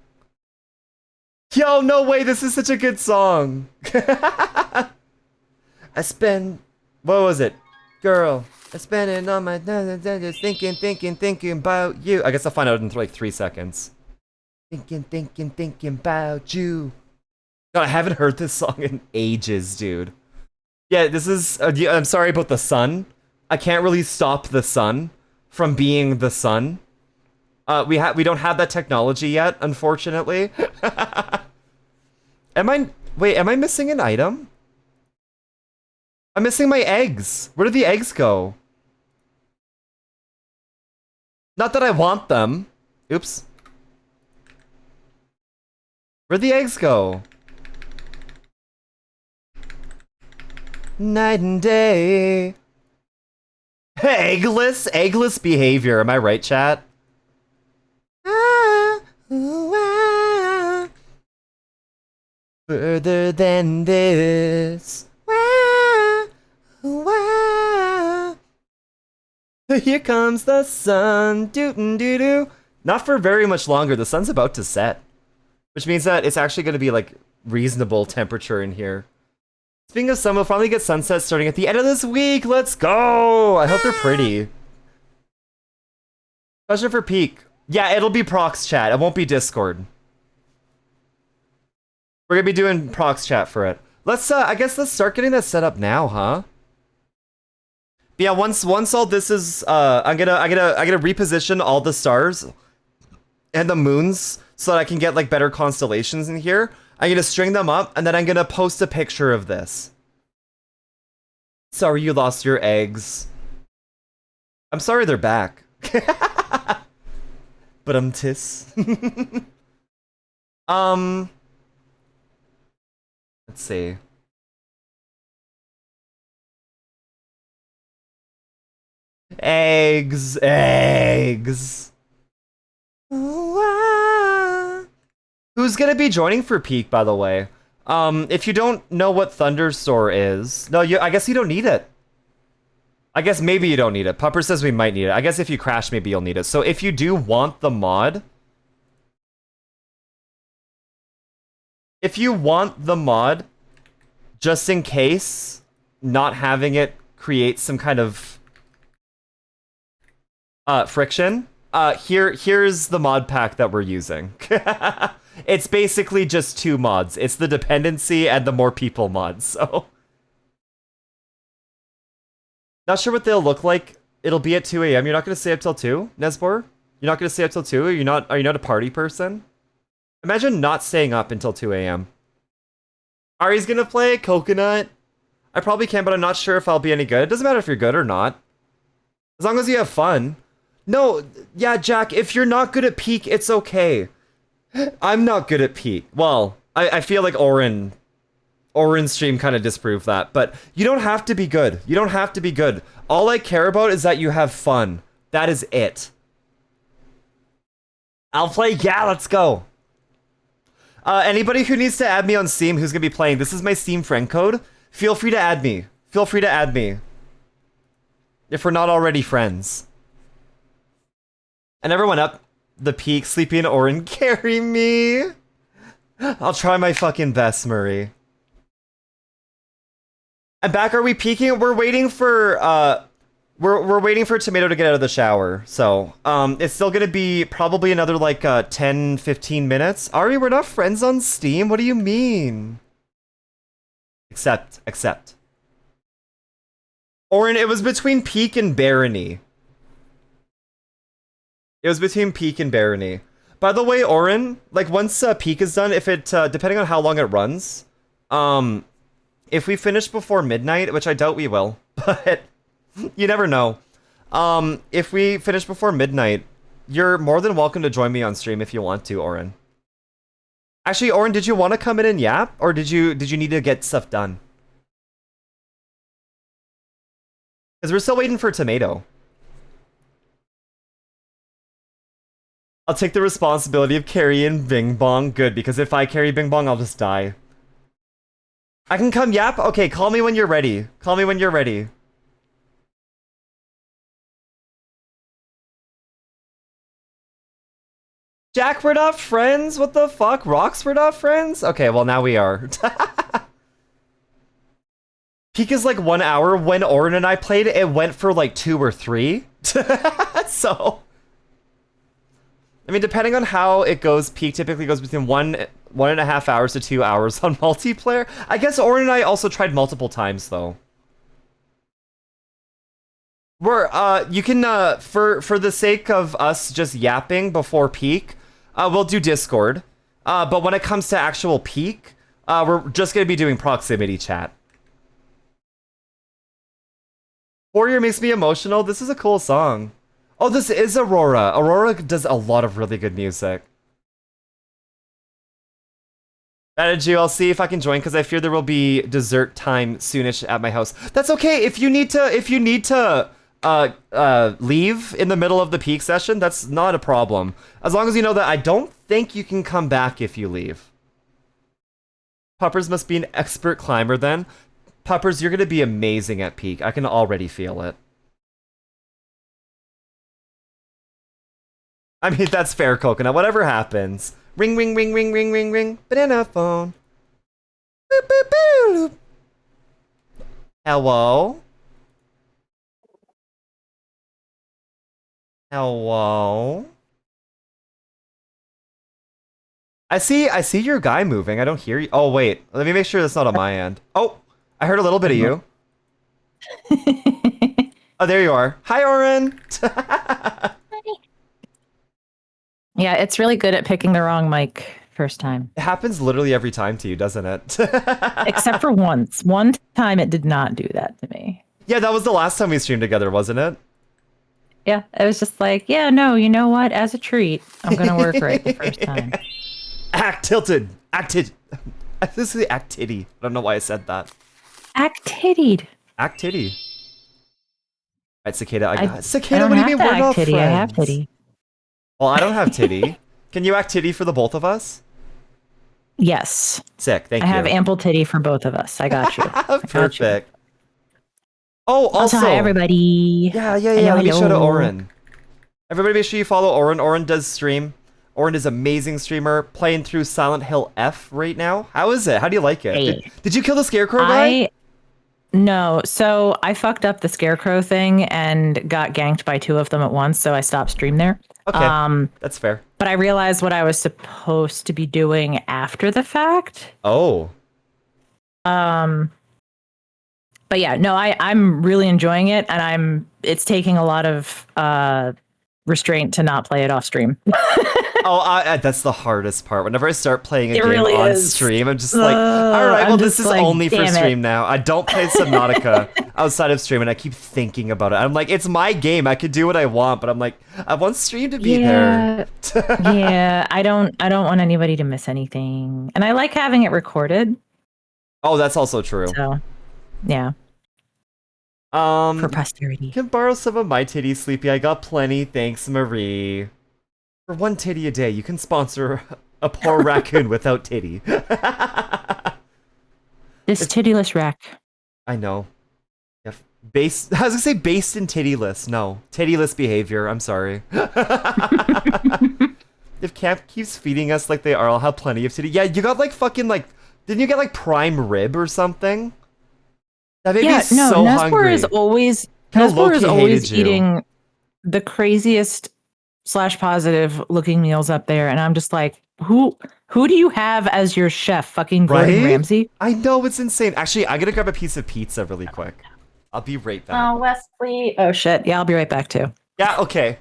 Yo, no way, this is such a good song. I spend... What was it? Girl, I spend it on my... Just thinking about you. I guess I'll find out in like 3 seconds. Thinking about you. God, I haven't heard this song in ages, dude. Yeah, this is... I'm sorry about the sun. I can't really stop the sun from being the sun. We don't have that technology yet, unfortunately. Am I missing an item? I'm missing my eggs. Where did the eggs go? Not that I want them. Oops. Where'd the eggs go? Night and day. Eggless behavior. Am I right, chat? Further than this. Here comes the sun. Doo-doo-doo-doo. Not for very much longer. The sun's about to set. Which means that it's actually going to be like reasonable temperature in here. Speaking of sun, we'll finally get sunsets starting at the end of this week. Let's go! I hope they're pretty. Question for Peak. Yeah, it'll be Prox chat. It won't be Discord. We're gonna be doing Prox chat for it. Let's I guess let's start getting that set up now, huh? But yeah, once all this is I gotta reposition all the stars and the moons so that I can get like better constellations in here. I'm gonna string them up and then I'm gonna post a picture of this. Sorry you lost your eggs. I'm sorry they're back. But tis. Let's see. Eggs. Who's gonna be joining for Peak, by the way? If you don't know what Thundersoar is, no, I guess you don't need it. I guess maybe you don't need it. Pupper says we might need it. I guess if you crash, maybe you'll need it. So if you do want the mod, just in case not having it create some kind of friction, here's the mod pack that we're using. It's basically just 2 mods. It's the dependency and the more people mod, so. Not sure what they'll look like. It'll be at 2 a.m. You're not going to stay up till 2, Nesbor? You're not going to stay up till 2? Are you not a party person? Imagine not staying up until 2 a.m. Ari's going to play Coconut. I probably can, but I'm not sure if I'll be any good. It doesn't matter if you're good or not. As long as you have fun. No, yeah, Jack, if you're not good at Peak, it's okay. I'm not good at Peak. Well, I feel like Orin's stream kind of disproved that, but you don't have to be good. You don't have to be good. All I care about is that you have fun. That is it. I'll play. Yeah, let's go. Anybody who needs to add me on Steam who's going to be playing, this is my Steam friend code. Feel free to add me. Feel free to add me. If we're not already friends. And everyone up the Peak, Sleepy and Orin, carry me. I'll try my fucking best, Murray. I'm back. Are we peeking? We're waiting for we're waiting for Tomato to get out of the shower. So, it's still gonna be probably another like 10-15 minutes. Ari, we're not friends on Steam. What do you mean? Accept. Orin, it was between Peak and Barony. It was between Peak and Barony. By the way, Orin, like once Peak is done, if it depending on how long it runs, if we finish before midnight, which I doubt we will, but you never know. If we finish before midnight, you're more than welcome to join me on stream if you want to, Orin. Actually, Orin, did you want to come in and yap, or did you need to get stuff done? Because we're still waiting for Tomato. I'll take the responsibility of carrying Bing Bong. Good, because if I carry Bing Bong, I'll just die. I can come yap? Okay, call me when you're ready. Call me when you're ready. Jack, we're not friends? What the fuck? Rocks, we're not friends? Okay, well now we are. Peak is like 1 hour. When Orin and I played, it went for like 2 or 3. So... I mean, depending on how it goes, Peak typically goes between 1.5 hours to 2 hours on multiplayer. I guess Orin and I also tried multiple times, though. You can, for the sake of us just yapping before Peak, we'll do Discord. But when it comes to actual Peak, we're just gonna be doing proximity chat. Warrior makes me emotional. This is a cool song. Oh, this is Aurora. Aurora does a lot of really good music. Added you. I'll see if I can join because I fear there will be dessert time soonish at my house. That's okay. If you need to leave in the middle of the Peak session, that's not a problem. As long as you know that I don't think you can come back if you leave. Puppers must be an expert climber then. Puppers, you're gonna be amazing at Peak. I can already feel it. I mean, that's fair, Coconut. Whatever happens. Ring, ring, ring, ring, ring, ring, ring. Banana phone. Boop, boop, boop. Hello? Hello? I see your guy moving. I don't hear you. Oh, wait. Let me make sure that's not on my end. Oh, I heard a little bit of you. Oh, there you are. Hi, Orin. Yeah, it's really good at picking the wrong mic first time. It happens literally every time to you, doesn't it? Except for once. One time it did not do that to me. Yeah, that was the last time we streamed together, wasn't it? Yeah, it was just like, yeah, no, you know what? As a treat, I'm going to work right the first time. Act tilted. Acted. This is act titty. I don't know why I said that. Act tittied. Act titty. Alright, Cicada. I Cicada, don't what do you have mean to we're act not titty. friends? I have titty. Well, I don't have titty. Can you act titty for the both of us? Yes. Sick, thank I you. have ample titty for both of us. I got you. Perfect. Oh, also, hi, everybody. Yeah. Hello, Let me show to hello. Oren. Everybody make sure you follow Oren. Oren does stream. Oren is an amazing streamer, playing through Silent Hill F right now. How is it? How do you like it? Hey. Did you kill the Scarecrow guy? No, so I fucked up the Scarecrow thing and got ganked by 2 of them at once, so I stopped stream there. Okay, that's fair. But I realized what I was supposed to be doing after the fact. Oh. But yeah, no, I'm really enjoying it, and it's taking a lot of restraint to not play it off stream. That's the hardest part. Whenever I start playing a game really on is. stream, I'm just like, all right, well, I'm this just is like, only for damn it. stream now. I don't play Subnautica outside of stream, and I keep thinking about it. I'm like, it's my game. I could do what I want, but I'm like, I want stream to be there. Yeah, I don't want anybody to miss anything, and I like having it recorded. Oh, that's also true. So, yeah. For posterity. Can borrow some of my titties, Sleepy. I got plenty. Thanks, Marie. For 1 titty a day, you can sponsor a poor raccoon without titty. This tittyless rack. I know. Yeah, I was gonna say based in tittyless. No, tittyless behavior. I'm sorry. If Camp keeps feeding us like they are, I'll have plenty of titty. Yeah, you got like fucking like. Didn't you get like prime rib or something? That made me so Nestor hungry. is always Kinda Nestor is low-key always hated you. eating the craziest / positive looking meals up there, and I'm just like, who do you have as your chef? Fucking Gordon Ramsay? I know, it's insane. Actually, I'm gonna grab a piece of pizza really quick. I'll be right back. Oh, Wesley. Oh shit. Yeah, I'll be right back too. Yeah, okay.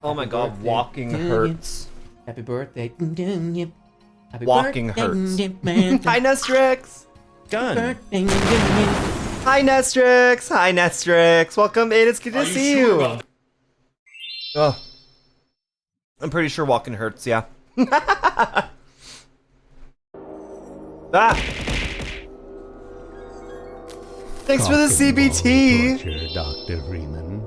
Oh my god, walking hurts. Happy birthday. Happy Walking birthday, hurts. Hi, Nestrix! Gun. Hi, Nestrix! Hi, Nestrix! Welcome in, it's good to see you! Oh. I'm pretty sure walking hurts, yeah. Ah! Thanks for the CBT! Torture, Dr. Freeman.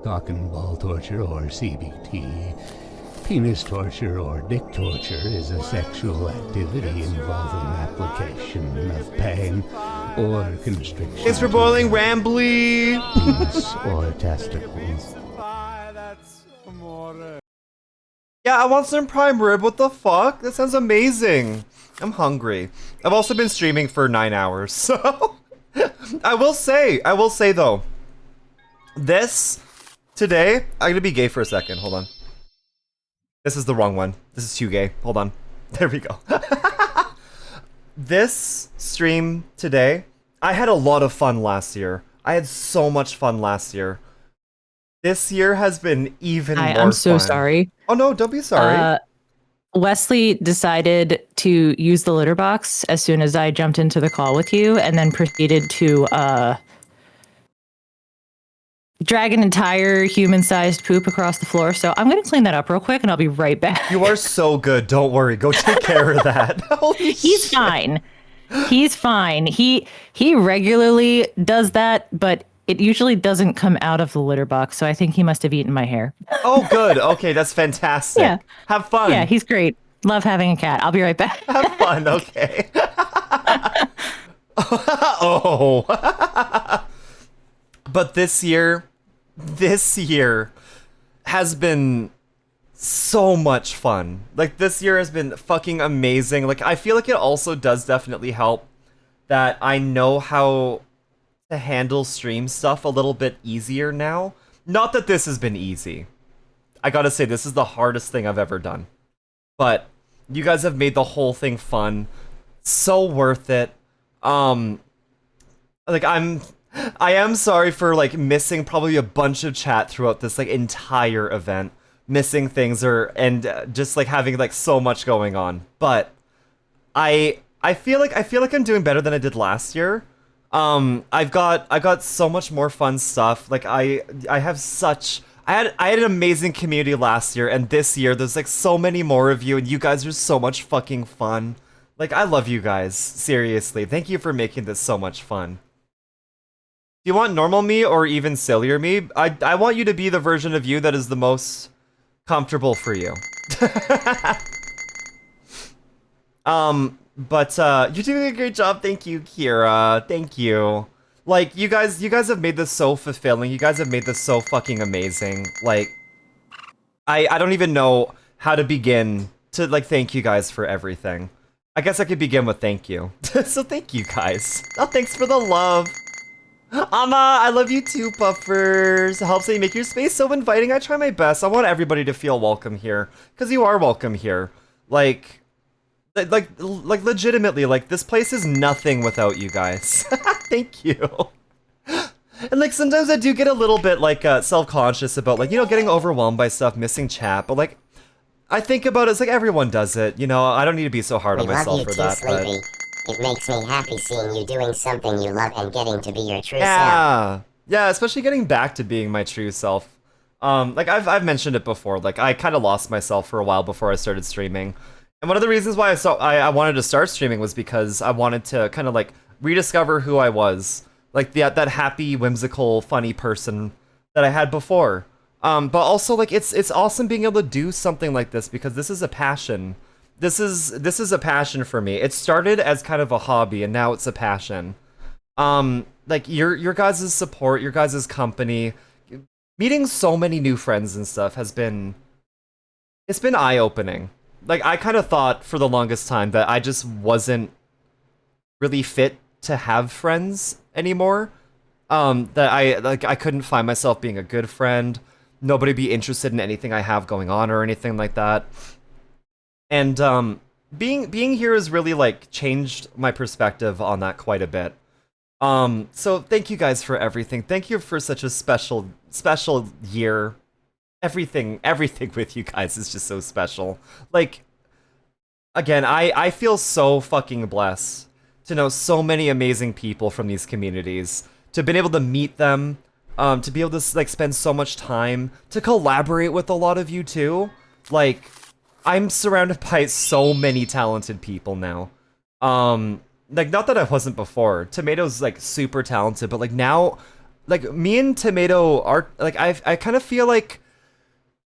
Cock and ball torture or CBT. Penis torture or dick torture is a sexual activity involving application of pain or constriction. Thanks for boiling Rambly! Penis or testicles. Yeah, I want some prime rib, what the fuck? That sounds amazing! I'm hungry. I've also been streaming for 9 hours, so... I will say though, today, I'm gonna be gay for a second, hold on. This is the wrong one. This is too gay. Hold on. There we go. This stream today, I had a lot of fun last year. I had so much fun last year. This year has been even more I'm so fun. sorry. Oh no, don't be sorry. Wesley decided to use the litter box as soon as I jumped into the call with you, and then proceeded to drag an entire human-sized poop across the floor. So I'm gonna clean that up real quick, and I'll be right back. You are so good. Don't worry. Go take care of that. Holy He's shit. fine. He's fine. He regularly does that, but it usually doesn't come out of the litter box. So I think he must have eaten my hair. Oh, good. Okay, that's fantastic. Yeah. Have fun. Yeah, he's great. Love having a cat. I'll be right back. Have fun. Okay. Uh-oh. But this year has been so much fun. Like, this year has been fucking amazing. Like, I feel like it also does definitely help that I know how to handle stream stuff a little bit easier now. Not that this has been easy. I gotta say, this is the hardest thing I've ever done. But you guys have made the whole thing fun. So worth it. Like, I am sorry for, like, missing probably a bunch of chat throughout this, like, entire event. Missing things and just, like, having, like, so much going on. But I feel like I'm doing better than I did last year. I got so much more fun stuff. Like, I had an amazing community last year, and this year there's, like, so many more of you, and you guys are so much fucking fun. Like, I love you guys, seriously. Thank you for making this so much fun. Do you want normal me or even sillier me? I want you to be the version of you that is the most comfortable for you. But you're doing a great job. Thank you, Kira. Thank you. Like, you guys have made this so fulfilling. You guys have made this so fucking amazing. Like, I don't even know how to begin to, like, thank you guys for everything. I guess I could begin with thank you. So thank you guys. Oh, thanks for the love. Amma, I love you too, Puffers. It helps that you make your space so inviting. I try my best. I want everybody to feel welcome here, because you are welcome here. Like legitimately, like, this place is nothing without you guys. Thank you. And, like, sometimes I do get a little bit, like, self-conscious about, like, you know, getting overwhelmed by stuff, missing chat, but, like, I think about it, it's like everyone does it, you know, I don't need to be so hard on myself for that, but... It makes me happy seeing you doing something you love and getting to be your true self. Yeah, especially getting back to being my true self. Like, I've mentioned it before, like, I kind of lost myself for a while before I started streaming. And one of the reasons why I wanted to start streaming was because I wanted to kind of, like, rediscover who I was. Like, that happy, whimsical, funny person that I had before. But also, like, it's awesome being able to do something like this, because this is a passion. This is a passion for me. It started as kind of a hobby, and now it's a passion. Like, your guys' support, your guys' company, meeting so many new friends and stuff it's been eye-opening. Like, I kind of thought for the longest time that I just wasn't really fit to have friends anymore. That I couldn't find myself being a good friend. Nobody be interested in anything I have going on or anything like that. And being here has really, like, changed my perspective on that quite a bit. So thank you guys for everything. Thank you for such a special year. Everything with you guys is just so special. Like, again, I feel so fucking blessed to know so many amazing people from these communities, to have been able to meet them, to be able to, like, spend so much time, to collaborate with a lot of you too. Like, I'm surrounded by so many talented people now. Like, not that I wasn't before. Tomato's, like, super talented, but, like, now, like, me and Tomato are, like, I kind of feel like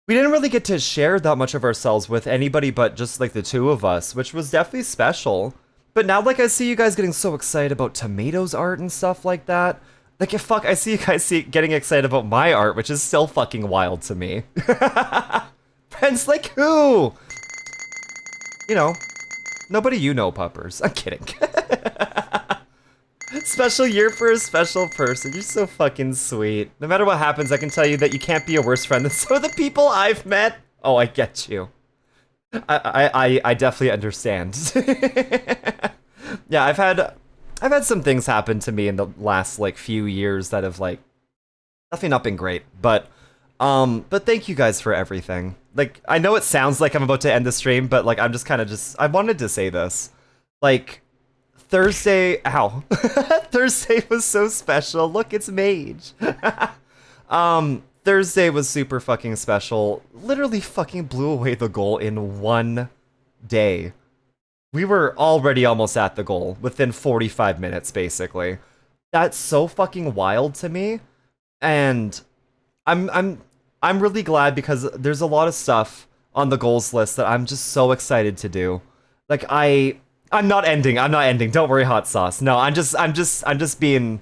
we didn't really get to share that much of ourselves with anybody but just, like, the two of us, which was definitely special. But now, like, I see you guys getting so excited about Tomato's art and stuff like that. Like, fuck, I see you guys getting excited about my art, which is still fucking wild to me. Friends like who? You know, nobody you know, Puppers. I'm kidding. Special year for a special person. You're so fucking sweet. No matter what happens, I can tell you that you can't be a worse friend than some of the people I've met. Oh, I get you. I definitely understand. Yeah, I've had some things happen to me in the last, like, few years that have, like, definitely not been great, but thank you guys for everything. Like, I know it sounds like I'm about to end the stream, but, like, I'm just kind of I wanted to say this. Like, Thursday, ow. Thursday was so special. Look, it's Mage. Thursday was super fucking special. Literally fucking blew away the goal in one day. We were already almost at the goal within 45 minutes, basically. That's so fucking wild to me. And I'm really glad, because there's a lot of stuff on the goals list that I'm just so excited to do. Like, I'm not ending. Don't worry, hot sauce. No, I'm just being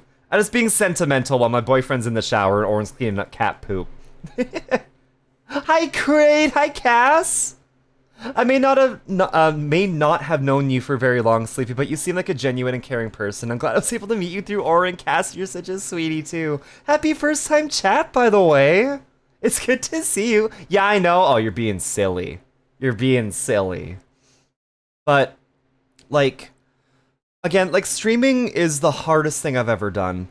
sentimental while my boyfriend's in the shower and Oren's cleaning up cat poop. Hi, Crate. Hi, Cass. I may not have known you for very long, Sleepy, but you seem like a genuine and caring person. I'm glad I was able to meet you through Oren. Cass, you're such a sweetie too. Happy first time chat, by the way. It's good to see you. Yeah, I know. Oh, you're being silly. You're being silly. But, like, again, like, streaming is the hardest thing I've ever done.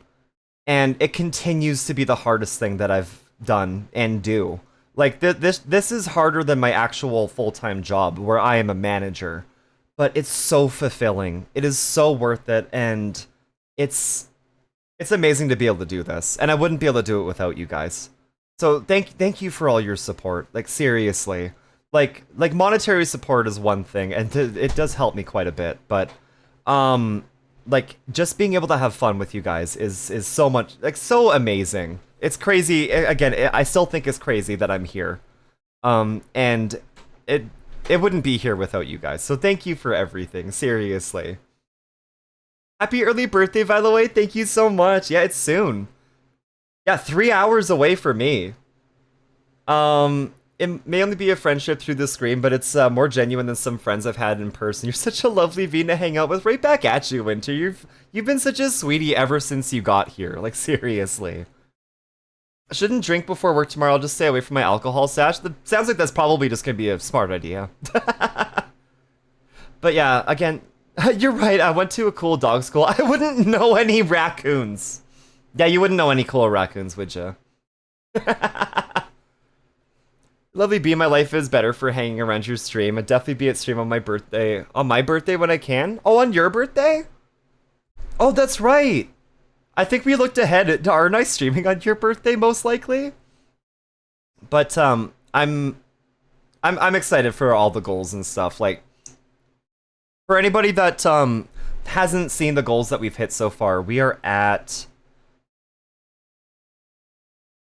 And it continues to be the hardest thing that I've done and do. Like, this is harder than my actual full-time job, where I am a manager. But it's so fulfilling. It is so worth it, and it's amazing to be able to do this. And I wouldn't be able to do it without you guys. So thank you for all your support. Like, seriously. Like monetary support is one thing, and it does help me quite a bit, but like, just being able to have fun with you guys is so much, like, so amazing. It's crazy. Again, I still think it's crazy that I'm here. And it wouldn't be here without you guys. So thank you for everything, seriously. Happy early birthday, by the way. Thank you so much. Yeah, it's soon. Yeah, 3 hours away for me. It may only be a friendship through the screen, but it's more genuine than some friends I've had in person. You're such a lovely being to hang out with. Right back at you, Winter. You've been such a sweetie ever since you got here. Like, seriously. I shouldn't drink before work tomorrow. I'll just stay away from my alcohol stash. Sounds like that's probably just gonna be a smart idea. But yeah, again, you're right. I went to a cool dog school. I wouldn't know any raccoons. Yeah, you wouldn't know any cool raccoons, would you? Lovely bee, my life is better for hanging around your stream. I'd definitely be at stream on my birthday. On my birthday when I can? Oh, on your birthday? Oh, that's right. I think we looked ahead to our night streaming on your birthday, most likely. But I'm excited for all the goals and stuff. Like, for anybody that hasn't seen the goals that we've hit so far, we are at.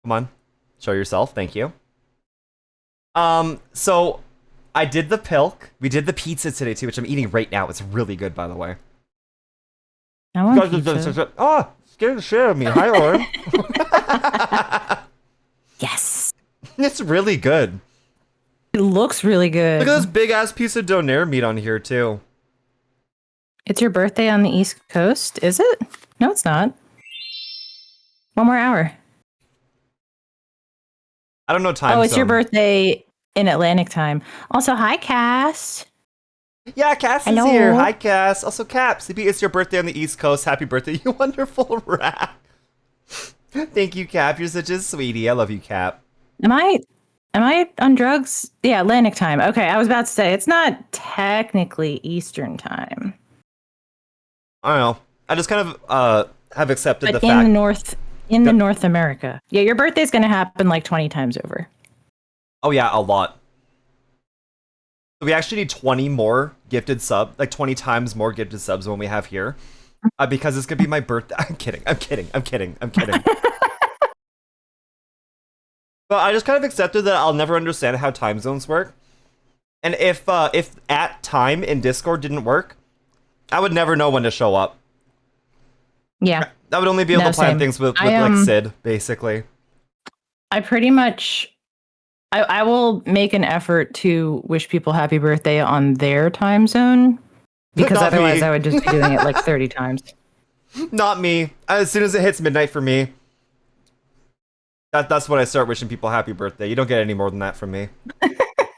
Come on, show yourself. Thank you. So I did the pilk. We did the pizza today too, which I'm eating right now. It's really good, by the way. I want pizza. Oh, scared the shit out of me. Hi, Oren. Yes. It's really good. It looks really good. Look at this big ass piece of donair meat on here too. It's your birthday on the East Coast, is it? No, it's not. One more hour. I don't know time. Oh, it's your birthday in Atlantic time. Also, hi, Cass. Yeah, Cass is here. Hi, Cass. Also, Cap, Sleepy, it's your birthday on the East Coast. Happy birthday, you wonderful rat. Thank you, Cap. You're such a sweetie. I love you, Cap. Am I on drugs? Yeah, Atlantic time. Okay, I was about to say it's not technically Eastern time. I don't know. I just kind of have accepted but the fact. In the North America. Yeah, your birthday's gonna happen like 20 times over. Oh yeah, a lot. We actually need 20 more gifted subs, like 20 times more gifted subs than we have here. Because it's gonna be my birthday. I'm kidding. But I just kind of accepted that I'll never understand how time zones work. And if at time in Discord didn't work, I would never know when to show up. Yeah. I would only be able to plan things with like Sid, basically. I pretty much I will make an effort to wish people happy birthday on their time zone. Because otherwise I would just be doing it like 30 times. Not me. As soon as it hits midnight for me, that's when I start wishing people happy birthday. You don't get any more than that from me.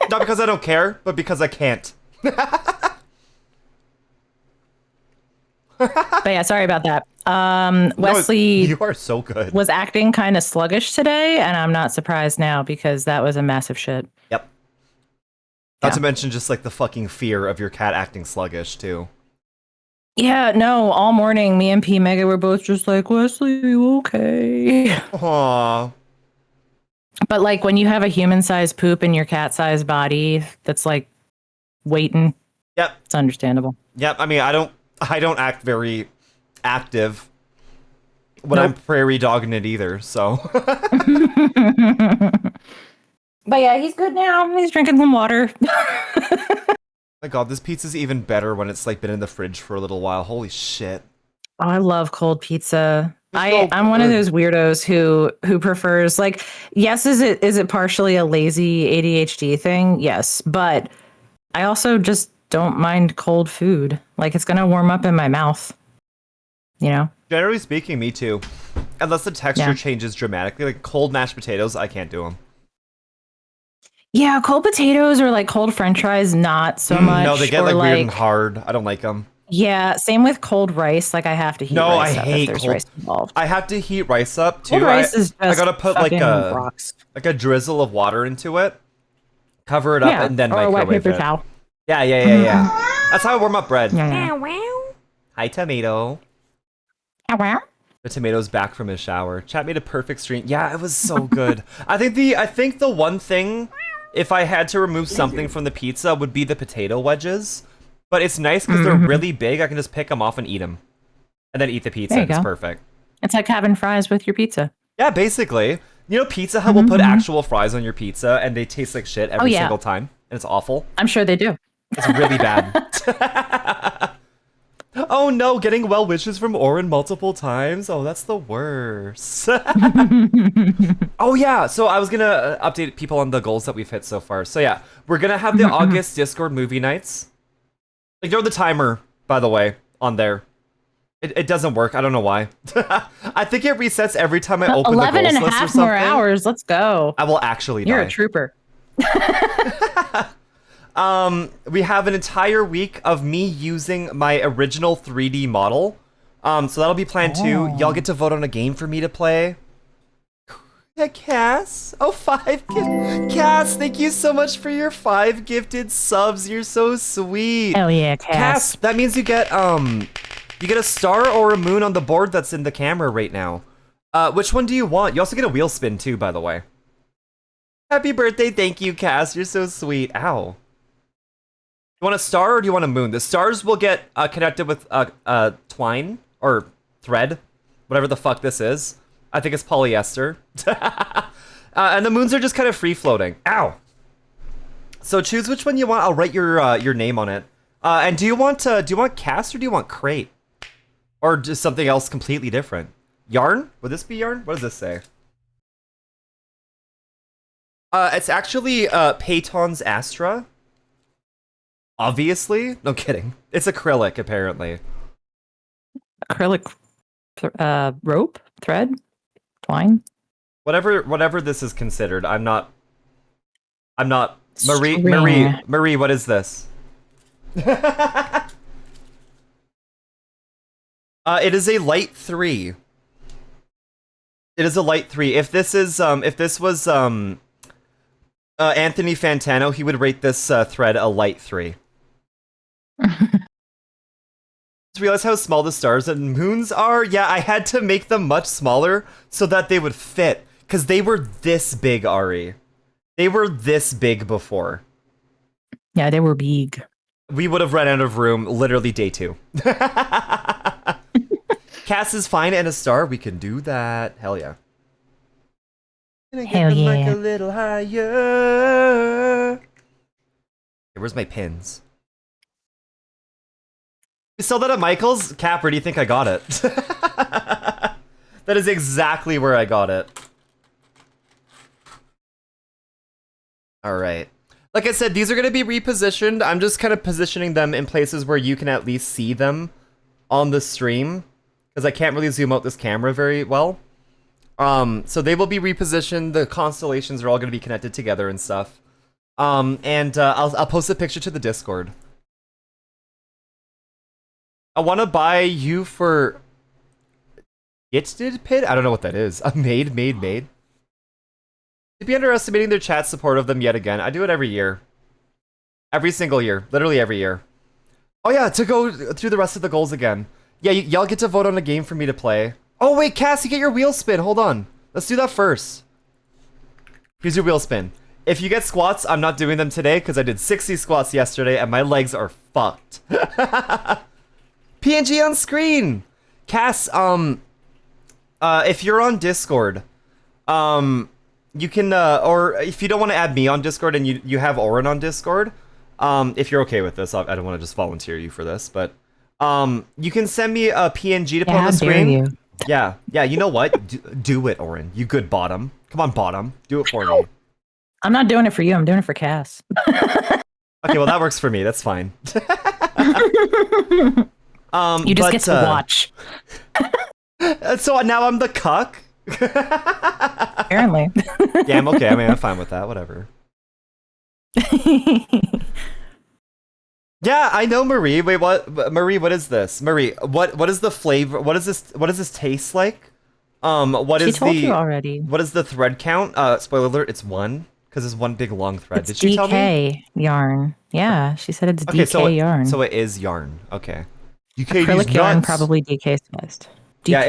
Not because I don't care, but because I can't. But yeah, sorry about that. Wesley, you are so good. Was acting kind of sluggish today, and I'm not surprised now because that was a massive shit. Yep. Not to mention just like the fucking fear of your cat acting sluggish too. Yeah, no, all morning me and P Mega were both just like, Wesley, are you okay? Aww. But like when you have a human-sized poop in your cat-sized body that's like waiting. Yep. It's understandable. Yep. I mean, I don't act very active when I'm prairie dogging it either, so. But yeah, he's good now. He's drinking some water. My god, this pizza's even better when it's like been in the fridge for a little while. Holy shit. Oh, I love cold pizza. so I'm one of good. those weirdos who prefers, like, yes, is it partially a lazy ADHD thing? Yes, but I also just don't mind cold food. Like, it's gonna warm up in my mouth. You know? Generally speaking, me too. Unless the texture changes dramatically. Like cold mashed potatoes, I can't do them. Yeah, cold potatoes or like cold French fries, not so much. No, they get Or, like weird and hard. I don't like them. Yeah, same with cold rice. Like, I have to heat No, I rice up if hate there's cold. rice involved. I have to heat rice up too. Cold rice is I just gotta put like fucking a rocks. drizzle of water into it, cover it up, Yeah, and then or a microwave wet paper it. towel. Yeah. That's how I warm up bread. Yeah. Hi, tomato. The tomato's back from his shower. Chat made a perfect stream. Yeah, it was so good. I think the one thing, if I had to remove something from the pizza, would be the potato wedges. But it's nice because they're really big. I can just pick them off and eat them, and then eat the pizza. There you It's go. perfect. It's like having fries with your pizza. Yeah, basically. You know, Pizza Hut will put actual fries on your pizza, and they taste like shit every single time, and it's awful. I'm sure they do. It's really bad. Oh no, getting well wishes from Orin multiple times. Oh, that's the worst. Oh yeah, so I was gonna update people on the goals that we've hit so far. So yeah, we're gonna have the August Discord movie nights. Ignore the timer, by the way, on there. It doesn't work. I don't know why. I think it resets every time I open the 11 goals and a list or half something. more hours. Let's go. I will actually You're die. a trooper. We have an entire week of me using my original 3D model. So that'll be planned too. Y'all get to vote on a game for me to play. Yeah, Cass. Oh, 5 Cass, thank you so much for your 5 gifted subs. You're so sweet. Hell yeah, Cass. That means you get a star or a moon on the board that's in the camera right now. Which one do you want? You also get a wheel spin too, by the way. Happy birthday, thank you, Cass. You're so sweet. Ow. You want a star or do you want a moon? The stars will get connected with twine or thread, whatever the fuck this is. I think it's polyester. And the moons are just kind of free floating. Ow. So choose which one you want. I'll write your name on it. And do you want Cass or do you want Crate? Or just something else completely different? Yarn? Would this be yarn? What does this say? It's actually Payton's Astra. Obviously. No kidding. It's acrylic, apparently. Acrylic rope? Thread? Twine? Whatever this is considered. I'm not Marie, String. Marie, what is this? It is a light 3. It is a light 3. If this was Anthony Fantano, he would rate this thread a light 3. Just realize how small the stars and moons are? Yeah, I had to make them much smaller so that they would fit. Because they were this big, Ari. They were this big before. Yeah, they were big. We would have run out of room literally day 2. Cass is fine and a star. We can do that. Hell yeah. Hell yeah. Like a little higher. Okay, where's my pins? You sell that at Michael's? Cap, where do you think I got it? That is exactly where I got it. Alright. Like I said, these are going to be repositioned. I'm just kind of positioning them in places where you can at least see them on the stream. Because I can't really zoom out this camera very well. So they will be repositioned. The constellations are all going to be connected together and stuff. I'll post a picture to the Discord. I want to buy you for Gifted Pit? I don't know what that is. A made. To be underestimating their chat support of them yet again. I do it every year. Every single year. Literally every year. Oh yeah, to go through the rest of the goals again. Yeah, y'all get to vote on a game for me to play. Oh wait, Cass, you get your wheel spin. Hold on. Let's do that first. Here's your wheel spin. If you get squats, I'm not doing them today because I did 60 squats yesterday and my legs are fucked. PNG on screen. Cass, if you're on Discord, you can, or if you don't want to add me on Discord and you have Orin on Discord, if you're okay with this, I don't want to just volunteer you for this, but you can send me a PNG to put on how the dare screen. you. Yeah, you know what? Do it, Orin. You good bottom. Come on, bottom. Do it for me. I'm not doing it for you. I'm doing it for Cass. Okay, well that works for me. That's fine. You just get to watch. So now I'm the cuck. Apparently. Yeah, I'm okay. I mean, I'm fine with that. Whatever. Yeah, I know, Marie. Wait, what? Marie, what is this? Marie, what is the flavor? What is this? What does this taste like? What She is told the? you already. What is the thread count? Spoiler alert, it's 1 because it's one big long thread. It's Did she tell me? DK yarn. Yeah, she said it's Okay, DK yarn. So it is yarn. Okay. Acrylic yarn, probably DK sized. DK. Yeah,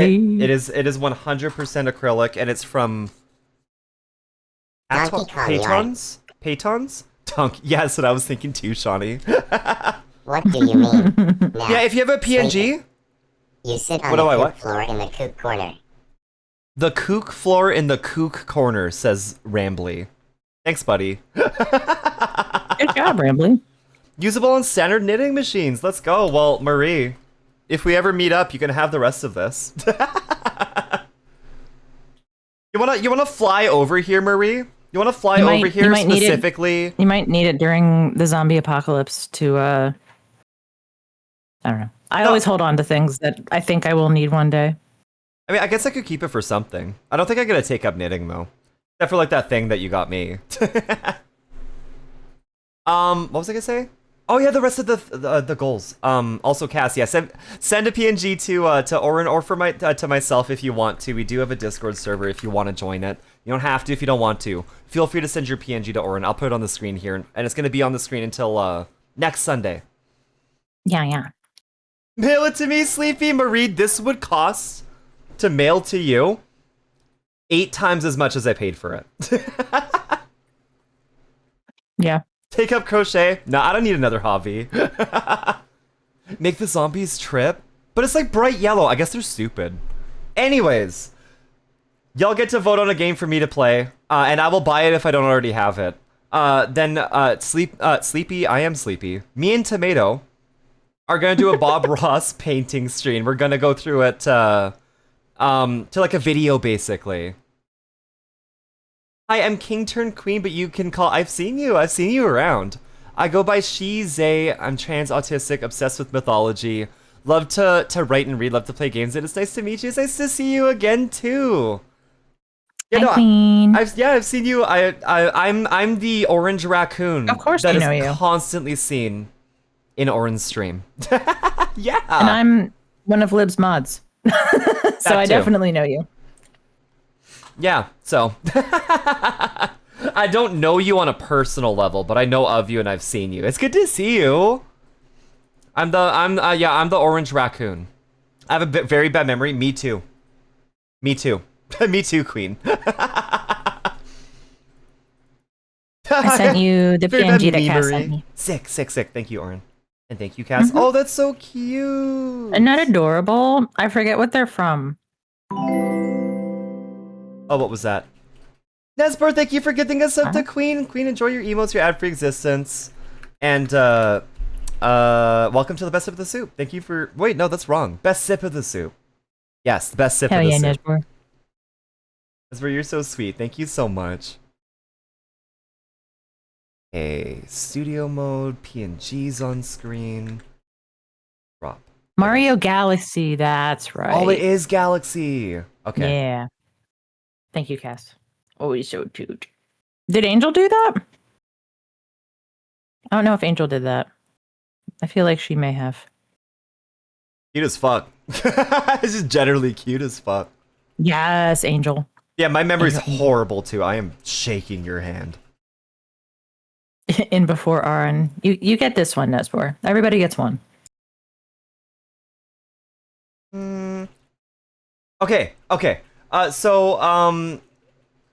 it is 100% acrylic, and it's from Donkey Kong yarn. Patons? Yeah, that's what I was thinking too, Shawnee. What do you mean? Now, Yeah, if you have a PNG, you sit on What the do I cook what? floor in the cook corner. the kook floor in the kook corner, says Rambly. Thanks, buddy. Good job, Rambly. Usable on standard knitting machines. Let's go. Well, Marie, if we ever meet up, you can have the rest of this. You wanna fly over here, Marie? You wanna fly over here specifically? You might need it during the zombie apocalypse to I don't know. I always hold on to things that I think I will need one day. I mean, I guess I could keep it for something. I don't think I'm gonna take up knitting though. Except for like that thing that you got me. What was I gonna say? Oh yeah, the rest of the goals. Also Cass, yeah, send a PNG to Orin or for to myself if you want to. We do have a Discord server if you want to join it. You don't have to if you don't want to. Feel free to send your PNG to Orin. I'll put it on the screen here, and it's gonna be on the screen until next Sunday. Yeah. Mail it to me, Sleepy Marie. This would cost to mail to you 8 times as much as I paid for it. Yeah. Take up crochet. No, I don't need another hobby. Make the zombies trip. But it's like bright yellow. I guess they're stupid. Anyways, y'all get to vote on a game for me to play, and I will buy it if I don't already have it. Sleepy, I am Sleepy. Me and Tomato are gonna do a Bob Ross painting stream. We're gonna go through it to like a video basically. Hi, I'm King turned Queen, but you can call. I've seen you around. I go by She Zay. I'm trans, autistic, obsessed with mythology. Love to write and read. Love to play games. And it's nice to meet you. It's nice to see you again too. Hi, Queen. I've seen you. I'm the orange raccoon. Of course, that I know is you. constantly seen in Orin's stream. Yeah. And I'm one of Lib's mods. So I too. definitely know you. Yeah, so I don't know you on a personal level, but I know of you and I've seen you. It's good to see you. I'm the orange raccoon. I have a very bad memory. Me too. Me too, Queen. I sent you the Very bad PNG that Cass memory. sent me. Sick. Thank you, Orin. And thank you, Cass. Oh, that's so cute. Isn't that adorable? I forget what they're from. Oh, what was that? Nesbor, thank you for getting us up to Queen. Queen, enjoy your emotes, your ad-free existence. And, welcome to the best sip of the soup. Thank you for... Wait, no, that's wrong. Best sip of the soup. Yes, the best sip Hell of the yeah, soup. Nesbor. Nesbor, you're so sweet. Thank you so much. Okay, studio mode, PNG's on screen. Drop. Mario Galaxy, that's right. Oh, it is Galaxy. Okay. Yeah. Thank you, Cass. Always so cute. Did Angel do that? I don't know if Angel did that. I feel like she may have. Cute as fuck. It's just generally cute as fuck. Yes, Angel. Yeah, my memory's horrible too. I am shaking your hand. In before Aaron. You get this one, Nesbor. Everybody gets one. Okay. So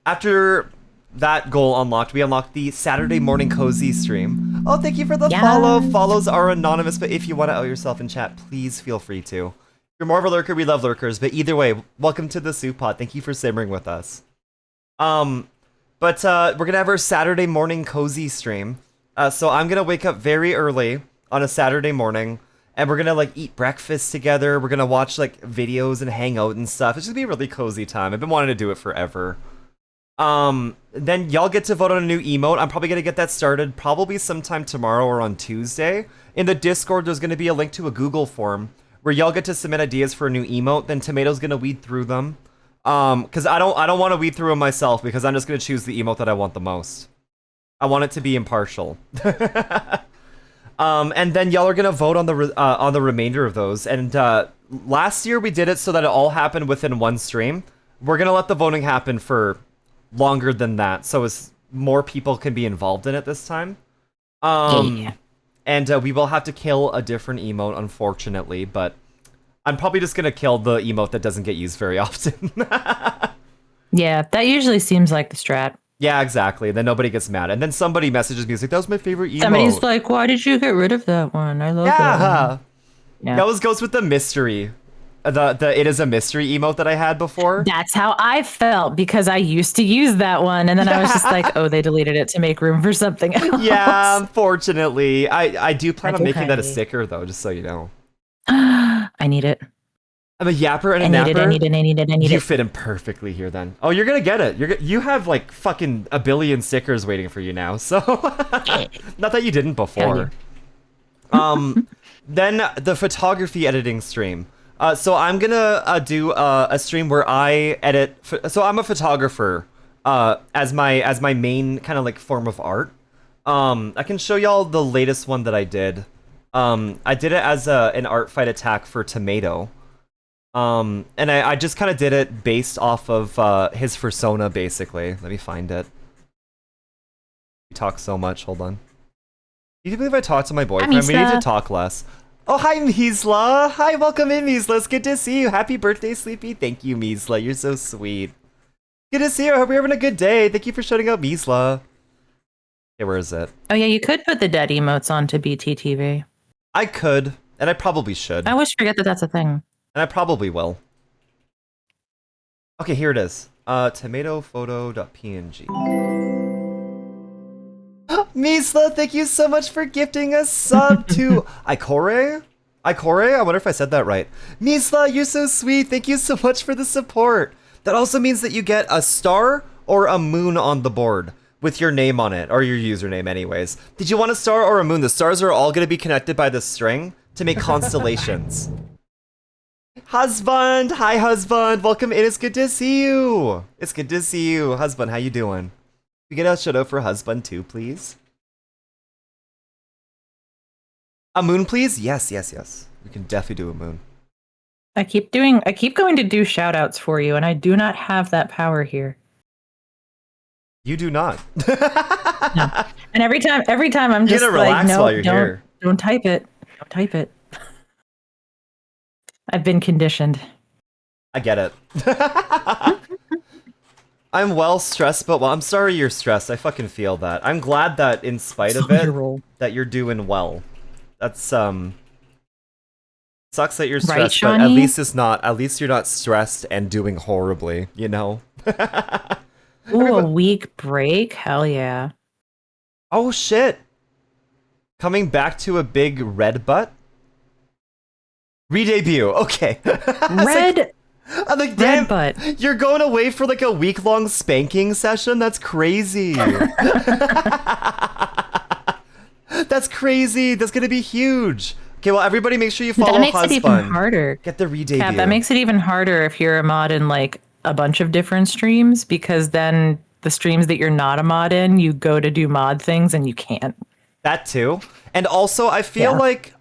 after that goal unlocked, we unlocked the Saturday morning cozy stream. Oh, thank you for the follow. Follows are anonymous, but if you want to out yourself in chat, please feel free to. If you're more of a lurker, we love lurkers, but either way, welcome to the soup pot. Thank you for simmering with us. But we're gonna have our Saturday morning cozy stream. So I'm gonna wake up very early on a Saturday morning, and we're gonna like eat breakfast together. We're gonna watch like videos and hang out and stuff. It's just gonna be a really cozy time. I've been wanting to do it forever. Then y'all get to vote on a new emote. I'm probably gonna get that started probably sometime tomorrow or on Tuesday. In the Discord, there's gonna be a link to a Google form where y'all get to submit ideas for a new emote. Then Tomato's gonna weed through them. Because I don't want to weed through them myself because I'm just gonna choose the emote that I want the most. I want it to be impartial. And then y'all are gonna vote on the remainder of those. And last year we did it so that it all happened within one stream. We're gonna let the voting happen for longer than that, so as more people can be involved in it this time. Yeah. And we will have to kill a different emote, unfortunately, but I'm probably just gonna kill the emote that doesn't get used very often. Yeah, that usually seems like the strat. Yeah, exactly. Then nobody gets mad. And then somebody messages me, like, that was my favorite emote. Somebody's like, why did you get rid of that one? I love that one. Yeah. That always goes with the mystery. The it is a mystery emote that I had before. That's how I felt because I used to use that one, and then I was just like, oh, they deleted it to make room for something else. Yeah, unfortunately. I do plan That's on making that a okay. sticker, though, just so you know. I need it. I'm a yapper and a I napper. need it. You fit in perfectly here, then. Oh, you're gonna get it. You have, like, fucking a billion stickers waiting for you now, so... Not that you didn't before. Then the photography editing stream. So I'm gonna do a stream where I edit. So I'm a photographer as my main kind of like form of art. I can show y'all the latest one that I did. I did it as an art fight attack for Tomato. And I just kind of did it based off of his persona, basically. Let me find it. We talk so much. Hold on. Do you believe I talk to my boyfriend? We need to talk less. Oh, hi, Measla. Hi, welcome in, Measla. It's good to see you. Happy birthday, Sleepy. Thank you, Measla. You're so sweet. Good to see you. I hope you're having a good day. Thank you for showing up, Measla. Okay, where is it? Oh, yeah, you could put the dead emotes onto BTTV. I could, and I probably should. I always forget that that's a thing. And I probably will. Okay, here it is. Tomatophoto.png. Measla, thank you so much for gifting a sub to Ikore? Ikore? I wonder if I said that right. Measla, you're so sweet. Thank you so much for the support. That also means that you get a star or a moon on the board with your name on it, or your username anyways. Did you want a star or a moon? The stars are all going to be connected by this string to make constellations. Husband! Hi, husband! Welcome in. It's good to see you. It's good to see you. Husband, how you doing? We get a shout out for husband too, please. A moon, please? Yes. We can definitely do a moon. I keep going to do shout outs for you, and I do not have that power here. You do not. No. And every time I'm just gotta like, relax no, while you're here. Don't type it. Don't type it. I've been conditioned. I get it. I'm well stressed, but I'm sorry you're stressed. I fucking feel that. I'm glad that in spite of it, that you're doing well. That's sucks that you're stressed, Right, but at Shawnee? least it's not. At least you're not stressed and doing horribly. You know. Ooh, a week break? Hell yeah. Oh shit! Coming back to a big red butt. Re-debut. Okay. I'm like, damn, butt. You're going away for like a week-long spanking session? That's crazy. That's crazy. That's gonna be huge. Okay, well, everybody make sure you follow That makes Husband. it even harder. Get the re-debut. Yeah, that makes it even harder if you're a mod in like a bunch of different streams, because then the streams that you're not a mod in, you go to do mod things and you can't. That too. And also, I feel like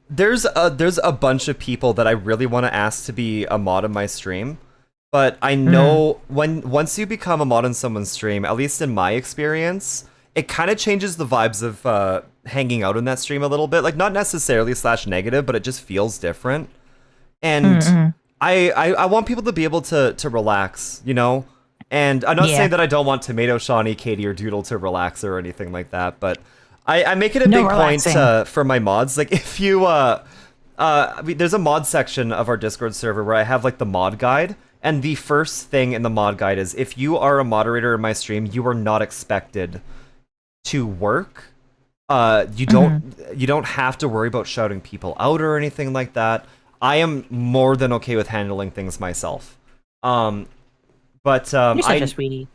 there's a bunch of people that I really want to ask to be a mod in my stream. But I know once you become a mod in someone's stream, at least in my experience, it kind of changes the vibes of hanging out in that stream a little bit. Like, not necessarily /negative, but it just feels different. And I want people to be able to relax, you know? And I'm not saying that I don't want Tomato, Shawnee, Katie, or Doodle to relax or anything like that, but I make it a big point for my mods. Like, if you, there's a mod section of our Discord server where I have, like, the mod guide, and the first thing in the mod guide is, if you are a moderator in my stream, you are not expected to work you don't have to worry about shouting people out or anything like that. I am more than okay with handling things myself. But You're such a sweetie.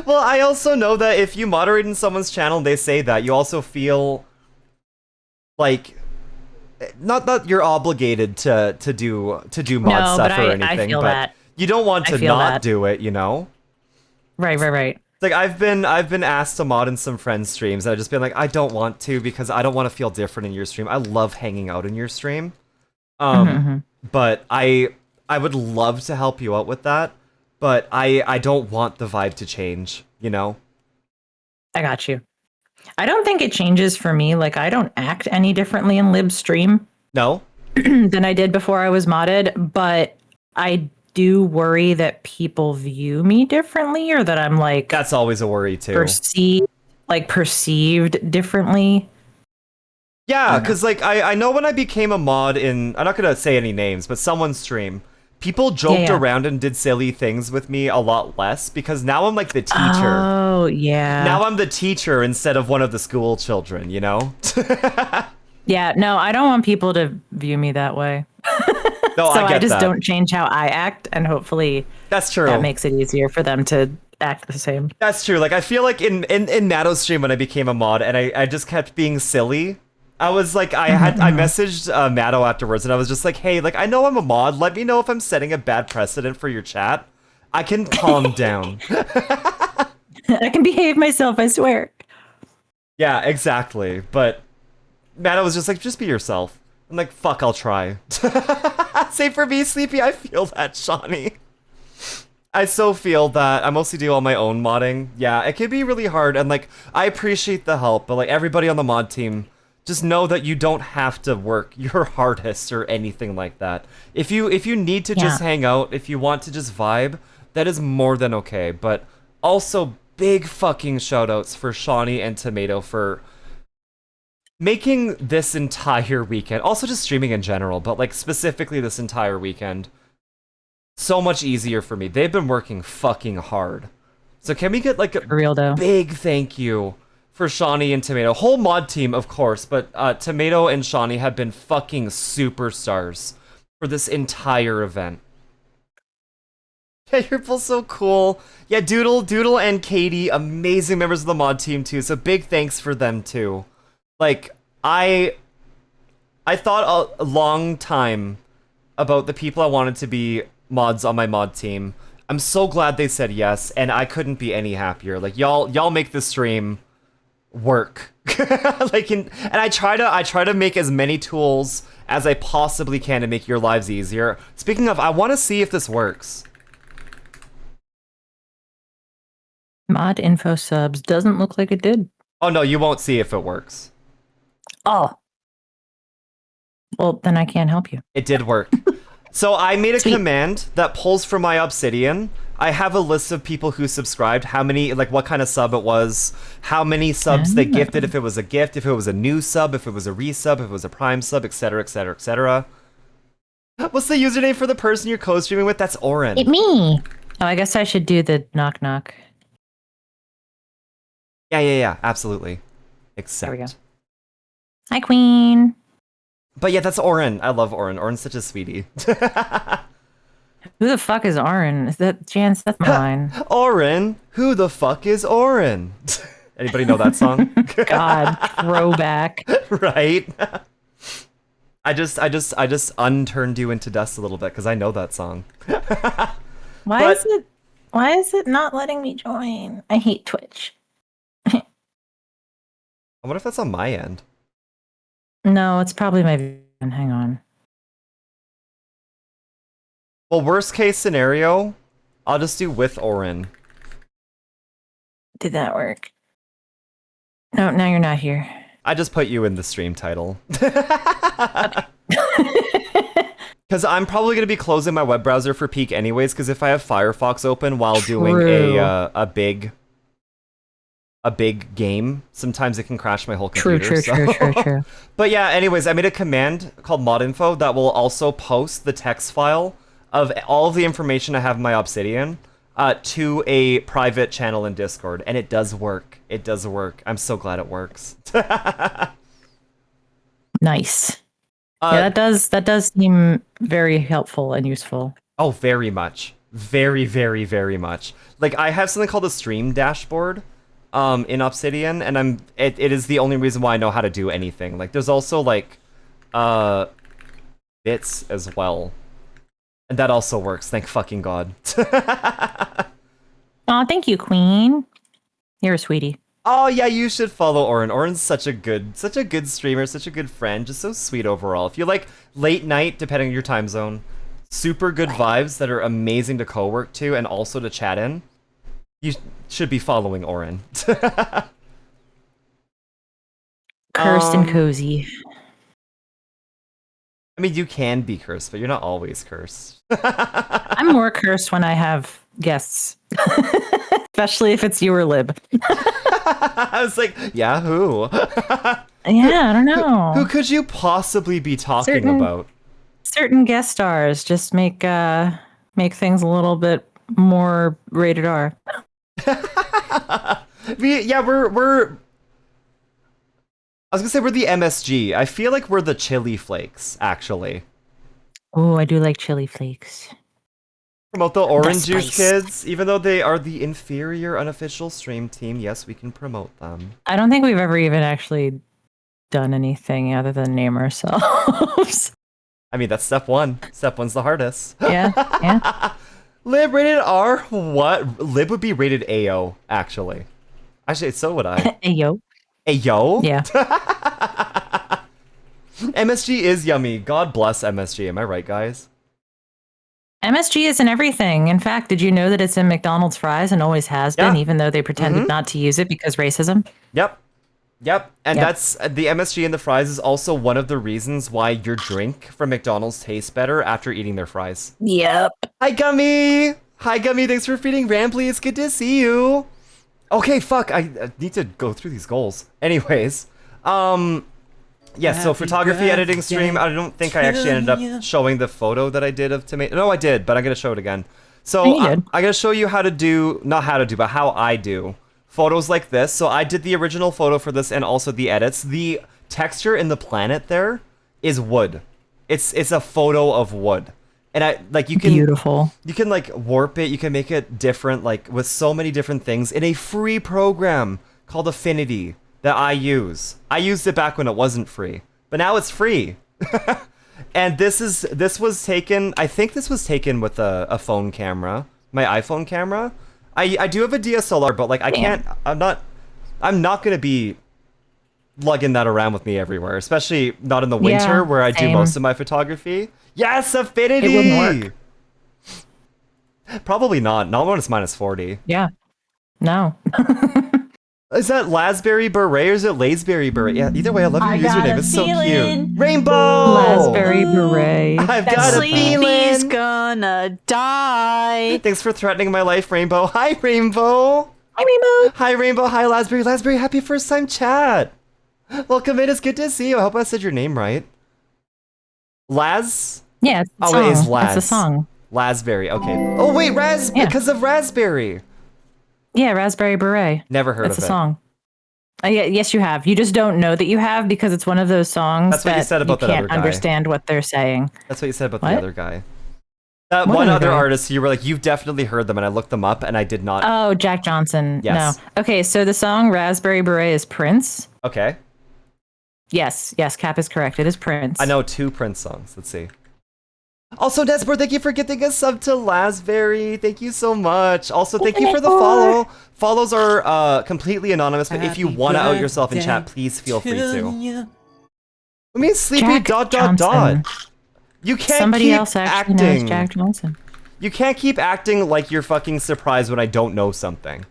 well, I also know that if you moderate in someone's channel and they say that, you also feel like not that you're obligated to do mod stuff or anything, I feel but that. you don't want to feel not that. do it, you know? Right. Like I've been asked to mod in some friends' streams, and I've just been like, I don't want to because I don't want to feel different in your stream. I love hanging out in your stream. But I would love to help you out with that, but I don't want the vibe to change, you know? I got you. I don't think it changes for me. Like, I don't act any differently in Lib's stream. No? Than I did before I was modded, but I do worry that people view me differently, or that I'm like... That's always a worry, too. Perceived differently. Yeah, because like I know when I became a mod in, I'm not gonna say any names, but someone's stream, people joked around and did silly things with me a lot less because now I'm like the teacher. Oh yeah. Now I'm the teacher instead of one of the school children, you know? Yeah, no, I don't want people to view me that way. No, so I get I just that. don't change how I act, and hopefully that's true. That makes it easier for them to act the same. That's true. Like I feel like in Nato's stream when I became a mod and I just kept being silly. I was like, I messaged Matto afterwards, and I was just like, hey, like, I know I'm a mod. Let me know if I'm setting a bad precedent for your chat. I can calm down. I can behave myself, I swear. Yeah, exactly. But Matto was just like, just be yourself. I'm like, fuck, I'll try. Same for me, Sleepy. I feel that, Shawnee. I so feel that. I mostly do all my own modding. Yeah, it can be really hard, and like, I appreciate the help, but like, everybody on the mod team, just know that you don't have to work your hardest or anything like that. If you need to just hang out, if you want to just vibe, that is more than okay. But also big fucking shoutouts for Shawnee and Tomato for making this entire weekend, also just streaming in general, but like specifically this entire weekend, so much easier for me. They've been working fucking hard. So can we get like a big thank you for Shawnee and Tomato? Whole mod team, of course, but Tomato and Shawnee have been fucking superstars for this entire event. Yeah, you're both so cool. Yeah, Doodle and Katie, amazing members of the mod team too, so big thanks for them too. Like, I thought a long time about the people I wanted to be mods on my mod team. I'm so glad they said yes, and I couldn't be any happier. Like, y'all make this stream work. Like, and I try to make as many tools as I possibly can to make your lives easier. Speaking of, I want to see if this works. Mod info subs doesn't look like it did. Oh no, you won't see if it works. Oh. Well, then I can't help you. It did work. So I made a command that pulls from my Obsidian. I have a list of people who subscribed, how many, like what kind of sub it was, how many subs they gifted, if it was a gift, if it was a new sub, if it was a resub, if it was a prime sub, etc, etc, etc. What's the username for the person you're co-streaming with? That's Oren. It me. Oh, I guess I should do the knock knock. Yeah, absolutely. Except. There we go. Hi, Queen. But yeah, that's Oren. I love Oren. Oren's such a sweetie. Who the fuck is Oren? Is that Chance? That's mine. Oren? Who the fuck is Oren? Anybody know that song? God, throwback. Right? I just unturned you into dust a little bit because I know that song. Why is it not letting me join? I hate Twitch. I wonder if that's on my end. No, it's probably my VPN. Hang on. Well, worst case scenario, I'll just do with Oren. Did that work? No, now you're not here. I just put you in the stream title. Because I'm probably going to be closing my web browser for peak anyways, because if I have Firefox open while doing a big game, sometimes it can crash my whole computer. True. But yeah, anyways, I made a command called modinfo that will also post the text file of all of the information I have in my Obsidian. to a private channel in Discord, and it does work. It does work. I'm so glad it works. Nice. Yeah, that does seem very helpful and useful. Oh, very much. Very, very, very much. Like, I have something called a stream dashboard in Obsidian, and it is the only reason why I know how to do anything. Like, there's also, like, bits as well. And that also works, thank fucking God. Oh, thank you, Queen. You're a sweetie. Oh yeah, you should follow Oren. Oren's such a good streamer, such a good friend, just so sweet overall. If you like late night, depending on your time zone, super good vibes that are amazing to co-work to and also to chat in, you should be following Oren. Cursed and cozy. I mean, you can be cursed, but you're not always cursed. I'm more cursed when I have guests. Especially if it's you or Lib. I was like, yeah, who? Yeah, I don't know. Who could you possibly be talking about? Certain guest stars just make things a little bit more rated R. We're I was gonna say we're the MSG. I feel like we're the chili flakes, actually. Oh, I do like chili flakes. Promote the Orange The Juice spice. Kids, even though they are the inferior unofficial stream team. Yes, we can promote them. I don't think we've ever even actually done anything other than name ourselves. I mean, that's step one. Step one's the hardest. Yeah. Lib rated R? What? Lib would be rated AO, actually. Actually, so would I. Ayo. Ayo? Yeah. MSG is yummy. God bless MSG. Am I right, guys? MSG is in everything. In fact, did you know that it's in McDonald's fries and always has been, even though they pretended not to use it because racism? Yep. And that's the MSG in the fries is also one of the reasons why your drink from McDonald's tastes better after eating their fries. Yep. Hi, Gummy. Hi, Gummy. Thanks for feeding Rambly. It's good to see you. Okay, fuck. I need to go through these goals. Anyways, yeah, so photography editing stream. I don't think I actually ended up showing the photo that I did of tomato. No, I did, but I'm going to show it again. So I'm going to show you how to do, not how to do, but how I do photos like this. So I did the original photo for this and also the edits. The texture in the planet there is wood. It's a photo of wood. And you can you can like warp it, you can make it different, like with so many different things in a free program called Affinity that I use. I used it back when it wasn't free, but now it's free. And this was taken, I think this was taken with a phone camera, my iPhone camera. I do have a DSLR, but like I'm not gonna be lugging that around with me everywhere, especially not in the winter where I do most of my photography. Yes, Affinity! It wouldn't work. Probably not. Not when it's -40. Yeah. No. Is that Lasberry Beret or is it Laceberry Beret? Yeah, either way, I love your username. It's so cute. Rainbow! Lasberry Beret. I've got a feeling. Sleepy's gonna die. Thanks for threatening my life, Rainbow. Hi, Rainbow. Hi, Rainbow. Hi, Rainbow. Hi, Lasberry. Lasberry, happy first time chat. Welcome in. It's good to see you. I hope I said your name right. Laz? Yeah, it's a Oh, song. it is Laz. It's a song. Lasberry. Okay. Oh, wait, because of Raspberry. Yeah, Raspberry Beret. Never heard It's of a it. song. Yes, you have. You just don't know that you have because it's one of those songs That's what you said about you that can't other guy. understand what they're saying. That's what you said about What? the other guy. That What one other other guy? artist, you were like, you've definitely heard them, and I looked them up, and I did not. Oh, Jack Johnson. Yes. No. Okay, so the song Raspberry Beret is Prince. Okay. Yes, Cap is correct. It is Prince. I know 2 Prince songs. Let's see. Also, Desper, thank you for getting a sub to Lasberry. Thank you so much. Also, thank you for the follow. Follows are completely anonymous, but if you want to out yourself in chat, please feel free to. I mean, Sleepy Jack You can't Somebody keep else actually acting. knows Jack Johnson. You can't keep acting like you're fucking surprised when I don't know something.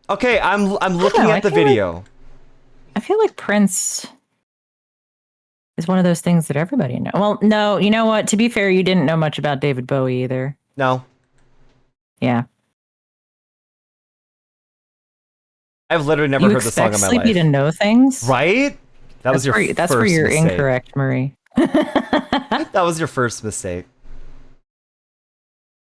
Okay, I'm looking know, at I the feel video. I feel like Prince is one of those things that everybody knows. Well, no, you know what? To be fair, you didn't know much about David Bowie either. No. Yeah. I've literally never You heard the song in my expect Sleepy life. to know things? Right? That was your first That's where you're mistake. incorrect, Marie. That was your first mistake.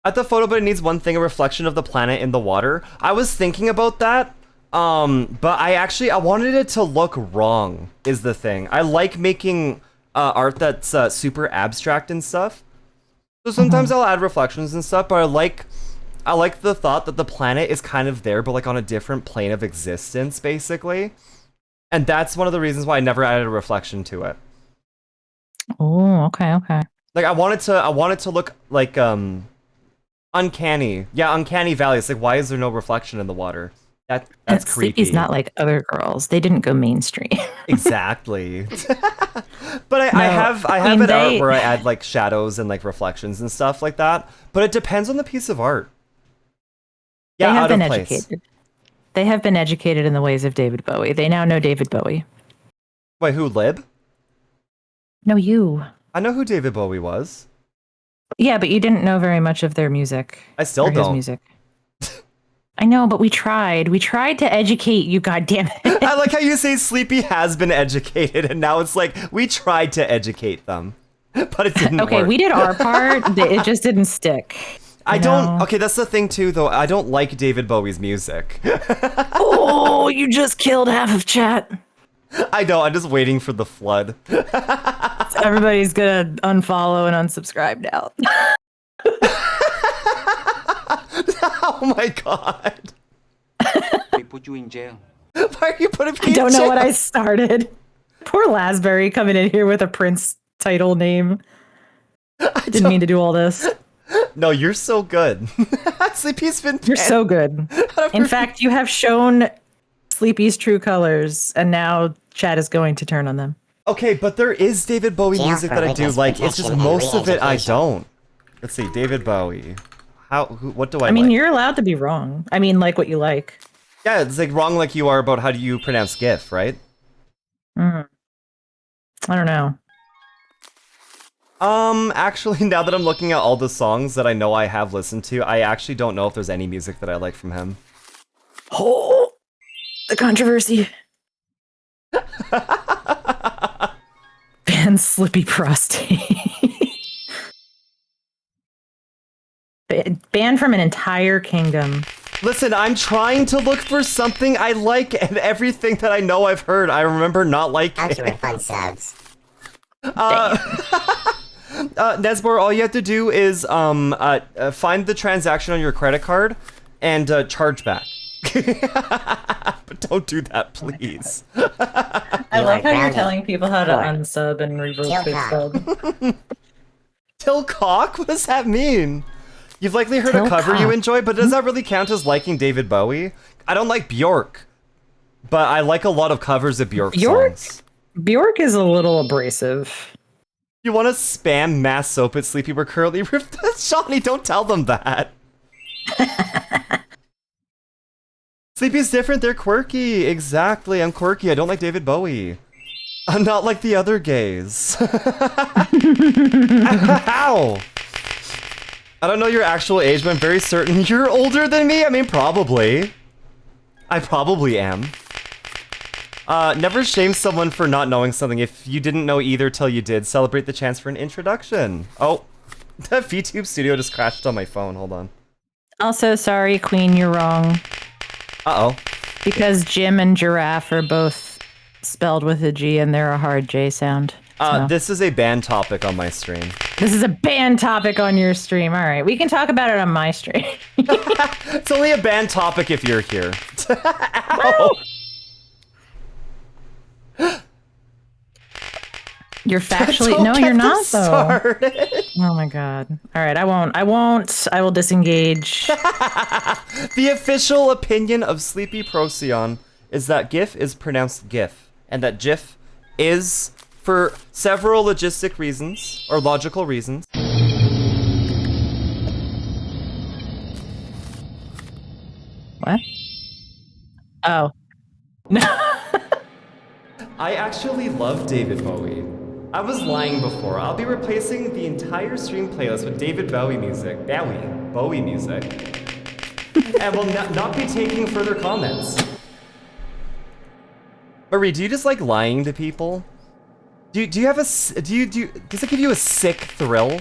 At the photo, but it needs one thing, a reflection of the planet in the water. I was thinking about that, but I wanted it to look wrong, is the thing. I like making art that's super abstract and stuff. So sometimes I'll add reflections and stuff, but I like the thought that the planet is kind of there, but like on a different plane of existence, basically. And that's one of the reasons why I never added a reflection to it. Oh, okay, okay. Like I want it to look like uncanny. Yeah, uncanny valley. It's like, why is there no reflection in the water? That's creepy. Sleepy's not like other girls. They didn't go mainstream. Exactly. But I have an art where I add like shadows and like reflections and stuff like that. But it depends on the piece of art. Yeah, they have out of been place. educated. They have been educated in the ways of David Bowie. They now know David Bowie. Wait, who, Lib? No, you. I know who David Bowie was. Yeah, but you didn't know very much of their music. I still or his don't. music. I know, but we tried. We tried to educate you, goddammit. I like how you say Sleepy has been educated, and now it's like, we tried to educate them, but it didn't work. Okay, we did our part. It just didn't stick. I don't... Okay, that's the thing, too, though. I don't like David Bowie's music. Oh, you just killed half of chat. I know, I'm just waiting for the flood. Everybody's gonna unfollow and unsubscribe now. Oh my god. They put you in jail. Why are you putting me I don't in know jail? what I started. Poor Lasbury coming in here with a Prince title name. I didn't mean to do all this. No, you're so good. Sleepy's been... You're so good. In fact, you have shown Sleepy's true colors, and now chat is going to turn on them. Okay, but there is David Bowie music that I do like. It's just most of it I don't. Let's see, David Bowie. What do I I mean, like? you're allowed to be wrong. I mean, like what you like. Yeah, it's like wrong like you are about how do you pronounce GIF, right? I don't know. Actually, now that I'm looking at all the songs that I know I have listened to, I actually don't know if there's any music that I like from him. Oh, the controversy. Ban Slippy Prostate. Banned from an entire kingdom. Listen, I'm trying to look for something I like, and everything that I know I've heard, I remember not liking. How to refund subs. Nesbor, all you have to do is find the transaction on your credit card and charge back. But don't do that, please. I love how you're telling people how to unsub and revoke their sub. Tilcock? What does that mean? You've likely heard a cover you enjoy, but does that really count as liking David Bowie? I don't like Bjork, but I like a lot of covers of Bjork songs. Bjork is a little abrasive. You want to spam mass soap at Sleepy? We're currently... Shawnee, don't tell them that. Sleepy's different, they're quirky. Exactly, I'm quirky. I don't like David Bowie. I'm not like the other gays. How? I don't know your actual age, but I'm very certain you're older than me. I mean, probably. I probably am. Never shame someone for not knowing something. If you didn't know either till you did, celebrate the chance for an introduction. Oh, the VTube Studio just crashed on my phone. Hold on. Also, sorry, Queen, you're wrong. Uh-oh. Because Jim and Giraffe are both spelled with a G and they're a hard J sound. So. This is a banned topic on my stream. This is a banned topic on your stream. All right, we can talk about it on my stream. It's only a banned topic if you're here. Ow. You're factually Don't no, get you're them not though. started. Oh my god. All right, I won't. I will disengage. The official opinion of Sleepy Procyon is that GIF is pronounced GIF, and that GIF is, for several logistic reasons, or logical reasons. What? Oh. No. I actually love David Bowie. I was lying before. I'll be replacing the entire stream playlist with David Bowie music. Bowie music. And will not be taking further comments. Marie, do you just like lying to people? Do you have does it give you a sick thrill?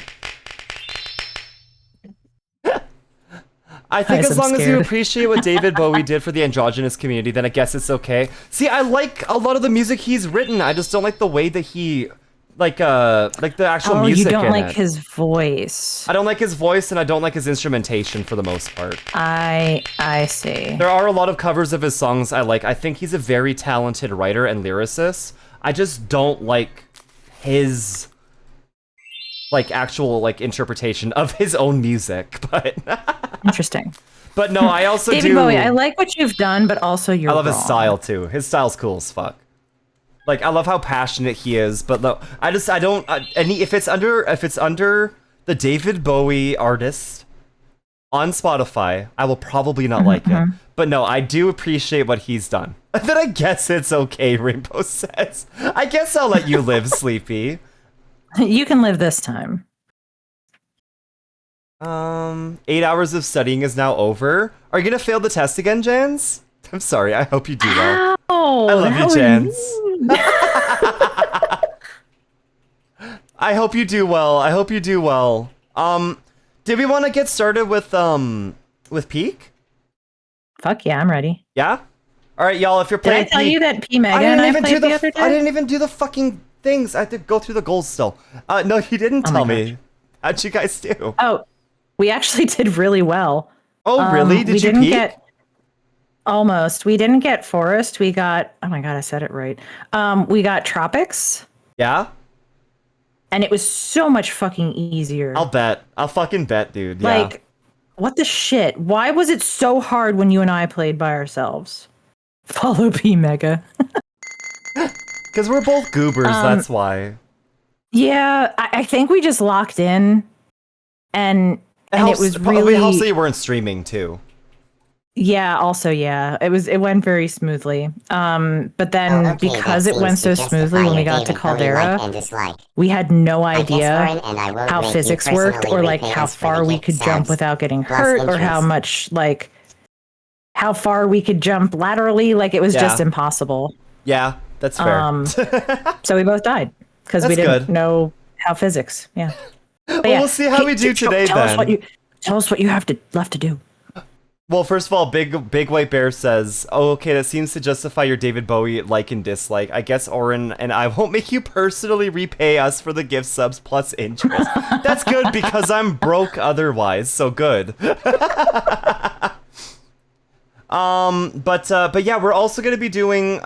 I think Guys, as I'm long as you scared. appreciate what David Bowie did for the androgynous community, then I guess it's okay. See, I like a lot of the music he's written. I just don't like the way that he, like the actual music. You don't in like it. his voice. I don't like his voice, and I don't like his instrumentation for the most part. I see. There are a lot of covers of his songs I like. I think he's a very talented writer and lyricist. I just don't like his actual interpretation of his own music. But Interesting. But no, I also David Bowie, I like what you've done, but also you're I love his wrong. style too. His style's cool as fuck. Like, I love how passionate he is, but no, I don't. If it's under the David Bowie artist on Spotify, I will probably not like it. But no, I do appreciate what he's done. Then I guess it's okay. Rainbow says, "I guess I'll let you live, Sleepy." You can live this time. 8 hours of studying is now over. Are you gonna fail the test again, Jans? I'm sorry. I hope you do well. Oh, I love you, Jans. I hope you do well. I hope you do well. Did we want to get started with Peak? Fuck yeah, I'm ready. Yeah? Alright, y'all, if you're Did I playing tell Peak, you that P Mega and I played the other day? I didn't even do the fucking things. I had to go through the goals still. No, you didn't tell me. How'd you guys do? Oh, we actually did really well. Oh, really? Did you peak? Almost. We didn't get Forest. We got, oh my God, I said it right. We got Tropics. Yeah? And it was so much fucking easier. I'll bet. I'll fucking bet, dude. Yeah. Like, what the shit? Why was it so hard when you and I played by ourselves? Follow P Mega. Because we're both goobers, that's why. Yeah, I think we just locked in, and it was really. It helps that you weren't streaming too. Yeah. Also, yeah, it went very smoothly. But then because it went so smoothly when we got to Caldera, we had no idea how physics worked, or like how far we could jump without getting hurt, or how much how far we could jump laterally. Like it was just impossible. Yeah, that's fair. So we both died because we didn't know how physics. Yeah. But Well, we'll see how we do today tell then. Tell us what you have left to do. Well, first of all, Big White Bear says, "Oh, okay, that seems to justify your David Bowie like and dislike. I guess Oren and I won't make you personally repay us for the gift subs plus interest." That's good because I'm broke otherwise, so good. But yeah, we're also gonna be doing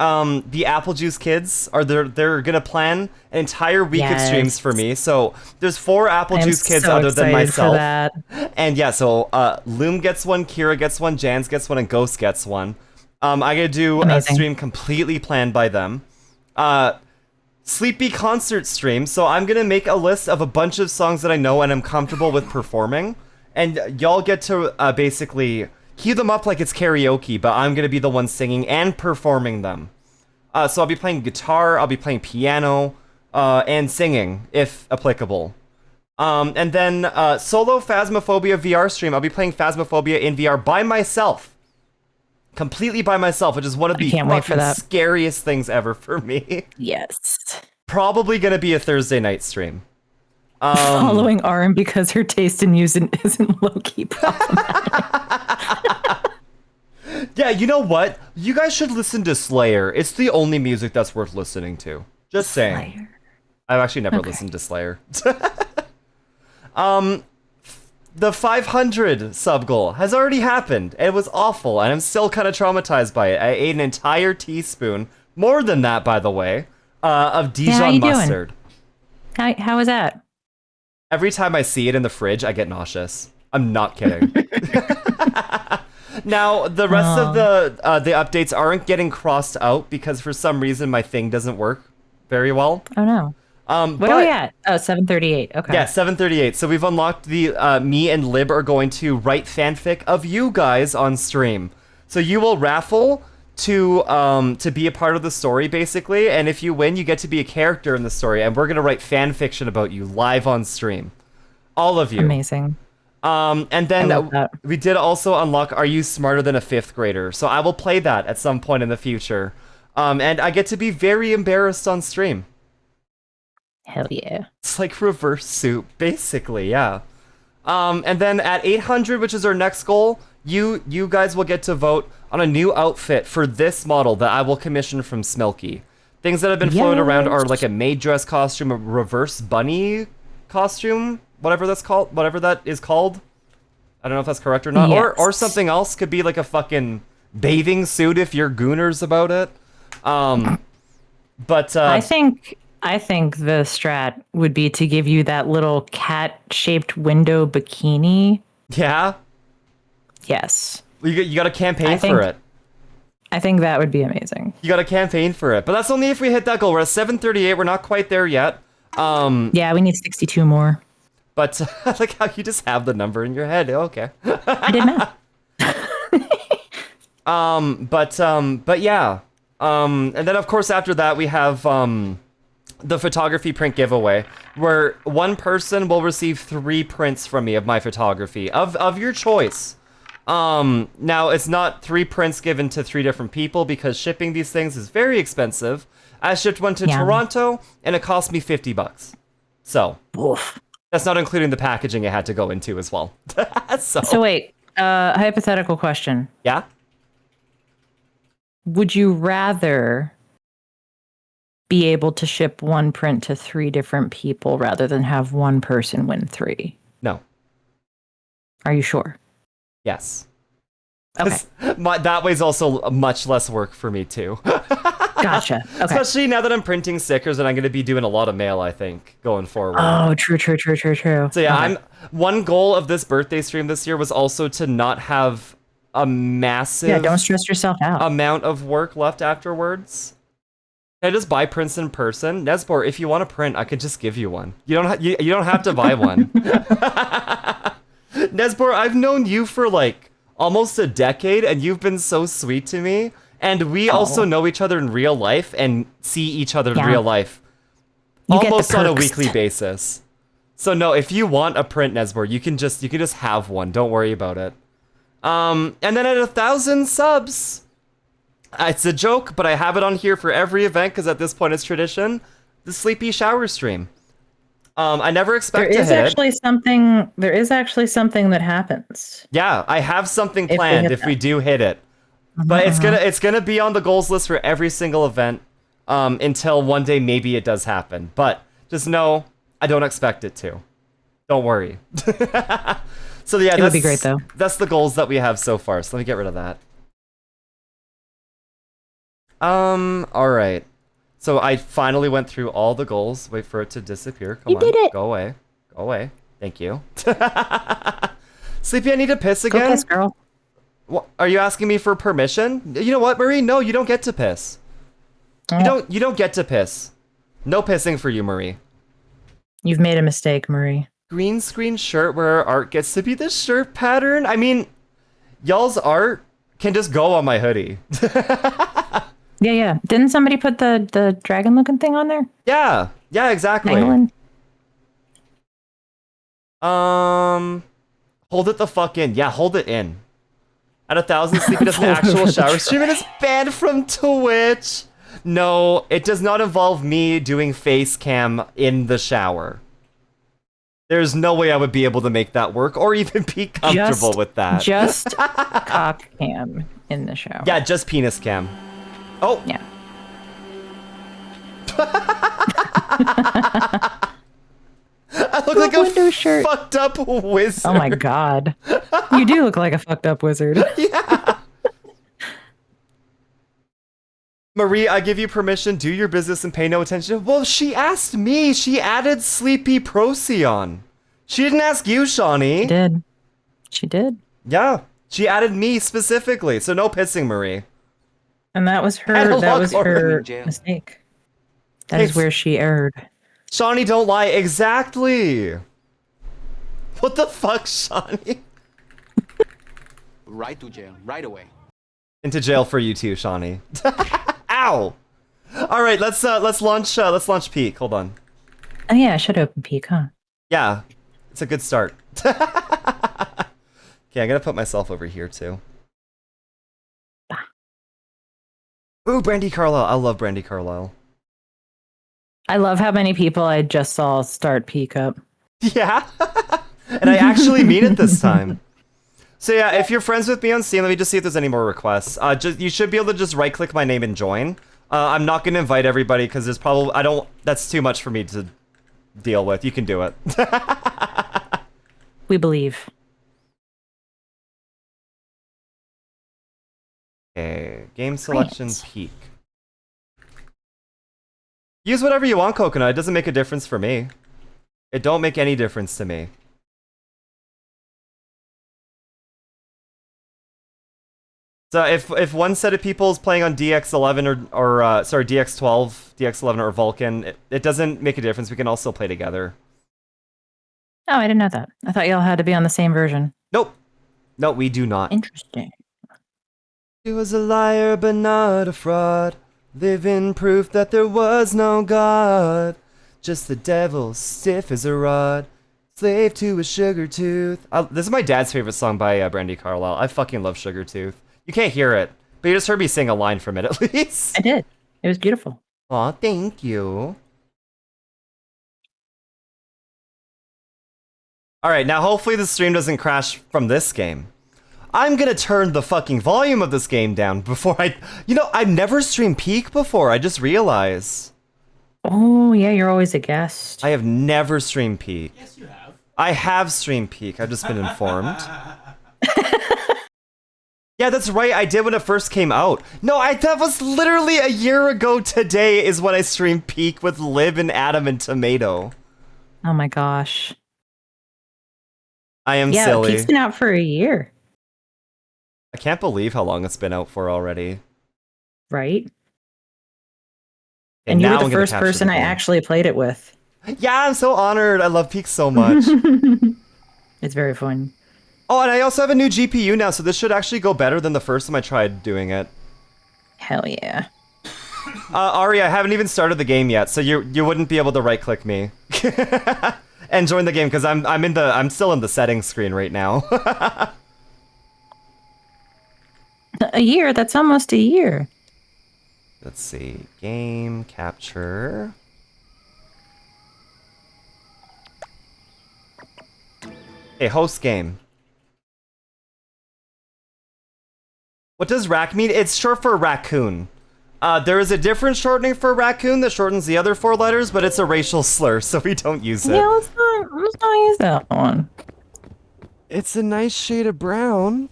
the Apple Juice Kids. They're gonna plan an entire week of streams for me. So there's 4 Apple Juice Kids so other than excited myself. for that. And yeah, so Loom gets one, Kira gets one, Jans gets one, and Ghost gets one. I'm gonna do a stream completely planned by them. Sleepy concert stream. So I'm gonna make a list of a bunch of songs that I know and I'm comfortable with performing, and y'all get to basically cue them up like it's karaoke, but I'm gonna be the one singing and performing them. So I'll be playing guitar, I'll be playing piano, and singing, if applicable. And then solo Phasmophobia VR stream, I'll be playing Phasmophobia in VR by myself. Completely by myself, which is one of the can't wait for fucking that. scariest things ever for me. Yes. Probably gonna be a Thursday night stream. Following Arm because her taste in music isn't low-key Yeah, you know what? You guys should listen to Slayer. It's the only music that's worth listening to. Just saying. I've actually never listened to Slayer. The 500 sub goal has already happened. It was awful, and I'm still kind of traumatized by it. I ate an entire teaspoon, more than that, by the way, of Dijon mustard. How was that? Every time I see it in the fridge, I get nauseous. I'm not kidding. Now, the rest of the updates aren't getting crossed out because for some reason my thing doesn't work very well. Oh no. What are we at? Oh, 738. Okay. Yeah, 738. So we've unlocked the me and Lib are going to write fanfic of you guys on stream. So you will raffle to be a part of the story, basically, and if you win, you get to be a character in the story, and we're gonna write fan fiction about you live on stream. All of you. Amazing. And then we did also unlock Are You Smarter Than a 5th Grader? So I will play that at some point in the future. And I get to be very embarrassed on stream. Hell yeah. It's like reverse soup, basically, yeah. And then at 800, which is our next goal, you guys will get to vote on a new outfit for this model that I will commission from Smilky. Things that have been floated around are like a maid dress costume, a reverse bunny costume, whatever that is called. I don't know if that's correct or not. Yes. Or something else. Could be like a fucking bathing suit if you're gooners about it. But I think the strat would be to give you that little cat-shaped window bikini. Yeah? Yes. You got a campaign for it. I think that would be amazing. You got a campaign for it. But that's only if we hit that goal. We're at 738. We're not quite there yet. Yeah, we need 62 more. But I like how you just have the number in your head. Okay. I did math. But yeah. And then of course after that we have the photography print giveaway, where one person will receive 3 prints from me of my photography of your choice. Now it's not 3 prints given to 3 different people because shipping these things is very expensive. I shipped one to Toronto and it cost me $50. So that's not including the packaging it had to go into as well. So wait, hypothetical question. Yeah? Would you rather be able to ship one print to 3 different people rather than have one person win 3? No. Are you sure? Yes. Okay. That way's also much less work for me too. Gotcha. Okay. Especially now that I'm printing stickers and I'm going to be doing a lot of mail, I think, going forward. Oh, true. So yeah, one goal of this birthday stream this year was also to not have a massive don't stress yourself out amount of work left afterwards. Can I just buy prints in person? Nesbor, if you want a print, I could just give you one. You don't have to buy one. Nesbor, I've known you for like almost a decade and you've been so sweet to me. And we also know each other in real life and see each other in real life almost on a weekly basis. So no, if you want a print, Nesbor, you can just have one. Don't worry about it. And then at 1,000 subs, it's a joke, but I have it on here for every event because at this point it's tradition. The Sleepy Shower stream. I never expect to hit it. There is actually something that happens. Yeah, I have something planned if we do hit it. But it's gonna be on the goals list for every single event until one day maybe it does happen. But just know I don't expect it to. Don't worry. So yeah, it would be great though. That's the goals that we have so far. So let me get rid of that. All right. So I finally went through all the goals. Wait for it to disappear. Come on. You did it. Go away. Go away. Thank you. Sleepy, I need to piss again. Go piss, girl. What, are you asking me for permission? You know what, Marie? No, you don't get to piss. You don't get to piss. No pissing for you, Marie. You've made a mistake, Marie. Green screen shirt where our art gets to be the shirt pattern. I mean, y'all's art can just go on my hoodie. Yeah. Didn't somebody put the dragon looking thing on there? Yeah, exactly. England. Hold it the fuck in. Yeah, hold it in. At 1,000, Sleepy does an actual shower stream and is banned from Twitch. No, it does not involve me doing face cam in the shower. There's no way I would be able to make that work or even be comfortable with that. Just cock cam in the shower. Yeah, just penis cam. Oh. Yeah. I look like a fucked up wizard. Oh my god. You do look like a fucked up wizard. Yeah. Marie, I give you permission. Do your business and pay no attention. Well, she asked me. She added Sleepy Procyon. She didn't ask you, Shawnee. She did. Yeah. She added me specifically. So no pissing, Marie. And that was her mistake. That is where she erred. Shawnee, don't lie. Exactly. What the fuck, Shawnee? Right to jail, right away. Into jail for you too, Shawnee. Ow! All right, let's launch Peak. Hold on. Oh yeah, I should open Peak, huh? Yeah, it's a good start. Okay, I'm gonna put myself over here too. Ooh, Brandy Carlisle. I love Brandy Carlisle. I love how many people I just saw start Peak up. Yeah, and I actually mean it this time. So yeah, if you're friends with me on Steam, let me just see if there's any more requests. You should be able to just right-click my name and join. I'm not gonna invite everybody because there's probably that's too much for me to deal with. You can do it. We believe. Okay, game selection peak. Use whatever you want, Coconut. It doesn't make a difference for me. It don't make any difference to me. So if one set of people is playing on DX11 or sorry, DX12, DX11 or Vulcan, it doesn't make a difference. We can all still play together. Oh, I didn't know that. I thought y'all had to be on the same version. Nope. No, we do not. Interesting. He was a liar, but not a fraud. Living proof that there was no God. Just the devil, stiff as a rod. Slave to a sugar tooth. This is my dad's favorite song by Brandy Carlisle. I fucking love Sugar Tooth. You can't hear it, but you just heard me sing a line from it at least. I did. It was beautiful. Aw, thank you. Alright, now hopefully the stream doesn't crash from this game. I'm gonna turn the fucking volume of this game down before You know, I've never streamed Peak before, I just realized. Oh, yeah, you're always a guest. I have never streamed Peak. Yes, you have. I have streamed Peak, I've just been informed. Yeah, that's right, I did when it first came out. No, that was literally a year ago today is when I streamed Peak with Lib and Adam and Tomato. Oh my gosh. I am yeah, silly. Peak's been out for a year. I can't believe how long it's been out for already. Right? And you were the first person I actually played it with. Yeah, I'm so honored. I love Peak so much. It's very fun. Oh, and I also have a new GPU now, so this should actually go better than the first time I tried doing it. Hell yeah. Ari, I haven't even started the game yet, so you wouldn't be able to right-click me and join the game because I'm still in the settings screen right now. A year? That's almost a year. Let's see. Game capture. Hey, host game. What does rack mean? It's short for raccoon. There is a different shortening for raccoon that shortens the other 4 letters, but it's a racial slur, so we don't use it. Yeah, let's not use that one. It's a nice shade of brown.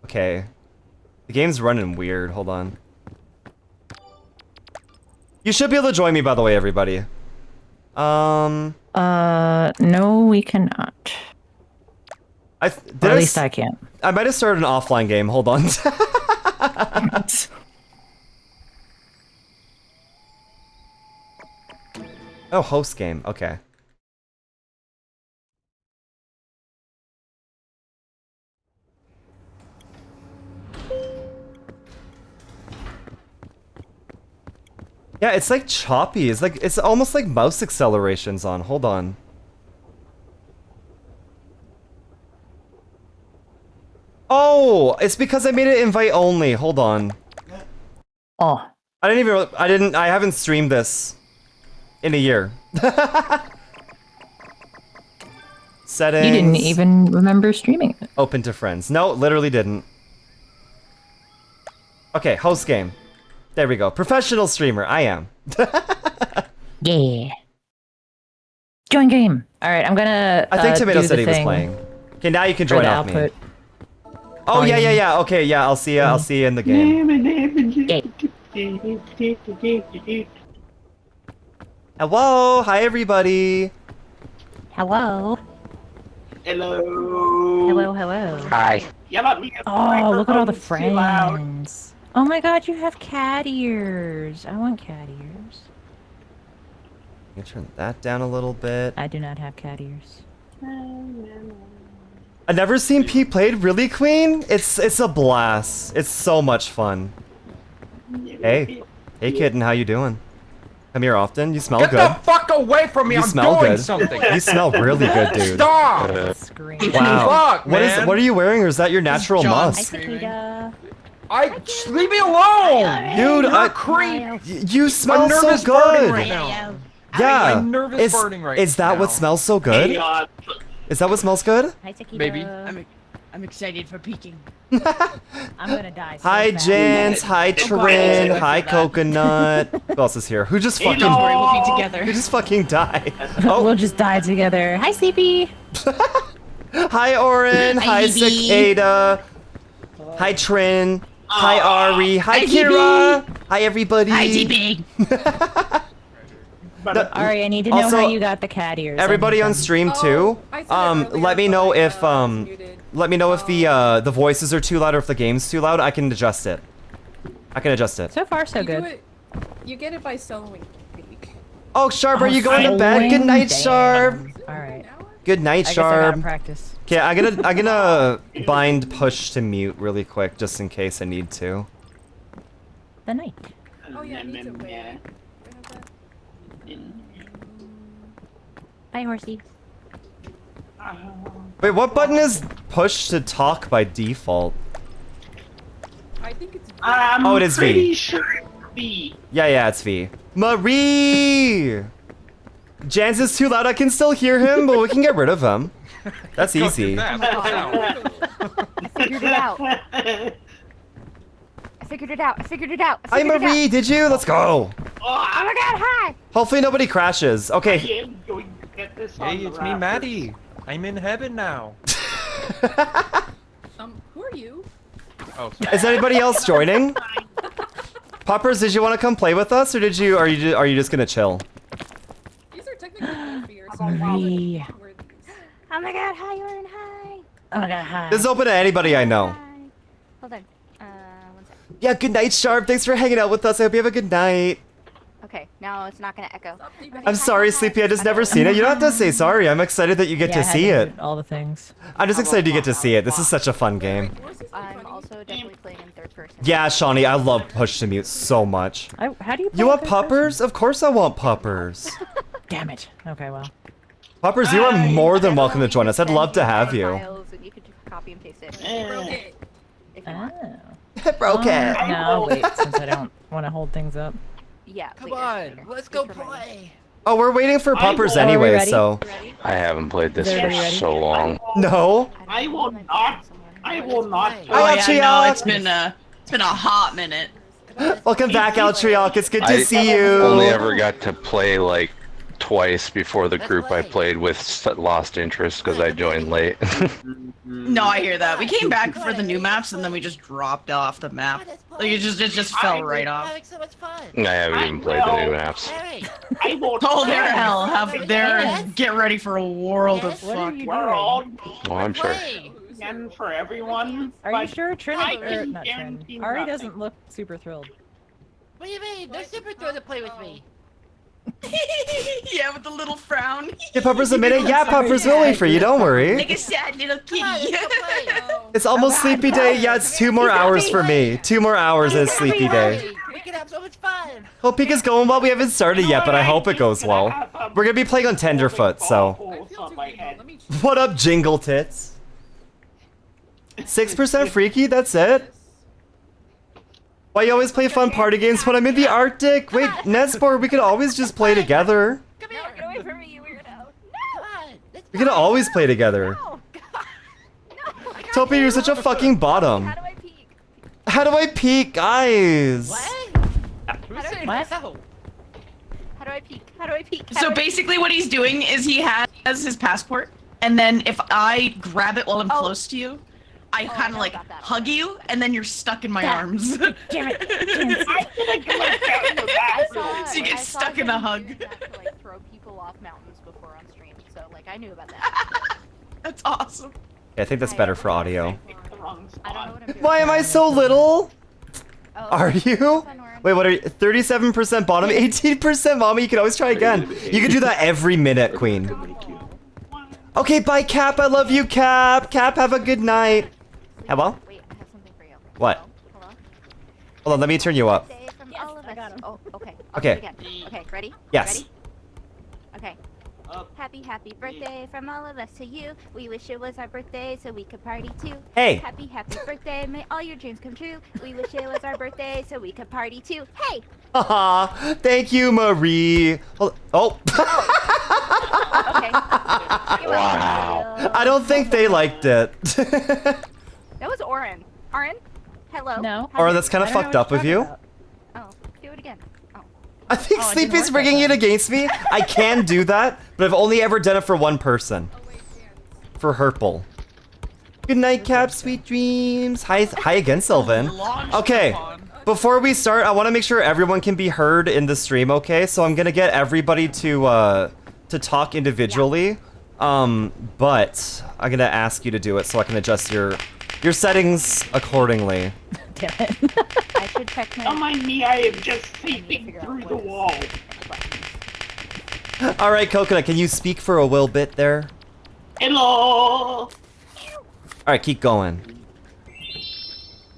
Okay. The game's running weird. Hold on. You should be able to join me, by the way, everybody. No, we cannot. At least I can't. I might have started an offline game. Hold on. Oh, host game. Okay. Yeah, it's like choppy. It's almost like mouse accelerations on. Hold on. Oh, it's because I made it invite only. Hold on. Oh. I haven't streamed this in a year. Settings. You didn't even remember streaming it. Open to friends. No, literally didn't. Okay, host game. There we go. Professional streamer. I am. Yeah. Join game. All right, I'm gonna. I think Tomato said he was playing. Okay, now you can join off me. Oh yeah. Okay, yeah. I'll see you. I'll see you in the game. Hello. Hi, everybody. Hello. Hello. Hi. Oh, look at all the friends. Oh my god, you have cat ears. I want cat ears. You turn that down a little bit. I do not have cat ears. I've never seen Pete played. Really, Queen? It's a blast. It's so much fun. Hey kitten, how you doing? Come here often. You smell Get good. the fuck away from me! You I'm smell doing good. something. You smell really good, dude. Stop! Wow. Fuck, man. What are you wearing, or is that your natural musk? Leave me alone, dude. You're a creep. You smell I'm so nervous good. burning right now. Yeah. I'm nervous burning right Is that now. what smells so good? Is that what smells good? Hi, Taquito. Maybe. I'm excited for peeking. I'm gonna die. So Hi, fast. Jans. Hi, Trin. Hi, Coconut. Who else is here? Who just fucking... Don't worry, we'll be together. Who just fucking died? We'll just die together. Hi, Sleepy. Hi, Oren. Hi, Sick Ada. Hi, Trin. Hi, Ari. Hi, Kira. Hi, everybody. Hi, TP. Ari, I need to know Also, how you got the cat ears. Everybody on stream too. Let me know if the voices are too loud or if the game's too loud. I can adjust it. So far, so good. You get it by sewing. Oh, Sharp, are you going to bed? Good night, Sharp. All right. Good night, I guess I Sharp. gotta practice. Okay, I'm gonna bind push to mute really quick just in case I need to. The night. Oh yeah, I need to wait. Bye, horsey. Wait, what button is push to talk by default? I think it's Oh, it is V. Sure V. Yeah, it's V. Marie! Jans is too loud, I can still hear him, but we can get rid of him. That's easy. I figured it out. I figured it out. Hi, Marie, did you? Let's go. Oh my god, hi! Hopefully nobody crashes. Okay. Hey, it's me, Maddie. I'm in heaven now. Who are you? Oh, Is anybody else joining? Poppers, did you want to come play with us, or are you just gonna chill? These are technically beers. Marie. Oh my god, hi, Oren, hi! Oh my god, hi. This is open to anybody I know. Hold on. One sec. Yeah, good night, Sharp. Thanks for hanging out with us. I hope you have a good night. Okay, now it's not gonna echo. I'm sorry, Sleepy. I just never seen it. You don't have to say sorry. I'm excited that you get Yeah, to I had see it. do all the things. I'm just excited you get to see it. This is such a fun game. I'm also definitely playing in third person. Yeah, Shawnee, I love push to mute so much. How do you? You want puppers? Of course I want puppers. Damn it. Okay, well. Puppers, you are more than welcome to join us. I'd love to have you. Files and you could just copy and paste it. If you want. Broke it. No, wait, since I don't want to hold things up. Yeah. Come on, let's go play. Oh, we're waiting for puppers anyway, so. I haven't played this Is for everybody ready? so long. No. I will not. I will not. Oh yeah, Altriok. no, it's been a hot minute. Welcome back, Altriok. It's good to I see you. only ever got to play like twice before the group I played with lost interest because I joined late. No, I hear that. We came back for the new maps and then we just dropped off the map. Like it just fell right off. So much fun. I haven't even played the new maps. I will. Oh, there hell. Get ready for a world of What are fuck. you We're all doing? Oh, I'm sure. again for everyone. Are you but sure Trin? I Or can not Trin. guarantee Ari nothing. doesn't look super thrilled. What do you mean? They're super thrilled to play with me. Yeah, with the little frown. Give Puppers a minute. Yeah, Puppers will wait for you. Don't worry. Like a sad little kitty. It's almost sleepy day. Yeah, it's 2 more hours for me. 2 more hours is sleepy day. We can have so much fun. Hope Peak is going well. We haven't started yet, but I hope it goes well. We're gonna be playing on Tenderfoot, so. What up, Jingle Tits? 6% freaky, that's it? Why you always play fun party games when I'm in the Arctic? Wait, Netsport, we could always just play together. Come here. Get away from me, you weirdo. No. Come on. We could always play together. Topi, you're such a fucking bottom. How do I peek, guys? What? How do I peek? How do I peek? So basically what he's doing is he has his passport, and then if I grab it while I'm close to you, I kind of like hug you, and then you're stuck in my arms. Damn it. So you get stuck in a hug. To, like, throw people off mountains before on stream, so like I knew about that. That's awesome. Yeah, I think that's better for audio. I don't know what I'm doing. Why am I so little? Are you? Wait, what are you? 37% bottom, 18% mommy. You can always try again. You can do that every minute, Queen. Okay, bye, Cap. I love you, Cap. Cap, have a good night. Hello? Wait, I have something for you. What? Hello? Hold on, let me turn you up. From all of us. Oh, okay. Okay. Do it again. Okay, ready? Yes. Ready? Okay. Happy birthday from all of us to you. We wish it was our birthday so we could party too. Hey. Happy birthday. May all your dreams come true. We wish it was our birthday so we could party too. Hey. Haha, thank you, Marie. Oh. Okay. Wow. I don't think they liked it. That was Oren. Oren? Hello? No. Or that's kind of I don't know fucked what up you're with you. talking Oh, do it again. Oh. I think Oh, it didn't Sleepy's work bringing that it against me. I can do that, but I've only ever done it for one person. For Herpel. Good night, Cap. Sweet dreams. Hi again, Sylvan. Okay. Before we start, I want to make sure everyone can be heard in the stream, okay? So I'm gonna get everybody to talk individually. But I'm gonna ask you to do it so I can adjust your settings accordingly. Damn it. I should check my... On my knee, I am just seeping through the wall. All right, Coconut, can you speak for a little bit there? Hello. All right, keep going.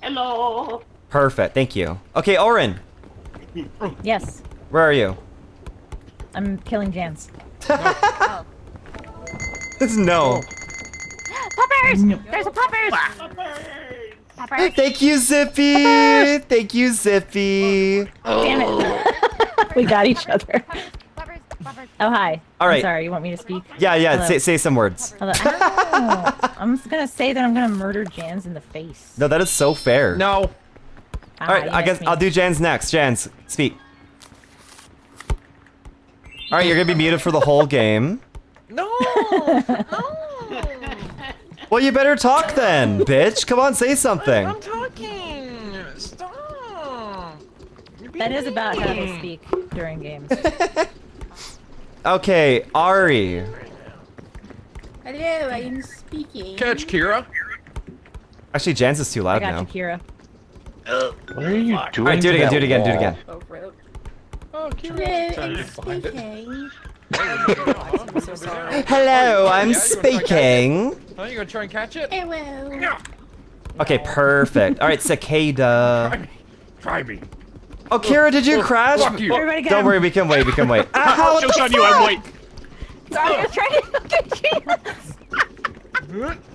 Hello. Perfect, thank you. Okay, Oren, Yes, where are you? I'm killing Jans. No. Poppers! There's a poppers! Poppers! Thank you, Zippy. Thank you, Zippy. Damn it. We got each other. Poppers! Poppers! Oh, hi. All right. I'm sorry, you want me to speak? Yeah, Hello. say some words. Hello. I don't know. I'm just gonna say that I'm gonna murder Jans in the face. No, that is so fair. No. All right, I guess I'll do Jan's next. Jan's, speak. All right, you're gonna be muted for the whole game. No. Well, you better talk then, bitch. Come on, say something. I'm talking. Stop. That is about how to speak during games. Okay, Ari. Hello, I am speaking. Catch Kira. Actually, Jan's is too I loud got now. you, Kira. What are you doing? All right, do it again, do it again, do it again. Oh, rip. Oh, Hello, Kira. I'm speaking. Hello, I'm speaking. Oh, you gonna try and catch it? Hello. Okay, perfect. All right, Cicada. Try me. Oh, Kira, did you crash? Fuck you. Everybody get Don't him. worry, we can wait, we can wait. Ah, what Joke's the on you, I'm fuck? waiting. Sorry, I was trying to get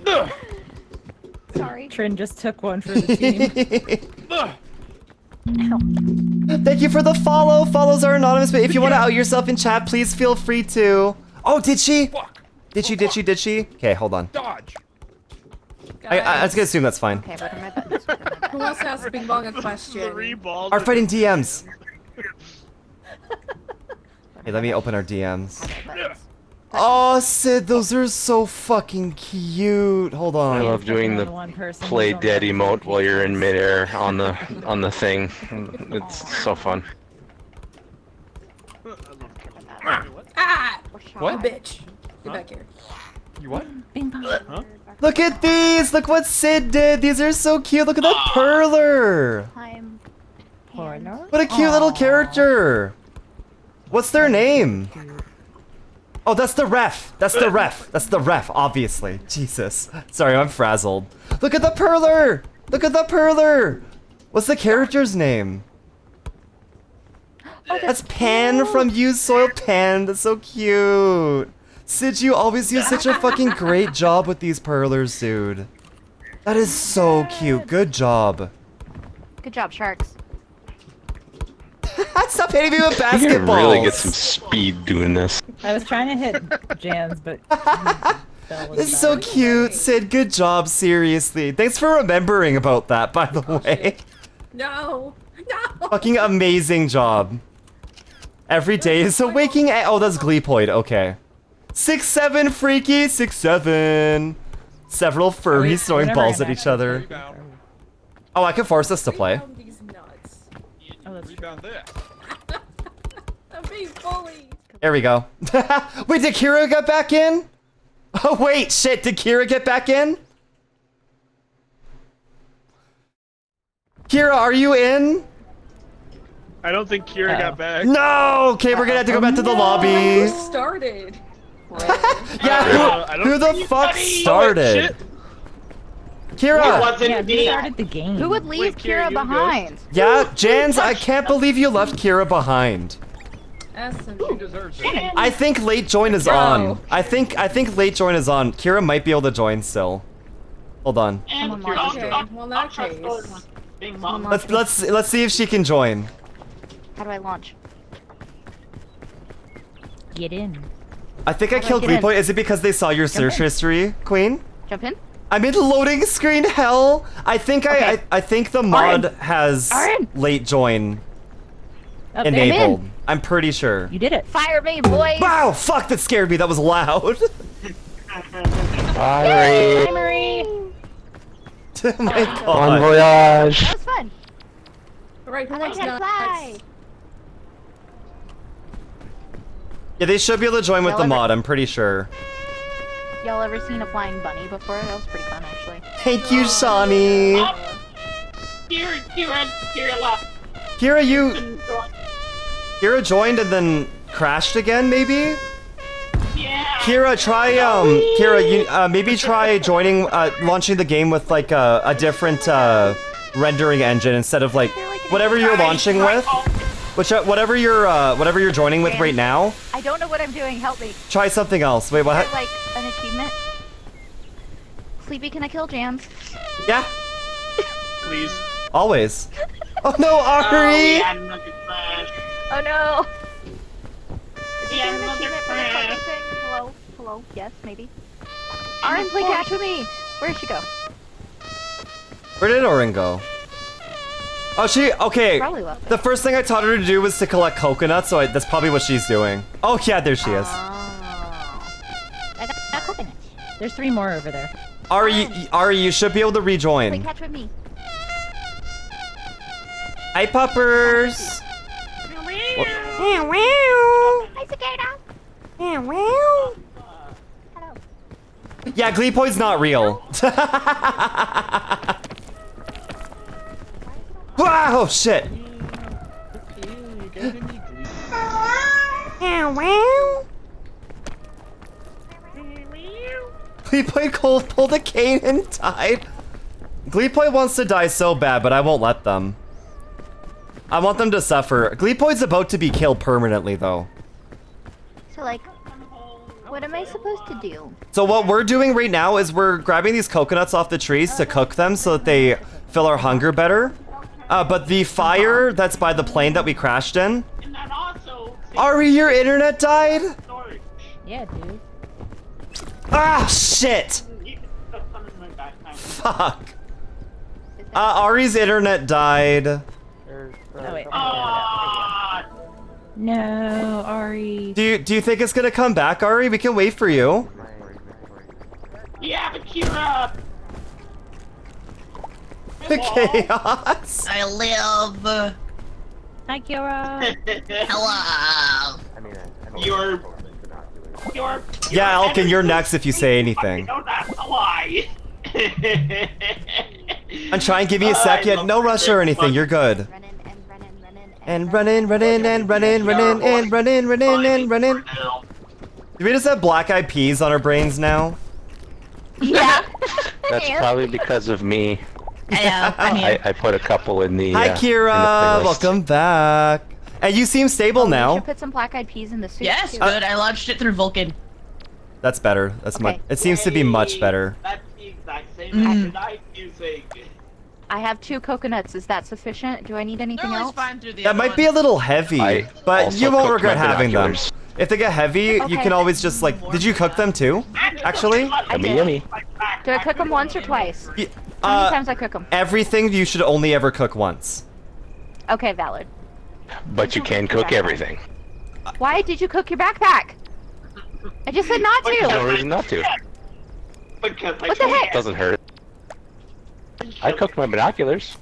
you. Sorry. Trin just took one for the team. Ow. Thank you for the follow. Follows are anonymous, but if you want to out yourself in chat, please feel free to. Oh, did she? Fuck. Did she? Did she? Did she? Okay, hold on. Dodge. I was gonna assume that's fine. Okay, what am I buttons? Who wants to ask Bing Bong a question? Our fighting DMs. Hey, let me open our DMs. Oh, Sid, those are so fucking cute. Hold I on. love doing the one person play who's on dead the emote while you're in midair on the thing. It's so fun. Ah! What? You bitch. Get back here. You what? Bing bong. Huh? Look at these. Look what Sid did. These are so cute. Look at that perler. I'm... Porno? What a cute little character. What's their name? Oh, that's the ref. That's the ref. That's the ref, obviously. Jesus. Sorry, I'm frazzled. Look at the perler. Look at the perler. What's the character's name? Oh, That's Pan from Use Soil Pan. That's so cute. Sid, you always do such a fucking great job with these perlers, dude. That is so cute. Good job. Good job, sharks. Stop hitting me with You can basketballs. really get some speed doing this. I was trying to hit Jans, but It's so cute, Sid. Good job, seriously. Thanks for remembering about that, by the way. No. No. Fucking amazing job. Every day is a waking. Oh, that's Gleepoid. Okay. 6'7", freaky. 6'7". Several furries throwing whatever balls I at each meant. other. Oh, I can force us to play. These nuts. Oh, that's Rebound there. I'm being bullied. There we go. Wait, did Kira get back in? Oh, wait, shit. Did Kira get back in? Kira, are you in? I don't think Kira got back. No! Okay, we're gonna have to go back to the lobby. Started. Yeah, who the fuck started? Kira! Yeah, you started the game. Who would leave Kira behind? Yeah, Jans, I can't believe you left Kira behind. She deserves it. I think late join is on. I think late join is on. Kira might be able to join still. Hold on. Okay, well in that case. Let's see if she can join. How do I launch? Get in. I think I How do I killed get in? Gleepoint. Is it because they saw your search history, Queen? Jump in. I'm in loading screen hell. I think I think the mod Arin. has Arin. late join Oh, there. enabled. I'm in. I'm pretty sure. You did it. Fire me, boys. Wow, fuck, that scared me. That was loud. Hi, Marie. Oh my Bon god. voyage. That was fun. Alright, who I wants like that fly. nuts? Yeah, they should be able to join with the Y'all mod. I'm pretty sure. Y'all ever seen a flying bunny before? That was pretty fun, actually. Thank you, Shawnee. Kira left. Kira joined and then crashed again, maybe? Yeah. Kira, try Kira, you maybe try joining launching the game with like a different rendering engine instead of like whatever you're launching with. Whatever you're joining with right now. I don't know what I'm doing. Help me. Try something else. Wait, Is what? there, like an achievement? Sleepy, can I kill Jams? Yeah, Please. always. Oh no, Ari! Oh no! We had Is there an another achievement for the crash. fucking thing? Hello? Hello? Yes, maybe. Arin, play catch with me. Where'd she go? Where did Orin go? Oh, okay. Probably left The first thing I taught her to do was to collect coconuts, so that's probably what she's doing. Oh yeah, there she is. I got coconuts. There's 3 more over there. Ari, you should be able to Play rejoin. catch with me. Hi, puppers. Hi, Cicada. Yeah, Gleepoint's not real. Wow, shit. Gleepoint pulled a cane and died. Gleepoint wants to die so bad, but I won't let them. I want them to suffer. Gleepoint's about to be killed permanently, though. So, like, what am I supposed to do? So what we're doing right now is we're grabbing these coconuts off the trees to cook them so that they fill our hunger better. But the fire that's by the plane that we crashed in. Ari, your internet died? Yeah, dude. Ah, shit! Fuck. Ari's internet died. Oh, wait. No, Ari. Do you think it's gonna come back, Ari? We can wait for you. Yeah, but Kira. Chaos. I live. Hi, Kira. Hello. You're. Yeah, Elkin, you're next if you say anything. No, that's a lie. I'm trying, give me a sec yet. No rush or anything, you're good. And running, running, and running, running, and running, running, and running. Do we just have black eyed peas on our brains now? Yeah. That's probably because of me. I put a couple in the. Hi, in the Kira. playlist. Welcome back. And you seem stable We now. should put some black-eyed peas in the soup. Yes, too. good. I launched it through Vulcan. That's better. That's much. Okay. It seems to be much better. That's the exact same Mm. I'm using. I have 2 coconuts. Is that sufficient? Do I need anything else? Fine through the That other might be a ones. little heavy, I but also you won't cooked regret my having them. binoculars. If they get heavy, you Okay. can always just like. Did you cook them too? Actually, I Yummy, did. yummy. Do I cook them once or twice? Y- How many uh, times I cook them? everything you should only ever cook once. Okay, valid. But you can cook everything. Why did you cook your backpack? I just said not There's no to. reason not to. Because What the heck? Doesn't hurt. I cooked my binoculars.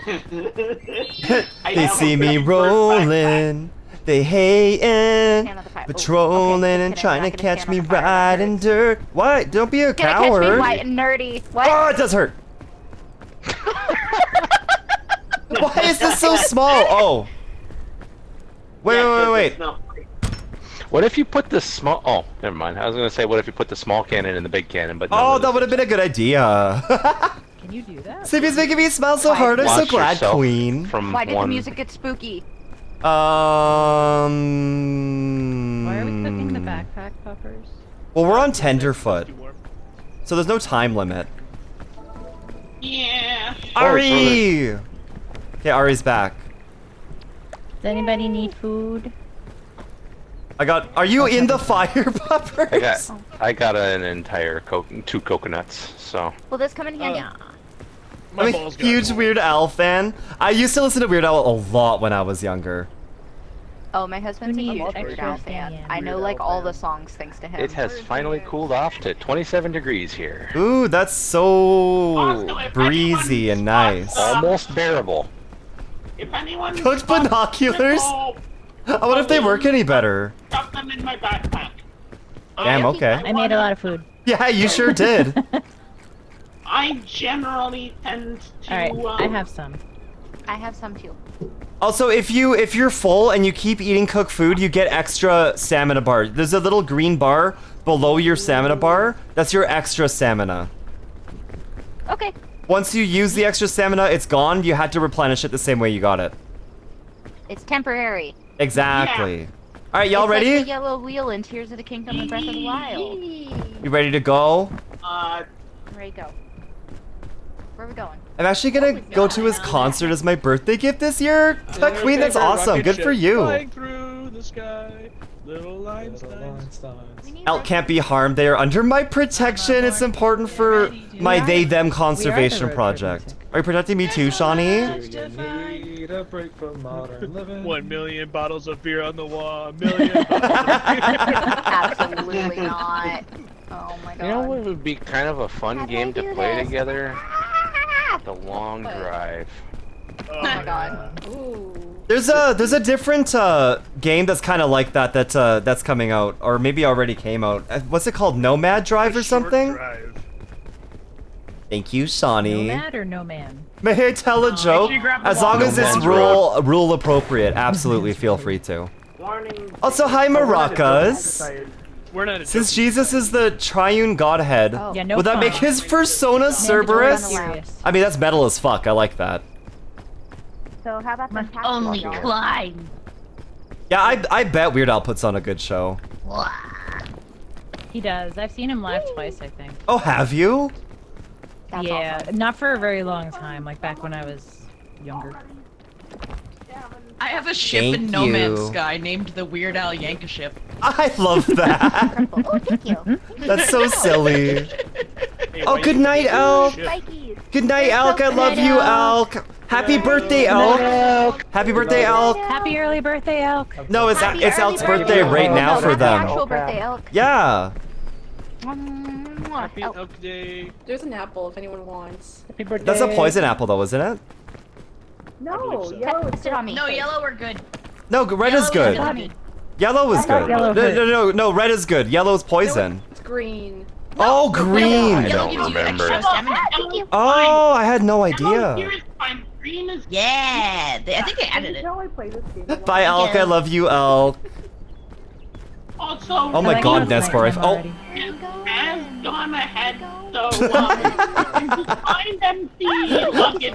They see me rolling, they hating, patrolling and trying to catch me riding dirt. What? Don't be a Can I catch me coward. white and nerdy? What? Oh, it does hurt. Why is this so small? Oh. Wait. What if you put the small? Oh, never mind. I was gonna say, what if you put the small cannon in the big cannon? But Oh, that would have been a good idea. Can you do that? Sibby's making me smile so hard. I'm so Launch glad, yourself Queen. From Why did the one. music get spooky? Why are we cooking the backpack puffers? Well, we're on Tenderfoot, so there's no time limit. Yeah. Ari! Okay, Ari's back. Does anybody need food? Are you in the fire, Puppers? I got an entire 2 coconuts, so. Will this come in handy? I'm a huge Weird Al fan. I used to listen to Weird Al a lot when I was younger. Oh, my husband's a huge Weird Al fan. I know like all the songs thanks to him. It has finally cooled off to 27 degrees here. Ooh, that's so breezy and nice. Almost bearable. If anyone Cooked binoculars? I wonder if they work any better. Stuff them in my backpack. Damn, okay. I made a lot of food. Yeah, you sure did. I generally tend to. Alright, I have some. I have some too. Also, if you're full and you keep eating cooked food, you get extra stamina bar. There's a little green bar below your stamina bar. That's your extra stamina. Okay. Once you use the extra stamina, it's gone. You had to replenish it the same way you got it. It's temporary. Exactly. All right, y'all It's ready? like the yellow wheel in Tears of the Kingdom and Breath of the Wild. You ready to go? Ready to go. Where are we going? I'm actually gonna go to his concert as my birthday gift this year. Queen, that's awesome. Good for you. Flying through the sky, little Einsteins. Elk can't be harmed. They are under my protection. It's important for my they-them conservation project. Are you protecting me too, Shawnee? Need a break from modern living. 1 million bottles of beer on the wall. 1 million bottles of beer. Absolutely not. Oh my god. You know what would be kind of a fun game to play together? The long drive. Oh my god. There's a different game that's kind of like that that's coming out, or maybe already came out. What's it called? Nomad Drive or something? Thank you, Shawnee. Nomad or no man? May I tell a joke? As long as it's rule appropriate, absolutely feel free to. Also, hi Maracas. Since Jesus is the triune godhead, Yeah, no would that make fun. his persona Cerberus? Serious. I mean, that's metal as fuck. I like that. So how about the Only climb. Yeah, I bet Weird Al puts on a good show. He does. I've seen him live twice, I think. Oh, have you? Yeah, not for a very long time, like back when I was younger. I have a ship Thank in No Man's you. Sky named the Weird Al Yankaship. I love that. Oh, thank you. That's so silly. Oh, good night, Elk. Good night, Elk. I love you, Elk. Happy birthday, Elk. Happy birthday, Elk. Happy early birthday, Elk. No, it's Elk's birthday right now for them. Actual birthday, Elk. Yeah. Happy Elk Day. There's an apple if anyone wants. Happy birthday. That's a poison apple, though, isn't it? No, Yellow is on me. No, yellow or good. No, red is good. Yellow is good. yellow No, red is good. Yellow is poison. It's green. Oh, green. I don't remember. Oh, I had no idea. Yeah, I think they added it. I play this game. Bye, Elk. I love you, Elk. Also, Oh my God, Nespor. Oh. has gone ahead, so if you find empty luggage,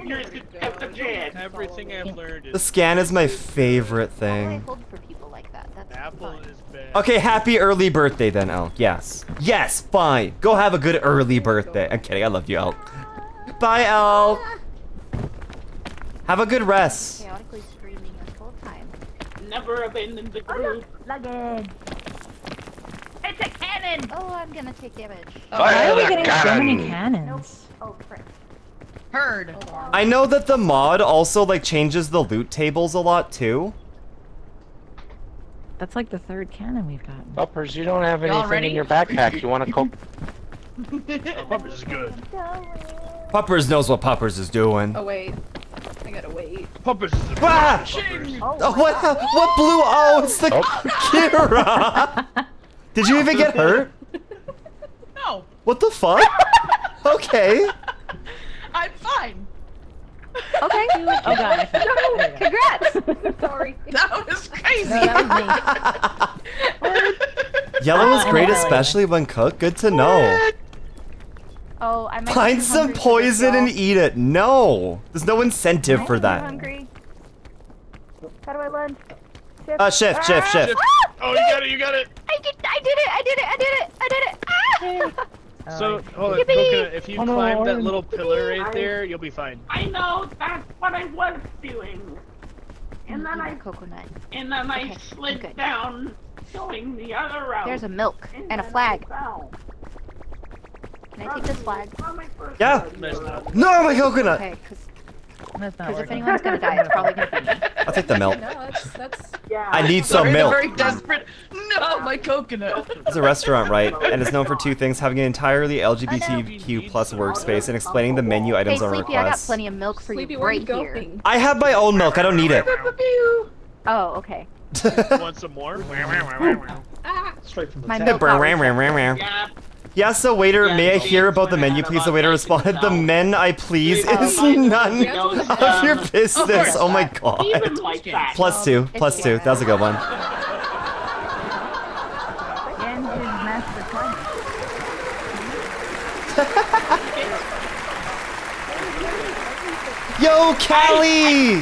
here's the chance. Everything I've learned The is scan is my favorite I thing. hold for people like that. That's Apple fun. is bad. Okay, happy early birthday then, Elk. Yes. Yes, fine. Go have a good early birthday. I'm kidding. I love you, Elk. Bye, Elk. Have a good rest. Chaotically screaming this whole time. Never abandon the group. Luggage. It's a cannon. Oh, I'm gonna take damage. Why are we getting so many cannon. cannons? Oh, frick. Heard. I know that the mod also like changes the loot tables a lot too. That's like the third cannon we've gotten. Uppers, you don't have Y'all anything ready? in your backpack. You want to coke? Puppers is good. Puppers knows what Puppers is doing. Oh wait, I gotta wait. Puppers is the Ah! Puppers. Oh, what blew? Oh, it's the Kira. Did you even get hurt? No, What the fuck? Okay. I'm fine. Okay. Oh god, I fell. There you go. Congrats. Sorry. That was crazy. No, that was me. Yellow is great, especially when cooked. Good to know. Oh, I might Find be some hungry for poison this, and eat it. No, there's no incentive y'all. for I'm that. hungry. How do I lunge? Shift. Oh, you got it, you got it. I did it. Ah! So, hold on, Yippee! Coconut, if you climb that little pillar right there, you'll be fine. I know, that's what I was doing. gonna then eat I a coconut. and then I Okay, slid good. down, going the other route. There's a milk and a then flag. I fell. Can I take this flag? Yeah. No, my coconut. Okay, because That's not if working. anyone's gonna die, it's probably gonna be me. I'll take the milk. No, that's I need some Sorry, milk. Very desperate. No, my coconut. It's a restaurant, right? And it's known for two things: having an entirely LGBTQ plus workspace and explaining the menu Hey, items on Sleepy, I got request. plenty of milk for Sleepy, you where right you here. going? I have my own milk. I don't need it. Oh, okay. Want some more? Straight from My milk got reset. Yeah. Yeah, so waiter, may I hear about the menu, please? The waiter responded, the men I please is none of your business. Oh my god. Even like that. +2, +2. That's a good one. Yo, Callie!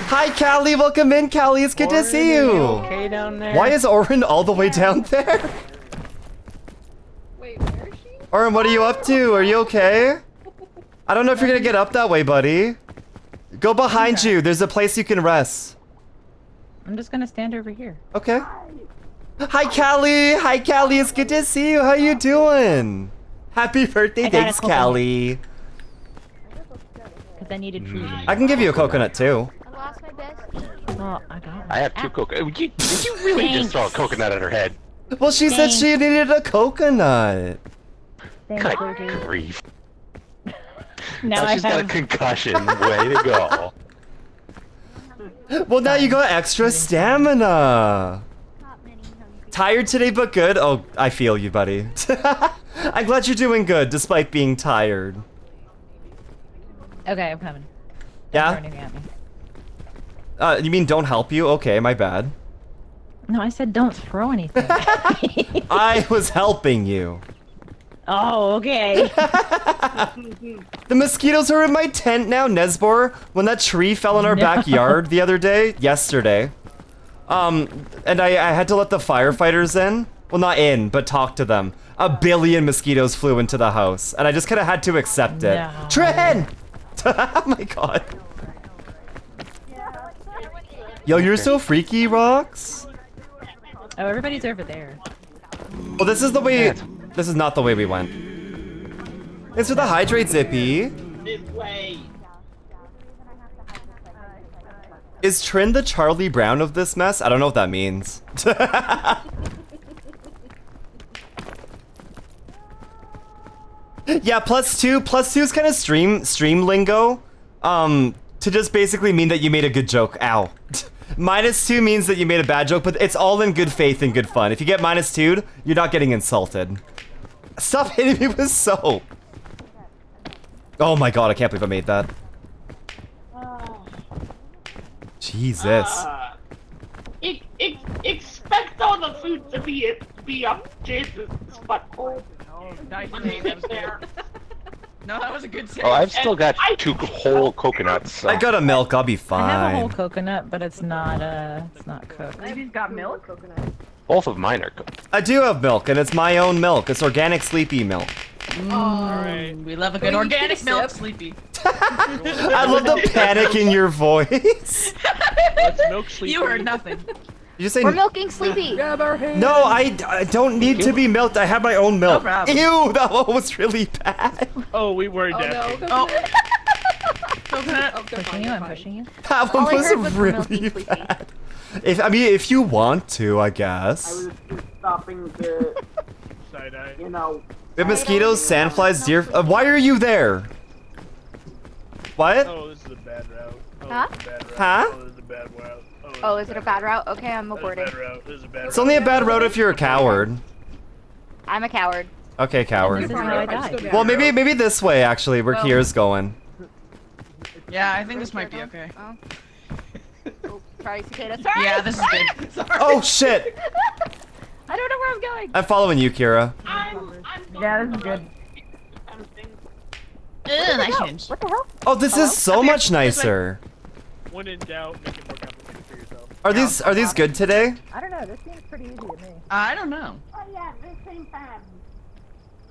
Hi, Callie. Welcome in, Callie. It's good to see you. Okay down there. Why is Oren all the way down there? Wait, where is she? Oren, what are you up to? Are you okay? I don't know if you're gonna get up that way, buddy. Go behind you. There's a place you can rest. I'm just gonna stand over here. Okay. Hi, Callie. Hi, Callie. It's good to see you. How you doing? Happy birthday. I got a Thanks, coconut. Callie. Because I needed food. I can give you a coconut, too. I lost my bestie. Well, I got one. I have 2 coconuts. You really just throw a coconut at her head. Well, she said she needed a coconut. Good grief. Now Oh, I she's got a have. concussion. Way to go. Well, now you got extra stamina. Tired today, but good? Oh, I feel you, buddy. I'm glad you're doing good, despite being tired. Okay, I'm coming. Yeah? Running at me. You mean don't help you? Okay, my bad. No, I said don't throw anything. I was helping you. Oh, okay. The mosquitoes are in my tent now, Nesbor. When that tree fell in our backyard the other day, yesterday, and I had to let the firefighters in. Well, not in, but talk to them. A billion mosquitoes flew into the house, and I just kind of had to accept it. No. Trin! Oh my god. Yo, you're so freaky, Rox. Oh, everybody's over there. Well, this is the way. This is not the way we went. Thanks for the hydrate, Zippy. This way. Is Trin the Charlie Brown of this mess? I don't know what that means. Yeah, +2. +2 is kind of stream lingo. To just basically mean that you made a good joke. Ow. -2 means that you made a bad joke, but it's all in good faith and good fun. If you get -2'd, you're not getting insulted. Stop hitting me with soap. Oh my god, I can't believe I made that. Jesus. Expect all the food to be up Jason's butthole. Nice save, that was good. No, that was a good save. Oh, I've still got 2 whole coconuts. So. I got a milk, I'll be I have a whole fine. coconut, but it's not cooked. Maybe he's got milk. Coconut. Both of mine are cooked. I do have milk, and it's my own milk. It's organic Sleepy milk. Alright, we love a good Will you organic take a milk, sip? Sleepy. I love the panic in your voice. Let's milk sleep. You heard nothing. You say We're milking Sleepy. no? I don't need to be milked. I have my own milk. problem. Ew, that one was really bad. Oh, we were Oh deaf. no, Oh. coconut. Coconut. Pushing you, I'm pushing you. That All one I was heard was we're really milking Sleepy. bad. If you want to, I I guess. was just stopping to, Side eye. you know. We have mosquitoes, sandflies, deer. Why are you there? What? Oh, this is a bad route. Oh, Huh? this is a bad route. Huh? Oh, this is a bad route. Oh, is it a bad route? Okay, I'm This is a aborting. bad route. This is a bad It's only a bad road if you're a coward. I'm a coward. Okay, This coward. is how I died. Well, maybe this way actually, where Kier's going. Yeah, I think this might be okay. Oh. Oh, sorry, cicada. Sorry. Yeah, this is good. Sorry. Oh shit! I don't know where I'm going. I'm following you, Kira. Yeah, this is good. Nice change. What the hell? Oh, this is so much nicer. When in doubt, make it more complicated for yourself. Are these good today? I don't know. This seems pretty easy to me. I don't know. Oh yeah, this same time.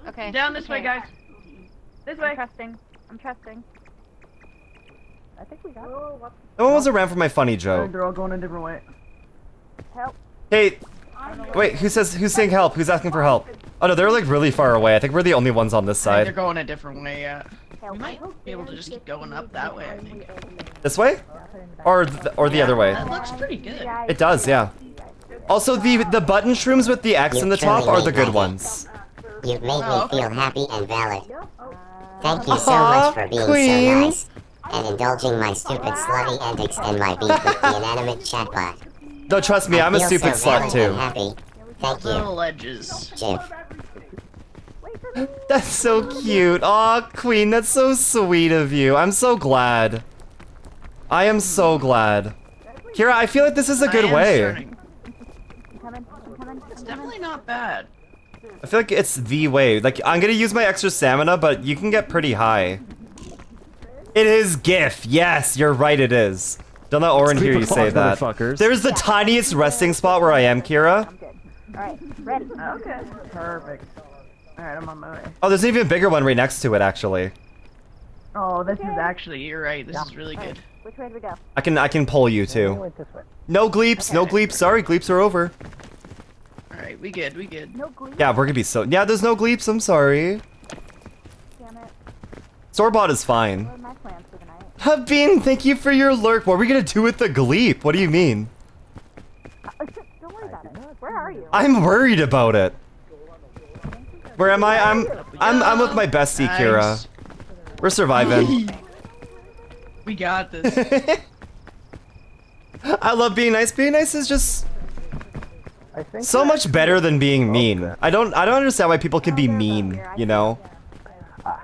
Okay. Down this way, okay. guys. This I'm way. trusting. I'm trusting. I think we got it. No one was around for my funny joke. They're all going a different way. Help. Hey, wait, who's saying help? Who's asking for help? Oh no, they're like really far away. I think we're the only ones on this They're side. going a different way, yeah. We might be able to just keep going up that way, I think. This way? Or the other way? That looks pretty good. It does, yeah. Also, the button shrooms with the X in the top are the good ones. You've made me feel happy and valid. Thank you so Aw, much for being Queen. so nice and indulging my stupid slutty antics and my beef with the inanimate chatbot. No, trust me, I'm a I feel stupid so slut valid and too. happy. Thank you. Little edges. Jiff. That's so cute. Aw, Queen, that's so sweet of you. I'm so glad. I am so glad. Kira, I feel like this is a good way. It's definitely not bad. I feel like it's the way. Like, I'm gonna use my extra stamina, but you can get pretty high. It is GIF. Yes, you're right, it is. Don't let Oren hear you say that. There's the tiniest resting spot where I am, Kira. Alright, ready. Okay. Perfect. Alright, I'm on my way. Oh, there's an even bigger one right next to it, actually. Oh, this is actually. Actually, you're right. This is really good. Which way do we go? I can pull you too. No gleeps, no gleeps. Sorry, gleeps are over. Alright, we good, we good. No glue. Yeah, we're gonna be so. Yeah, there's no gleeps. I'm sorry. Damn it. Storebot is fine. What are my plans for the night? Bean, thank you for your lurk. What are we gonna do with the gleep? What do you mean? Don't worry about it. Where are you? I'm worried about it. Where am I? I'm with my bestie, Kira. We're surviving. We got this. I love being nice. Being nice is just so much better than being mean. I don't understand why people can be mean, you know?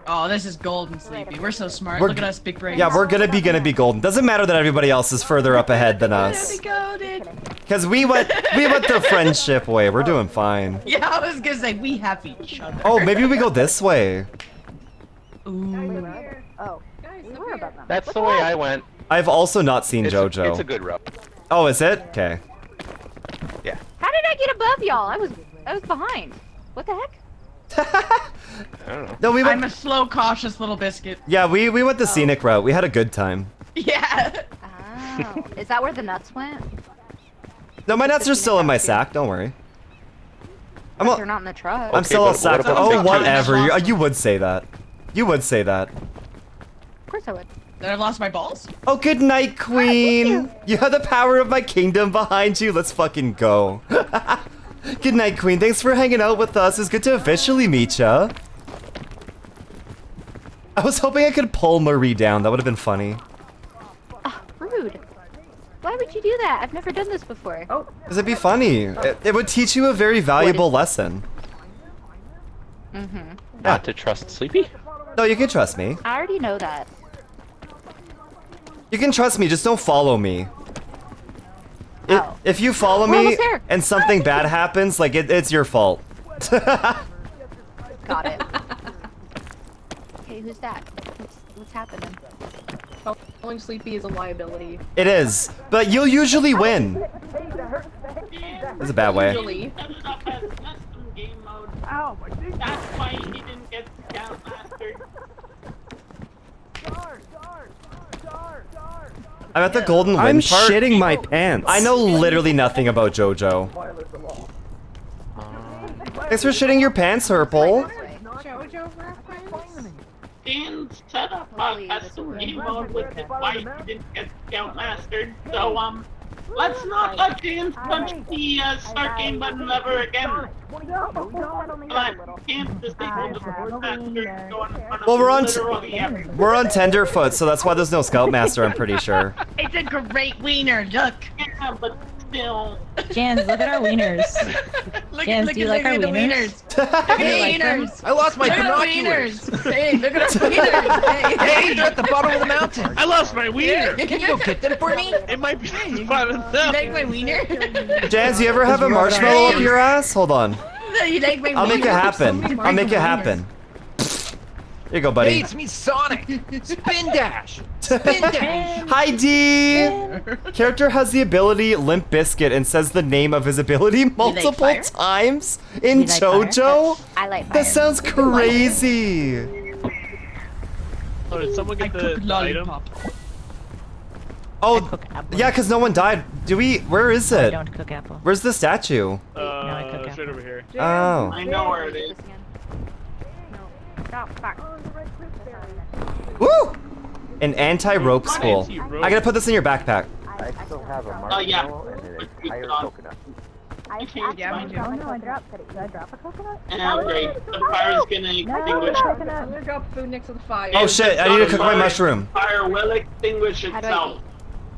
Oh, this is golden, Sleepy. We're so smart. We're- Look at us, big brains. Yeah, we're gonna be golden. Doesn't matter that everybody else is further up ahead than us. Cause we went the friendship way. We're doing fine. Yeah, I was gonna say we have each other. Oh, maybe we go this way. Ooh. Oh, we were about them. That's the way I went. I've also not seen JoJo. It's a good route. Oh, is it? Okay. Yeah. How did I get above y'all? I was behind. What the heck? I don't know. No, we went. I'm a slow, cautious little biscuit. Yeah, we went the scenic route. We had a good time. Yeah. Oh, is that where the nuts went? No, my nuts are still in my sack. Don't worry. They're not in the truck. I'm still but all what sacked. about Oh, the whatever. You would say that. You would say that. Of course I would. Then I lost my balls. Oh, good night, Queen. You have the power of my kingdom behind you. Let's fucking go. Good night, Queen. Thanks for hanging out with us. It's good to officially meet ya. I was hoping I could pull Marie down. That would have been funny. Rude. Why would you do that? I've never done this before. Oh. Because it'd be funny. It would teach you a very valuable lesson. Mm-hmm. Not to trust Sleepy? No, you can trust me. I already know that. You can trust me, just don't follow me. If you follow We're me almost there. and something bad happens, like it's your fault. Got it. Okay, who's that? What's happening? Following Sleepy is a liability. It is, but you'll usually win. It's a bad way. Usually. Ow, my dick. That's why he didn't get Scoutmaster. I'm at the Golden Wind I'm part. shitting my pants. I know literally nothing about JoJo. Thanks for shitting your pants, Herpole. JoJo reference? Dan set up a custom game mode with his wife who didn't get Scoutmastered, so let's not let Dan punch the start game button ever again. I can't disable the Scoutmaster going in front of Well, literally everyone. we're on tenderfoot, so that's why there's no Scoutmaster. I'm pretty sure. It's a great wiener. Look. Yeah, but still. Jans, look at our wieners. Jans, do you like our wieners? Hey, wieners. I lost my Look at our binoculars. wieners. Hey, look at our wieners. Hey, they're at the bottom of the mountain. I lost my wiener. Can you go get them for me? It might be the bottom of the You like my wiener? Jans, you ever have a marshmallow up your ass? Hold on. You like my I'll make it wiener? happen. I'll make it happen. Here you go, Hey, buddy. it's me, Sonic. Spin dash. Spin dash. Hi, D. Character has the ability Limp Bizkit and says the name of his ability multiple fire? times in You like fire? JoJo. I like fire. That sounds crazy. Oh, did someone get the item? Oh, cook apple. yeah, because no one died. Do we? Where is I it? don't cook apple. Where's the statue? I cook It's right over here. Oh. I know where it is. Stop, back. Woo! An anti-rope spool. Anti-rope. I gotta put this in your backpack. I still have a Oh, yeah. marshmallow and an entire coconut. I can't find it. Oh no, I dropped it. Did I drop a coconut? And great. The fire's gonna extinguish. I'm gonna drop food next to the fire. Oh shit, I need to cook my mushroom. Fire will extinguish How do I itself. eat?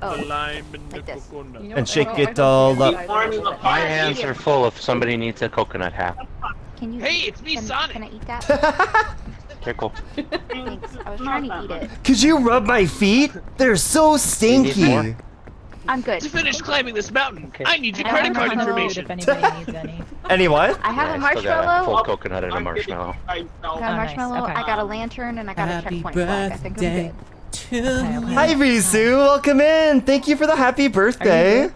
The Oh, lime and like the this. coconut. You know And what? shake I it don't all see up. the Orange in the My fire. hands are full if somebody needs a coconut half. can you? Hey, it's me, Sonic. Can I eat that? Pickle. Thanks. I was trying to eat it. Could you rub my feet? They're so more? stinky. I'm good. To finish climbing this mountain, I need your I credit have card a food information. If anybody needs any. Any what? I have a I still got a marshmallow. full coconut and a I'm marshmallow. I got a Oh, nice. marshmallow. Okay. I got a lantern, and I got a Happy checkpoint flag. I think I'm birthday good. to Okay. you. Hi Rizu, welcome in. Thank you for the happy birthday.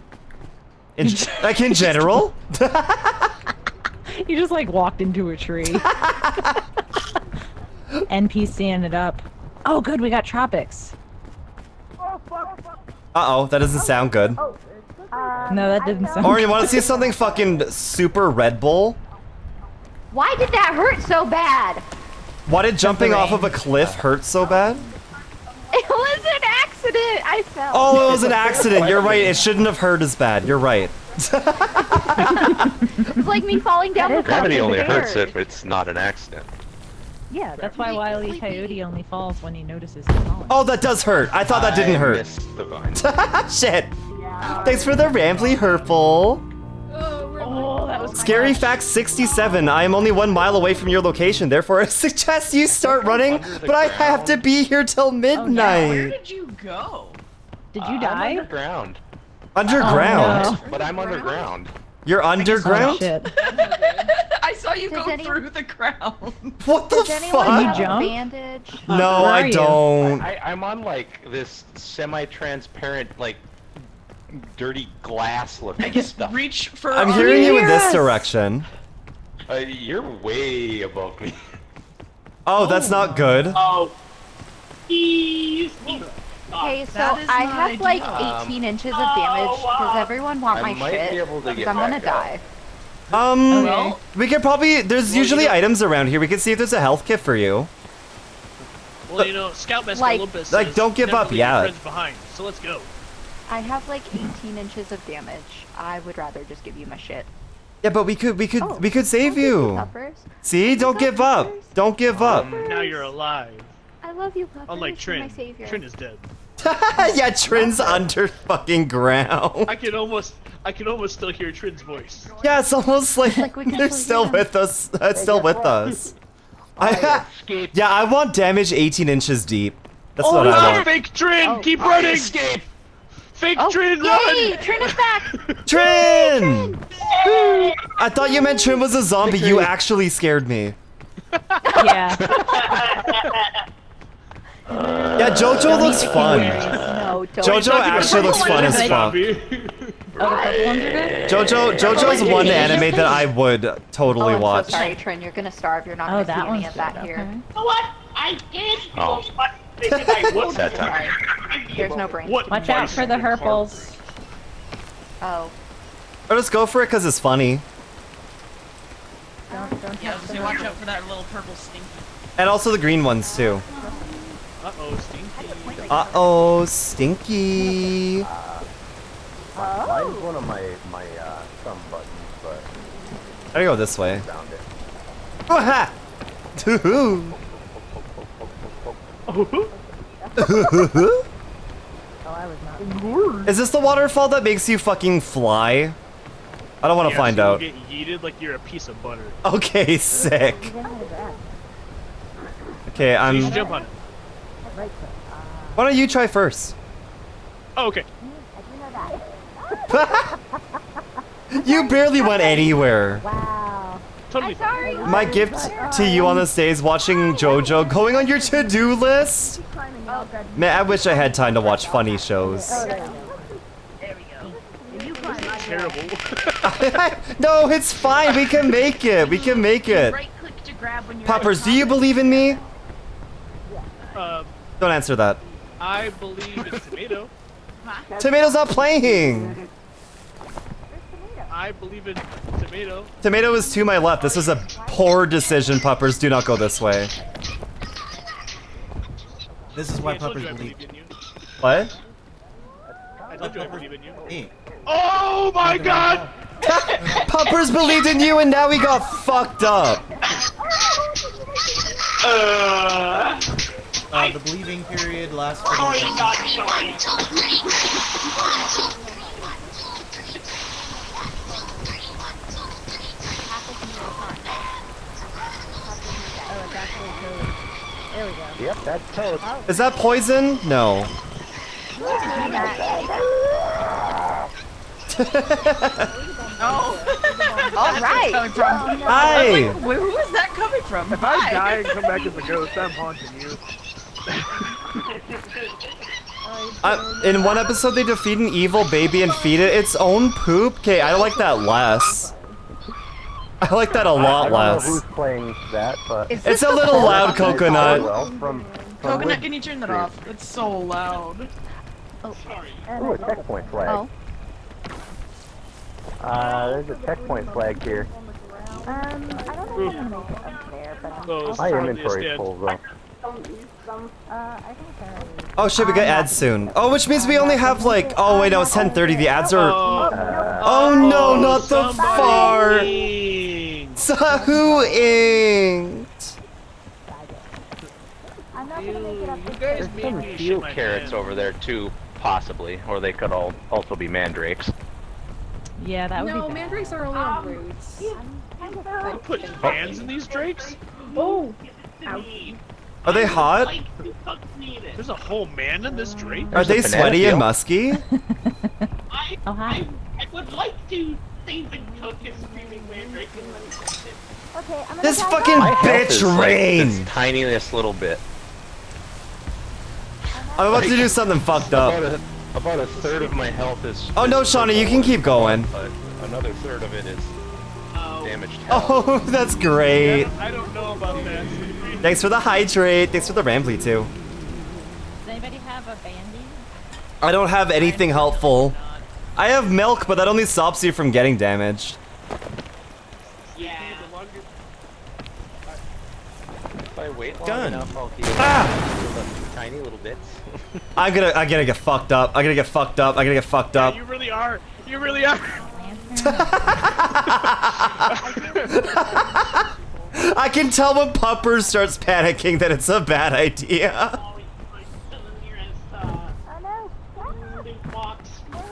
Like in general? You just like walked into a tree. NPCing it up. Oh, good. We got tropics. Uh-oh, that doesn't sound good. No, that didn't sound. Or you want to see something fucking super Red Bull? Why did that hurt so bad? Why did jumping off of a cliff hurt so bad? It was an accident. I fell. Oh, it was an accident. You're right. It shouldn't have hurt as bad. You're right. It's like me falling down the Gravity fucking only stairs. hurts if it's not an accident. Yeah, that's why Wile E. Coyote only falls when he notices he's falling. Oh, that does hurt. I thought that didn't hurt. Missed the vine. Shit. Thanks for the Rambly Hurple. Oh, that was Scary fact 67. I am only 1 mile away from your location. Therefore, I suggest you start running, but I have to be here till Where midnight. did you go? Did you I'm die? underground. Underground? Oh, no. But I'm underground. You're Oh, underground? shit. I saw you Does go anyone- through the ground. What the Does anyone fuck? You have a jump? bandage? No, Where are I you? don't. I'm on like this semi-transparent, like dirty glass looking stuff. Reach for. I'm hearing you in this Yes. direction. You're way above me. Oh, that's not good. Oh. Please. Okay, so That is I not have like ideal. 18 inches of damage. Does everyone want I my might shit? be able to 'Cause get I'm gonna back up. die. Well, We could probably. There's usually you know- items around here. We could see if there's a health kit for you. Well, you know, Scoutmaster Like- Olympus Like, says, don't give never up leave your yet. friends behind. So let's go. I have like 18 inches of damage. I would rather just give you my shit. Yeah, but we could save Don't give you. Puppers. See, don't give up. Don't give up. Now you're alive. I love you, Puppers. Unlike You're my Trin. savior. Trin is dead. Yeah, Trin's under fucking ground. I can almost still hear Trin's voice. Yeah, it's almost like, like we can they're still still hear with us. It's still with us. Yeah, I want damage 18 inches deep. That's what I Oh, want. fake Trin! Oh. Keep running! Escape! Fake Trin, Yay! run! Trin is back! Trin! I thought you meant Trin was a zombie. You actually scared me. Yeah. Yeah, Jojo looks fun. No, don't. Jojo actually looks fun as fuck. Jojo's one anime that I would totally I'm watch. so sorry, Trin. You're gonna starve. You're not Oh, gonna that see any one's of that good, here. okay. You know what? I did. Oh. What? They said I would. That time. There's no brain. What Watch out for the herples. Oh. Or just go for it because it's funny. Don't Yeah, so watch out for that little purple stinky. And also the green ones too. Uh-oh, stinky. Uh-oh, stinky. Mine's one of my thumb buttons, but I gotta go this way. found it. Aha! Hoo-hoo. Is this the waterfall that makes you fucking fly? I don't want to find out. You get yeeted like you're a piece of butter. Okay, sick. Okay, You should jump on it. Why don't you try first? Oh, okay. You barely went anywhere. Totally Sorry. My gift to you on this day is watching JoJo going on your to-do list. Man, I wish I had time to watch funny shows. terrible. No, it's fine. We can make it. We can make it. Right click to grab when you're Poppers, do you believe in me? Uh, Don't answer that. I believe in tomato. Tomato's not playing. I believe in tomato. Tomato is to my left. This is a poor decision, puppers. Do not go this way. This is why I told puppers you I believe. believed in you. What? I told you I believe in you. Hey. Oh my god! Puppers believed in you and now we got fucked up. The believing period lasts for Oh, you got sorry. There we go. Yep, that's toast. Is that poison? No. Oh. All right. Coming from. Hi. Like, who is that coming from? If I die and come back as a ghost, I'm haunting you. In one episode, they defeat an evil baby and feed it its own poop. Okay, I like that less. I like that a lot I don't know less. who's playing that, but It's a little loud, Coconut. Well, from Coconut, Liz can you turn that Street. off? It's so loud. Oh, sorry. Ooh, a checkpoint flag. Oh. There's a checkpoint flag here. I don't know if I'm gonna make it up there, but Close. My Probably inventory's stand. full though. I think I already. Oh shit, we got ads soon. Oh, which means we only have like. Oh wait, no, it's 10:30. The ads are. Oh no, not the far. Sahu inked. I'm not gonna make it up You there. guys made me shit Few my carrots pants. over there too, possibly, or they could all also be mandrakes. Yeah, that would No, be bad. mandrakes are only on roots. They put hands in these drakes? Oh! Are they hot? There's a whole man in this drake? Are they sweaty and musky? Oh, hi. I would like to save and cook a screaming mandrake and then cook it. Okay, I'm gonna This die fucking now. My health is bitch like Rain. this tiniest little bit. I'm about to do something fucked up. About a third of my health is. Oh no, Shawnee, you can keep going. But another third of it is damaged health. Oh, that's great. I don't know about that. Thanks for the hydrate. Thanks for the rambly too. Does anybody have a bandy? I don't have anything helpful. I have milk, but that only stops you from getting damaged. Yeah. If I wait long Gun. enough, I'll heal tiny little bits. I'm gonna get fucked up. I'm gonna get fucked up. I'm gonna get fucked up. You really are. You really are. I can tell when Pupper starts panicking that it's a bad idea.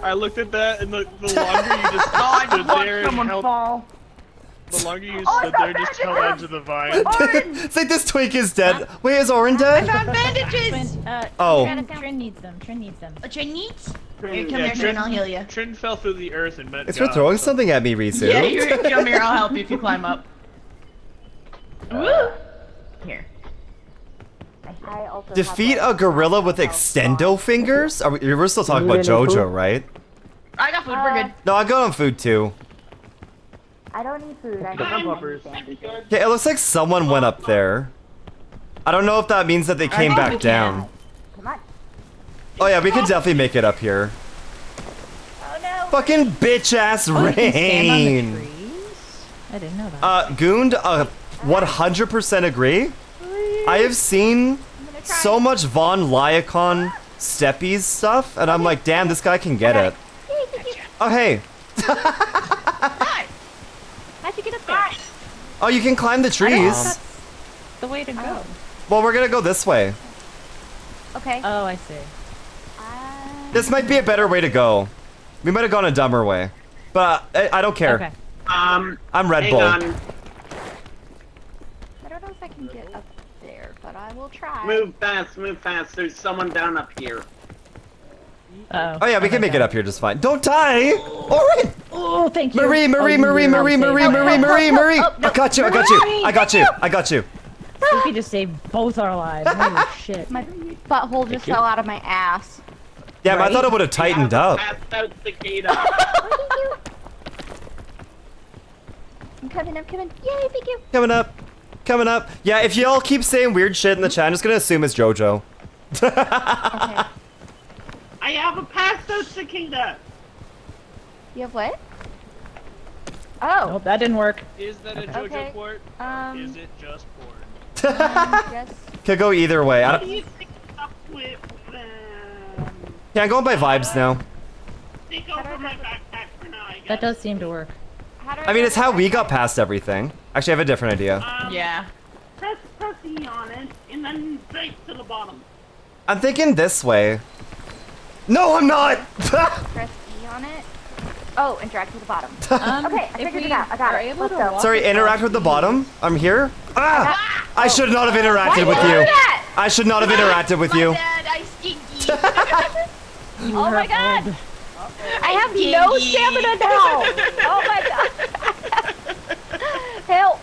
I looked at that, and the longer you just Oh, I stood just watched there and someone held, fall. the longer you stood there, just held onto the vine. It's like this twink is dead. Wait, is Orin dead? I found bandages! Oh. Trin needs them. Trin needs them. Trin needs? Here, Yeah, come here, Trin, I'll heal you. Trin fell through the earth and met Thanks for God. throwing something at me, Risu. Yeah, here, come here, I'll help you if you climb up. Woo! Here. I also Defeat a gorilla with extendo fingers? We're still talking about JoJo, right? I got food, we're good. No, I got on food too. I don't need food. I Come need puppers. Okay, it looks like someone went up there. I don't know if that means that they came think back we can. down. Come on. Oh yeah, we can definitely make it up here. Oh no. Fucking bitch ass Oh, you can stand on the Rain. trees? I didn't know that. Goond, 100% agree. I have seen so much Von Lyacon Steppies stuff, and I'm like, damn, this guy can get it. Oh hey. How'd you get up there? Oh, you can climb the trees. That's the way to go. Well, we're gonna go this way. Okay. Oh, I see. This might be a better way to go. We might have gone a dumber way, but I don't care. Okay. I'm Red hang Bull. on. I don't know if I can get up there, but I will try. Move fast, move fast. There's someone down up here. Oh yeah, we can make it up here just fine. Don't die! Orin! Oh, thank you. Marie, Marie, Oh, Marie, you Marie, saved Marie, us. Marie, Marie, Marie! Oh, no. I got you, I got you, I got you, I got you. We could just save both our lives. Holy shit. My butthole just fell out of my ass. Damn, I thought it would have tightened up. Passed out the gate up. I'm coming, I'm coming. Yay, thank you. Coming up, coming up. Yeah, if y'all keep saying weird shit in the chat, I'm just gonna assume it's JoJo. I I have a Pasto Cicada. You have what? Nope, that didn't work. Is that a JoJo Okay, port? Is it just port? Yes. Could go either way. I What do don't... you think up with Yeah, I'm going by vibes now. take over my backpack for now, I guess. That does seem to work. I mean, it's how we got past everything. Actually, I have a different idea. Yeah. Press E on it, and then straight to the bottom. I'm thinking this way. No, I'm not! Press E on it. Oh, and drag to the bottom. Okay, I figured it out. I got it. Let's go. Sorry, interact with the bottom. I'm here. Ah! I should not have interacted with Why'd you you. do that? I should not have interacted with you. Dad, I stinky. Oh my god! I have no stamina now! Oh my god! Help!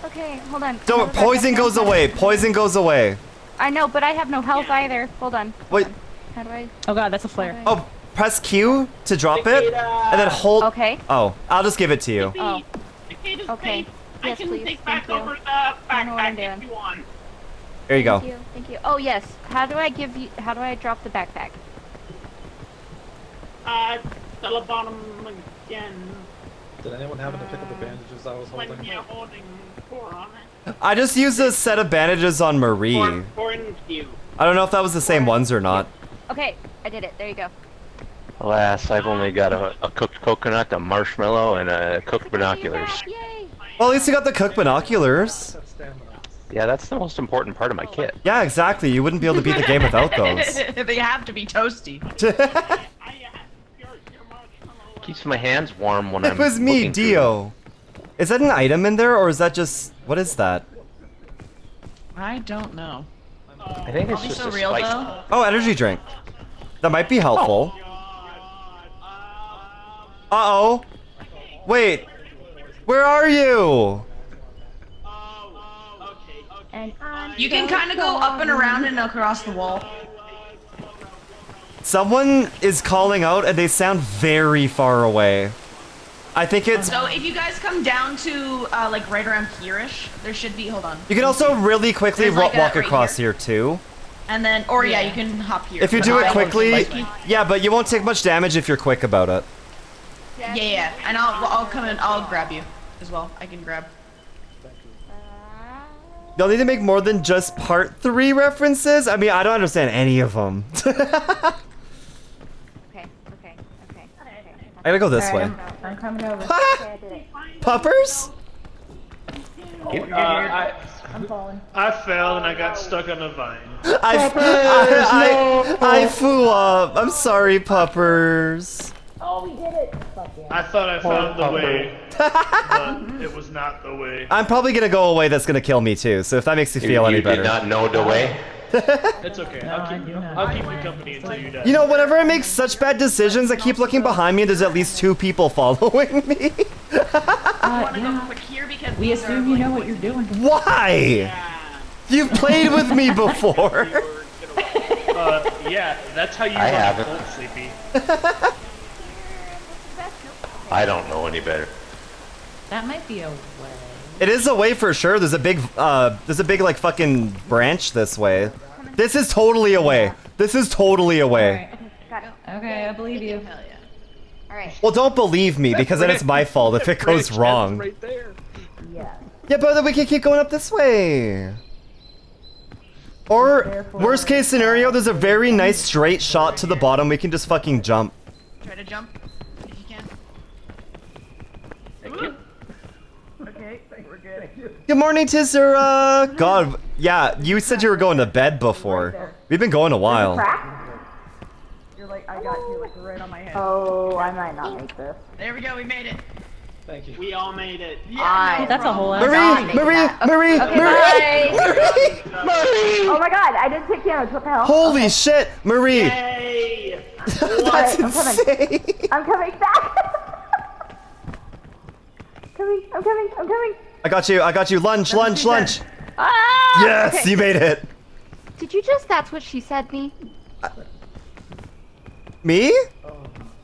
Okay, hold on. Don't. Poison goes away. Poison goes away. I know, but I have no health either. Hold on. Wait. How do I? Oh god, that's a flare. Oh, press Q to drop it, and then hold. Okay. Oh, I'll just give it to you. Oh. Cicada's Okay. face. I Yes, can please. take Thank back you. over the I know what I'm backpack if doing. you want. There you go. Thank you. Thank you. Oh yes. How do I give you? How do I drop the backpack? To the bottom again. Did anyone happen to pick up the bandages I was When holding? you're holding 4 on it. I just used a set of bandages on Marie. 4 and Q. I don't know if that was the same ones or not. Okay, I did it. There you go. Alas, I've only got a cooked coconut, a marshmallow, and cooked binoculars. Yay! Well, at least you got the cooked binoculars. Yeah, that's the most important part of my kit. Yeah, exactly. You wouldn't be able to beat the game without those. They have to be toasty. Keeps my hands warm when It I'm was me, looking through Dio. Is that an item in there, or is that just... What is that? I don't know. them. I think it's Are we just so a real spice. though? Oh, energy drink. That might be helpful. Uh-oh. Wait. Where are you? You can kind of go up and around and across the wall. Someone is calling out, and they sound very far away. I think it's... So if you guys come down to like right around here-ish, there should be. Hold on. You can also really quickly There's like walk right across here too. And then, or yeah, you can hop here. If you But do it I- quickly, yeah, but you won't take much damage if you're quick about it. Yeah, and I'll come in. I'll grab you as well. I can grab. Y'all need to make more than just part 3 references. I mean, I don't understand any of them. I gotta go this way. I'm coming over. Puppers? I'm falling. I fell and I got stuck on a vine. I flew up. I'm sorry, puppers. Oh, we did it. I thought I found the way, but it was not the way. I'm probably gonna go away. That's gonna kill me too. So if that makes you feel any better. You did not know the way? It's okay. I'll keep you company until you die. You know, whenever I make such bad decisions, I keep looking behind me and there's at least 2 people following me. We assume you know what you're doing. Why? You've played with me before. Yeah, that's how you I run a haven't. cult, Sleepy. I don't know any better. That might be a way. It is a way for sure. There's a big like fucking branch this way. This is totally a way. This is totally a way. Okay, I believe you. Alright. Well, don't believe me because then it's my fault if it goes wrong. Right there. Yeah. Yeah, but then we can keep going up this way. Or, worst case scenario, there's a very nice straight shot to the bottom. We can just fucking jump. Try to jump if you can. Thank you. Okay, we're good. Good morning, Tizura. God, yeah, you said you were going to bed before. We've been going a while. You're like, I got you like right on my head. Oh, I might not make this. There we go. We made it. Thank you. We all made it. Yeah. That's a whole lot. Marie! Oh my god, I didn't take damage. What the hell? Holy shit, Marie! Yay! That's I'm coming. insane. I'm coming back. I'm coming. I got you. Lunch. Ah! Yes, Okay. you made it. Did you just? That's what she said. Me? Me?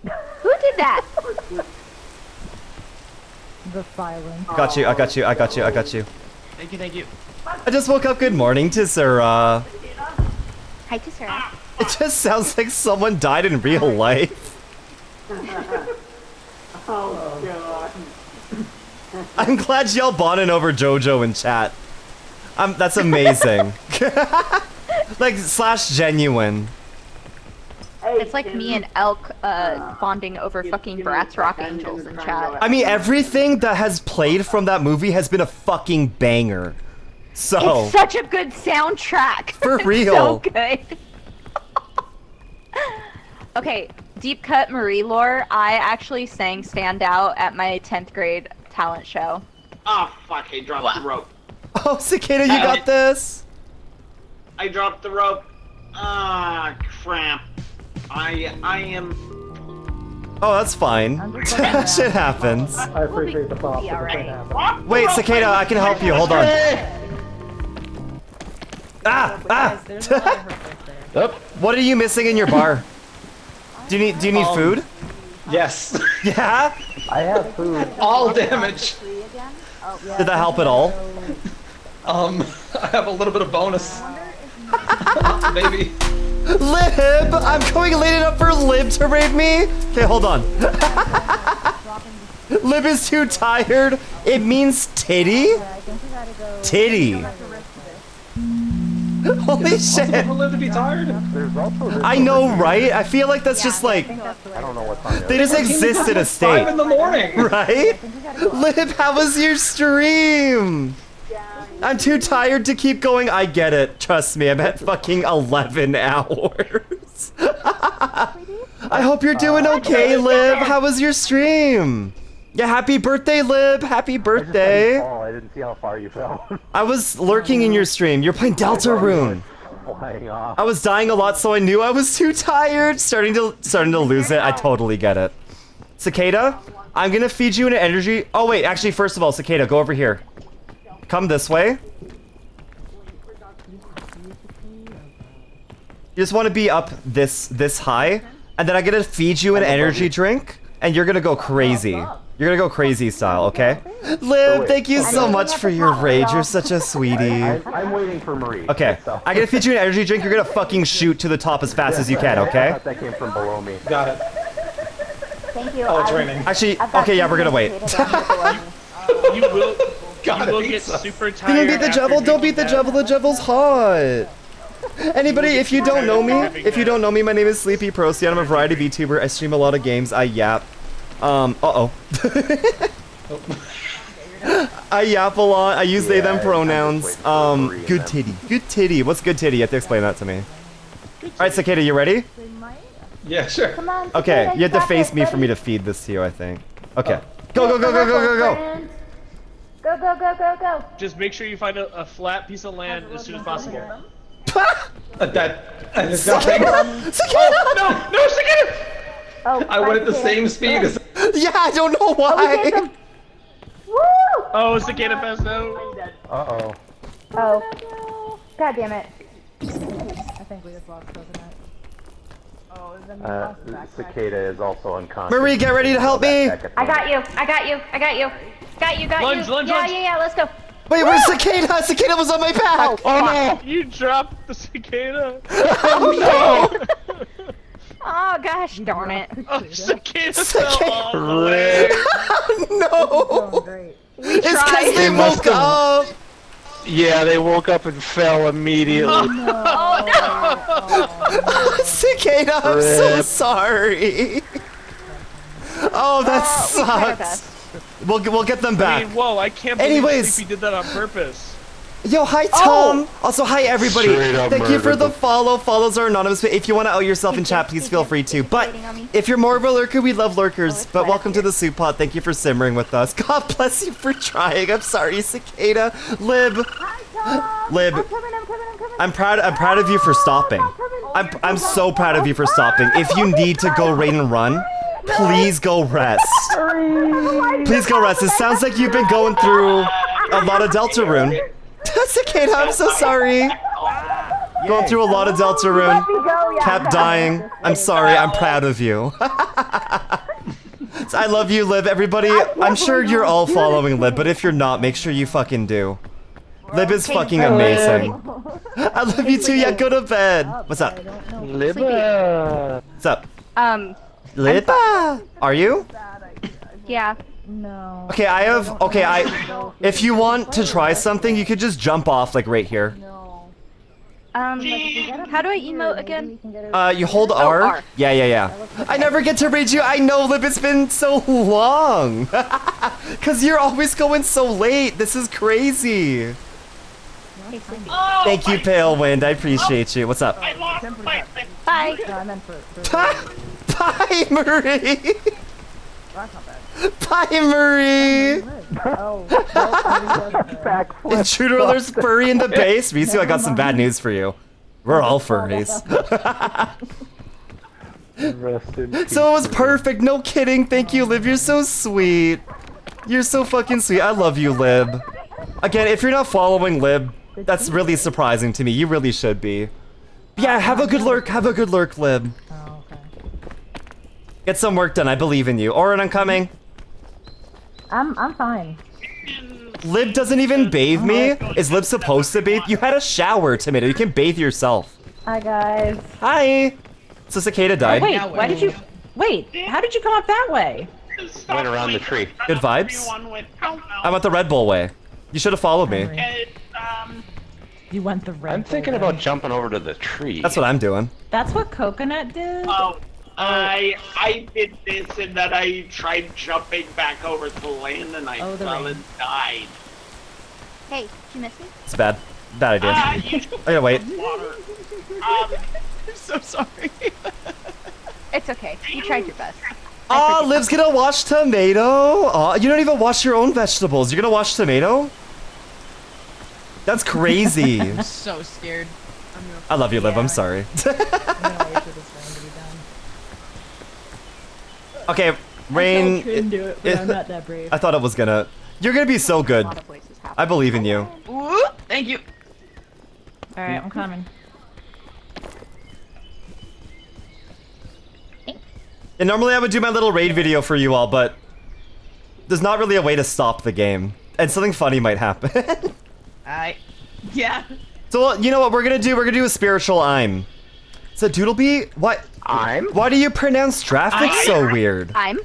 Who did that? The silence. I got you. Thank you. I just woke up. Good morning, Tizura. Hi to Sarah. It just sounds like someone died in real life. Oh god. I'm glad y'all bonding over JoJo in chat. That's amazing. Like, / genuine. It's like me and Elk bonding over fucking Bratz Rock Angels in chat. I mean, everything that has played from that movie has been a fucking banger. So. It's such a good soundtrack. For It's real. so good. Okay, deep cut Marie lore. I actually sang Stand Out at my 10th grade talent show. Oh fuck, I dropped the rope. Oh, Cicada, you got this. I dropped the rope. Ah, crap. I am... Oh, that's fine. Shit happens. I appreciate the thought. Wait, Cicada, I can help you. Hold on. Ah! What are you missing in your bar? Do you need food? Yes. Yeah? I have food. All damage. Did that help at all? I have a little bit of bonus. Maybe. Lib! I'm going late enough for Lib to raid me? Okay, hold on. Lib is too tired. It means titty? Titty. Holy shit. Lib to be tired. I know, right? I feel like that's just like... I don't know what's on They just exist in a state. 5 in the morning. Right? Lib, how was your stream? I'm too tired to keep going. I get it. Trust me, I'm at fucking 11 hours. I hope you're doing okay, Lib. How was your stream? Yeah, happy birthday, Lib. Happy birthday. I didn't see how far you fell. I was lurking in your stream. You're playing Deltarune. Flying off. I was dying a lot, so I knew I was too tired. Starting to lose it. I totally get it. Cicada, I'm gonna feed you an energy. Oh wait, actually, first of all, Cicada, go over here. Come this way. You just want to be up this high, and then I'm gonna feed you an energy drink, and you're gonna go crazy. You're gonna go crazy style, okay? Liv, thank you so much for your raid. You're such a sweetie. I'm waiting for Marie. Okay, I'm gonna feed you an energy drink. You're gonna fucking shoot to the top as fast as you can, I okay? thought that came from below me. Got it. Thank you. Oh, it's raining. Actually, okay, yeah, we're gonna wait. You will God, get pizza. super tired. Didn't beat the after Jevil. Don't beat the drinking Jevil. The Jevil's hot. Anybody, if you don't know me, my name is Sleepy Procyon. I'm a variety VTuber. I stream a lot of games. I yap. I yap a lot. I use they them pronouns. Good titty. Good titty. What's good titty? You have to explain that to me. Alright, Cicada, you ready? Yeah, sure. Come on, Okay, Cicada, you have to got face this, me for buddy. me to feed this to you, I think. Okay. Go, go, go, go, go, go, go! Go, go, go, go, go. Just make sure you find a flat piece of land as soon as possible. That is nothing. Cicada! No, Cicada! Oh, I went at the same speed as. Yeah, I don't know why. Woo! Oh, Cicada passed out. Uh-oh. Oh. God damn it. I think we just lost coconut. Cicada is also unconscious. Marie, get ready to help me! I got you. I got you. I got you. Got you. Got Lunge, you. lunge, yeah, lunge. yeah. Let's go. Wait, where's Cicada? Cicada was on my back! Oh no! You dropped the cicada. Oh no! Oh gosh, darn it. Oh, cicada fell all the way. No! We It's because tried. they woke up! Yeah, they woke up and fell immediately. Oh no. Cicada, I'm so Rip. sorry. Oh, that We tried our sucks. best. We'll get them I back. mean, whoa! I can't believe Anyways. Sleepy did that on purpose. Yo, hi Tom. Also, hi everybody. Straight up Thank you for murdered the them. follow. Follows are anonymous, but if you want to out yourself in chat, please feel free to. But if you're more of a lurker, we love lurkers. But welcome to the soup pot. Thank you for simmering with us. God bless you for trying. I'm sorry, Cicada. Lib. Lib. I'm proud of you for stopping. I'm so proud of you for stopping. If you need to go raid and run, please go rest. Please go rest. It sounds like you've been going through a lot of Deltarune. Cicada, I'm so sorry. Going through a lot of Deltarune. Kept dying. I'm sorry. I'm proud of you. I love you, Lib. Everybody, I'm sure you're all following Lib, but if you're not, make sure you fucking do. Lib is fucking amazing. I love you too. Yeah, go to bed. What's up? Libba. What's up? I'm Libba. Are you? Yeah. No. Okay, if you want to try something, you could just jump off like right here. How do I emote again? You hold R. R. Yeah. I never get to read you. I know, Lib. It's been so long. Cause you're always going so late. This is crazy. Thank you, Pale Wind. I appreciate you. What's up? I lost my Bye. Bye, Marie. Bye, Marie. Intruder alerts furry in the base. Mizu, I got some bad news for you. We're all furries. So it was perfect. No kidding. Thank you, Lib. You're so sweet. You're so fucking sweet. I love you, Lib. Again, if you're not following Lib, that's really surprising to me. You really should be. Yeah, have a good lurk. Have a good lurk, Lib. Oh, okay. Get some work done. I believe in you. Orin, I'm coming. I'm fine. Lib doesn't even bathe me. Is Lib supposed to bathe? You had a shower, Tomato. You can bathe yourself. Hi, guys. Hi. So Cicada died. Wait, why did you... Wait, how did you come up that way? Went around the tree. Good vibes. I went the Red Bull way. You should have followed me. You went the Red I'm thinking Bull way. about jumping over to the tree. That's what I'm doing. That's what Coconut did? Oh, I did this and then I tried jumping back over to land and I fell and died. Hey, did you miss me? It's bad. Bad idea. I gotta wait. I'm so sorry. It's okay. You tried your best. Aw, Liv's gonna wash Tomato. Aw, you don't even wash your own vegetables. You're gonna wash Tomato? That's crazy. I'm so scared. I love you, Liv. I'm sorry. Okay, Rain. I couldn't do it, but I'm not that brave. I thought it was gonna. You're gonna be so good. I believe in you. Ooh, thank you. Alright, I'm coming. And normally I would do my little raid video for you all, but there's not really a way to stop the game. And something funny might happen. Yeah. So you know what we're gonna do? We're gonna do a spiritual I'm. So Doodlebee, what? Why do you pronounce traffic so weird? I'm.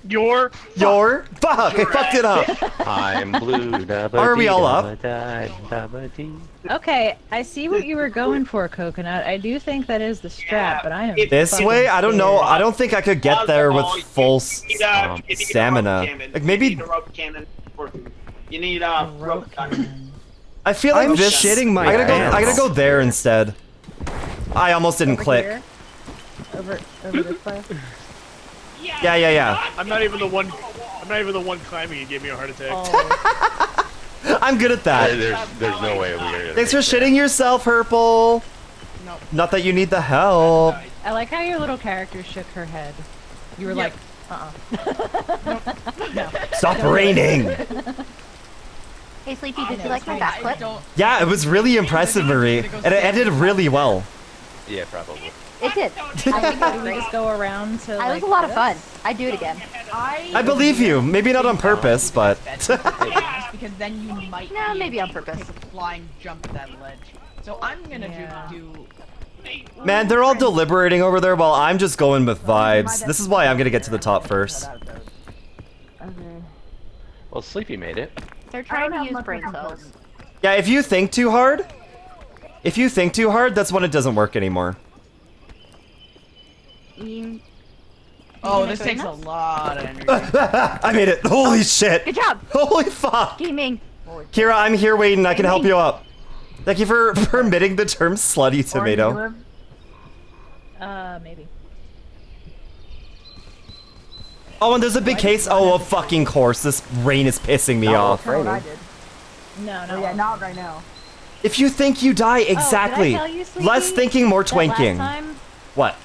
Your. Fuck! I fucked it up. I'm blue. Are we all up? Okay, I see what you were going for, Coconut. I do think that is the strap, but I am This fucking way? I don't know. scared. I don't think I could get there with full stamina. Like maybe. You need a rope cannon. You need a rope gun. I feel like I'm this. shitting my I pants. gotta go there instead. I almost didn't click. Here? Over this way? Yeah. I'm not even the one climbing. You gave me a heart attack. I'm good at that. There's no way we're gonna. Thanks for shitting yourself, Herpel. No. Not that you need the help. I like how your little character shook her head. You were like, no. Stop raining. Hey, Sleepy, did you like my backflip? Yeah, it was really impressive, Marie, and it ended really well. Yeah, probably. It did. I think that we just go around to. It was a lot of fun. I'd do it again. I believe you. Maybe not on purpose, but. Because then you might. No, maybe on purpose. Take a flying jump at that ledge. So I'm gonna do. Man, they're all deliberating over there while I'm just going with vibes. This is why I'm gonna get to the top first. Well, Sleepy made it. They're trying to use brain cells. Yeah, if you think too hard, that's when it doesn't work anymore. Oh, this takes a lot of energy. I made it. Holy shit. Good job. Holy fuck. Gaming. Kira, I'm here waiting. I can help you up. Thank you for permitting the term slutty tomato. Maybe. Oh, and there's a big case. Oh, of fucking course. This rain is pissing me off. No, yeah, not right now. If you think you die, exactly. Oh, did I tell you, Sleepy, Less thinking, more that twinking. Last What?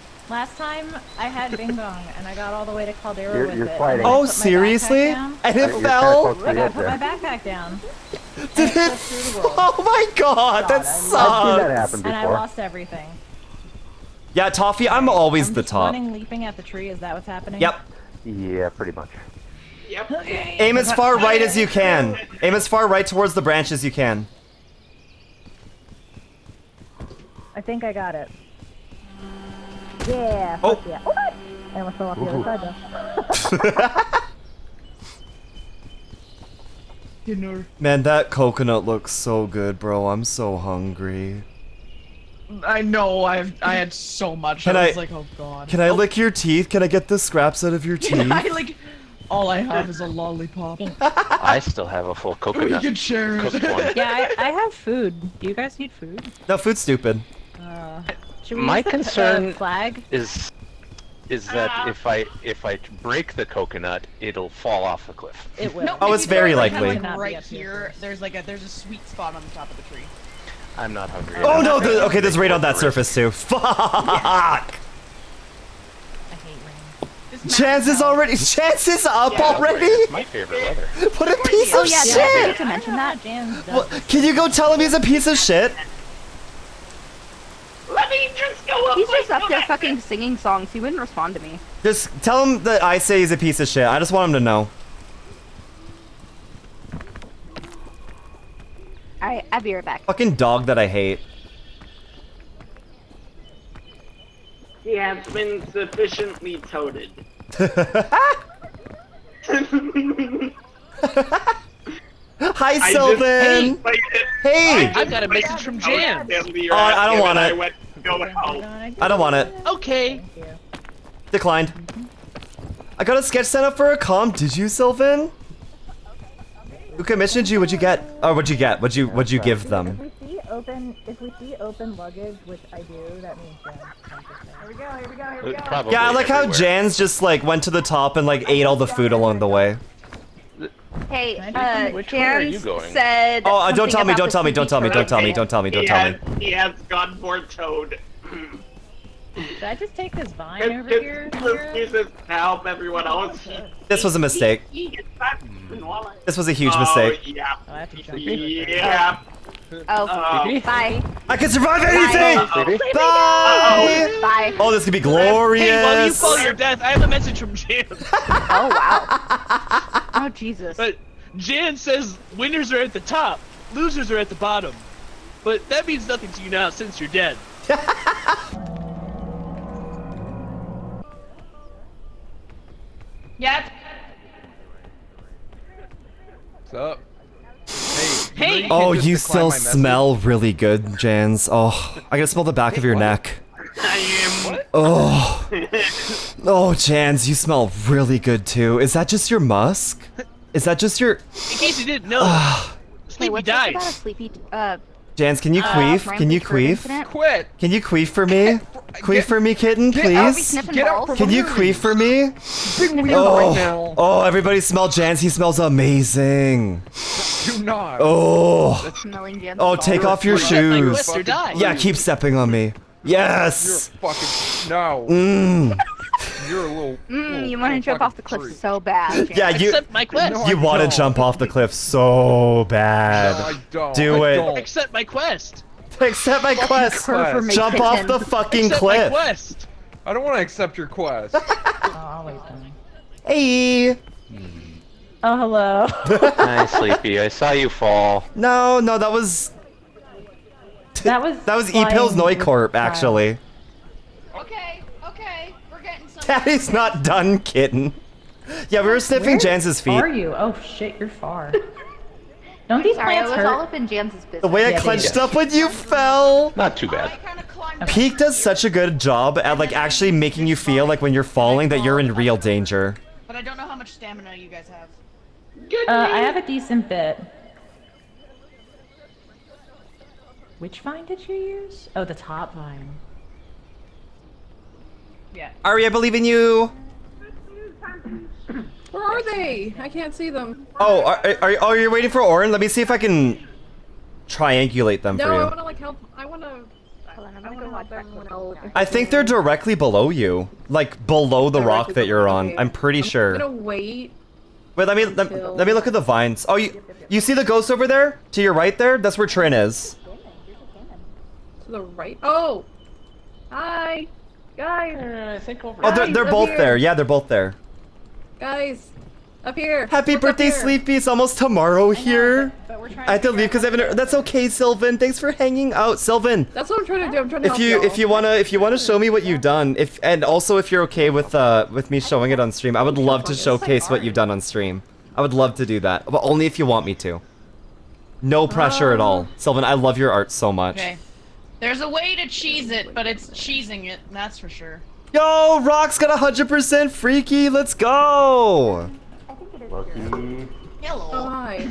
time I had Bing Bong and I got all the way to Caldera with it. sliding. Oh, seriously? And it fell? I gotta put my backpack down. Did it? Oh my god, that sucks. I've seen that happen And I before. lost everything. Yeah, Toffee, I'm always the top. Running, leaping at the tree. Is that what's happening? Yep. Yeah, pretty much. Yep. Okay. Aim as far right as you can. Aim as far right towards the branch as you can. I think I got it. Yeah. Oh. Fuck yeah. What? I almost fell off the other side though. Man, that coconut looks so good, bro. I'm so hungry. I know. I had so much. Can I I- was like, oh god. Can I lick your teeth? Can I get the scraps out of your teeth? I like. All I have is a lollipop. I still have a full coconut. can share it. cooked one. Yeah, I have food. Do you guys need food? No, food's stupid. Should we My use the concern flag? is that if I break the coconut, it'll fall off the cliff. It will. No, Oh, if it's you very go, like, likely. Like, right here, there's a sweet spot on the top of the tree. I'm not hungry. Oh no, okay, there's rain on that surface too. Fuck! Chance is already. Chance is up already? It's my favorite weather. What a piece Oh of yeah, did I shit! forget to mention that? Jans does. Well, can you go tell him he's a piece of shit? Let me just go up. He's just up there fucking singing songs. He wouldn't respond to me. Just tell him that I say he's a piece of shit. I just want him to know. Alright, I'll be right back. Fucking dog that I hate. He has been sufficiently toted. Hi, Sylvan! Hey! I've got a message from Jan. Oh, I don't want it. I don't want it. Okay. Declined. I got a sketch sent up for a comp. Did you, Sylvan? Who commissioned you? What'd you get? Oh, what'd you get? What'd you give them? If we see open luggage, which I do, that means Here we go, here we go, here we go. Probably Yeah, I like how everywhere. Jan's just like went to the top and like ate all the food along the way. Hey, Which way are you Jans going? said. Oh, don't tell me, don't something tell me, don't about tell me, the don't tell me, sleepy don't tell me, don't tell me. He has gone for toad. Should I just take this vine over here? Just use this to help everyone else. This was a mistake. He gets back in while This was a huge Oh, mistake. yeah. Oh, I have to jump Yeah. Oh, Oh. bye. I can survive anything! Uh-oh. Bye! Bye. Oh, this could be glorious! Hey, while you fall your death, I have a message from Jan. Oh wow. Oh Jesus. But Jan says winners are at the top, losers are at the bottom. But that means nothing to you now since you're dead. Yep. What's up? Hey. Oh, you still smell really good, Jans. Oh, I can smell the back of your neck. Oh. Oh, Jans, you smell really good too. Is that just your musk? Is that just your... In case you didn't know, Hey, Sleepy what's this died. about a sleepy? Jans, can you queef? Can you queef? Quit! Can you queef for me? Queef for me, kitten, please? Get out from Can you queef for me? now. Oh, everybody smell Jans. He smells amazing. Do not. Oh. Smelling Jan's Oh, take off your shoes. Quest or die. Yeah, keep stepping on me. Yes. You're fucking no. Mmm. You're a little. You want to jump off the cliff so bad. Yeah, you. Accept my quest. No, You I want to don't. jump off the cliff so bad. No, I don't. Do I it. don't. Accept my quest. Accept my quest. Confirmation. Jump off the fucking Accept my cliff. quest. I don't want to accept your quest. Always coming. Hey. Oh, hello. Hi, Sleepy. I saw you fall. No, that was That was E-Pills flying Neucorp, child. actually. Okay, we're getting some. Daddy's not done, kitten. Yeah, we were sniffing Where Jans's feet. are you? Oh shit, you're far. Don't these Sorry, I plants was hurt? all up in Jan's business. The way I Yeah, they clenched do. up when you fell. Not too bad. Peak does such a good job at like actually making you feel like when you're falling that you're in real danger. But I don't know how much stamina you guys have. I have a decent bit. Which vine did you use? Oh, the top vine. Yeah. Ari, I believe in you. Where are they? I can't see them. Oh, are you waiting for Orin? Let me see if I can triangulate them No, for I you. want to like help. I want to. Hold on, I'm gonna go watch that clip. I think they're directly below you, like below the rock that you're on. I'm pretty I'm sure. gonna wait. Wait, let me look at the vines. Oh, you see the ghost over there? To your right there? That's where Trin is. To the right. Oh! Hi! Guys! I think over. Oh, they're Guys, both up there. here. Yeah, they're both there. Guys! Up here. Happy Look up birthday, here. Sleepy. It's almost tomorrow here. But we're trying I have to leave because I haven't. That's okay, Sylvan. Thanks for hanging out, Sylvan. That's what I'm trying to do. I'm trying to help If you wanna show me what you've done, and also if you're okay with me showing it on stream, I would love to showcase what you've done on stream. I would love to do that, but only if you want me to. No pressure at all, Sylvan. I love your art so much. Okay. There's a way to cheese it, but it's cheesing it, that's for sure. Yo, Rock's got 100% freaky. Let's go. Lucky. Hello. Oh, hi.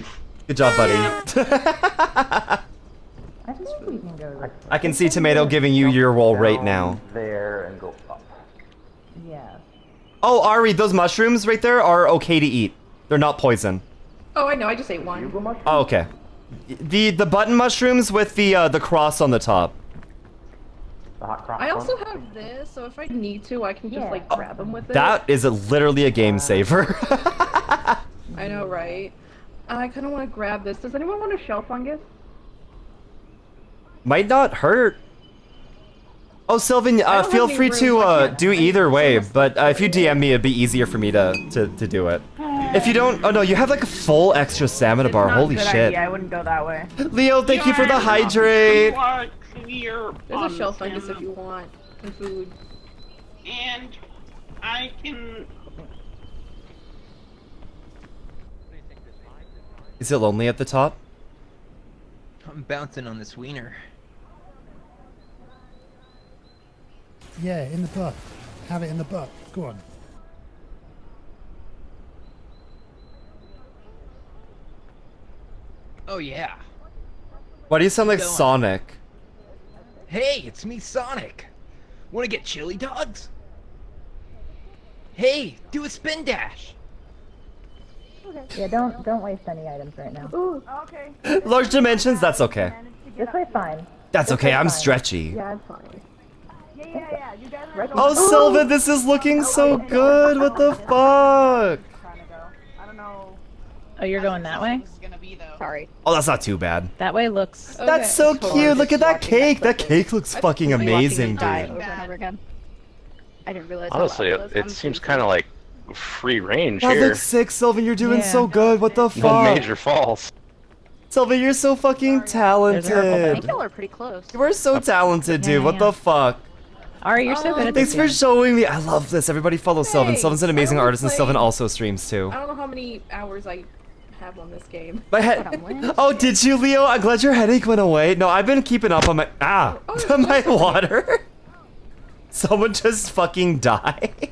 Good job, buddy. I think we can go. I can see Tomato giving you your roll right now. There and go up. Yeah. Oh, Ari, those mushrooms right there are okay to eat. They're not poison. Oh, I know. I just ate one. Oh, okay. The button mushrooms with the cross on the top. I also have this, so if I need to, I can just like grab them with it. That is literally a game saver. I know, right? I kind of want to grab this. Does anyone want a shell fungus? Might not hurt. Oh, Sylvan, don't feel have free any to room. I can't- do either way, but if you DM me, it'd be easier for me to do it. If you don't, oh no, you have like a full extra stamina bar. Holy Good shit. idea. I wouldn't go that way. Leo, thank you for the hydrate. There's a shell fungus if you want some food. And I can. Is it lonely at the top? I'm bouncing on this wiener. Yeah, in the butt. Have it in the butt. Go on. Oh yeah. Why do you sound like Going. Sonic? Hey, it's me, Sonic. Wanna get chili dogs? Hey, do a spin dash. Yeah, don't waste any items right now. Ooh, okay. Large dimensions, that's okay. This way, fine. That's This okay, way, I'm fine. stretchy. Yeah, it's fine. Yeah. You guys are Oh, Sylvan, this is looking so good. What the fuck? Oh, you're going that way? Sorry. Oh, that's not too bad. That way looks. That's so cute. Look at that cake. That cake looks fucking amazing, Die dude. over and over again. I didn't realize. how Honestly, loud it seems kind of like free range That here. looks sick, Sylvan. You're doing so good. What the fuck? No major falls. Sylvan, you're so fucking I talented. think y'all are pretty close. You are so talented, dude. What the fuck? Ari, you're so good at Thanks this for game. showing me. I love this. Everybody follow Sylvan. Hey, Sylvan's an amazing I only artist, and played- Sylvan also streams too. I don't know how many hours I have on this game. My head. Oh, did you, Leo? I'm glad your headache went away. No, I've been keeping up on my my water. Someone just fucking died.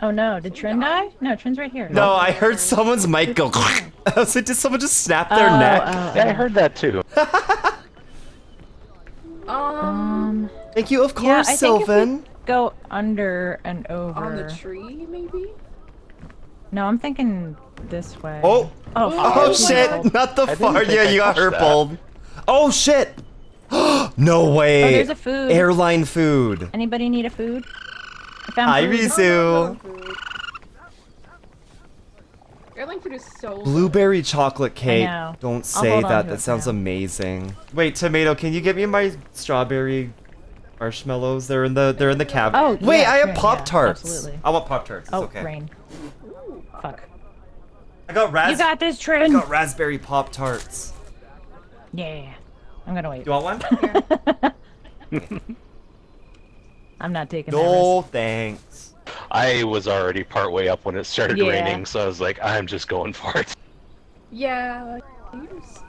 Oh no, did Trin die? No, Trin's right here. No, I heard someone's mic go. I was like, did someone just snap their Oh, neck? oh, Yeah, I heard that too. Thank you, of Yeah, course, I think Sylvan. if we go under and over. On the tree, maybe? No, I'm thinking this way. Oh. Oh, Oh fuck. shit! Not the I didn't far. think Yeah, I you got touched her that. pulled. Oh shit! No way. Oh, there's a food. Airline food. Anybody need a food? I found Hi, food. Rizu. Airline food is so Blueberry chocolate cake. know. Don't I'll say hold on that. to That it sounds now. amazing. Wait, Tomato, can you get me my strawberry marshmallows? They're in the cab. Oh, wait, yeah, I have sure, Pop yeah, Tarts. absolutely. I want Pop Tarts. It's Oh, okay. rain. Fuck. I got You got this, I Trin. got raspberry Pop Tarts. Yeah. I'm gonna wait. You want one? I'm not taking that No, thanks. I was already partway up when it started Yeah. raining, so I was like, I'm just going for it. Yeah.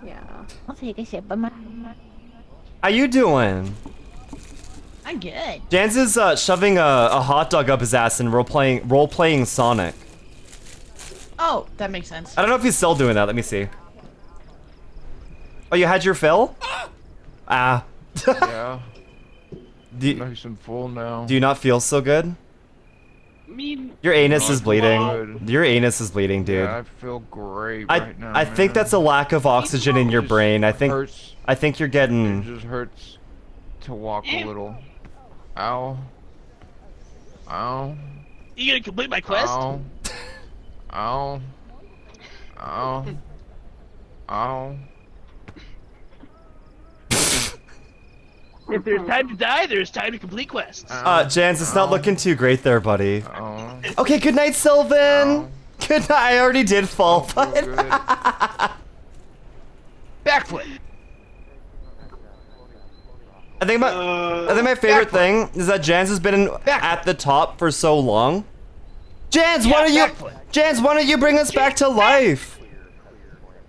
Yeah. I'll take a sip of my. How you doing? I'm good. Jans is shoving a hot dog up his ass and role playing Sonic. Oh, that makes sense. I don't know if he's still doing that. Let me see. Oh, you had your fill? Ah. Yeah. Do, Nice and full now. do you not feel so good? mean, Your anus is bleeding. Good. Your anus is bleeding, dude. Yeah, I feel great I right now. I think man. that's a lack of oxygen in your Just brain. I think hurts. you're It getting. just hurts to walk a little. Ow. Ow. You gonna complete my quest? Ow. Ow. Ow. Ow. If there's time to die, there's time to complete quests. Jans, it's not looking too great there, buddy. Ow. Okay, good night, Sylvan. could not. I already did fall. But Backflip. I think my favorite thing is that Jans has been at the top for so long. Jans, why don't you bring us back to life?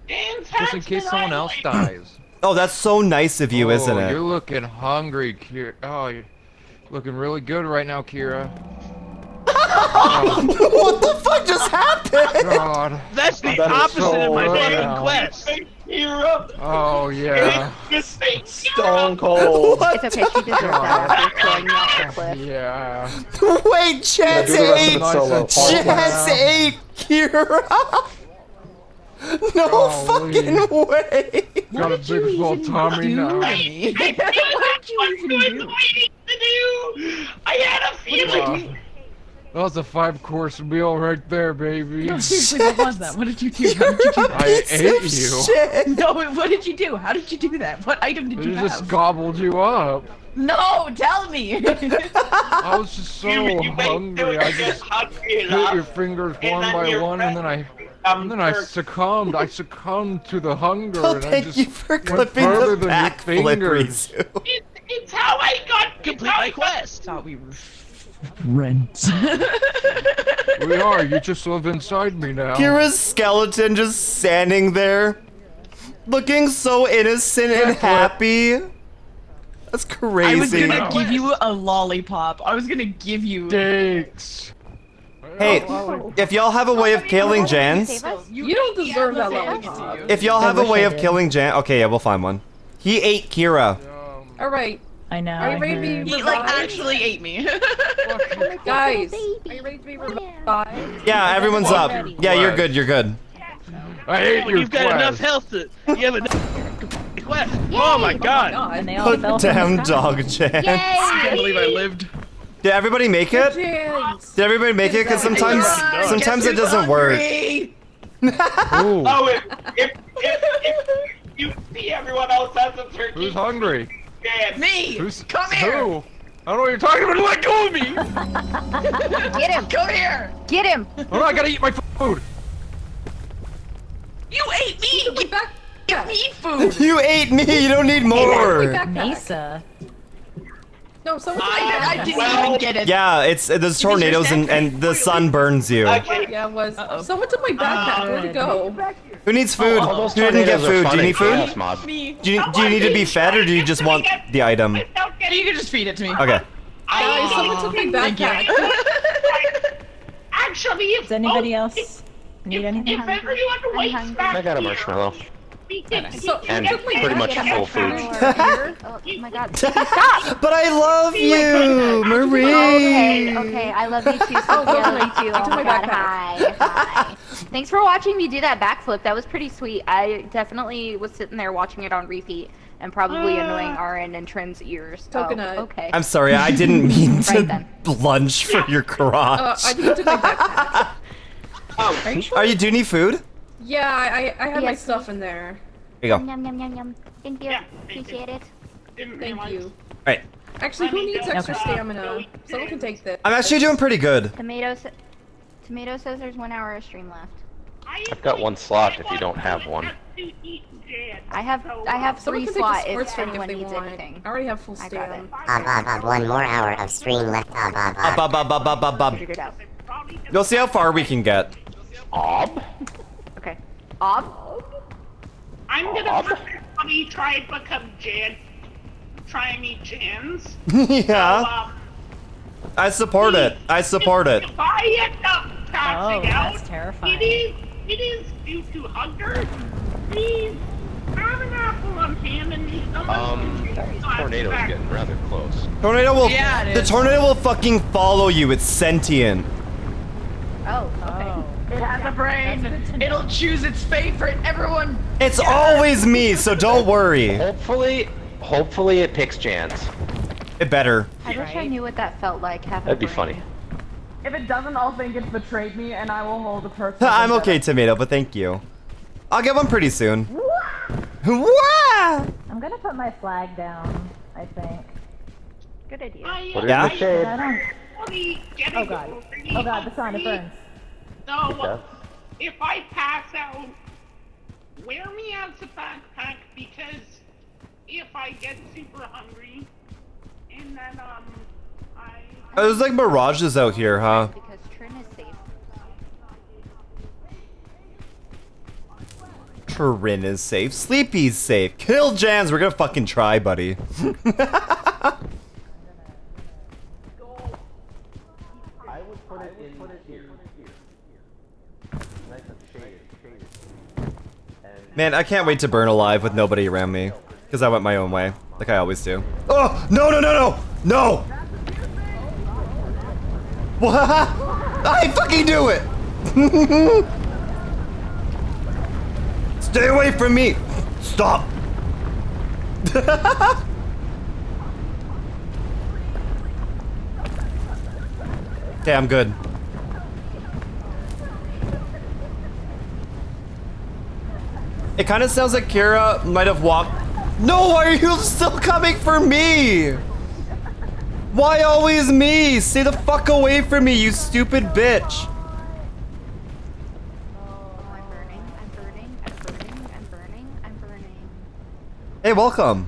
Just in case someone else dies. Oh, that's so nice of you, isn't it? You're looking hungry, Kira. Oh, you're looking really good right now, Kira. What the fuck just happened? God. That's the opposite of my fucking quest. Oh yeah. Stone cold. It's okay, she deserves that after throwing me off the cliff. Yeah. Wait, Chance do the rest of ate! it solo. Chance ate Kira! No fucking way! Got a big full tummy now. What did you even do? I had a feeling. That was a 5-course meal right there, baby. No, seriously, what was that? What did you do? How did you do that? I ate you. Shit. No, what did you do? How did you do that? What item did you It have? just gobbled you up. No, tell me. I was just so hungry. I just hit your fingers one by one, and then I succumbed. I succumbed to the hunger, Oh, and I thank just you for went clipping further the than back your flip, fingers. Rizu. It's how I got Complete my quest. Thought we were friends. We are. You just live inside me now. Kira's skeleton just standing there, looking so innocent and happy. That's crazy. I was gonna give you a lollipop. I was gonna give you. Thanks. Hey, if y'all have a way of killing Jans, You don't deserve that lollipop. if y'all have a way of killing Jan, okay, yeah, we'll find one. He ate Kira. Alright. I know. Are you ready to be revived? He like actually ate me. Guys, are you ready to be revived? Yeah, everyone's up. Yeah, you're good. You're good. I hate your You've got enough health to. You have enough quest. Oh my god. And they all fell Put from down the sky. dog Jans. I can't believe I lived. Did everybody make it? Jans. Did everybody make it? Because sometimes it doesn't work. Oh, if you see everyone else has a turkey. Who's hungry? Me. Come Who? here. I don't know what you're talking about. Let go of me! Get him! Come here. Get him! Oh no, I gotta eat my food. You ate me. Give me food. You ate me. You don't need more. Mesa. No, someone. I didn't even get it. Yeah, it's there's tornadoes and the sun burns you. Yeah, it was. Someone took my backpack. Where'd it go? Who needs food? Who didn't get food? Do you need food? Me. Do you need to be fed or do you just want the item? You can just feed it to me. Okay. Guys, someone took my backpack. Actually, if Does anybody else need anything? if everyone waits back I got a marshmallow. So, And took my pretty much backpack. full food. Oh my god. Stop! But I love you, Marie. Okay, I love you too, Sophia. I love you too. Oh my god, hi. Thanks for watching me do that backflip. That was pretty sweet. I definitely was sitting there watching it on repeat and probably annoying RN and Trin's ears. Coconut. Oh, okay. I'm sorry, I didn't mean to Right then. lunge for your crotch. I think you took my backpack. Are you do you need food? Yeah, I have my Yes. stuff in there. Here you go. Yum, yum, yum, yum. Thank you. Appreciate it. Thank you. Alright. Actually, who needs extra stamina? Someone can take this. I'm actually doing pretty good. Tomato says there's 1 hour of stream left. I've got one slot if you don't have one. I have Someone 3 can take slots a if sports drink anyone they needs want. anything. I already have full I got stam. it. 1 more hour of stream left. Figured it out. We'll see how far we can get. Okay. Ob? I'm gonna probably try and become Jan. Try and eat Jans. Yeah. I support it. I support it. If I end up passing out, that's terrifying. it is due to hunger. Please have an apple on hand and me some. Tornado's getting rather close. Tornado will Yeah, it the is. tornado will fucking follow you. It's sentient. Oh, okay. It has a brain. It'll choose its favorite. Everyone. It's always me, so don't worry. Hopefully it picks Jans. It better. I wish I knew what that felt like having That'd be a brain. funny. If it doesn't, I'll think it's betrayed me, and I will hold the person. I'm okay, Tomato, but thank you. I'll get one pretty soon. Wah! I'm gonna put my flag down, I think. Good idea. Put it Yeah? in the shade. I don't... Oh god. Oh god, the sun, it burns. No, if I pass out, wear me as a backpack because if I get super hungry, and then Oh, there's like mirages out here, huh? Because Trin is safe. Trin is safe. Sleepy's safe. Kill Jans. We're gonna fucking try, buddy. I would put it in here. Nice and shaded. Man, I can't wait to burn alive with nobody around me. Because I went my own way. Like I always do. Oh! No, no, no, no! No! What? I fucking do it! Stay away from me! Stop! Okay, I'm good. It kind of sounds like Kira might have walked. No, are you still coming for me? Why always me? Stay the fuck away from me, you stupid bitch. Hey, welcome.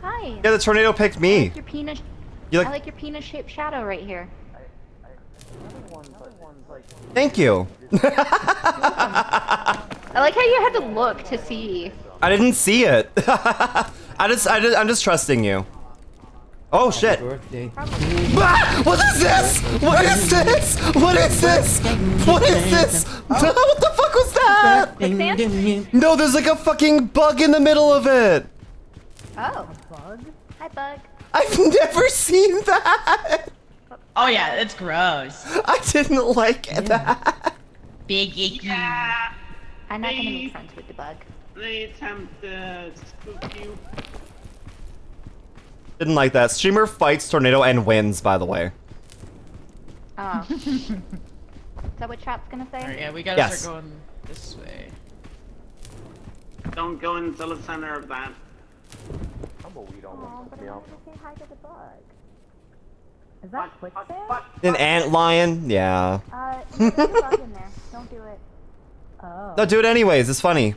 Hi. Yeah, the tornado picked me. I like your penis. You like- I like your penis-shaped shadow right here. Thank you. I like how you had to look to see. I didn't see it. I'm just trusting you. Oh shit. Ah, what is this? What is this? What is this? What is this? What the fuck was that? No, there's like a fucking bug in the middle of it. Oh. Bug? Hi, Bug. I've never seen that. Oh yeah, it's gross. I didn't like that. Big icky. Yeah. I'm not gonna make friends with the Bug. They attempt to spook you. Didn't like that. Streamer fights tornado and wins, by the way. Oh. Is that what Chat's gonna say? Alright, yeah, we gotta Yes. start going this way. Don't go into the center of that. Tumbleweed almost took me out. Say hi to the Bug. Is that quicksand? An antlion? Yeah. There's a bug in there. Don't do it. Oh. No, do it anyways. It's funny.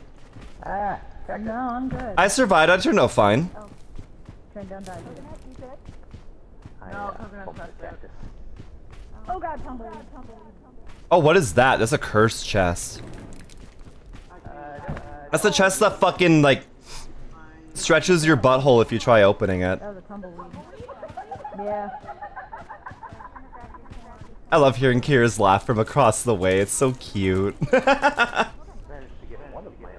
No, I'm good. I survived. I turned out fine. Turn down dive. You good? No, coconut Oh god, tumbleweed. Oh, what is that? That's a cursed chest. That's the chest that fucking, like, stretches your butthole if you try opening it. That was a tumbleweed. Yeah. I love hearing Kira's laugh from across the way. It's so cute. Managed to get one of my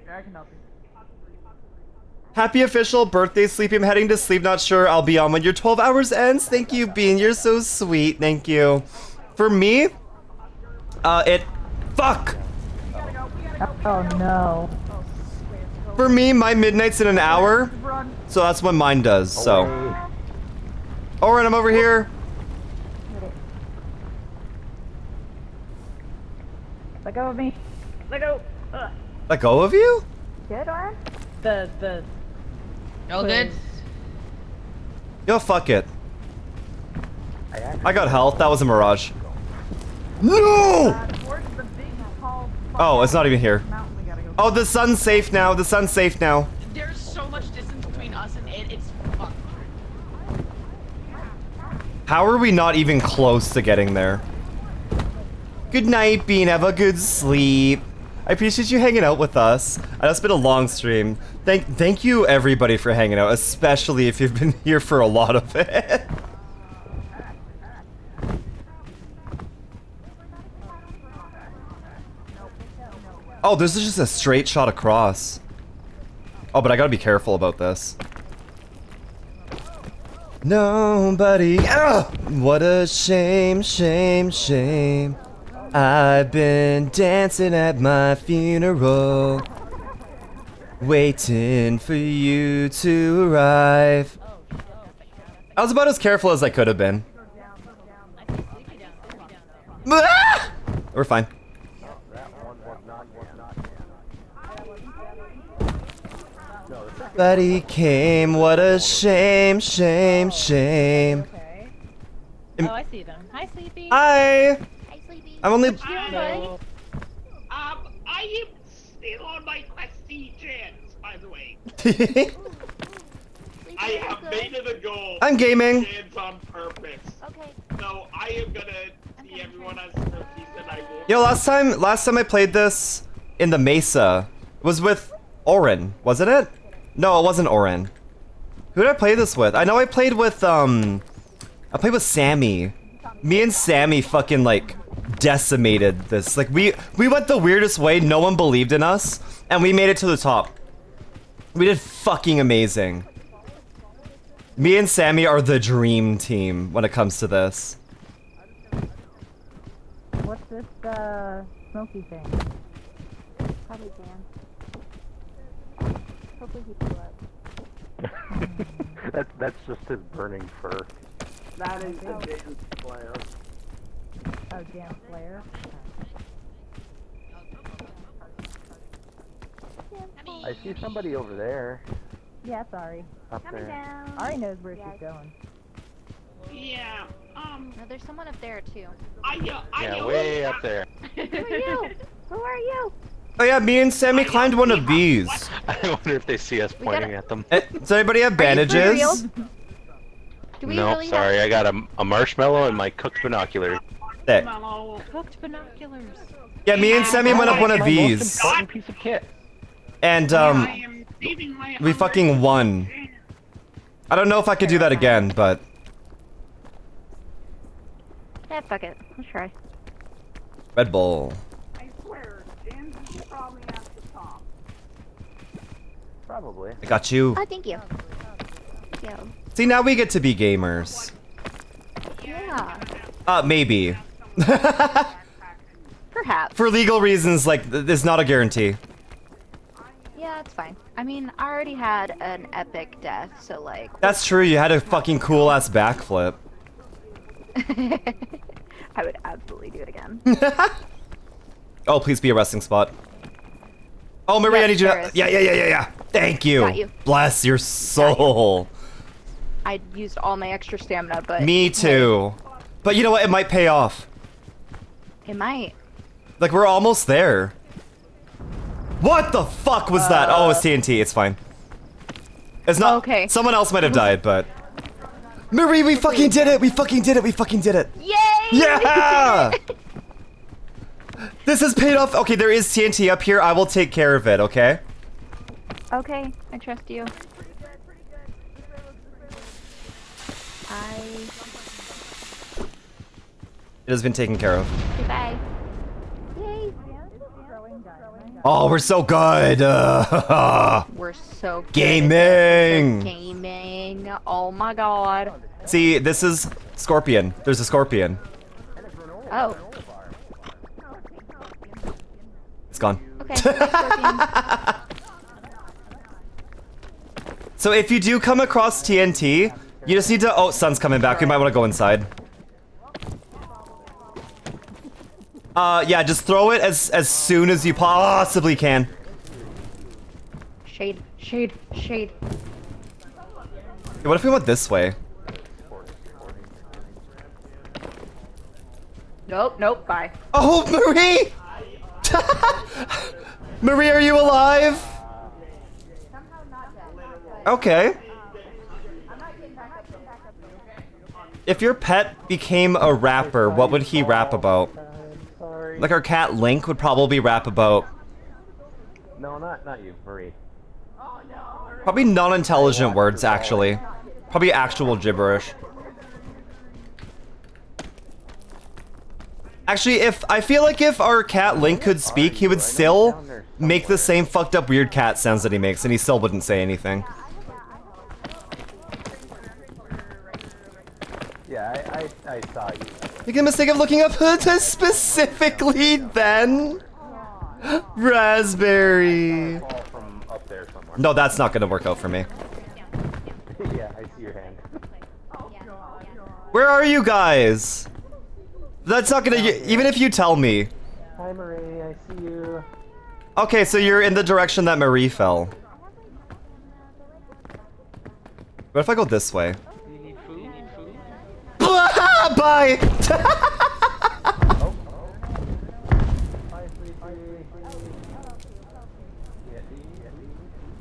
Yeah, I can help you. Happy official birthday, Sleepy. I'm heading to sleep. Not sure I'll be on when your 12 hours ends. Thank you, Bean. You're so sweet. Thank you. For me, fuck. Oh no. For me, my midnight's in an hour, so that's when mine does. So. Oren, I'm over here. Let go of me. Let go. Let go of you? Good, Oren? The. All good? Yo, fuck it. I got health. That was a mirage. No! Oh, it's not even here. Oh, the sun's safe now. The sun's safe now. There's so much distance between us and it. It's fucked. How are we not even close to getting there? Good night, Bean. Have a good sleep. I appreciate you hanging out with us. I know it's been a long stream. Thank you everybody for hanging out, especially if you've been here for a lot of it. Oh, this is just a straight shot across. Oh, but I gotta be careful about this. Nobody. Ugh! What a shame, shame, shame. I've been dancing at my funeral, waiting for you to arrive. I was about as careful as I could have been. Ah! We're fine. Buddy came, what a shame, shame, shame. Oh, I see them. Hi, Sleepy. Hi! Hi, I'm only. I am still on my quest to see Jans, by the way. I have made it a goal. I'm gaming. To Jans on purpose. Okay. So I am gonna see everyone as rookies, and I will. Yo, last time I played this in the Mesa was with Oren, wasn't it? No, it wasn't Oren. Who did I play this with? I know I played with Sammy. Me and Sammy fucking like decimated this. Like we went the weirdest way. No one believed in us, and we made it to the top. We did fucking amazing. Me and Sammy are the dream team when it comes to this. What's this, smoky thing? Probably Dan. Hopefully he blew up. That's just his burning fur. That is the Jan Slayer. Oh, Jan Slayer? I see somebody over there. Yeah, sorry. Up there. Ari knows where she's going. Yeah, No, there's someone up there too. Yeah, way up there. Who are you? Who are you? Oh yeah, me and Sammy climbed one of these. I wonder if they see us pointing at them. Does anybody have bandages? No, sorry, I got a marshmallow and my cooked binocular. Sick. Cooked binoculars. Yeah, me and Sammy went up one of these. Important piece of kit. And we fucking won. I don't know if I could do that again, but Yeah, fuck it. Let's try. Red Bull. I swear, Jans is probably at the top. Probably. I got you. Oh, thank you. Yeah. See, now we get to be gamers. Yeah. Maybe. Perhaps. For legal reasons, like, it's not a guarantee. Yeah, it's fine. I mean, I already had an epic death, so like. That's true, you had a fucking cool-ass backflip. I would absolutely do it again. Oh, please be a resting spot. Oh, Maria, I need you to... there is. Yeah. Thank you. Got you. Bless your soul. I used all my extra stamina, but. Me too. But you know what? It might pay off. It might. Like, we're almost there. What the fuck was that? Oh, it's TNT. It's fine. It's not... Okay. Someone else might have died, but... Marie, we fucking did it! We fucking did it! We fucking did it! Yay! Yeah! This has paid off. Okay, there is TNT up here. I will take care of it, okay? Okay, I trust you. It has been taken care of. Goodbye. Yay! Oh, we're so good! We're so good. Gaming! Gaming. Oh my god. See, this is Scorpion. There's a Scorpion. Oh. It's gone. Okay. So if you do come across TNT, you just need to... Oh, sun's coming back. We might want to go inside. Yeah, just throw it as soon as you possibly can. Shade, shade, shade. Hey, what if we went this way? Nope, bye. Oh, Marie! Marie, are you alive? Okay. If your pet became a rapper, what would he rap about? Like our cat Link would probably rap about... No, not you, Marie. Probably non-intelligent words, actually. Probably actual gibberish. Actually, I feel like if our cat Link could speak, he would still make the same fucked up weird cat sounds that he makes, and he still wouldn't say anything. Yeah, I saw you. Make the mistake of looking up specifically then? Raspberry. No, that's not gonna work out for me. Yeah, I see your hand. Where are you guys? That's not gonna... Even if you tell me. Hi, Marie, I see you. Okay, so you're in the direction that Marie fell. What if I go this way? Bye!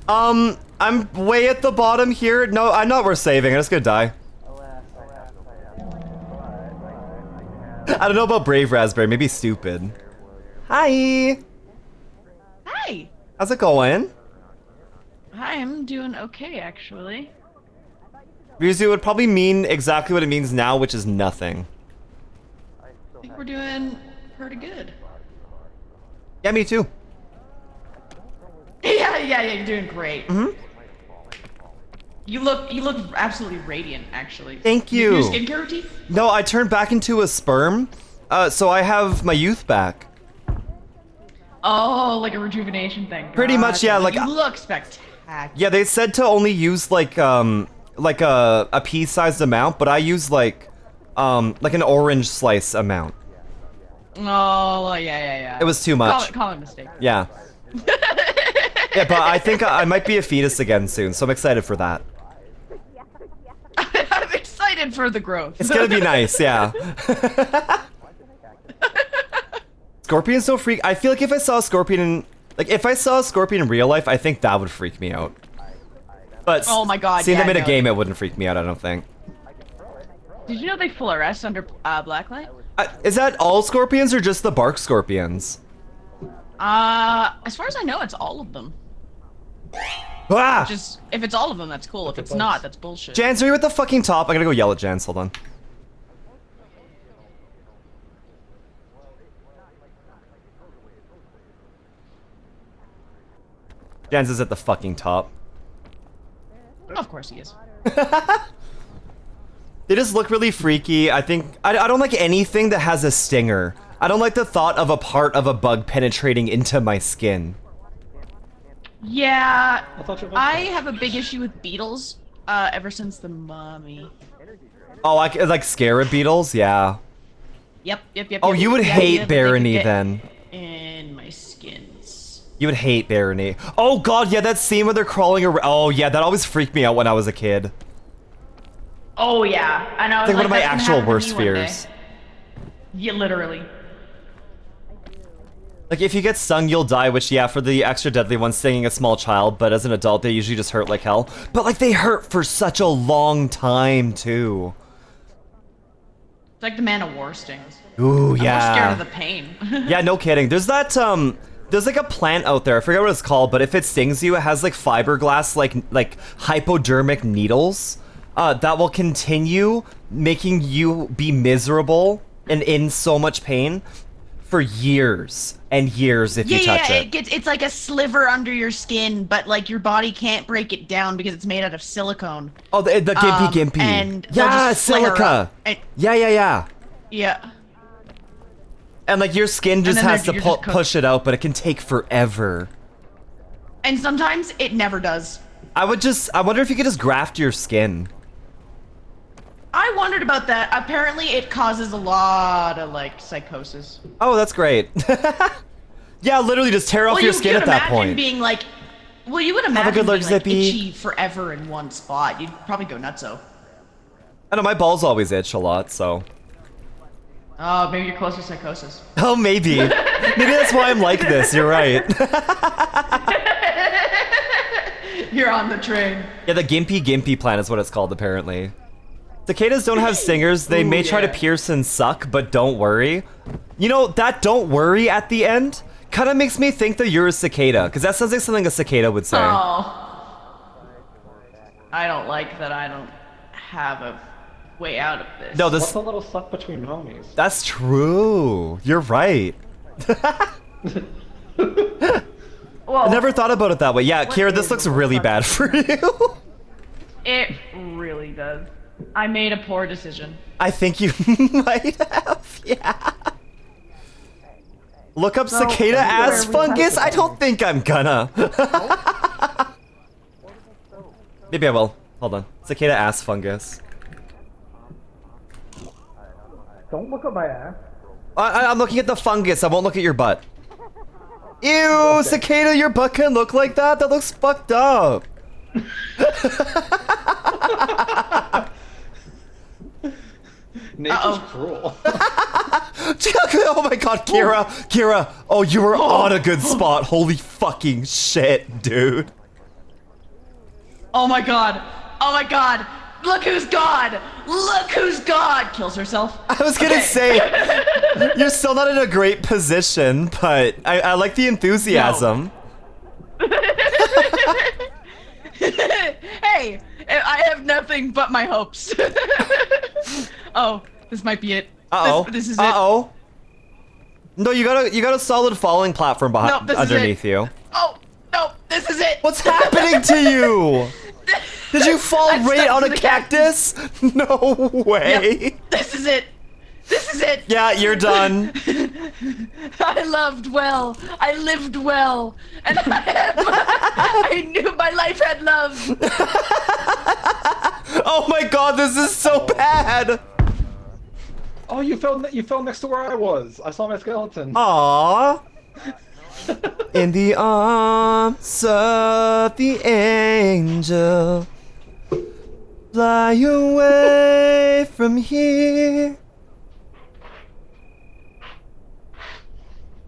I'm way at the bottom here. No, I'm not worth saving. I'm just gonna die. I don't know about Brave Raspberry. Maybe stupid. Hi. Hi. How's it going? Hi, I'm doing okay, actually. Ryuzu would probably mean exactly what it means now, which is nothing. I think we're doing pretty good. Yeah, me too. Yeah, you're doing great. Mm-hmm. You look absolutely radiant, actually. Thank you. Your skincare routine? No, I turned back into a sperm, so I have my youth back. Oh, like a rejuvenation thing. Pretty much, yeah. Like you look spectacular. Yeah, they said to only use like a pea-sized amount, but I use like an orange slice amount. Oh, yeah. It was too much. Call it a mistake. Yeah. Yeah, but I think I might be a fetus again soon, so I'm excited for that. I'm excited for the growth. It's gonna be nice, yeah. Scorpion's so freak. I feel like if I saw a scorpion in real life, I think that would freak me out. But oh my god, seeing yeah, them in a no. game, it wouldn't freak me out. I don't think. Did you know they fluoresce under blacklight? Is that all scorpions or just the bark scorpions? As far as I know, it's all of them. Ah! Just if it's all of them, that's cool. If it's not, that's bullshit. Jans, are you at the fucking top? I gotta go yell at Jans. Hold on. Jans is at the fucking top. Of course he is. They just look really freaky. I think I don't like anything that has a stinger. I don't like the thought of a part of a bug penetrating into my skin. Yeah, I have a big issue with beetles ever since the mummy. Oh, like scarab beetles? Yeah. Yep. Oh, you would hate Barony then. In my skins. You would hate Barony. Oh god, yeah, that scene where they're crawling around. Oh yeah, that always freaked me out when I was a kid. Oh yeah, and I was It's like one of my that's gonna actual happen to worst me one day. fears. Yeah, literally. Like, if you get stung, you'll die, which, yeah, for the extra deadly ones, stinging a small child, but as an adult, they usually just hurt like hell. But, like, they hurt for such a long time, too. It's like the Man of War stings. Ooh, I'm yeah. more scared of the pain. Yeah, no kidding. There's that, there's, like, a plant out there, I forget what it's called, but if it stings you, it has, like, fiberglass, like hypodermic needles, that will continue making you be miserable and in so much pain for years and years if you touch it. It's like a sliver under your skin, but like your body can't break it down because it's made out of silicone. Oh, the gimpy. And yeah, silica. Yeah. Yeah. And like your skin just And then has to you're just cooked. push it out, but it can take forever. And sometimes it never does. I wonder if you could just graft your skin. I wondered about that. Apparently it causes a lot of like psychosis. Oh, that's great. Yeah, literally just tear off your skin at that point. Being like, well, you would Have a imagine good look, being like Zippy. itchy forever in one spot. You'd probably go nutso. I know my balls always itch a lot, so. Oh, maybe you're close to psychosis. Oh, maybe. Maybe that's why I'm like this. You're right. You're on the train. Yeah, the gimpy plant is what it's called, apparently. Cicadas don't have stingers. They may try to pierce and suck, but don't worry. You know, that don't worry at the end kind of makes me think that you're a cicada, because that sounds like something a cicada would say. Oh. I don't like that I don't have a way out of this. No, this. What's a little suck between homies? That's true. You're right. Well, I never thought about it that way. Yeah, Kira, this looks really bad for you. It really does. I made a poor decision. I think you might have, yeah. Look up cicada ass fungus? I don't think I'm gonna. Maybe I will. Hold on. Cicada ass fungus. Don't look at my ass. I'm looking at the fungus. I won't look at your butt. Ew, cicada, your butt can look like that? That looks fucked up. Nature's cruel. Oh my god, Kira, oh, you were on a good spot. Holy fucking shit, dude. Oh my god. Oh my god. Look who's God. Look who's God. Kills herself. I was gonna say, you're still not in a great position, but I like the enthusiasm. Hey, I have nothing but my hopes. Oh, this might be it. This is it. Uh-oh. No, you got a solid falling platform behind underneath you. Oh, no, this is it. What's happening to you? Did you fall right on a cactus? No way. Yep, this is it. This is it. Yeah, you're done. I loved well. I lived well. And I knew my life had love. Oh my god, this is so bad. Oh, you fell next to where I was. I saw my skeleton. Aww. In the arms of the angel, fly away from here.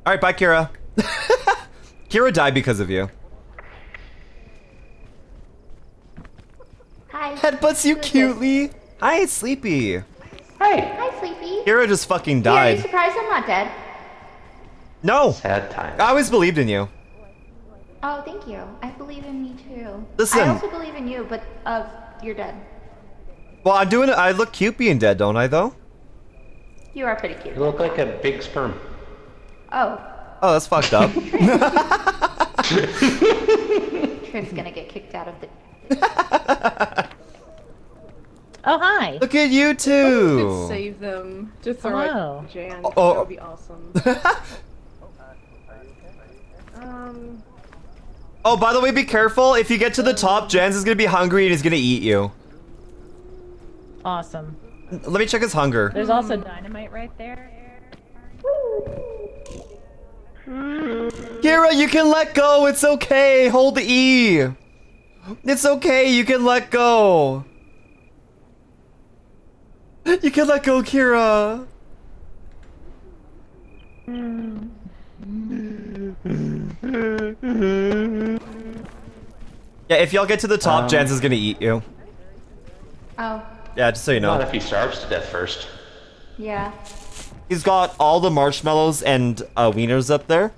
Alright, bye, Kira. Kira died because of you. Hi. Headbutts you cutely. Hi, Sleepy. Hi. Hi, Sleepy. Kira just fucking Are you died. surprised I'm not dead? No. Sad time. I always believed in you. Oh, thank you. I believe in me too. Listen. I also believe in you, but you're dead. Well, I look cute being dead, don't I, though? You are pretty cute. You look like a big sperm. Oh. Oh, that's fucked up. Trent's gonna get kicked out of the. Oh, hi. Look at you two. Save them. Just throw Hello. it, Jan. Oh. That would be awesome. Oh, by the way, be careful. If you get to the top, Jans is gonna be hungry and he's gonna eat you. Awesome. Let me check his hunger. There's also dynamite right there. Kira, you can let go. It's okay. Hold E. It's okay. You can let go. You can let go, Kira. Yeah, if y'all get to the top, Jans is gonna eat you. Oh. Yeah, just so you know. Not if he starves to death first. Yeah. He's got all the marshmallows and wieners up there.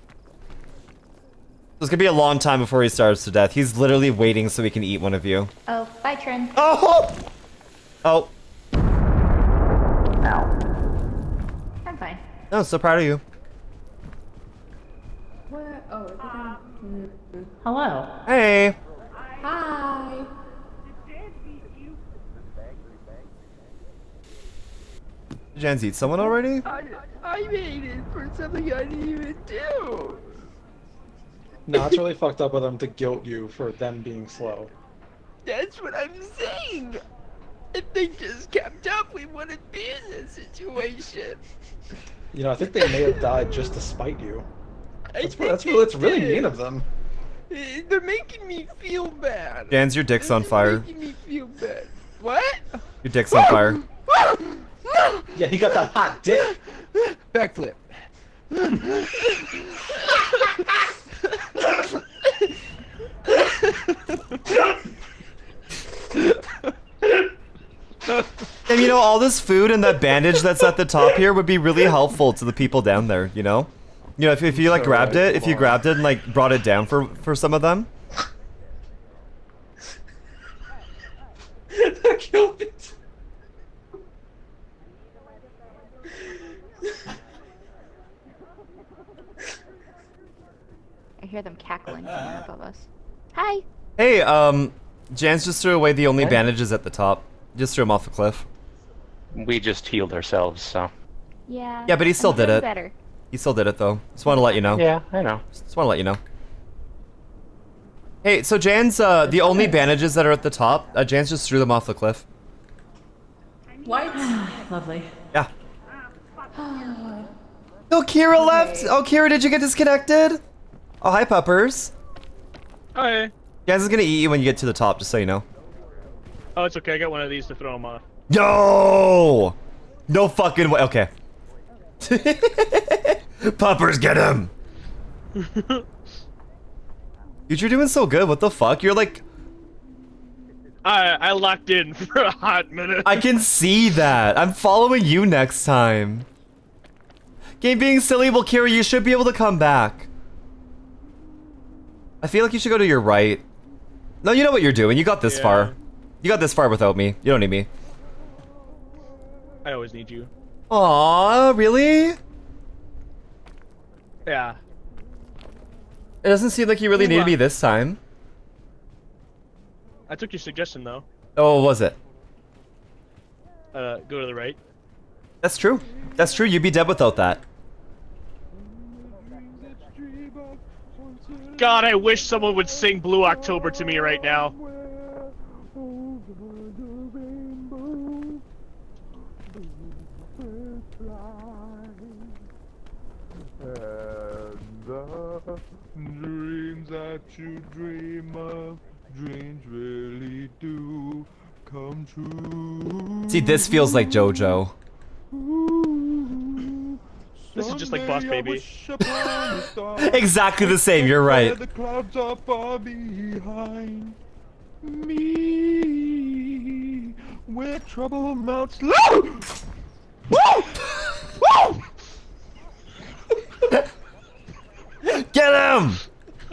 It's gonna be a long time before he starves to death. He's literally waiting so he can eat one of you. Oh, bye, Trent. Oh! Oh. I'm fine. No, so proud of you. What? Oh, is it Hello. Hey. Hi. Did Jans eat someone already? I made it for something I didn't even do. No, it's really fucked up of them to guilt you for them being slow. That's what I'm saying. If they just kept up, we wouldn't be in this situation. You know, I think they may have died just to spite you. That's really mean of them. They're making me feel bad. Jans, your dick's on fire. Making me feel bad. What? Your dick's on fire. Yeah, he got that hot dick. Backflip. And you know, all this food and that bandage that's at the top here would be really helpful to the people down there, you know? You know, if you like grabbed it, if you grabbed it and like brought it down for some of them. That killed me. I hear them cackling somewhere above us. Hi. Hey, Jans just threw away the only bandages at the top. Just threw them off the cliff. We just healed ourselves, so. Yeah. Yeah, but he still I'm did feeling it. Better. He still did it though. Just want to let you know. Yeah, I know. Just want to let you know. Hey, so Jans, the only bandages that are at the top, Jans just threw them off the cliff. What? Lovely. Yeah. Oh, Kira left. Oh, Kira, did you get disconnected? Oh, hi, puppers. Hi. Jans is gonna eat you when you get to the top, just so you know. Oh, it's okay. I got one of these to throw him off. Yo! No fucking way. Okay. Puppers, get him! Dude, you're doing so good. What the fuck? You're like... I locked in for a hot minute. I can see that. I'm following you next time. Game being silly will carry. You should be able to come back. I feel like you should go to your right. No, you know what you're doing. You got this far. You got this far without me. You don't need me. I always need you. Aww, really? Yeah. It doesn't seem like you really needed me this time. I took your suggestion though. Oh, what was it? Go to the right. That's true. That's true. You'd be dead without that. God, I wish someone would sing Blue October to me right now. Dreams that you dream of, dreams really do come true. See, this feels like JoJo. This is just like Boss Baby. Exactly the same, you're right. The clouds are far behind me, where trouble mounts low. Woo! Woo! Get him!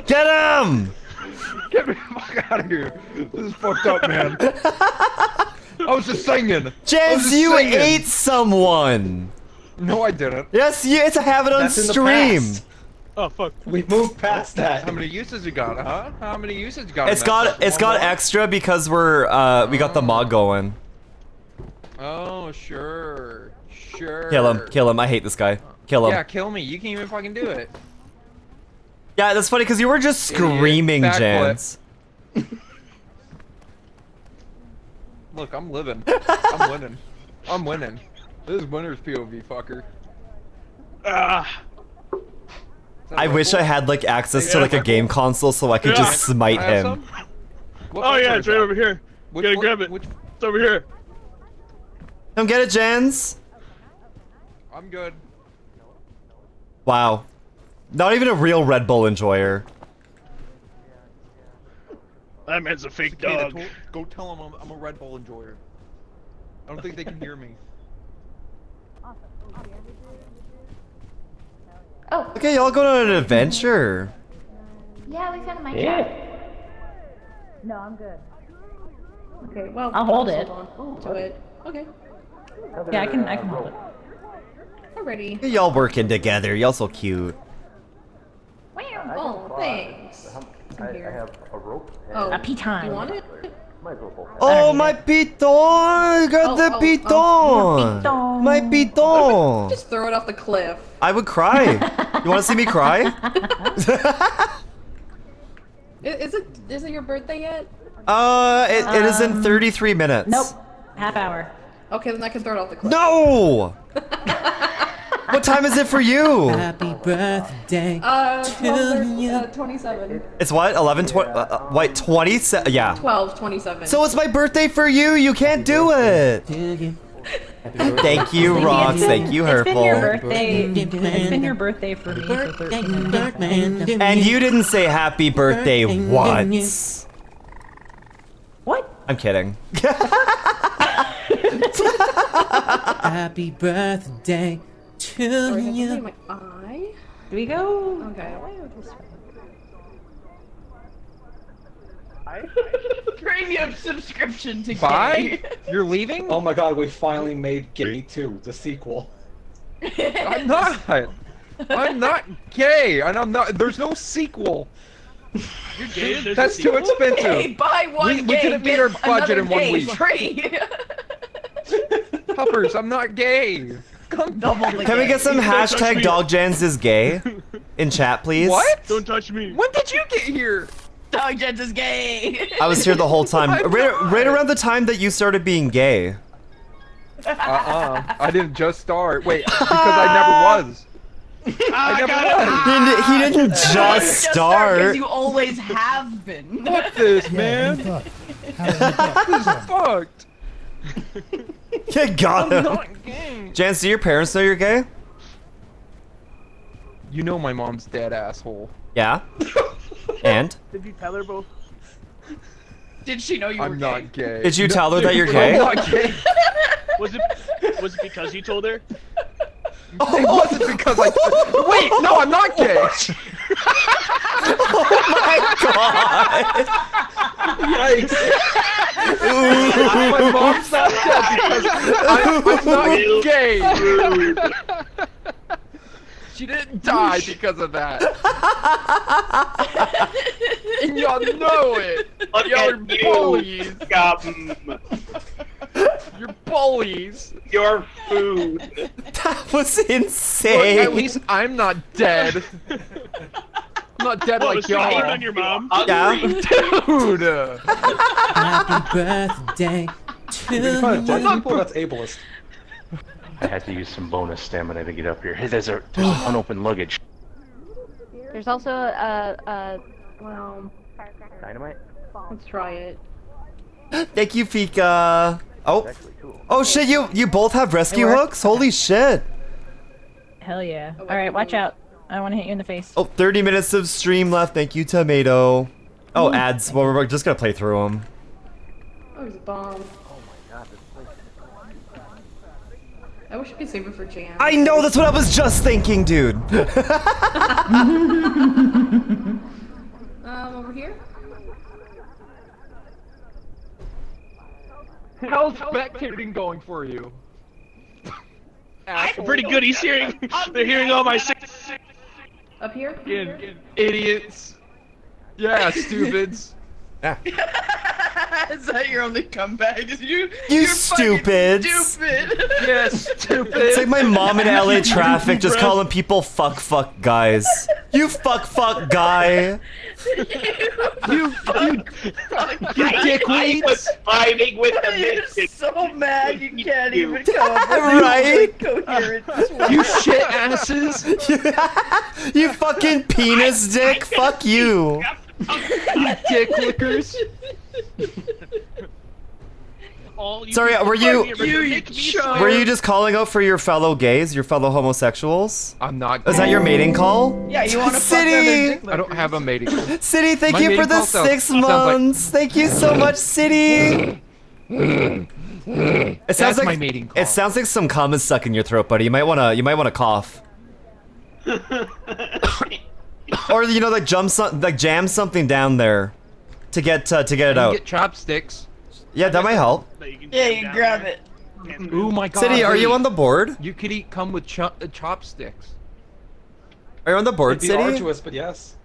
Get him! Get me the fuck out of here! This is fucked up, man. I was just singing. Jens, you ate someone. No, I didn't. Yes, it's a have it on That's in the stream. past. Oh fuck. We moved past that. How many uses you got, huh? How many uses you got? It's got extra because we got the mod going. Oh, sure. Sure. Kill him. I hate this guy. Kill him. Yeah, kill me. You can't even fucking do it. Yeah, that's funny because you were just screaming, Jans. Look, I'm living. I'm winning. I'm winning. This is winner's POV, fucker. I wish I had like access to like a game console so I could just smite him. Oh yeah, it's right over here. Gotta grab it. It's over here. Come get it, Jans. I'm good. Wow. Not even a real Red Bull enjoyer. That man's a fake dog. Go tell him I'm a Red Bull enjoyer. I don't think they can hear me. Oh. Okay, y'all going on an adventure. Yeah, we found a mine shaft. No, I'm good. Okay, well, I'll hold it. To it. Okay. Yeah, I can hold it. Alrighty. Y'all working together. Y'all so cute. Oh, thanks. I have a rope. Oh, a piton. You want it? Might as well hold Oh, my piton! I got the piton! My piton! Just throw it off the cliff. I would cry. You want to see me cry? Is it your birthday yet? It is in 33 minutes. Nope. Half hour. Okay, then I can throw it off the cliff. No! What time is it for you? Happy birthday 27. It's what? 11, 20, wait, 27? Yeah. 12:27. So it's my birthday for you. You can't do it. Thank you, Rox. Thank you, It's been your Hurtful. birthday. It's been your birthday for me for 13 minutes. And you didn't say happy birthday once. What? I'm kidding. Happy birthday to you. My eye? Do we go? Okay. Premium subscription to Bye? Gay. You're leaving? Oh my god, we finally made Gay 2, the sequel. I'm not. I'm not gay, and I'm not. There's no sequel. You're gay. There's That's a too sequel? expensive. Hey, buy one We gay, didn't meet get our budget another in 1 gay week. free. Puppers, I'm not gay. Come Double the Can we gay. get some Don't touch hashtag me. DogJans is gay in chat, please? What? Don't touch me. When did you get here? Dog Jens is gay. I was here the whole time. Right around the time that you started being gay. I didn't just start. Wait, because I never was. I never was. He didn't just start. Because you always have been. Fuck this, man. Have it in the book. This is fucked. You got him. not gay. Jans, do your parents know you're gay? You know my mom's dead, asshole. Yeah. And? Did you tell her both? Did she know you were I'm not gay. Did you tell her that you're I'm gay? not gay. Was it because you told her? It wasn't because I. Wait, no, I'm not gay. Oh my god! Yikes! My mom's not dead because I'm not gay. She didn't die because of that. And y'all know it. You're bullies. You're bullies. Your food. That was Look, insane. at least I'm not dead. I'm not dead What, like was she y'all. hitting on your mom? Yeah. Dude. Happy birthday to You're you. trying to judge people? That's ableist. I had to use some bonus stamina to get up here. Hey, there's unopened luggage. There's also well, Dynamite? Let's try it. Thank you, Fika. Oh. Oh shit, you both have rescue It worked? hooks? Holy shit. Hell yeah. All right, watch out. I don't want to hit you in the face. Oh, 30 minutes of stream left. Thank you, Tomato. Oh, ads. Well, we're just gonna play through them. Oh, he's a bomb. I wish I could save it for Jan. I know, that's what I was just thinking, dude. Over here? How's spectating going for you? Pretty good. He's hearing. They're hearing all my sick. Up here? Idiots. Yeah, stupids. Is that your only comeback? You You're stupids. fucking stupid. Yes, stupid. It's like my mom in LA traffic just calling people fuck guys. You fuck guy. You I was fighting with the You're mission. so mad you can't even come up with Right? coherent You shit asses. You fucking penis dick. Fuck you. You dick lickers. Sorry, were you were you just calling out for your fellow gays, your fellow homosexuals? I'm not. Is that your mating call? Yeah, you want to fuck City. other dick I don't have a mating. City, thank My you for mating the call sounds- 6 sounds like- months. Thank you so much, City. It sounds That's like my mating call. it sounds like some cum is stuck in your throat, buddy. You might wanna cough. Or you know, like jam something down there to get it You out. get chopsticks. Yeah, that might help. Yeah, you grab it. Oh my god. City, are you on the board? You could eat cum with chopsticks. Are you on the board, It'd be City? arduous, but yes.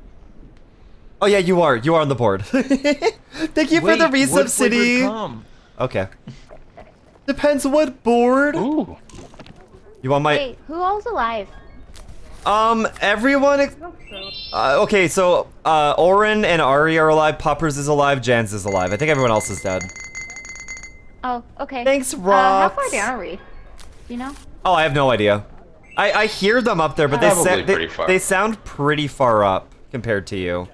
Oh yeah, you are. You are on the board. Thank you for the Wait, resub, what City. flavored cum? Okay. Depends what board. Ooh. You want my? Wait, who all's alive? Everyone. Okay, so Oren and Ari are alive. Poppers is alive. Jans is alive. I think everyone else is dead. Oh, okay. Thanks, How Rox. far down are we? Do you know? Oh, I have no idea. I hear them up there, but Probably pretty far. they sound pretty far up compared to you.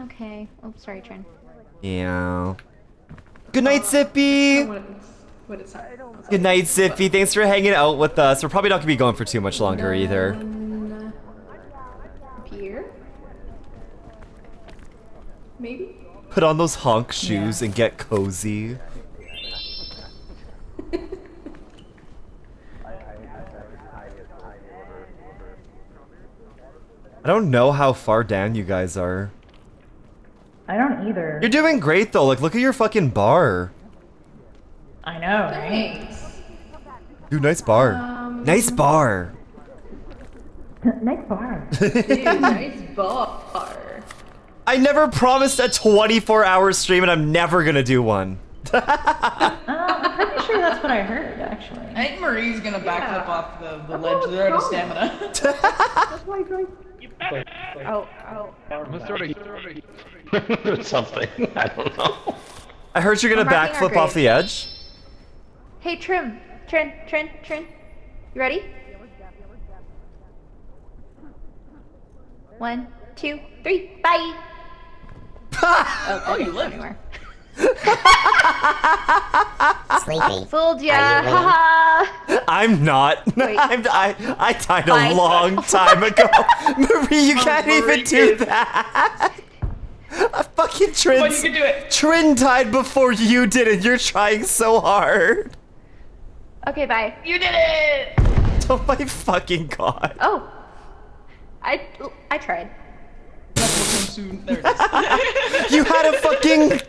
Okay. Oh, sorry, Trin. Yeah. Good night, Zippy. What is that? Good night, Zippy. Thanks for hanging out with us. We're probably not gonna be going for too much longer either. Up here? Maybe? Put on those honk shoes and get cozy. I don't know how far down you guys are. I don't either. You're doing great though. Like, look at your fucking bar. I know, right? Thanks. Dude, nice bar. Nice bar. Nice bar. Dude, nice bar. I never promised a 24-hour stream, and I'm never gonna do one. I'm pretty sure that's what I heard, actually. I think Marie's gonna backflip off the ledge. They're out of stamina. That's why I drank. Oh. Let's start Something. I don't know. I heard you're gonna We're marking our backflip off the edge. Hey, Trin. You ready? 1, 2, 3, bye! Oh, you live. Anywhere. Sleepy. Fooled ya. Are you winning? Haha. I'm not. Wait. I died Bye. a long time ago. Marie, you can't even do that. Fucking Trin. Well, you can do it. Trin died before you did it. You're trying so hard. Okay, bye. You did it! Oh my fucking god. Oh. I tried. Soon. There it is. You had a fucking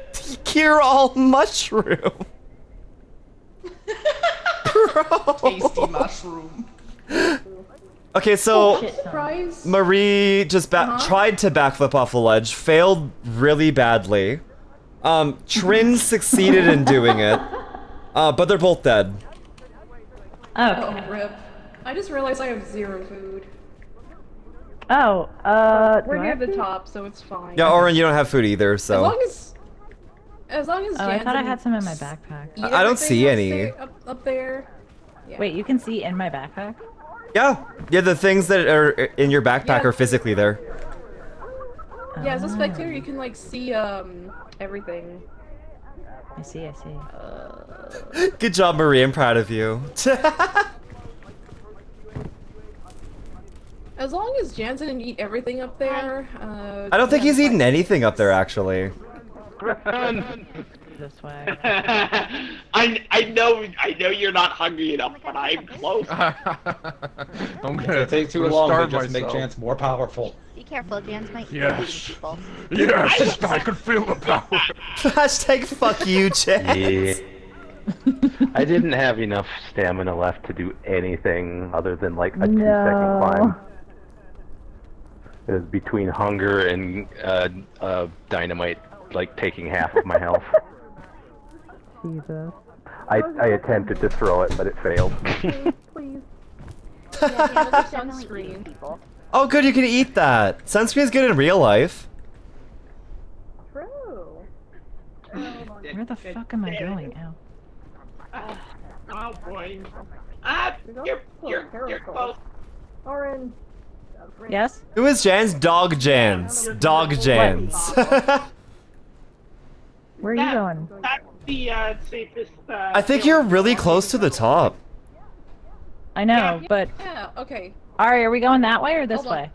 cure all mushroom. Bro. Tasty mushroom. Okay, so Surprise. Marie just tried to backflip off the ledge, failed really badly. Trin succeeded in doing it, but they're both dead. Oh, rip. I just realized I have 0 food. Oh, We're do I near have the food? top, so it's fine. Yeah, Oren, you don't have food either, so. As long as Oh, I thought I Jansen had some in my backpack. eat I don't see everything any. up there. Yeah. Wait, you can see in my backpack? Yeah, the things that are in your backpack Yeah. are physically there. Yeah, as a spectator, you can like see everything. I see. Good job, Marie. I'm proud of you. As long as Jansen didn't eat everything up there. I don't think he's eaten anything up there, actually. This way. I know you're not hungry enough, but I'm close. I'm If gonna it takes too gonna long, starve they just make myself. Chance more powerful. Be careful, Jans might eat Yes. people. Yes, I could feel the power. Hashtag fuck you, Chance. Yeah. I didn't have enough stamina left to do anything other than like a 2-second climb. It was between hunger and dynamite, like taking half of my health. Jesus. I attempted to throw it, but it failed. Please. Yeah, sunscreen. Oh, good, you can eat that. Sunscreen's good in real life. True. Where the fuck am I going? Ow. Oh boy. You're close. Oren. Yes? Who is Jans? Dog Jans. Dog Jans. Where are you going? That's the safest. I think you're really close to the top. I know, but... Yeah, okay. Ari, are we going that way or this Hold on. way?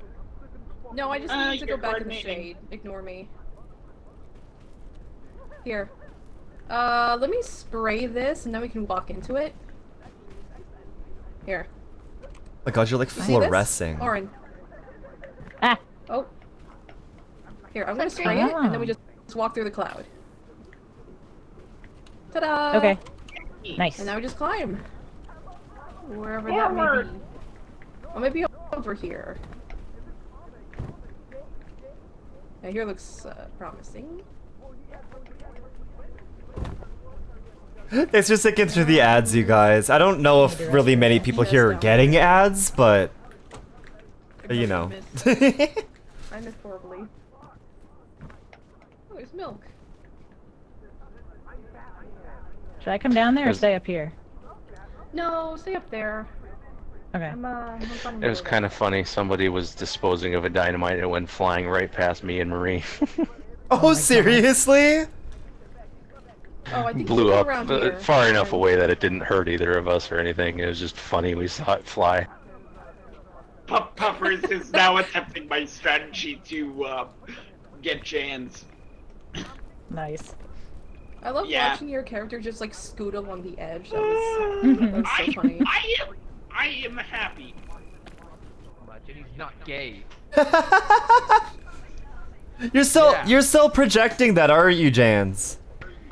No, I just need to go you're back in the coordinating. shade. Ignore me. Here. Let me spray this and then we can walk into it. Here. Oh my god, you're like See this? fluorescing. Oren. Ah. Oh. Here, I'm gonna spray it and then we just walk through the cloud. Ta-da! Okay. Nice. And now we just climb. Wherever that may be. Or maybe over here. Now here looks promising. It's just sticking through the ads, you guys. I don't know if really many people here are getting ads, but you know. I missed horribly. Oh, there's milk. Should I come down there or stay up here? No, stay up there. Okay. It was kind of funny. Somebody was disposing of a dynamite and it went flying right past me and Marie. Oh, seriously? Oh, I think Blew up around here. far enough away that it didn't hurt either of us or anything. It was just funny. We saw it fly. Puffers is now attempting my strategy to get Jans. Nice. I love Yeah. watching your character just like scoot along the edge. That was so funny. I am happy. But he's not gay. You're still projecting that, aren't you, Jans?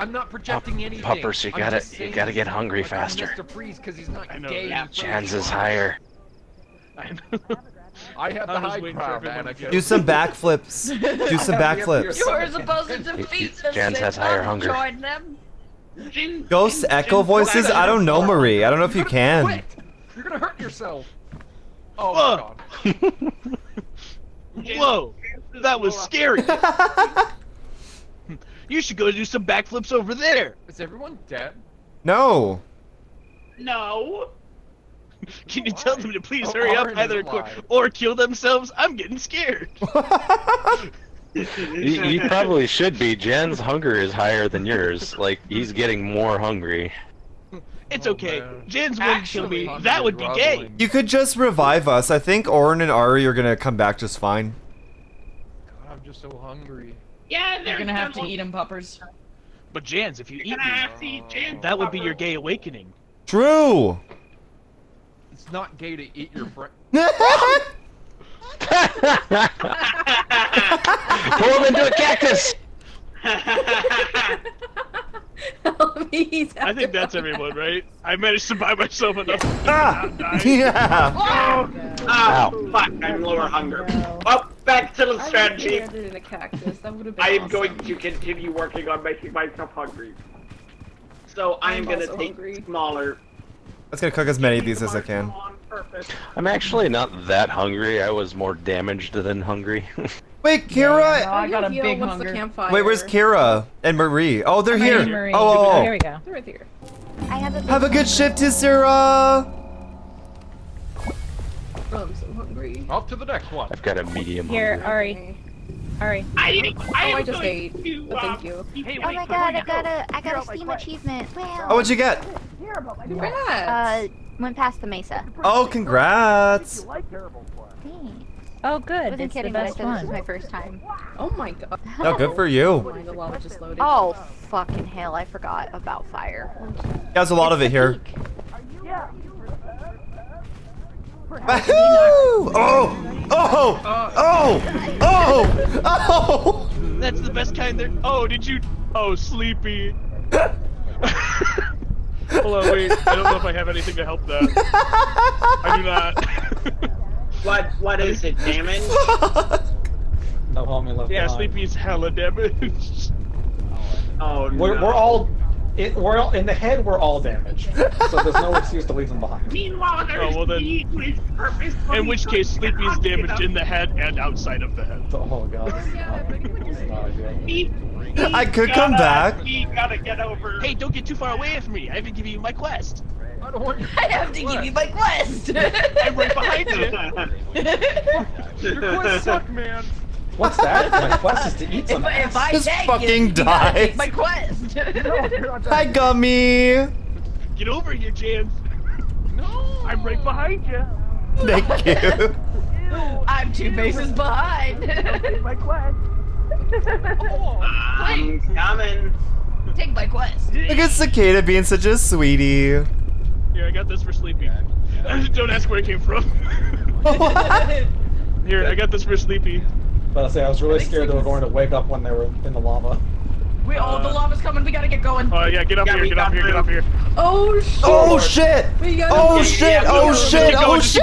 I'm not projecting anything. Puppers, you I'm gotta just saying get he's hungry like faster. Mr. Freeze, because he's not gay. Jans is higher. I have the I'm just high waiting for ground, everyone man. to go. Do some backflips. Do some backflips. You were supposed to defeat the Jans has Sith, higher not hunger. join them. Ghost echo voices? I don't know, Marie. I don't know if you can. Quit! You're gonna hurt yourself. Oh my god. Whoa, that was scary. You should go do some backflips over there. Is everyone dead? No. No. Can you tell them to please Oh, hurry up, Orange is either alive. or kill themselves? I'm getting scared. You probably should be. Jan's hunger is higher than yours. Like, he's getting more hungry. It's okay. Jan's wouldn't kill me. That would be gay. You could just revive us. I think Orin and Ari are gonna come back just fine. God, I'm just so hungry. Yeah, You're gonna have to eat them, puppers. But Jans, if you eat me, that would be your gay awakening. True. It's not gay to eat your friend. Pull him into a cactus! I think that's everyone, right? I managed to buy myself enough to Ah! not die. Yeah! Oh, fuck, I'm lower hunger. Well, back to the strategy. In a cactus. That would have been I am awesome. going to continue working on making myself hungry. So I am I'm gonna also take hungry. smaller. I was gonna cook as many of these as I can. On purpose. I'm actually not that hungry. I was more damaged than hungry. Wait, Kira! I got a Yo, big what's hunger. the campfire? Wait, where's Kira and Marie? Oh, they're here. Marie. Oh, There we go. They're right here. I have a have a good shift, Tisera. I'm so hungry. Up to the next one. I've got a medium Here, hunger. Ari. Ari. I just ate. But thank you. Hey, Oh my god, I got a Steam achievement. Wow. Oh, what'd you get? Congrats. Went past the mesa. Oh, congrats. Thanks. Oh, good. I wasn't It's the kidding when I best said this was one. my first time. Oh my god. Oh, good for you. The lava just loaded. Oh, fucking hell, I forgot about fire. There's a lot of it here. Wahoo! Oh! Oh! Oh! Oh! Oh! That's the best kind there. Oh, did you? Oh, sleepy. Hold on, wait. I don't know if I have anything to help that. I do not. What is it, damage? No homie left Yeah, behind. Sleepy's hella damaged. Oh no. We're all in the head. We're all damaged, so there's no excuse to leave them behind. Meanwhile, there's well then- me with purposefully In which case, fucking Sleepy's knocking damaged up. in the head and outside of the head. Oh god, this is not ideal. I could come back. We gotta get over. Hey, don't get too far away from me. I haven't given you my quest. I don't want you. I have to give you my quest. I'm right behind you. Your quests suck, man. What's that? My quest is to eat something. If I Just tag fucking you gotta take dies. my quest. Hi, Gummy. Get over here, Jans. No, I'm right behind you. Thank you. I'm 2 bases behind. My quest. I'm coming. Take my quest. Look at Cicada being such a sweetie. Here, I got this for Sleepy. Don't ask where it came from. Here, I got this for Sleepy. But I say I was really scared they were going to wake up when they were in the lava. The lava's coming. We gotta get going. Oh yeah, get up here, get up here, get up here. Oh shit. Oh shit! We gotta Oh get- shit! Oh shit! Oh shit!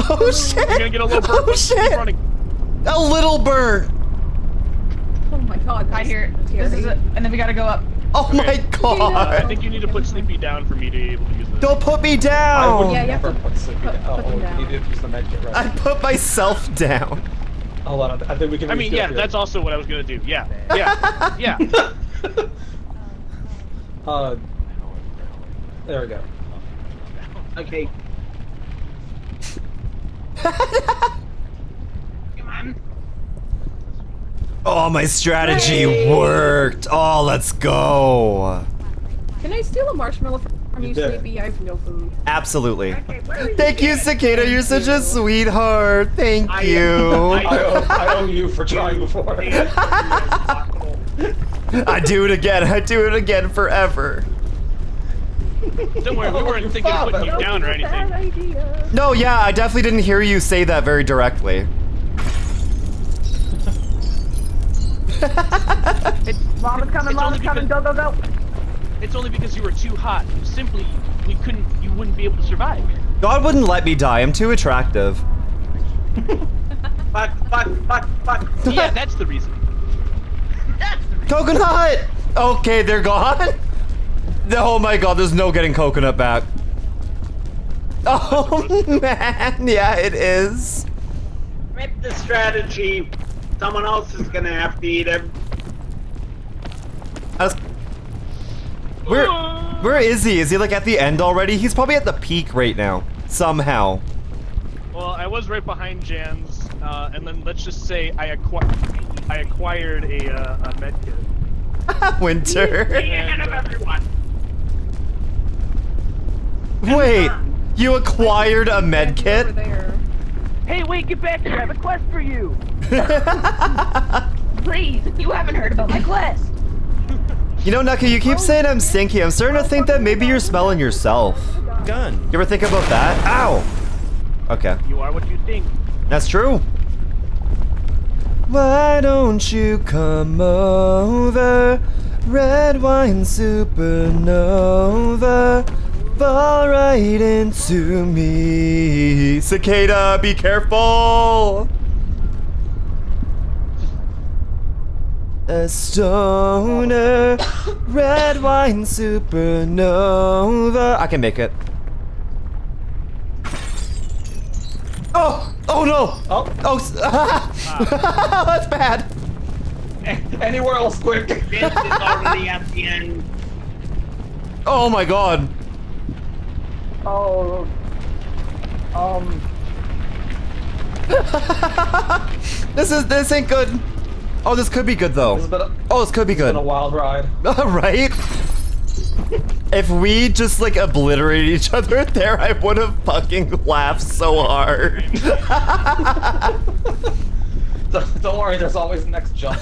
Oh You're shit! gonna get a little bird. Oh shit! A little bird! Oh my god. I hear. This is it, and then we gotta go up. Oh my I god! think you need to put Sleepy down for me to be able to use this. Don't put me I down! would Yeah, you have never to put Sleepy down. put them down. You need to use the medkit, right? I put myself down. Hold on, I think we can. I mean, yeah, that's also what I was gonna do. Yeah, yeah, yeah. There we go. Okay. Come on. Oh, my strategy worked. Oh, let's go. Can I steal a marshmallow from you, did. Sleepy? I have no food. Absolutely. Thank you, Cicada. You're such a sweetheart. Thank you. I owe you for trying before. I do it again. I do it again forever. Don't worry, we weren't thinking of putting you down or anything. No, yeah, I definitely didn't hear you say that very directly. Lava's coming, lava's coming, go, go, go. It's only because you were too hot. Simply, you wouldn't be able to survive. God wouldn't let me die. I'm too attractive. Fuck. Yeah, that's the reason. Coconut! Okay, they're gone? Oh my god, there's no getting coconut back. Oh man, yeah, it is. Rip the strategy. Someone else is gonna have to eat him. Where is he? Is he like at the end already? He's probably at the peak right now. Somehow. Well, I was right behind Jans, and then let's just say I acquired. I acquired a med kit. Winter. Ahead of everyone. Wait, you acquired a med kit? Hey, wait, get back here. I have a quest for you. Please, you haven't heard about my quest. You know, Nuka, you keep saying I'm stinky. I'm starting to think that maybe you're smelling yourself. Gun. You ever think about that? Ow! Okay. You are what you think. That's true. Why don't you come over? Red wine supernova. Fall right into me. Cicada, be careful! A stoner, red wine supernova. I can make it. Oh! Oh no! Oh! Oh! That's bad! Anywhere else, quick! This is already at the end. Oh my god! Oh. This ain't good. Oh, this could be good though. This could be good. It's been a wild ride. Right? If we just like obliterated each other there, I would have fucking laughed so hard. Don't worry, there's always the next jump.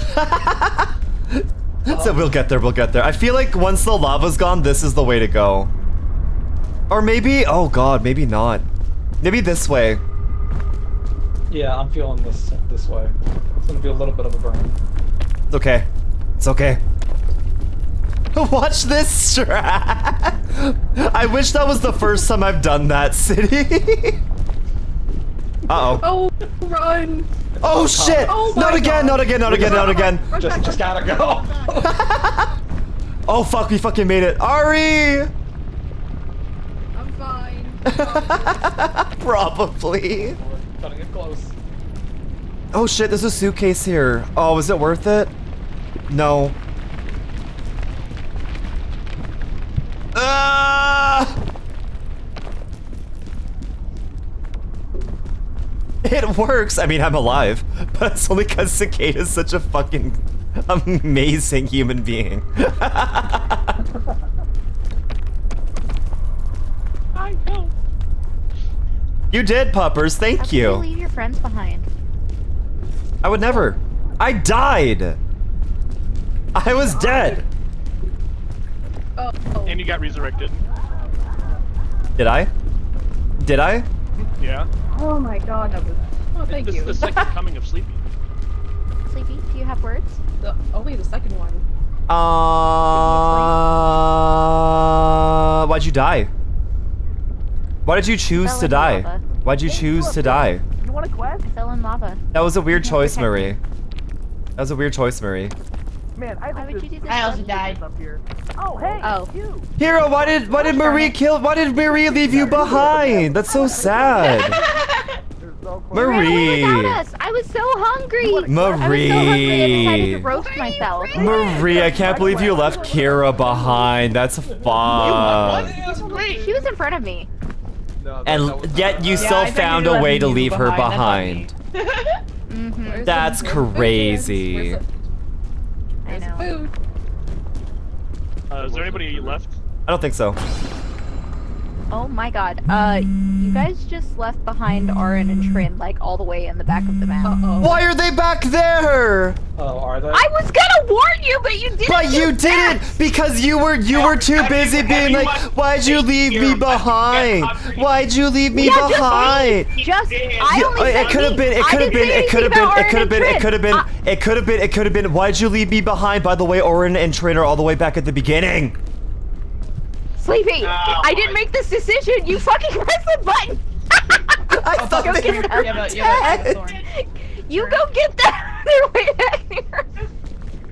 So we'll get there, we'll get there. I feel like once the lava's gone, this is the way to go. Or maybe, oh god, maybe not. Maybe this way. Yeah, I'm feeling this way. It's gonna be a little bit of a burn. It's okay. It's okay. Watch this strat. I wish that was the first time I've done that, City. Uh-oh. Oh, run! Oh shit! Oh my not again, God. not again, not again, not again. Just gotta go. Oh fuck, we fucking made it. Ari! I'm fine. Probably. Cutting it close. Oh shit, there's a suitcase here. Oh, was it worth it? No. It works. I mean, I'm alive, but it's only because Cicada's such a fucking amazing human being. I know. You did, Puppers. Thank You you. leave your friends behind. I would never. I died. I was dead. Oh. And you got resurrected. Did I? Did I? Yeah. Oh my god, that was. Oh, thank This you. is the second coming of Sleepy. Sleepy, do you have words? Only the second one. Why'd you die? Why did you choose Fell to in die? lava. Why'd you choose to die? You want a quest? I fell in lava. That was a weird choice, protect me. Marie. That was a weird choice, Marie. Man, I Why would you do this? I also died. up here. Oh, hey, Oh. you. Hero, why did Marie leave you behind? That's so sad. Marie. Without us. I was so hungry. Marie. I decided to roast myself. Marie, I can't believe you left Kira behind. That's fun. She was in front of me. And yet you still found a way to leave her behind. That's crazy. I know. Food. Is there anybody left? I don't think so. Oh my god. You guys just left behind Arin and Trin, like, all the way in the back of the map. Why are they back there? Oh, are they? I was gonna warn you, but you didn't. But you didn't because you were too busy being like, why'd you leave me behind? Why'd you leave me behind? It could have been. Why'd you leave me behind? By the way, Orin and Trin are all the way back at the beginning. Sleepy, I didn't make this decision. You fucking press the button. I thought go they get were them. dead. You go get them. They're way back here.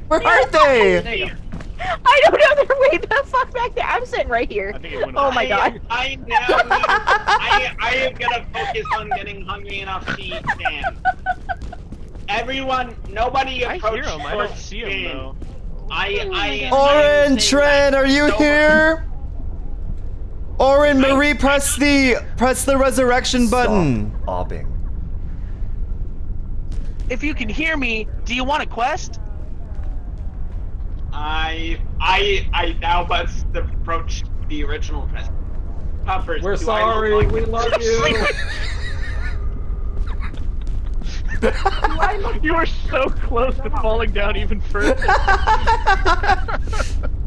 Where are they? I don't know. They're way the fuck back there. I'm sitting right here. Oh my god. I am gonna focus on getting hungry enough to eat Stan. Everyone, nobody approach. I hear him. I don't see him though. Orin, Trin, are you here? Orin, Marie, press the resurrection button. Obbing. if you can hear me, do you want a quest? I now must approach the original quest. Puppers, We're do I sorry, look like we love you. You were so close to falling down even further.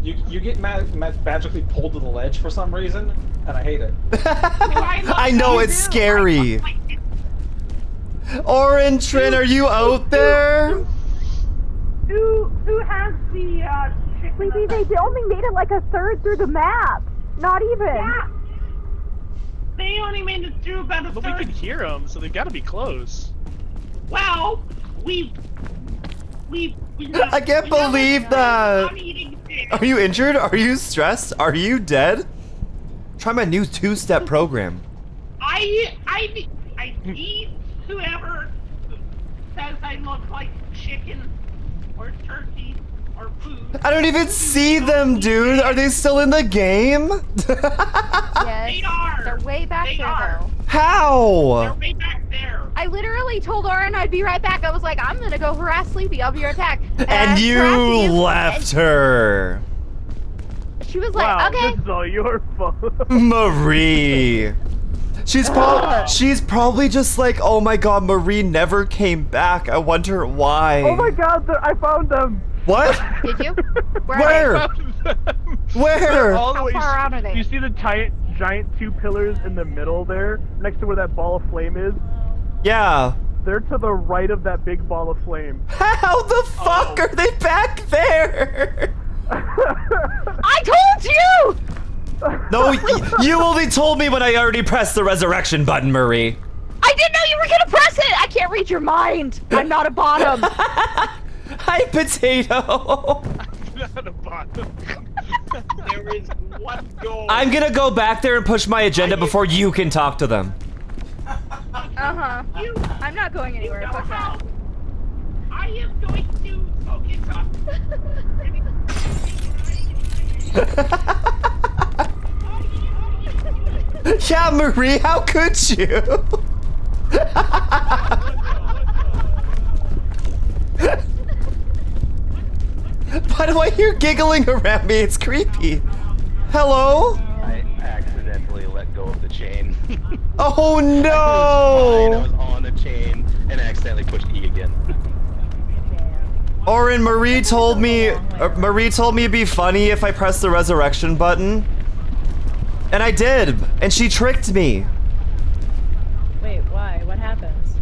You get magically pulled to the ledge for some reason, and I hate it. I know, it's scary. Orin, Trin, are you out there? Who has the Sleepy, they only made it like a third through the map. Not even. Yeah. They only made it through about a third. But we can hear them, so they've got to be close. Well, we I can't believe that. Are you injured? Are you stressed? Are you dead? Try my new two-step program. I eat whoever says I look like chicken or turkey or food. I don't even see them, dude. Are they still in the game? Yes. They are. They're way back there, though. How? They're way back there. I literally told Orin I'd be right back. I was like, I'm gonna go harass Sleepy. I'll be right back. And you left her. She was like, okay. This is all your fault. Marie. She's probably just like, oh my god, Marie never came back. I wonder why. Oh my god, I found them. What? Did you? Where? Where? All the How way far out are they? You see the giant two pillars in the middle there, next to where that ball of flame is? Yeah. They're to the right of that big ball of flame. How the fuck are they back there? I told you! No, you only told me when I already pressed the resurrection button, Marie. I didn't know you were gonna press it! I can't read your mind! I'm not a bottom! Hi, Potato! I'm not a bottom. There is one goal. I'm gonna go back there and push my agenda before you can talk to them. Uh-huh. I'm not going anywhere. Fuck that. I am going to focus on... Yeah, Marie, how could you? Why do I hear giggling around me? It's creepy. Hello? I accidentally let go of the chain. Oh no! I was on a chain and accidentally pushed E again. Orin, Marie told me it'd be funny if I pressed the resurrection button. And I did, and she tricked me. Wait, why? What happens?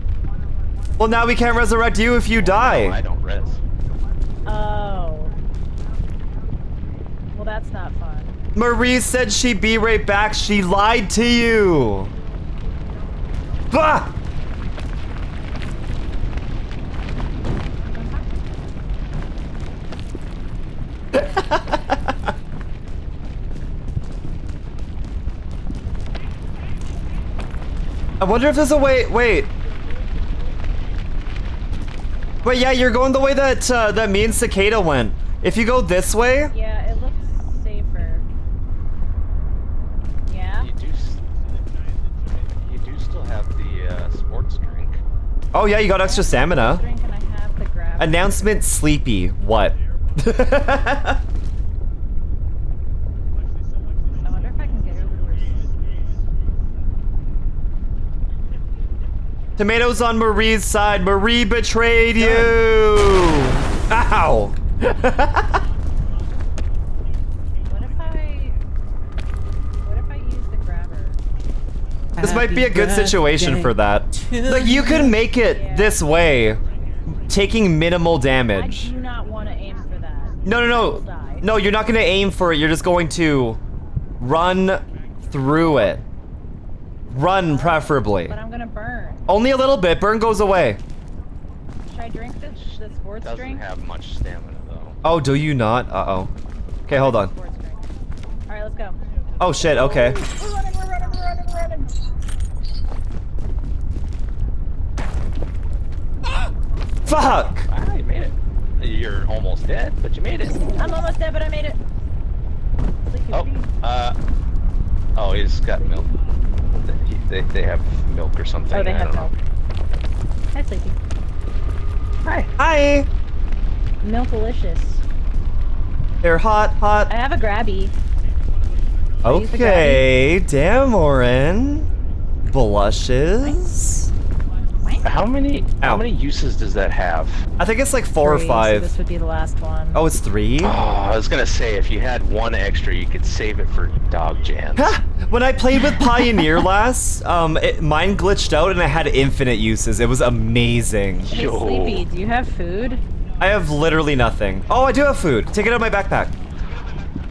Well, now we can't resurrect you if you die. No, I don't res. Oh. Well, that's not fun. Marie said she'd be right back. She lied to you. Bah! I wonder if there's a way. Wait, yeah, you're going the way that that me and Cicada went. If you go this way. Yeah, it looks safer. Yeah. You do still have the sports drink. Oh yeah, you got extra stamina. Drink and I have the grab. Announcement sleepy. What? I wonder if I can get over where Tomatoes on Marie's side. Marie betrayed you. Ow. What if I use the grabber? This might be a good situation for that. Like, you could make it this way, taking minimal damage. I do not want to aim for that. No. No, you're not going to aim for it. You're just going to run through it. Run, preferably. But I'm going to burn. Only a little bit. Burn goes away. Should I drink the sports Doesn't drink? have much stamina though. Oh, do you not? Uh-oh. Okay, hold on. Alright, let's go. Oh, shit. Okay. We're running. Fuck! Ah, you made it. You're almost dead, but you made it. I'm almost dead, but I made it. Oh, he's got milk. They have milk or something. Oh, they I have don't milk. Hi, Sleepy. Hi. Hi. Milk-delicious. They're hot. I have a grabby. Okay, damn, Oren. Blushes. How many uses does that have? I think it's like 4 or 3, 5. So this would be the last one. Oh, it's 3? Oh, I was gonna say, if you had one extra, you could save it for dog jams. When I played with Pioneer last, mine glitched out and I had infinite uses. It was amazing. Hey, Sleepy, do you have food? I have literally nothing. Oh, I do have food. Take it out of my backpack.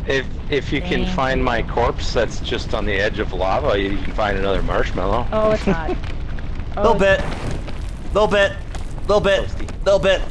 If you can find my corpse that's just on the edge of lava, you can find another marshmallow. Oh, it's not. Little bit. Little bit.